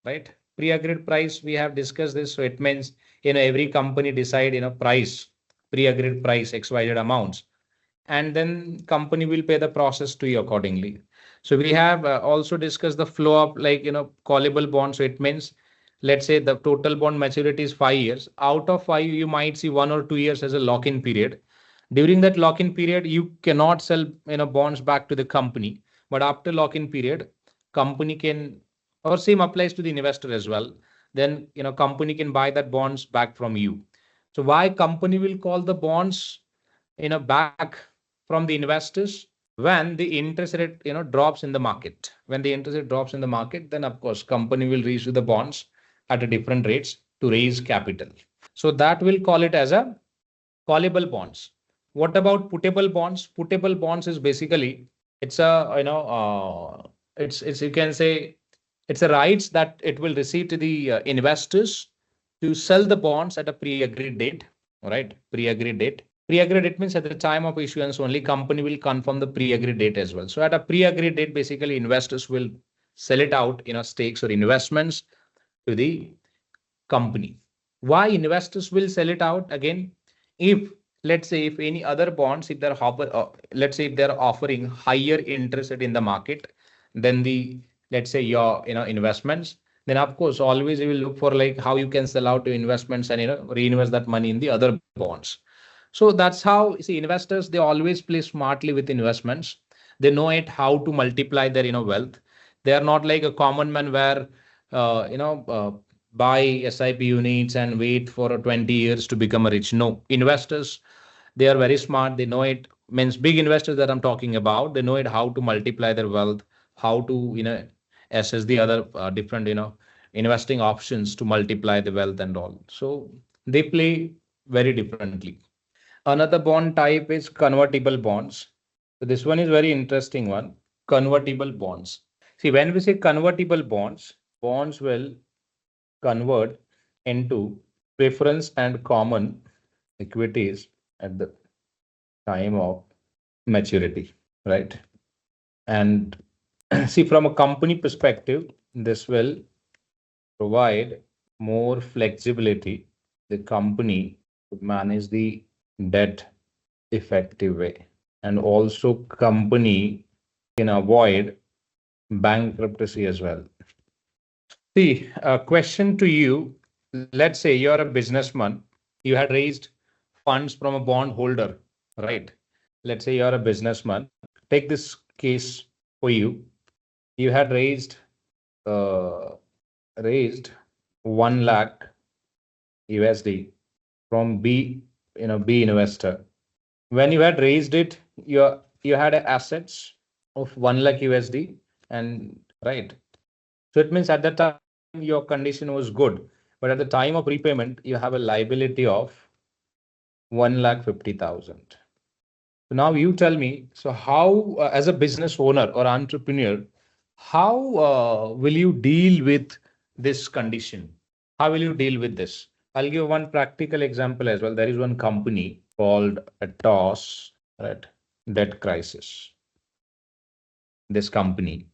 right? Pre-agreed price, we have discussed this. So it means every company decide price, pre-agreed price, XYZ amounts, and then company will pay the process to you accordingly. So we have also discussed the flow of callable bonds. So it means, let's say the total bond maturity is 5 years. Out of 5, you might see 1 or 2 years as a lock-in period. During that lock-in period, you cannot sell bonds back to the company. But after lock-in period, company can, or same applies to the investor as well. Then company can buy that bonds back from you. So why company will call the bonds back from the investors? When the interest rate drops in the market. When the interest rate drops in the market, then of course company will reissue the bonds at a different rates to raise capital. So that will call it as a callable bonds. What about putable bonds? Putable bonds is basically, it's a it's you can say it's a rights that it will receive to the investors to sell the bonds at a pre-agreed date. Right? Pre-agreed date. Pre-agreed date means at the time of issuance only company will confirm the pre-agreed date as well. So at a pre-agreed date, basically investors will sell it out stakes or investments to the company. Why investors will sell it out? Again, if let's say if any other bonds, if they're let's say if they're offering higher interest rate in the market than the, let's say, your investments, then of course always you will look for like how you can sell out your investments and reinvest that money in the other bonds. So that's how, see, investors, they always play smartly with investments. They know it how to multiply their wealth. They are not like a common man where buy SIP units and wait for 20 years to become rich. No, investors, they are very smart. They know it. Means big investors that I'm talking about, they know it how to multiply their wealth, how to, assess the other different, investing options to multiply the wealth and all. So they play very differently. Another bond type is convertible bonds. So this one is very interesting one. Convertible bonds. See, when we say convertible bonds, bonds will convert into preference and common equities at the time of maturity, right? And see, from a company perspective, this will provide more flexibility. The company to manage the debt effective way, and also company can avoid bankruptcy as well. See, a question to you. Let's say you're a businessman, you had raised funds from a bond holder, right? Let's say you're a businessman. Take this case for you. You had uh, raised 1 lakh USD from B investor. When you had raised it, you had assets of 1 lakh USD, and right. So it means at that time your condition was good, but at the time of repayment, you have a liability of 1,50,000. So now you tell me, so how, as a business owner or entrepreneur, how will you deal with this condition? How will you deal with this? I'll give one practical example as well. There is one company called ATOS, right? Debt crisis. This company.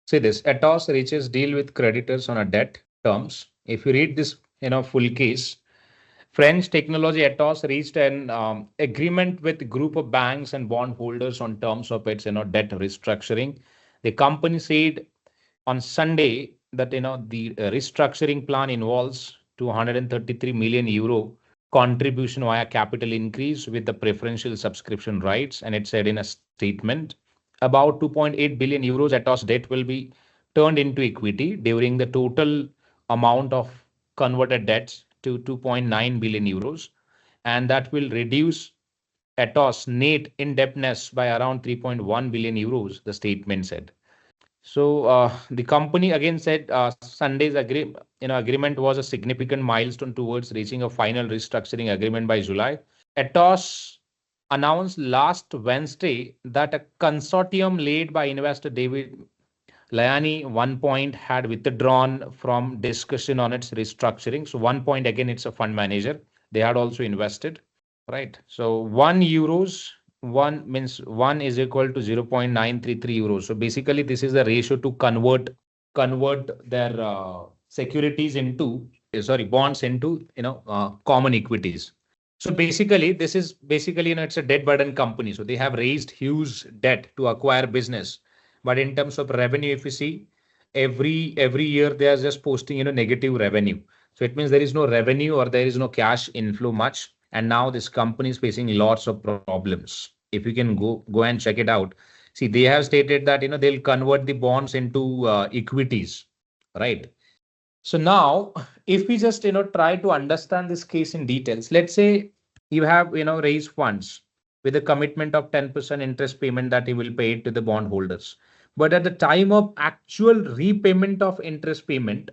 See this, ATOS reaches deal with creditors on a debt terms. If you read this, full case, French technology ATOS reached an agreement with group of banks and bondholders on terms of its, debt restructuring. The company said on Sunday that, the restructuring plan involves 233 million euro contribution via capital increase with the preferential subscription rights. And it said in a statement, about 2.8 billion euros ATOS debt will be turned into equity during the total amount of converted debts to 2.9 billion euros. And that will reduce ATOS net indebtedness by around 3.1 billion euros, the statement said. So the company again said Sunday's agreement was a significant milestone towards reaching a final restructuring agreement by July. ATOS announced last Wednesday that a consortium led by investor David Liani 1 Point had withdrawn from discussion on its restructuring. So 1 Point again, it's a fund manager. They had also invested, right? So 1 euros, one means 1 is equal to 0.933 euros. So basically, this is the ratio to convert their securities into bonds into common equities. So basically, this is basically it's a debt burden company. So they have raised huge debt to acquire business, but in terms of revenue, if you see, every year they are just posting negative revenue. So it means there is no revenue or there is no cash inflow much. And now this company is facing lots of problems. If you can go and check it out, see they have stated that they'll convert the bonds into equities, right? So now, if we just try to understand this case in details, let's say you have raised funds with a commitment of 10% interest payment that you will pay to the bondholders. But at the time of actual repayment of interest payment,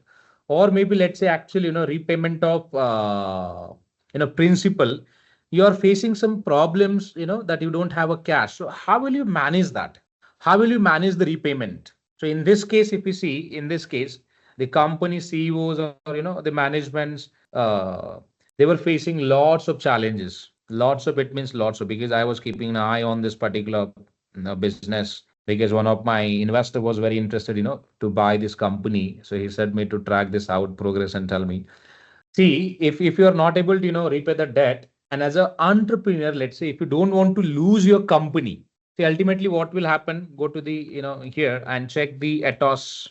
or maybe let's say actual repayment of principal, you are facing some problems that you don't have a cash. So how will you manage that? How will you manage the repayment? So in this case, if you see in this case, the company CEOs or the managements, they were facing lots of challenges. Lots of it means lots of, because I was keeping an eye on this particular business, because one of my investor was very interested to buy this company. So he said me to track this out progress and tell me, see, if you are not able to repay the debt, and as an entrepreneur, let's say if you don't want to lose your company, see ultimately what will happen, go to the here and check the ATOS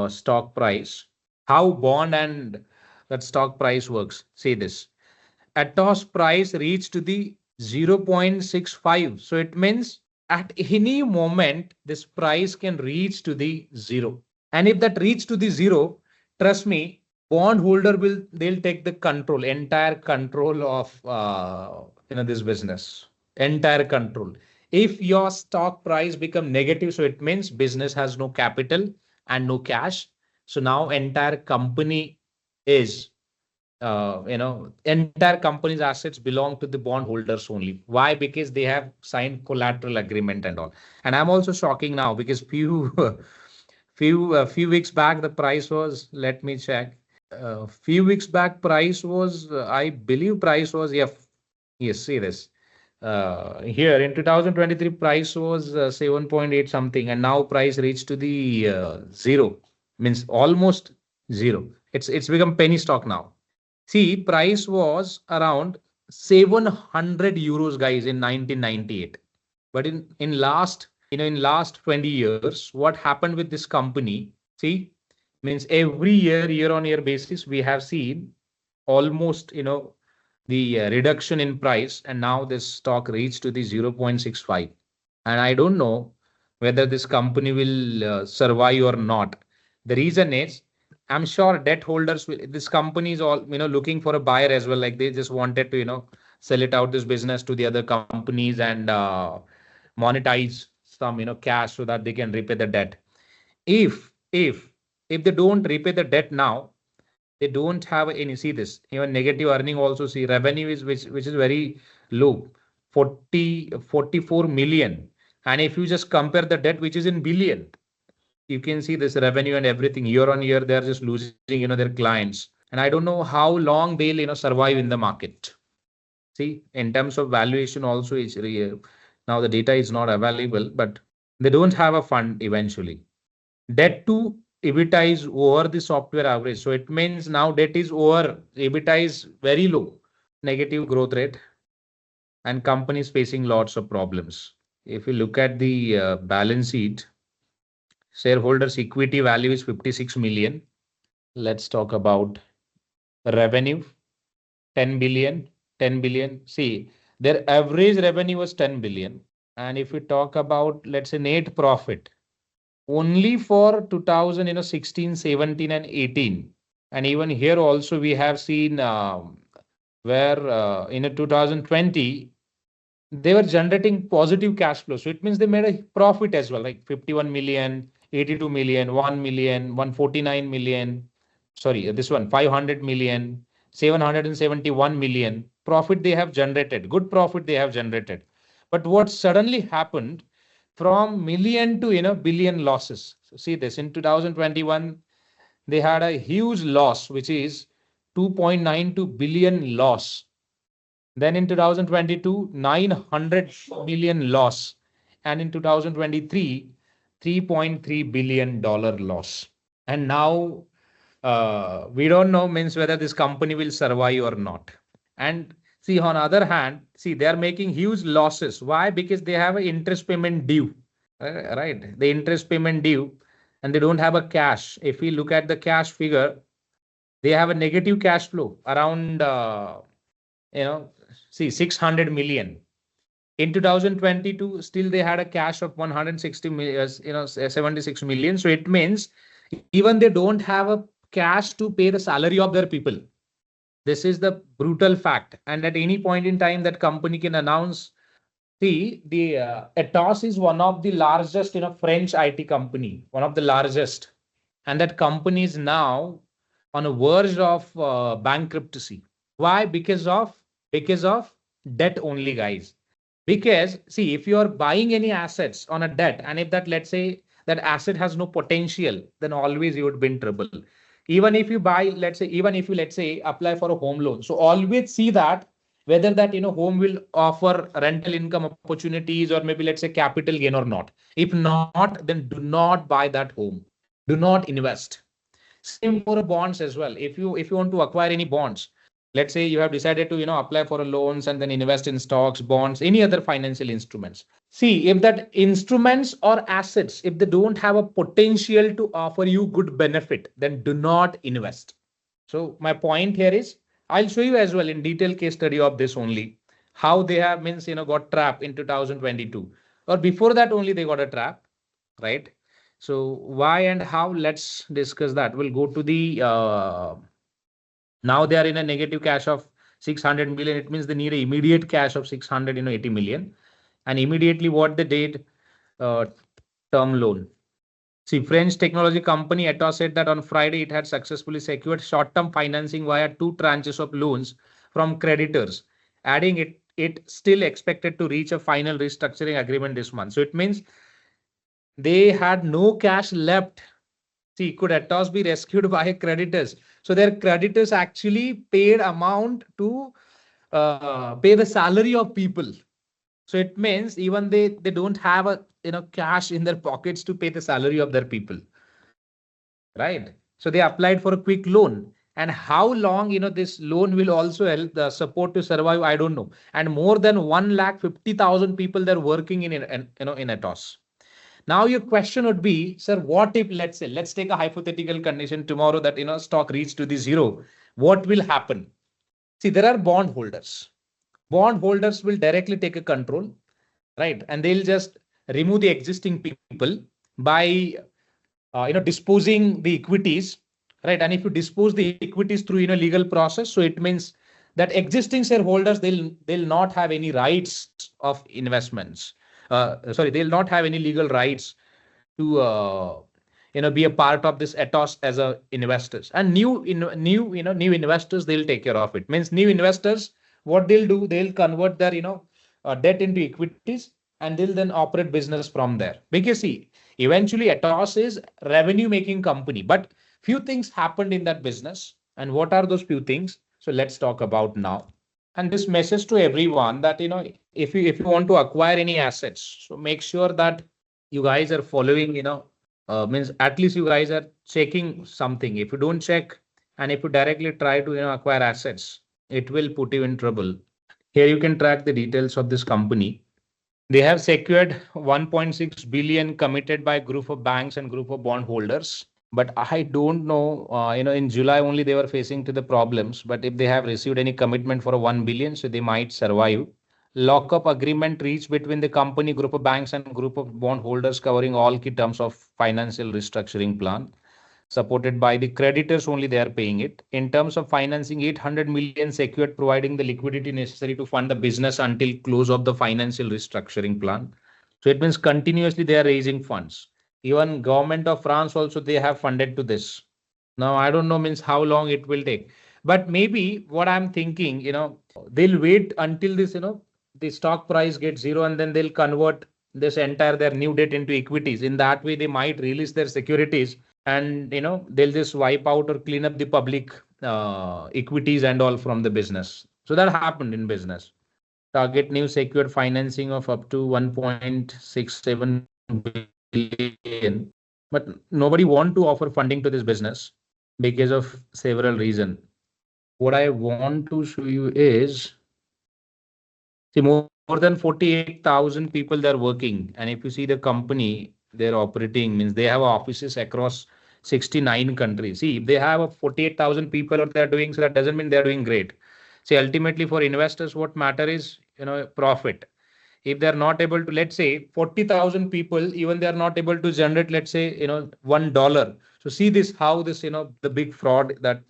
stock price, how bond and that stock price works. Say this, ATOS price reached to the 0.65. So it means at any moment, this price can reach to the zero. And if that reach to the zero, trust me, bondholder they'll take the control, entire control of this business, entire control. If your stock price become negative, so it means business has no capital and no cash. So now entire company is entire company's assets belong to the bondholders only. Why? Because they have signed collateral agreement and all. And I'm also shocking now because few weeks back the price was, let me check. Few weeks back price was, I believe price was, yeah, yes, see this. Here in 2023 price was 7.8 something, and now price reached to the zero, means almost zero. It's become penny stock now. See, price was around 700 euros, guys, in 1998. But in last 20 years, what happened with this company? See, means every year on year basis, we have seen almost, the reduction in price, and now this stock reached to the 0.65. And I don't know whether this company will survive or not. The reason is, I'm sure debt holders will, this company is all, looking for a buyer as well. Like they just wanted to, sell it out this business to the other companies and monetize some, cash so that they can repay the debt. If they don't repay the debt now, they don't have any, see this, even negative earning also, see revenue is which is very low, 44 million. And if you just compare the debt, which is in billion, you can see this revenue and everything year on year, they're just losing, their clients. And I don't know how long they'll, survive in the market. See, in terms of valuation also, is now the data is not available, but they don't have a fund eventually. Debt to EBITDA is over the software average. So it means now debt is over, EBITDA is very low, negative growth rate, and companies facing lots of problems. If you look at the balance sheet, shareholders equity value is 56 million. Let's talk about revenue, 10 billion, 10 billion. See, their average revenue was 10 billion. And if we talk about, let's say, net profit, only for 2016, 17, and 18. And even here also we have seen where in 2020, they were generating positive cash flow. So it means they made a profit as well, like 51 million, 82 million, 1 million, 149 million. Sorry, this one, 500 million, 771 million. Profit they have generated, good profit they have generated. But what suddenly happened, from million to billion losses. So see this, in 2021 they had a huge loss, which is 2.92 billion loss. Then in 2022 900 million loss, and in 2023 $3.3 billion loss. And now we don't know, means whether this company will survive or not. And see, on other hand, see, they are making huge losses. Why? Because they have an interest payment due, right? The interest payment due, and they don't have a cash. If we look at the cash figure, they have a negative cash flow around, see, 600 million. In 2022, still they had a cash of 160 million, 76 million. So it means even they don't have a cash to pay the salary of their people. This is the brutal fact. And at any point in time, that company can announce. See, the ATOS is one of the largest, French IT company, one of the largest, and that company is now on a verge of bankruptcy. Why? Because of debt only, guys. Because see, if you are buying any assets on a debt, and if that, let's say, that asset has no potential, then always you would be in trouble. Even if you buy, let's say, apply for a home loan, so always see that whether that home will offer rental income opportunities, or maybe, let's say, capital gain or not. If not, then do not buy that home, do not invest. Same for bonds as well. If you want to acquire any bonds, let's say you have decided to apply for a loans and then invest in stocks, bonds, any other financial instruments. See, if that instruments or assets, if they don't have a potential to offer you good benefit, then do not invest. So my point here is, I'll show you as well in detail case study of this only, how they have got trapped in 2022, or before that only they got a trap, right? So why and how? Let's discuss that. We'll go to the now they are in a negative cash of 600 million. It means they need an immediate cash of 680 million. And immediately what they did, term loan. See, French technology company ATOS said that on Friday it had successfully secured short-term financing via 2 tranches of loans from creditors, adding it still expected to reach a final restructuring agreement this month. So it means they had no cash left. See, could ATOS be rescued by creditors? So their creditors actually paid amount to pay the salary of people. So it means even they don't have a cash in their pockets to pay the salary of their people, right? So they applied for a quick loan. And how long this loan will also help the support to survive, I don't know. And more than 1,50,000 people they're working in ATOS. Now your question would be, sir, what if let's take a hypothetical condition tomorrow that stock reach to the zero, what will happen? See, there are bond holders. Bond holders will directly take a control, right? And they'll just remove the existing people by disposing the equities, right? And if you dispose the equities through legal process, so it means that existing shareholders they'll not have any rights of investments. They'll not have any legal rights to be a part of this ATOS as a investors. And new investors, they'll take care of it. Means new investors, what they'll do, they'll convert their debt into equities, and they'll then operate business from there. Because see, eventually ATOS is revenue making company, but few things happened in that business. And what are those few things? So let's talk about now. And this message to everyone that if you want to acquire any assets, so make sure that you guys are following means at least you guys are checking something. If you don't check, and if you directly try to acquire assets, it will put you in trouble. Here you can track the details of this company. They have secured 1.6 billion committed by group of banks and group of bond holders. But I don't know, in July only they were facing to the problems. But if they have received any commitment for a 1 billion, so they might survive. Lockup agreement reached between the company, group of banks and group of bond holders covering all key terms of financial restructuring plan. Supported by the creditors only, they are paying it. In terms of financing, 800 million secured, providing the liquidity necessary to fund the business until close of the financial restructuring plan. So it means continuously they are raising funds. Even government of France also, they have funded to this. Now, I don't know means how long it will take. But maybe what I'm thinking, they'll wait until this, the stock price gets zero, and then they'll convert this entire their new debt into equities. In that way, they might release their securities, and they'll just wipe out or clean up the public equities and all from the business. So that happened in business. Target new secured financing of up to 1.67 billion, but nobody want to offer funding to this business because of several reasons. What I want to show you is, see, more than 48,000 people they're working. And if you see the company they're operating, means they have offices across 69 countries. See, if they have 48,000 people what they're doing, so that doesn't mean they're doing great. See, ultimately for investors, what matter is, profit. If they're not able to, let's say 40,000 people, even they're not able to generate, let's say, $1. So see this, how this, the big fraud that,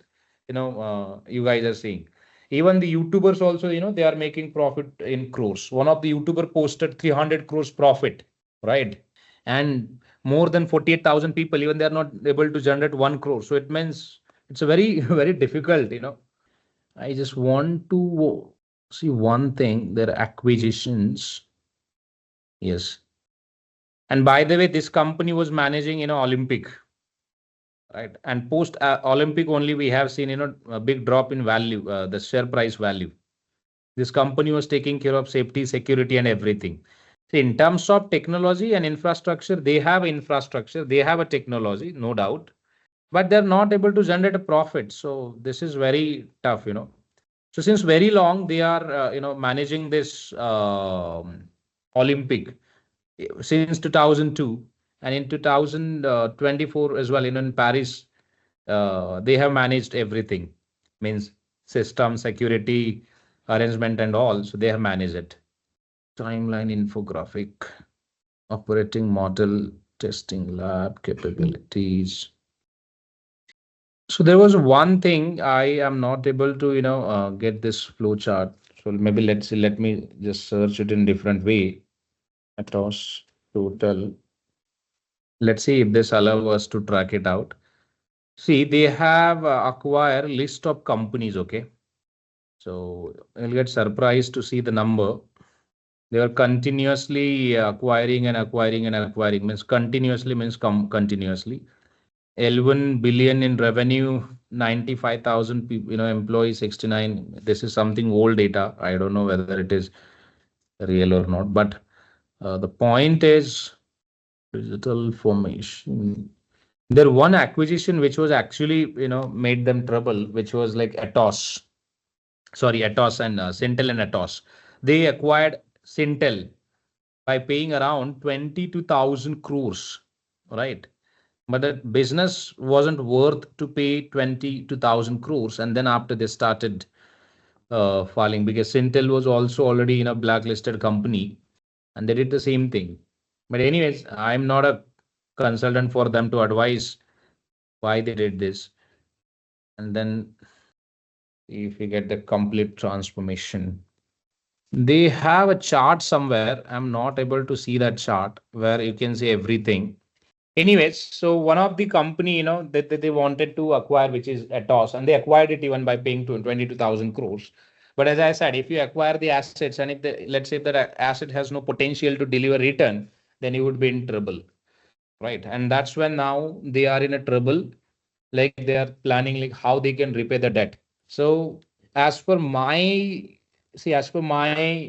you guys are seeing. Even the YouTubers also, they are making profit in crores. One of the YouTuber posted 300 crores profit, right? And more than 48,000 people, even they are not able to generate 1 crore. So it means it's a very, very difficult, I just want to see one thing, their acquisitions. Yes. And by the way, this company was managing, Olympic, right? And post Olympic only, we have seen, a big drop in value, the share price value. This company was taking care of safety, security, and everything. So in terms of technology and infrastructure, they have infrastructure, they have a technology, no doubt, but they're not able to generate a profit. So this is very tough, So since very long, they are, managing this Olympic since 2002, and in 2024 as well, in Paris, they have managed everything, means system, security, arrangement, and all. So they have managed it. Timeline infographic, operating model, testing lab capabilities. So there was one thing I am not able to, get this flow chart. So maybe let me just search it in different way. ATOS total. Let's see if this allows us to track it out. See, they have acquired list of companies. Okay, so you'll get surprised to see the number. They are continuously acquiring and acquiring and acquiring. Means continuously means continuously. 11 billion in revenue, 95,000 people, employees, 69. This is something old data. I don't know whether it is real or not, but the point is digital formation. There one acquisition which was actually, made them trouble, which was like ATOS. Sorry, ATOS and Sintel and ATOS. They acquired Sintel by paying around 22,000 crores, right? But the business wasn't worth to pay 22,000 crores. And then after they started falling, because Sintel was also already in a blacklisted company and they did the same thing. But anyways, I'm not a consultant for them to advise why they did this. And then if you get the complete transformation, they have a chart somewhere. I'm not able to see that chart where you can see everything. Anyways, so one of the company, that they wanted to acquire, which is ATOS, and they acquired it even by paying 22,000 crores. But as I said, if you acquire the assets and if let's say that asset has no potential to deliver return, then you would be in trouble, right? And that's when now they are in a trouble, like they are planning like how they can repay the debt. So as per my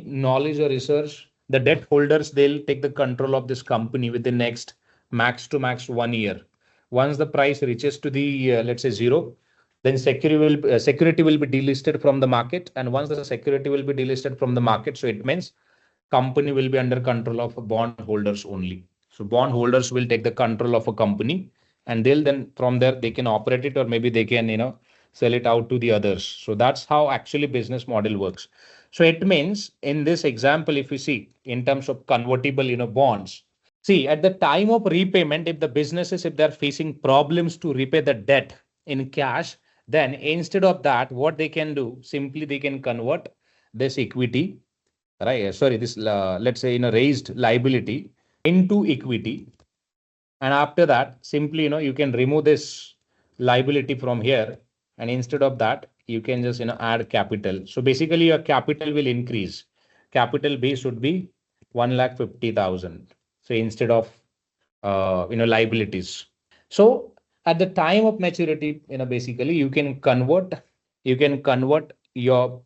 knowledge or research, the debt holders, they'll take the control of this company within next max to max 1 year. Once the price reaches to the let's say zero, then security will be delisted from the market. And once the security will be delisted from the market, so it means company will be under control of bond holders only. So bond holders will take the control of a company, and they'll then from there they can operate it, or maybe they can sell it out to the others. So that's how actually business model works. So it means in this example, if you see in terms of convertible bonds, see at the time of repayment, if the businesses, if they're facing problems to repay the debt in cash, then instead of that, what they can do, simply they can convert this equity, right? Sorry, this let's say raised liability into equity. And after that, simply you can remove this liability from here, and instead of that you can just add capital. So basically your capital will increase. Capital base would be 1,50,000. So instead of liabilities. So at the time of maturity, basically you can convert your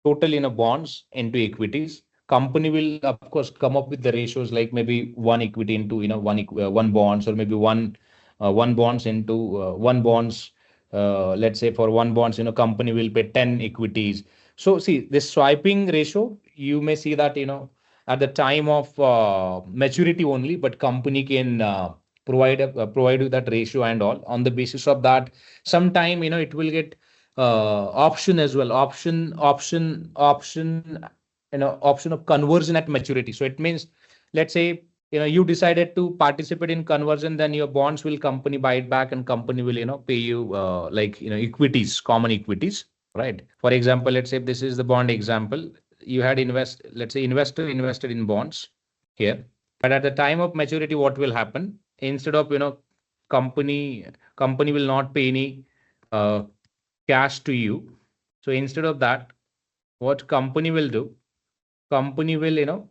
total bonds into equities. Company will of course come up with the ratios, like maybe one equity into one bonds, or maybe one bonds into one bonds. Let's say for one bonds, company will pay 10 equities. So see this swiping ratio, you may see that at the time of maturity only, but company can provide you that ratio and all. On the basis of that, sometime it will get option as well, option of conversion at maturity. So it means, let's say you decided to participate in conversion, then your bonds will company buy it back, and company will pay you like equities, common equities, right? For example, let's say if this is the bond example, you had let's say investor invested in bonds here, but at the time of maturity, what will happen? Instead of company will not pay any cash to you. So instead of that, what company will do? Company will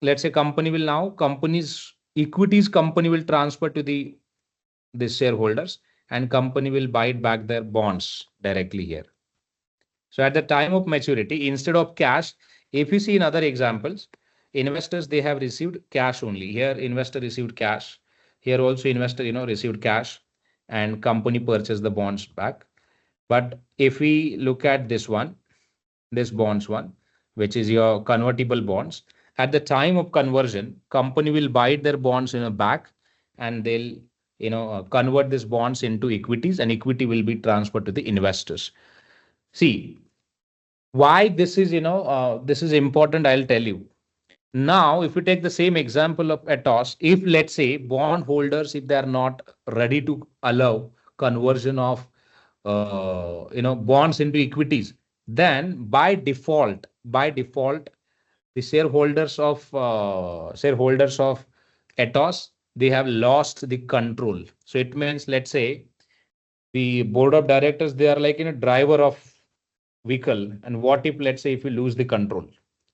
let's say company will now company's equities company will transfer to the shareholders, and company will buy it back their bonds directly here. So at the time of maturity, instead of cash, if you see in other examples, investors, they have received cash only. Here investor received cash. Here also investor received cash, and company purchased the bonds back. But if we look at this one, this bonds one, which is your convertible bonds, at the time of conversion, company will buy their bonds back, and they'll convert these bonds into equities, and equity will be transferred to the investors. See why this is this is important, I'll tell you. Now, if you take the same example of ATOS, if let's say bond holders, if they are not ready to allow conversion of bonds into equities, then by default, the shareholders of ATOS, they have lost the control. So it means, let's say, the board of directors, they are like driver of vehicle. And what if, let's say, if you lose the control?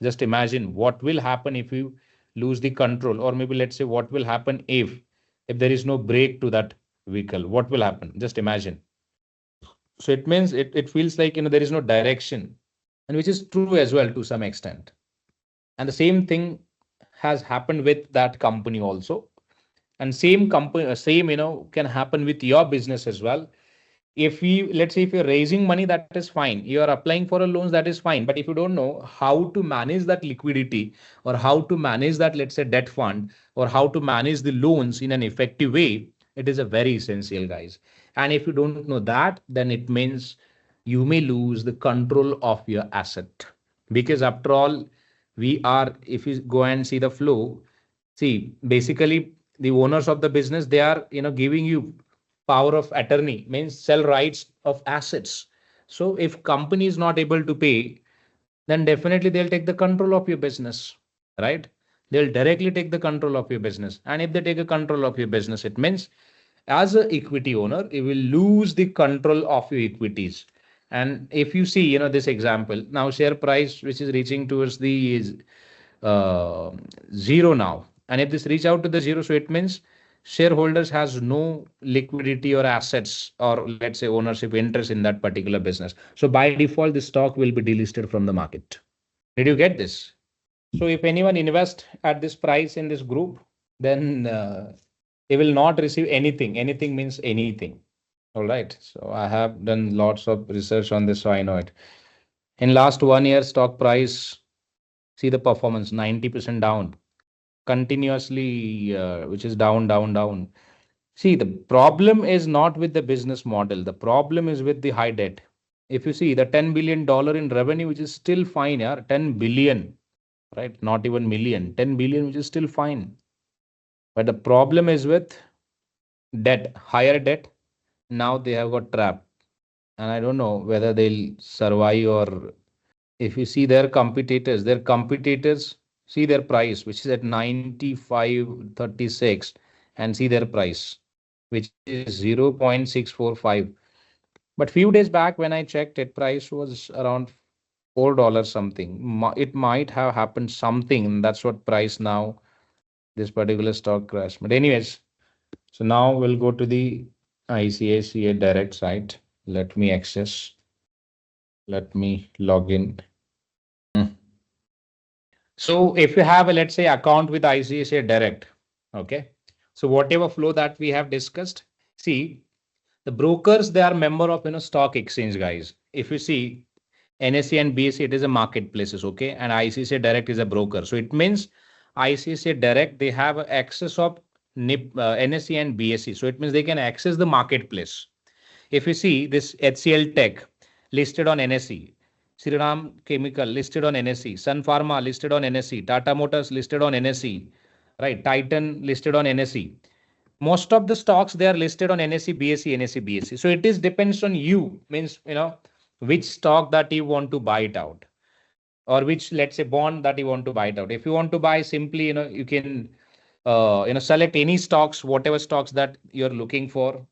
Just imagine what will happen if you lose the control, or maybe let's say what will happen if there is no brake to that vehicle. What will happen? Just imagine. So it means it feels like there is no direction, and which is true as well to some extent. And the same thing has happened with that company also. And same company, same can happen with your business as well. If you, let's say, if you're raising money, that is fine, you are applying for a loans, that is fine. But if you don't know how to manage that liquidity, or how to manage that, let's say, debt fund, or how to manage the loans in an effective way, it is a very essential, guys. And if you don't know that, then it means you may lose the control of your asset. Because after all, if you go and see the flow, see, basically the owners of the business, they are giving you power of attorney, means sell rights of assets. So if company is not able to pay, then definitely they'll take the control of your business, right? They'll directly take the control of your business. And if they take a control of your business, it means as an equity owner, you will lose the control of your equities. And if you see, this example, now share price, which is reaching towards the uh, zero now. And if this reach out to the zero, so it means shareholders has no liquidity or assets, or let's say ownership interest in that particular business. So by default, the stock will be delisted from the market. Did you get this? So if anyone invest at this price in this group, then they will not receive anything. Anything means anything. All right. So I have done lots of research on this, so I know it. In last 1 year, stock price, see the performance, 90% down continuously, which is down, down, down. See, the problem is not with the business model. The problem is with the high debt. If you see the $10 billion in revenue, which is still fine, yeah, 10 billion, right? Not even million, 10 billion, which is still fine. But the problem is with debt, higher debt. Now they have got trapped. And I don't know whether they'll survive, or if you see their competitors, see their price, which is at 95.36, and see their price, which is 0.645. But few days back when I checked it, price was around $4 something. It might have happened something. That's what price now, this particular stock crash. But anyways, so now we'll go to the ICICI Direct site. Let me access. Let me log in. So if you have a, let's say, account with ICICI Direct, okay. So whatever flow that we have discussed, see, the brokers, they are member of stock exchange, guys. If you see NSE and BSE, it is a marketplaces, okay, and ICICI Direct is a broker. So it means ICICI Direct, they have access of NSE and BSE. So it means they can access the marketplace. If you see this HCL Tech listed on NSE, Shriram Chemical listed on NSE, Sun Pharma listed on NSE, Tata Motors listed on NSE, right? Titan listed on NSE. Most of the stocks, they are listed on NSE, BSE, NSE, BSE. So it is depends on you, means which stock that you want to buy it out, or which, let's say, bond that you want to buy it out. If you want to buy, simply you can select any stocks, whatever stocks that you're looking for.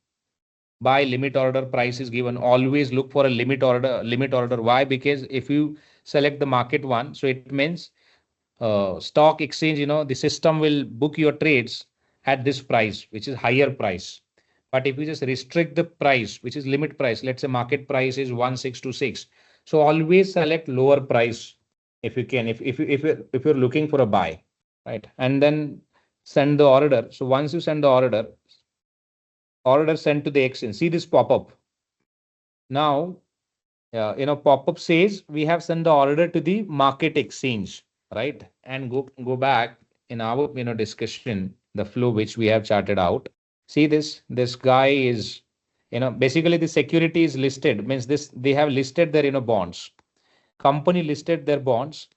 Buy limit order, price is given. Always look for a limit order. Why? Because if you select the market one, so it means stock exchange, the system will book your trades at this price, which is higher price. But if you just restrict the price, which is limit price, let's say market price is 1626, so always select lower price if you can, if you're looking for a buy, right? And then send the order. So once you send the order sent to the exchange, see this pop-up. Now, pop-up says we have sent the order to the market exchange, right? And go back in our discussion, the flow which we have charted out. See this guy is, basically the security is listed, means this, they have listed their bonds. Company listed their bonds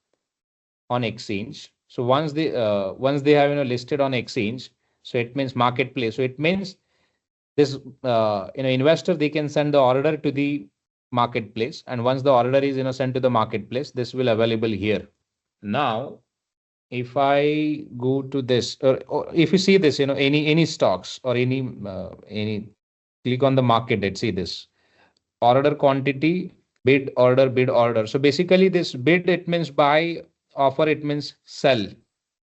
on exchange. So once they have listed on exchange, so it means marketplace. So it means this investor, they can send the order to the marketplace, and once the order is sent to the marketplace, this will available here. Now if I go to this, or if you see this, any stocks or any click on the market date, see this order quantity, bid order, bid order. So basically this bid, it means buy, offer, it means sell.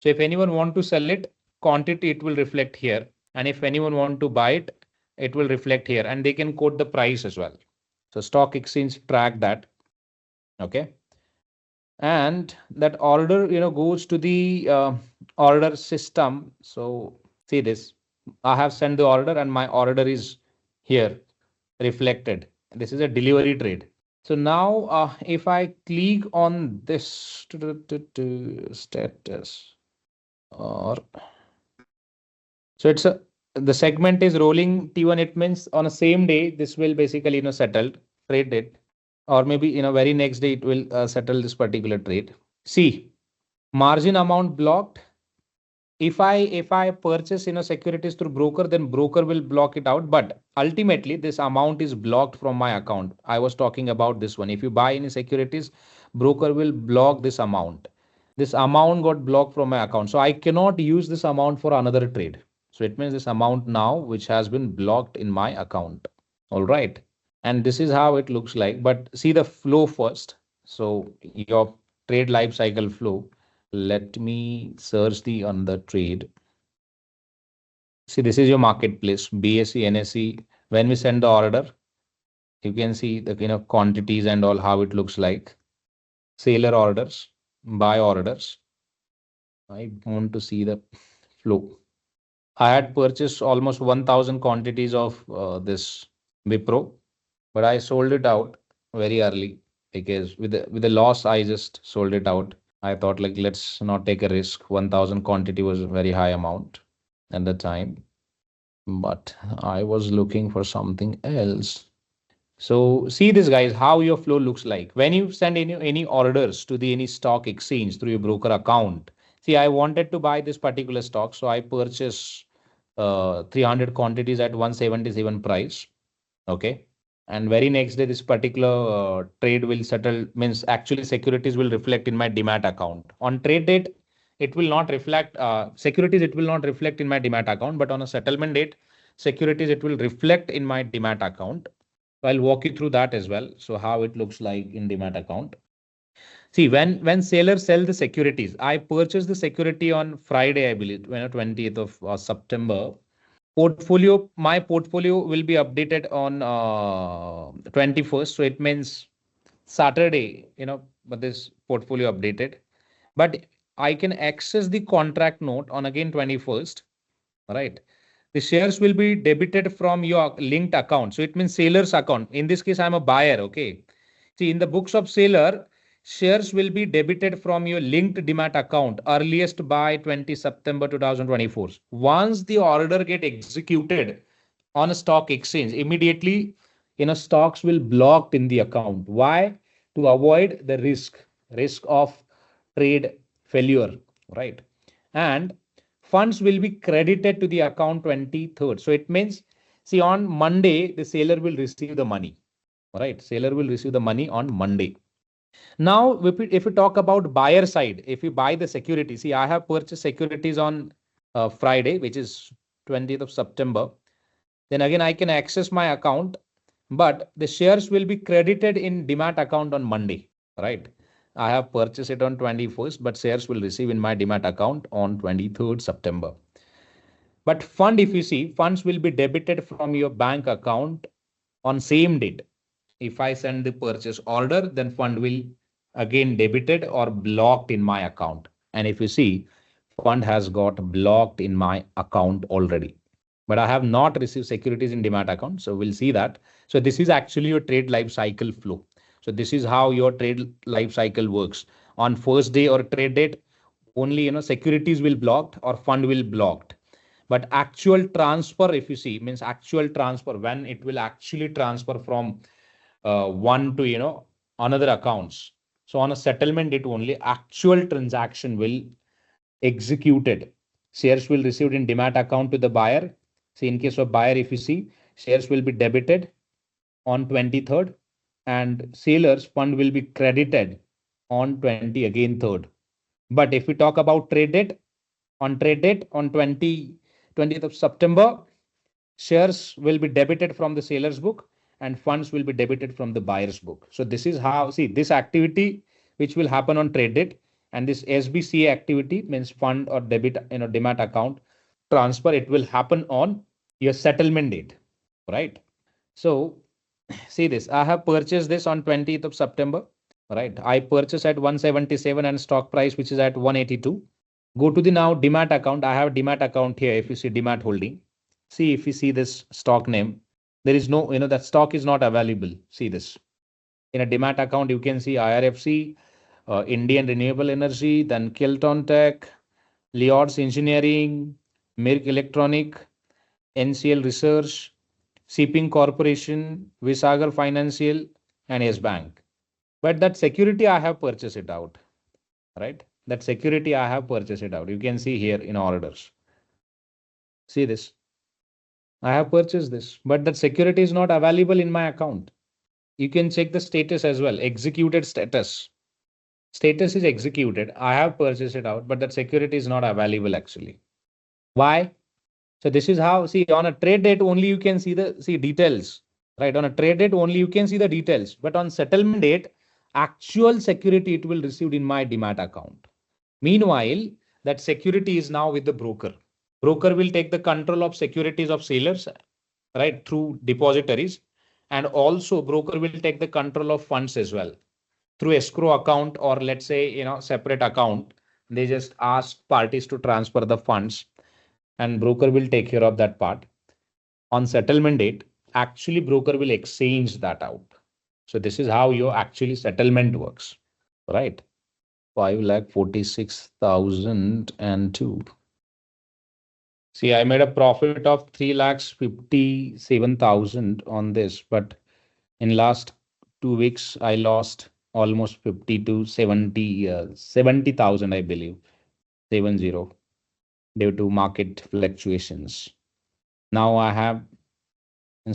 So if anyone want to sell it, quantity, it will reflect here. And if anyone want to buy it, it will reflect here, and they can quote the price as well. So stock exchange track that. Okay. And that order, goes to the order system. So see this, I have sent the order and my order is here reflected. This is a delivery trade. So now if I click on this status, or so it's the segment is rolling T1, it means on the same day this will basically settled, traded, or maybe very next day it will settle this particular trade. See, margin amount blocked. If I purchase securities through broker, then broker will block it out, but ultimately this amount is blocked from my account. I was talking about this one. If you buy any securities, broker will block this amount. This amount got blocked from my account, so I cannot use this amount for another trade. So it means this amount now which has been blocked in my account. All right, and this is how it looks like. But see the flow first. So your trade life cycle flow. Let me search on the trade. See, this is your marketplace, BSE, NSE. When we send the order, you can see the quantities and all, how it looks like. Seller orders, buy orders. I want to see the flow. I had purchased almost 1000 quantities of this Wipro, but I sold it out very early because with the loss, I just sold it out. I thought like, let's not take a risk. 1000 quantity was a very high amount at the time, but I was looking for something else. So see this, guys, how your flow looks like when you send any orders to any stock exchange through your broker account. See, I wanted to buy this particular stock, so I purchased 300 quantities at 177 price. Okay. And very next day, this particular trade will settle, means actually securities will reflect in my demat account. On trade date, it will not reflect securities, it will not reflect in my demat account, but on a settlement date, securities, it will reflect in my demat account. So I'll walk you through that as well. So how it looks like in demat account. See, when sellers sell the securities, I purchased the security on Friday, I believe, 20th of September. My portfolio will be updated on 21st. So it means Saturday, but this portfolio updated, but I can access the contract note on again 21st, right? The shares will be debited from your linked account. So it means seller's account. In this case, I'm a buyer. Okay. See, in the books of seller, shares will be debited from your linked demat account earliest by 20 September 2024. Once the order get executed on a stock exchange, immediately stocks will blocked in the account. Why? To avoid the risk of trade failure, right? And funds will be credited to the account 23rd. So it means, see, on Monday the seller will receive the money, right? Seller will receive the money on Monday. Now, if we talk about buyer side, if you buy the security, see, I have purchased securities on Friday, which is 20th of September. Then again, I can access my account, but the shares will be credited in demat account on Monday, right? I have purchased it on 21st, but shares will receive in my demat account on 23rd September. But fund, if you see, funds will be debited from your bank account on same date. If I send the purchase order, then fund will again debited or blocked in my account. And if you see, fund has got blocked in my account already. But I have not received securities in demat account. So we'll see that. So this is actually your trade life cycle flow. So this is how your trade life cycle works. On first day or trade date, only securities will blocked or fund will blocked. But actual transfer, if you see, means actual transfer, when it will actually transfer from one to another accounts. So on a settlement date only, actual transaction will executed. Shares will received in demat account to the buyer. See, in case of buyer, if you see, shares will be debited on 23rd and seller's fund will be credited on 3rd. But if we talk about trade date on 20th of September, shares will be debited from the seller's book and funds will be debited from the buyer's book. So this is how, see, this activity which will happen on trade date, and this SBCA activity means fund or debit, demat account transfer, it will happen on your settlement date, right? So see this, I have purchased this on 20th of September, right? I purchased at 177 and stock price which is at 182. Go to the now demat account. I have demat account here. If you see demat holding, see if you see this stock name, there is no, that stock is not available. See this. In a demat account, you can see IRFC, Indian Renewable Energy, then Kilton Tech, Leod's Engineering, Mirk Electronic, NCL Research, Shipping Corporation, Visagar Financial, and Yes Bank. But that security I have purchased it out, right? That security I have purchased it out. You can see here in orders. See this. I have purchased this, but that security is not available in my account. You can check the status as well. Executed status. Status is executed. I have purchased it out, but that security is not available actually. Why? So this is how, see, on a trade date only you can see the details, right? On a trade date only you can see the details, but on settlement date, actual security it will receive in my demat account. Meanwhile, that security is now with the broker. Broker will take the control of securities of sellers, right, through depositories, and also broker will take the control of funds as well through escrow account, or let's say, separate account. They just ask parties to transfer the funds and broker will take care of that part. On settlement date, actually broker will exchange that out. So this is how your actually settlement works, right? 5,46,002. See, I made a profit of 3,57,000 on this, but in last 2 weeks, I lost almost 50 to 70,000, I believe, 70, due to market fluctuations. Now I have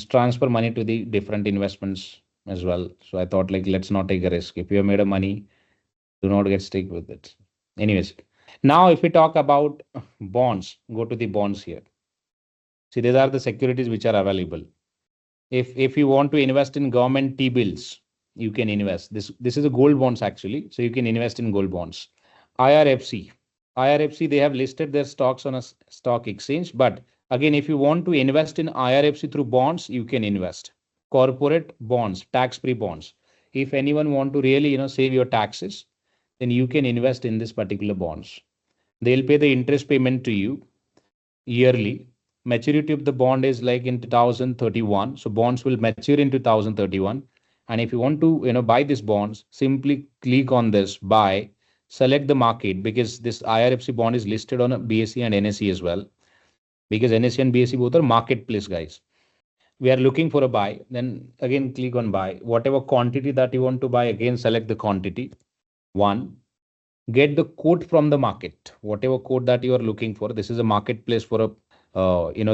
transfer money to the different investments as well. So I thought, like, let's not take a risk. If you have made a money, do not get stick with it. Anyways, now if we talk about bonds, go to the bonds here. See, these are the securities which are available. If you want to invest in government T-bills, you can invest. This is a gold bonds actually. So you can invest in gold bonds. IRFC, they have listed their stocks on a stock exchange. But again, if you want to invest in IRFC through bonds, you can invest. Corporate bonds, tax-free bonds. If anyone want to really, save your taxes, then you can invest in this particular bonds. They'll pay the interest payment to you yearly. Maturity of the bond is like in 2031. So bonds will mature in 2031. And if you want to, buy these bonds, simply click on this buy, select the market, because this IRFC bond is listed on a BSE and NSE as well. Because NSE and BSE both are marketplace guys. We are looking for a buy. Then again, click on buy. Whatever quantity that you want to buy, again, select the quantity. One, get the quote from the market, whatever quote that you are looking for. This is a marketplace for a,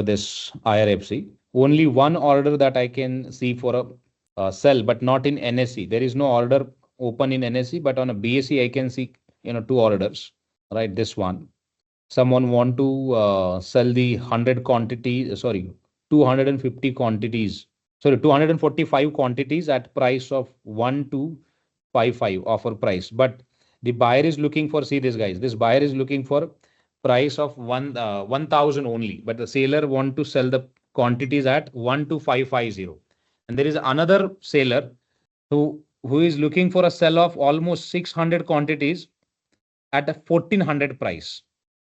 this IRFC. Only one order that I can see for a sell, but not in NSE. There is no order open in NSE, but on a BSE, I can see, 2 orders, right? This one, someone want to sell the 250 quantities, 245 quantities at price of 1255 offer price. But the buyer is looking for, see this guys, this buyer is looking for price of 1,000 only, but the seller want to sell the quantities at 12,550. And there is another seller who is looking for a sell of almost 600 quantities at a 1,400 price,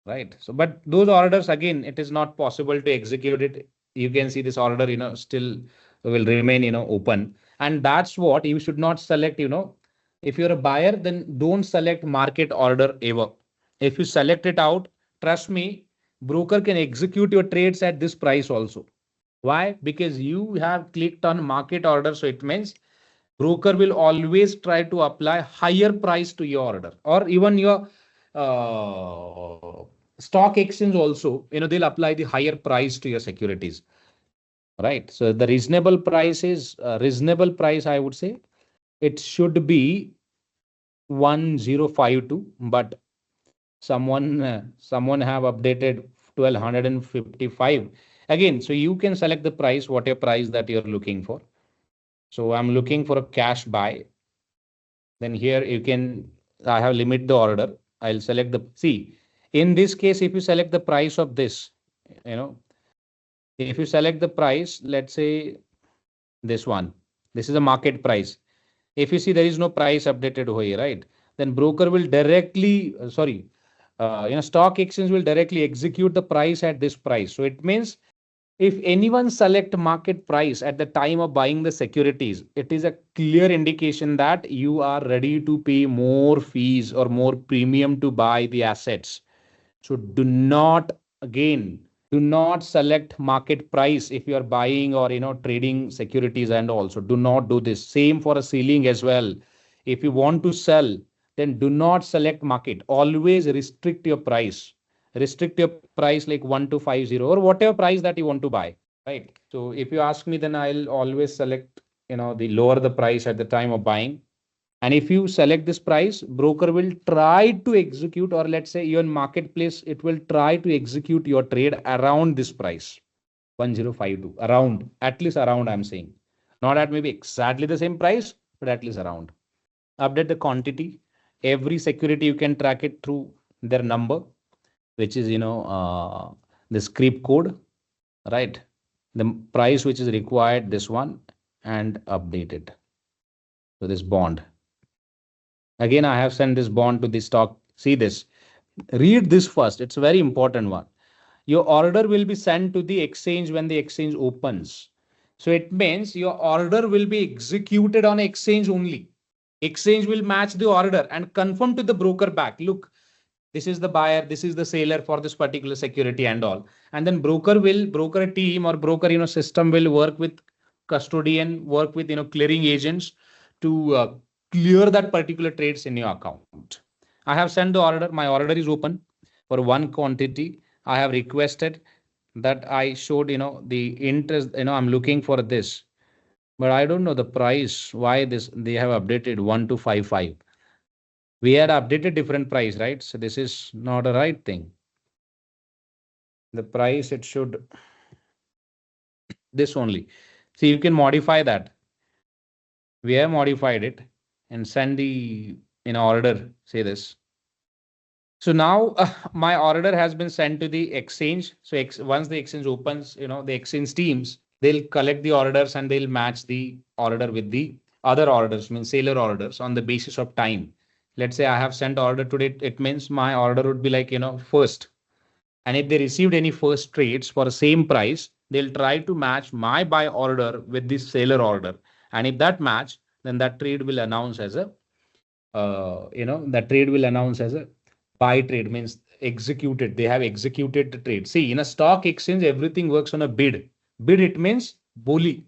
right? So, but those orders, again, it is not possible to execute it. You can see this order, still will remain, open. And that's what you should not select, if you're a buyer, then don't select market order ever. If you select it out, trust me, broker can execute your trades at this price also. Why? Because you have clicked on market order. So it means broker will always try to apply higher price to your order, or even your stock exchange also, they'll apply the higher price to your securities, right? So the reasonable price is reasonable price, I would say it should be 1052, but someone have updated 1255 again. So you can select the price, whatever price that you're looking for. So I'm looking for a cash buy. Then here you can, I have limit the order. I'll select the, see, in this case, if you select the price of this, if you select the price, let's say this one, this is a market price. If you see there is no price updated over here, right? Then broker will directly, stock exchange will directly execute the price at this price. So it means if anyone select market price at the time of buying the securities, it is a clear indication that you are ready to pay more fees or more premium to buy the assets. So do not, again, do not select market price if you are buying or trading securities, and also do not do this. Same for a ceiling as well. If you want to sell, then do not select market. Always restrict your price. Restrict your price like 1250 or whatever price that you want to buy, right? So if you ask me, then I'll always select, the lower the price at the time of buying. And if you select this price, broker will try to execute, or let's say your marketplace, it will try to execute your trade around this price, 1052, around, at least around, I'm saying. Not at maybe exactly the same price, but at least around. Update the quantity. Every security you can track it through their number, which is, the script code, right? The price which is required, this one, and update it. So this bond. Again, I have sent this bond to the stock. See this. Read this first. It's a very important one. Your order will be sent to the exchange when the exchange opens. So it means your order will be executed on exchange only. Exchange will match the order and confirm to the broker back. Look, this is the buyer, this is the seller for this particular security and all. And then broker team or broker, system will work with custodian, work with, clearing agents to clear that particular trades in your account. I have sent the order. My order is open for one quantity. I have requested that I showed, the interest, I'm looking for this, but I don't know the price. Why this? They have updated 1255. We had updated different price, right? So this is not a right thing. The price, it should this only. See, you can modify that. We have modified it and send the order, say this. So now my order has been sent to the exchange. So once the exchange opens, the exchange teams, they'll collect the orders and they'll match the order with the other orders, means seller orders on the basis of time. Let's say I have sent order today. It means my order would be like, first. And if they received any first trades for the same price, they'll try to match my buy order with the seller order. And if that match, then that trade will announce as a, that trade will announce as a buy trade, means executed. They have executed the trade. See, in a stock exchange, everything works on a bid. Bid, it means boli,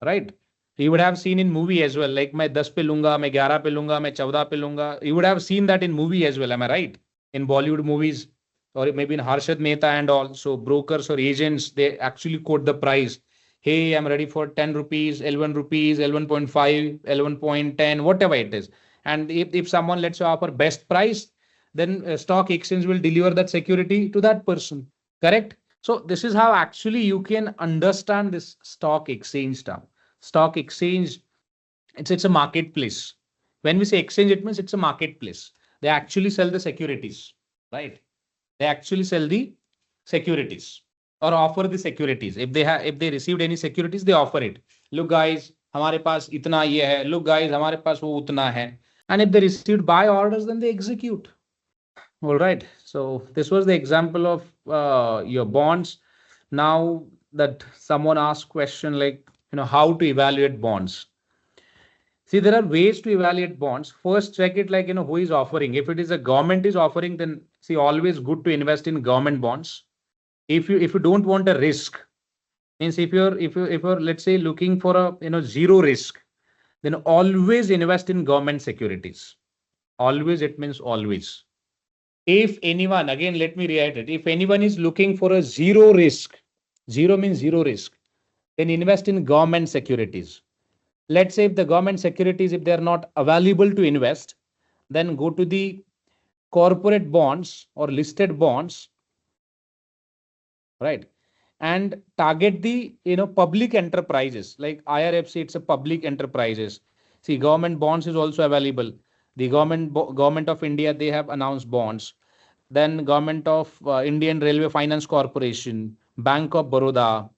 right? You would have seen in movie as well, like मैं 10 पे लूंगा, मैं 11 पे लूंगा, मैं 14 पे लूंगा. You would have seen that in movie as well. Am I right? In Bollywood movies, or maybe in Harshad Mehta and all. So brokers or agents, they actually quote the price. Hey, I'm ready for 10 rupees, L1 rupees, L1.5, L1.10, whatever it is. And if someone lets you offer best price, then stock exchange will deliver that security to that person. Correct? So this is how actually you can understand this stock exchange term. Stock exchange, it's a marketplace. When we say exchange, it means it's a marketplace. They actually sell the securities, right? They actually sell the securities or offer the securities. If they received any securities, they offer it. Look guys, हमारे पास इतना ये है. Look guys, हमारे पास वो उतना है. And if they received buy orders, then they execute. All right. So this was the example of your bonds. Now that someone asked question like, how to evaluate bonds. See, there are ways to evaluate bonds. First, check it like, who is offering. If it is a government is offering, then see, always good to invest in government bonds. If you don't want a risk, means if you're let's say looking for a zero risk, then always invest in government securities. Always, it means always. If anyone, again, let me reiterate, if anyone is looking for a zero risk, zero means zero risk, then invest in government securities. Let's say if the government securities, if they're not available to invest, then go to the corporate bonds or listed bonds, right? And target the public enterprises like IRFC. It's a public enterprises. See, government bonds is also available. The government of India, they have announced bonds. Then government of Indian Railway Finance Corporation, Bank of Baroda,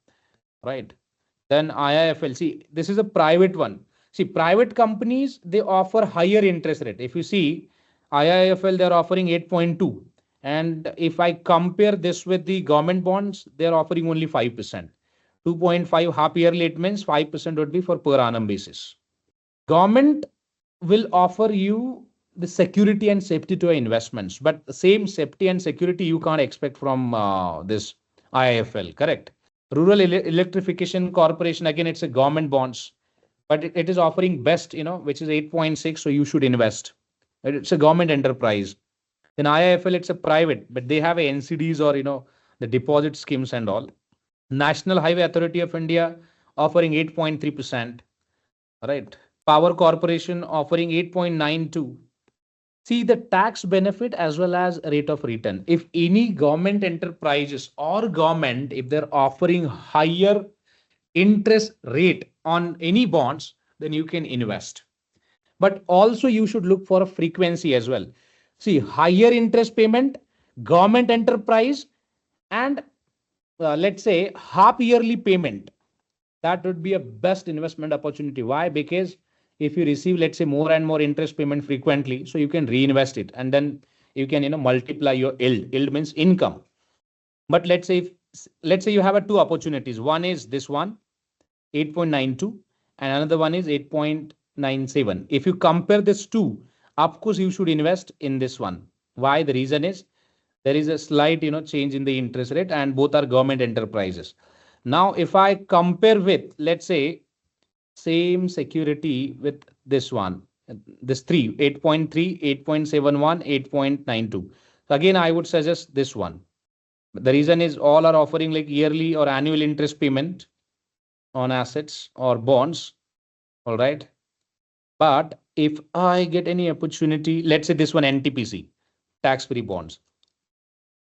right? Then IIFL. See, this is a private one. See, private companies, they offer higher interest rate. If you see, IIFL, they're offering 8.2. And if I compare this with the government bonds, they're offering only 5%. 2.5 half yearly, it means 5% would be for per annum basis. Government will offer you the security and safety to your investments, but the same safety and security you can't expect from this IIFL, correct? Rural Electrification Corporation, again, it's a government bonds, but it is offering best, which is 8.6. So you should invest. It's a government enterprise. Then IIFL, it's a private, but they have a NCDs or, the deposit schemes and all. National Highway Authority of India offering 8.3%. Right. Power Corporation offering 8.92. See the tax benefit as well as rate of return. If any government enterprises or government, if they're offering higher interest rate on any bonds, then you can invest. But also you should look for a frequency as well. See, higher interest payment, government enterprise, and let's say half yearly payment. That would be a best investment opportunity. Why? Because if you receive, let's say, more and more interest payment frequently, so you can reinvest it and then you can multiply your yield. Yield means income. But let's say you have two opportunities. One is this one, 8.92, and another one is 8.97. If you compare this two, of course you should invest in this one. Why? The reason is there is a slight change in the interest rate, and both are government enterprises. Now, if I compare with, let's say, same security with this one, this 8.3, 8.71, 8.92. So again, I would suggest this one. The reason is all are offering like yearly or annual interest payment on assets or bonds. All right. But if I get any opportunity, let's say this one, NTPC, tax-free bonds.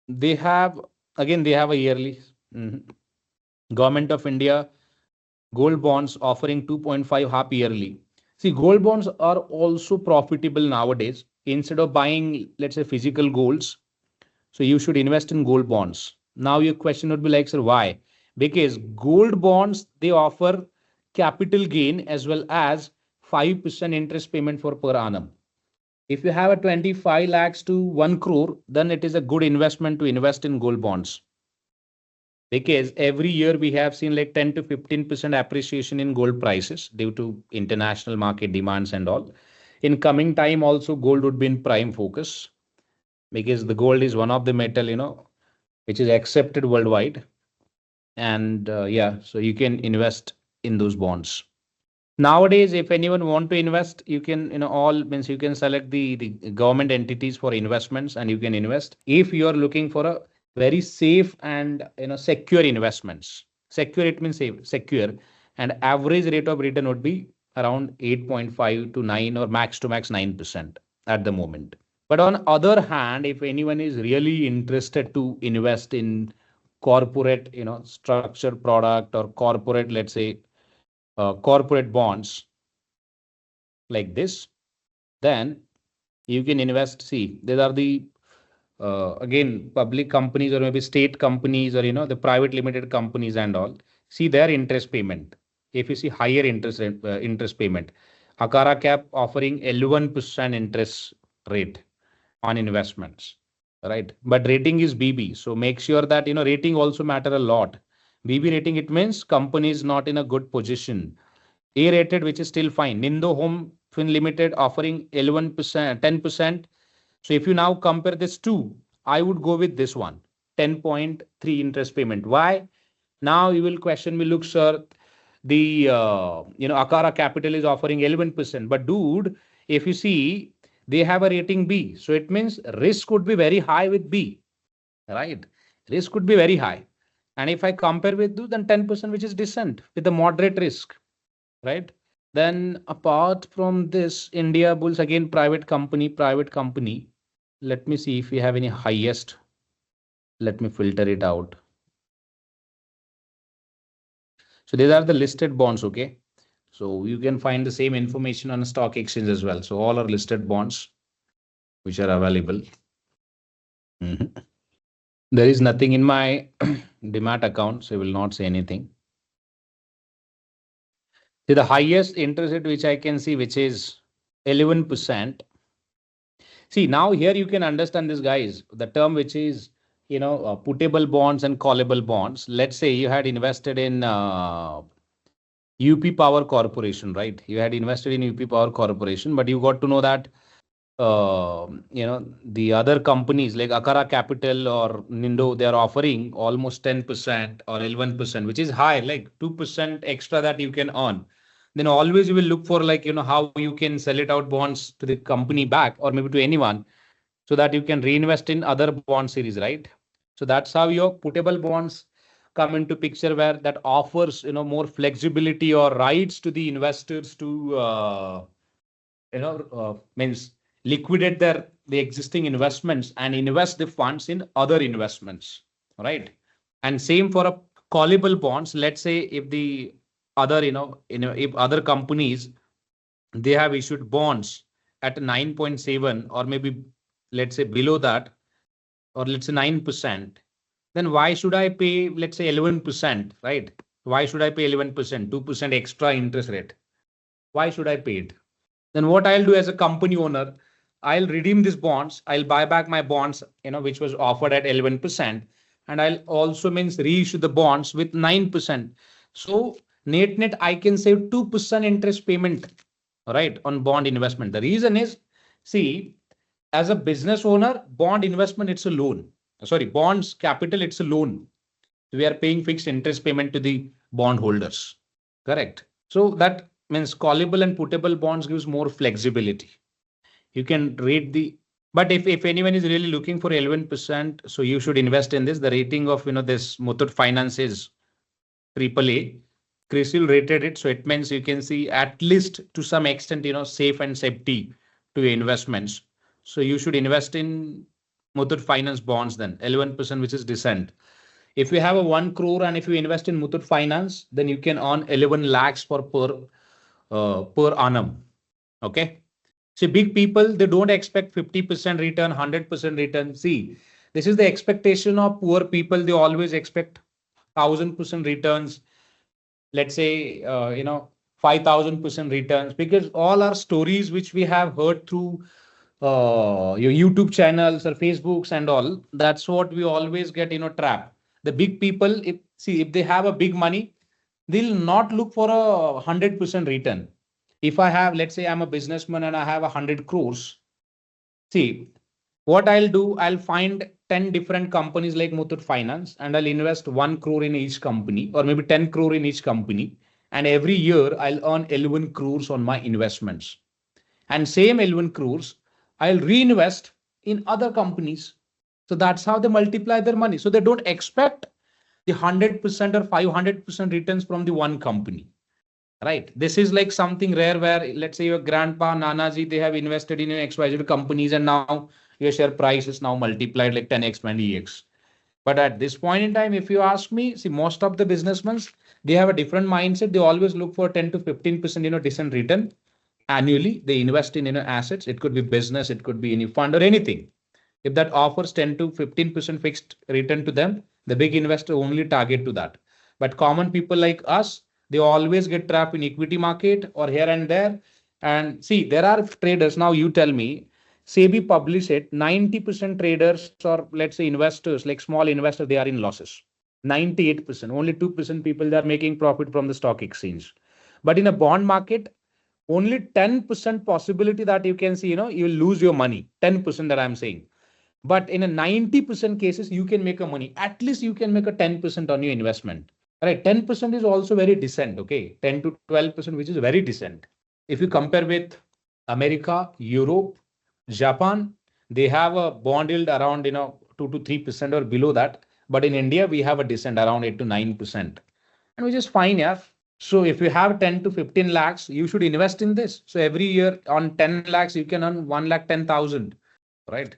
They have a yearly. Government of India, gold bonds offering 2.5 half yearly. See, gold bonds are also profitable nowadays. Instead of buying, let's say, physical golds, so you should invest in gold bonds. Now your question would be like, sir, why? Because gold bonds, they offer capital gain as well as 5% interest payment for per annum. If you have a 25 lakhs to 1 crore, then it is a good investment to invest in gold bonds. Because every year we have seen like 10 to 15% appreciation in gold prices due to international market demands and all. In coming time also, gold would be in prime focus because the gold is one of the metal, which is accepted worldwide. And so you can invest in those bonds. Nowadays, if anyone want to invest, you can, you can select the government entities for investments and you can invest. If you are looking for a very safe and secure investments. Secure, it means safe, secure, and average rate of return would be around 8.5 to 9 or max to max 9% at the moment. But on other hand, if anyone is really interested to invest in corporate, structured product or corporate, let's say, corporate bonds like this, then you can invest. See, there are the again, public companies or maybe state companies or, the private limited companies and all. See their interest payment. If you see higher interest payment, Akara Cap offering 11% interest rate on investments, right? But rating is BB. So make sure that, rating also matter a lot. BB rating, it means company is not in a good position. A rated, which is still fine. Nindo Home Fin Limited offering 11%, 10%. So if you now compare this two, I would go with this one, 10.3 interest payment. Why? Now you will question me, look, sir, the Akara Capital is offering 11%. But dude, if you see they have a rating B. So it means risk could be very high with B, right? Risk could be very high. And if I compare with those, then 10%, which is decent with a moderate risk, right? Then apart from this, India Bulls, again, private company. Let me see if we have any highest. Let me filter it out. So these are the listed bonds, okay? So you can find the same information on a stock exchange as well. So all are listed bonds which are available. There is nothing in my demat account, so I will not say anything. See the highest interest rate which I can see, which is 11%. See, now here you can understand this, guys, the term which is, putable bonds and callable bonds. Let's say you had invested in UP Power Corporation, right? You had invested in UP Power Corporation, but you got to know that the other companies like Akara Capital or Nindo, they are offering almost 10% or 11%, which is high, like 2% extra that you can earn. Then always you will look for how you can sell it out bonds to the company back or maybe to anyone so that you can reinvest in other bond series, right? So that's how your putable bonds come into picture, where that offers more flexibility or rights to the investors to means liquidate the existing investments and invest the funds in other investments, right? And same for a callable bonds. Let's say if the other if other companies, they have issued bonds at 9.7 or maybe let's say below that, or let's say 9%, then why should I pay, let's say 11%, right? Why should I pay 11%, 2% extra interest rate? Why should I pay it? Then what I'll do as a company owner, I'll redeem these bonds. I'll buy back my bonds, which was offered at 11%. And I'll also means reissue the bonds with 9%. So net, I can save 2% interest payment, right, on bond investment. The reason is, see, as a business owner, bond investment, it's a loan. Sorry, bonds capital, it's a loan. We are paying fixed interest payment to the bond holders. Correct. So that means callable and putable bonds gives more flexibility. You can rate the, but if anyone is really looking for 11%, so you should invest in this. The rating of this Muthoot Finance is AAA. CRISIL rated it, so it means you can see at least to some extent safe and safety to your investments. So you should invest in Muthoot Finance bonds then 11%, which is decent. If you have a 1 crore and if you invest in Muthoot Finance, then you can earn 11 lakhs per annum. Okay. See, big people, they don't expect 50% return, 100% return. See, this is the expectation of poor people. They always expect 1000% returns. Let's say, 5000% returns, because all our stories which we have heard through your YouTube channels or Facebooks and all, that's what we always get, trap. The big people, if they have a big money, they'll not look for a 100% return. If I have, let's say I'm a businessman and I have 100 crores, see, what I'll do, I'll find 10 different companies like Muthoot Finance and I'll invest 1 crore in each company or maybe 10 crore in each company. And every year I'll earn 11 crores on my investments. And same 11 crores, I'll reinvest in other companies. So that's how they multiply their money. So they don't expect the 100% or 500% returns from the one company, right? This is like something rare where, let's say your grandpa, Nanaji, they have invested in XYZ companies and now your share price is now multiplied like 10x, 20x. But at this point in time, if you ask me, see, most of the businessmen, they have a different mindset. They always look for 10 to 15%, decent return annually. They invest in, assets. It could be business, it could be any fund or anything. If that offers 10 to 15% fixed return to them, the big investor only target to that. But common people like us, they always get trapped in equity market or here and there. And see, there are traders. Now you tell me, SEBI publish it, 90% traders or let's say investors, like small investors, they are in losses. 98%, only 2% people, they are making profit from the stock exchange. But in a bond market, only 10% possibility that you can see, you will lose your money. 10% that I'm saying. But in a 90% cases, you can make a money. At least you can make a 10% on your investment. Right? 10% is also very decent. Okay. 10 to 12%, which is very decent. If you compare with America, Europe, Japan, they have a bond yield around 2 to 3% or below that. But in India, we have a descent around 8 to 9%. And which is fine, yeah. So if you have 10 to 15 lakhs, you should invest in this. So every year on 10 lakhs, you can earn 1,10,000, right?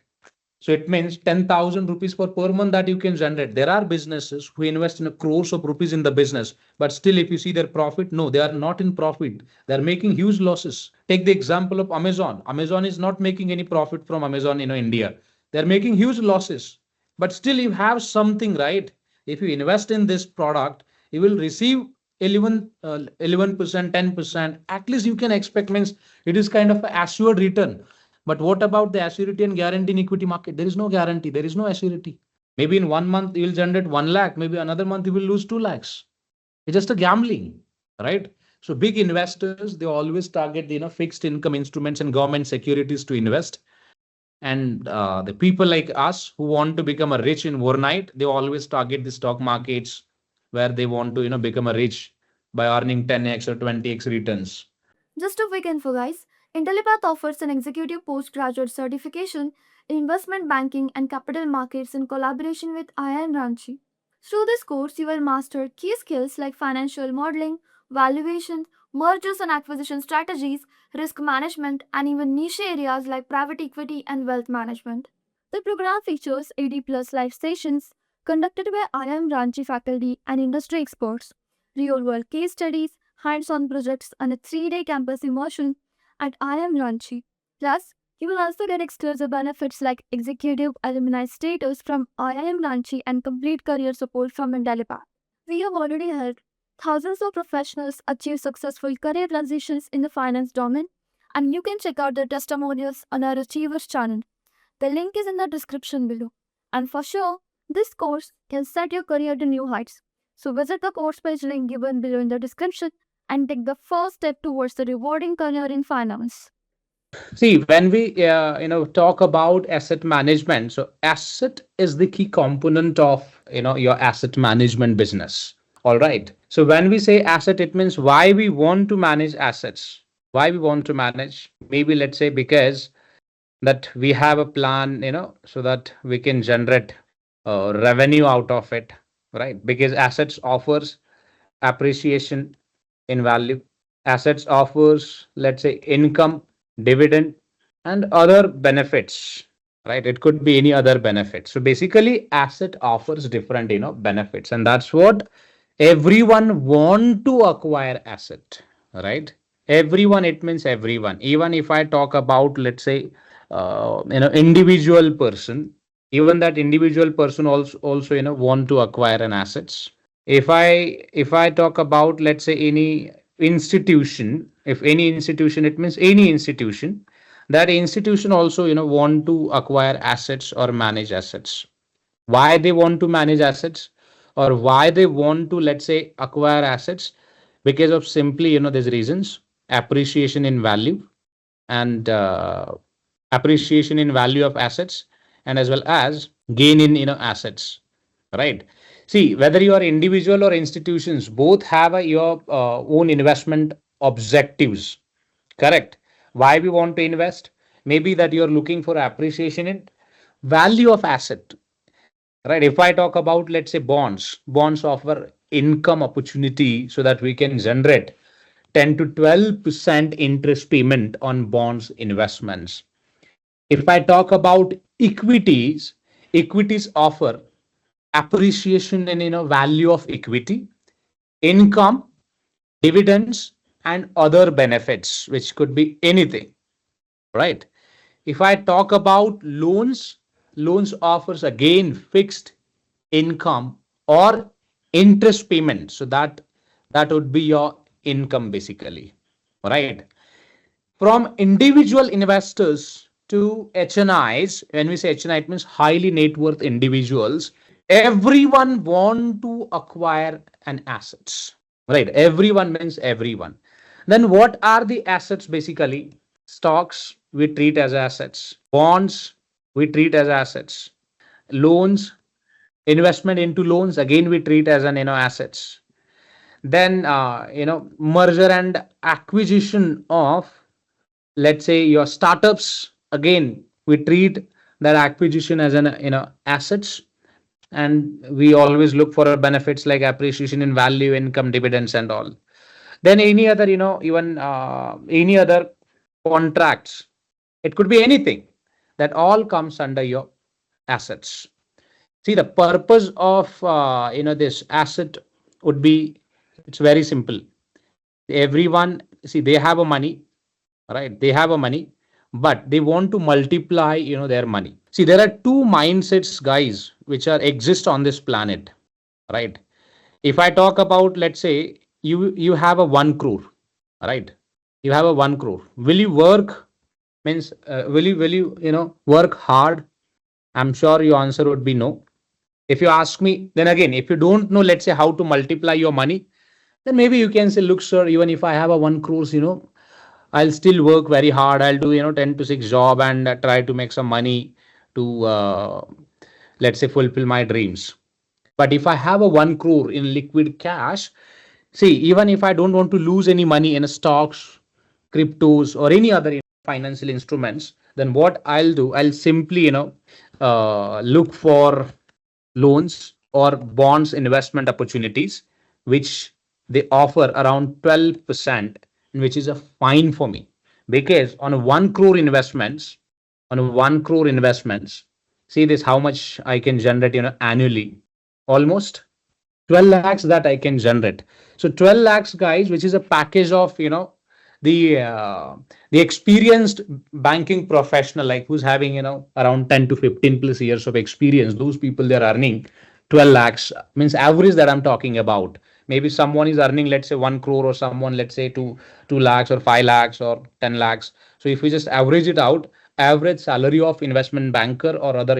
So it means 10,000 rupees per month that you can generate. There are businesses who invest in a crores of rupees in the business, but still, if you see their profit, no, they are not in profit. They are making huge losses. Take the example of Amazon. Amazon is not making any profit from Amazon, India. They are making huge losses, but still, you have something, right? If you invest in this product, you will receive 11%, 10%. At least you can expect, means it is kind of an assured return. But what about the assurity and guarantee in equity market? There is no guarantee. There is no assurity. Maybe in 1 month you will generate 1 lakh. Maybe another month you will lose 2 lakhs. It's just a gambling, right? So big investors, they always target fixed income instruments and government securities to invest. And the people like us who want to become a rich in overnight, they always target the stock markets where they want to become a rich by earning 10x or 20x returns. Just a quick info, guys. Intellipaat offers an executive postgraduate certification in investment banking and capital markets in collaboration with IIM Ranchi. Through this course, you will master key skills like financial modeling, valuation, mergers and acquisition strategies, risk management, and even niche areas like private equity and wealth management. The program features 80 plus live sessions conducted by IIM Ranchi faculty and industry experts, real world case studies, hands on projects, and a 3-day campus immersion at IIM Ranchi. Plus, you will also get exclusive benefits like executive alumni status from IIM Ranchi and complete career support from Intellipaat. We have already helped thousands of professionals achieve successful career transitions in the finance domain, and you can check out the testimonials on our Achievers channel. The link is in the description below. And for sure, this course can set your career to new heights. So visit the course page link given below in the description and take the first step towards a rewarding career in finance. See, when we talk about asset management, so asset is the key component of your asset management business. All right. So when we say asset, it means why we want to manage assets. Why we want to manage? Maybe let's say because that we have a plan, so that we can generate revenue out of it, right? Because assets offers appreciation in value. Assets offers, let's say, income, dividend, and other benefits, right? It could be any other benefit. So basically, asset offers different, benefits, and that's what everyone want to acquire asset, right? Everyone, it means everyone. Even if I talk about, let's say, individual person, even that individual person also want to acquire an assets. If I talk about, let's say, any institution, if any institution, it means any institution, that institution also want to acquire assets or manage assets. Why they want to manage assets, or why they want to, let's say, acquire assets? Because of simply these reasons: appreciation in value, and appreciation in value of assets, and as well as gain in assets, right? See, whether you are individual or institutions, both have your own investment objectives, correct? Why we want to invest? Maybe that you're looking for appreciation in value of asset, right? If I talk about, let's say, bonds offer income opportunity so that we can generate 10 to 12% interest payment on bonds investments. If I talk about equities offer appreciation in value of equity, income, dividends, and other benefits, which could be anything, right? If I talk about loans offers again fixed income or interest payment. So that would be your income basically, right? From individual investors to HNIs, when we say HNI, it means highly net worth individuals. Everyone want to acquire an assets, right? Everyone means everyone. Then what are the assets basically? Stocks we treat as assets, bonds we treat as assets, loans, investment into loans again we treat as an assets. Then merger and acquisition of, let's say, your startups again, we treat that acquisition as an assets, and we always look for benefits like appreciation in value, income, dividends, and all. Then any other, even any other contracts, it could be anything, that all comes under your assets. See, the purpose of this asset would be, it's very simple. Everyone, see, they have a money, right? They have a money, but they want to multiply their money. See, there are two mindsets, guys, which are exist on this planet, right? If I talk about, let's say, you have a 1 crore, right? You have a 1 crore. Will you work, means will you work hard? I'm sure your answer would be no. If you ask me, then again, if you don't know, let's say, how to multiply your money, then maybe you can say, look, sir, even if I have a 1 crores, I'll still work very hard. I'll do 10 to 6 job, and try to make some money to let's say, fulfill my dreams. But if I have a 1 crore in liquid cash, see, even if I don't want to lose any money in stocks, cryptos, or any other financial instruments, then what I'll do, I'll simply look for loans or bonds investment opportunities, which they offer around 12%, which is a fine for me, because on a 1 crore investments, see this, how much I can generate annually, almost 12 lakhs that I can generate. So 12 lakhs, guys, which is a package of the the experienced banking professional, like who's having around 10 to 15 plus years of experience. Those people, they're earning 12 lakhs, means average that I'm talking about. Maybe someone is earning, let's say, 1 crore, or someone, let's say, 2 lakhs or 5 lakhs or 10 lakhs. So if we just average it out, average salary of investment banker or other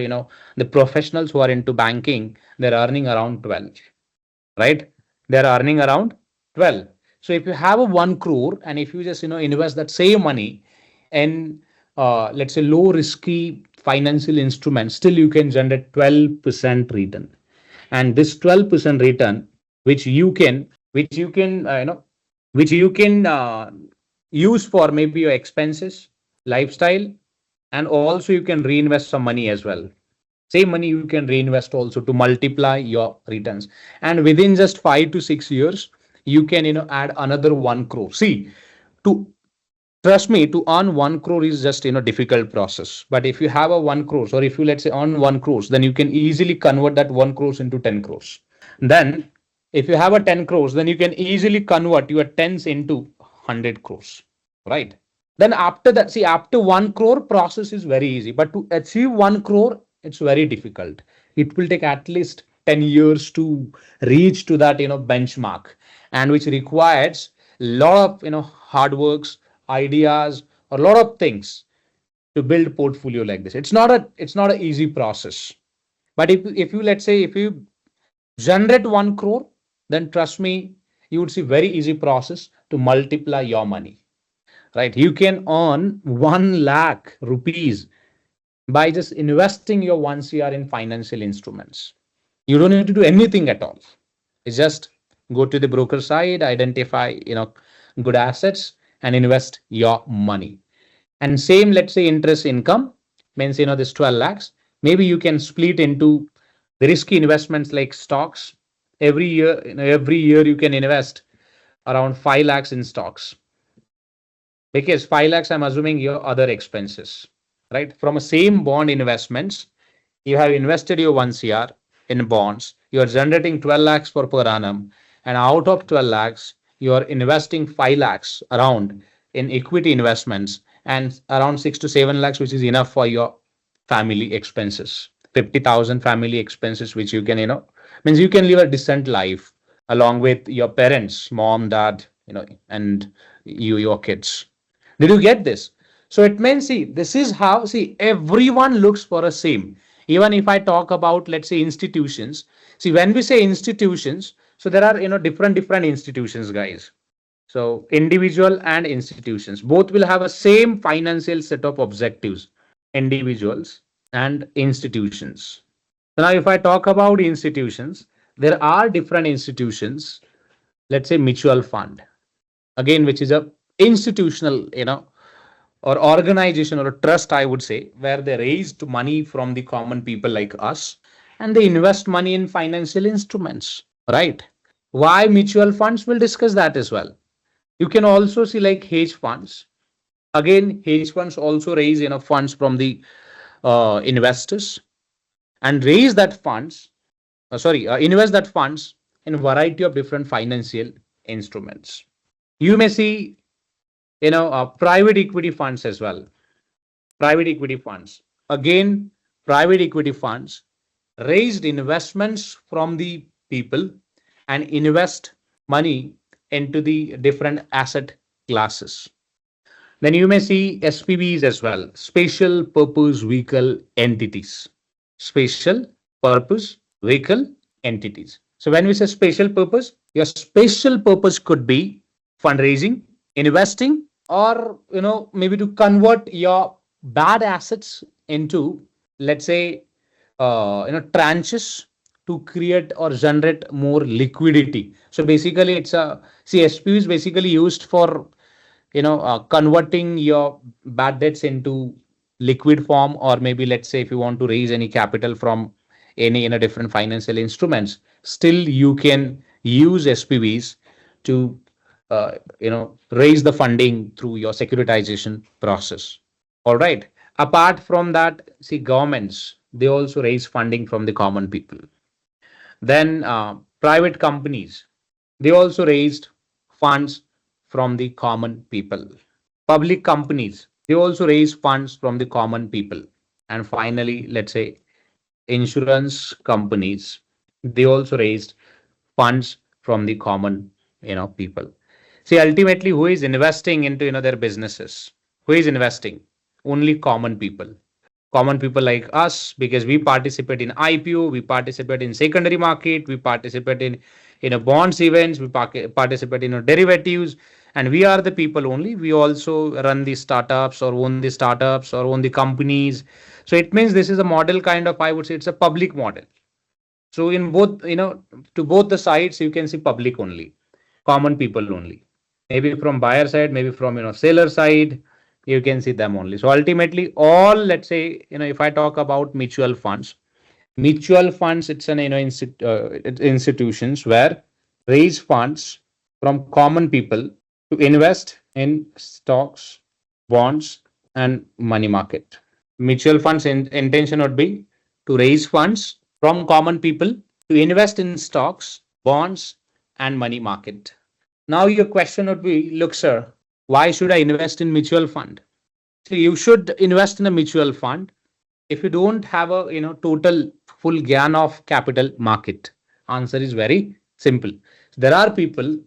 the professionals who are into banking, they're earning around 12, right? They're earning around 12. So if you have a 1 crore, and if you just invest that same money in let's say, low risky financial instruments, still you can generate 12% return. And this 12% return, which you can use for maybe your expenses, lifestyle, and also you can reinvest some money as well. Same money you can reinvest also to multiply your returns, and within just 5 to 6 years, you can add another 1 crore. See, to trust me, to earn 1 crore is just difficult process. But if you have a 1 crores, or if you, let's say, earn 1 crores, then you can easily convert that 1 crores into 10 crores. Then if you have a 10 crores, then you can easily convert your tens into 100 crores, right? Then after that, see, after 1 crore, process is very easy, but to achieve 1 crore, it's very difficult. It will take at least 10 years to reach to that benchmark, and which requires a lot of hard works, ideas, a lot of things to build portfolio like this. It's not an easy process. But if you, let's say, if you generate 1 crore, then trust me, you would see very easy process to multiply your money, right? You can earn 1 lakh rupees by just investing your 1 CR in financial instruments. You don't need to do anything at all. It's just go to the broker side, identify good assets, and invest your money. And same, let's say, interest income means this 12 lakhs. Maybe you can split into the risky investments like stocks. Every year you can invest around 5 lakhs in stocks, because 5 lakhs, I'm assuming, your other expenses, right? From a same bond investments, you have invested your 1 CR in bonds, you are generating 12 lakhs per annum, and out of 12 lakhs, you are investing 5 lakhs around in equity investments, and around 6 to 7 lakhs, which is enough for your family expenses, 50,000 family expenses, which you can, means you can live a decent life along with your parents, mom, dad, and your kids. Did you get this? So it means, see, this is how, see, everyone looks for a same. Even if I talk about, let's say, institutions, see, when we say institutions, so there are, different institutions, guys. So individual and institutions, both will have a same financial set of objectives, individuals and institutions. So now if I talk about institutions, there are different institutions, let's say mutual fund, again, which is a institutional, or organization or a trust, I would say, where they raised money from the common people like us and they invest money in financial instruments, right? Why mutual funds? We'll discuss that as well. You can also see like hedge funds. Again, hedge funds also raise funds from the investors and raise that funds. Invest that funds in a variety of different financial instruments. You may see private equity funds as well. Private equity funds. Again, private equity funds raised investments from the people and invest money into the different asset classes. Then you may see SPVs as well, special purpose vehicle entities. Special purpose vehicle entities. So when we say special purpose, your special purpose could be fundraising, investing, or maybe to convert your bad assets into, let's say, tranches to create or generate more liquidity. So basically, it's a CSP is basically used for converting your bad debts into liquid form, or maybe let's say if you want to raise any capital from any different financial instruments, still you can use SPVs to raise the funding through your securitization process. All right. Apart from that, see, governments, they also raise funding from the common people. Then private companies, they also raised funds from the common people. Public companies, they also raise funds from the common people. And finally, let's say insurance companies, they also raised funds from the common people. See, ultimately, who is investing into their businesses? Who is investing? Only common people. Common people like us, because we participate in IPO, we participate in secondary market, we participate in bonds events, we participate in derivatives, and we are the people only. We also run the startups or own the startups or own the companies. So it means this is a model kind of, I would say, it's a public model. So in both, to both the sides, you can see public only, common people only. Maybe from buyer side, maybe from seller side, you can see them only. So ultimately, all, let's say, if I talk about mutual funds, it's an institutions where raise funds from common people to invest in stocks, bonds, and money market. Mutual funds intention would be to raise funds from common people to invest in stocks, bonds, and money market. Now your question would be, look, sir, why should I invest in mutual fund? So you should invest in a mutual fund if you don't have a total full gyan of capital market. Answer is very simple. There are people,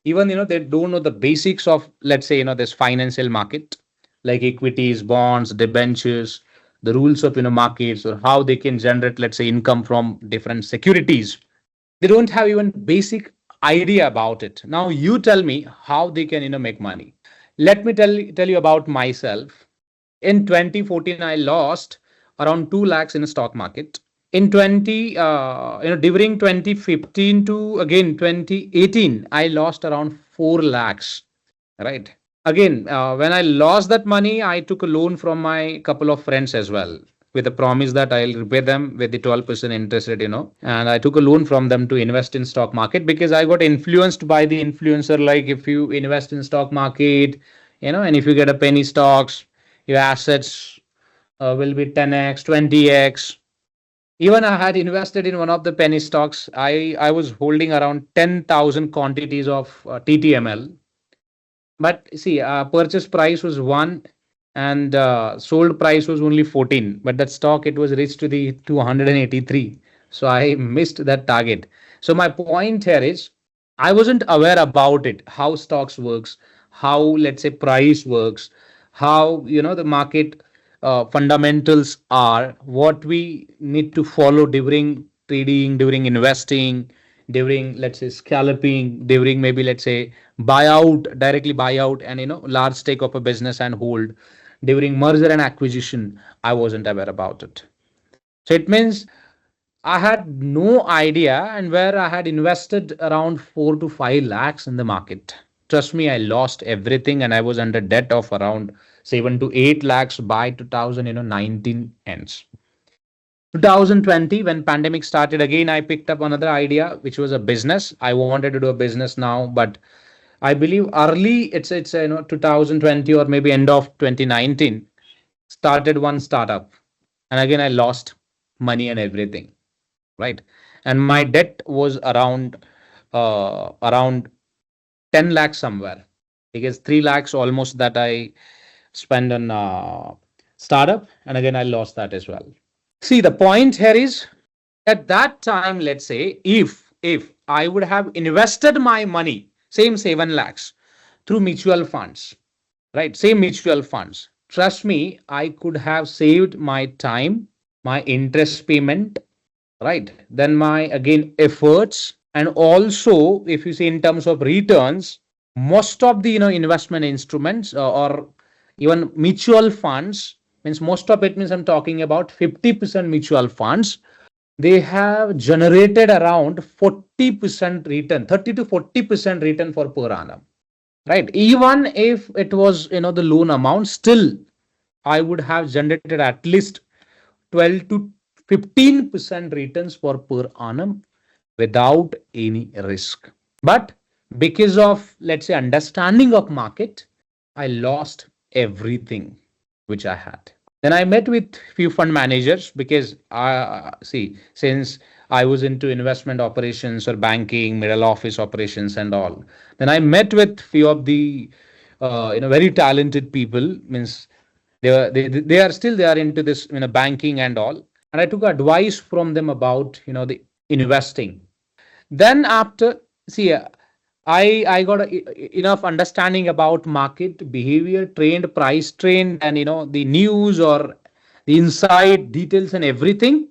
even they don't know the basics of, let's say, this financial market, like equities, bonds, debentures, the rules of markets, or how they can generate, let's say, income from different securities. They don't have even basic idea about it. Now you tell me how they can make money. Let me tell you about myself. In 2014, I lost around 2 lakhs in the stock market. In during 2015 to again 2018, I lost around 4 lakhs. Right. Again, when I lost that money, I took a loan from my couple of friends as well, with the promise that I'll repay them with the 12% interest rate, and I took a loan from them to invest in stock market, because I got influenced by the influencer. Like, if you invest in stock market, and if you get a penny stocks, your assets will be 10x, 20x. Even I had invested in one of the penny stocks. I was holding around 10,000 quantities of TTML. But see, purchase price was 1 and sold price was only 14. But that stock, it was reached to the 283. So I missed that target. So my point here is, I wasn't aware about it, how stocks works, how, let's say, price works, how the market fundamentals are, what we need to follow during trading, during investing, during, let's say, scalping, during maybe, let's say, buyout, directly buyout, and large stake of a business and hold, during merger and acquisition. I wasn't aware about it. So it means I had no idea, and where I had invested around 4 to 5 lakhs in the market. Trust me, I lost everything and I was under debt of around 7 to 8 lakhs by 2019 ends. 2020, when pandemic started again, I picked up another idea, which was a business. I wanted to do a business now, but I believe early it's 2020 or maybe end of 2019 started one startup, and again I lost money and everything, right? And my debt was around 10 lakhs somewhere, because 3 lakhs almost that I spend on startup, and again I lost that as well. See, the point here is, at that time, let's say if I would have invested my money, same 7 lakhs, through mutual funds, right? Same mutual funds. Trust me, I could have saved my time, my interest payment, right? Then my again efforts, and also if you see in terms of returns, most of the investment instruments or even mutual funds, means most of it, means I'm talking about 50% mutual funds, they have generated around 40% return, 30 to 40% return for per annum, right? Even if it was the loan amount, still I would have generated at least 12 to 15% returns for per annum without any risk. But because of, let's say, understanding of market, I lost everything which I had. Then I met with few fund managers, because see, since I was into investment operations or banking, middle office operations and all, then I met with few of the very talented people. Means they are still, they are into this banking and all, and I took advice from them about the investing. Then after, see, I got enough understanding about market behavior, trend, price trend, and the news or the inside details and everything.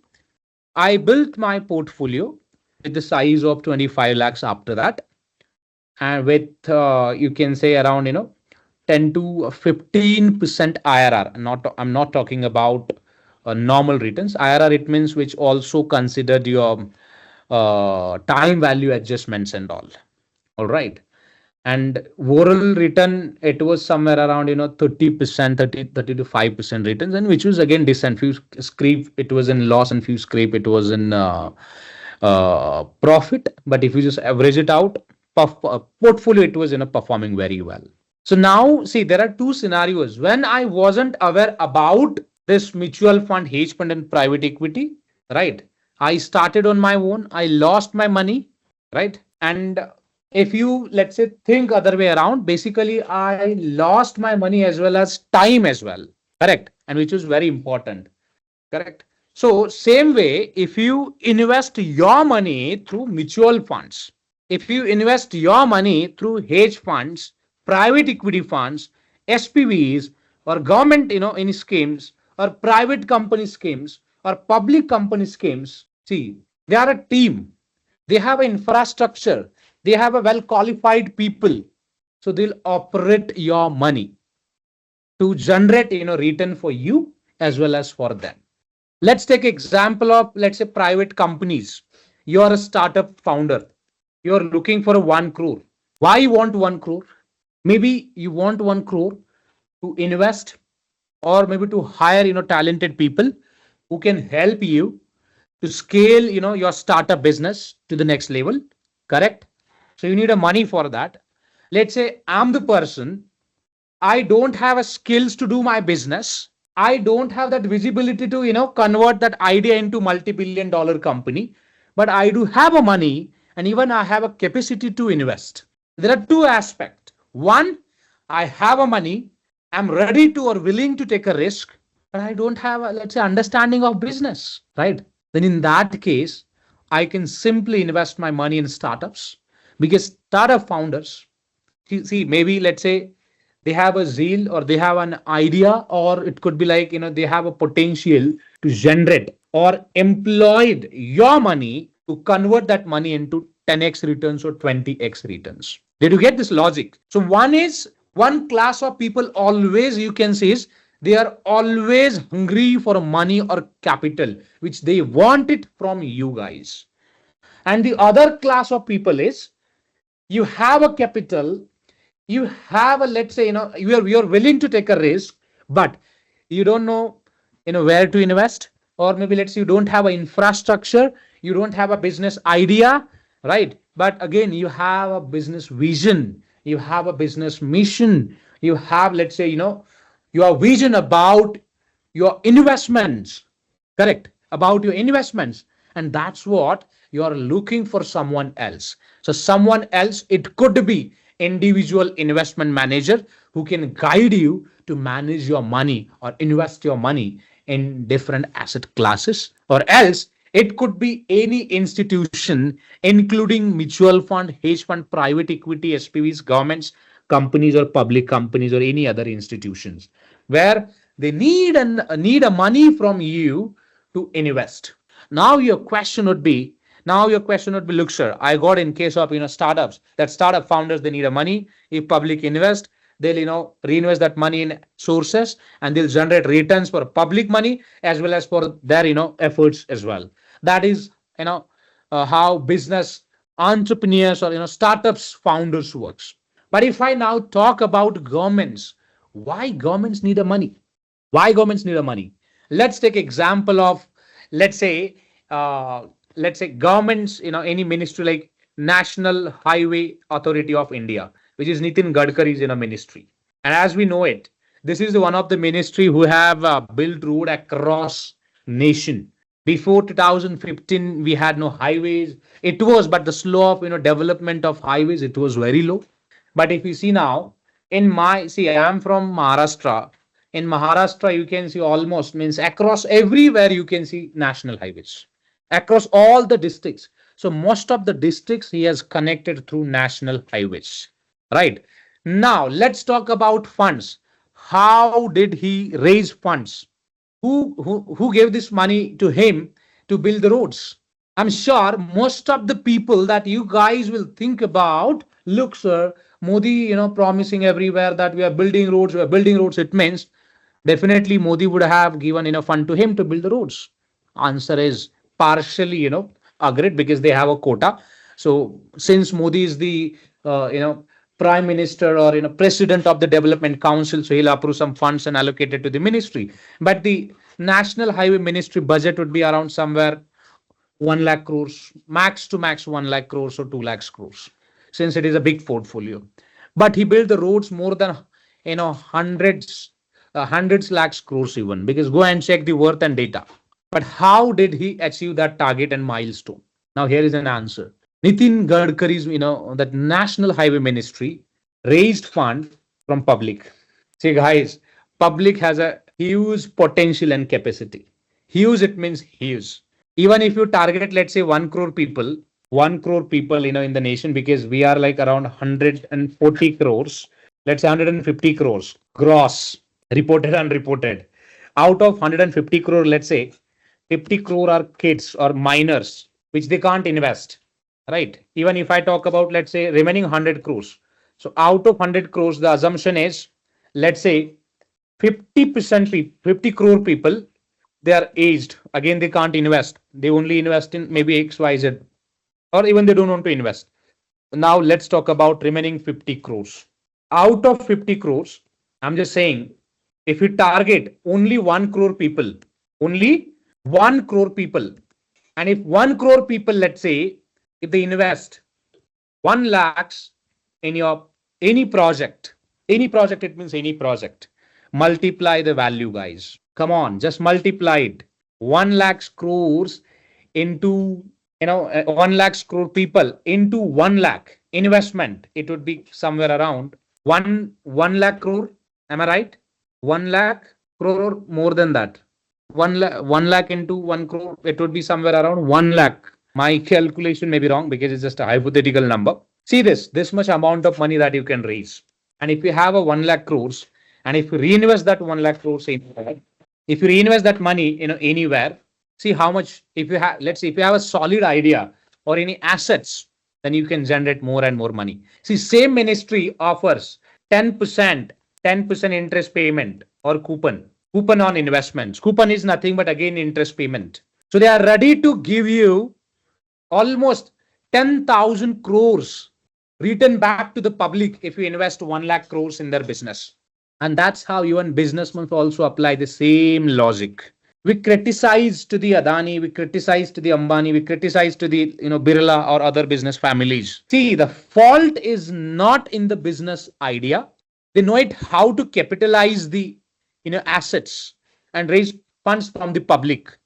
I built my portfolio with the size of 25 lakhs after that, and with you can say around 10 to 15% IRR. I'm not talking about normal returns. IRR, it means which also considered your time value adjustments and all right. And overall return, it was somewhere around 30%, 30 to 5% returns, and which was again decent. Few scrape it was in loss, and few scrape it was in profit. But if you just average it out, portfolio, it was performing very well. So now, see, there are two scenarios. When I wasn't aware about this mutual fund, hedge fund, and private equity, right? I started on my own. I lost my money, right? And if you, let's say, think other way around, basically I lost my money as well as time as well, correct? And which is very important, correct? So same way, if you invest your money through mutual funds, if you invest your money through hedge funds, private equity funds, SPVs, or government any schemes, or private company schemes, or public company schemes, see, they are a team, they have an infrastructure, they have a well qualified people, so they'll operate your money to generate return for you as well as for them. Let's take example of, let's say, private companies. You're a startup founder, you're looking for a 1 crore. Why you want 1 crore? Maybe you want 1 crore to invest, or maybe to hire talented people who can help you to scale your startup business to the next level, correct? So you need a money for that. Let's say I'm the person, I don't have a skills to do my business, I don't have that visibility to convert that idea into multi-billion dollar company, but I do have a money, and even I have a capacity to invest. There are two aspects. One, I have a money, I'm ready to or willing to take a risk, but I don't have a, let's say, understanding of business, right? Then in that case, I can simply invest my money in startups, because startup founders, see, maybe let's say they have a zeal, or they have an idea, or it could be like they have a potential to generate or employed your money to convert that money into 10x returns or 20x returns. Did you get this logic? So one class of people, always you can say, is they are always hungry for money or capital, which they want it from you guys. And the other class of people is, you have a capital, you have a, let's say, you're willing to take a risk, but you don't know, where to invest, or maybe let's say you don't have an infrastructure, you don't have a business idea, right? But again, you have a business vision, you have a business mission, you have, let's say, your vision about your investments, correct, about your investments, and that's what you are looking for someone else. So someone else, it could be individual investment manager who can guide you to manage your money or invest your money in different asset classes, or else it could be any institution, including mutual fund, hedge fund, private equity, SPVs, governments, companies, or public companies, or any other institutions where they need a money from you to invest. Now your question would be, look, sir, I got in case of startups, that startup founders, they need a money. If public invest, they'll reinvest that money in sources, and they'll generate returns for public money as well as for their efforts as well. That is how business entrepreneurs or startups founders works. But if I now talk about governments, why governments need a money? Why governments need a money? Let's take example of, let's say, governments, any ministry like National Highway Authority of India, which is Nitin Gadkari's ministry. And as we know it, this is one of the ministry who have built road across nation. Before 2015, we had no highways. It was, but the slow of development of highways, it was very low. But if you see now, I am from Maharashtra. In Maharashtra, you can see almost, means across everywhere you can see national highways across all the districts. So most of the districts he has connected through national highways. Right. Now let's talk about funds. How did he raise funds? Who gave this money to him to build the roads? I'm sure most of the people that you guys will think about, look, sir, Modi, promising everywhere that we are building roads, we are building roads. It means definitely Modi would have given fund to him to build the roads. Answer is partially, agreed, because they have a quota. So since Modi is the, prime minister or president of the development council, so he'll approve some funds and allocate it to the ministry. But the national highway ministry budget would be around somewhere 1 lakh crores, max to max 1 lakh crores or 2 lakhs crores, since it is a big portfolio. But he built the roads more than hundreds lakhs crores even, because go and check the worth and data. But how did he achieve that target and milestone? Now here is an answer. Nitin Gadkari's, that National Highway Ministry raised fund from public. See guys, public has a huge potential and capacity. Huge, it means huge. Even if you target, let's say 1 crore people, 1 crore people, in the nation, because we are like around 140 crores, let's say 150 crores gross, reported, unreported. Out of 150 crore, let's say 50 crore are kids or minors, which they can't invest, right? Even if I talk about, let's say, remaining 100 crores. So out of 100 crores, the assumption is, let's say 50%, 50 crore people, they are aged. Again, they can't invest. They only invest in maybe XYZ, or even they don't want to invest. Now let's talk about remaining 50 crores. Out of 50 crores, I'm just saying, if you target only 1 crore people, only 1 crore people, and if 1 crore people, let's say, if they invest 1 lakhs in your any project, it means any project, multiply the value, guys. Come on, just multiply it. 1 lakhs crores into 1 lakhs crore people into 1 lakh investment. It would be somewhere around 1 lakh crore. Am I right? 1 lakh crore or more than that. 1 lakh into 1 crore, it would be somewhere around 1 lakh. My calculation may be wrong because it's just a hypothetical number. See this much amount of money that you can raise. And if you have a 1 lakh crores, and if you reinvest that 1 lakh crores, if you reinvest that money anywhere, see how much, if you have, let's say, if you have a solid idea or any assets, then you can generate more and more money. See, same ministry offers 10% interest payment or coupon on investments. Coupon is nothing but again interest payment. So they are ready to give you almost 10,000 crores return back to the public if you invest 1 lakh crores in their business. And that's how even business must also apply the same logic. We criticize to the Adani, we criticize to the Ambani, we criticize to the Birla or other business families. See, the fault is not in the business idea. They know it how to capitalize the assets and raise funds from the public,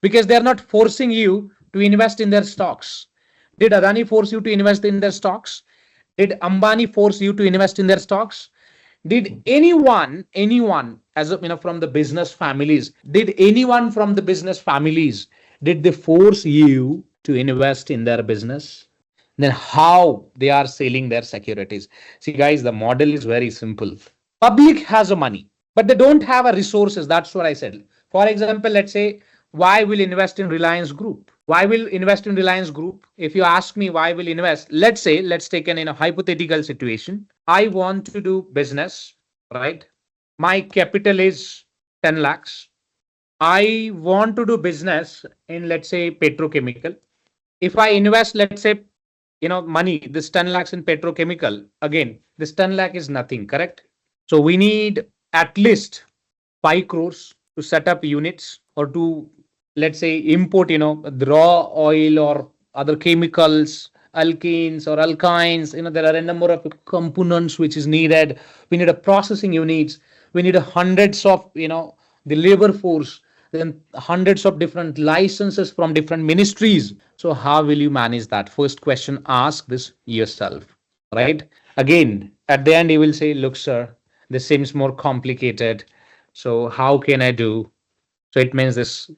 because they are not forcing you to invest in their stocks. Did Adani force you to invest in their stocks? Did Ambani force you to invest in their stocks? Did anyone as from the business families, did they force you to invest in their business? Then how they are selling their securities? See, guys, the model is very simple. Public has a money, but they don't have a resources. That's what I said. For example, let's say, why will invest in Reliance Group? Why will invest in Reliance Group? If you ask me why will invest, let's say, let's take an hypothetical situation. I want to do business, right? My capital is 10 lakhs. I want to do business in, let's say, petrochemical. If I invest, let's say, money, this 10 lakhs in petrochemical, again, this 10 lakh is nothing, correct? So we need at least 5 crores to set up units, or to, let's say, import, the raw oil or other chemicals, alkanes or alkynes. There are a number of components which is needed. We need a processing units. We need hundreds of, the labor force, then hundreds of different licenses from different ministries. So how will you manage that? First question, ask this yourself, right? Again, at the end, you will say, look, sir, this seems more complicated. So how can I do? So it means this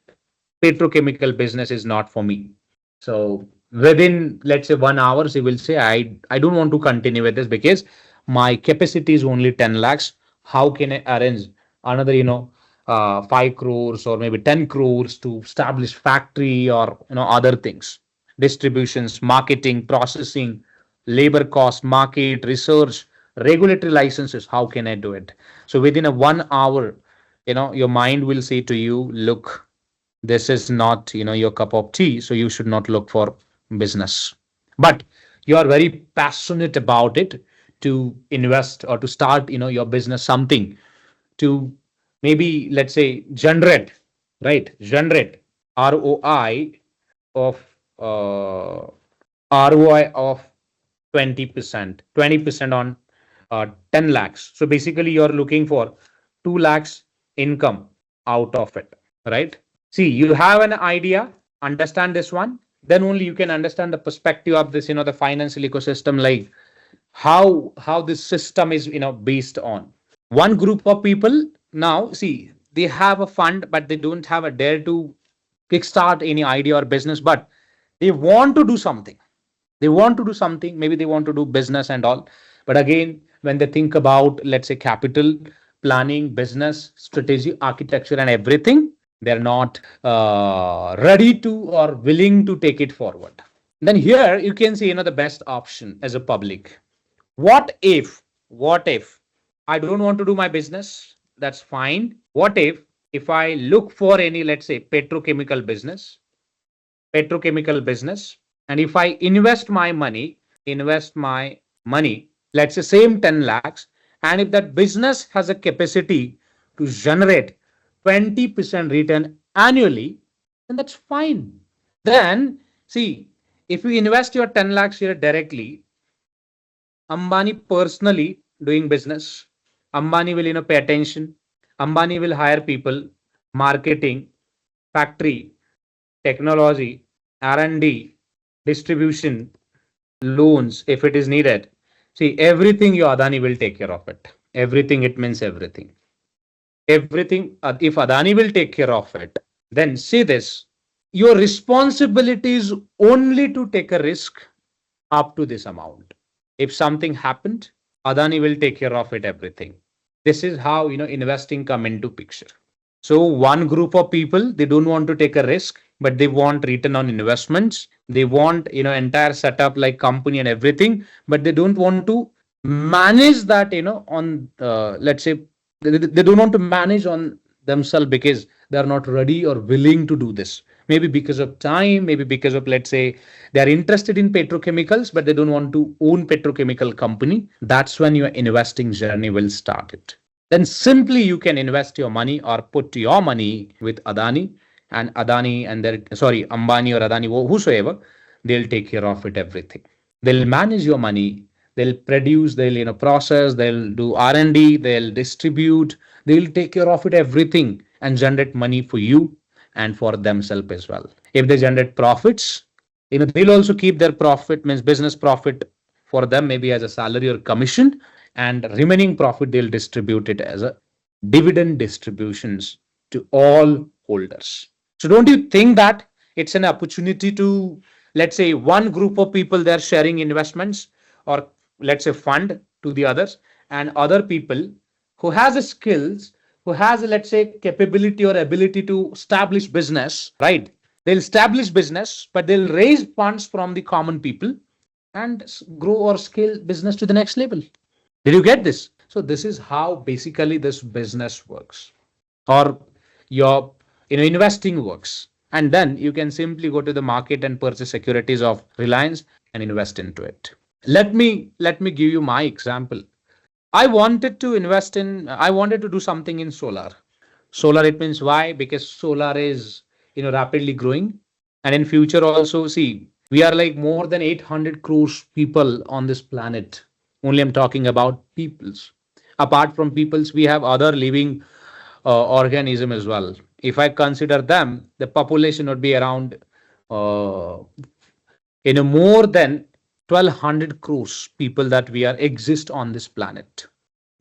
petrochemical business is not for me. So within, let's say, 1 hour, he will say, I don't want to continue with this because my capacity is only 10 lakhs. How can I arrange another, 5 crores or maybe 10 crores to establish factory or, other things, distributions, marketing, processing, labor cost, market, research, regulatory licenses. How can I do it? So within a 1 hour, your mind will say to you, look, this is not your cup of tea, so you should not look for business. But you are very passionate about it, to invest or to start your business, something to maybe, let's say, generate ROI of uh, ROI of 20% on 10 lakhs. So basically you're looking for 2 lakhs income out of it, right? See, you have an idea, understand this one, then only you can understand the perspective of this, the financial ecosystem, like how this system is, based on. One group of people, now see, they have a fund, but they don't have a dare to kickstart any idea or business, but they want to do something. Maybe they want to do business and all. But again, when they think about, let's say, capital, planning, business, strategy, architecture, and everything, they're not ready to or willing to take it forward. Then here you can see, the best option as a public. What if I don't want to do my business? That's fine. What if I look for any, let's say, petrochemical business, and if I invest my money, let's say same 10 lakhs, and if that business has a capacity to generate 20% return annually, then that's fine. Then see, if you invest your 10 lakhs here directly, Ambani personally doing business, Ambani will pay attention, Ambani will hire people, marketing, factory, technology, R&D, distribution, loans if it is needed. See, everything your Adani will take care of it. Everything, it means everything. Everything, if Adani will take care of it, then see this, your responsibility is only to take a risk up to this amount. If something happened, Adani will take care of it, everything. This is how, investing come into picture. So one group of people, they don't want to take a risk, but they want return on investments. They want, entire setup like company and everything, but they don't want to manage that, on, let's say, they don't want to manage on themselves because they are not ready or willing to do this. Maybe because of time, maybe because of, let's say, they're interested in petrochemicals, but they don't want to own petrochemical company. That's when your investing journey will start it. Then simply you can invest your money or put your money with Adani and their, sorry, Ambani or Adani, whosoever, they'll take care of it, everything. They'll manage your money. They'll produce, they'll, process, they'll do R&D, they'll distribute, they'll take care of it, everything, and generate money for you and for themselves as well. If they generate profits, they'll also keep their profit, means business profit, for them, maybe as a salary or commission, and remaining profit they'll distribute it as a dividend distributions to all holders. So don't you think that it's an opportunity to, let's say, one group of people, they're sharing investments, or let's say fund to the others, and other people who has a skills, who has a, let's say, capability or ability to establish business, right? They'll establish business, but they'll raise funds from the common people and grow or scale business to the next level. Did you get this? So this is how basically this business works, or your investing works. And then you can simply go to the market and purchase securities of Reliance and invest into it. Let me give you my example. I wanted to do something in solar. Solar, it means why? Because solar is rapidly growing, and in future also, see, we are like more than 800 crores people on this planet. Only I'm talking about peoples. Apart from peoples, we have other living organism as well. If I consider them, the population would be around more than 1200 crores people that we are exist on this planet.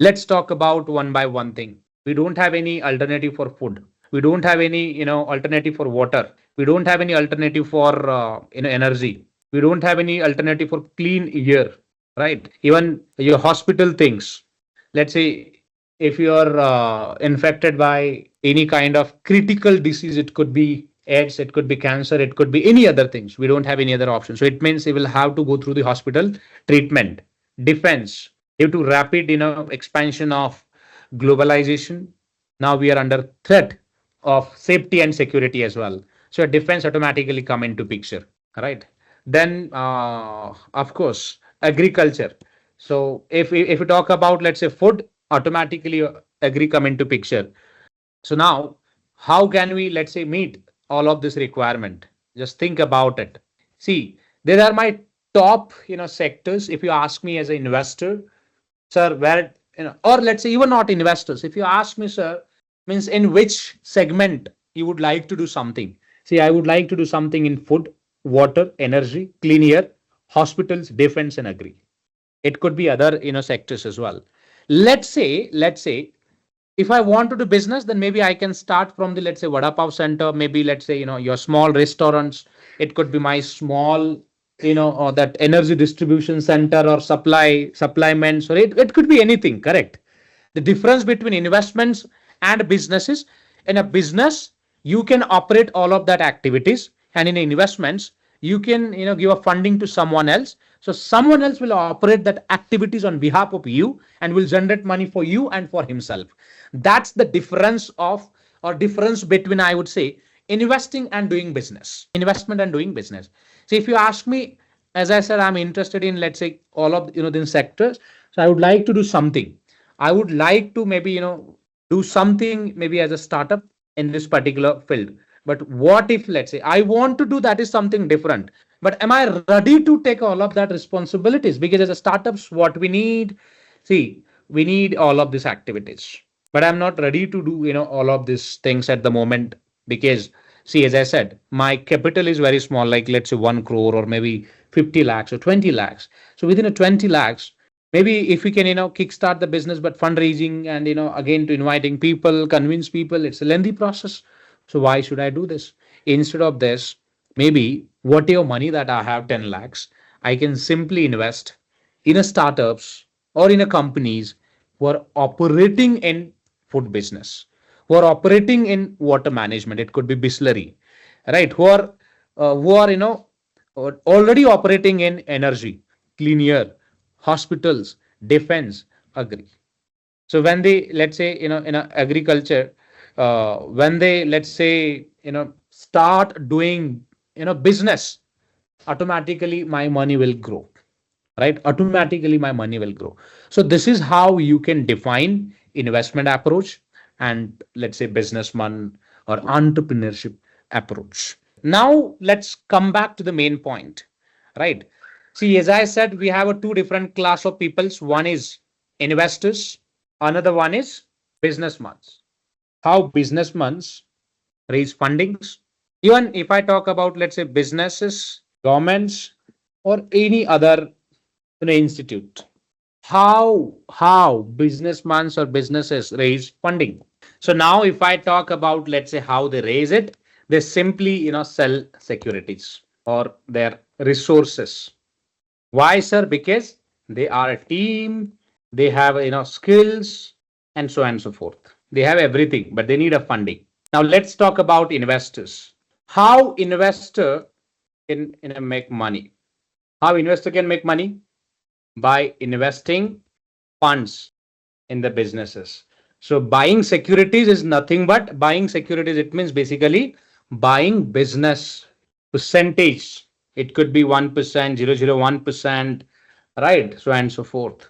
Let's talk about one by one thing. We don't have any alternative for food. We don't have any alternative for water. We don't have any alternative for energy. We don't have any alternative for clean air, right? Even your hospital things. Let's say if you are infected by any kind of critical disease, it could be AIDS, it could be cancer, it could be any other things. We don't have any other option. So it means you will have to go through the hospital treatment. Defense, due to rapid expansion of globalization, now we are under threat of safety and security as well. So defense automatically come into picture, right? Then of course agriculture. So if we talk about, let's say, food, automatically agri come into picture. So now how can we, let's say, meet all of this requirement? Just think about it. See, there are my top sectors. If you ask me as an investor, sir, where or let's say even not investors, if you ask me, sir, means in which segment you would like to do something. See, I would like to do something in food, water, energy, clean air, hospitals, defense, and agri. It could be other sectors as well. Let's say if I want to do business, then maybe I can start from the, let's say, Vada Pav center, maybe, let's say, your small restaurants. It could be my small or that energy distribution center or supplements, or it could be anything, correct? The difference between investments and businesses: in a business you can operate all of that activities, and in investments you can give a funding to someone else. So someone else will operate that activities on behalf of you and will generate money for you and for himself. That's the difference between, I would say, investing and doing business, investment and doing business. So if you ask me, as I said, I'm interested in, let's say, all of the sectors. So I would like to do something. I would like to maybe do something maybe as a startup in this particular field. But what if, let's say, I want to do that is something different, but am I ready to take all of that responsibilities? Because as a startups, what we need, see, we need all of these activities, but I'm not ready to do all of these things at the moment. Because, see, as I said, my capital is very small, like, let's say, 1 crore or maybe 50 lakhs or 20 lakhs. So within a 20 lakhs, maybe if we can kickstart the business, but fundraising and again to inviting people, convince people, it's a lengthy process. So why should I do this? Instead of this, maybe whatever money that I have, 10 lakhs, I can simply invest in a startups or in a companies who are operating in food business, who are operating in water management. It could be Bisleri, right? Who are already operating in energy, clean air, hospitals, defense, agri. So when they, let's say, in agriculture, when they, let's say, start doing, business, automatically my money will grow, right? Automatically my money will grow. So this is how you can define investment approach and, let's say, businessman or entrepreneurship approach. Now let's come back to the main point, right? See, as I said, we have a two different class of peoples. One is investors, another one is businessmen. How businessmen raise fundings. Even if I talk about, let's say, businesses, governments, or any other, institute, how businessmen or businesses raise funding. So now if I talk about, let's say, how they raise it, they simply, sell securities or their resources. Why, sir? Because they are a team, they have, skills, and so on and so forth. They have everything, but they need a funding. Now let's talk about investors. How investor can, make money? How investor can make money? By investing funds in the businesses. So buying securities is nothing but buying securities. It means basically buying business percentage. It could be 1%, 0.001%, right? So and so forth.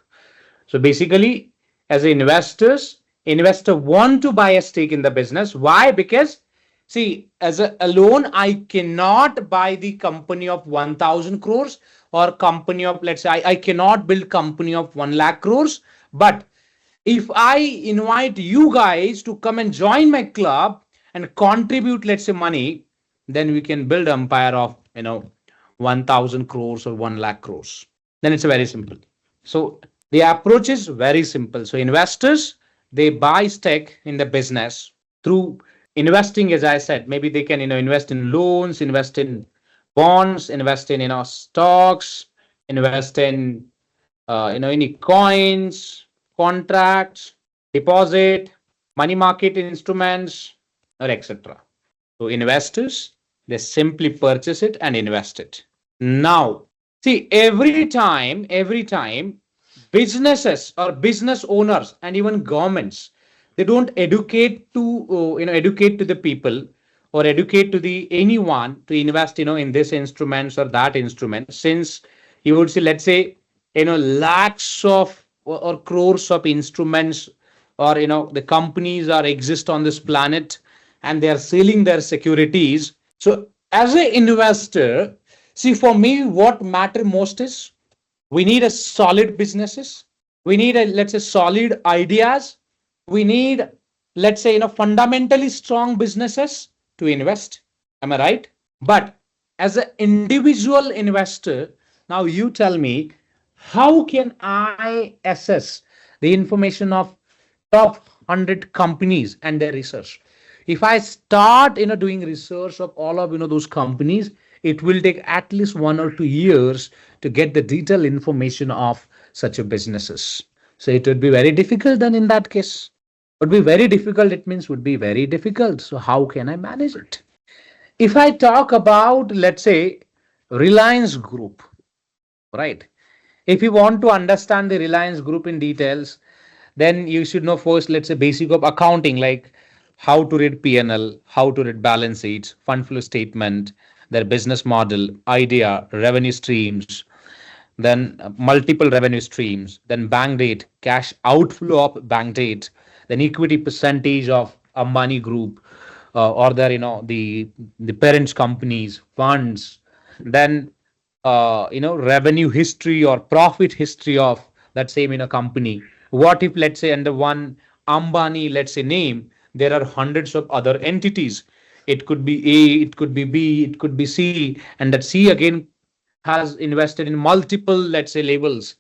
So basically, as investors, investor want to buy a stake in the business. Why? Because see, as a alone, I cannot buy the company of 1,000 crores or company of, let's say, I cannot build company of 1 lakh crores. But if I invite you guys to come and join my club and contribute, let's say, money, then we can build empire of, 1,000 crores or 1 lakh crores. Then it's very simple. So the approach is very simple. So investors, they buy stake in the business through investing. As I said, maybe they can, invest in loans, invest in bonds, invest in, stocks, invest in, any coins, contracts, deposit, money market instruments, or etc. So investors, they simply purchase it and invest it. Now, see, every time businesses or business owners and even governments, they don't educate to, educate to the people or educate to the anyone to invest, in this instruments or that instrument. Since you would see, let's say, lakhs of or crores of instruments, or, the companies are exist on this planet and they are selling their securities. So as an investor, see, for me, what matter most is we need a solid businesses. We need a, let's say, solid ideas. We need, let's say, fundamentally strong businesses to invest. Am I right? But as an individual investor, now you tell me, how can I assess the information of top 100 companies and their research? If I start, doing research of all of, those companies, it will take at least 1 or 2 years to get the detailed information of such a businesses. So it would be very difficult then in that case. Would be very difficult. It means would be very difficult. So how can I manage it? If I talk about, let's say, Reliance Group, right? If you want to understand the Reliance Group in details, then you should know first, let's say, basic of accounting, like how to read P&L, how to read balance sheets, fund flow statement, their business model, idea, revenue streams, then multiple revenue streams, then bank date, cash outflow of bank date, then equity percentage of a money group, or their, the parents companies, funds, then revenue history or profit history of that same, company. What if, let's say, under one Ambani, let's say, name, there are hundreds of other entities. It could be A, it could be B, it could be C, and that C again has invested in multiple, let's say, labels.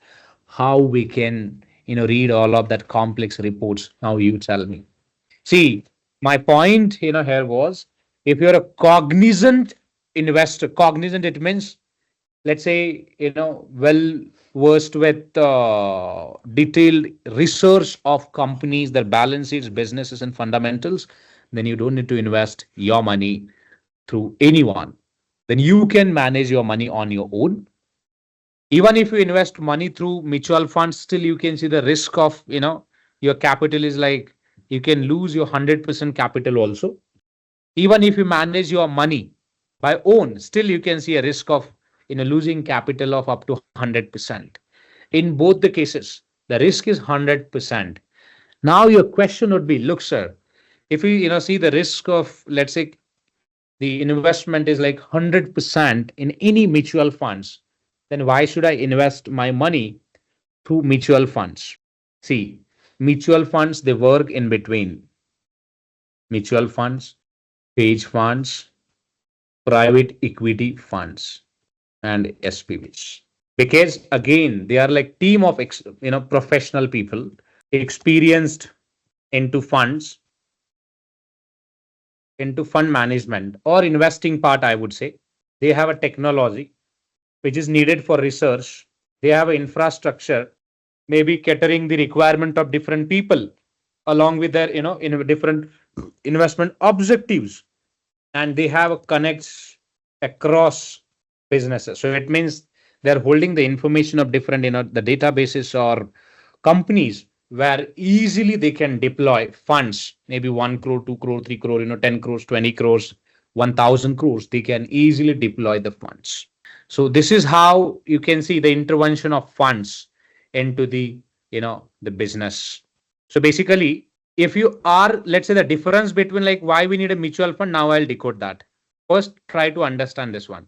How we can, read all of that complex reports? Now you tell me. See, my point, here was, if you're a cognizant investor, cognizant, it means, let's say, well versed with detailed research of companies, their balance sheets, businesses, and fundamentals, then you don't need to invest your money through anyone. Then you can manage your money on your own. Even if you invest money through mutual funds, still you can see the risk of, your capital is like, you can lose your 100% capital also. Even if you manage your money by own, still you can see a risk of losing capital of up to 100%. In both the cases, the risk is 100%. Now your question would be, look, sir, if you see the risk of, let's say, the investment is like 100% in any mutual funds, then why should I invest my money through mutual funds? See, mutual funds, they work in between mutual funds, hedge funds, private equity funds, and SPVs. Because again, they are like team of professional people experienced into funds, into fund management or investing part, I would say. They have a technology which is needed for research. They have an infrastructure, maybe catering the requirement of different people along with their, in different investment objectives. And they have connects across businesses. So it means they're holding the information of different, the databases or companies where easily they can deploy funds, maybe 1 crore, 2 crore, 3 crore, 10 crores, 20 crores, 1000 crores. They can easily deploy the funds. So this is how you can see the intervention of funds into the business. So basically, if you are, let's say, the difference between like why we need a mutual fund, now I'll decode that. First, try to understand this one.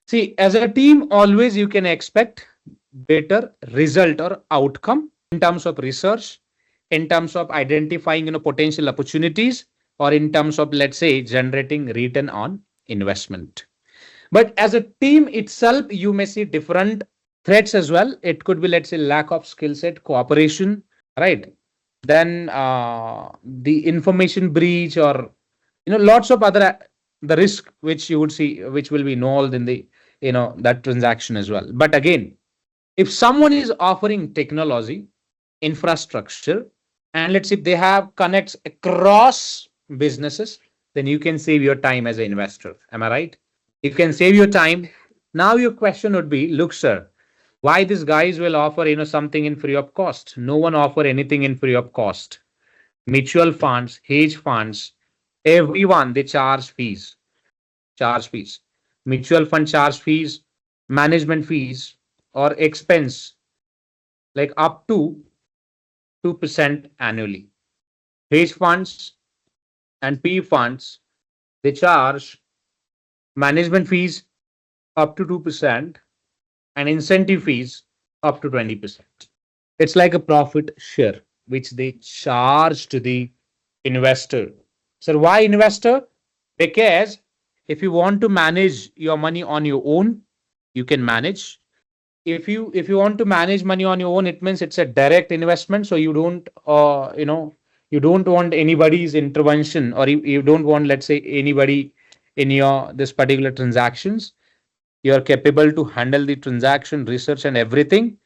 See, as a team, always you can expect better result or outcome in terms of research, in terms of identifying potential opportunities, or in terms of, let's say, generating return on investment. But as a team itself, you may see different threats as well. It could be, let's say, lack of skill set, cooperation, right? Then the information breach, or lots of other the risk which you would see, which will be involved in the that transaction as well. But again, if someone is offering technology, infrastructure, and let's say they have connects across businesses, then you can save your time as an investor. Am I right? You can save your time. Now your question would be, look, sir, why these guys will offer something in free of cost? No one offer anything in free of cost. Mutual funds, hedge funds, everyone, they charge fees. Mutual fund charge fees, management fees, or expense like up to 2% annually. Hedge funds and PE funds, they charge management fees up to 2% and incentive fees up to 20%. It's like a profit share which they charge to the investor. So why investor? Because if you want to manage your money on your own, you can manage. If you want to manage money on your own, it means it's a direct investment. So you don't you don't want anybody's intervention, or you don't want, let's say, anybody in your this particular transactions. You are capable to handle the transaction, research, and everything.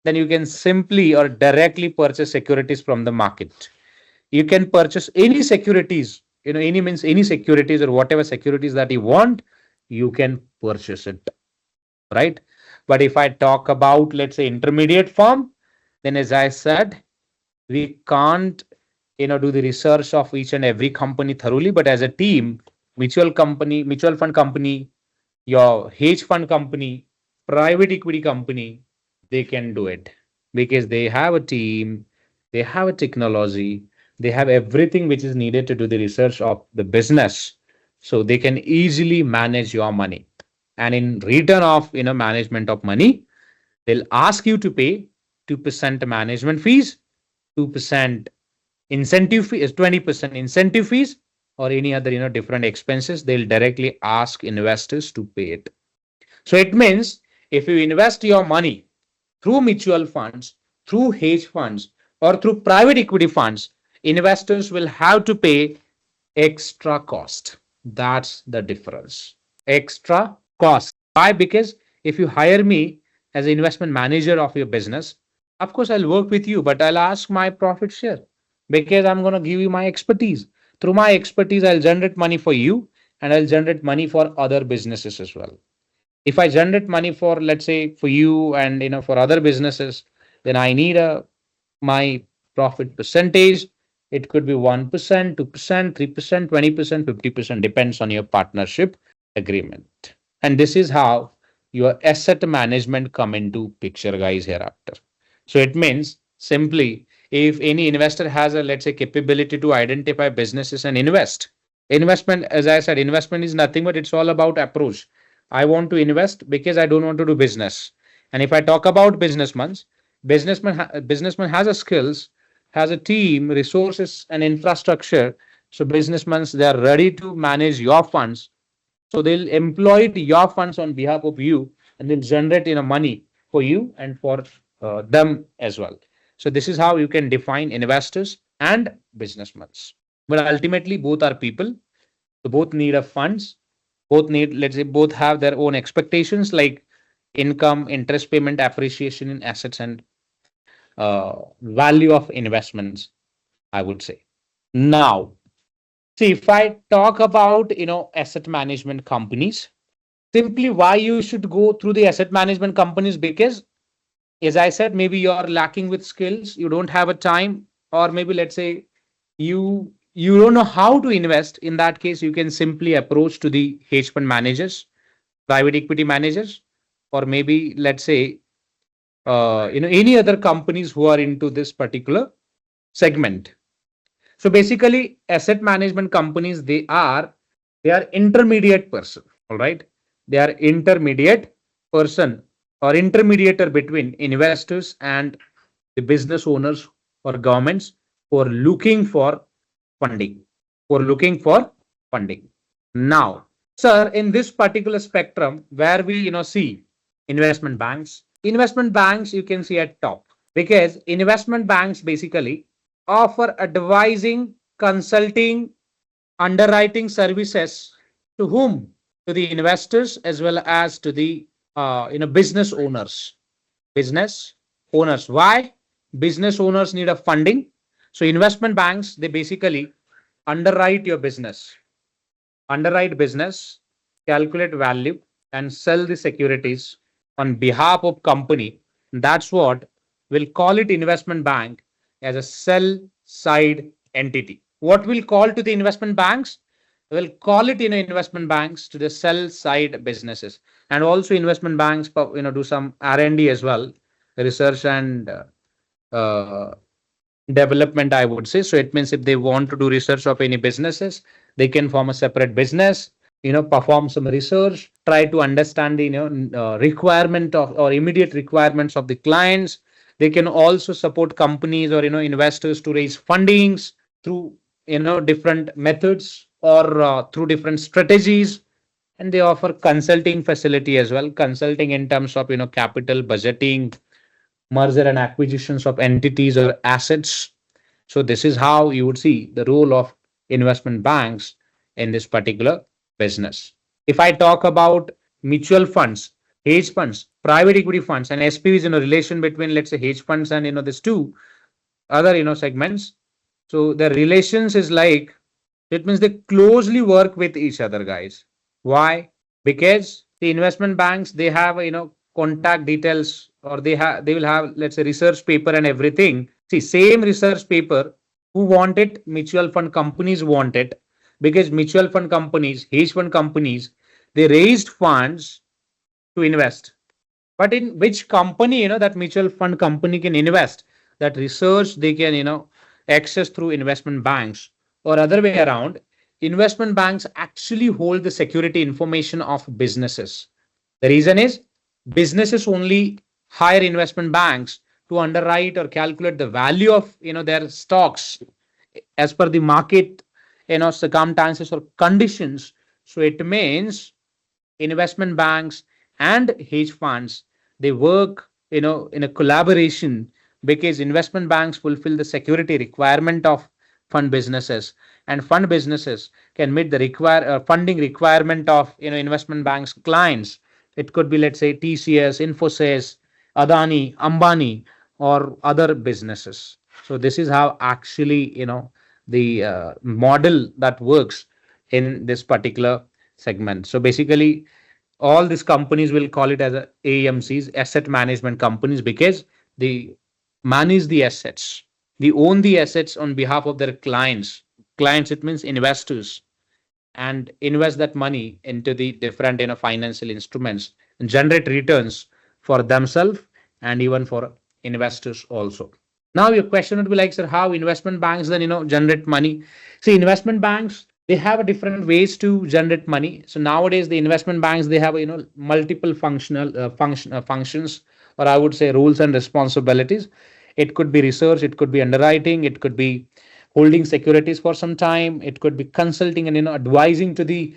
Then you can simply or directly purchase securities from the market. You can purchase any securities, any means any securities or whatever securities that you want, you can purchase it, right? But if I talk about, let's say, intermediate form, then as I said, we can't do the research of each and every company thoroughly. But as a team, mutual fund company, your hedge fund company, private equity company, they can do it because they have a team, they have a technology, they have everything which is needed to do the research of the business. So they can easily manage your money. And in return of management of money, they'll ask you to pay 2% management fees, 2% incentive fees, 20% incentive fees, or any other different expenses. They'll directly ask investors to pay it. So it means if you invest your money through mutual funds, through hedge funds, or through private equity funds, investors will have to pay extra cost. That's the difference. Extra cost. Why? Because if you hire me as an investment manager of your business, of course I'll work with you, but I'll ask my profit share because I'm going to give you my expertise. Through my expertise, I'll generate money for you, and I'll generate money for other businesses as well. If I generate money for, let's say, for you and for other businesses, then I need my profit percentage. It could be 1%, 2%, 3%, 20%, 50%, depends on your partnership agreement. And this is how your asset management come into picture, guys, hereafter. So it means simply if any investor has a, let's say, capability to identify businesses and investment, as I said, investment is nothing but it's all about approach. I want to invest because I don't want to do business. And if I talk about businessman has a skills, has a team, resources, and infrastructure. So businessmen, they are ready to manage your funds. So they'll employ your funds on behalf of you, and they'll generate money for you and for them as well. So this is how you can define investors and businessmen. But ultimately, both are people. So both need a funds. Both need, let's say, both have their own expectations like income, interest payment, appreciation in assets, and value of investments, I would say. Now, see, if I talk about, asset management companies, simply why you should go through the asset management companies, because, as I said, maybe you're lacking with skills, you don't have a time, or maybe let's say you don't know how to invest. In that case, you can simply approach to the hedge fund managers, private equity managers, or maybe let's say any other companies who are into this particular segment. So basically, asset management companies, they are intermediate person. All right, they are intermediate person or intermediator between investors and the business owners or governments who are looking for funding. Who are looking for funding. Now, sir, in this particular spectrum where we see investment banks you can see at top, because investment banks basically offer advising, consulting, underwriting services to whom? To the investors as well as to the business owners. Business owners. Why? Business owners need a funding. So investment banks, they basically underwrite your business, underwrite business, calculate value, and sell the securities on behalf of company. That's what we'll call it investment bank as a sell side entity. What we'll call to the investment banks? We'll call it investment banks to the sell side businesses, and also investment banks do some R&D as well, research and uh, development, I would say. So it means if they want to do research of any businesses, they can form a separate business, perform some research, try to understand the requirement of or immediate requirements of the clients. They can also support companies or investors to raise fundings through different methods or through different strategies. And they offer consulting facility as well, consulting in terms of capital budgeting, merger and acquisitions of entities or assets. So this is how you would see the role of investment banks in this particular business. If I talk about mutual funds, hedge funds, private equity funds, and SPVs, relation between, let's say, hedge funds and these two other segments. So the relations is like, it means they closely work with each other, guys. Why? Because the investment banks, they have contact details, or they will have, let's say, research paper and everything. See, same research paper, who want it? Mutual fund companies want it, because mutual fund companies, hedge fund companies, they raised funds to invest. But in which company that mutual fund company can invest? That research they can access through investment banks, or other way around. Investment banks actually hold the security information of businesses. The reason is businesses only hire investment banks to underwrite or calculate the value of their stocks as per the market circumstances or conditions. So it means investment banks and hedge funds, they work in a collaboration, because investment banks fulfill the security requirement of fund businesses, and fund businesses can meet the funding requirement of investment banks clients. It could be, let's say, TCS, Infosys, Adani, Ambani, or other businesses. So this is how actually the model that works in this particular segment. So basically, all these companies will call it as AMCs, asset management companies, because they manage the assets. They own the assets on behalf of their clients. Clients, it means investors, and invest that money into the different financial instruments and generate returns for themselves and even for investors also. Now your question would be like, sir, how investment banks then generate money? See, investment banks, they have a different ways to generate money. So nowadays the investment banks, they have multiple functions, or I would say rules and responsibilities. It could be research, it could be underwriting, it could be holding securities for some time, it could be consulting and advising to the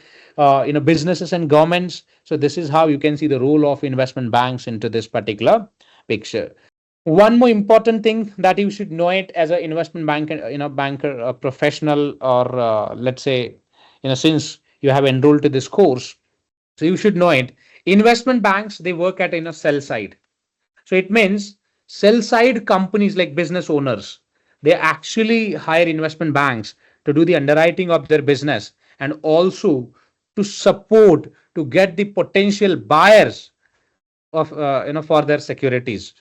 businesses and governments. So this is how you can see the role of investment banks into this particular picture. One more important thing that you should know it as an investment banker, banker, professional, or let's say, since you have enrolled to this course, so you should know it. Investment banks, they work at sell side. So it means sell side companies like business owners, they actually hire investment banks to do the underwriting of their business and also to support to get the potential buyers of for their securities.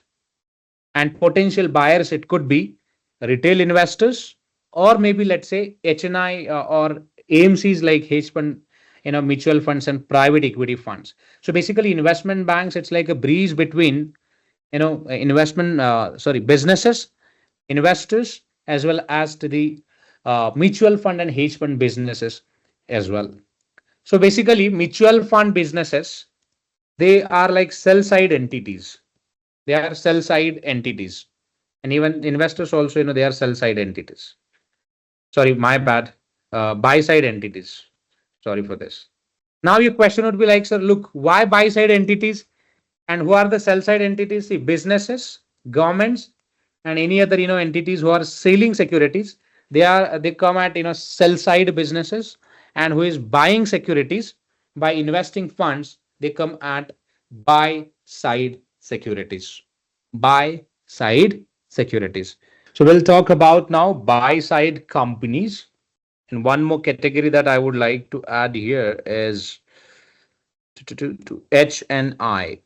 And potential buyers, it could be retail investors, or maybe let's say HNI, or AMCs like hedge fund, mutual funds and private equity funds. So basically investment banks, it's like a breeze between businesses, investors, as well as to the mutual fund and hedge fund businesses as well. So basically mutual fund businesses, they are like sell side entities. They are sell side entities, and even investors also, they are sell side entities. Sorry, my bad. Buy side entities. Sorry for this. Now your question would be like, sir, look, why buy side entities and who are the sell side entities? See, businesses, governments, and any other entities who are selling securities. They come at sell side businesses, and who is buying securities by investing funds, they come at buy side securities. Buy side securities. So we'll talk about now buy side companies. And one more category that I would like to add here is to HNI.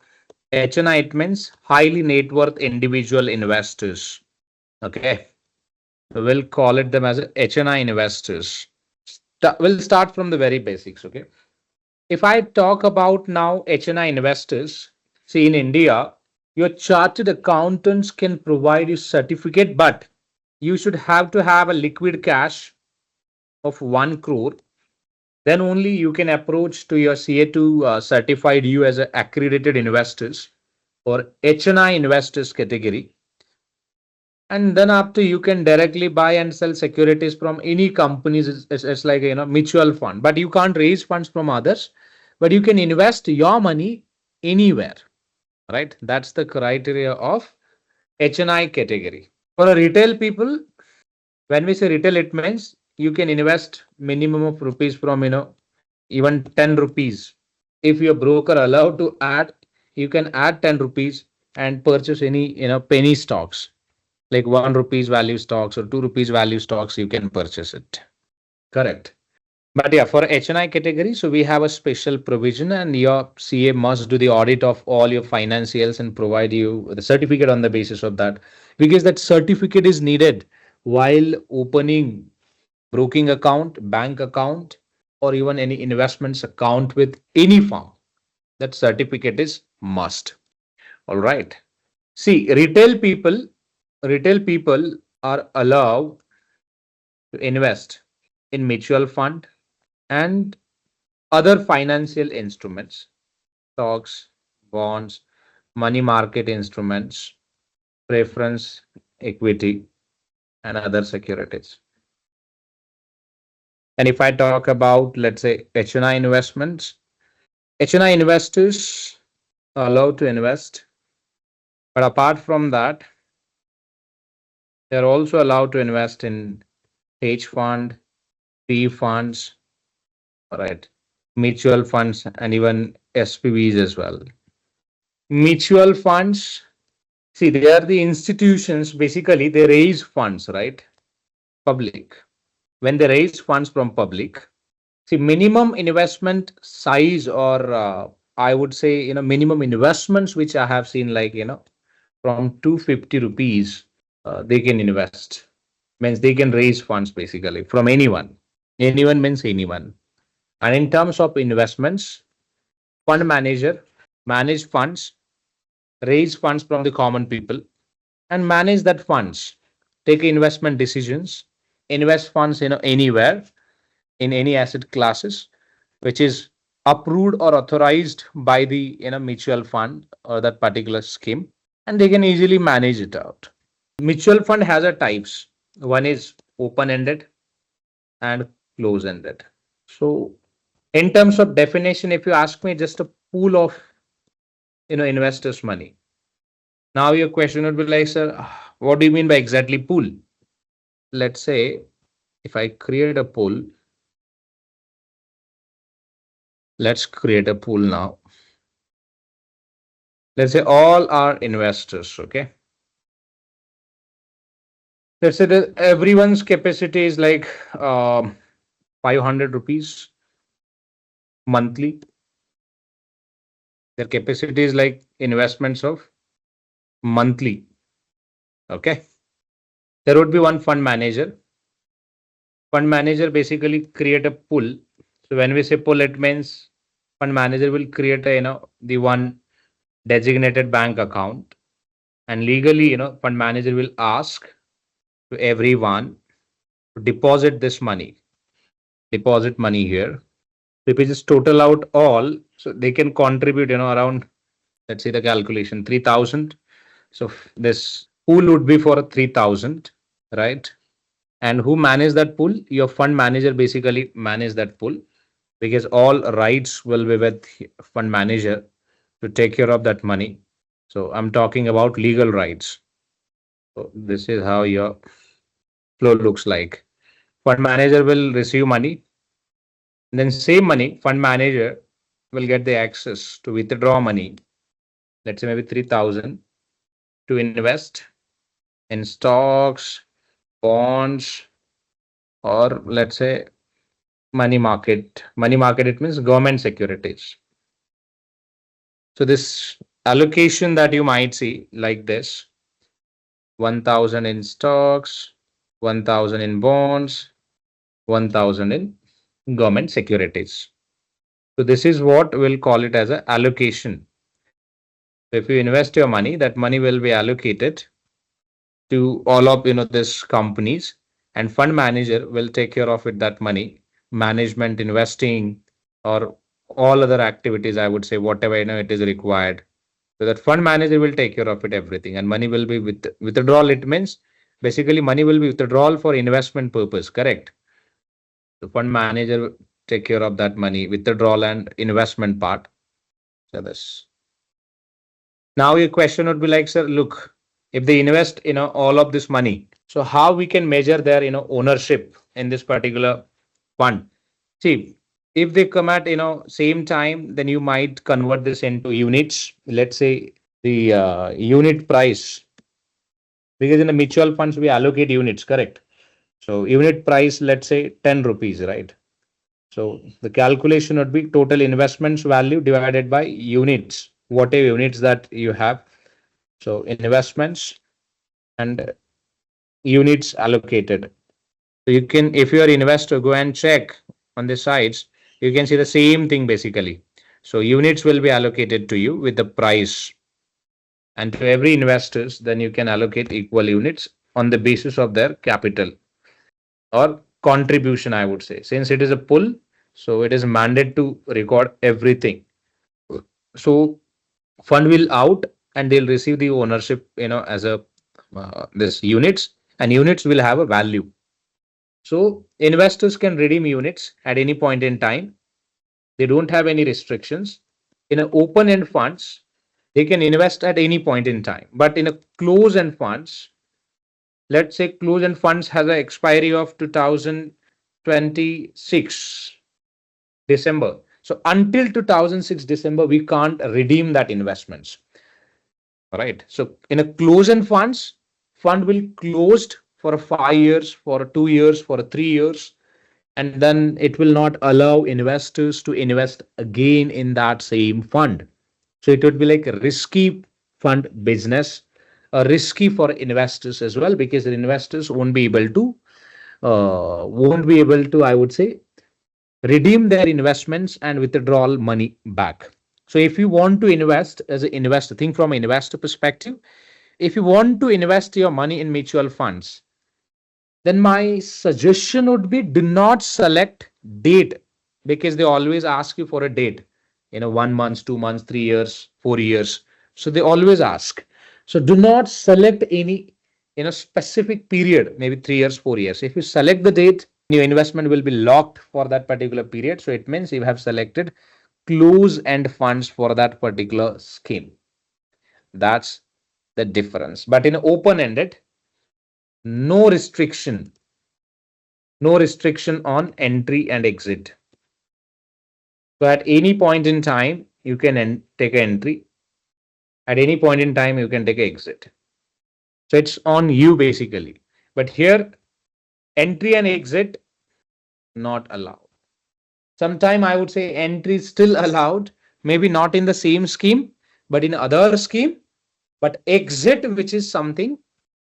HNI, it means highly net worth individual investors. Okay. So we'll call it them as HNI investors. We'll start from the very basics. Okay. If I talk about now HNI investors, see, in India, your chartered accountants can provide you certificate, but you should have to have a liquid cash of 1 crore. Then only you can approach to your CA to certified you as an accredited investors or HNI investors category. And then after, you can directly buy and sell securities from any companies. It's like mutual fund, but you can't raise funds from others, but you can invest your money anywhere, right? That's the criteria of HNI category. For a retail people, when we say retail, it means you can invest minimum of rupees from even 10 rupees. If your broker allowed to add, you can add 10 rupees and purchase any penny stocks, like 1 rupees value stocks or 2 rupees value stocks, you can purchase it. Correct. But yeah, for HNI category, so we have a special provision, and your CA must do the audit of all your financials and provide you the certificate on the basis of that, because that certificate is needed while opening broking account, bank account, or even any investments account with any firm. That certificate is must. All right. See, retail people are allowed to invest in mutual fund and other financial instruments, stocks, bonds, money market instruments, preference equity, and other securities. And if I talk about, let's say, HNI investments, HNI investors are allowed to invest, but apart from that, they're also allowed to invest in hedge fund, P funds, all right, mutual funds, and even SPVs as well. Mutual funds, see, they are the institutions, basically, they raise funds, right? Public. When they raise funds from public, see, minimum investment size, or I would say, minimum investments, which I have seen, like, from 250 rupees, they can invest. Means they can raise funds basically from anyone. Anyone means anyone. And in terms of investments, fund manager manage funds, raise funds from the common people, and manage that funds, take investment decisions, invest funds anywhere in any asset classes which is approved or authorized by the mutual fund or that particular scheme, and they can easily manage it out. Mutual fund has a types. One is open ended and close ended. So in terms of definition, if you ask me, just a pool of investors money. Now your question would be like, sir, what do you mean by exactly pool? Let's say if I create a pool, let's create a pool now. Let's say all are investors. Okay, let's say that everyone's capacity is like 500 rupees monthly. Their capacity is like investments of monthly. Okay, there would be one fund manager. Fund manager basically create a pool. So when we say pool, it means fund manager will create the one designated bank account, and legally fund manager will ask to everyone to deposit money here. If we just total out all, so they can contribute around, let's say the calculation 3,000. So this pool would be for 3,000, right? And who manage that pool? Your fund manager basically manage that pool, because all rights will be with fund manager to take care of that money. So I'm talking about legal rights. So this is how your flow looks like. Fund manager will receive money, then same money fund manager will get the access to withdraw money. Let's say maybe 3,000 to invest in stocks, bonds, or let's say money market. Money market, it means government securities. So this allocation that you might see like this: 1,000 in stocks, 1,000 in bonds, 1,000 in government securities. So this is what we'll call it as an allocation. So if you invest your money, that money will be allocated to all of this companies, and fund manager will take care of it, that money, management, investing, or all other activities, I would say, whatever it is required. So that fund manager will take care of it, everything, and money will be withdrawal. It means basically money will be withdrawal for investment purpose, correct? The fund manager will take care of that money, withdrawal and investment part. So this. Now your question would be like, sir, look, if they invest all of this money, so how we can measure their ownership in this particular fund? See, if they come at same time, then you might convert this into units. Let's say the unit price, because in the mutual funds we allocate units, correct? So unit price, let's say 10 rupees, right? So the calculation would be total investments value divided by units, whatever units that you have. So investments and units allocated. So you can, if you are investor, go and check on the sides. You can see the same thing basically. So units will be allocated to you with the price, and to every investors, then you can allocate equal units on the basis of their capital or contribution, I would say. Since it is a pool, so it is mandated to record everything. So fund will out and they'll receive the ownership as a this units, and units will have a value. So investors can redeem units at any point in time. They don't have any restrictions. In an open end funds, they can invest at any point in time. But in a close end funds, let's say close end funds has an expiry of 2026 December. So until 2006 December, we can't redeem that investments. All right. So in a close end funds, fund will closed for 5 years, for 2 years, for 3 years, and then it will not allow investors to invest again in that same fund. So it would be like a risky fund business, risky for investors as well, because the investors won't be able to, I would say, redeem their investments and withdraw money back. So if you want to invest as an investor, think from an investor perspective. If you want to invest your money in mutual funds, then my suggestion would be do not select date, because they always ask you for a date, 1 month, 2 months, 3 years, 4 years. So they always ask. So do not select any specific period, maybe 3 years, 4 years. If you select the date, your investment will be locked for that particular period. So it means you have selected close end funds for that particular scheme. That's the difference. But in open ended, no restriction, no restriction on entry and exit. So at any point in time, you can take an entry. At any point in time, you can take an exit. So it's on you basically. But here, entry and exit not allowed. Sometime I would say entry is still allowed, maybe not in the same scheme, but in other scheme. But exit, which is something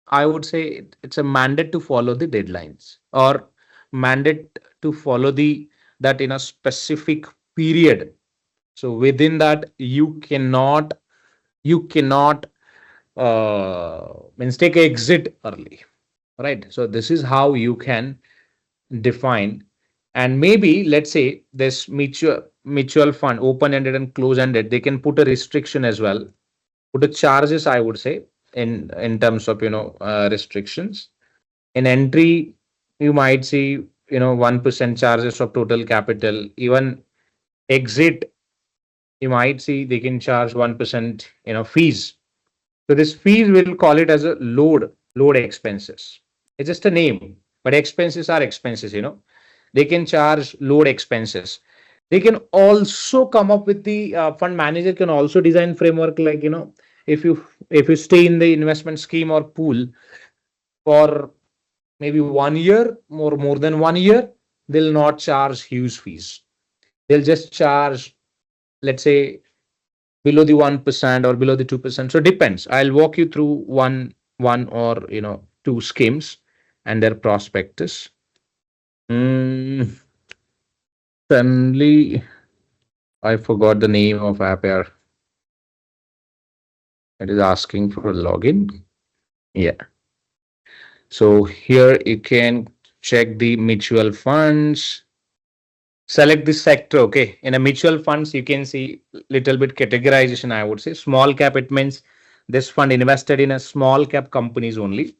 I would say it's a mandate to follow the deadlines, or mandate to follow that in a specific period. So within that, you cannot means take exit early, right? So this is how you can define. And maybe let's say this mutual fund, open ended and close ended, they can put a restriction as well, put a charges, I would say, in terms of restrictions. In entry, you might see 1% charges of total capital. Even exit, you might see they can charge 1% fees. So this fees, we'll call it as a load expenses. It's just a name, but expenses are expenses. They can charge load expenses. They can also come up with the fund manager can also design framework, like if you stay in the investment scheme or pool for maybe 1 year, more than 1 year, they'll not charge huge fees. They'll just charge, let's say, below the 1% or below the 2%. So depends. I'll walk you through one or two schemes and their prospectus. Suddenly I forgot the name of app here. It is asking for a login. Yeah. So here you can check the mutual funds. Select the sector. Okay. In a mutual funds, you can see little bit categorization, I would say. Small cap, it means this fund invested in a small cap companies only.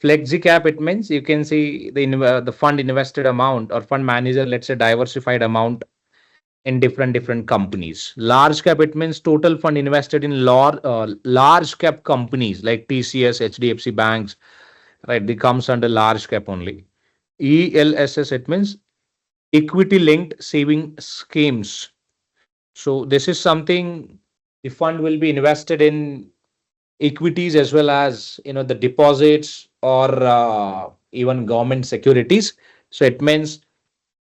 Flexi cap, it means you can see the fund invested amount, or fund manager, let's say, diversified amount in different companies. Large cap, it means total fund invested in large cap companies like TCS, HDFC banks, right? They comes under large cap only. ELSS, it means equity linked saving schemes. So this is something the fund will be invested in equities as well as the deposits, or even government securities. So it means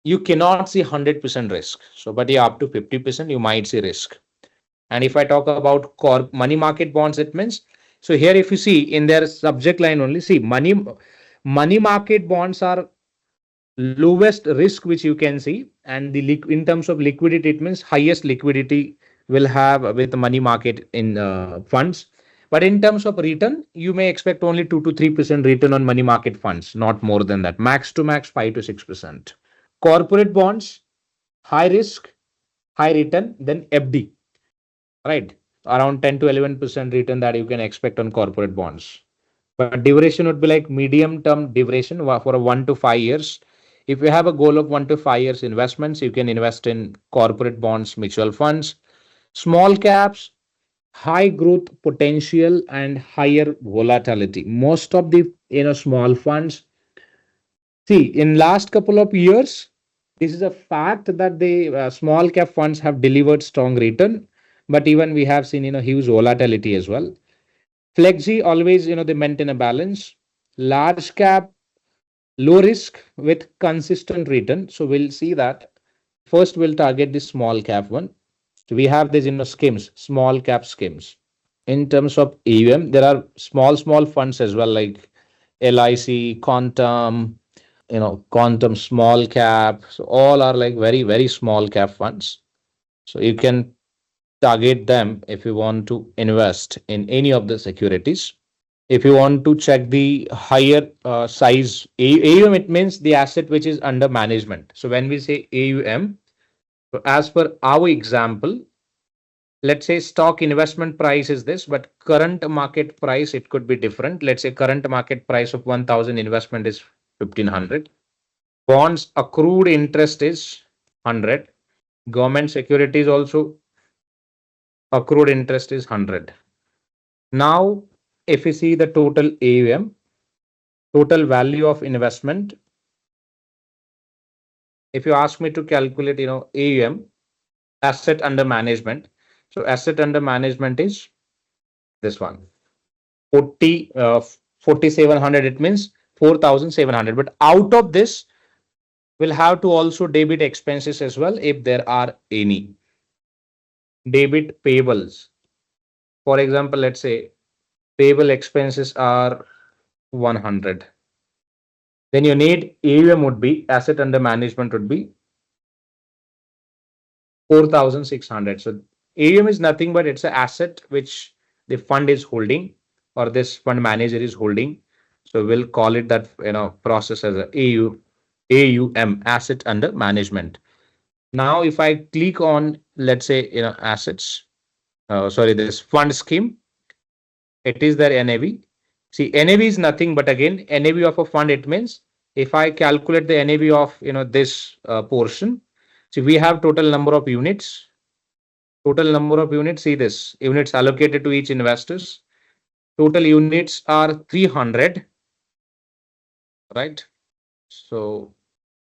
you cannot see 100% risk. So but yeah, up to 50% you might see risk. And if I talk about core money market bonds, it means, so here if you see in their subject line only, see money market bonds are lowest risk which you can see, and in terms of liquidity, it means highest liquidity will have with the money market in funds. But in terms of return, you may expect only 2 to 3% return on money market funds, not more than that. Max to max 5 to 6%. Corporate bonds, high risk, high return, then FD, right? Around 10 to 11% return that you can expect on corporate bonds. But duration would be like medium term duration for a 1 to 5 years. If you have a goal of 1 to 5 years investments, you can invest in corporate bonds, mutual funds. Small caps, high growth potential and higher volatility. Most of the small funds, see, in last couple of years, this is a fact that the small cap funds have delivered strong return, but even we have seen huge volatility as well. Flexi, always they maintain a balance. Large cap, low risk with consistent return. So we'll see that. First, we'll target the small cap one. So we have these schemes, small cap schemes. in terms of AUM, there are small funds as well, like LIC, Quantum, Quantum Small Cap. So all are like very small cap funds. So you can target them if you want to invest in any of the securities. If you want to check the higher size AUM, it means the asset which is under management. So when we say AUM, so as per our example, let's say stock investment price is this, but current market price, it could be different. Let's say current market price of 1000 investment is 1500. Bonds accrued interest is 100. Government securities also accrued interest is 100. Now, if you see the total AUM, total value of investment, if you ask me to calculate, AUM, asset under management. So asset under management is this one, 4700. It means 4700. But out of this, we'll have to also debit expenses as well if there are any. Debit payables. For example, let's say payable expenses are 100. Then you need AUM would be, asset under management would be 4600. So AUM is nothing but it's an asset which the fund is holding or this fund manager is holding. So we'll call it that process as a AUM, asset under management. Now if I click on, let's say, assets, this fund scheme, it is their NAV. See, NAV is nothing but again NAV of a fund. It means if I calculate the NAV of this portion, so we have total number of units. Total number of units. See this units allocated to each investors. Total units are 300, right? So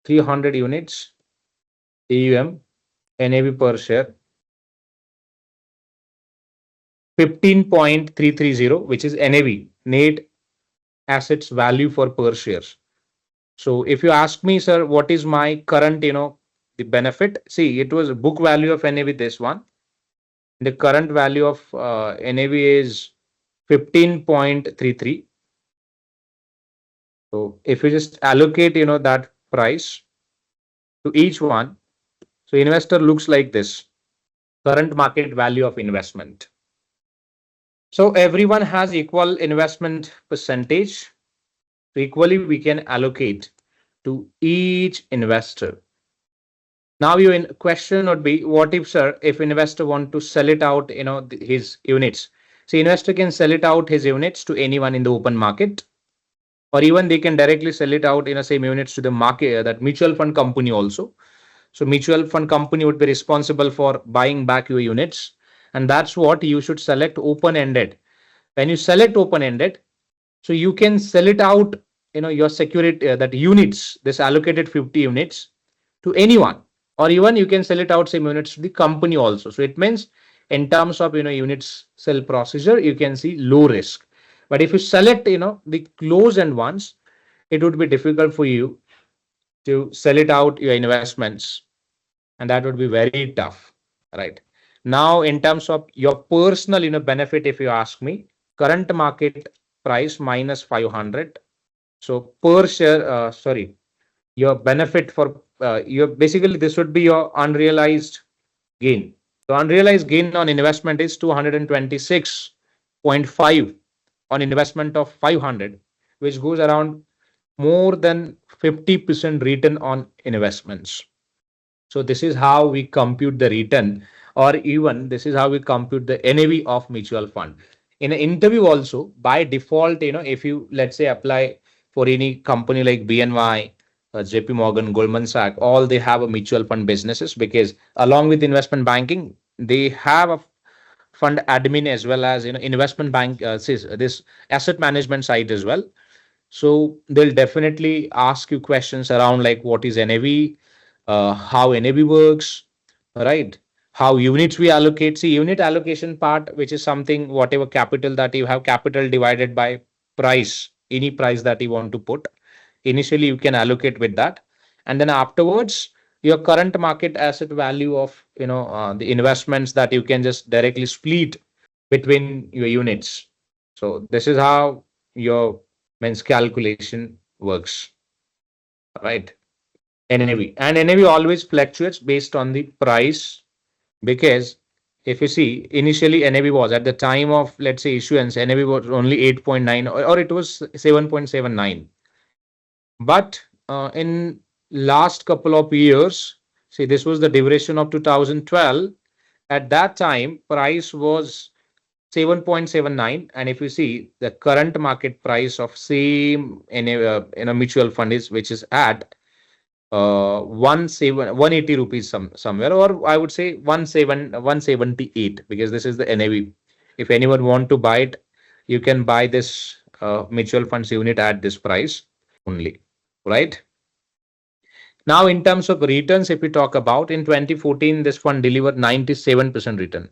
300 units. AUM, NAV per share 15.330, which is NAV, net assets value for per shares. So if you ask me, sir, what is my current, the benefit? See, it was book value of NAV, this one. The current value of NAV is 15.33. So if you just allocate, that price to each one, so investor looks like this, current market value of investment. So everyone has equal investment percentage. So equally we can allocate to each investor. Now your question would be, what if, sir, if investor want to sell it out, his units? So investor can sell it out his units to anyone in the open market, or even they can directly sell it out in the same units to the market, that mutual fund company also. So mutual fund company would be responsible for buying back your units. And that's what you should select open-ended. When you select open-ended, so you can sell it out, your security, that units, this allocated 50 units to anyone, or even you can sell it out same units to the company also. So it means in terms of, units sell procedure, you can see low risk. But if you select, the closed-end ones, it would be difficult for you to sell it out your investments, and that would be very tough, right? Now in terms of your personal benefit, if you ask me, current market price minus 500, so per share, your benefit for your, basically this would be your unrealized gain. So unrealized gain on investment is 226.5 on investment of 500, which goes around more than 50% return on investments. So this is how we compute the return, or even this is how we compute the NAV of mutual fund. In an interview also, by default, if you, let's say, apply for any company like BNY, JP Morgan, Goldman Sachs, all they have a mutual fund businesses, because along with investment banking, they have a fund admin as well as investment bank, this asset management side as well. So they'll definitely ask you questions around like what is NAV, how NAV works, right? How units we allocate. See, unit allocation part, which is something, whatever capital that you have, capital divided by price, any price that you want to put. Initially, you can allocate with that. And then afterwards, your current market asset value of, the investments that you can just directly split between your units. So this is how your means calculation works, right? NAV, and NAV always fluctuates based on the price, because if you see initially NAV was at the time of, let's say, issuance, NAV was only 8.9, or it was 7.79. But in last couple of years, see, this was the duration of 2012. At that time, price was 7.79, and if you see the current market price of same in a mutual fund is, which is at 180 rupees somewhere, or I would say 178, because this is the NAV. If anyone want to buy it, you can buy this mutual funds unit at this price only, right? Now, in terms of returns, if we talk about, in 2014, this fund delivered 97% return.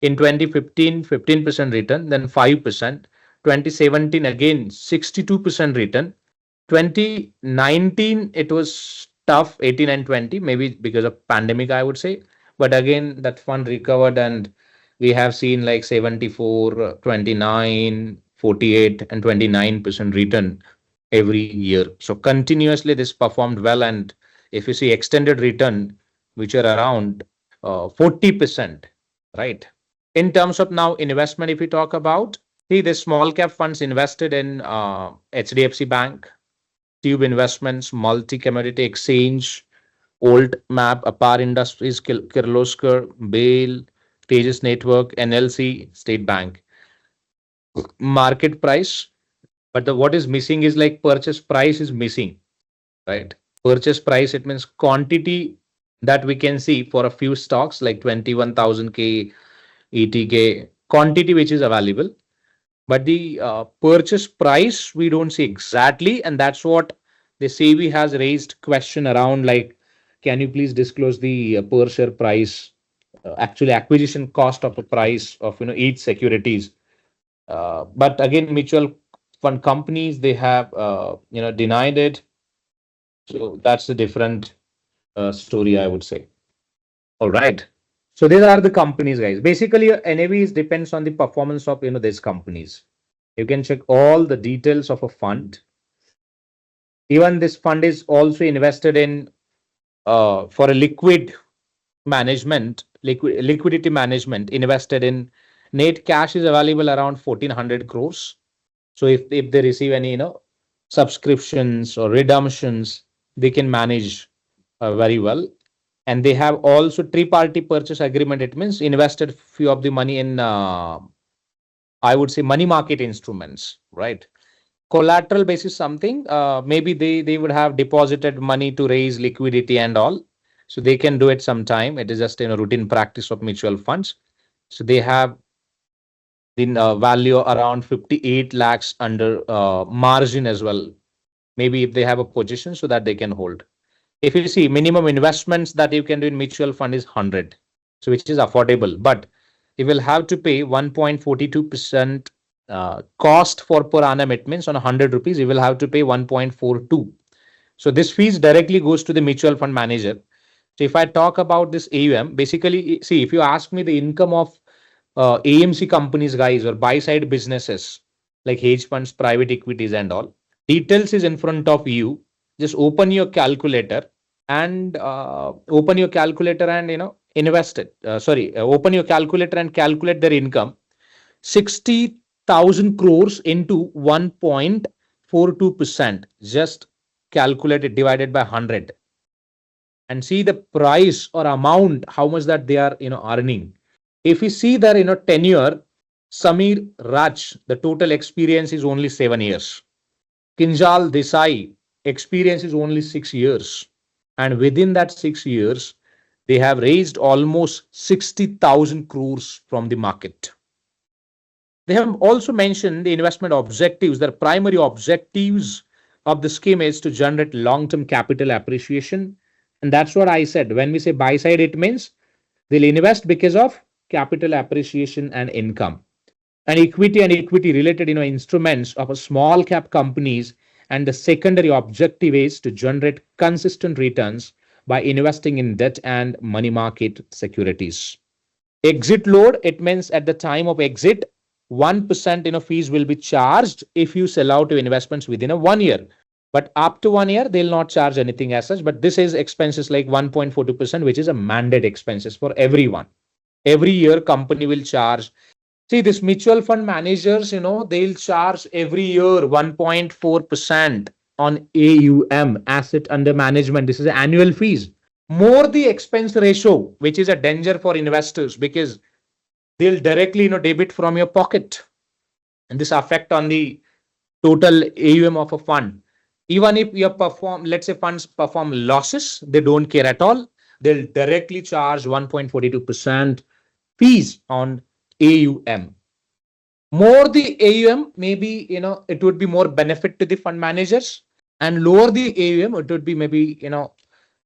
In 2015, 15% return, then 5%. 2017, again, 62% return. 2019, it was tough, 18 and 20, maybe because of pandemic, I would say. But again, that fund recovered, and we have seen like 74, 29, 48, and 29% return every year. So continuously this performed well. And if you see extended return, which are around 40%, right? In terms of now investment, if we talk about, see, the small cap funds invested in HDFC Bank, Tube Investments, Multi Commodity Exchange, Old Map, Apar Industries, Kirloskar, Bale, Tejas Network, NLC, State Bank. Market price, but the what is missing is like purchase price is missing, right? Purchase price, it means quantity that we can see for a few stocks like 21,000 K, ETK, quantity which is available. But the purchase price, we don't see exactly. And that's what the SEBI has raised question around, like, can you please disclose the per share price, actually acquisition cost of a price of, each securities. But again, mutual fund companies, they have, denied it. So that's a different story, I would say. All right. So these are the companies, guys. Basically, your NAV depends on the performance of, these companies. You can check all the details of a fund. Even this fund is also invested in for a liquidity management, invested in net cash is available around 1400 crores. So if they receive any, subscriptions or redemptions, they can manage very well. And they have also three-party purchase agreement. It means invested few of the money in, I would say, money market instruments, right? Collateral basis something, maybe they would have deposited money to raise liquidity and all. So they can do it sometime. It is just a routine practice of mutual funds. So they have the value around 58 lakhs under margin as well. Maybe if they have a position so that they can hold. If you see minimum investments that you can do in mutual fund is 100, so which is affordable, but you will have to pay 1.42% cost for per annum. It means on 100 rupees, you will have to pay 1.42. So this fees directly goes to the mutual fund manager. So if I talk about this AUM, basically, see, if you ask me the income of AMC companies, guys, or buy side businesses like hedge funds, private equities, and all, details is in front of you. Just open your calculator and invest it. Open your calculator and calculate their income. 60,000 crores into 1.42%. Just calculate it divided by 100 and see the price or amount, how much that they are, earning. If you see their, tenure, Samir Raj, the total experience is only 7 years. Kinjal Desai, experience is only 6 years. And within that 6 years, they have raised almost 60,000 crores from the market. They have also mentioned the investment objectives. Their primary objectives of the scheme is to generate long-term capital appreciation. And that's what I said. When we say buy side, it means they'll invest because of capital appreciation and income. And equity related, instruments of a small cap companies. And the secondary objective is to generate consistent returns by investing in debt and money market securities. Exit load, it means at the time of exit, 1% fees will be charged if you sell out your investments within a 1 year. But up to 1 year, they'll not charge anything as such. But this is expenses like 1.42%, which is a mandate expenses for everyone. Every year, company will charge. See, this mutual fund managers, they'll charge every year 1.4% on AUM, asset under management. This is annual fees. More the expense ratio, which is a danger for investors because they'll directly, debit from your pocket. And this affect on the total AUM of a fund. Even if you perform, let's say funds perform losses, they don't care at all. They'll directly charge 1.42% fees on AUM. More the AUM, maybe, it would be more benefit to the fund managers, and lower the AUM, it would be maybe,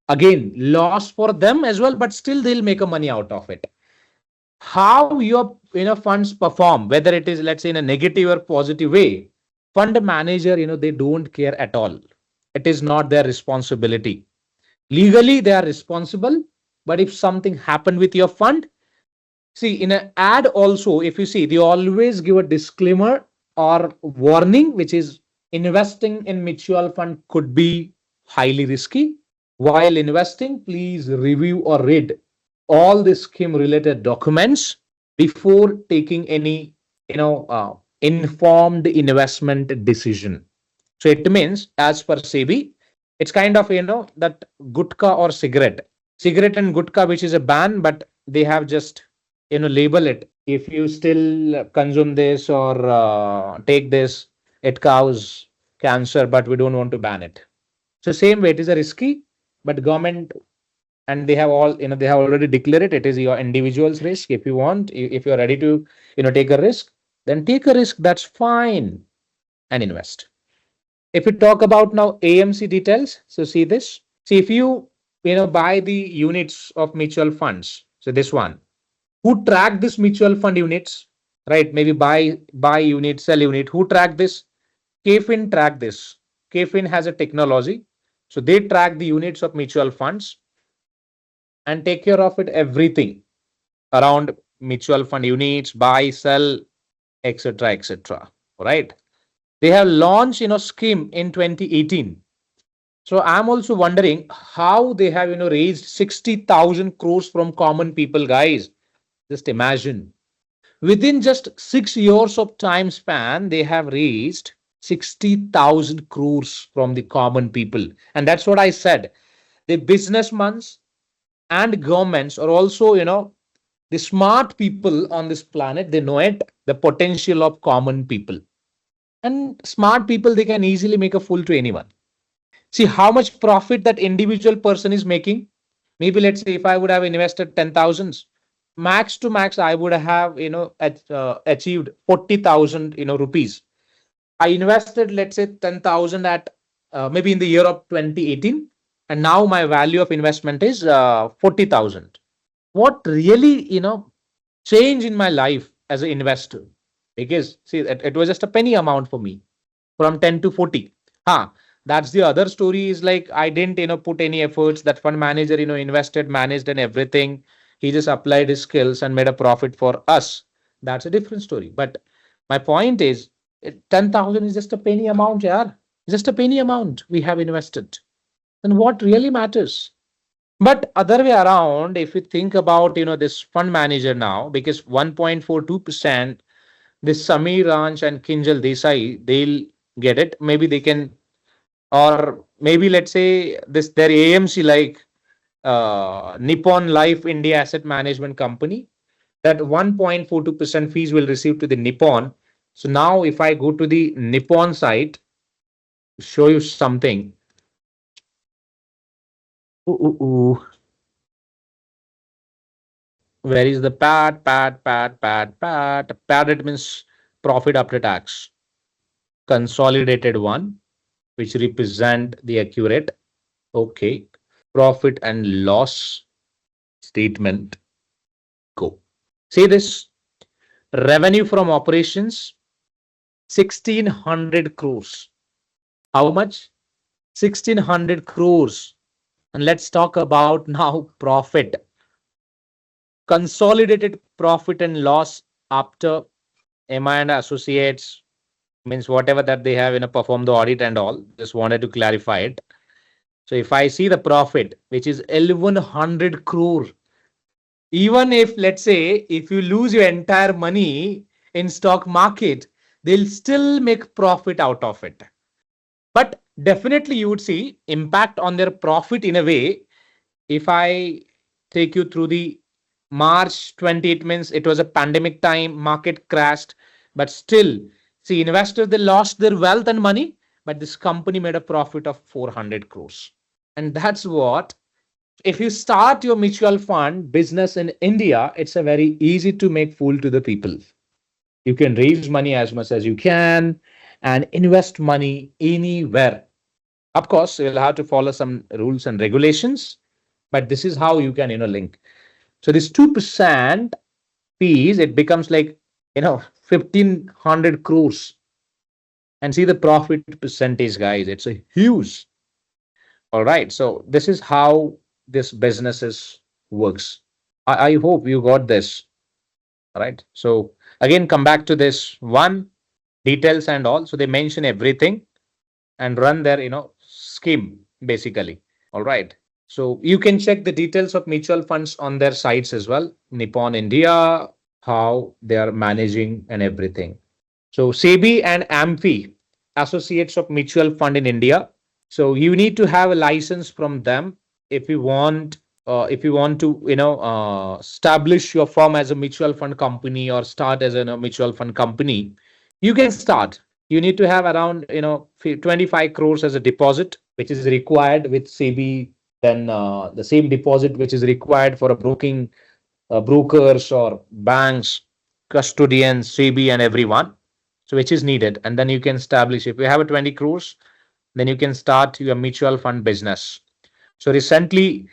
again, loss for them as well, but still they'll make a money out of it. How your funds perform, whether it is, let's say, in a negative or positive way, fund manager, they don't care at all. It is not their responsibility. Legally, they are responsible, but if something happened with your fund, see, in an ad also, if you see, they always give a disclaimer or warning, which is investing in mutual fund could be highly risky. While investing, please review or read all the scheme related documents before taking any, informed investment decision. So it means, as per SEBI, it's kind of, that gutka or cigarette and gutka, which is a ban, but they have just, label it. If you still consume this or take this, it causes cancer, but we don't want to ban it. So same way, it is a risky, but government, and they have all, they have already declared it. It is your individual's risk. If you want, if you're ready to, take a risk, then take a risk. That's fine, and invest. If we talk about now AMC details, so see this. See, if you, buy the units of mutual funds, so this one, who track this mutual fund units, right? Maybe buy unit, sell unit. Who track this? KFin track this. KFin has a technology. So they track the units of mutual funds and take care of it, everything around mutual fund units, buy, sell, etc., etc. Right? They have launched, scheme in 2018. So I'm also wondering how they have, raised 60,000 crores from common people, guys. Just imagine. Within just 6 years of time span, they have raised 60,000 crores from the common people. And that's what I said. The businessmen and governments are also, the smart people on this planet. They know it, the potential of common people. And smart people, they can easily make a fool to anyone. See how much profit that individual person is making. Maybe let's say if I would have invested 10,000, max to max, I would have, achieved 40,000, rupees. I invested, let's say 10,000 at maybe in the year of 2018. And now my value of investment is 40,000. What really, change in my life as an investor? Because see, it was just a penny amount for me from 10 to 40. That's the other story is like, I didn't, put any efforts. That fund manager, invested, managed and everything. He just applied his skills and made a profit for us. That's a different story. But my point is, 10,000 is just a penny amount, yeah. Just a penny amount we have invested. Then what really matters? But other way around, if you think about, this fund manager now, because 1.42%, this Samir Ranch and Kinjal Desai, they'll get it. Maybe they can, or maybe let's say this their AMC like Nippon Life India Asset Management Company, that 1.42% fees will receive to the Nippon. So now if I go to the Nippon site, show you something. Where is the PAT? PAT, it means profit after tax. Consolidated one, which represent the accurate. Okay. Profit and loss statement. Go. See this. Revenue from operations, 1,600 crores. How much? 1,600 crores. And let's talk about now profit. consolidated profit and loss after MI and associates, means whatever that they have, perform the audit and all. Just wanted to clarify it. So if I see the profit, which is 1100 crore, even if, let's say, if you lose your entire money in stock market, they'll still make profit out of it. But definitely you would see impact on their profit in a way. If I take you through the March 20, it means it was a pandemic time, market crashed, but still, see, investors, they lost their wealth and money, but this company made a profit of 400 crores. And that's what, if you start your mutual fund business in India, it's a very easy to make fool to the people. You can raise money as much as you can and invest money anywhere. Of course, you'll have to follow some rules and regulations, but this is how you can, link. So this 2% fees, it becomes like, 1500 crores. And see the profit percentage, guys. It's a huge. All right. So this is how this business works. I hope you got this. All right. So again, come back to this one, details and all. So they mention everything and run their, scheme basically. All right. So you can check the details of mutual funds on their sites as well. Nippon India, how they are managing and everything. So SEBI and AMFI, Associates of Mutual Fund in India. So you need to have a license from them if you want to establish your firm as a mutual fund company or start as a mutual fund company. You can start. You need to have around 25 crores as a deposit, which is required with SEBI. Then the same deposit which is required for a brokers or banks, custodians, SEBI and everyone. So which is needed. And then you can establish, if you have a 20 crores, then you can start your mutual fund business. So recently,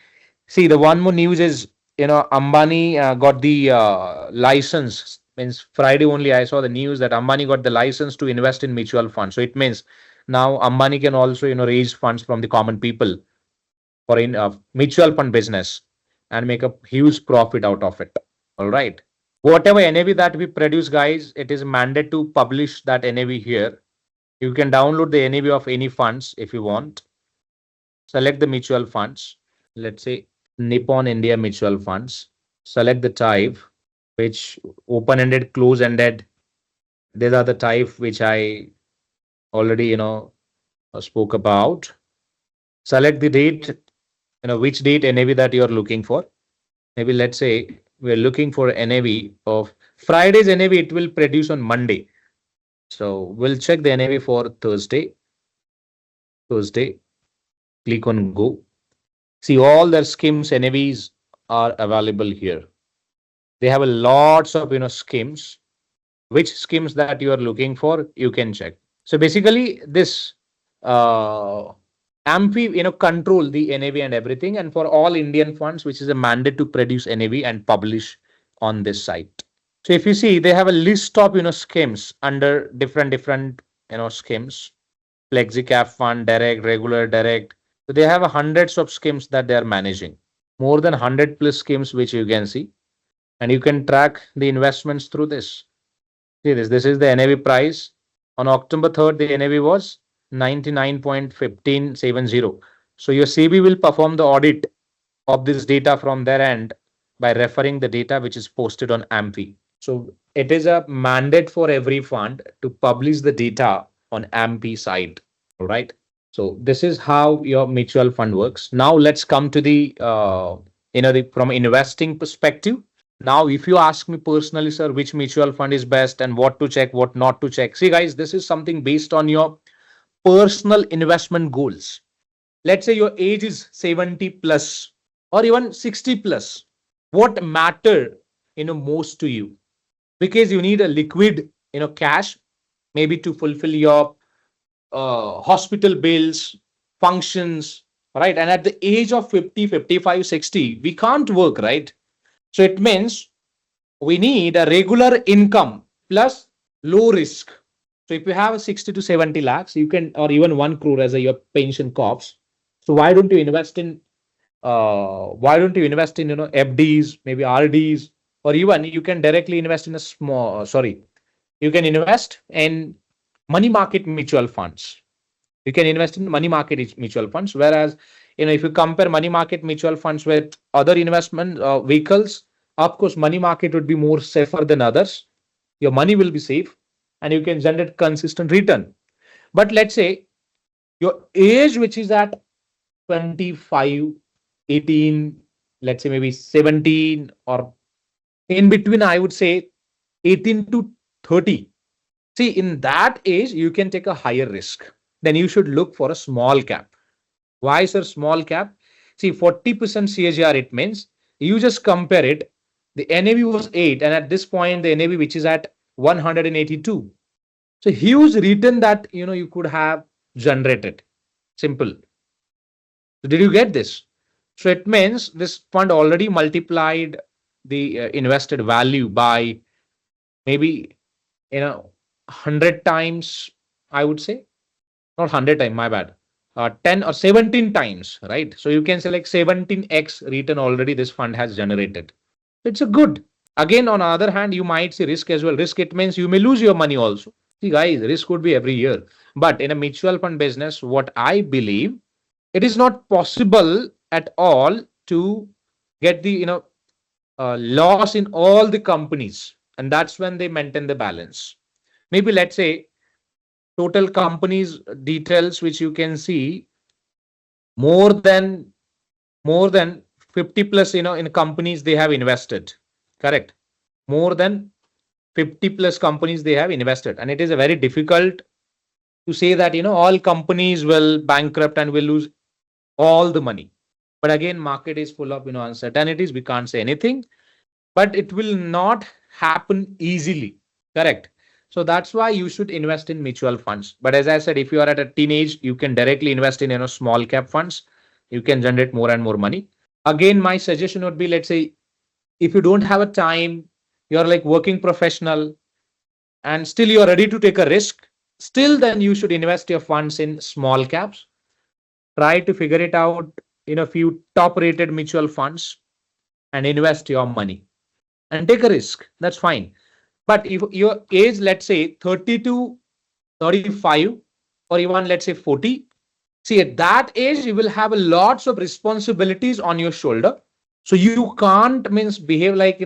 see, the one more news is, Ambani got the license. Means Friday only I saw the news that Ambani got the license to invest in mutual funds. So it means now Ambani can also, raise funds from the common people for in mutual fund business and make a huge profit out of it. All right. Whatever NAV that we produce, guys, it is mandated to publish that NAV here. You can download the NAV of any funds if you want. Select the mutual funds. Let's say Nippon India mutual funds. Select the type, which open-ended, close-ended. These are the type which I already, spoke about. Select the date, which date NAV that you're looking for. Maybe let's say we're looking for NAV of Friday's NAV, it will produce on Monday. So we'll check the NAV for Thursday. Click on go. See, all their schemes NAVs are available here. They have a lots of schemes. Which schemes that you are looking for, you can check. So basically this AMFI control the NAV and everything, and for all Indian funds, which is a mandate to produce NAV and publish on this site. So if you see, they have a list of schemes under different schemes, FlexiCap fund, direct, regular, direct. So they have hundreds of schemes that they are managing, more than 100 plus schemes which you can see, and you can track the investments through this. See this. This is the NAV price on October 3rd. The NAV was 99.1570. So your CB will perform the audit of this data from their end by referring the data which is posted on AMFI. So it is a mandate for every fund to publish the data on AMFI side. All right. So this is how your mutual fund works. Now let's come to the from investing perspective. Now, if you ask me personally, sir, which mutual fund is best and what to check, what not to check. See, guys, this is something based on your personal investment goals. Let's say your age is 70 plus or even 60 plus. What matter, most to you? Because you need a liquid, cash, maybe to fulfill your hospital bills, functions, right? And at the age of 50, 55, 60, we can't work, right? So it means we need a regular income plus low risk. So if you have a 60 to 70 lakhs, you can, or even 1 crore as your pension corps. So why don't you invest in Why don't you invest in, FDs, maybe RDs, or even you can directly invest in a you can invest in money market mutual funds. You can invest in money market mutual funds. Whereas, if you compare money market mutual funds with other investment vehicles, of course, money market would be more safer than others. Your money will be safe and you can generate consistent return. But let's say your age, which is at 25, 18, let's say maybe 17, or in between, I would say 18 to 30. See, in that age, you can take a higher risk. Then you should look for a small cap. Why, sir, small cap? See, 40% CAGR, it means you just compare it. The NAV was 8, and at this point, the NAV, which is at 182. So huge return that you could have generated. Simple. So did you get this? So it means this fund already multiplied the invested value by maybe 100 times, I would say. Not 100 times, my bad. 10 or 17 times, right? So you can say like 17x return already this fund has generated. It's a good. Again, on the other hand, you might see risk as well. Risk, it means you may lose your money also. See, guys, risk could be every year. But in a mutual fund business, what I believe, it is not possible at all to get the loss in all the companies, and that's when they maintain the balance. Maybe let's say total companies details, which you can see more than 50 plus in companies they have invested. Correct. More than 50 plus companies they have invested, and it is a very difficult to say that all companies will bankrupt and will lose all the money. But again, market is full of uncertainties. We can't say anything, but it will not happen easily. Correct. So that's why you should invest in mutual funds. But as I said, if you are at a teenage, you can directly invest in small cap funds. You can generate more and more money. Again, my suggestion would be, let's say, if you don't have a time, you're like working professional, and still you're ready to take a risk, still then you should invest your funds in small caps. Try to figure it out in a few top rated mutual funds and invest your money and take a risk. That's fine. But if your age, let's say 30 to 35, or even let's say 40, see, at that age, you will have lots of responsibilities on your shoulder. So you can't behave like,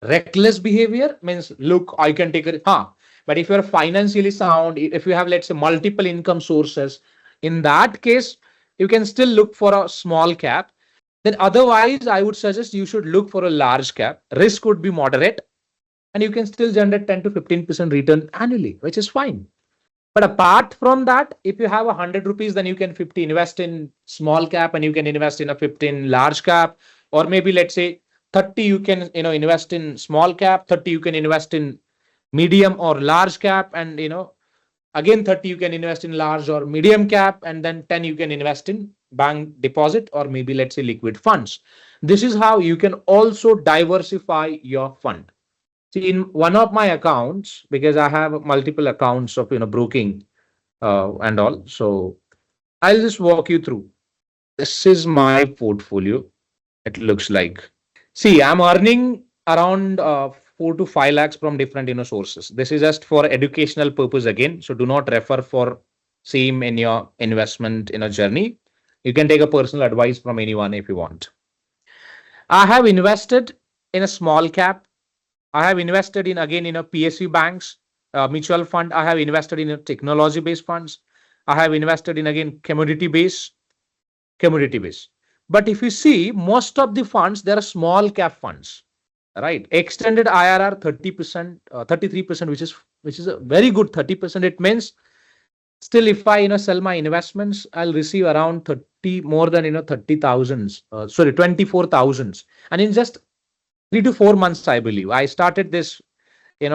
reckless behavior means, look, I can take it. But if you're financially sound, if you have, let's say, multiple income sources, in that case, you can still look for a small cap. Then otherwise, I would suggest you should look for a large cap. Risk would be moderate, and you can still generate 10 to 15% return annually, which is fine. But apart from that, if you have 100 rupees, then you can 50 invest in small cap, and you can invest in a 15 large cap, or maybe let's say 30 you can invest in small cap, 30 you can invest in medium or large cap, and again 30 you can invest in large or medium cap, and then 10 you can invest in bank deposit, or maybe let's say liquid funds. This is how you can also diversify your fund. See, in one of my accounts, because I have multiple accounts of broking and all, so I'll just walk you through. This is my portfolio. It looks like. See, I'm earning around 4 to 5 lakhs from different sources. This is just for educational purpose again. So do not refer for same in your investment journey. You can take a personal advice from anyone if you want. I have invested in a small cap. I have invested in again in a PSU banks, mutual fund. I have invested in a technology based funds. I have invested in again commodity based. But if you see, most of the funds, there are small cap funds, right? Extended IRR 30%, 33%, which is a very good 30%. It means still, if I sell my investments, I'll receive around 30 more than 30,000. 24,000, and in just 3 to 4 months, I believe. I started this, in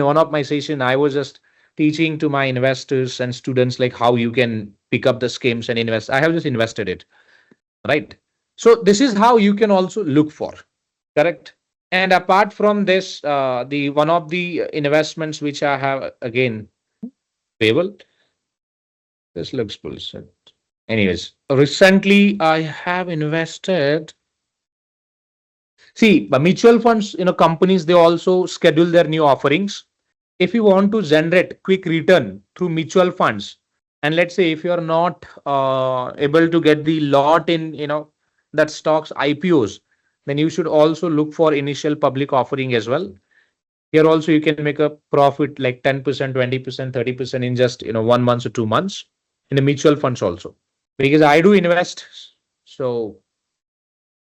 one of my session, I was just teaching to my investors and students like how you can pick up the schemes and invest. I have just invested it, right? So this is how you can also look for, correct? And apart from this, the one of the investments which I have again, Payable. This looks bullshit. Anyways, recently I have invested. See, mutual funds, companies, they also schedule their new offerings. If you want to generate quick return through mutual funds, and let's say if you are not able to get the lot in, that stocks IPOs, then you should also look for initial public offering as well. Here also you can make a profit like 10%, 20%, 30% in just 1 month or 2 months in the mutual funds also. Because I do invest. So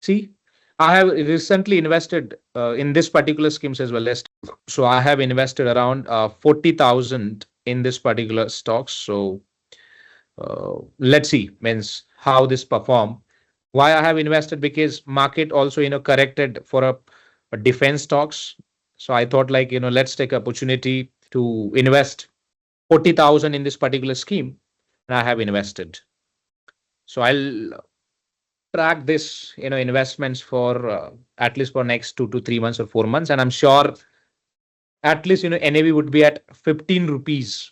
see, I have recently invested in this particular schemes as well. So I have invested around 40,000 in this particular stocks. So let's see, means how this perform. Why I have invested? Because market also corrected for a defense stocks. So I thought like let's take opportunity to invest 40,000 in this particular scheme, and I have invested. So I'll track this investments for at least for next 2 to 3 months or 4 months, and I'm sure at least NAV would be at 15 rupees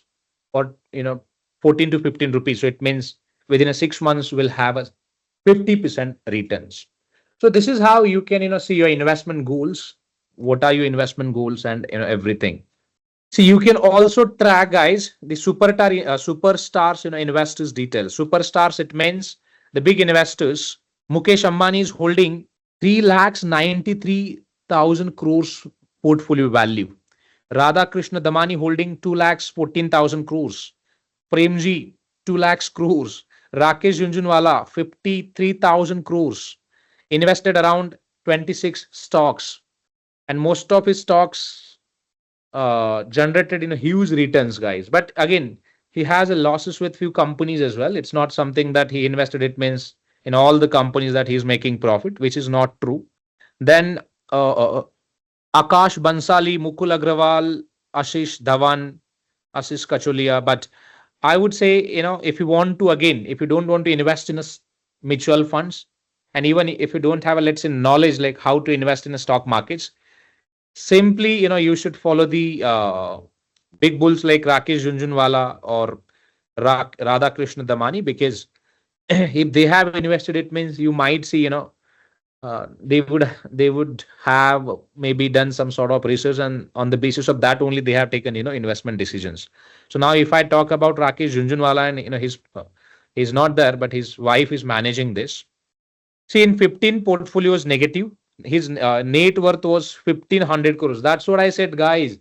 or 14 to 15 rupees. So it means within a 6 months we'll have a 50% returns. So this is how you can see your investment goals. What are your investment goals and everything. See, you can also track, guys, the superstars investors details. Superstars, it means the big investors. Mukesh Ambani is holding 3,93,000 crores portfolio value. Radha Krishna Damani holding 2,14,000 crores. Premji 2 lakhs crores. Rakesh Junjunwala 53,000 crores. Invested around 26 stocks, and most of his stocks generated huge returns, guys. But again, he has a losses with few companies as well. It's not something that he invested. It means in all the companies that he's making profit, which is not true. Then Akash Bansali, Mukul Agrawal, Ashish Dhawan, Ashish Kacholia. But I would say, if you want to, again, if you don't want to invest in mutual funds, and even if you don't have a, let's say, knowledge like how to invest in the stock markets, simply, you should follow the big bulls like Rakesh Junjunwala or Radha Krishna Damani, because if they have invested, it means you might see, they would have maybe done some sort of research, and on the basis of that only they have taken investment decisions. So now if I talk about Rakesh Junjunwala, and he's not there, but his wife is managing this. See, in 15 portfolios negative, his net worth was 1,500 crores. That's what I said, guys.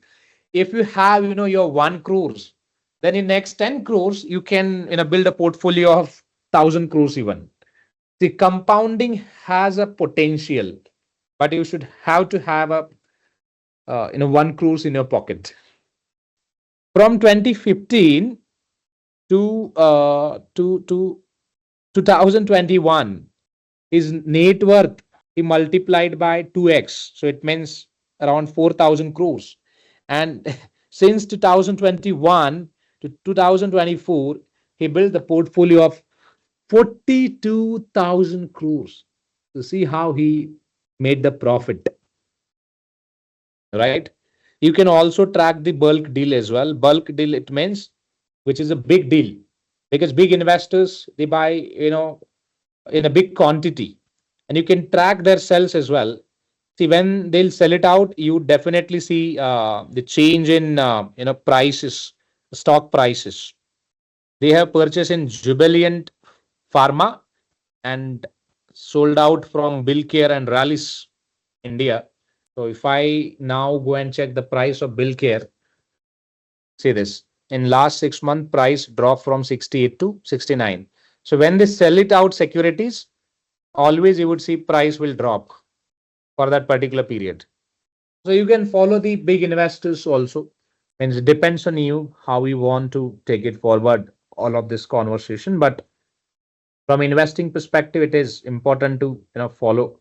If you have your 1 crores, then in next 10 crores you can build a portfolio of 1,000 crores even. The compounding has a potential, but you should have to have a 1 crores in your pocket. From 2015 to 2021, his net worth he multiplied by 2x. So it means around 4,000 crores. And since 2021 to 2024, he built the portfolio of 42,000 crores. To see how he made the profit, right? You can also track the bulk deal as well. Bulk deal, it means which is a big deal, because big investors, they buy in a big quantity, and you can track their sales as well. See, when they'll sell it out, you definitely see the change in prices, stock prices. They have purchased in Jubilant Pharma and sold out from Billcare and Rallis India. So if I now go and check the price of Billcare, see this. In last 6 month, price dropped from 68 to 69. So when they sell it out securities, always you would see price will drop for that particular period. So you can follow the big investors also. And it depends on you how you want to take it forward, all of this conversation. But from investing perspective, it is important to follow.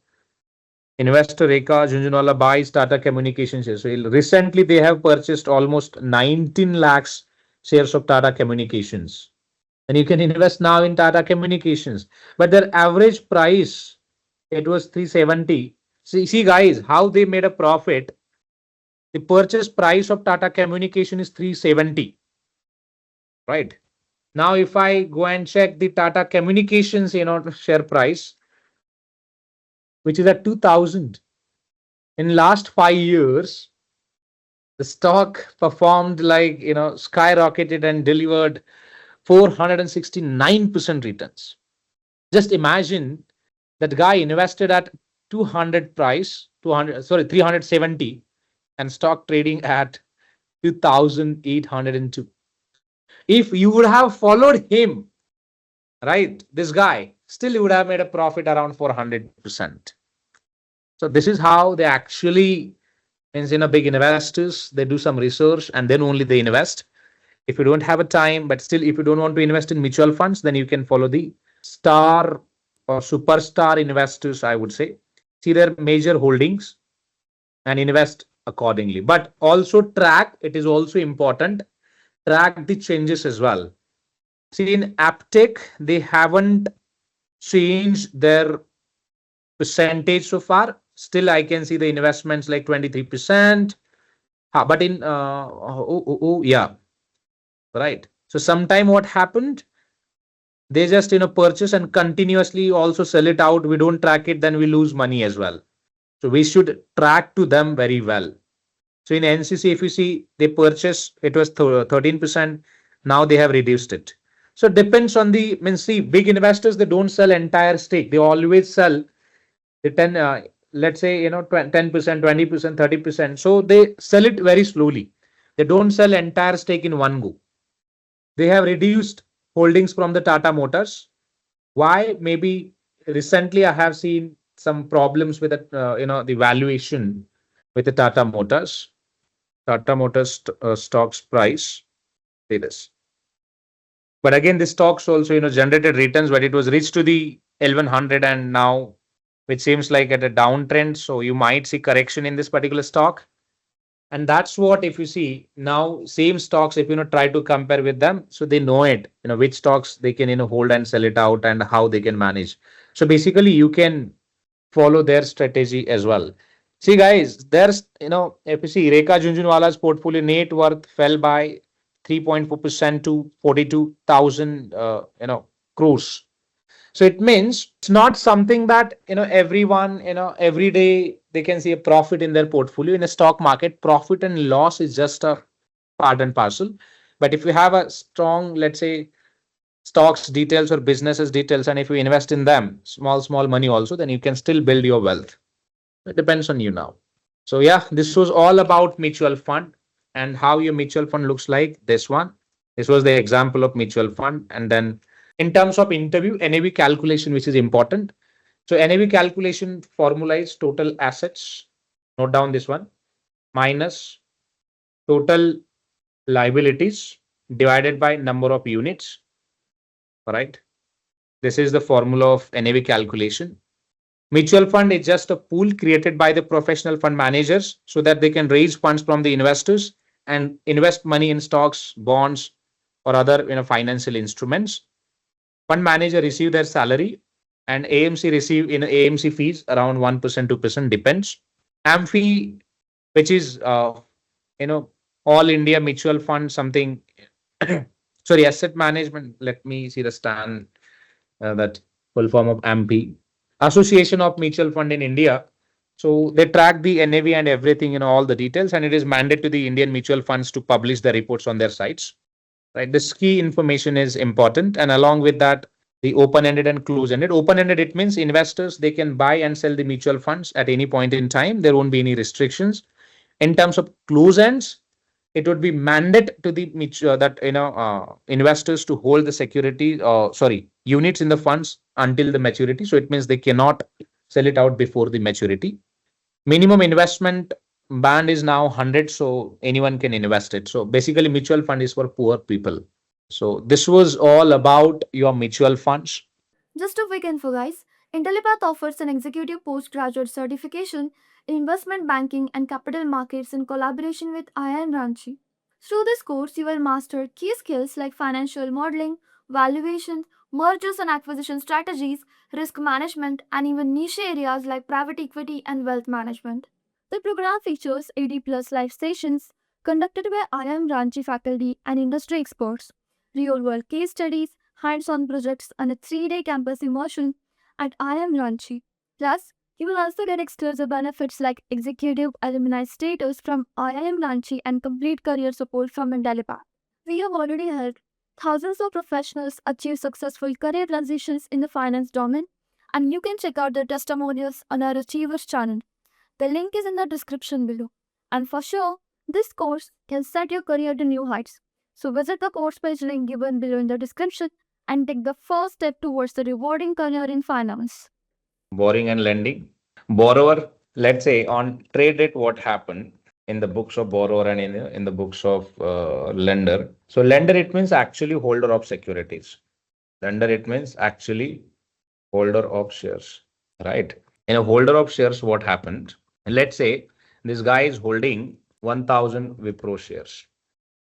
Investor Rekha Junjunwala buys Tata Communications shares. So recently they have purchased almost 19 lakhs shares of Tata Communications. And you can invest now in Tata Communications. But their average price, it was 370. See guys, how they made a profit. The purchase price of Tata Communication is 370, right? Now, if I go and check the Tata Communications, share price, which is at 2000, in last 5 years, the stock performed like, skyrocketed and delivered 469% returns. Just imagine that guy invested at 200 price, 370, and stock trading at 2802. If you would have followed him, right, this guy, still you would have made a profit around 400%. So this is how they actually means big investors, they do some research and then only they invest. If you don't have a time, but still if you don't want to invest in mutual funds, then you can follow the star or superstar investors, I would say. See their major holdings and invest accordingly. But also track, it is also important, track the changes as well. See, in Aptech, they haven't changed their percentage so far. Still, I can see the investments like 23%. But in, yeah, right. So sometime what happened, they just, purchase and continuously also sell it out. We don't track it, then we lose money as well. So we should track to them very well. So in NCC, if you see, they purchase, it was 13%. Now they have reduced it. So it depends on see, big investors, they don't sell entire stake. They always sell the 10, let's say, 10%, 20%, 30%. So they sell it very slowly. They don't sell entire stake in one go. They have reduced holdings from the Tata Motors. Why? Maybe recently I have seen some problems with the valuation with the Tata Motors. Tata Motors stocks price. See this. But again, this stocks also generated returns, but it was reached to the L100 and now which seems like at a downtrend. So you might see correction in this particular stock. And that's what, if you see now, same stocks, if try to compare with them, so they know it, which stocks they can hold and sell it out and how they can manage. So basically, you can follow their strategy as well. See, guys, there's if you see Rekha Junjunwala's portfolio net worth fell by 3.4% to 42,000 crores. So it means it's not something that everyone every day they can see a profit in their portfolio. In a stock market, profit and loss is just a part and parcel. But if you have a strong, let's say, stocks details or businesses details, and if you invest in them, small money also, then you can still build your wealth. It depends on you now. So yeah, this was all about mutual fund and how your mutual fund looks like. This was the example of mutual fund. And then in terms of interview, NAV calculation, which is important. So NAV calculation formula is total assets. Note down this one, minus total liabilities divided by number of units. All right. This is the formula of NAV calculation. Mutual fund is just a pool created by the professional fund managers so that they can raise funds from the investors and invest money in stocks, bonds, or other financial instruments. Fund manager receive their salary and AMC receive AMC fees around 1%, 2% depends. AMFI, which is All India Mutual Fund something. Sorry, asset management. Let me see the stand that full form of AMFI. Association of Mutual Fund in India. So they track the NAV and everything, all the details, and it is mandated to the Indian mutual funds to publish the reports on their sites. Right, this key information is important, and along with that, the open-ended and close-ended. Open-ended, it means investors they can buy and sell the mutual funds at any point in time. There won't be any restrictions. In terms of close ends, it would be mandate to the investors to hold the security, units in the funds until the maturity. So it means they cannot sell it out before the maturity. Minimum investment band is now 100, so anyone can invest it. So basically, mutual fund is for poor people. So this was all about your mutual funds. Just a quick info, guys. Intellipaat offers an executive postgraduate certification in investment banking and capital markets in collaboration with IIM Ranchi. Through this course, you will master key skills like financial modeling, valuation, mergers and acquisition strategies, risk management, and even niche areas like private equity and wealth management. The program features 80 plus live sessions conducted by IIM Ranchi faculty and industry experts, real-world case studies, hands-on projects, and a 3-day campus immersion at IIM Ranchi. Plus, you will also get exclusive benefits like executive alumni status from IIM Ranchi and complete career support from Intellipaat. We have already helped thousands of professionals achieve successful career transitions in the finance domain, and you can check out their testimonials on our Achievers channel. The link is in the description below. And for sure, this course can set your career to new heights. So visit the course page link given below in the description and take the first step towards the rewarding career in finance. Borrowing and lending. Borrower, let's say on trade rate, what happened in the books of borrower and in the books of lender. So lender, it means actually holder of securities. Lender, it means actually holder of shares, right? In a holder of shares, what happened? Let's say this guy is holding 1000 Wipro shares,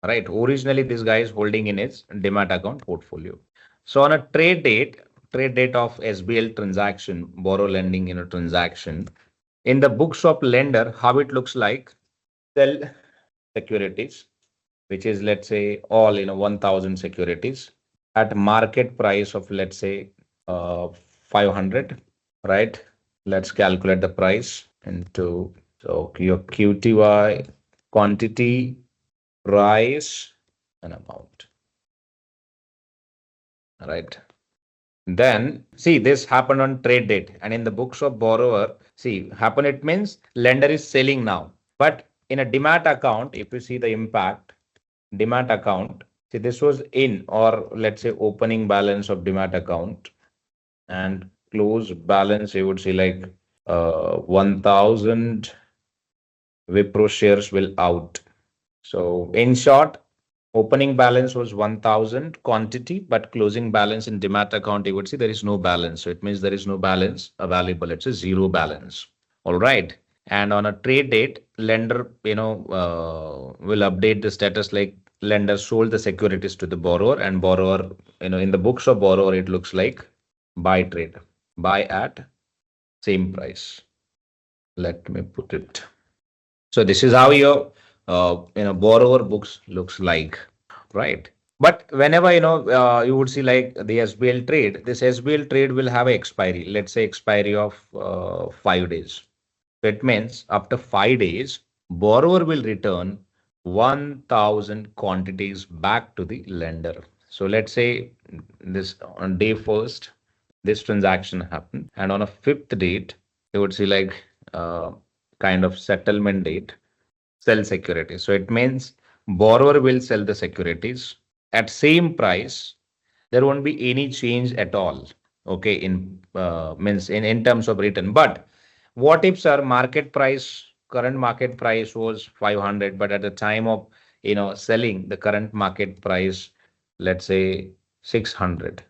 right? Originally, this guy is holding in his demat account portfolio. So on a trade date of SBL transaction, borrow lending in a transaction, in the books of lender, how it looks like, sell securities, which is, let's say, all 1000 securities at market price of, let's say, 500, right? Let's calculate the price into, so your QTY, quantity, price, and amount, right? Then see, this happened on trade date, and in the books of borrower, see, happen, it means lender is selling now. But in a demat account, if you see the impact, demat account, see, this was in, or let's say opening balance of demat account, and close balance, you would see like 1000 Wipro shares will out. So in short, opening balance was 1000 quantity, but closing balance in demat account, you would see there is no balance. So it means there is no balance available. It's a zero balance. All right. And on a trade date, lender, will update the status like lender sold the securities to the borrower, and borrower, in the books of borrower, it looks like buy trade, buy at same price. Let me put it. So this is how your borrower books looks like, right? But whenever you would see like the SBL trade, this SBL trade will have an expiry. Let's say expiry of 5 days. That means after 5 days, borrower will return 1000 quantities back to the lender. So let's say this on day first, this transaction happened, and on a fifth date, you would see like kind of settlement date, sell securities. So it means borrower will sell the securities at same price. There won't be any change at all. Okay, in means in terms of return. But what if, sir, market price, current market price was 500, but at the time of selling, the current market price, let's say 600.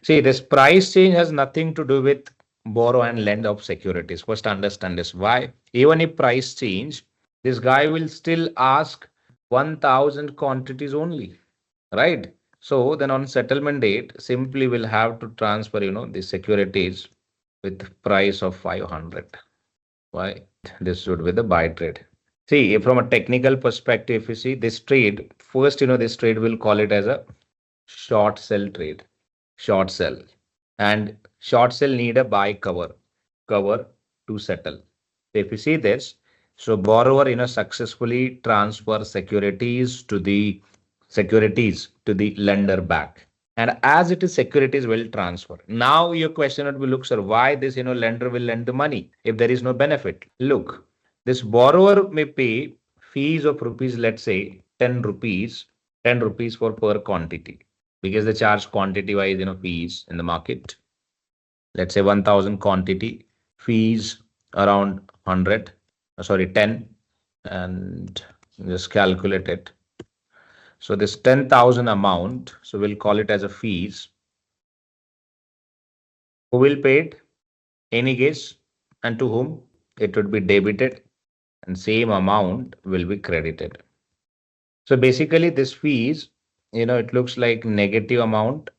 See, this price change has nothing to do with borrow and lend of securities. First, understand this. Why? Even if price change, this guy will still ask 1000 quantities only, right? So then on settlement date, simply will have to transfer, the securities with price of 500. Why? This should be the buy trade. See, from a technical perspective, if you see this trade, first, this trade will call it as a short sell trade, short sell. And short sell need a buy cover to settle. If you see this, so borrower, successfully transfer securities to the lender back. And as it is securities will transfer. Now your question would be, look, sir, why this, lender will lend the money if there is no benefit? Look, this borrower may pay fees of rupees, let's say 10 rupees for per quantity, because they charge quantity wise, fees in the market. Let's say 1000 quantity, fees around 10, and just calculate it. So this 10,000 amount, so we'll call it as a fees. Who will pay it? Any guess? And to whom? It would be debited, and same amount will be credited. So basically this fees, it looks like negative amount,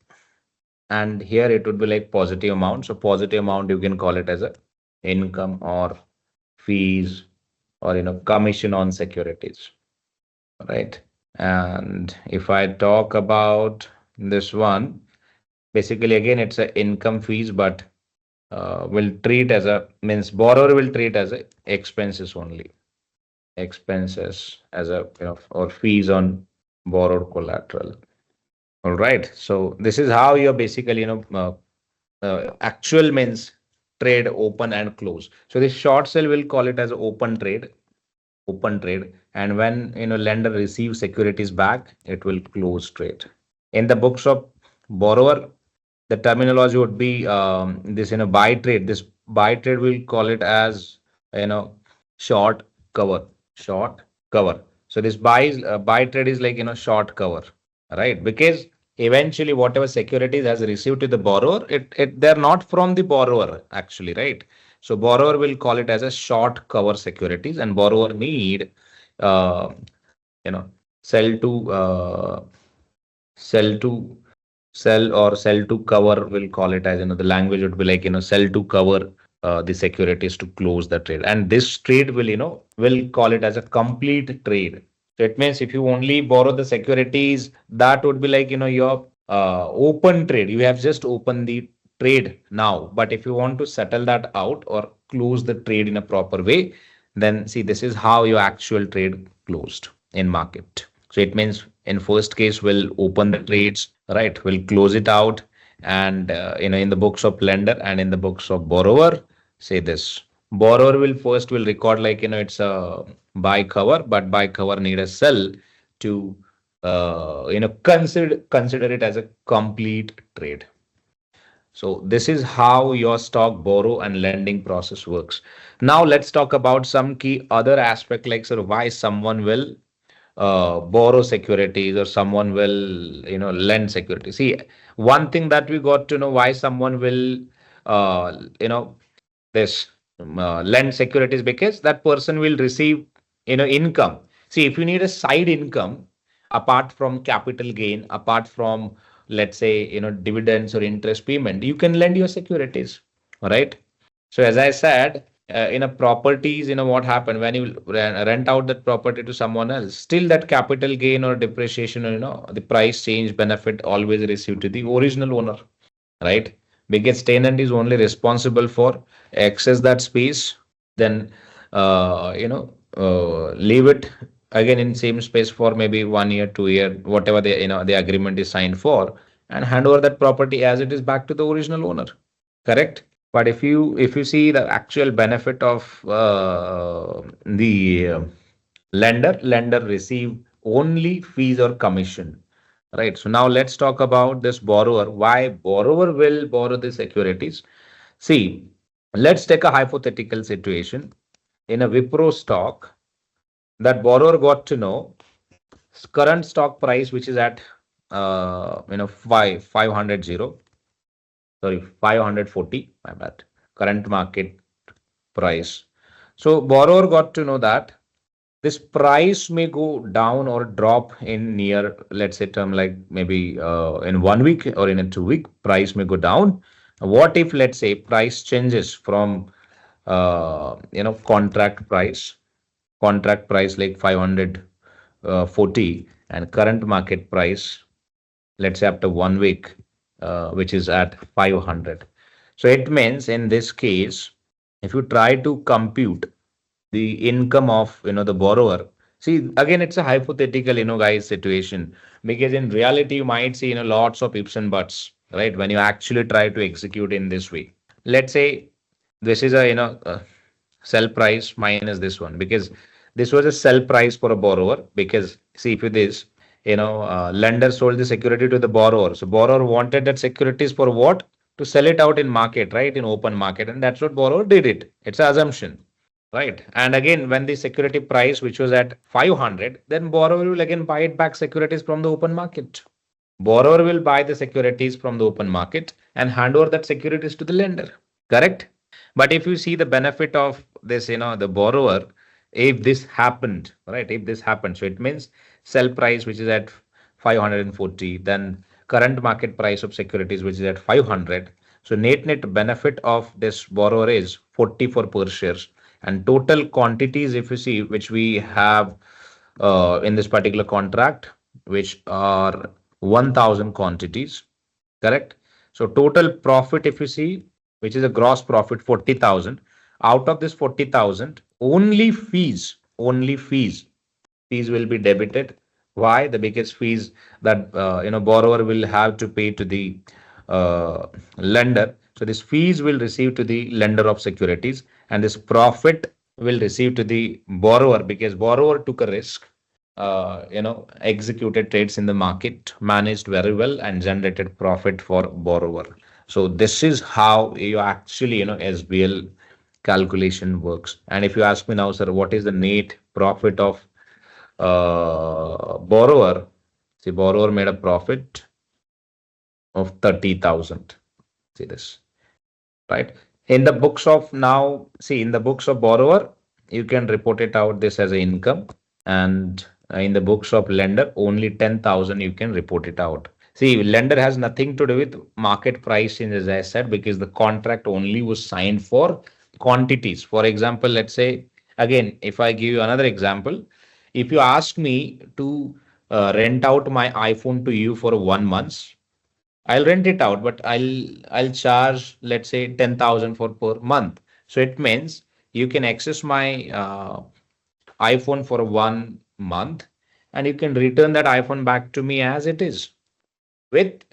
and here it would be like positive amount. So positive amount, you can call it as a income or fees or commission on securities, right? And if I talk about this one, basically again it's a income fees, but will treat as a means borrower will treat as a expenses only, expenses as a or fees on borrowed collateral. All right. So this is how you're basically actual means trade open and close. So this short sale will call it as open trade, and when lender receives securities back, it will close trade. In the books of borrower, the terminology would be this buy trade. This buy trade will call it as you know short cover, short cover. So this buy trade is like short cover, right? Because eventually whatever securities has received to the borrower, they're not from the borrower actually, right? So borrower will call it as a short cover securities, and borrower need uh, you know sell to sell to sell or sell to cover, will call it as the language would be like sell to cover the securities to close the trade, and this trade will will call it as a complete trade. So it means if you only borrow the securities, that would be like your open trade, you have just opened the trade now, but if you want to settle that out or close the trade in a proper way, then see, this is how your actual trade closed in market. So it means in first case we'll open the trades, right? We'll close it out, and in the books of lender and in the books of borrower, say this. Borrower will record like it's a buy cover, but buy cover need a sell to consider it as a complete trade. So this is how your stock borrow and lending process works. Now let's talk about some key other aspect, like sort of why someone will borrow securities or someone will lend security. See, one thing that we got to know, why someone will this lend securities, because that person will receive income. See, if you need a side income apart from capital gain, apart from let's say dividends or interest payment, you can lend your securities, right? So as I said, in a properties, what happened when you rent out that property to someone else, still that capital gain or depreciation or the price change benefit always received to the original owner, right? Because tenant is only responsible for access that space, then leave it again in same space for maybe 1 year, 2 year, whatever the agreement is signed for, and hand over that property as it is back to the original owner. Correct? But if you see the actual benefit of the lender receive only fees or commission. Right. So now let's talk about this borrower. Why borrower will borrow the securities? See, let's take a hypothetical situation. In a Wipro stock, that borrower got to know current stock price, which is at 540, my bad, current market price. So borrower got to know that this price may go down or drop in near, let's say term like maybe in 1 week or in a 2 week, price may go down. What if let's say price changes from contract price like 540 and current market price, let's say after 1 week, which is at 500. So it means in this case, if you try to compute the income of the borrower, see, again it's a hypothetical guys situation, because in reality you might see lots of ifs and buts, right? When you actually try to execute in this way, let's say this is a sell price minus this one, because this was a sell price for a borrower, because see, if it is lender sold the security to the borrower, so borrower wanted that securities for what? To sell it out in market, right? In open market, and that's what borrower did it. It's an assumption. Right. And again, when the security price, which was at 500, then borrower will again buy it back securities from the open market. Borrower will buy the securities from the open market and hand over that securities to the lender. Correct? But if you see the benefit of this, the borrower, if this happened, right? If this happened, so it means sell price, which is at 540, then current market price of securities, which is at 500. So net benefit of this borrower is 44 per shares, and total quantities, if you see, which we have in this particular contract, which are 1000 quantities, correct? So total profit, if you see, which is a gross profit 40,000. Out of this 40,000, fees will be debited. Why? The biggest fees that borrower will have to pay to the lender. So this fees will receive to the lender of securities, and this profit will receive to the borrower because borrower took a risk, executed trades in the market, managed very well, and generated profit for borrower. So this is how you actually, SBL calculation works. And if you ask me now, sir, what is the net profit of borrower? See, borrower made a profit of 30,000. See this, right? In the books of now, see, in the books of borrower, you can report it out this as an income, and in the books of lender, only 10,000 you can report it out. See, lender has nothing to do with market pricing, as I said, because the contract only was signed for quantities. For example, let's say, again, if I give you another example, if you ask me to rent out my iPhone to you for 1 month, I'll rent it out, but I'll charge, let's say, 10,000 for per month. So it means you can access my iPhone for 1 month, and you can return that iPhone back to me as it is with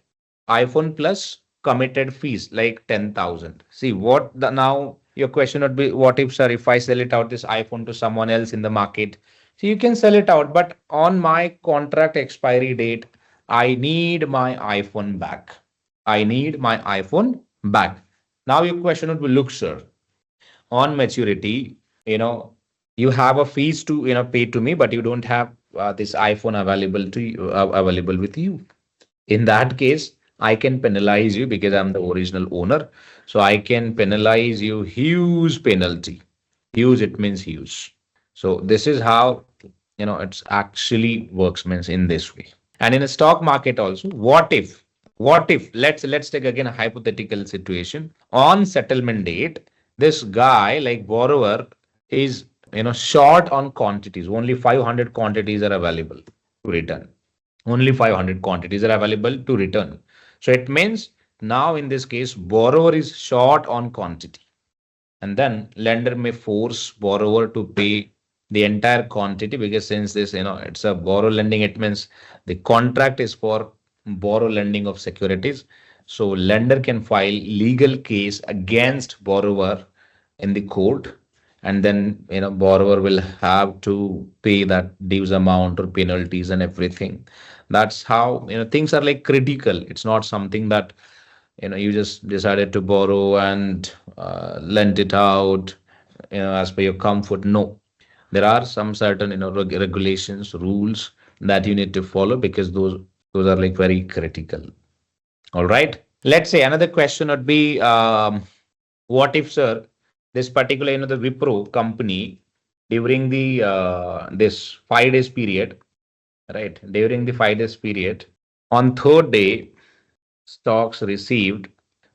iPhone plus committed fees like 10,000. See what the now your question would be, what if, sir, if I sell it out this iPhone to someone else in the market? So you can sell it out, but on my contract expiry date, I need my iPhone back. I need my iPhone back. Now your question would be, look, sir, on maturity, you have a fees to pay to me, but you don't have this iPhone available to you, available with you. In that case, I can penalize you because I'm the original owner. So I can penalize you huge penalty. Huge, it means huge. So this is how it's actually works, means in this way. And in a stock market also, what if let's take again a hypothetical situation. On settlement date, this guy, like borrower, is short on quantities. Only 500 quantities are available to return. Only 500 quantities are available to return. So it means now in this case, borrower is short on quantity, and then lender may force borrower to pay the entire quantity, because since this, it's a borrow lending, it means the contract is for borrow lending of securities. So lender can file legal case against borrower in the court, and then borrower will have to pay that dues amount or penalties and everything. That's how things are like critical. It's not something that you just decided to borrow and lend it out as per your comfort. No, there are some certain regulations, rules that you need to follow, because those are like very critical. All right, let's say another question would be, what if, sir, this particular the Wipro company, during the this 5 days period, right, during the 5 days period, on third day, stock received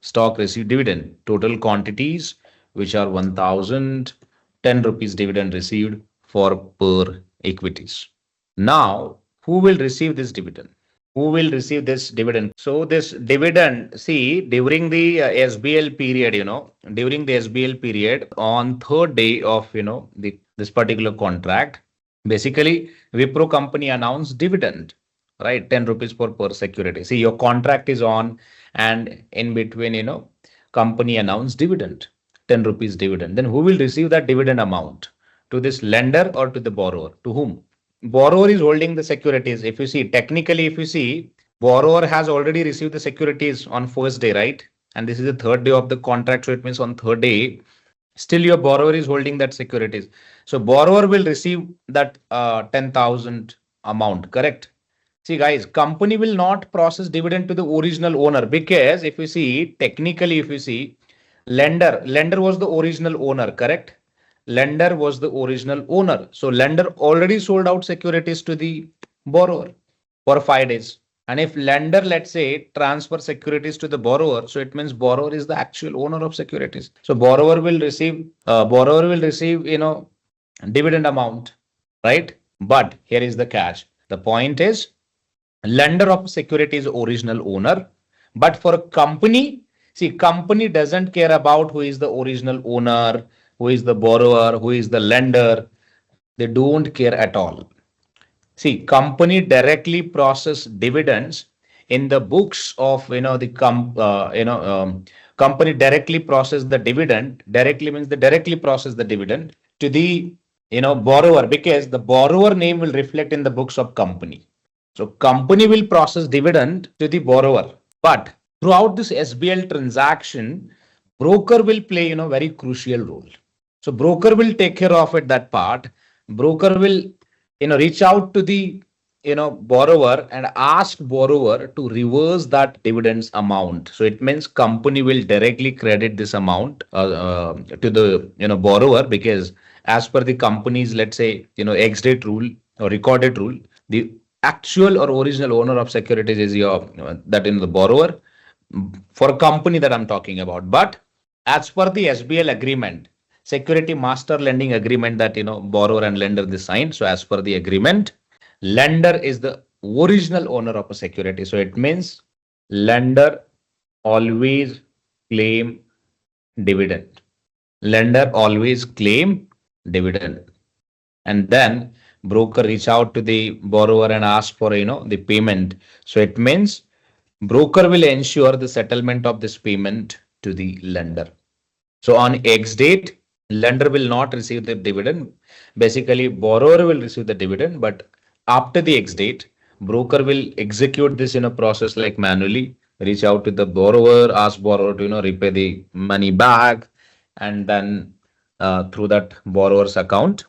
dividend, total quantities which are 1010 rupees dividend received for per equities. Now who will receive this dividend? Who will receive this dividend? So this dividend, see, during the SBL period, during the SBL period, on third day of this particular contract, basically Wipro company announced dividend, right? 10 rupees per security. See, your contract is on, and in between, company announced dividend, 10 rupees dividend. Then who will receive that dividend amount? To this lender or to the borrower? To whom? Borrower is holding the securities. If you see, technically, if you see, borrower has already received the securities on first day, right? And this is the third day of the contract. So it means on third day, still your borrower is holding that securities. So borrower will receive that 10,000 amount, correct? See, guys, company will not process dividend to the original owner, because if you see, technically, if you see, lender was the original owner, correct? Lender was the original owner. So lender already sold out securities to the borrower for 5 days. And if lender, let's say, transfer securities to the borrower, so it means borrower is the actual owner of securities. So borrower will receive, dividend amount, right? But here is the catch. The point is, lender of security is original owner. But for a company, see, company doesn't care about who is the original owner, who is the borrower, who is the lender. They don't care at all. See, company directly process dividends in the books of company directly process the dividend. Directly means they directly process the dividend to the borrower, because the borrower name will reflect in the books of company. So company will process dividend to the borrower, but throughout this SBL transaction, broker will play very crucial role. So broker will take care of it, that part. Broker will reach out to the borrower and ask borrower to reverse that dividends amount. So it means company will directly credit this amount to the borrower, because as per the company's, let's say, ex-date rule or recorded rule, the actual or original owner of securities is the borrower, for a company that I'm talking about. But as per the SBL agreement, security master lending agreement, that borrower and lender they signed. So as per the agreement, lender is the original owner of a security. So it means lender always claim dividend. Lender always claim dividend. And then broker reach out to the borrower and ask for the payment. So it means broker will ensure the settlement of this payment to the lender. So on X date, lender will not receive the dividend. Basically, borrower will receive the dividend, but after the X date, broker will execute this in a process like manually, reach out to the borrower, ask borrower to repay the money back, and then through that borrower's account,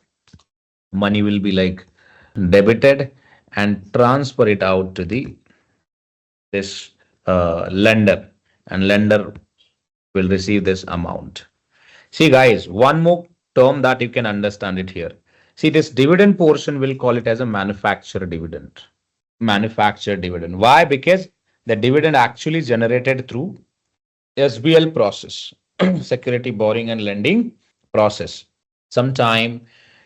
money will be like debited and transfer it out to the this lender, and lender will receive this amount. See guys, one more term that you can understand it here. See, this dividend portion, will call it as a manufacturer dividend. Manufacturer dividend. Why? Because the dividend actually generated through SBL process, security borrowing and lending process. Sometime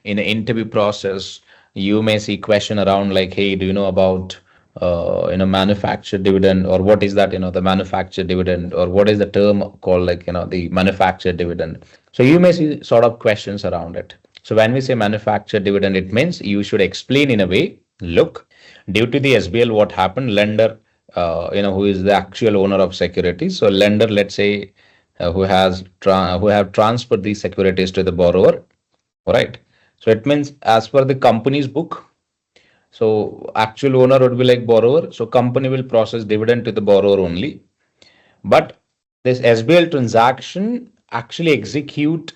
in the interview process, you may see question around like, hey, do you know about manufactured dividend, or what is that, the manufactured dividend, or what is the term called like, the manufactured dividend. So you may see sort of questions around it. So when we say manufactured dividend, it means you should explain in a way, look, due to the SBL, what happened, lender, who is the actual owner of securities. So lender, let's say, who have transferred these securities to the borrower. All right. So it means as per the company's book, so actual owner would be like borrower. So company will process dividend to the borrower only. But this SBL transaction actually execute,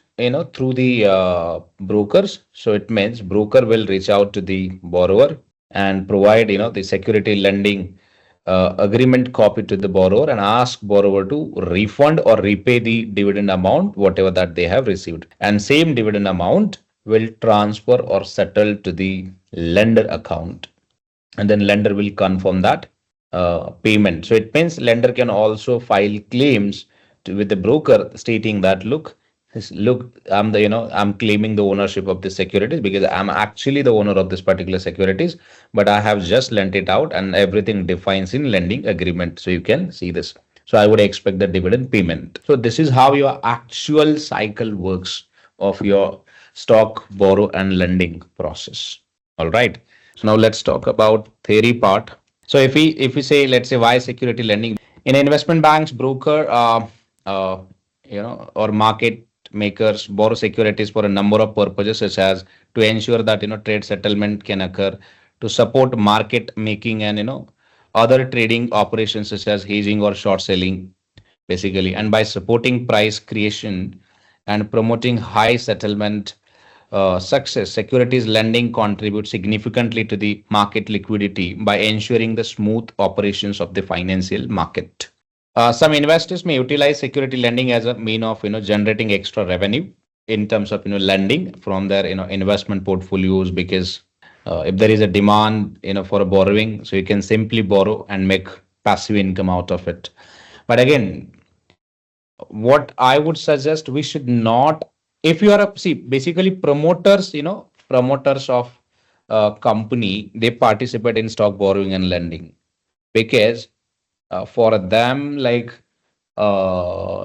through the brokers. So it means broker will reach out to the borrower and provide, the security lending agreement copy to the borrower and ask borrower to refund or repay the dividend amount, whatever that they have received. And same dividend amount will transfer or settle to the lender account, and then lender will confirm that payment. So it means lender can also file claims with the broker stating that, look, I'm claiming the ownership of this securities because I'm actually the owner of this particular securities, but I have just lent it out, and everything defines in lending agreement. So you can see this. So I would expect the dividend payment. So this is how your actual cycle works of your stock, borrow, and lending process. All right. So now let's talk about theory part. So if we say, let's say, why security lending in investment banks, broker, or market makers borrow securities for a number of purposes, such as to ensure that trade settlement can occur, to support market making, and other trading operations such as hedging or short selling, basically, and by supporting price creation and promoting high settlement success. Securities lending contributes significantly to the market liquidity by ensuring the smooth operations of the financial market. Some investors may utilize security lending as a mean of generating extra revenue in terms of lending from their investment portfolios, because if there is a demand for a borrowing, so you can simply borrow and make passive income out of it. But again, what I would suggest, we should not, if you are basically promoters, promoters of company, they participate in stock borrowing and lending because for them, like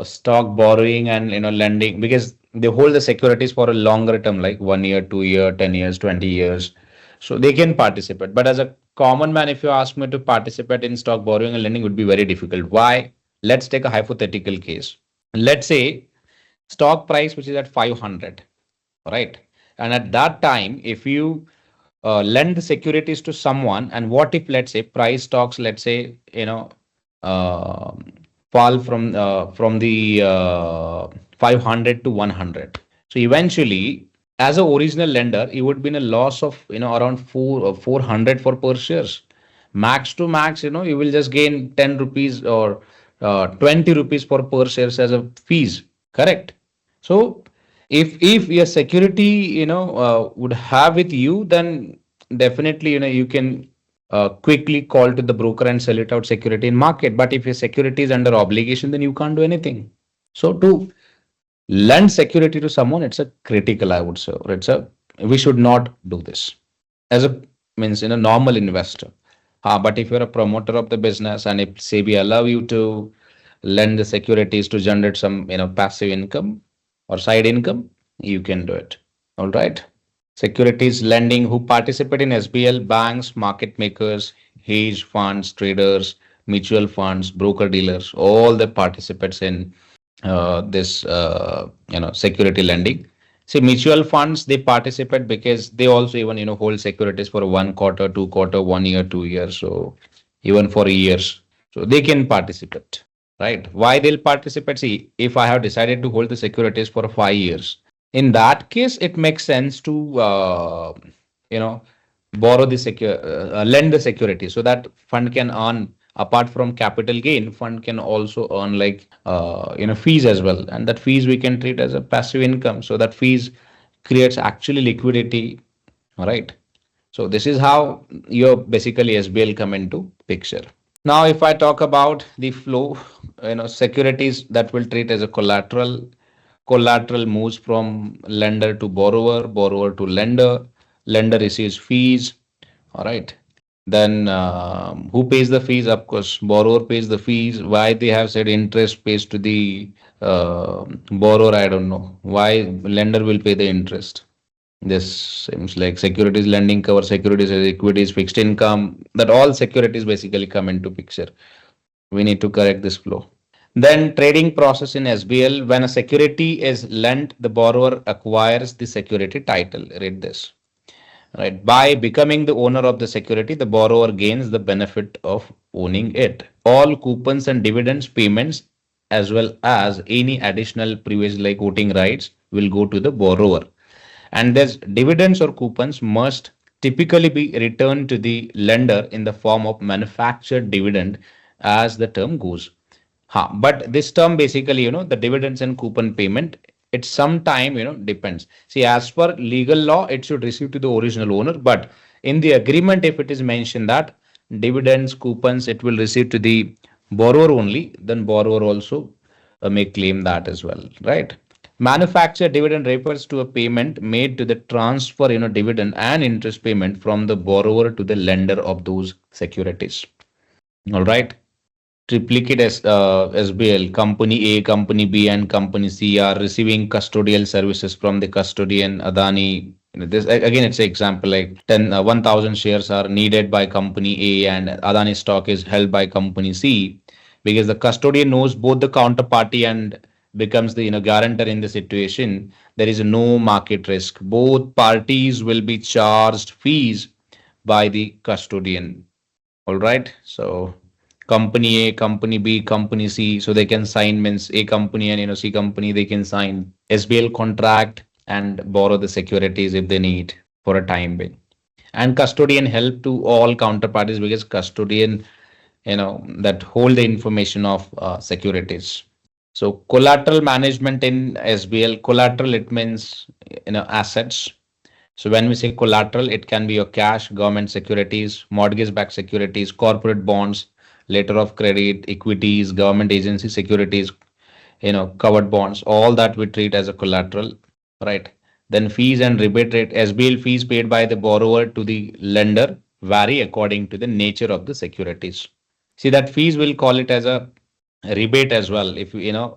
stock borrowing and lending, because they hold the securities for a longer term, like 1 year, 2 year, 10 years, 20 years, so they can participate. But as a common man, if you ask me to participate in stock borrowing and lending, would be very difficult. Why? Let's take a hypothetical case. Let's say stock price which is at 500, right? And at that time, if you lend the securities to someone, and what if, let's say, price stocks, let's say, uh, fall from the 500 to 100. So eventually, as a original lender, you would be in a loss of around 400 for per shares. Max to max, you will just gain 10 rupees or 20 rupees for per shares as a fees. Correct. So if your security would have with you, then definitely you can quickly call to the broker and sell it out security in market. But if your security is under obligation, then you can't do anything. So to lend security to someone, it's a critical, I would say, or we should not do this as a means in a normal investor. But if you're a promoter of the business, and if SEBI allow you to lend the securities to generate some passive income or side income, you can do it. All right. Securities lending who participate in SBL: banks, market makers, hedge funds, traders, mutual funds, broker dealers, all the participants in this security lending. See, mutual funds, they participate because they also even hold securities for 1 quarter, 2 quarter, 1 year, 2 years, so even for years, so they can participate, right? Why they'll participate? See, if I have decided to hold the securities for 5 years, in that case, it makes sense to you know borrow the lend the security, so that fund can earn, apart from capital gain, fund can also earn like fees as well, and that fees we can treat as a passive income, so that fees creates actually liquidity. All right. So this is how your basically SBL come into picture. Now, if I talk about the flow, securities that will treat as a collateral. Collateral moves from lender to borrower, borrower to lender, lender receives fees. All right. Then who pays the fees? Of course, borrower pays the fees. Why they have said interest pays to the borrower? I don't know. Why lender will pay the interest? This seems like securities lending cover securities as equities, fixed income. That all securities basically come into picture. We need to correct this flow. Then trading process in SBL: when a security is lent, the borrower acquires the security title. Read this. Right. By becoming the owner of the security, the borrower gains the benefit of owning it. All coupons and dividends payments, as well as any additional privilege like voting rights, will go to the borrower. And there's dividends or coupons must typically be returned to the lender in the form of manufactured dividend, as the term goes. But this term basically, the dividends and coupon payment, it sometime, depends. See, as per legal law, it should receive to the original owner. But in the agreement, if it is mentioned that dividends, coupons, it will receive to the borrower only, then borrower also may claim that as well, right? Manufactured dividend refers to a payment made to the transfer, dividend and interest payment from the borrower to the lender of those securities. All right. Triplicate SBL, Company A, Company B, and Company C are receiving custodial services from the custodian Adani. This again, it's an example like 1,000 shares are needed by Company A, and Adani stock is held by Company C, because the custodian knows both the counterparty and becomes the guarantor in the situation. There is no market risk. Both parties will be charged fees by the custodian. All right. So Company A, Company B, Company C, so they can sign, means A company and C company, they can sign SBL contract and borrow the securities if they need for a time being. And custodian help to all counterparties, because custodian that hold the information of securities. So collateral management in SBL: collateral, it means assets. So when we say collateral, it can be your cash, government securities, mortgage-backed securities, corporate bonds, letter of credit, equities, government agency securities, covered bonds. All that we treat as a collateral, right? Then fees and rebate rate, SBL fees paid by the borrower to the lender vary according to the nature of the securities. See that fees will call it as a rebate as well. If in a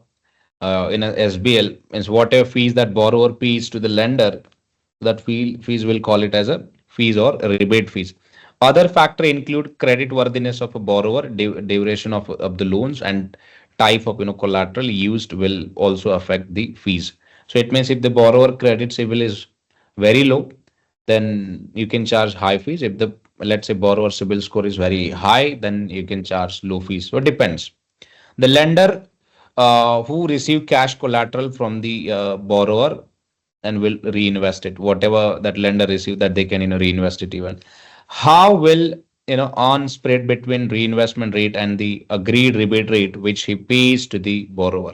SBL means whatever fees that borrower pays to the lender, that fees will call it as a fees or rebate fees. Other factor include credit worthiness of a borrower, duration of the loans, and type of collateral used will also affect the fees. So it means if the borrower credit civil is very low, then you can charge high fees. If the let's say borrower civil score is very high, then you can charge low fees. So it depends. The lender who receive cash collateral from the borrower and will reinvest it, whatever that lender receive, that they can reinvest it even. How will on spread between reinvestment rate and the agreed rebate rate which he pays to the borrower?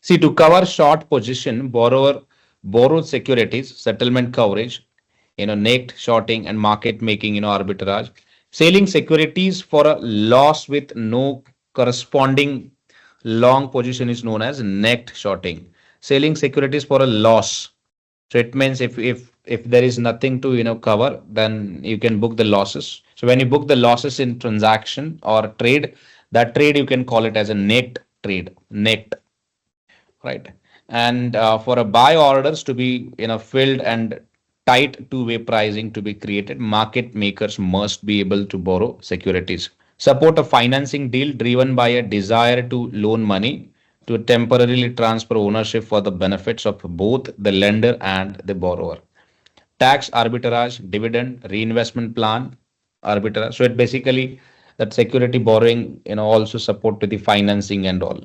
See, to cover short position, borrower borrowed securities, settlement coverage, naked shorting and market making, arbitrage, selling securities for a loss with no corresponding long position is known as naked shorting. Selling securities for a loss. So it means if there is nothing to cover, then you can book the losses. So when you book the losses in transaction or trade, that trade you can call it as a naked trade, naked, right? And for a buy orders to be filled and tight two-way pricing to be created, market makers must be able to borrow securities. Support a financing deal driven by a desire to loan money to temporarily transfer ownership for the benefits of both the lender and the borrower. Tax arbitrage, dividend, reinvestment plan, arbitrage. So it basically that security borrowing, also support to the financing and all.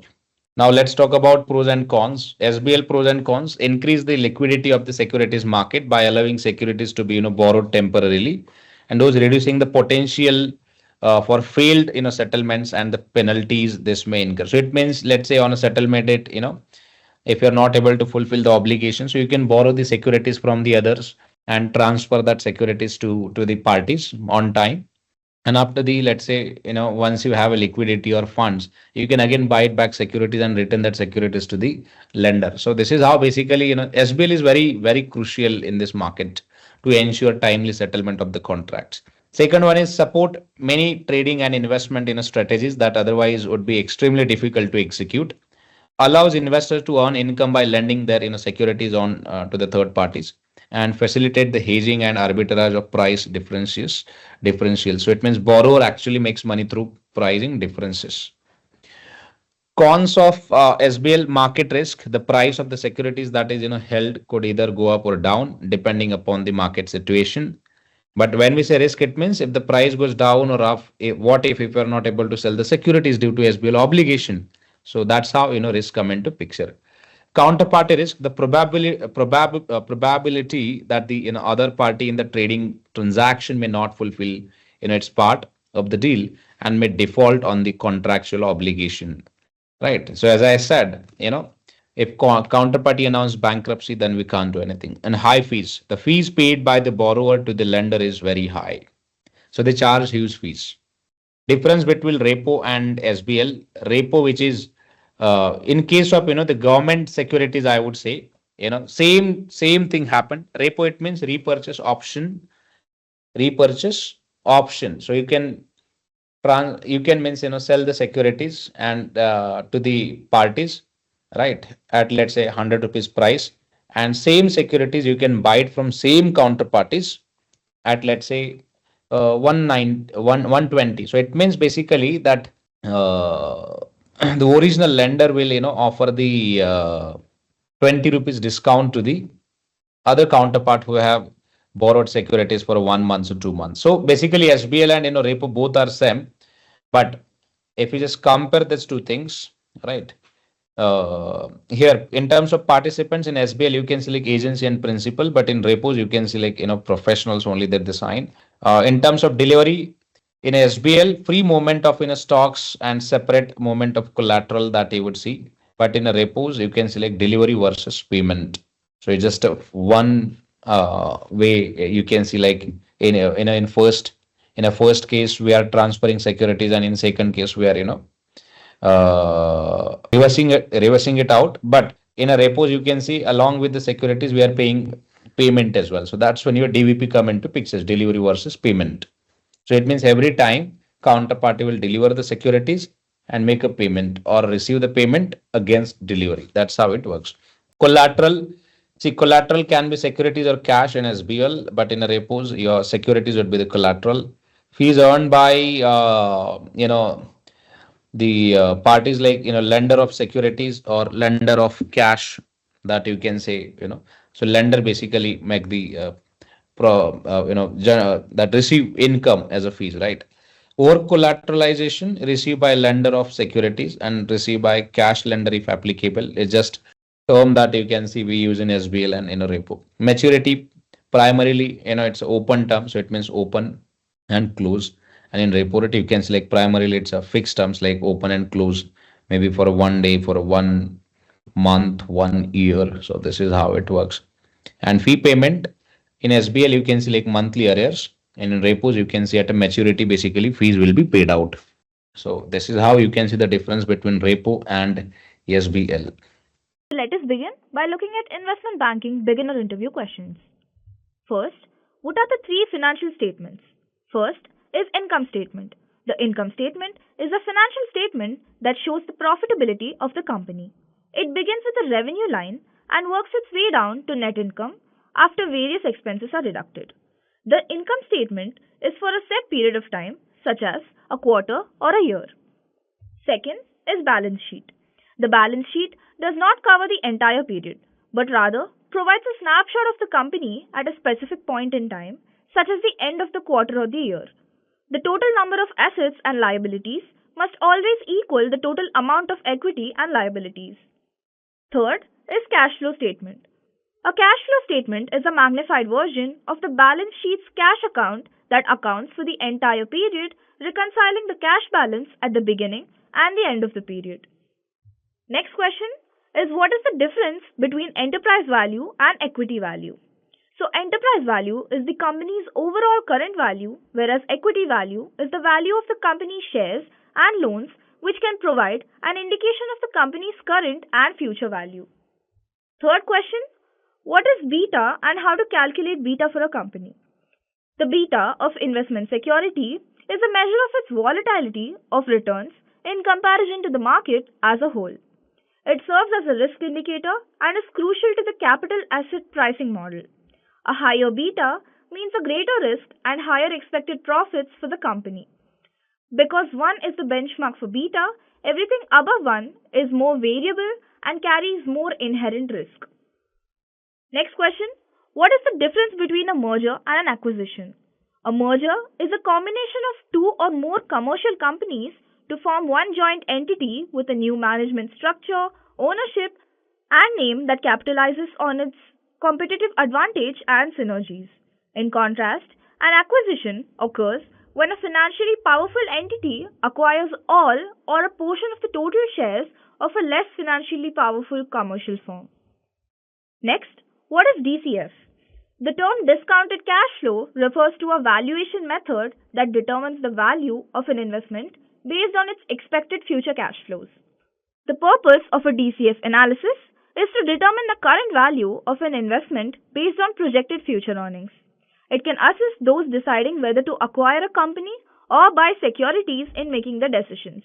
Now let's talk about pros and cons. SBL pros and cons: increase the liquidity of the securities market by allowing securities to be borrowed temporarily, and those reducing the potential for failed settlements and the penalties this may incur. So it means, let's say on a settlement date, if you're not able to fulfill the obligation, so you can borrow the securities from the others and transfer that securities to the parties on time. And after the, let's say, once you have a liquidity or funds, you can again buy it back securities and return that securities to the lender. So this is how basically, SBL is very, very crucial in this market to ensure timely settlement of the contracts. Second one is support many trading and investment strategies that otherwise would be extremely difficult to execute. Allows investors to earn income by lending their securities on to the third parties, and facilitate the hedging and arbitrage of price differentials. So it means borrower actually makes money through pricing differences. Cons of SBL: market risk. The price of the securities that is held could either go up or down depending upon the market situation. But when we say risk, it means if the price goes down or up, what if you're not able to sell the securities due to SBL obligation? So that's how risk come into picture. Counterparty risk: the probability that the other party in the trading transaction may not fulfill its part of the deal and may default on the contractual obligation, right? So as I said, if counterparty announce bankruptcy, then we can't do anything. And high fees: the fees paid by the borrower to the lender is very high, so they charge huge fees. Difference between repo and SBL: repo, which is in case of the government securities, I would say same thing happened. Repo, it means repurchase option. So you can means sell the securities and to the parties, right, at let's say 100 rupees price, and same securities you can buy it from same counterparties at let's say 120. So it means basically that the original lender will offer the 20 rupees discount to the other counterpart who have borrowed securities for 1 month or 2 months. So basically SBL and repo both are same, but if you just compare these two things, right, here in terms of participants in SBL you can select agency and principal, but in repos you can select professionals only that they sign. In terms of delivery, in SBL, free movement of stocks and separate movement of collateral that you would see. But in a repos, you can select delivery versus payment. So it's just one way you can see, like in first case we are transferring securities, and in second case we are reversing it out. But in a repos, you can see along with the securities we are paying payment as well. So that's when your DVP come into pictures, delivery versus payment. So it means every time counterparty will deliver the securities and make a payment or receive the payment against delivery. That's how it works. Collateral. See, collateral can be securities or cash in SBL, but in a repos, your securities would be the collateral. Fees earned by the parties like lender of securities or lender of cash, that you can say. So lender basically make the that receive income as a fees, right? Over collateralization received by lender of securities and received by cash lender if applicable. It's just term that you can see we use in SBL and in a repo. Maturity primarily, it's open term, so it means open and close. And in repo rate, you can select primarily it's a fixed terms like open and close, maybe for a 1 day, for a 1 month, 1 year. So this is how it works. And fee payment in SBL, you can see like monthly arrears, and in repos, you can see at a maturity, basically fees will be paid out. So this is how you can see the difference between repo and SBL. Let us begin by looking at investment banking beginner interview questions. First, what are the three financial statements? First is income statement. The income statement is a financial statement that shows the profitability of the company. It begins with the revenue line and works its way down to net income after various expenses are deducted. The income statement is for a set period of time, such as a quarter or a year. Second is balance sheet. The balance sheet does not cover the entire period, but rather provides a snapshot of the company at a specific point in time, such as the end of the quarter or the year. The total number of assets and liabilities must always equal the total amount of equity and liabilities. Third is cash flow statement. A cash flow statement is a magnified version of the balance sheet's cash account that accounts for the entire period, reconciling the cash balance at the beginning and the end of the period. Next question is, what is the difference between enterprise value and equity value? So enterprise value is the company's overall current value, whereas equity value is the value of the company's shares and loans, which can provide an indication of the company's current and future value. Third question, what is beta and how to calculate beta for a company? The beta of investment security is a measure of its volatility of returns in comparison to the market as a whole. It serves as a risk indicator and is crucial to the capital asset pricing model. A higher beta means a greater risk and higher expected profits for the company. Because 1 is the benchmark for beta, everything above 1 is more variable and carries more inherent risk. Next question, what is the difference between a merger and an acquisition? A merger is a combination of two or more commercial companies to form one joint entity with a new management structure, ownership, and name that capitalizes on its competitive advantage and synergies. In contrast, an acquisition occurs when a financially powerful entity acquires all or a portion of the total shares of a less financially powerful commercial firm. Next, what is DCF? The term discounted cash flow refers to a valuation method that determines the value of an investment based on its expected future cash flows. The purpose of a DCF analysis is to determine the current value of an investment based on projected future earnings. It can assist those deciding whether to acquire a company or buy securities in making the decisions.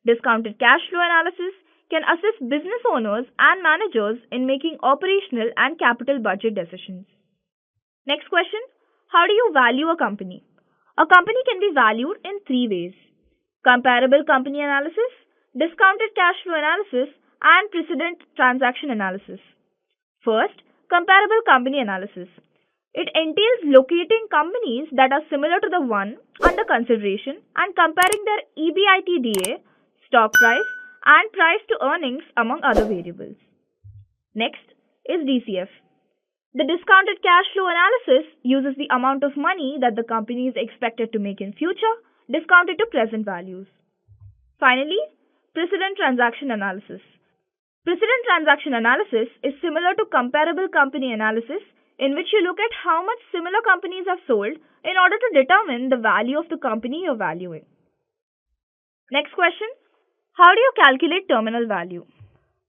Discounted cash flow analysis can assist business owners and managers in making operational and capital budget decisions. Next question, how do you value a company? A company can be valued in three ways: comparable company analysis, discounted cash flow analysis, and precedent transaction analysis. First, comparable company analysis. It entails locating companies that are similar to the one under consideration and comparing their EBITDA, stock price, and price to earnings among other variables. Next is DCF. The discounted cash flow analysis uses the amount of money that the company is expected to make in future, discounted to present values. Finally, precedent transaction analysis. Precedent transaction analysis is similar to comparable company analysis, in which you look at how much similar companies have sold in order to determine the value of the company you're valuing. Next question, how do you calculate terminal value?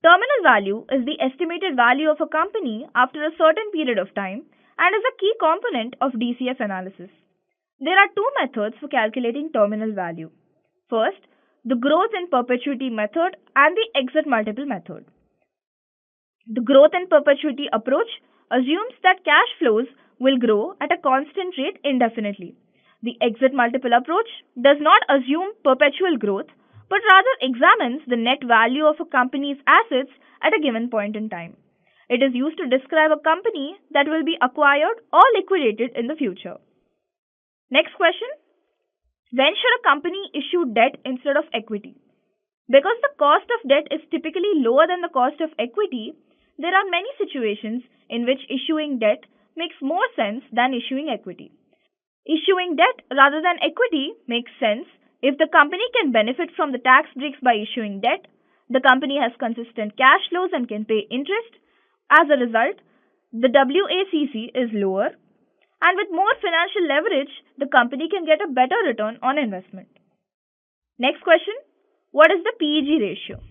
Terminal value is the estimated value of a company after a certain period of time and is a key component of DCF analysis. There are two methods for calculating terminal value. First, the growth in perpetuity method and the exit multiple method. The growth in perpetuity approach assumes that cash flows will grow at a constant rate indefinitely. The exit multiple approach does not assume perpetual growth, but rather examines the net value of a company's assets at a given point in time. It is used to describe a company that will be acquired or liquidated in the future. Next question. When should a company issue debt instead of equity? Because the cost of debt is typically lower than the cost of equity, there are many situations in which issuing debt makes more sense than issuing equity. Issuing debt rather than equity makes sense if the company can benefit from the tax breaks by issuing debt, the company has consistent cash flows and can pay interest. As a result, the WACC is lower, and with more financial leverage, the company can get a better return on investment. Next question. What is the PEG ratio?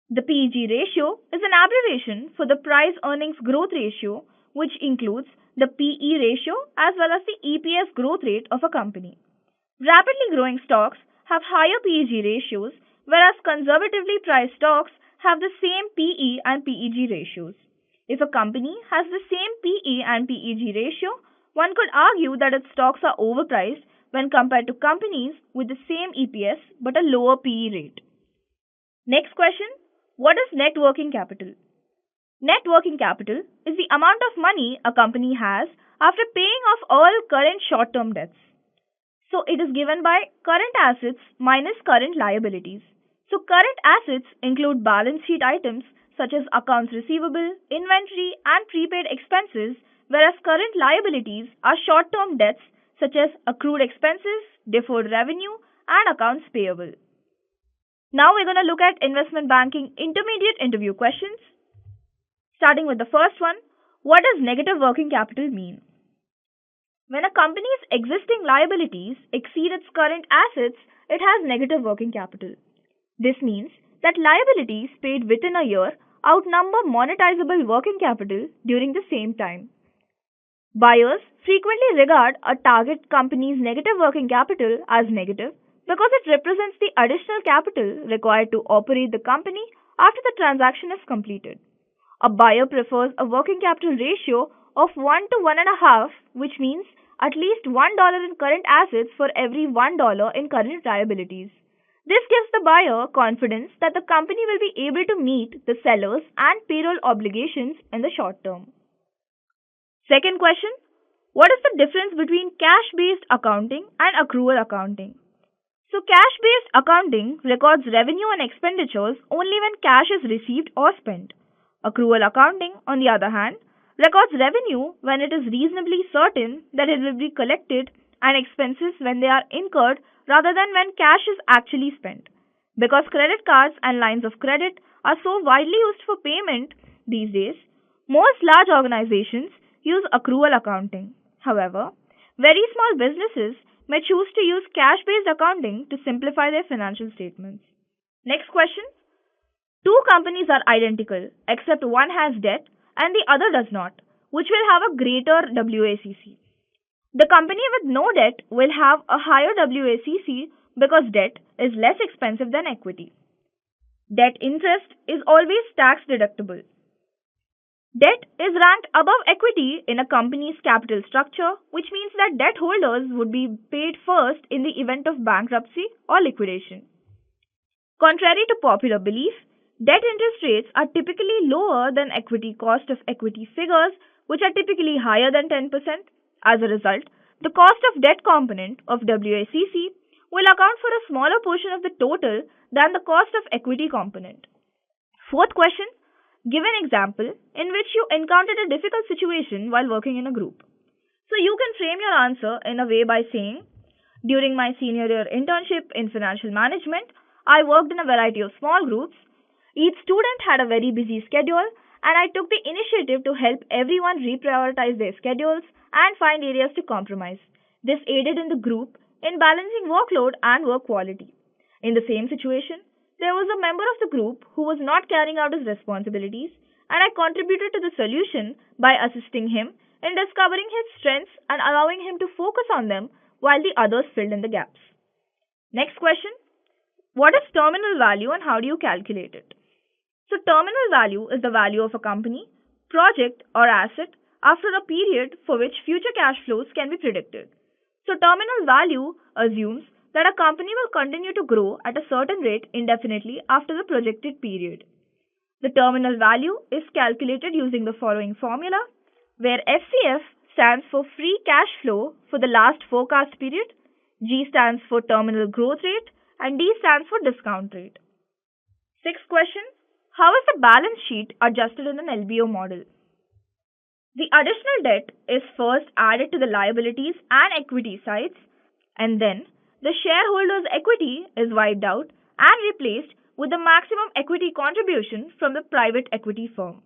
The PEG ratio is an abbreviation for the price earnings growth ratio, which includes the PE ratio as well as the EPS growth rate of a company. Rapidly growing stocks have higher PEG ratios, whereas conservatively priced stocks have the same PE and PEG ratios. If a company has the same PE and PEG ratio, one could argue that its stocks are overpriced when compared to companies with the same EPS but a lower PE rate. Next question. What is net working capital? Net working capital is the amount of money a company has after paying off all current short-term debts. So it is given by current assets minus current liabilities. So current assets include balance sheet items such as accounts receivable, inventory, and prepaid expenses, whereas current liabilities are short-term debts such as accrued expenses, deferred revenue, and accounts payable. Now we're going to look at investment banking intermediate interview questions. Starting with the first one, what does negative working capital mean? When a company's existing liabilities exceed its current assets, it has negative working capital. This means that liabilities paid within a year outnumber monetizable working capital during the same time. Buyers frequently regard a target company's negative working capital as negative because it represents the additional capital required to operate the company after the transaction is completed. A buyer prefers a working capital ratio of 1 to 1.5, which means at least $1 in current assets for every $1 in current liabilities. This gives the buyer confidence that the company will be able to meet the sellers and payroll obligations in the short term. Second question, what is the difference between cash-based accounting and accrual accounting? So cash-based accounting records revenue and expenditures only when cash is received or spent. Accrual accounting, on the other hand, records revenue when it is reasonably certain that it will be collected and expenses when they are incurred rather than when cash is actually spent. Because credit cards and lines of credit are so widely used for payment these days, most large organizations use accrual accounting. However, very small businesses may choose to use cash-based accounting to simplify their financial statements. Next question. Two companies are identical except one has debt and the other does not, which will have a greater WACC. The company with no debt will have a higher WACC because debt is less expensive than equity. Debt interest is always tax deductible. Debt is ranked above equity in a company's capital structure, which means that debt holders would be paid first in the event of bankruptcy or liquidation. Contrary to popular belief, debt interest rates are typically lower than equity cost of equity figures, which are typically higher than 10%. As a result, the cost of debt component of WACC will account for a smaller portion of the total than the cost of equity component. Fourth question, give an example in which you encountered a difficult situation while working in a group. So you can frame your answer in a way by saying, during my senior year internship in financial management, I worked in a variety of small groups. Each student had a very busy schedule, and I took the initiative to help everyone reprioritize their schedules and find areas to compromise. This aided in the group in balancing workload and work quality. In the same situation, there was a member of the group who was not carrying out his responsibilities, and I contributed to the solution by assisting him in discovering his strengths and allowing him to focus on them while the others filled in the gaps. Next question. What is terminal value and how do you calculate it? So, terminal value is the value of a company, project, or asset after a period for which future cash flows can be predicted. So, terminal value assumes that a company will continue to grow at a certain rate indefinitely after the projected period. The terminal value is calculated using the following formula, where FCF stands for free cash flow for the last forecast period, G stands for terminal growth rate, and D stands for discount rate. Sixth question. How is the balance sheet adjusted in an LBO model? The additional debt is first added to the liabilities and equity sides, and then the shareholders' equity is wiped out and replaced with the maximum equity contribution from the private equity firm.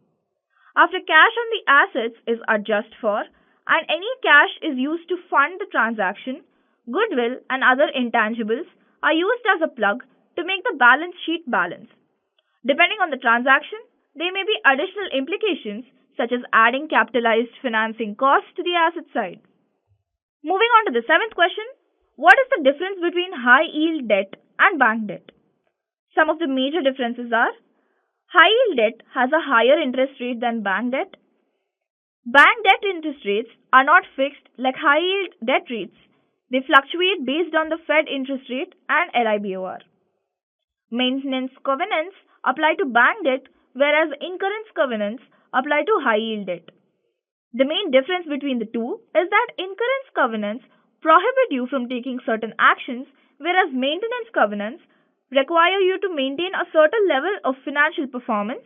After cash on the assets is adjusted for and any cash is used to fund the transaction, goodwill and other intangibles are used as a plug to make the balance sheet balance. Depending on the transaction, there may be additional implications such as adding capitalized financing costs to the asset side. Moving on to the seventh question, what is the difference between high yield debt and bank debt? Some of the major differences are, high yield debt has a higher interest rate than bank debt. Bank debt interest rates are not fixed like high yield debt rates. They fluctuate based on the Fed interest rate and LIBOR. Maintenance covenants apply to bank debt, whereas incurrence covenants apply to high yield debt. The main difference between the two is that incurrence covenants prohibit you from taking certain actions, whereas maintenance covenants require you to maintain a certain level of financial performance.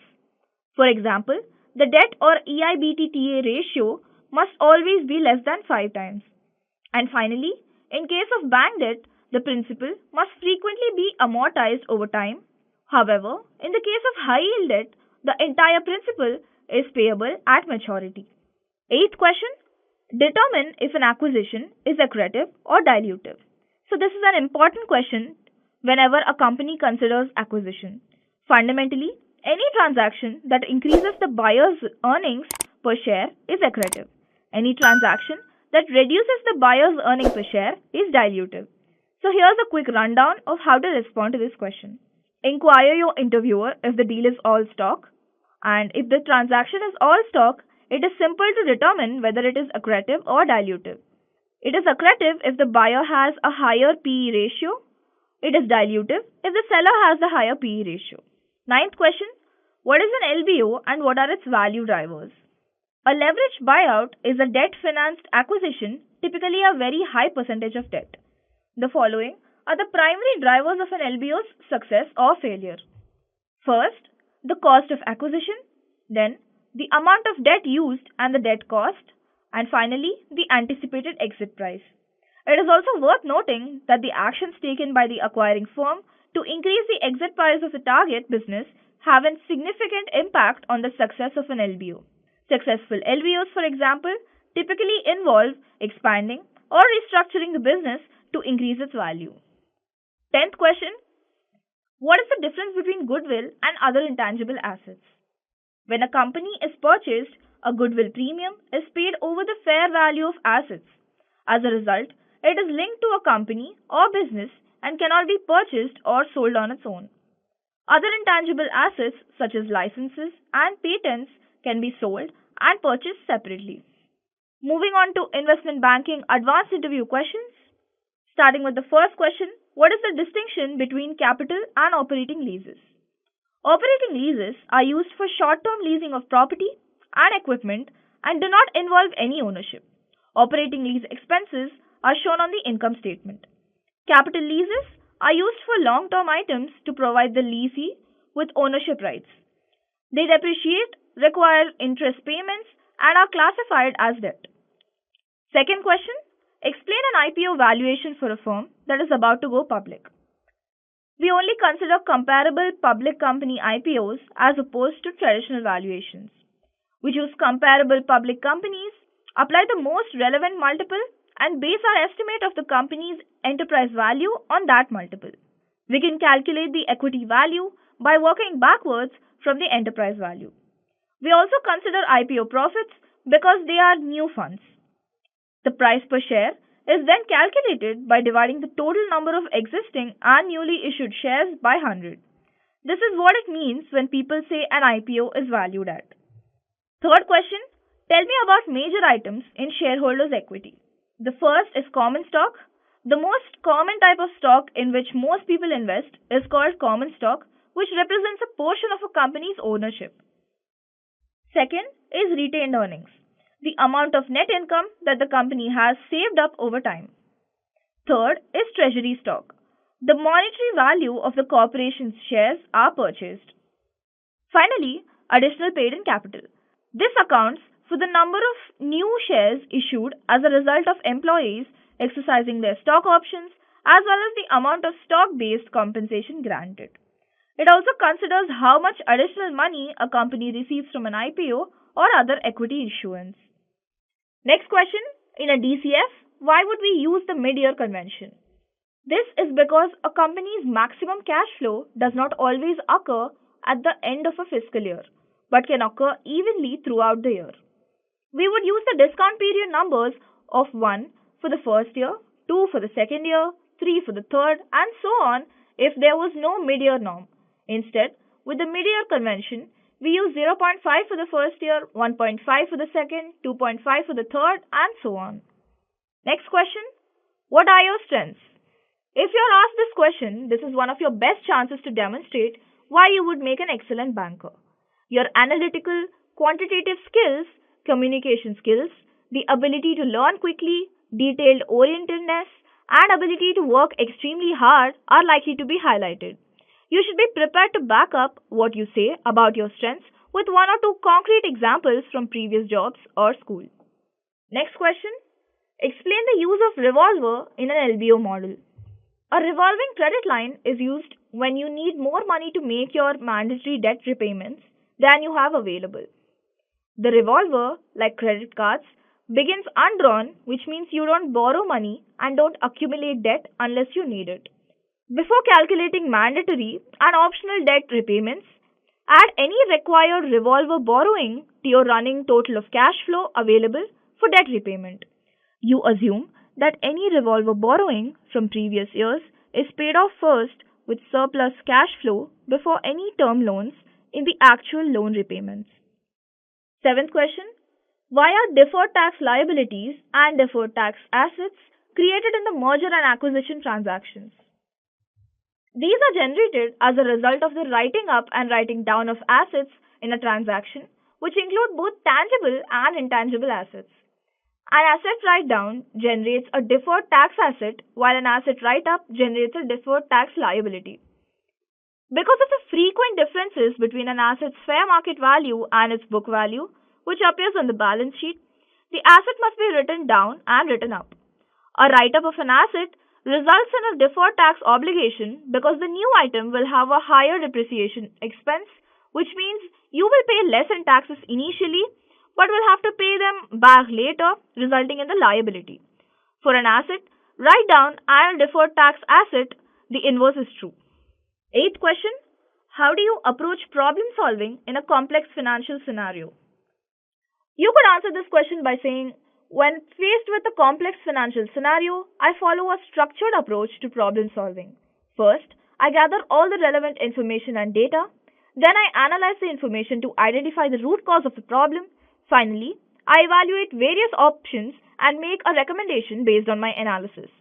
For example, the debt or EBITDA ratio must always be less than 5 times. And finally, in case of bank debt, the principal must frequently be amortized over time. However, in the case of high yield debt, the entire principal is payable at maturity. Eighth question. Determine if an acquisition is accretive or dilutive. So this is an important question whenever a company considers acquisition. Fundamentally, any transaction that increases the buyer's earnings per share is accretive. Any transaction that reduces the buyer's earnings per share is dilutive. So here's a quick rundown of how to respond to this question. Inquire your interviewer if the deal is all stock, and if the transaction is all stock, it is simple to determine whether it is accretive or dilutive. It is accretive if the buyer has a higher PE ratio. It is dilutive if the seller has a higher PE ratio. Ninth question. What is an LBO and what are its value drivers? A leveraged buyout is a debt-financed acquisition, typically a very high percentage of debt. The following are the primary drivers of an LBO's success or failure. First, the cost of acquisition, then the amount of debt used and the debt cost, and finally the anticipated exit price. It is also worth noting that the actions taken by the acquiring firm to increase the exit price of the target business have a significant impact on the success of an LBO. Successful LBOs, for example, typically involve expanding or restructuring the business to increase its value. 10th question. What is the difference between goodwill and other intangible assets? When a company is purchased, a goodwill premium is paid over the fair value of assets. As a result, it is linked to a company or business and cannot be purchased or sold on its own. Other intangible assets such as licenses and patents can be sold and purchased separately. Moving on to investment banking advanced interview questions. Starting with the first question, what is the distinction between capital and operating leases? Operating leases are used for short-term leasing of property and equipment and do not involve any ownership. Operating lease expenses are shown on the income statement. Capital leases are used for long-term items to provide the lessee with ownership rights. They depreciate, require interest payments, and are classified as debt. Second question, explain an IPO valuation for a firm that is about to go public. We only consider comparable public company IPOs as opposed to traditional valuations. We choose comparable public companies, apply the most relevant multiple, and base our estimate of the company's enterprise value on that multiple. We can calculate the equity value by working backwards from the enterprise value. We also consider IPO profits because they are new funds. The price per share is then calculated by dividing the total number of existing and newly issued shares by 100. This is what it means when people say an IPO is valued at. Third question, tell me about major items in shareholders' equity. The first is common stock. The most common type of stock in which most people invest is called common stock, which represents a portion of a company's ownership. Second is retained earnings, the amount of net income that the company has saved up over time. Third is treasury stock. The monetary value of the corporation's shares are purchased. Finally, additional paid-in capital. This accounts for the number of new shares issued as a result of employees exercising their stock options as well as the amount of stock-based compensation granted. It also considers how much additional money a company receives from an IPO or other equity issuance. Next question, in a DCF, why would we use the mid-year convention? This is because a company's maximum cash flow does not always occur at the end of a fiscal year, but can occur evenly throughout the year. We would use the discount period numbers of 1 for the first year, 2 for the second year, 3 for the third, and so on if there was no mid-year norm. Instead, with the mid-year convention, we use 0.5 for the first year, 1.5 for the second, 2.5 for the third, and so on. Next question, what are your strengths? If you are asked this question, this is one of your best chances to demonstrate why you would make an excellent banker. Your analytical, quantitative skills, communication skills, the ability to learn quickly, detailed orientedness, and ability to work extremely hard are likely to be highlighted. You should be prepared to back up what you say about your strengths with 1 or 2 concrete examples from previous jobs or school. Next question. Explain the use of revolver in an LBO model. A revolving credit line is used when you need more money to make your mandatory debt repayments than you have available. The revolver, like credit cards, begins undrawn, which means you don't borrow money and don't accumulate debt unless you need it. Before calculating mandatory and optional debt repayments, add any required revolver borrowing to your running total of cash flow available for debt repayment. You assume that any revolver borrowing from previous years is paid off first with surplus cash flow before any term loans in the actual loan repayments. Seventh question. Why are deferred tax liabilities and deferred tax assets created in the merger and acquisition transactions? These are generated as a result of the writing up and writing down of assets in a transaction, which include both tangible and intangible assets. An asset write-down generates a deferred tax asset, while an asset write-up generates a deferred tax liability. Because of the frequent differences between an asset's fair market value and its book value, which appears on the balance sheet, the asset must be written down and written up. A write-up of an asset results in a deferred tax obligation because the new item will have a higher depreciation expense, which means you will pay less in taxes initially but will have to pay them back later, resulting in the liability. For an asset, write down and a deferred tax asset, the inverse is true. Eighth question, how do you approach problem solving in a complex financial scenario? You could answer this question by saying, when faced with a complex financial scenario, I follow a structured approach to problem solving. First, I gather all the relevant information and data. Then I analyze the information to identify the root cause of the problem. Finally, I evaluate various options and make a recommendation based on my analysis.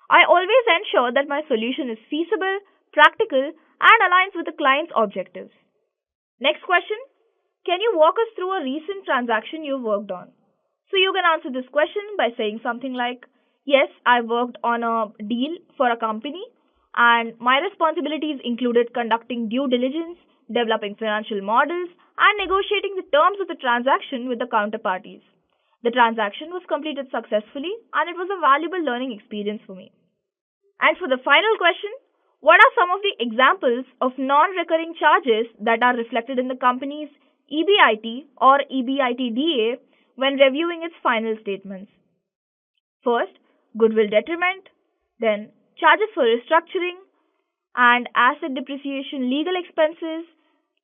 I always ensure that my solution is feasible, practical, and aligns with the client's objectives. Next question, can you walk us through a recent transaction you've worked on? So you can answer this question by saying something like, yes, I worked on a deal for a company and my responsibilities included conducting due diligence, developing financial models, and negotiating the terms of the transaction with the counterparties. The transaction was completed successfully and it was a valuable learning experience for me. And for the final question, what are some of the examples of non-recurring charges that are reflected in the company's EBIT or EBITDA when reviewing its final statements? First, goodwill detriment, then charges for restructuring and asset depreciation, legal expenses,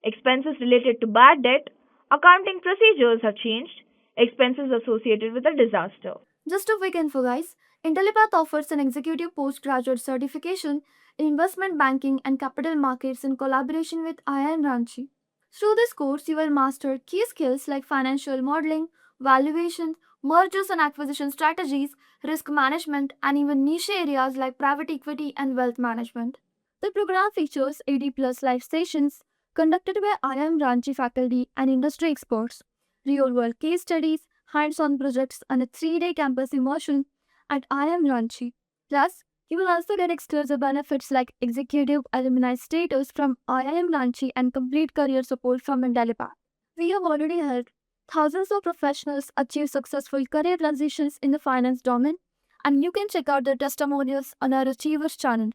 expenses related to bad debt, accounting procedures are changed, expenses associated with a disaster. Just a quick info, guys. Intellipaat offers an executive postgraduate certification in investment banking and capital markets in collaboration with IIM Ranchi. Through this course, you will master key skills like financial modeling, valuation, mergers and acquisition strategies, risk management, and even niche areas like private equity and wealth management. The program features 80 plus live sessions conducted by IIM Ranchi faculty and industry experts, real world case studies, hands on projects, and a 3-day campus immersion at IIM Ranchi. Plus, you will also get exclusive benefits like executive alumni status from IIM Ranchi and complete career support from Intellipaat. We have already helped thousands of professionals achieve successful career transitions in the finance domain, and you can check out the testimonials on our Achievers channel.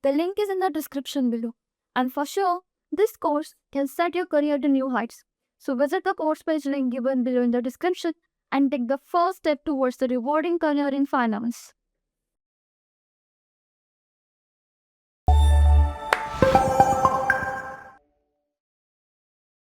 The link is in the description below. And for sure, this course can set your career to new heights. So visit the course page link given below in the description and take the first step towards the rewarding career in finance.